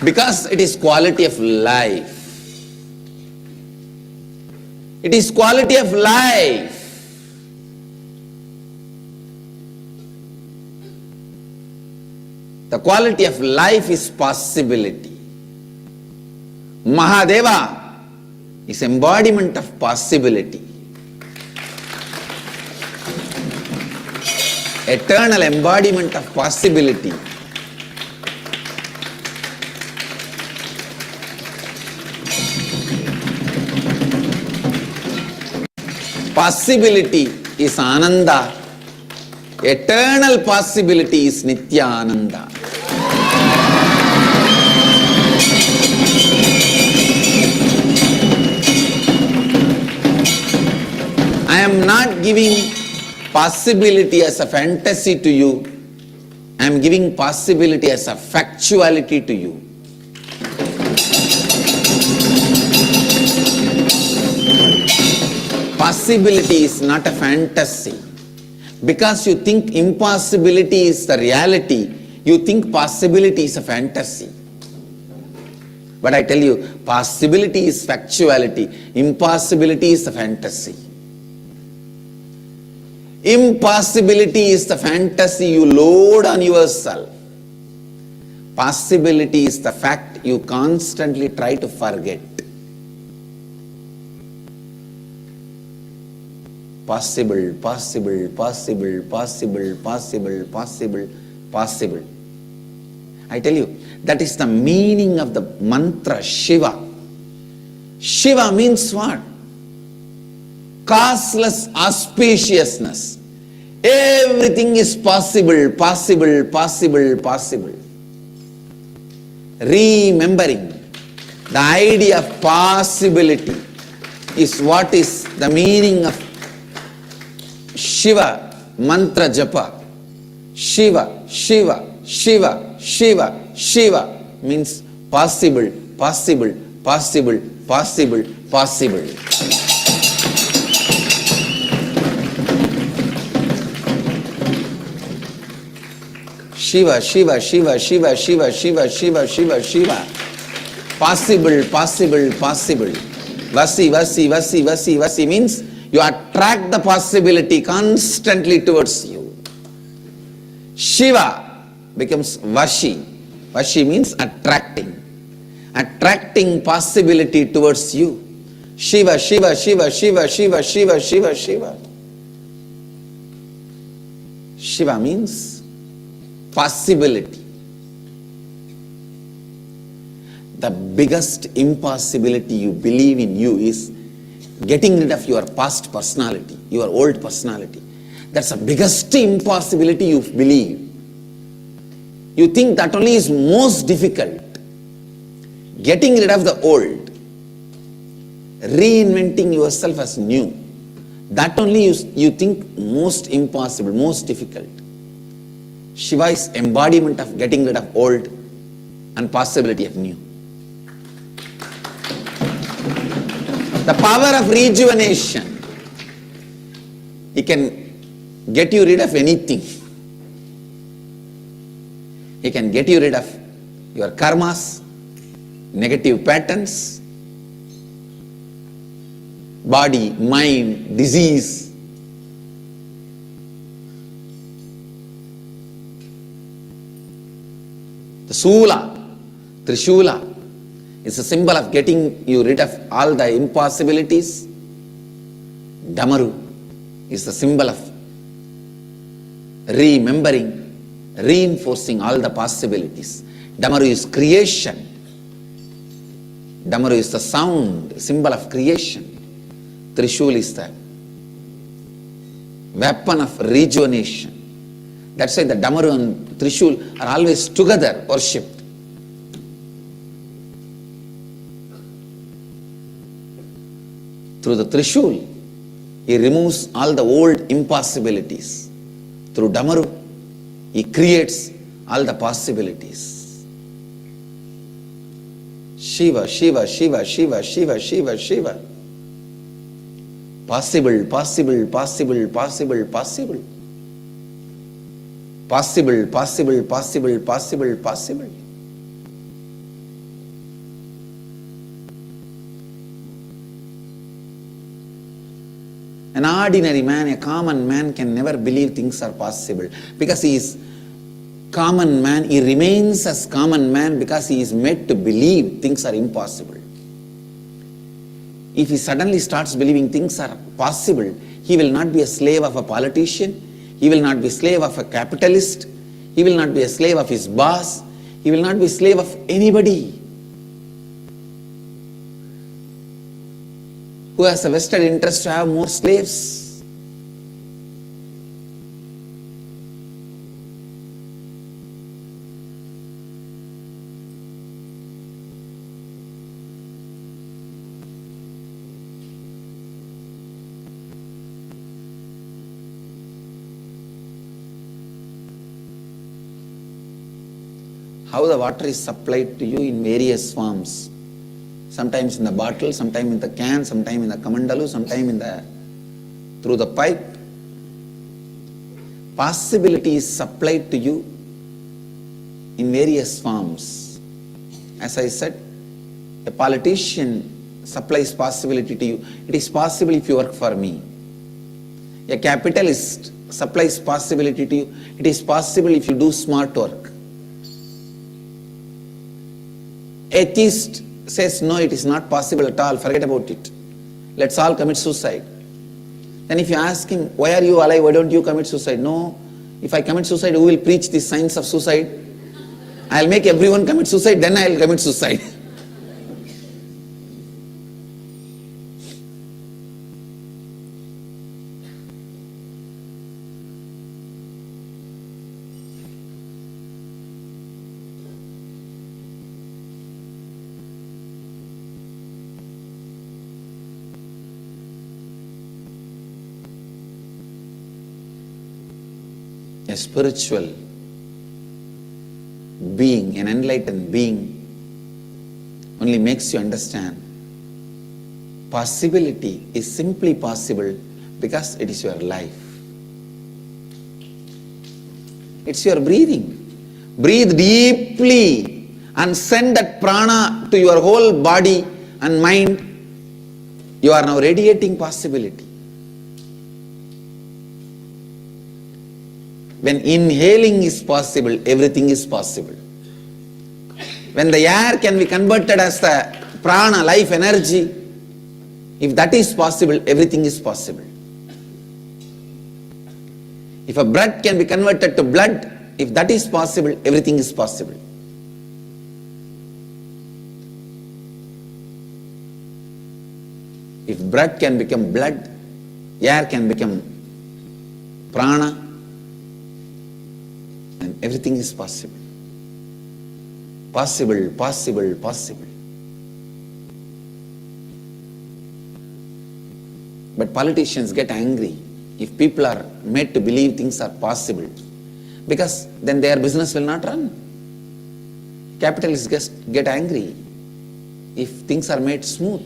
Because it is quality of life. It is quality of life. The quality of life is possibility. Mahadeva is embodiment of possibility. Eternal embodiment of possibility. Possibility is Ananda. Eternal possibility is Nithyananda. I am not giving possibility as a fantasy to you. I am giving possibility as a factuality to you. Possibility is not a fantasy. Because you think impossibility is the reality, you think possibility is a fantasy. But I tell you, possibility is factuality, impossibility is a fantasy. Impossibility is the fantasy you load on yourself. Possibility is the fact you constantly try to forget. Possible, possible, possible, possible, possible, possible, possible. I tell you, that is the meaning of the mantra Shiva. Shiva means what? Causeless auspiciousness. Everything is possible, possible, possible, possible. Remembering the idea of possibility is what is the meaning of Shiva mantra japa. Shiva, Shiva, Shiva, Shiva, Shiva means possible, possible, possible, possible, possible. Shiva, Shiva, Shiva, Shiva, Shiva, Shiva, Shiva, Shiva, Shiva. Possible, possible, possible. Vasi, Vasi, Vasi, Vasi, Vasi means you attract the possibility constantly towards you. Shiva becomes Vashi. Vashi means attracting. Attracting possibility towards you. Shiva, Shiva, Shiva, Shiva, Shiva, Shiva, Shiva, Shiva. Shiva means possibility. The biggest impossibility you believe in you is getting rid of your past personality, your old personality. That's the biggest impossibility you believe. You think that only is most difficult. Getting rid of the old, reinventing yourself as new. That only you think most impossible, most difficult. Shiva is embodiment of getting rid of old and possibility of new. The power of rejuvenation. He can get you rid of anything. He can get you rid of your karmas, negative patterns, body, mind, disease. The Sula, Trishula, is a symbol of getting you rid of all the impossibilities. Damaru is the symbol of remembering, reinforcing all the possibilities. Damaru is creation. Damaru is the sound, symbol of creation. Trishul is the weapon of rejuvenation. That's why the Damaru and Trishul are always together worshipped. Through the Trishul, he removes all the old impossibilities. Through Damaru, he creates all the possibilities. Shiva, Shiva, Shiva, Shiva, Shiva, Shiva, Shiva. Possible, possible, possible, possible, possible. Possible, possible, possible, possible, possible. An ordinary man, a common man can never believe things are possible because he is common man. He remains as common man because he is made to believe things are impossible. If he suddenly starts believing things are possible, he will not be a slave of a politician. He will not be a slave of a capitalist. He will not be a slave of his boss. He will not be a slave of anybody who has a vested interest to have more slaves. How the water is supplied to you in various forms. Sometimes in the bottle, sometimes in the can, sometimes in the kamandalu, sometimes through the pipe. Possibility is supplied to you in various forms. As I said, a politician supplies possibility to you. It is possible if you work for me. A capitalist supplies possibility to you. It is possible if you do smart work. Atheist says, no, it is not possible at all, forget about it. Let's all commit suicide. Then if you ask him, why are you alive, why don't you commit suicide? No, if I commit suicide, who will preach the science of suicide? I'll make everyone commit suicide, then I'll commit suicide. A spiritual being, an enlightened being, only makes you understand possibility is simply possible because it is your life. It's your breathing. Breathe deeply and send that prana to your whole body and mind. You are now radiating possibility. When inhaling is possible, everything is possible. When the air can be converted as the prana, life energy, if that is possible, everything is possible. If a breath can be converted to blood, if that is possible, everything is possible. If breath can become blood, air can become prana, and everything is possible. Possible, possible, possible. But politicians get angry if people are made to believe things are possible, because then their business will not run. Capitalists get angry if things are made smooth.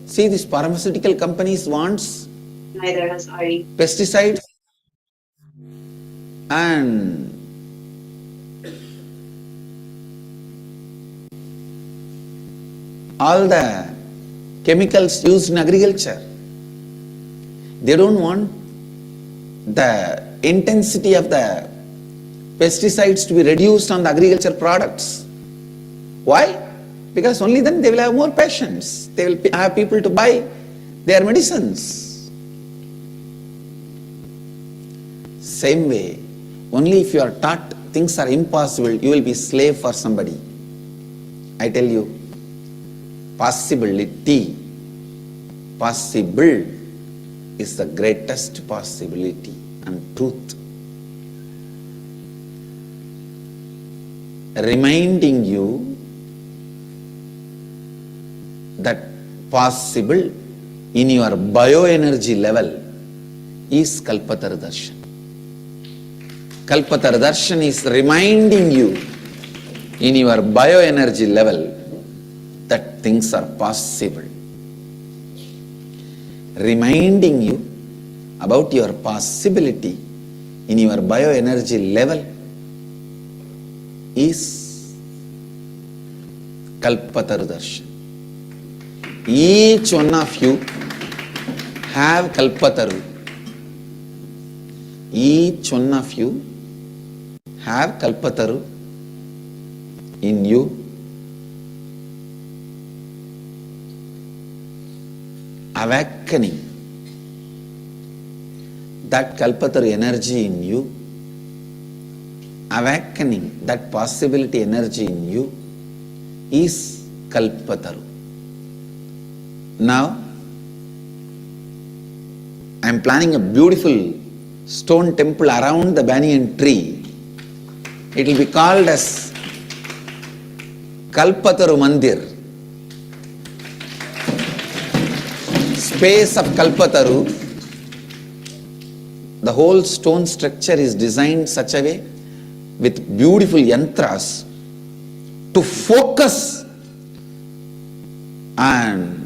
See, these pharmaceutical companies wants pesticides and all the chemicals used in agriculture. They don't want the intensity of the pesticides to be reduced on the agriculture products. Why? Because only then they will have more patients. They will have people to buy their medicines. Same way, only if you are taught things are impossible, you will be slave for somebody. I tell you, possibility, possible is the greatest possibility and truth. Reminding you that possible in your bioenergy level is Kalpatar Darshan. Kalpatar Darshan is reminding you in your bioenergy level that things are possible. Reminding you about your possibility in your bioenergy level is Kalpatar Darshan. Each one of you have Kalpataru. Each one of you have Kalpataru in you. Awakening that Kalpataru energy in you, awakening that possibility energy in you is Kalpataru. Now, I am planning a beautiful stone temple around the banyan tree. It will be called as Kalpataru Mandir. Space of Kalpataru. The whole stone structure is designed such a way with beautiful yantras to focus and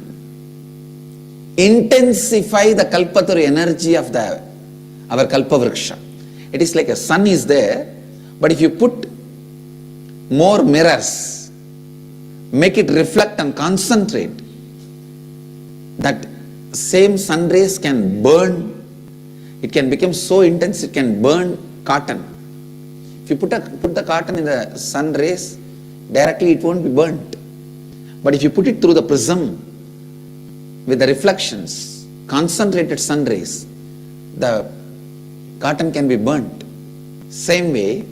intensify the Kalpataru energy of our Kalpavriksha. It is like a sun is there, but if you put more mirrors make it reflect and concentrate, that same sun rays can burn. It can become so intense, it can burn cotton. If you put the cotton in the sun rays, directly it won't be burnt. But if you put it through the prism with the reflections, concentrated sun rays, the cotton can be burnt. Same way,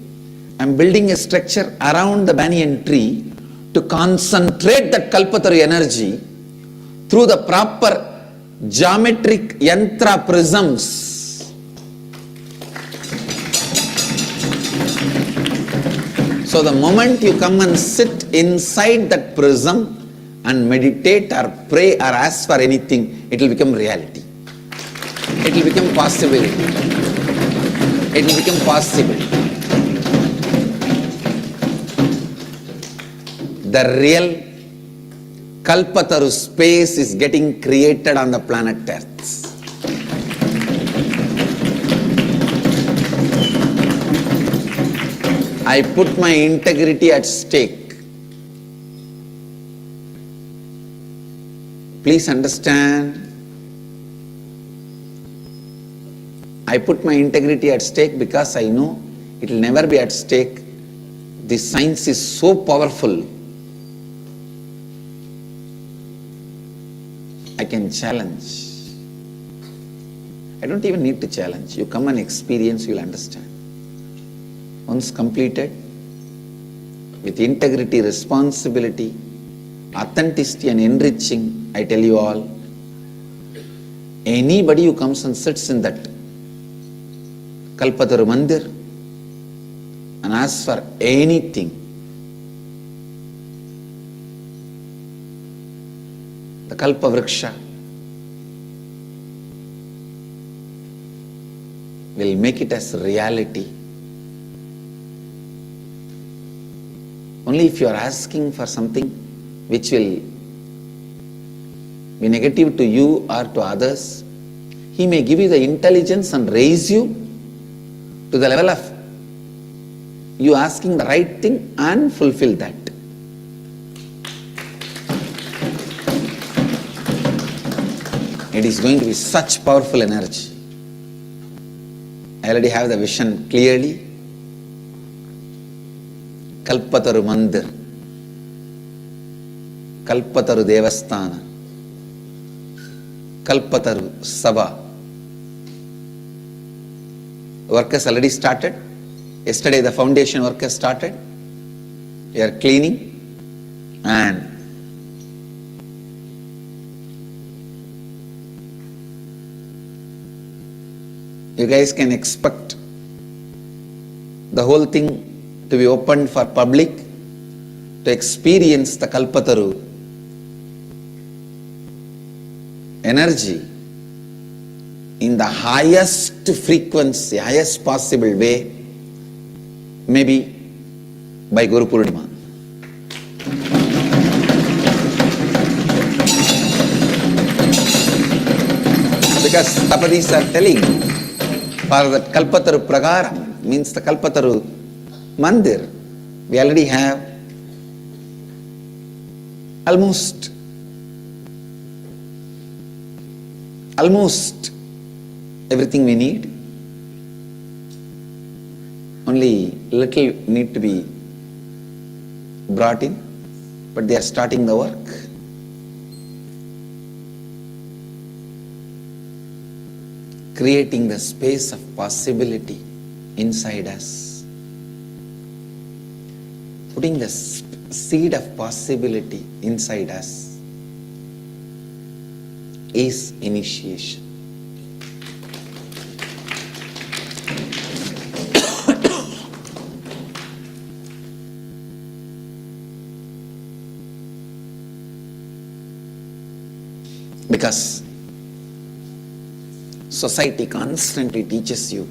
I'm building a structure around the banyan tree to concentrate that Kalpataru energy through the proper geometric yantra prisms. So the moment you come and sit inside that prism and meditate or pray or ask for anything, it will become reality. It will become possibility. It will become possible. The real Kalpataru space is getting created on the planet Earth. I put my integrity at stake. Please understand. I put my integrity at stake because I know it will never be at stake. This science is so powerful. I can challenge. I don't even need to challenge. You come and experience, you will understand. Once completed, with integrity, responsibility, authenticity and enriching, I tell you all, anybody who comes and sits in that Kalpataru Mandir and asks for anything, the Kalpa Vriksha will make it as reality. Only if you are asking for something which will be negative to you or to others, he may give you the intelligence and raise you to the level of you asking the right thing and fulfill that. It is going to be such powerful energy. I already have the vision clearly. Kalpataru Mandir, Kalpataru Devasthana, Kalpataru Sabha. Work has already started. Yesterday the foundation work has started. We are cleaning and you guys can expect the whole thing to be opened for public to experience the Kalpataru energy in the highest frequency, highest possible way, maybe by Guru Purnima. Because Tapadis are telling, for the Kalpataru Pragaram, means the Kalpataru Mandir, we already have almost everything we need. Only little need to be brought in, but they are starting the work. Creating the space of possibility inside us. Putting the seed of possibility inside us is initiation. Because society constantly teaches you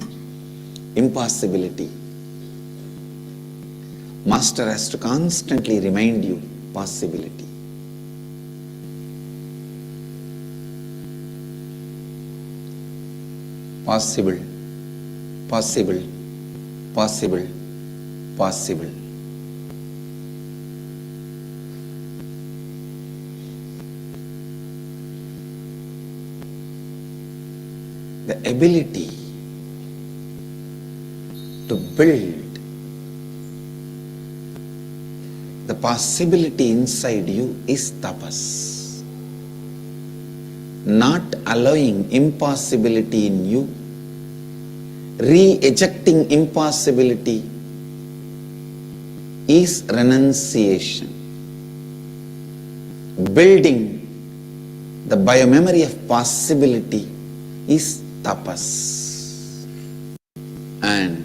impossibility. Master has to constantly remind you possibility. Possible, possible, possible, possible. the ability to build the possibility inside you is tapas. Not allowing impossibility in you, re-ejecting impossibility is renunciation. Building the biomemory of possibility is tapas. And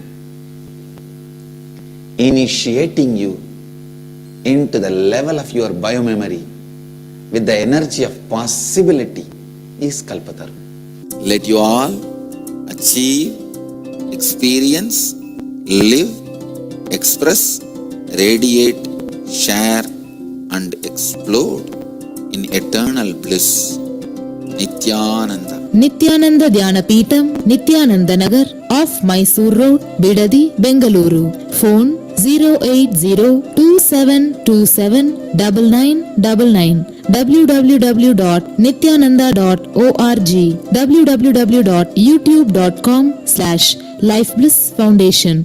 initiating you into the level of your biomemory with the energy of possibility is Kalpatarru. Let you all achieve, experience, live, express, radiate, share and explode in eternal bliss. Nithyananda. Nithyananda Dhyana Peetham, Nithyananda Nagar, off Mysore Road, Bidadi, Bengaluru. Phone 08027279999. www.nithyananda.org. www.youtube.com/Life Bliss Foundation.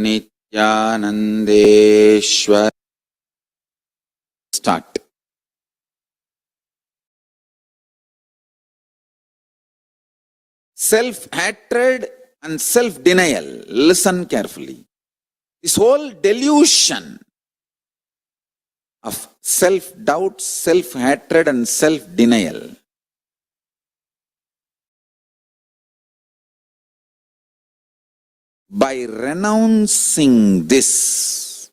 Nithyanandeshwar. Start. Self-hatred and self-denial. Listen carefully. This whole delusion of self-doubt, self-hatred and self-denial by renouncing this,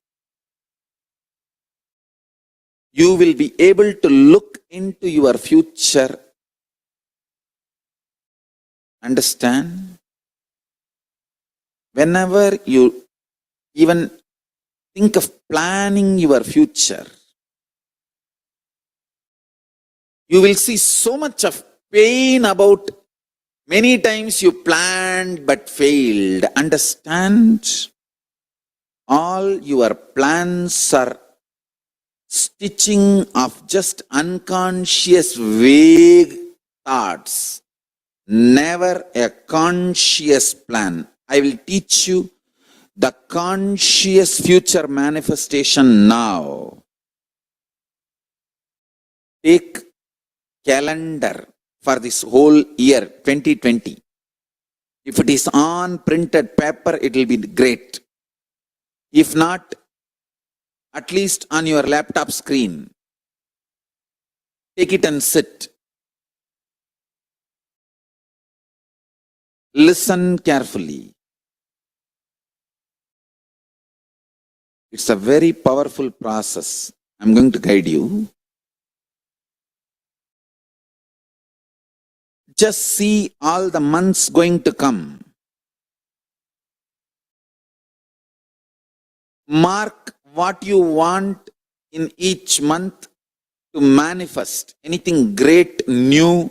you will be able to look into your future. Understand? Whenever you even think of planning your future, you will see so much of pain about many times you planned but failed. Understand? All your plans are stitching of just unconscious vague thoughts. Never a conscious plan. I will teach you the conscious future manifestation now. Take calendar for this whole year 2020. If it is on printed paper, it will be great. If not, at least on your laptop screen. Take it and sit. Listen carefully. It's a very powerful process. I'm going to guide you. Just see all the months going to come. Mark what you want in each month to manifest. Anything great, new,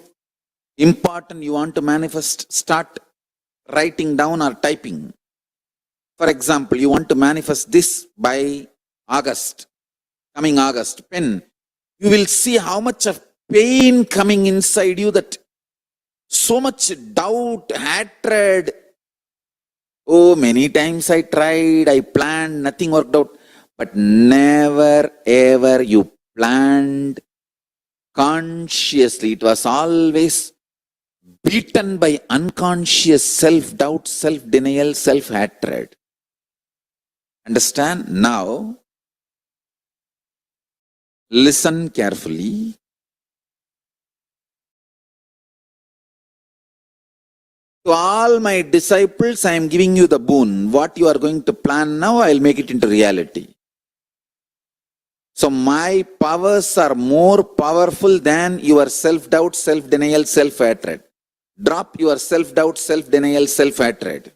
important you want to manifest, start writing down or typing. For example, you want to manifest this by August, coming August, pen. You will see how much of pain coming inside you, that so much doubt, hatred. Oh, many times I tried, I planned, nothing worked out. but never ever you planned consciously. It was always beaten by unconscious self-doubt, self-denial, self-hatred. Understand? Now, listen carefully. To all my disciples, I am giving you the boon. What you are going to plan now, I will make it into reality. So my powers are more powerful than your self-doubt, self-denial, self-hatred. Drop your self-doubt, self-denial, self-hatred.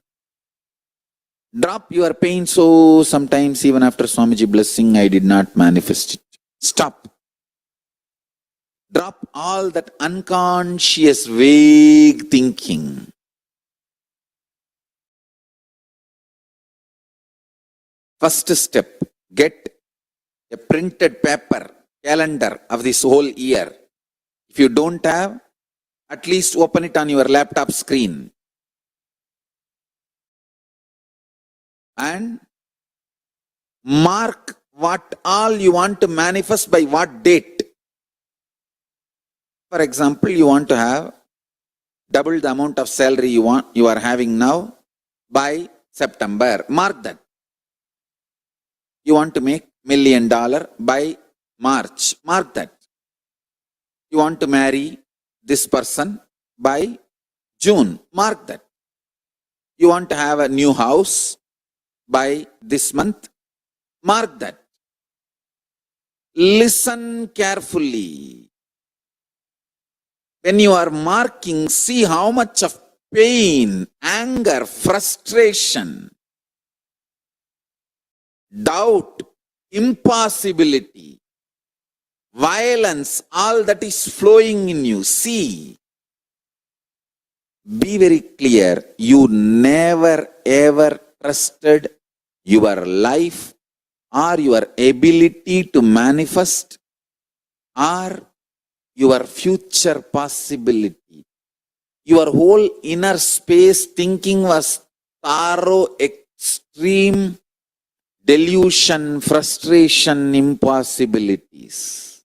Drop your pain. So sometimes even after Swamiji blessing, I did not manifest it. Stop. Drop all that unconscious, vague thinking. First step, get a printed paper, calendar of this whole year. If you don't have, at least open it on your laptop screen. And mark what all you want to manifest by what date. For example, you want to have double the amount of salary you are having now by September. Mark that. You want to make $1 million by March. Mark that. You want to marry this person by June. Mark that. You want to have a new house by this month. Mark that. Listen carefully. When you are marking, see how much of pain, anger, frustration, doubt, impossibility, violence, all that is flowing in you. See, be very clear. You never ever trusted your life or your ability to manifest or your future possibility. Your whole inner space thinking was thorough, extreme delusion, frustration, impossibilities.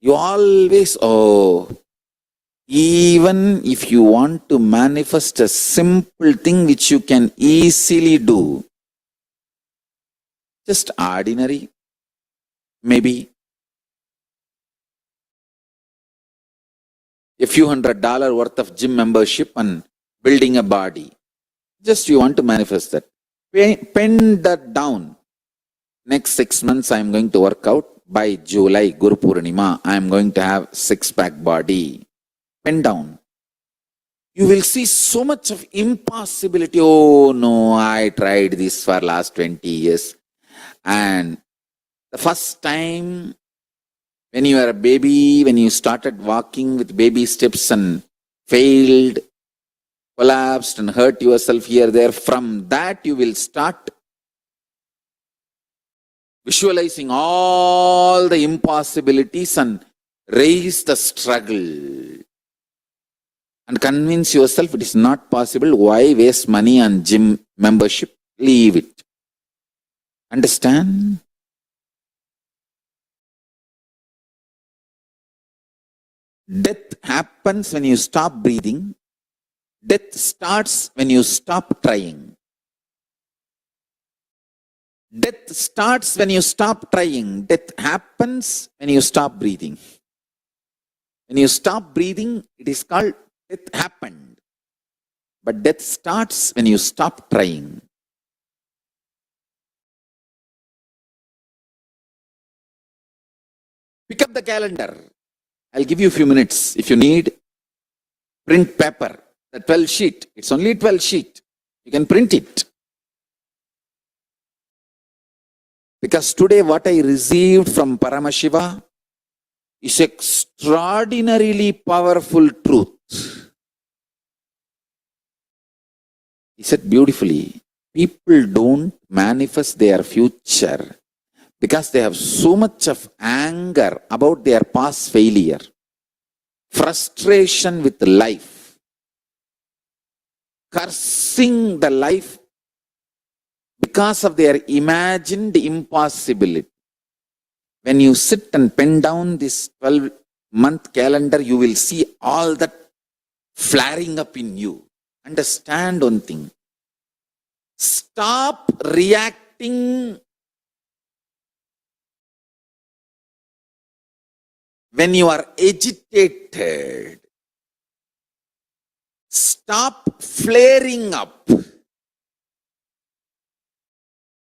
You always, even if you want to manifest a simple thing which you can easily do, just ordinary, maybe a few $100 worth of gym membership and building a body. Just you want to manifest that. Pen that down. Next 6 months I am going to work out. By July, Guru Purnima, I am going to have six-pack body. Pen down. You will see so much of impossibility. Oh no, I tried this for last 20 years. And the first time when you were a baby, when you started walking with baby steps and failed, collapsed and hurt yourself here, there, from that you will start visualizing all the impossibilities and raise the struggle and convince yourself it is not possible. Why waste money on gym membership? Leave it. Understand? Death happens when you stop breathing. Death starts when you stop trying. Death starts when you stop trying. Death happens when you stop breathing. When you stop breathing, it is called death happened. But death starts when you stop trying. Pick up the calendar. I'll give you a few minutes. If you need, print paper. The 12 sheet. It's only 12 sheet. You can print it. Because today what I received from Paramashiva is extraordinarily powerful truth. He said beautifully, people don't manifest their future because they have so much of anger about their past failure, frustration with life, cursing the life because of their imagined impossibility. When you sit and pen down this 12-month calendar, you will see all that flaring up in you. Understand one thing. Stop reacting when you are agitated. Stop flaring up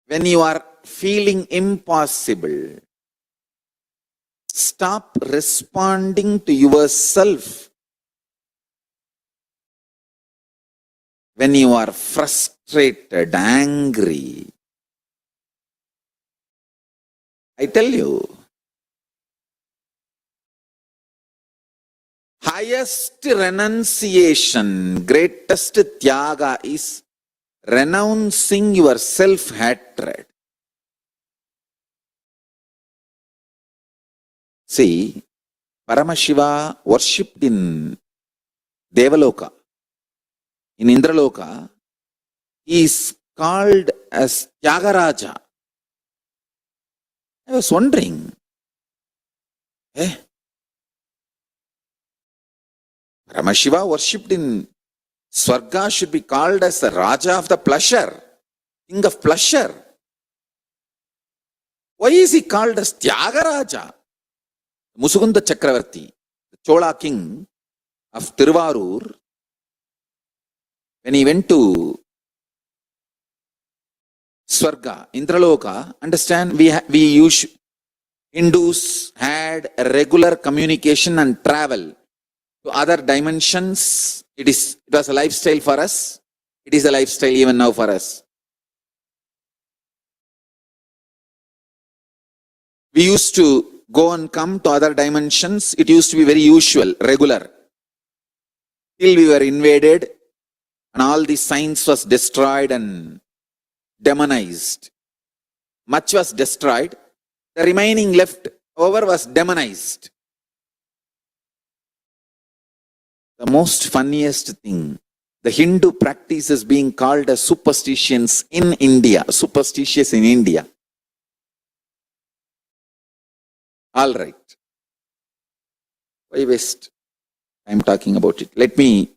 when you are feeling impossible. Stop responding to yourself when you are frustrated, angry. I tell you, highest renunciation, greatest tyaga is renouncing your self-hatred. See, Paramashiva worshipped in Devaloka. In Indraloka, he is called as Tyagaraja. I was wondering, Paramashiva worshipped in Swarga should be called as the Raja of the pleasure, king of pleasure. Why is he called as Tyagaraja? Musukunda Chakravarti, the Chola king of Tiruvarur, when he went to Swarga, Indraloka, understand, Hindus had a regular communication and travel to other dimensions. It was a lifestyle for us. It is a lifestyle even now for us. We used to go and come to other dimensions. It used to be very usual, regular. Till we were invaded and all the science was destroyed and demonized. Much was destroyed. The remaining left over was demonized. The most funniest thing, the Hindu practice is being called as superstitions in India. Superstitious in India. All right. Why waste? I'm talking about it. Let me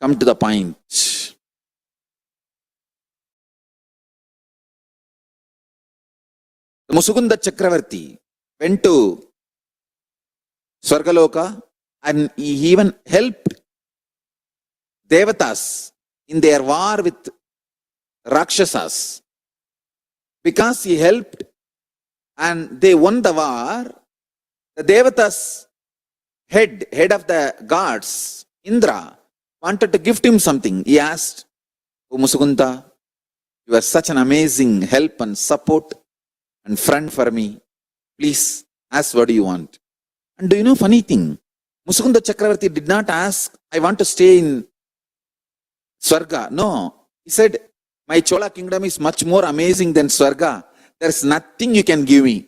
come to the point. The Musukunda Chakravarti went to Swargaloka and he even helped Devatas in their war with Rakshasas. Because he helped and they won the war, the Devatas head of the gods, Indra, wanted to gift him something. He asked, "O Musukunda, you are such an amazing help and support and friend for me. Please ask what do you want." And do you know funny thing? Musukunda Chakravarti did not ask, "I want to stay in Swarga." No. He said, "My Chola kingdom is much more amazing than Swarga. There's nothing you can give me.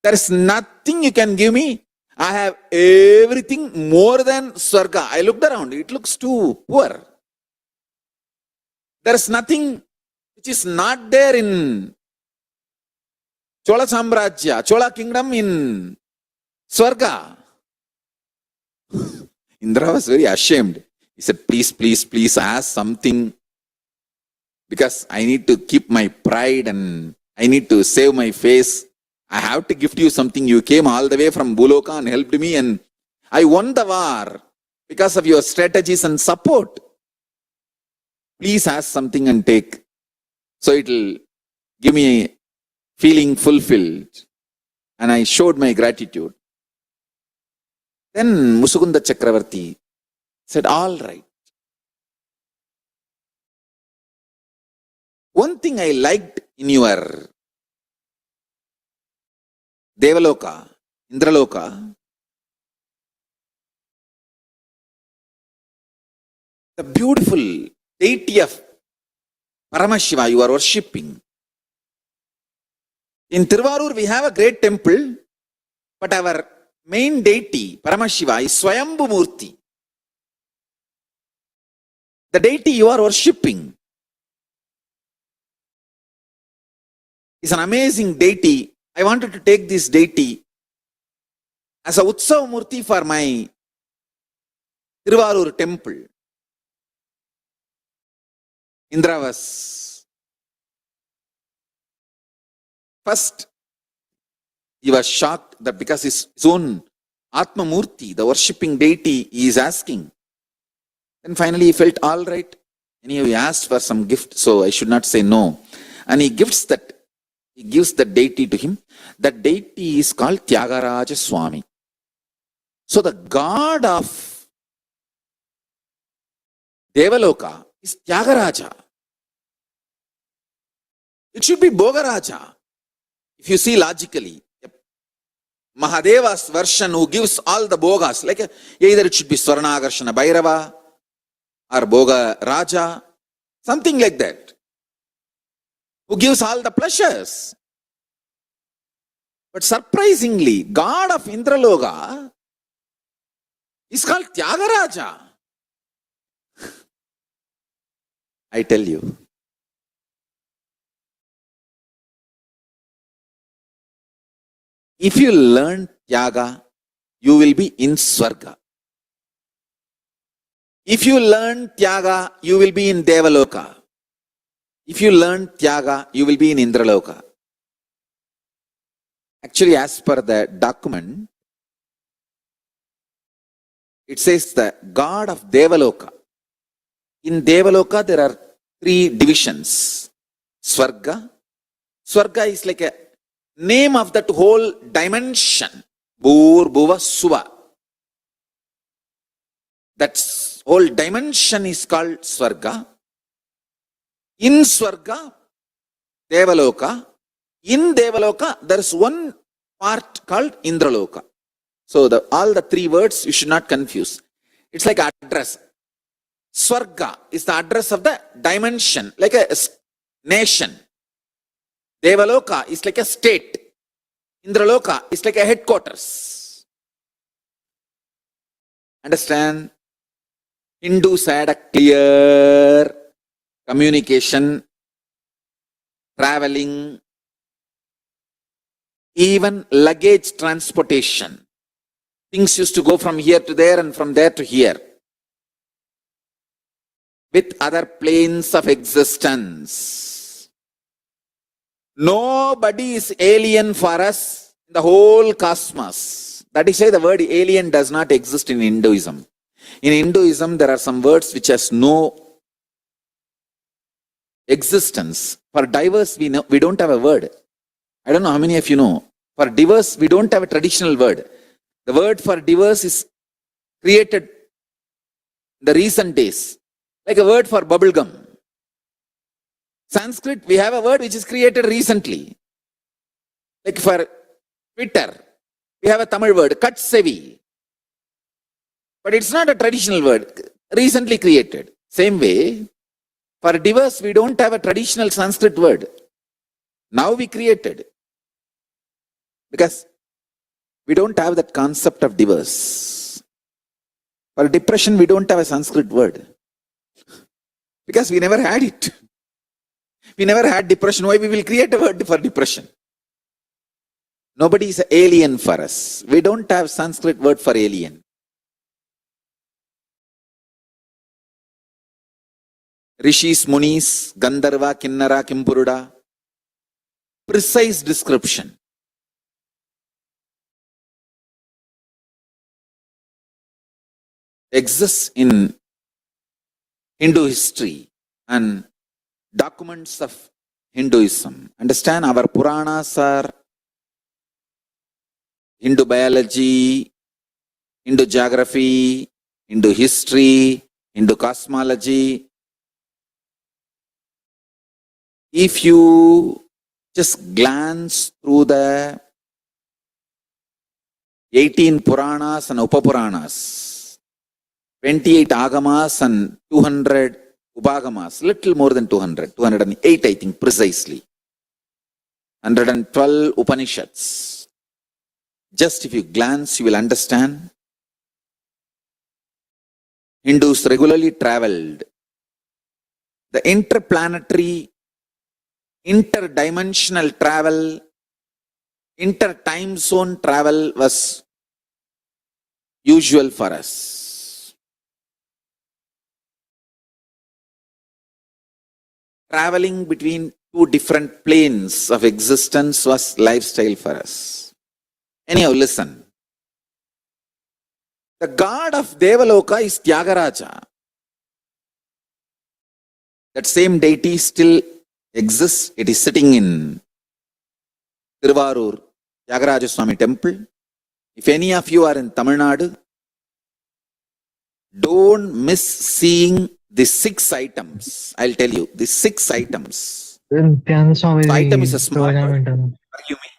There's nothing you can give me. I have everything more than Swarga." I looked around. It looks too poor. There's nothing which is not there in Chola Samrajya, Chola kingdom in Swarga. Indra was very ashamed. He said, please ask something, because I need to keep my pride and I need to save my face. I have to gift you something. You came all the way from Buloka and helped me and I won the war because of your strategies and support. Please ask something and take. So it will give me a feeling fulfilled. And I showed my gratitude. Then Musukunda Chakravarti said, all right. One thing I liked in your Devaloka, Indraloka, the beautiful deity of Paramashiva you are worshipping. In Tiruvarur we have a great temple, but our main deity, Paramashiva, is Swayambhu Murti. The deity you are worshipping is an amazing deity. I wanted to take this deity as a Utsav Murti for my Tiruvarur temple. Indra was first, he was shocked that because his own Atma Murti, the worshipping deity, he is asking. Then finally he felt all right. Anyway, he asked for some gift, so I should not say no. And he gives the deity to him. That deity is called Tyagaraja Swami. So the god of Devaloka is Tyagaraja. It should be Bhogaraja. If you see logically, Mahadeva's version who gives all the Bhogas, like either it should be Swarnagarshana Bhairava or Bhoga Raja, something like that, who gives all the pleasures. But surprisingly, God of Indraloka is called Tyagaraja. I tell you. If you learn Tyaga, you will be in Swarga. If you learn Tyaga, you will be in Devaloka. If you learn Tyaga, you will be in Indraloka. Actually, as per the document, it says the god of Devaloka. In Devaloka, there are 3 divisions. Swarga. Swarga is like a name of that whole dimension. Bhur, Bhuva, Suva. That whole dimension is called Swarga. In Swarga, Devaloka. In Devaloka, there is one part called Indraloka. So all the 3 words you should not confuse. It's like address. Swarga is the address of the dimension, like a nation. Devaloka is like a state. Indraloka is like a headquarters. Understand? Hindus had a clear communication, traveling, even luggage transportation. Things used to go from here to there and from there to here, with other planes of existence. Nobody is alien for us in the whole cosmos. That is why the word alien does not exist in Hinduism. In Hinduism, there are some words which has no existence. For diverse, we don't have a word. I don't know how many of you know. For diverse, we don't have a traditional word. The word for diverse is created in the recent days, like a word for bubble gum. Sanskrit, we have a word which is created recently. Like for Twitter, we have a Tamil word, Katsevi. But it's not a traditional word, recently created. Same way, for diverse, we don't have a traditional Sanskrit word. Now we created. Because we don't have that concept of diverse. For depression, we don't have a Sanskrit word. Because we never had it. We never had depression. Why we will create a word for depression? Nobody is an alien for us. We don't have Sanskrit word for alien. Rishis, Munis, Gandharva, Kinnara, Kimpuruda. Precise description. Exists in Hindu history and documents of Hinduism. Understand, our Puranas are Hindu biology, Hindu geography, Hindu history, Hindu cosmology. If you just glance through the 18 Puranas and Upapuranas, 28 Agamas and 200 Upagamas, little more than 200, 208 I think precisely, 112 Upanishads. Just if you glance, you will understand. Hindus regularly traveled. The interplanetary interdimensional travel, inter-time zone travel was usual for us. Traveling between two different planes of existence was lifestyle for us. Anyhow, listen. The god of Devaloka is Tyagaraja. That same deity still exists. It is sitting in Tiruvarur Tyagaraja Swami temple. If any of you are in Tamil Nadu, don't miss seeing the 6 items. I'll tell you, the 6 items. The item is a small word. Forgive me.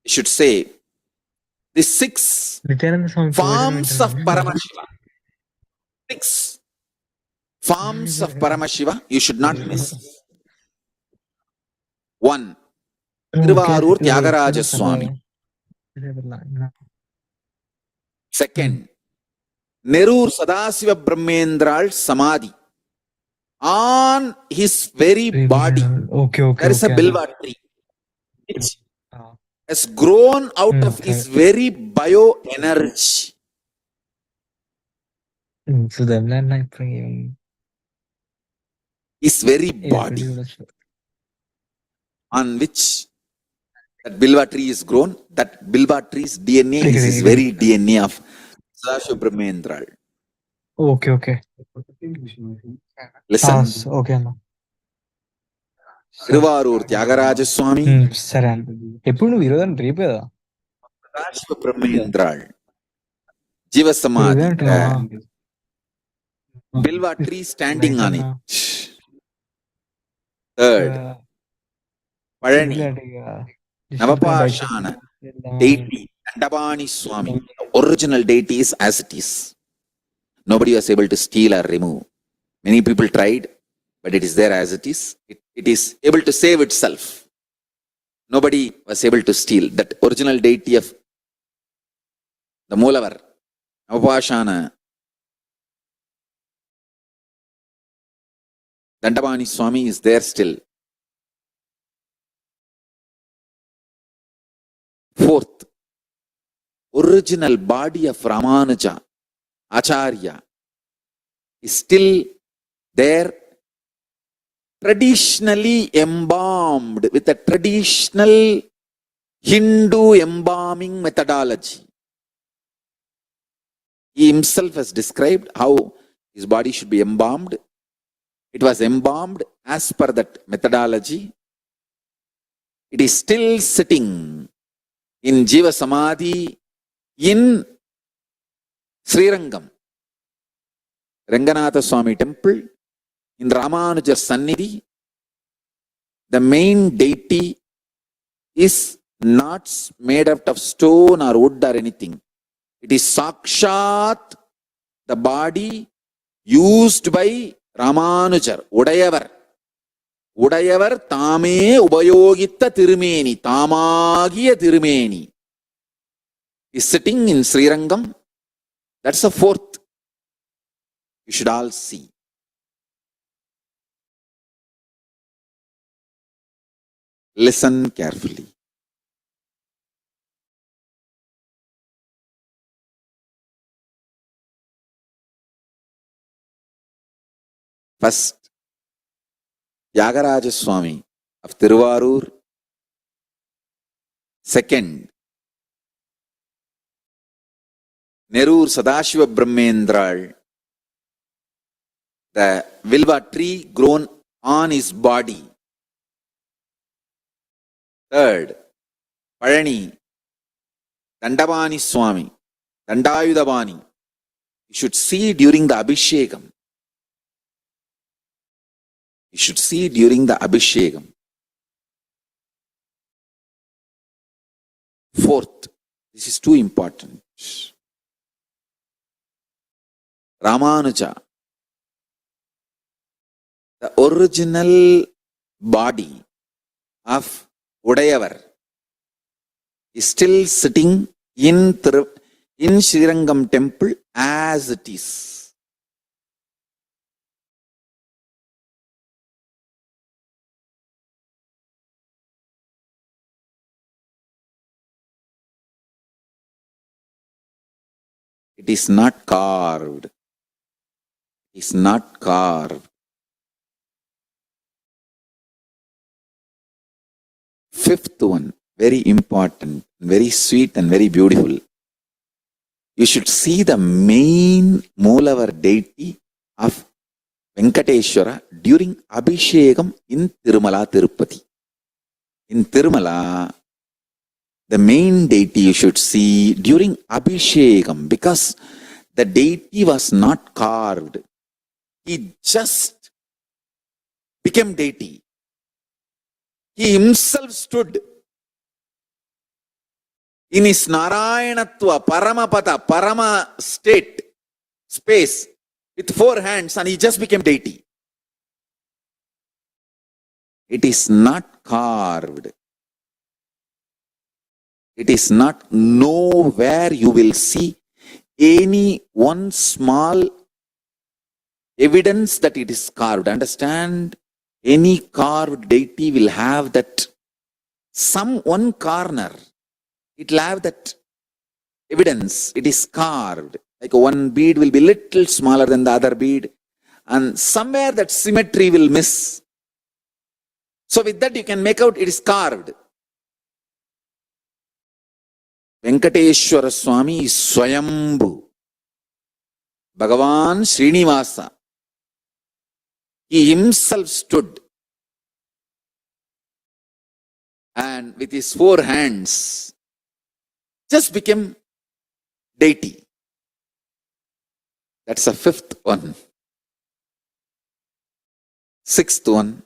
You should say the 6 forms of Paramashiva. 6 forms of Paramashiva you should not miss. 1. Tiruvarur Tyagaraja Swami. 2nd, Nerur Sadasiva Brahmendral Samadhi. On his very body, there is a bilva tree. It has grown out of his very bioenergy. His very body on which that bilva tree is grown, that bilva tree's DNA is his very DNA of Sadashiva Brahmendral. Listen. Tiruvarur Tyagaraja Swami, Sadashiva Brahmendral, Jiva Samadhi, bilva tree standing on it. 3rd, Parani, Navapashana, deity, Dandapani Swami. The original deity is as it is. Nobody was able to steal or remove. Many people tried, but it is there as it is. It is able to save itself. Nobody was able to steal. That original deity of the Moolavar, Navapashana, Dandapani Swami is there still. 4th, original body of Ramanuja, Acharya, is still there, traditionally embalmed with a traditional Hindu embalming methodology. He himself has described how his body should be embalmed. It was embalmed as per that methodology. It is still sitting in Jiva Samadhi in Srirangam, Ranganatha Swami temple, in Ramanuja Sannidhi. The main deity is not made out of stone or wood or anything. It is Sakshat, the body used by Ramanujar, Udayavar. Udayavar Tame Ubayogita Tirumeni, Tamagiya Tirumeni, is sitting in Srirangam. That's the 4th. You should all see. Listen carefully. First, Tyagaraja Swami of Tiruvarur. 2nd, Nerur Sadashiva Brahmendral, the Vilva tree grown on his body. 3rd, Parani, Dandapani Swami, Dandayudabani. You should see during the Abhishekam. You should see during the Abhishekam. 4th, this is too important. Ramanuja, the original body of Udayavar, is still sitting in Srirangam temple as it is. It is not carved. It is not carved. Fifth one, very important, very sweet and very beautiful. You should see the main Moolavar deity of Venkateshwara during Abhishekam in Tirumala, Tirupati. In Tirumala, the main deity you should see during Abhishekam, because the deity was not carved. He just became deity. He himself stood in his Narayanatva, Paramapata, Parama state, space, with 4 hands, and he just became deity. It is not carved. It is not, nowhere you will see any one small evidence that it is carved. Understand? Any carved deity will have that, some one corner, it will have that evidence. It is carved. Like one bead will be little smaller than the other bead, and somewhere that symmetry will miss. So with that you can make out it is carved. Venkateshwara Swami is Swayambhu. Bhagavan Srinivasa. He himself stood and with his 4 hands just became deity. That's the 5th one. 6th one,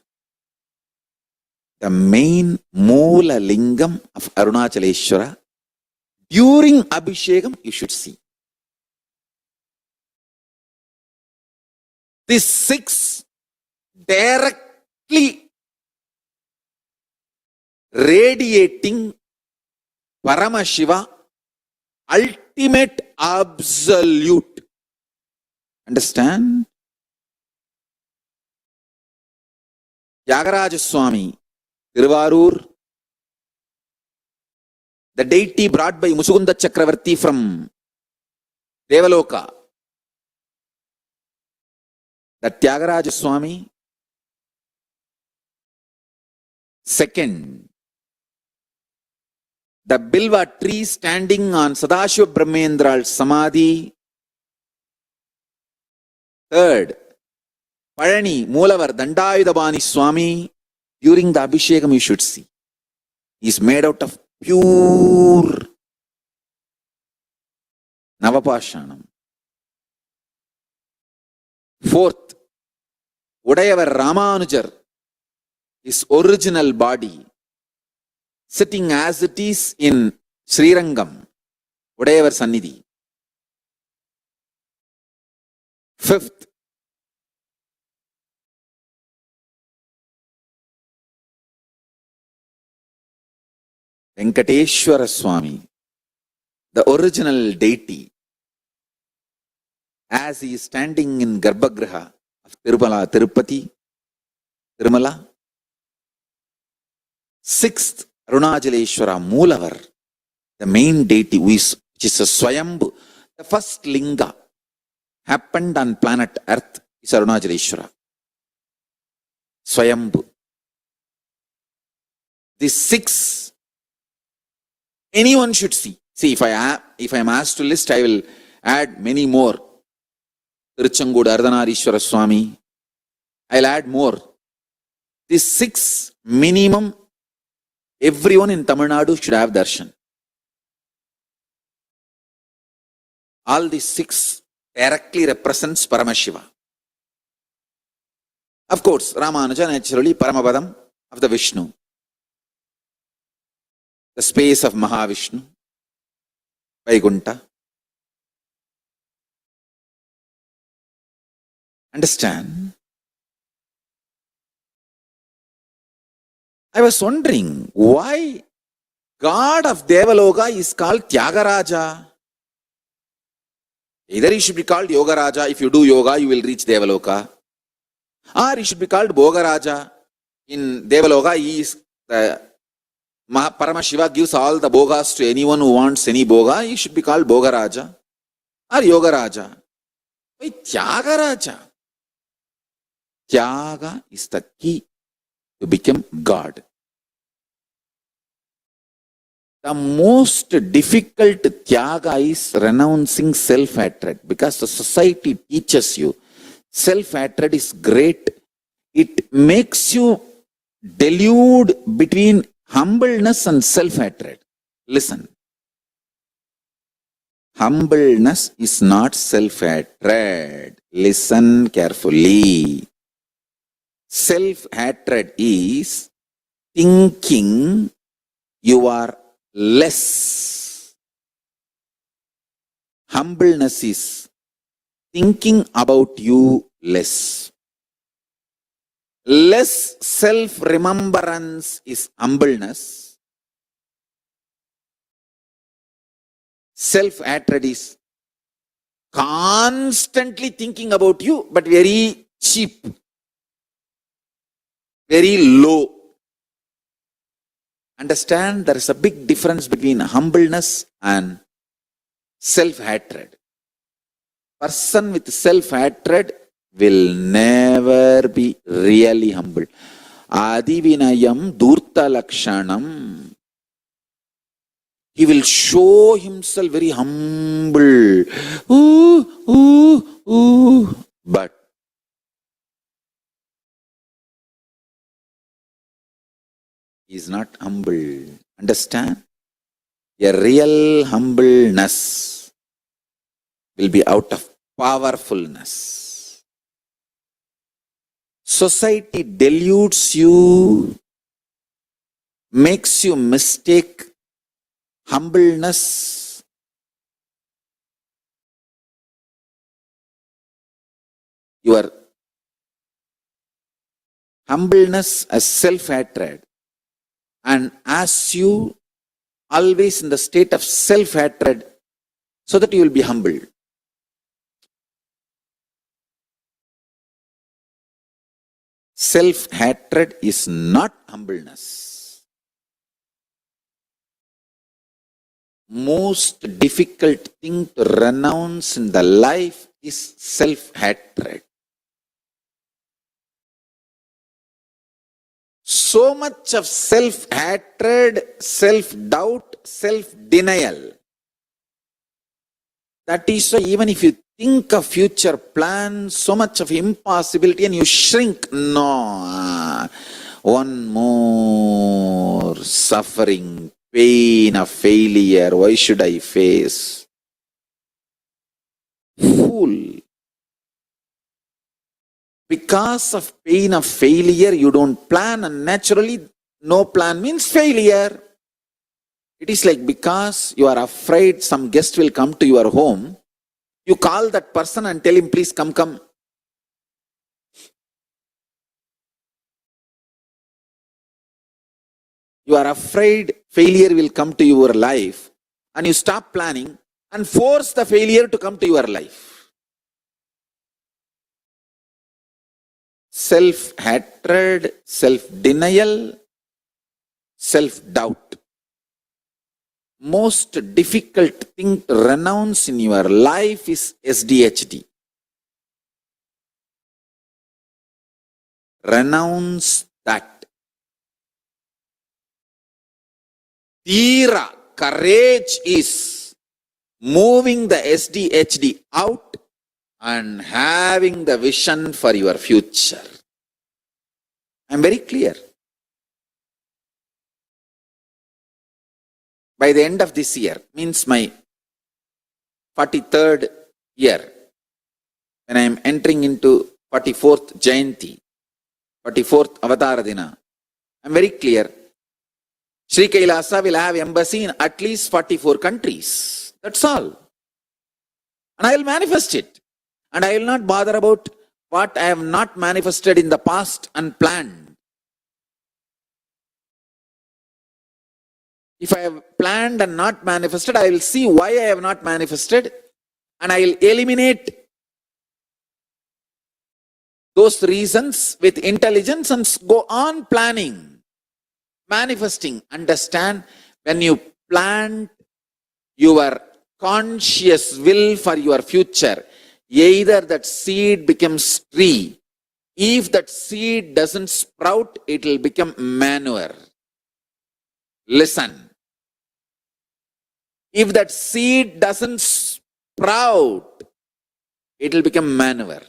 the main Moola Lingam of Arunachaleshwara. During Abhishekam, you should see. These 6 directly radiating Paramashiva, ultimate absolute. Understand? Tyagaraja Swami, Tiruvarur, the deity brought by Musukunda Chakravarti from Devaloka. The Tyagaraja Swami. Second, the Bilva tree standing on Sadashiva Brahmendral's Samadhi. Third, Palani, Moolavar, Dandayudabani Swami. During the Abhishekam you should see. He is made out of pure Navapashanam. Fourth, Udayavar Ramanujar, his original body, sitting as it is in Srirangam, Udayavar Sannidhi. Fifth, Venkateshwara Swami, the original deity, as he is standing in Garbhagriha of Tirumala, Tirupati, Tirumala. 6th, Arunachaleshwara Moolavar, the main deity, which is a Swayambhu. The first linga happened on planet Earth is Arunachaleshwara. Swayambhu. These 6, anyone should see. See, if I am asked to list, I will add many more. Tiruchangood Ardhanarishwara Swami. I will add more. These 6 minimum, everyone in Tamil Nadu should have darshan. All these 6 directly represents Paramashiva. Of course, Ramanuja naturally Paramapadam of the Vishnu. The space of Mahavishnu, Vaikuntha. Understand? I was wondering why God of Devaloka is called Tyagaraja. Either he should be called Yogaraja. If you do yoga, you will reach Devaloka. Or he should be called Bhogaraja. In Devaloka, he is the Paramashiva gives all the bhogas to anyone who wants any bhoga. He should be called Bhogaraja. or Yogaraja? Why Tyagaraja? Tyaga is the key to become God. The most difficult tyaga is renouncing self-hatred, because the society teaches you self-hatred is great. It makes you delude between humbleness and self-hatred. Listen. Humbleness is not self-hatred. Listen carefully. Self-hatred is thinking you are less. Humbleness is thinking about you less. Less self-remembrance is humbleness. Self-hatred is constantly thinking about you, but very cheap, very low. Understand, there is a big difference between humbleness and self-hatred. Person with self-hatred will never be really humble. Adivinayam dhurta lakshanam. He will show himself very humble. But he is not humble. Understand? A real humbleness will be out of powerfulness. Society deludes you, makes you mistake humbleness your humbleness as self-hatred, and as you always in the state of self-hatred, so that you will be humble. Self-hatred is not humbleness. Most difficult thing to renounce in the life is self-hatred. So much of self-hatred, self-doubt, self-denial. That is why even if you think of future plans, so much of impossibility and you shrink. No, one more suffering, pain of failure, why should I face? Fool. Because of pain of failure, you don't plan, and naturally no plan means failure. It is like because you are afraid some guest will come to your home, you call that person and tell him, please come. You are afraid failure will come to your life, and you stop planning and force the failure to come to your life. Self-hatred, self-denial, self-doubt. Most difficult thing to renounce in your life is SDHD. Renounce that. Tira, courage is moving the SDHD out and having the vision for your future. I am very clear. By the end of this year, means my 43rd year, when I am entering into 44th Jayanti, 44th Avatar Dina, I am very clear. Sri Kailasa will have embassy in at least 44 countries. That's all. And I will manifest it. And I will not bother about what I have not manifested in the past and planned. If I have planned and not manifested, I will see why I have not manifested, and I will eliminate those reasons with intelligence and go on planning, manifesting. Understand, when you plant your conscious will for your future, either that seed becomes tree. If that seed doesn't sprout, it will become manure. Listen. If that seed doesn't sprout, it will become manure.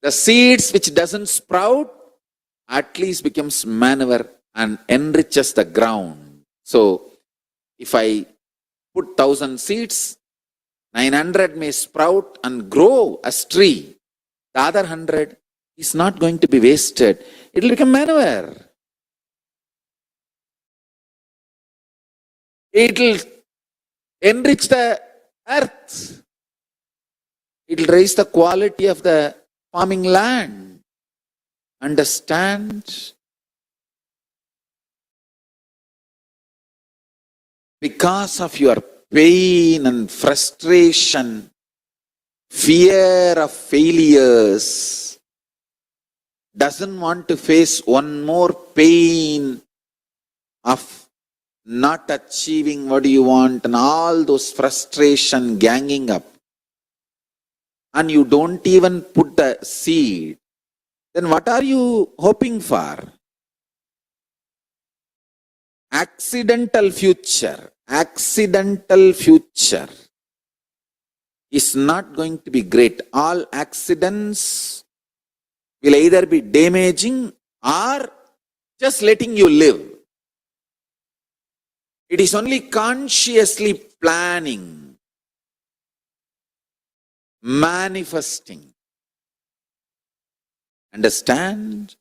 The seeds which doesn't sprout at least becomes manure and enriches the ground. So if I put 1,000 seeds, 900 may sprout and grow as tree. The other 100 is not going to be wasted. It will become manure. It will enrich the earth. It will raise the quality of the farming land. Understand? Because of your pain and frustration, fear of failures, doesn't want to face one more pain of not achieving what you want and all those frustration ganging up, and you don't even put the seed, then what are you hoping for? Accidental future is not going to be great. All accidents will either be damaging or just letting you live. It is only consciously planning, manifesting. Understand?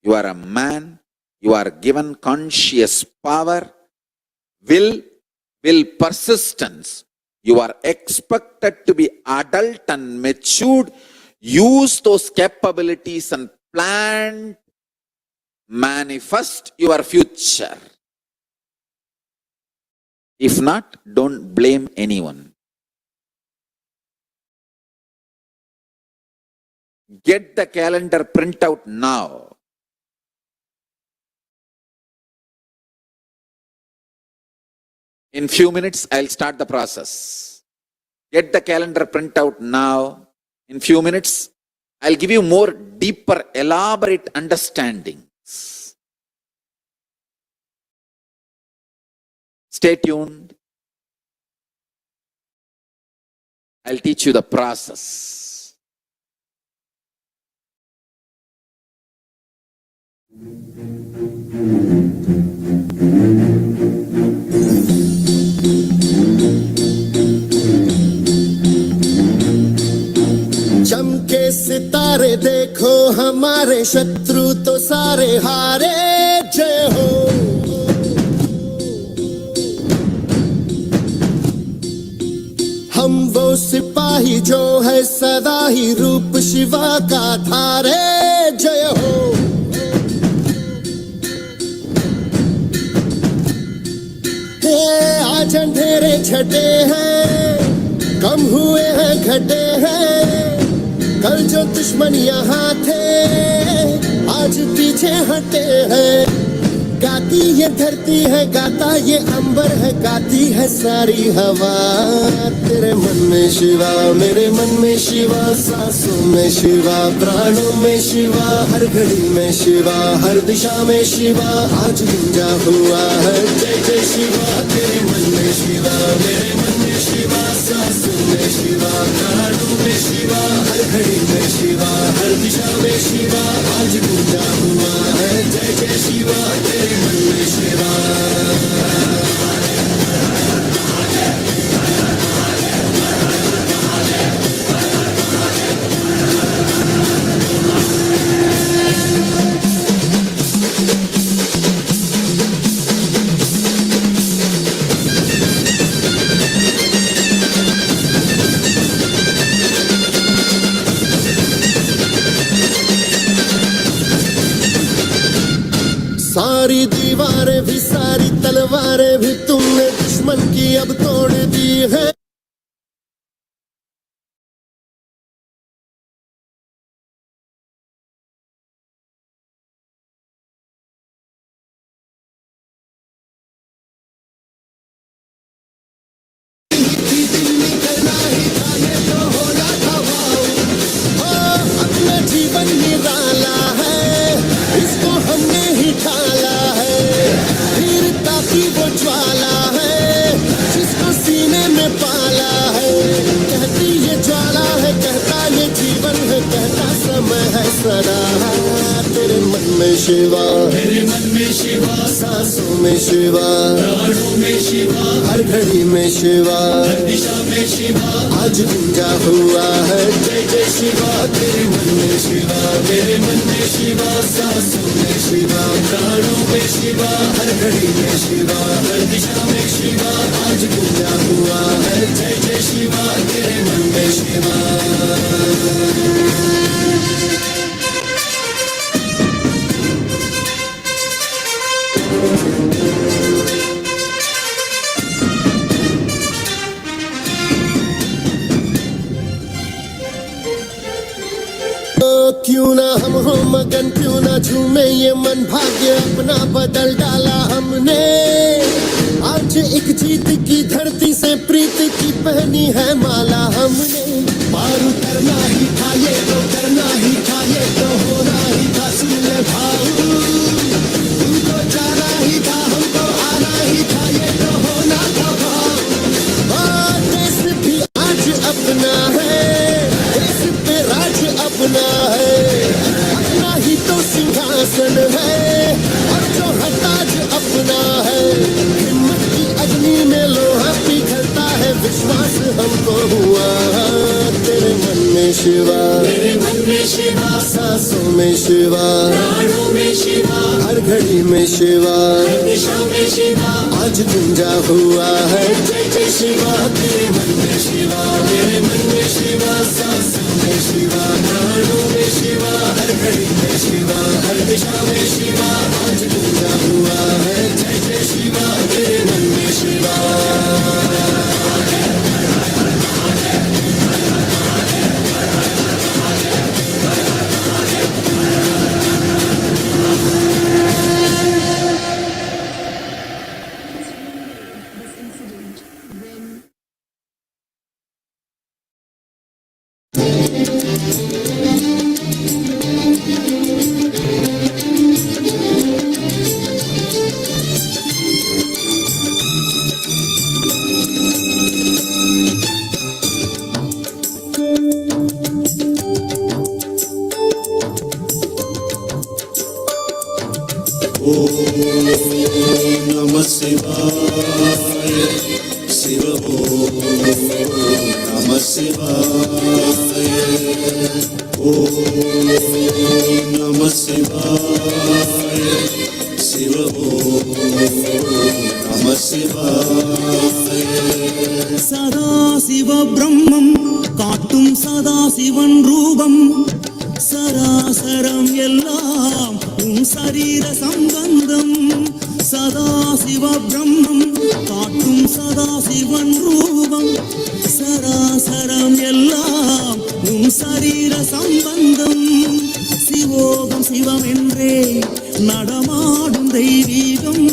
You are a man. You are given conscious power, will persistence. You are expected to be adult and matured. Use those capabilities and plan, manifest your future. If not, don't blame anyone. Get the calendar printout now. In few minutes, I'll start the process. Get the calendar printout now. In few minutes, I'll give you more deeper, elaborate understandings. Stay tuned. I'll teach you the process. चमके सितारे देखो हमारे शत्रु तो सारे हारे जय हो हम वो सिपाही जो है सदा ही रूप शिवा का धारे जय हो आज अंधेरे छटे हैं कम हुए हैं घटे हैं कल जो दुश्मन यहाँ थे आज पीछे हटे हैं गाती ये धरती है गाता ये अंबर है गाती है सारी हवा तेरे मन में शिवा मेरे मन में शिवा सांसों में शिवा प्राणों में शिवा हर घड़ी में शिवा हर दिशा में शिवा आज गूंजा हुआ है जय जय शिवा तेरे मन में शिवा मेरे मन में शिवा सांसों में शिवा प्राणों में शिवा हर घड़ी में शिवा हर दिशा में शिवा आज गूंजा हुआ है जय जय शिवा तेरे मन में शिवा सारी दीवारें भी सारी तलवारें भी तुमने दुश्मन की अब तोड़ दी है शिवा, मेरे मन में शिवा, सांसों में शिवा, प्राणों में शिवा, हर घड़ी में शिवा, हर दिशा में शिवा, आज गूंजा हुआ है जय जय शिवा। तेरे मन में शिवा, तेरे मन में शिवा, सांसों में शिवा, प्राणों में शिवा, हर घड़ी में शिवा, हर दिशा में शिवा, आज गूंजा हुआ है जय जय शिवा। तेरे मन में शिवा। क्यों ना हम हो मगन, क्यों ना झूमे ये मन, भाग्य अपना बदल डाला हमने। आज एक जीत की धरती से प्रीत की पहनी है माला हमने। पार उतरना ही था ये तो करना ही था, ये तो होना ही था, सुन ले भाऊ। तुमको जाना ही था, हमको आना ही था, ये तो होना था भाऊ। देश भी आज अपना है, देश पे राज अपना है, अपना ही तो सिंहासन है, और जो है ताज अपना है। हिम्मत की अग्नि में लोहा पिघलता है, विश्वास हमको हुआ। तेरे मन में शिवा, तेरे मन में शिवा, सांसों में शिवा, प्राणों में शिवा, हर घड़ी में शिवा, हर दिशा में शिवा, आज गूंजा हुआ है जय जय शिवा। तेरे मन में शिवा, तेरे मन में शिवा, सांसों में शिवा, प्राणों में शिवा, हर घड़ी में शिवा, हर दिशा में शिवा, आज गूंजा हुआ है जय जय शिवा। तेरे मन में शिवा। नमः शिवाय, शिव ओम नमः शिवाय, ओम नमः शिवाय, शिव ओम नमः शिवाय। सदाशिव ब्रह्मं काट्टुम सदाशिवन रूपं, சராசரம் எல்லாம் உன் சரீர சம்பந்தம். சதாசிவ பிரம்மம் காட்டும் சதாசிவன் ரூபம், சராசரம் எல்லாம் உன் சரீர சம்பந்தம். சிவோகம் சிவம் என்றே நடமாடும் தெய்வீகம்,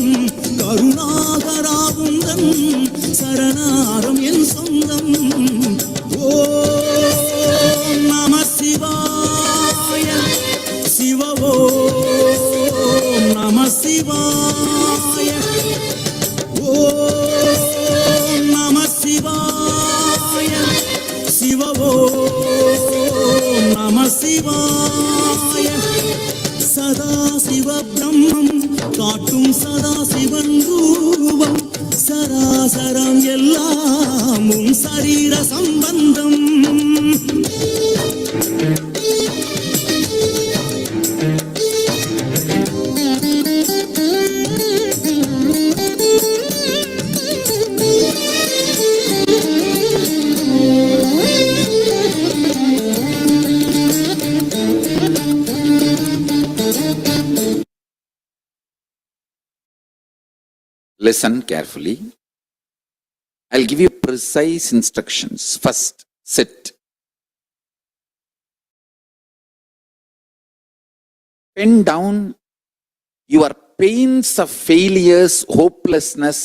கருணாகராகுந்தன் சரணாரம் என் சொந்தம். ஓம் நம சிவாய, சிவ ஓம் நம சிவாய, ஓம் நம சிவாய, சிவ ஓம் நம சிவாய. சதாசிவ பிரம்மம் காட்டும் சதாசிவன் ரூபம், சராசரம் எல்லாம் உன் சரீர சம்பந்தம். Listen carefully. I'll give you precise instructions. First, sit. Pen down your pains of failures, hopelessness,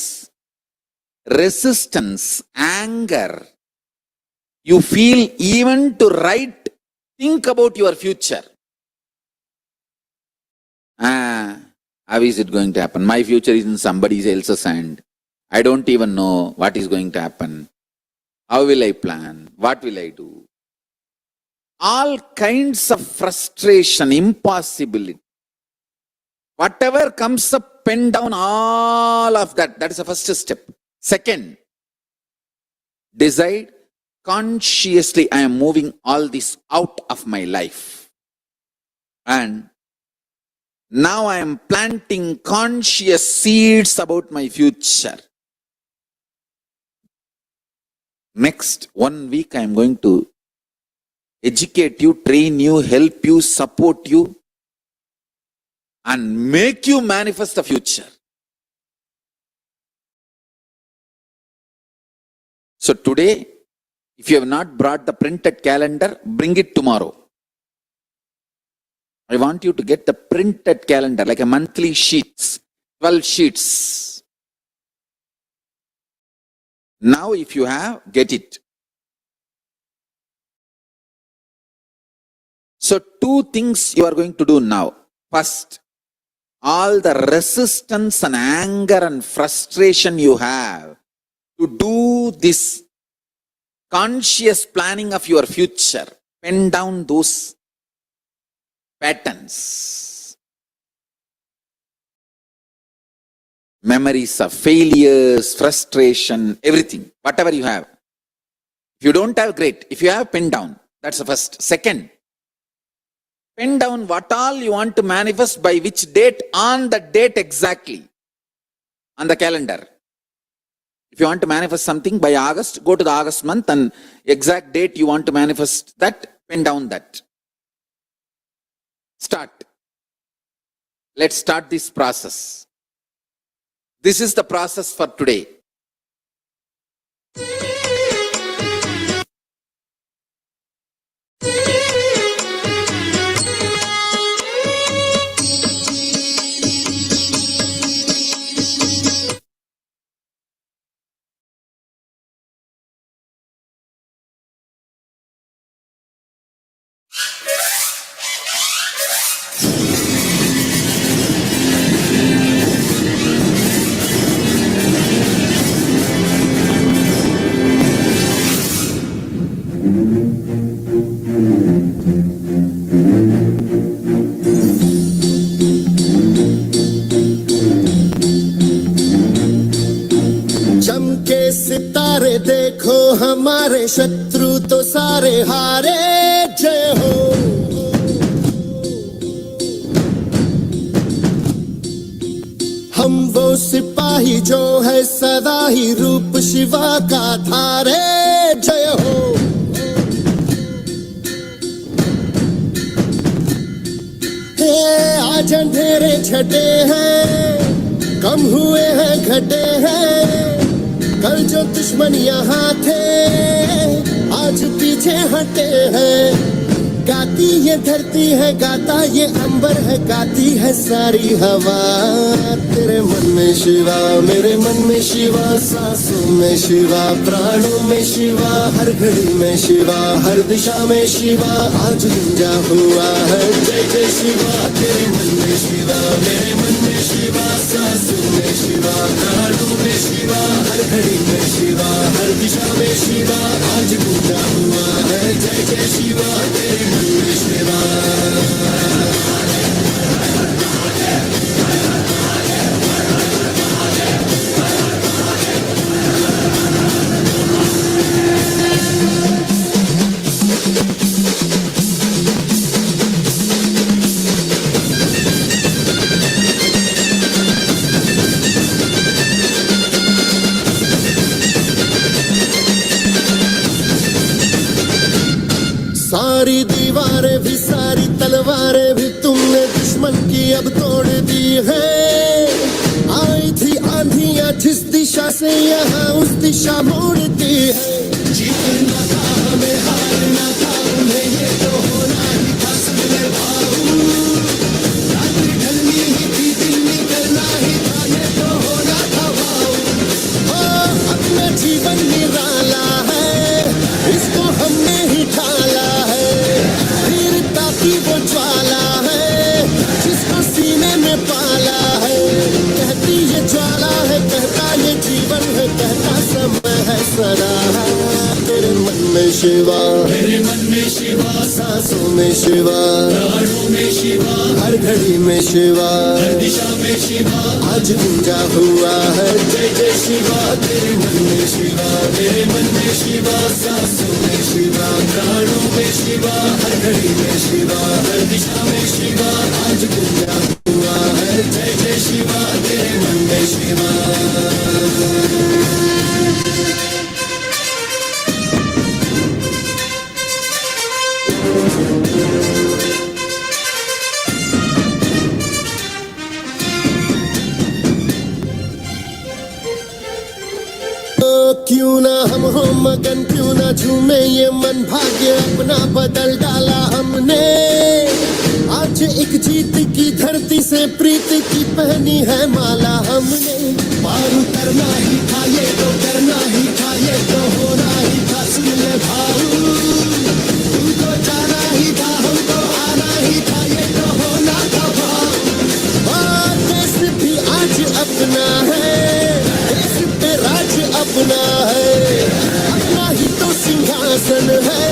resistance, anger. You feel even to write, think about your future. How is it going to happen? My future is in somebody else's hand. I don't even know what is going to happen. How will I plan? What will I do? All kinds of frustration, impossibility. Whatever comes up, pen down all of that. That is the first step. Second, decide consciously I am moving all this out of my life. And now I am planting conscious seeds about my future. Next 1 week I am going to educate you, train you, help you, support you, and make you manifest the future. So today, if you have not brought the printed calendar, bring it tomorrow. I want you to get the printed calendar, like a monthly sheets, 12 sheets. Now if you have, get it. So 2 things you are going to do now. First, all the resistance and anger and frustration you have to do this conscious planning of your future, pen down those patterns. Memories of failures, frustration, everything, whatever you have. If you don't have, great. If you have, pen down. That's the first. Second, pen down what all you want to manifest by which date, on the date exactly, on the calendar. If you want to manifest something by August, go to the August month and exact date you want to manifest that, pen down that. Start. Let's start this process. This is the process for today. चमके सितारे देखो हमारे शत्रु तो सारे हारे जय हो। हम वो सिपाही जो है सदा ही रूप शिवा का धारे जय हो। हे आज अंधेरे छटे हैं, कम हुए हैं घटे हैं, कल जो दुश्मन यहाँ थे आज पीछे हटे हैं। गाती ये धरती है, गाता ये अंबर है, गाती है सारी हवा। तेरे मन में शिवा, मेरे मन में शिवा, सांसों में शिवा, प्राणों में शिवा, हर घड़ी में शिवा, हर दिशा में शिवा आज गुंजा हुआ है। जय जय शिवा। तेरे मन में शिवा, मेरे मन में शिवा, सांसों में शिवा, प्राणों में शिवा, हर घड़ी में शिवा, हर दिशा में शिवा आज गुंजा हुआ है। जय जय शिवा। तेरे मन में शिवा। सारी दीवारें भी, सारी तलवारें भी तुमने दुश्मन की अब तोड़ दी है। आई थी आंधियां जिस दिशा से यहाँ उस दिशा मोड़ दी है। जीतना था हमें, हारना था उन्हें, ये तो होना ही था सबले भाऊ। रात ढलनी ही थी, दिन निकलना ही था, ये तो होना था भाऊ। अपना जीवन निराला है, इसको हमने ही ढाला है। वीरता की वो ज्वाला है, जिसको सीने में पाला है। कहती ये ज्वाला है, कहता ये जीवन है, कहता समय है सदा। तेरे में शिवा, मेरे मन में शिवा, सांसों में शिवा, प्राणों में शिवा, हर घड़ी में शिवा, हर दिशा में शिवा, आज गूंजा हुआ है जय जय शिवा। तेरे मन में शिवा, मेरे मन में शिवा, सांसों में शिवा, प्राणों में शिवा, हर घड़ी में शिवा, हर दिशा में शिवा, आज गूंजा हुआ है जय जय शिवा। तेरे मन में शिवा। क्यों ना हम हो मगन, क्यों ना झूमे ये मन, भाग्य अपना बदल डाला हमने। आज एक जीत की धरती से प्रीत की पहनी है माला हमने। पार उतरना ही था ये तो करना ही था, ये तो होना ही था, सुन ले भाऊ। तुमको जाना ही था, हमको आना ही था, ये तो होना था भाऊ। और देश भी आज अपना है, देश पे राज अपना है, अपना ही तो सिंहासन है,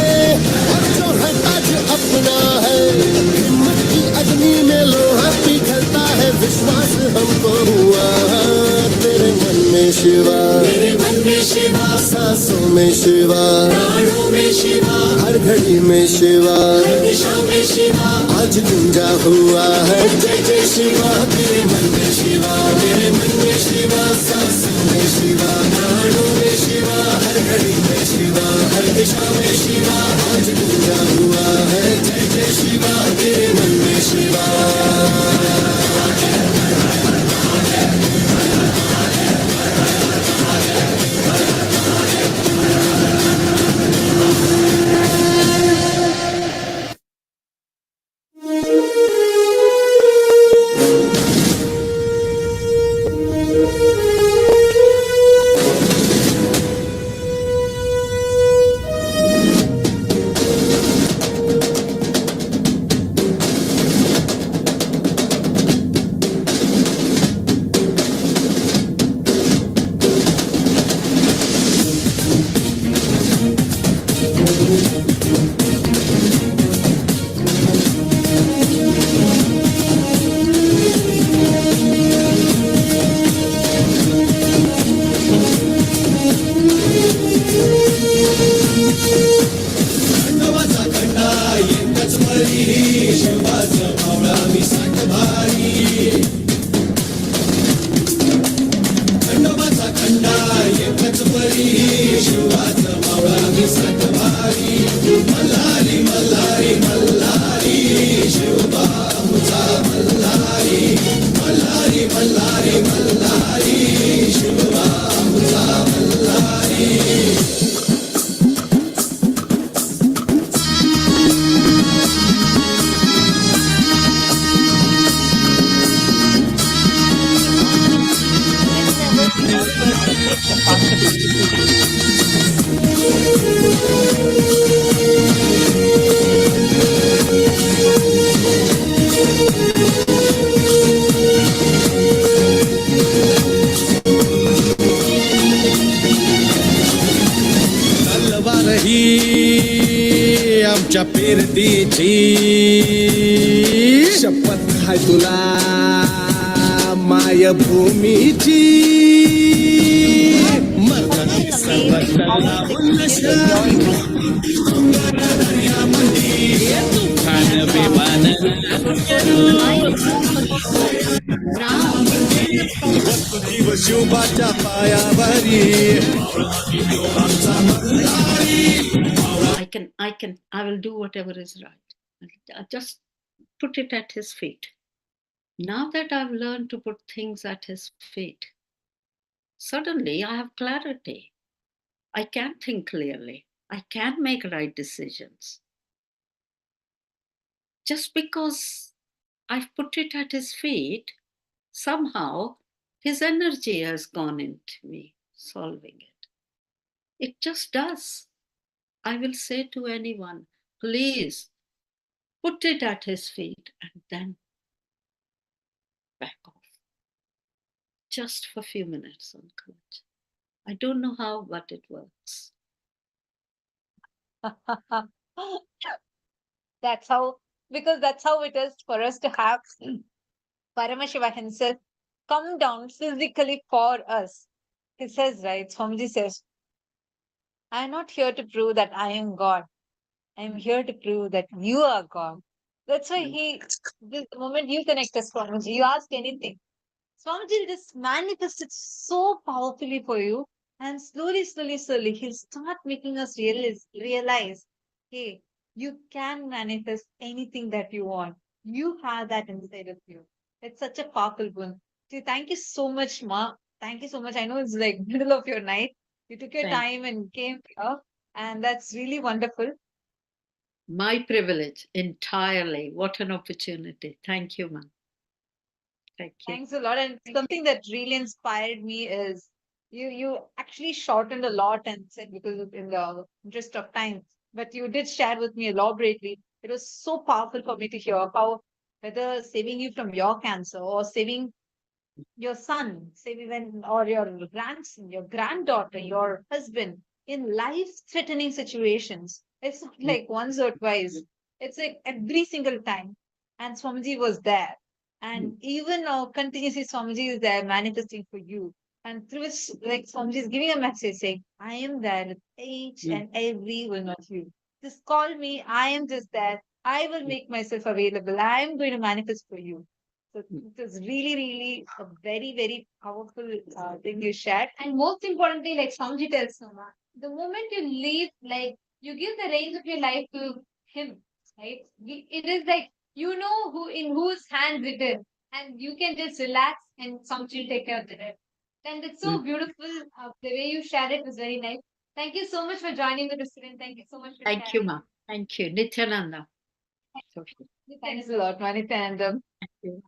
और जो है ताज अपना है। हिम्मत की अग्नि में लोहा पिघलता है, विश्वास हमको हुआ। तेरे मन में शिवा, मेरे मन में शिवा, सांसों में शिवा, प्राणों में शिवा, हर घड़ी में शिवा, हर दिशा में शिवा, आज गूंजा हुआ है जय जय शिवा। तेरे मन में शिवा, मेरे मन में शिवा, सांसों में शिवा, प्राणों में शिवा, हर घड़ी में शिवा, हर दिशा में शिवा, आज गूंजा हुआ है जय जय शिवा। तेरे मन में शिवा। आमच्या पेरतीची शपथ हाय तुला मायभूमीची मर्दानी सर्वत्र तुफान विमान शिवबाच्या पायावरी I will do whatever is right. I'll just put it at his feet. Now that I've learned to put things at his feet, suddenly I have clarity. I can think clearly. I can make right decisions. Just because I've put it at his feet, somehow his energy has gone into me solving it. It just does. I will say to anyone, please put it at his feet and then back off. Just for a few minutes on courage. I don't know how, but it works. That's how, because that's how it is for us to have Paramashiva himself come down physically for us. He says, right, Swamiji says, I am not here to prove that I am God. I am here to prove that you are God. That's why the moment you connect to Swamiji, you ask anything. Swamiji will just manifest it so powerfully for you. And slowly, slowly, slowly, he'll start making us realize, hey, you can manifest anything that you want. You have that inside of you. It's such a powerful boon. See, thank you so much, Ma. Thank you so much. I know it's like middle of your night. You took your Thank time and came here, and that's really wonderful. My privilege entirely. What an opportunity. Thank you, ma'am. Thank you. Thanks a lot. And something that really inspired me is you actually shortened a lot and said because in the interest of time, but you did share with me elaborately. It was so powerful for me to hear how whether saving you from your cancer or saving your son, say even or your grandson, your granddaughter, your husband in life-threatening situations. It's not like once or twice. It's like every single time. And Swamiji was there. And even now, continuously Swamiji is there manifesting for you. And through which, like Swamiji is giving a message saying, I am there with each and every one of you. Just call me. I am just there. I will make myself available. I am going to manifest for you. So it was really, really a very, very powerful thing you shared. And most importantly, like Swamiji tells Soma, the moment you leave, like you give the reins of your life to him, right? It is like you know who in whose hands it is, and you can just relax and Swamiji will take care of the rest. And it's so beautiful. The way you shared it was very nice. Thank you so much for joining the discussion. Thank you so much for Thank you, sharing. ma'am. Thank you. Nithyananda. Thanks a lot, Nithyananda. Thank you.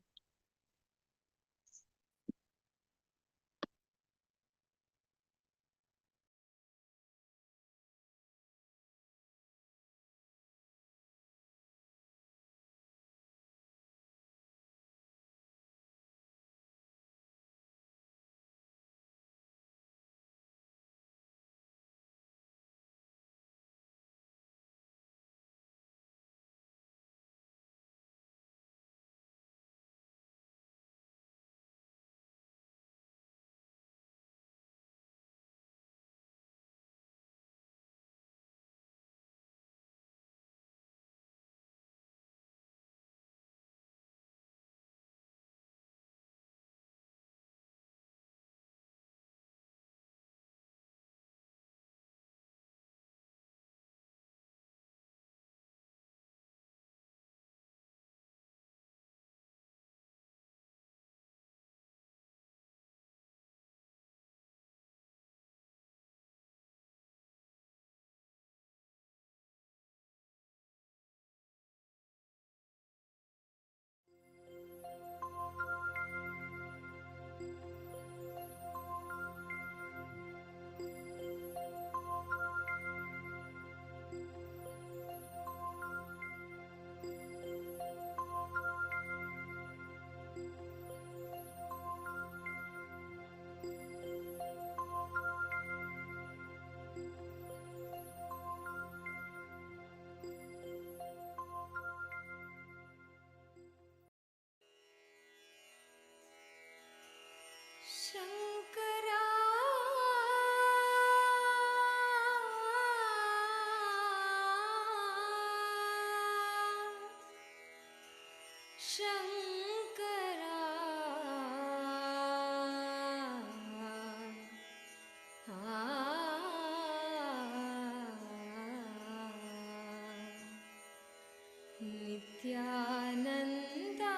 Nithyananda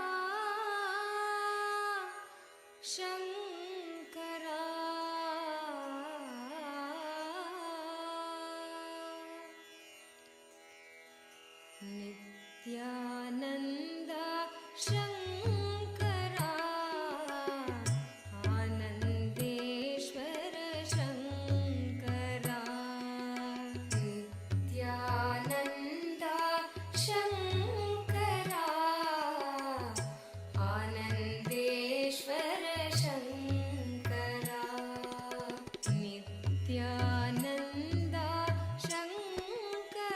Shankara Nithyananda Shankara Anandeshwara Shankara Nithyananda Shankara Anandeshwara Shankara Nithyananda Shankara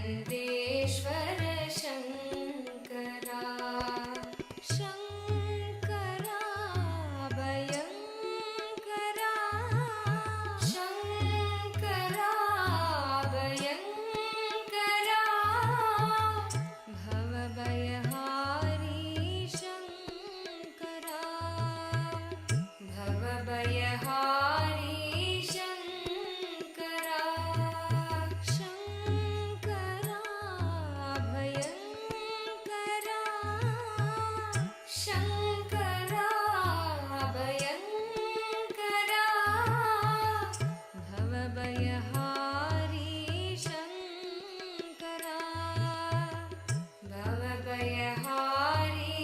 Anandeshwar Shankara Shankara भयङ्करा Shankara भयङ्करा भवभयहारी Shankara भवभयहारी Shankara Shankara भयङ्करा Shankara भयङ्करा भवभयहारी Shankara भवभयहारी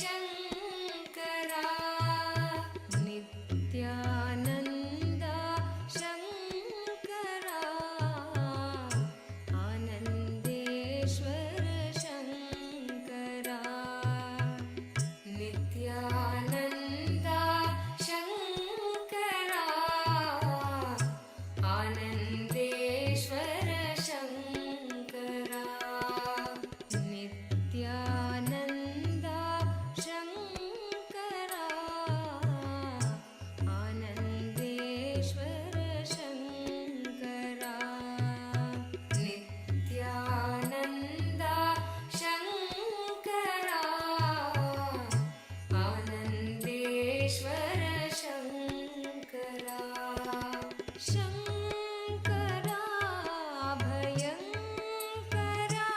Shankara Nityanand Shankara Anandeshwar Shankara Nityanand Shankara Anandeshwar Shankara Nityanand Shankara Anandeshwar Shankara Nityanand Shankara Anandeshwar Shankara Shankara भयङ्करा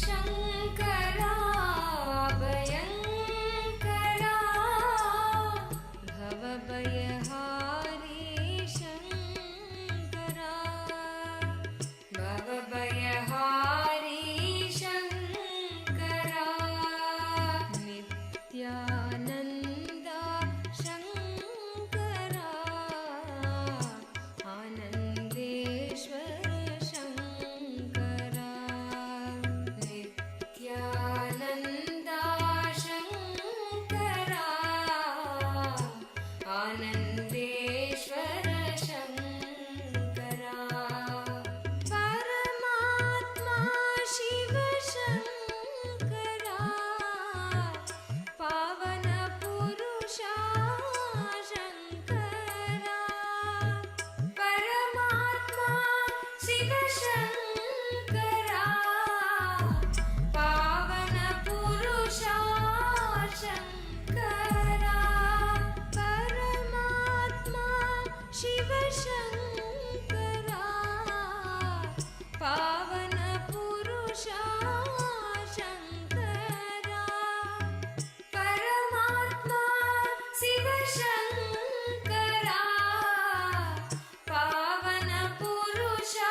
Shankara भयङ्करा भवभयहारी Shankara भवभयहारी Shankara Nityanand Shankara Anandeshwar Shankara Nityanand Shankara Anandeshwar Shankara परमात्मा शिव शङ्करा पावन पुरुषा शङ्करा परमात्मा शिव शङ्करा पावन पुरुषा शङ्करा परमात्मा शिव शङ्करा पावन पुरुषा शङ्करा परमात्मा शिव शङ्करा पावन पुरुषा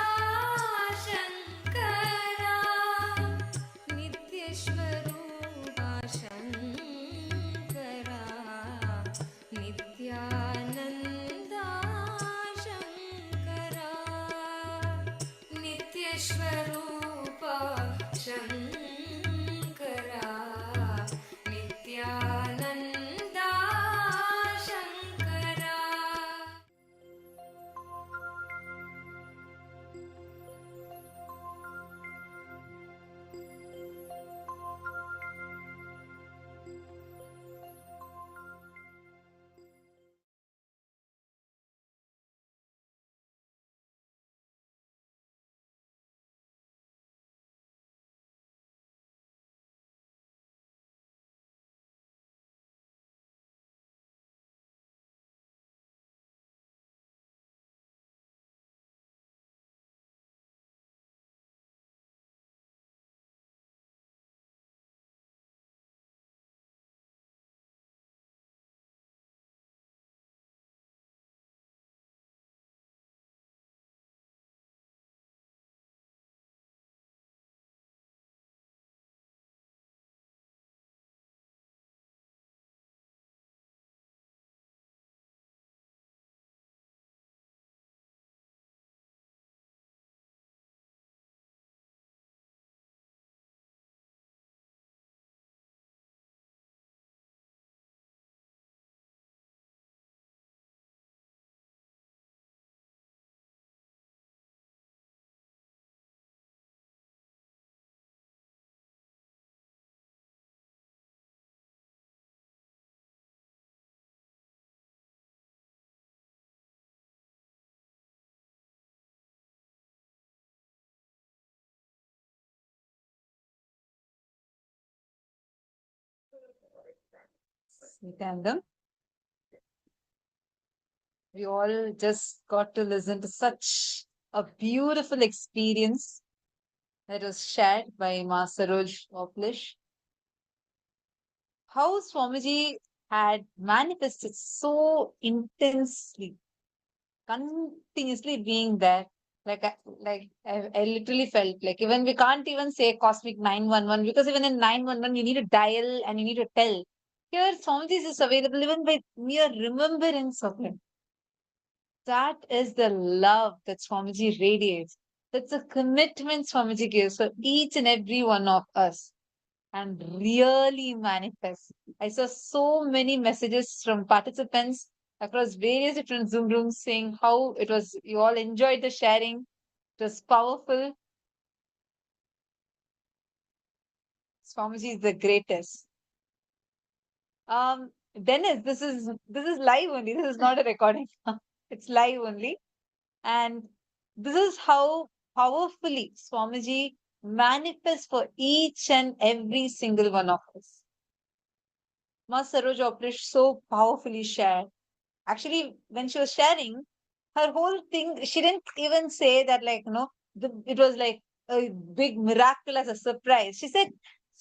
Shankara नित्यस्वरूपा Shankara Nityananda Shankara नित्यस्वरूपा Shankara Nityananda Shankara Nithyananda. We all just got to listen to such a beautiful experience that was shared by Master Saroj Oplish. How Swamiji had manifested so intensely, continuously being there. I literally felt like even we can't even say cosmic 911 because even in 911 you need to dial and you need to tell. Here Swamiji is available even by mere remembrance of him. That is the love that Swamiji radiates. That's the commitment Swamiji gives for each and every one of us and really manifests. I saw so many messages from participants across various different Zoom rooms saying how it was, you all enjoyed the sharing. It was powerful. Swamiji is the greatest. Dennis, this is live only. This is not a recording. It's live only. And this is how powerfully Swamiji manifests for each and every single one of us. Ma Saroj Oprish so powerfully shared. Actually, when she was sharing, her whole thing, she didn't even say that, like, it was like a big miracle as a surprise. She said,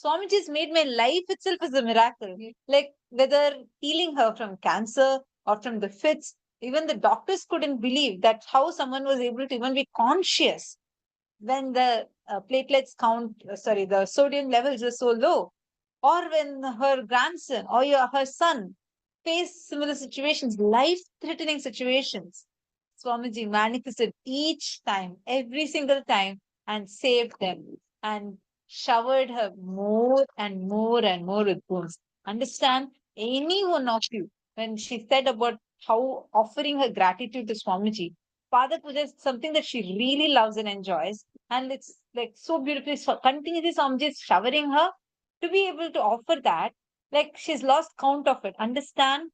Swamiji's made my life itself as a miracle. Like, whether healing her from cancer or from the fits, even the doctors couldn't believe that how someone was able to even be conscious when the platelets count, the sodium levels are so low, or when her grandson or her son faced similar situations, life-threatening situations. Swamiji manifested each time, every single time, and saved them and showered her more and more and more with boons. Understand, any one of you, when she said about how offering her gratitude to Swamiji, Father Puja is something that she really loves and enjoys. And it's like so beautifully, so continuously Swamiji is showering her to be able to offer that. Like she's lost count of it. Understand?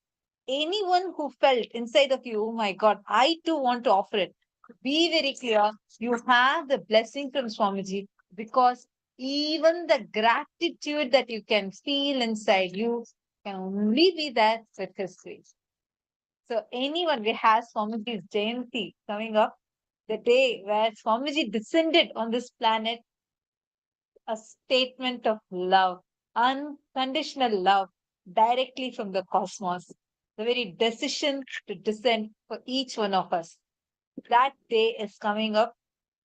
Anyone who felt inside of you, oh my God, I too want to offer it. Be very clear. You have the blessing from Swamiji because even the gratitude that you can feel inside you can only be there with His grace. So anyone, we have Swamiji's Jayanti coming up, the day where Swamiji descended on this planet, a statement of love, unconditional love, directly from the cosmos. The very decision to descend for each one of us. That day is coming up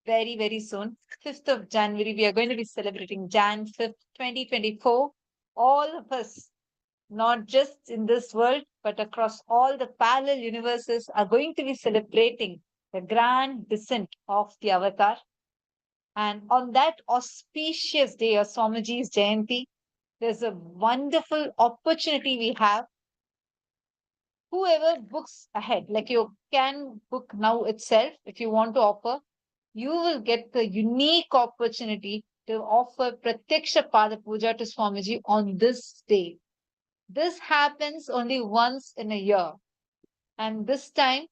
very, very soon. 5th of January, we are going to be celebrating Jan 5th, 2024. All of us, not just in this world, but across all the parallel universes, are going to be celebrating the grand descent of the Avatar. And on that auspicious day of Swamiji's Jayanti, there's a wonderful opportunity we have. Whoever books ahead, like you can book now itself if you want to offer, you will get the unique opportunity to offer Pratyaksha Pada Puja to Swamiji on this day. This happens only once in a year. And this time,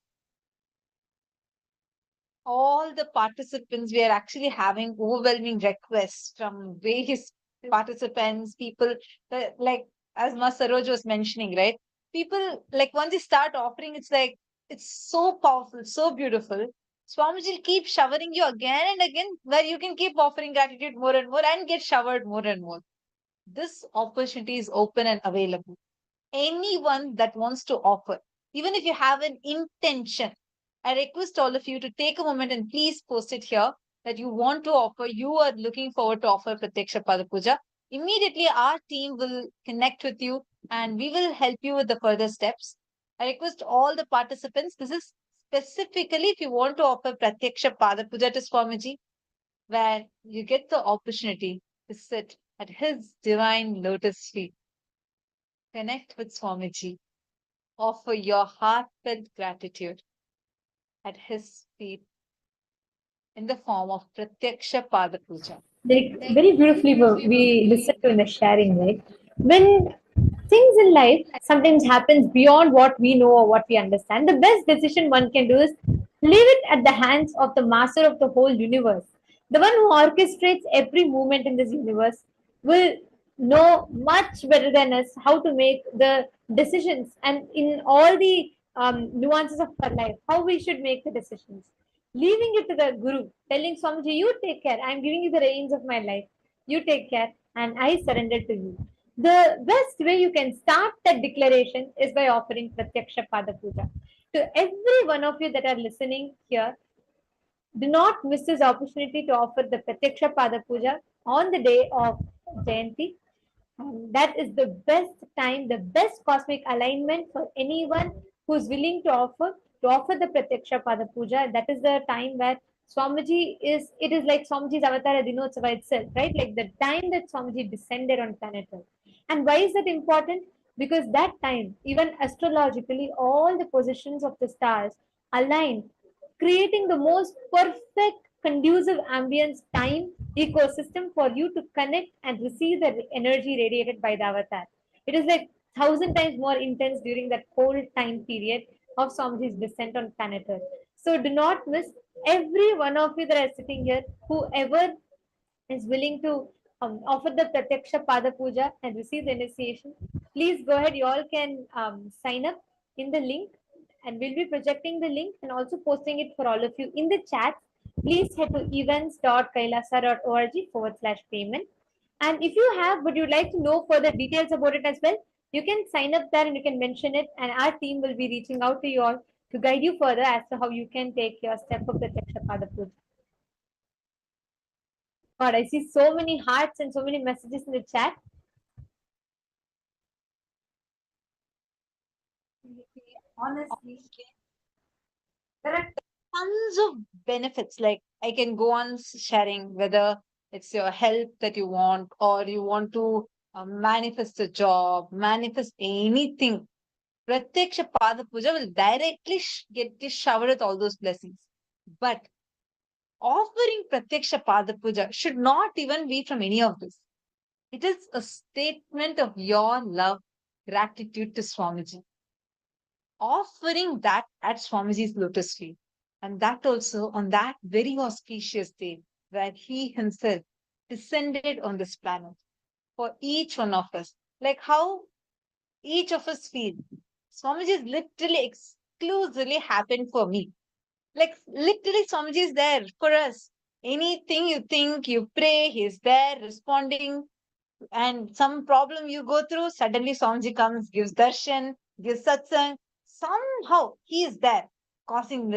all the participants, we are actually having overwhelming requests from various participants, people, like as Ma Saroj was mentioning, right? People, like once they start offering, it's like, it's so powerful, so beautiful. Swamiji will keep showering you again and again, where you can keep offering gratitude more and more and get showered more and more. This opportunity is open and available. Anyone that wants to offer, even if you have an intention, I request all of you to take a moment and please post it here that you want to offer, you are looking forward to offer Pratyaksha Pada Puja. Immediately, our team will connect with you and we will help you with the further steps. I request all the participants, this is specifically if you want to offer Pratyaksha Pada Puja to Swamiji, where you get the opportunity to sit at his divine lotus feet. Connect with Swamiji. Offer your heartfelt gratitude at his feet in the form of Pratyaksha Pada Puja. Like very beautifully we listen to in the sharing, right? When things in life sometimes happens beyond what we know or what we understand, the best decision one can do is leave it at the hands of the master of the whole universe. The one who orchestrates every movement in this universe will know much better than us how to make the decisions and in all the nuances of our life, how we should make the decisions. Leaving it to the Guru, telling Swamiji, you take care, I'm giving you the reins of my life, you take care, and I surrender to you. The best way you can start that declaration is by offering Pratyaksha Pada Puja. To every one of you that are listening here, do not miss this opportunity to offer the Pratyaksha Pada Puja on the day of Jayanti. That is the best time, the best cosmic alignment for anyone who is willing to offer the Pratyaksha Pada Puja. That is the time where Swamiji is, it is like Swamiji's Avatara Dinotsava itself, right? Like the time that Swamiji descended on planet Earth. And why is that important? Because that time, even astrologically, all the positions of the stars align, creating the most perfect, conducive ambience time ecosystem for you to connect and receive the energy radiated by the avatar. It is like 1,000 times more intense during that whole time period of Swamiji's descent on planet Earth. So do not miss every one of you that are sitting here, whoever is willing to offer the Pratyaksha Pada Puja and receive the initiation, please go ahead. You all can sign up in the link, and we'll be projecting the link and also posting it for all of you in the chat. Please head to events.kailasa.org/payment. And if you have, would you like to know further details about it as well, you can sign up there and you can mention it, and our team will be reaching out to you all to guide you further as to how you can take your step of Pratyaksha Pada Puja. God, I see so many hearts and so many messages in the chat. Honestly, there are tons of benefits. Like I can go on sharing whether it's your health that you want or you want to manifest a job, manifest anything. Pratyaksha Pada Puja will directly get this showered with all those blessings. But offering Pratyaksha Pada Puja should not even be from any of this. It is a statement of your love, gratitude to Swamiji. Offering that at Swamiji's lotus feet. And that also on that very auspicious day where he himself descended on this planet for each one of us. Like how each of us feel. Swamiji is literally exclusively happened for me. Like literally Swamiji is there for us. Anything you think, you pray, he's there responding. And some problem you go through, suddenly Swamiji comes, gives darshan, gives satsang. Somehow he is there, causing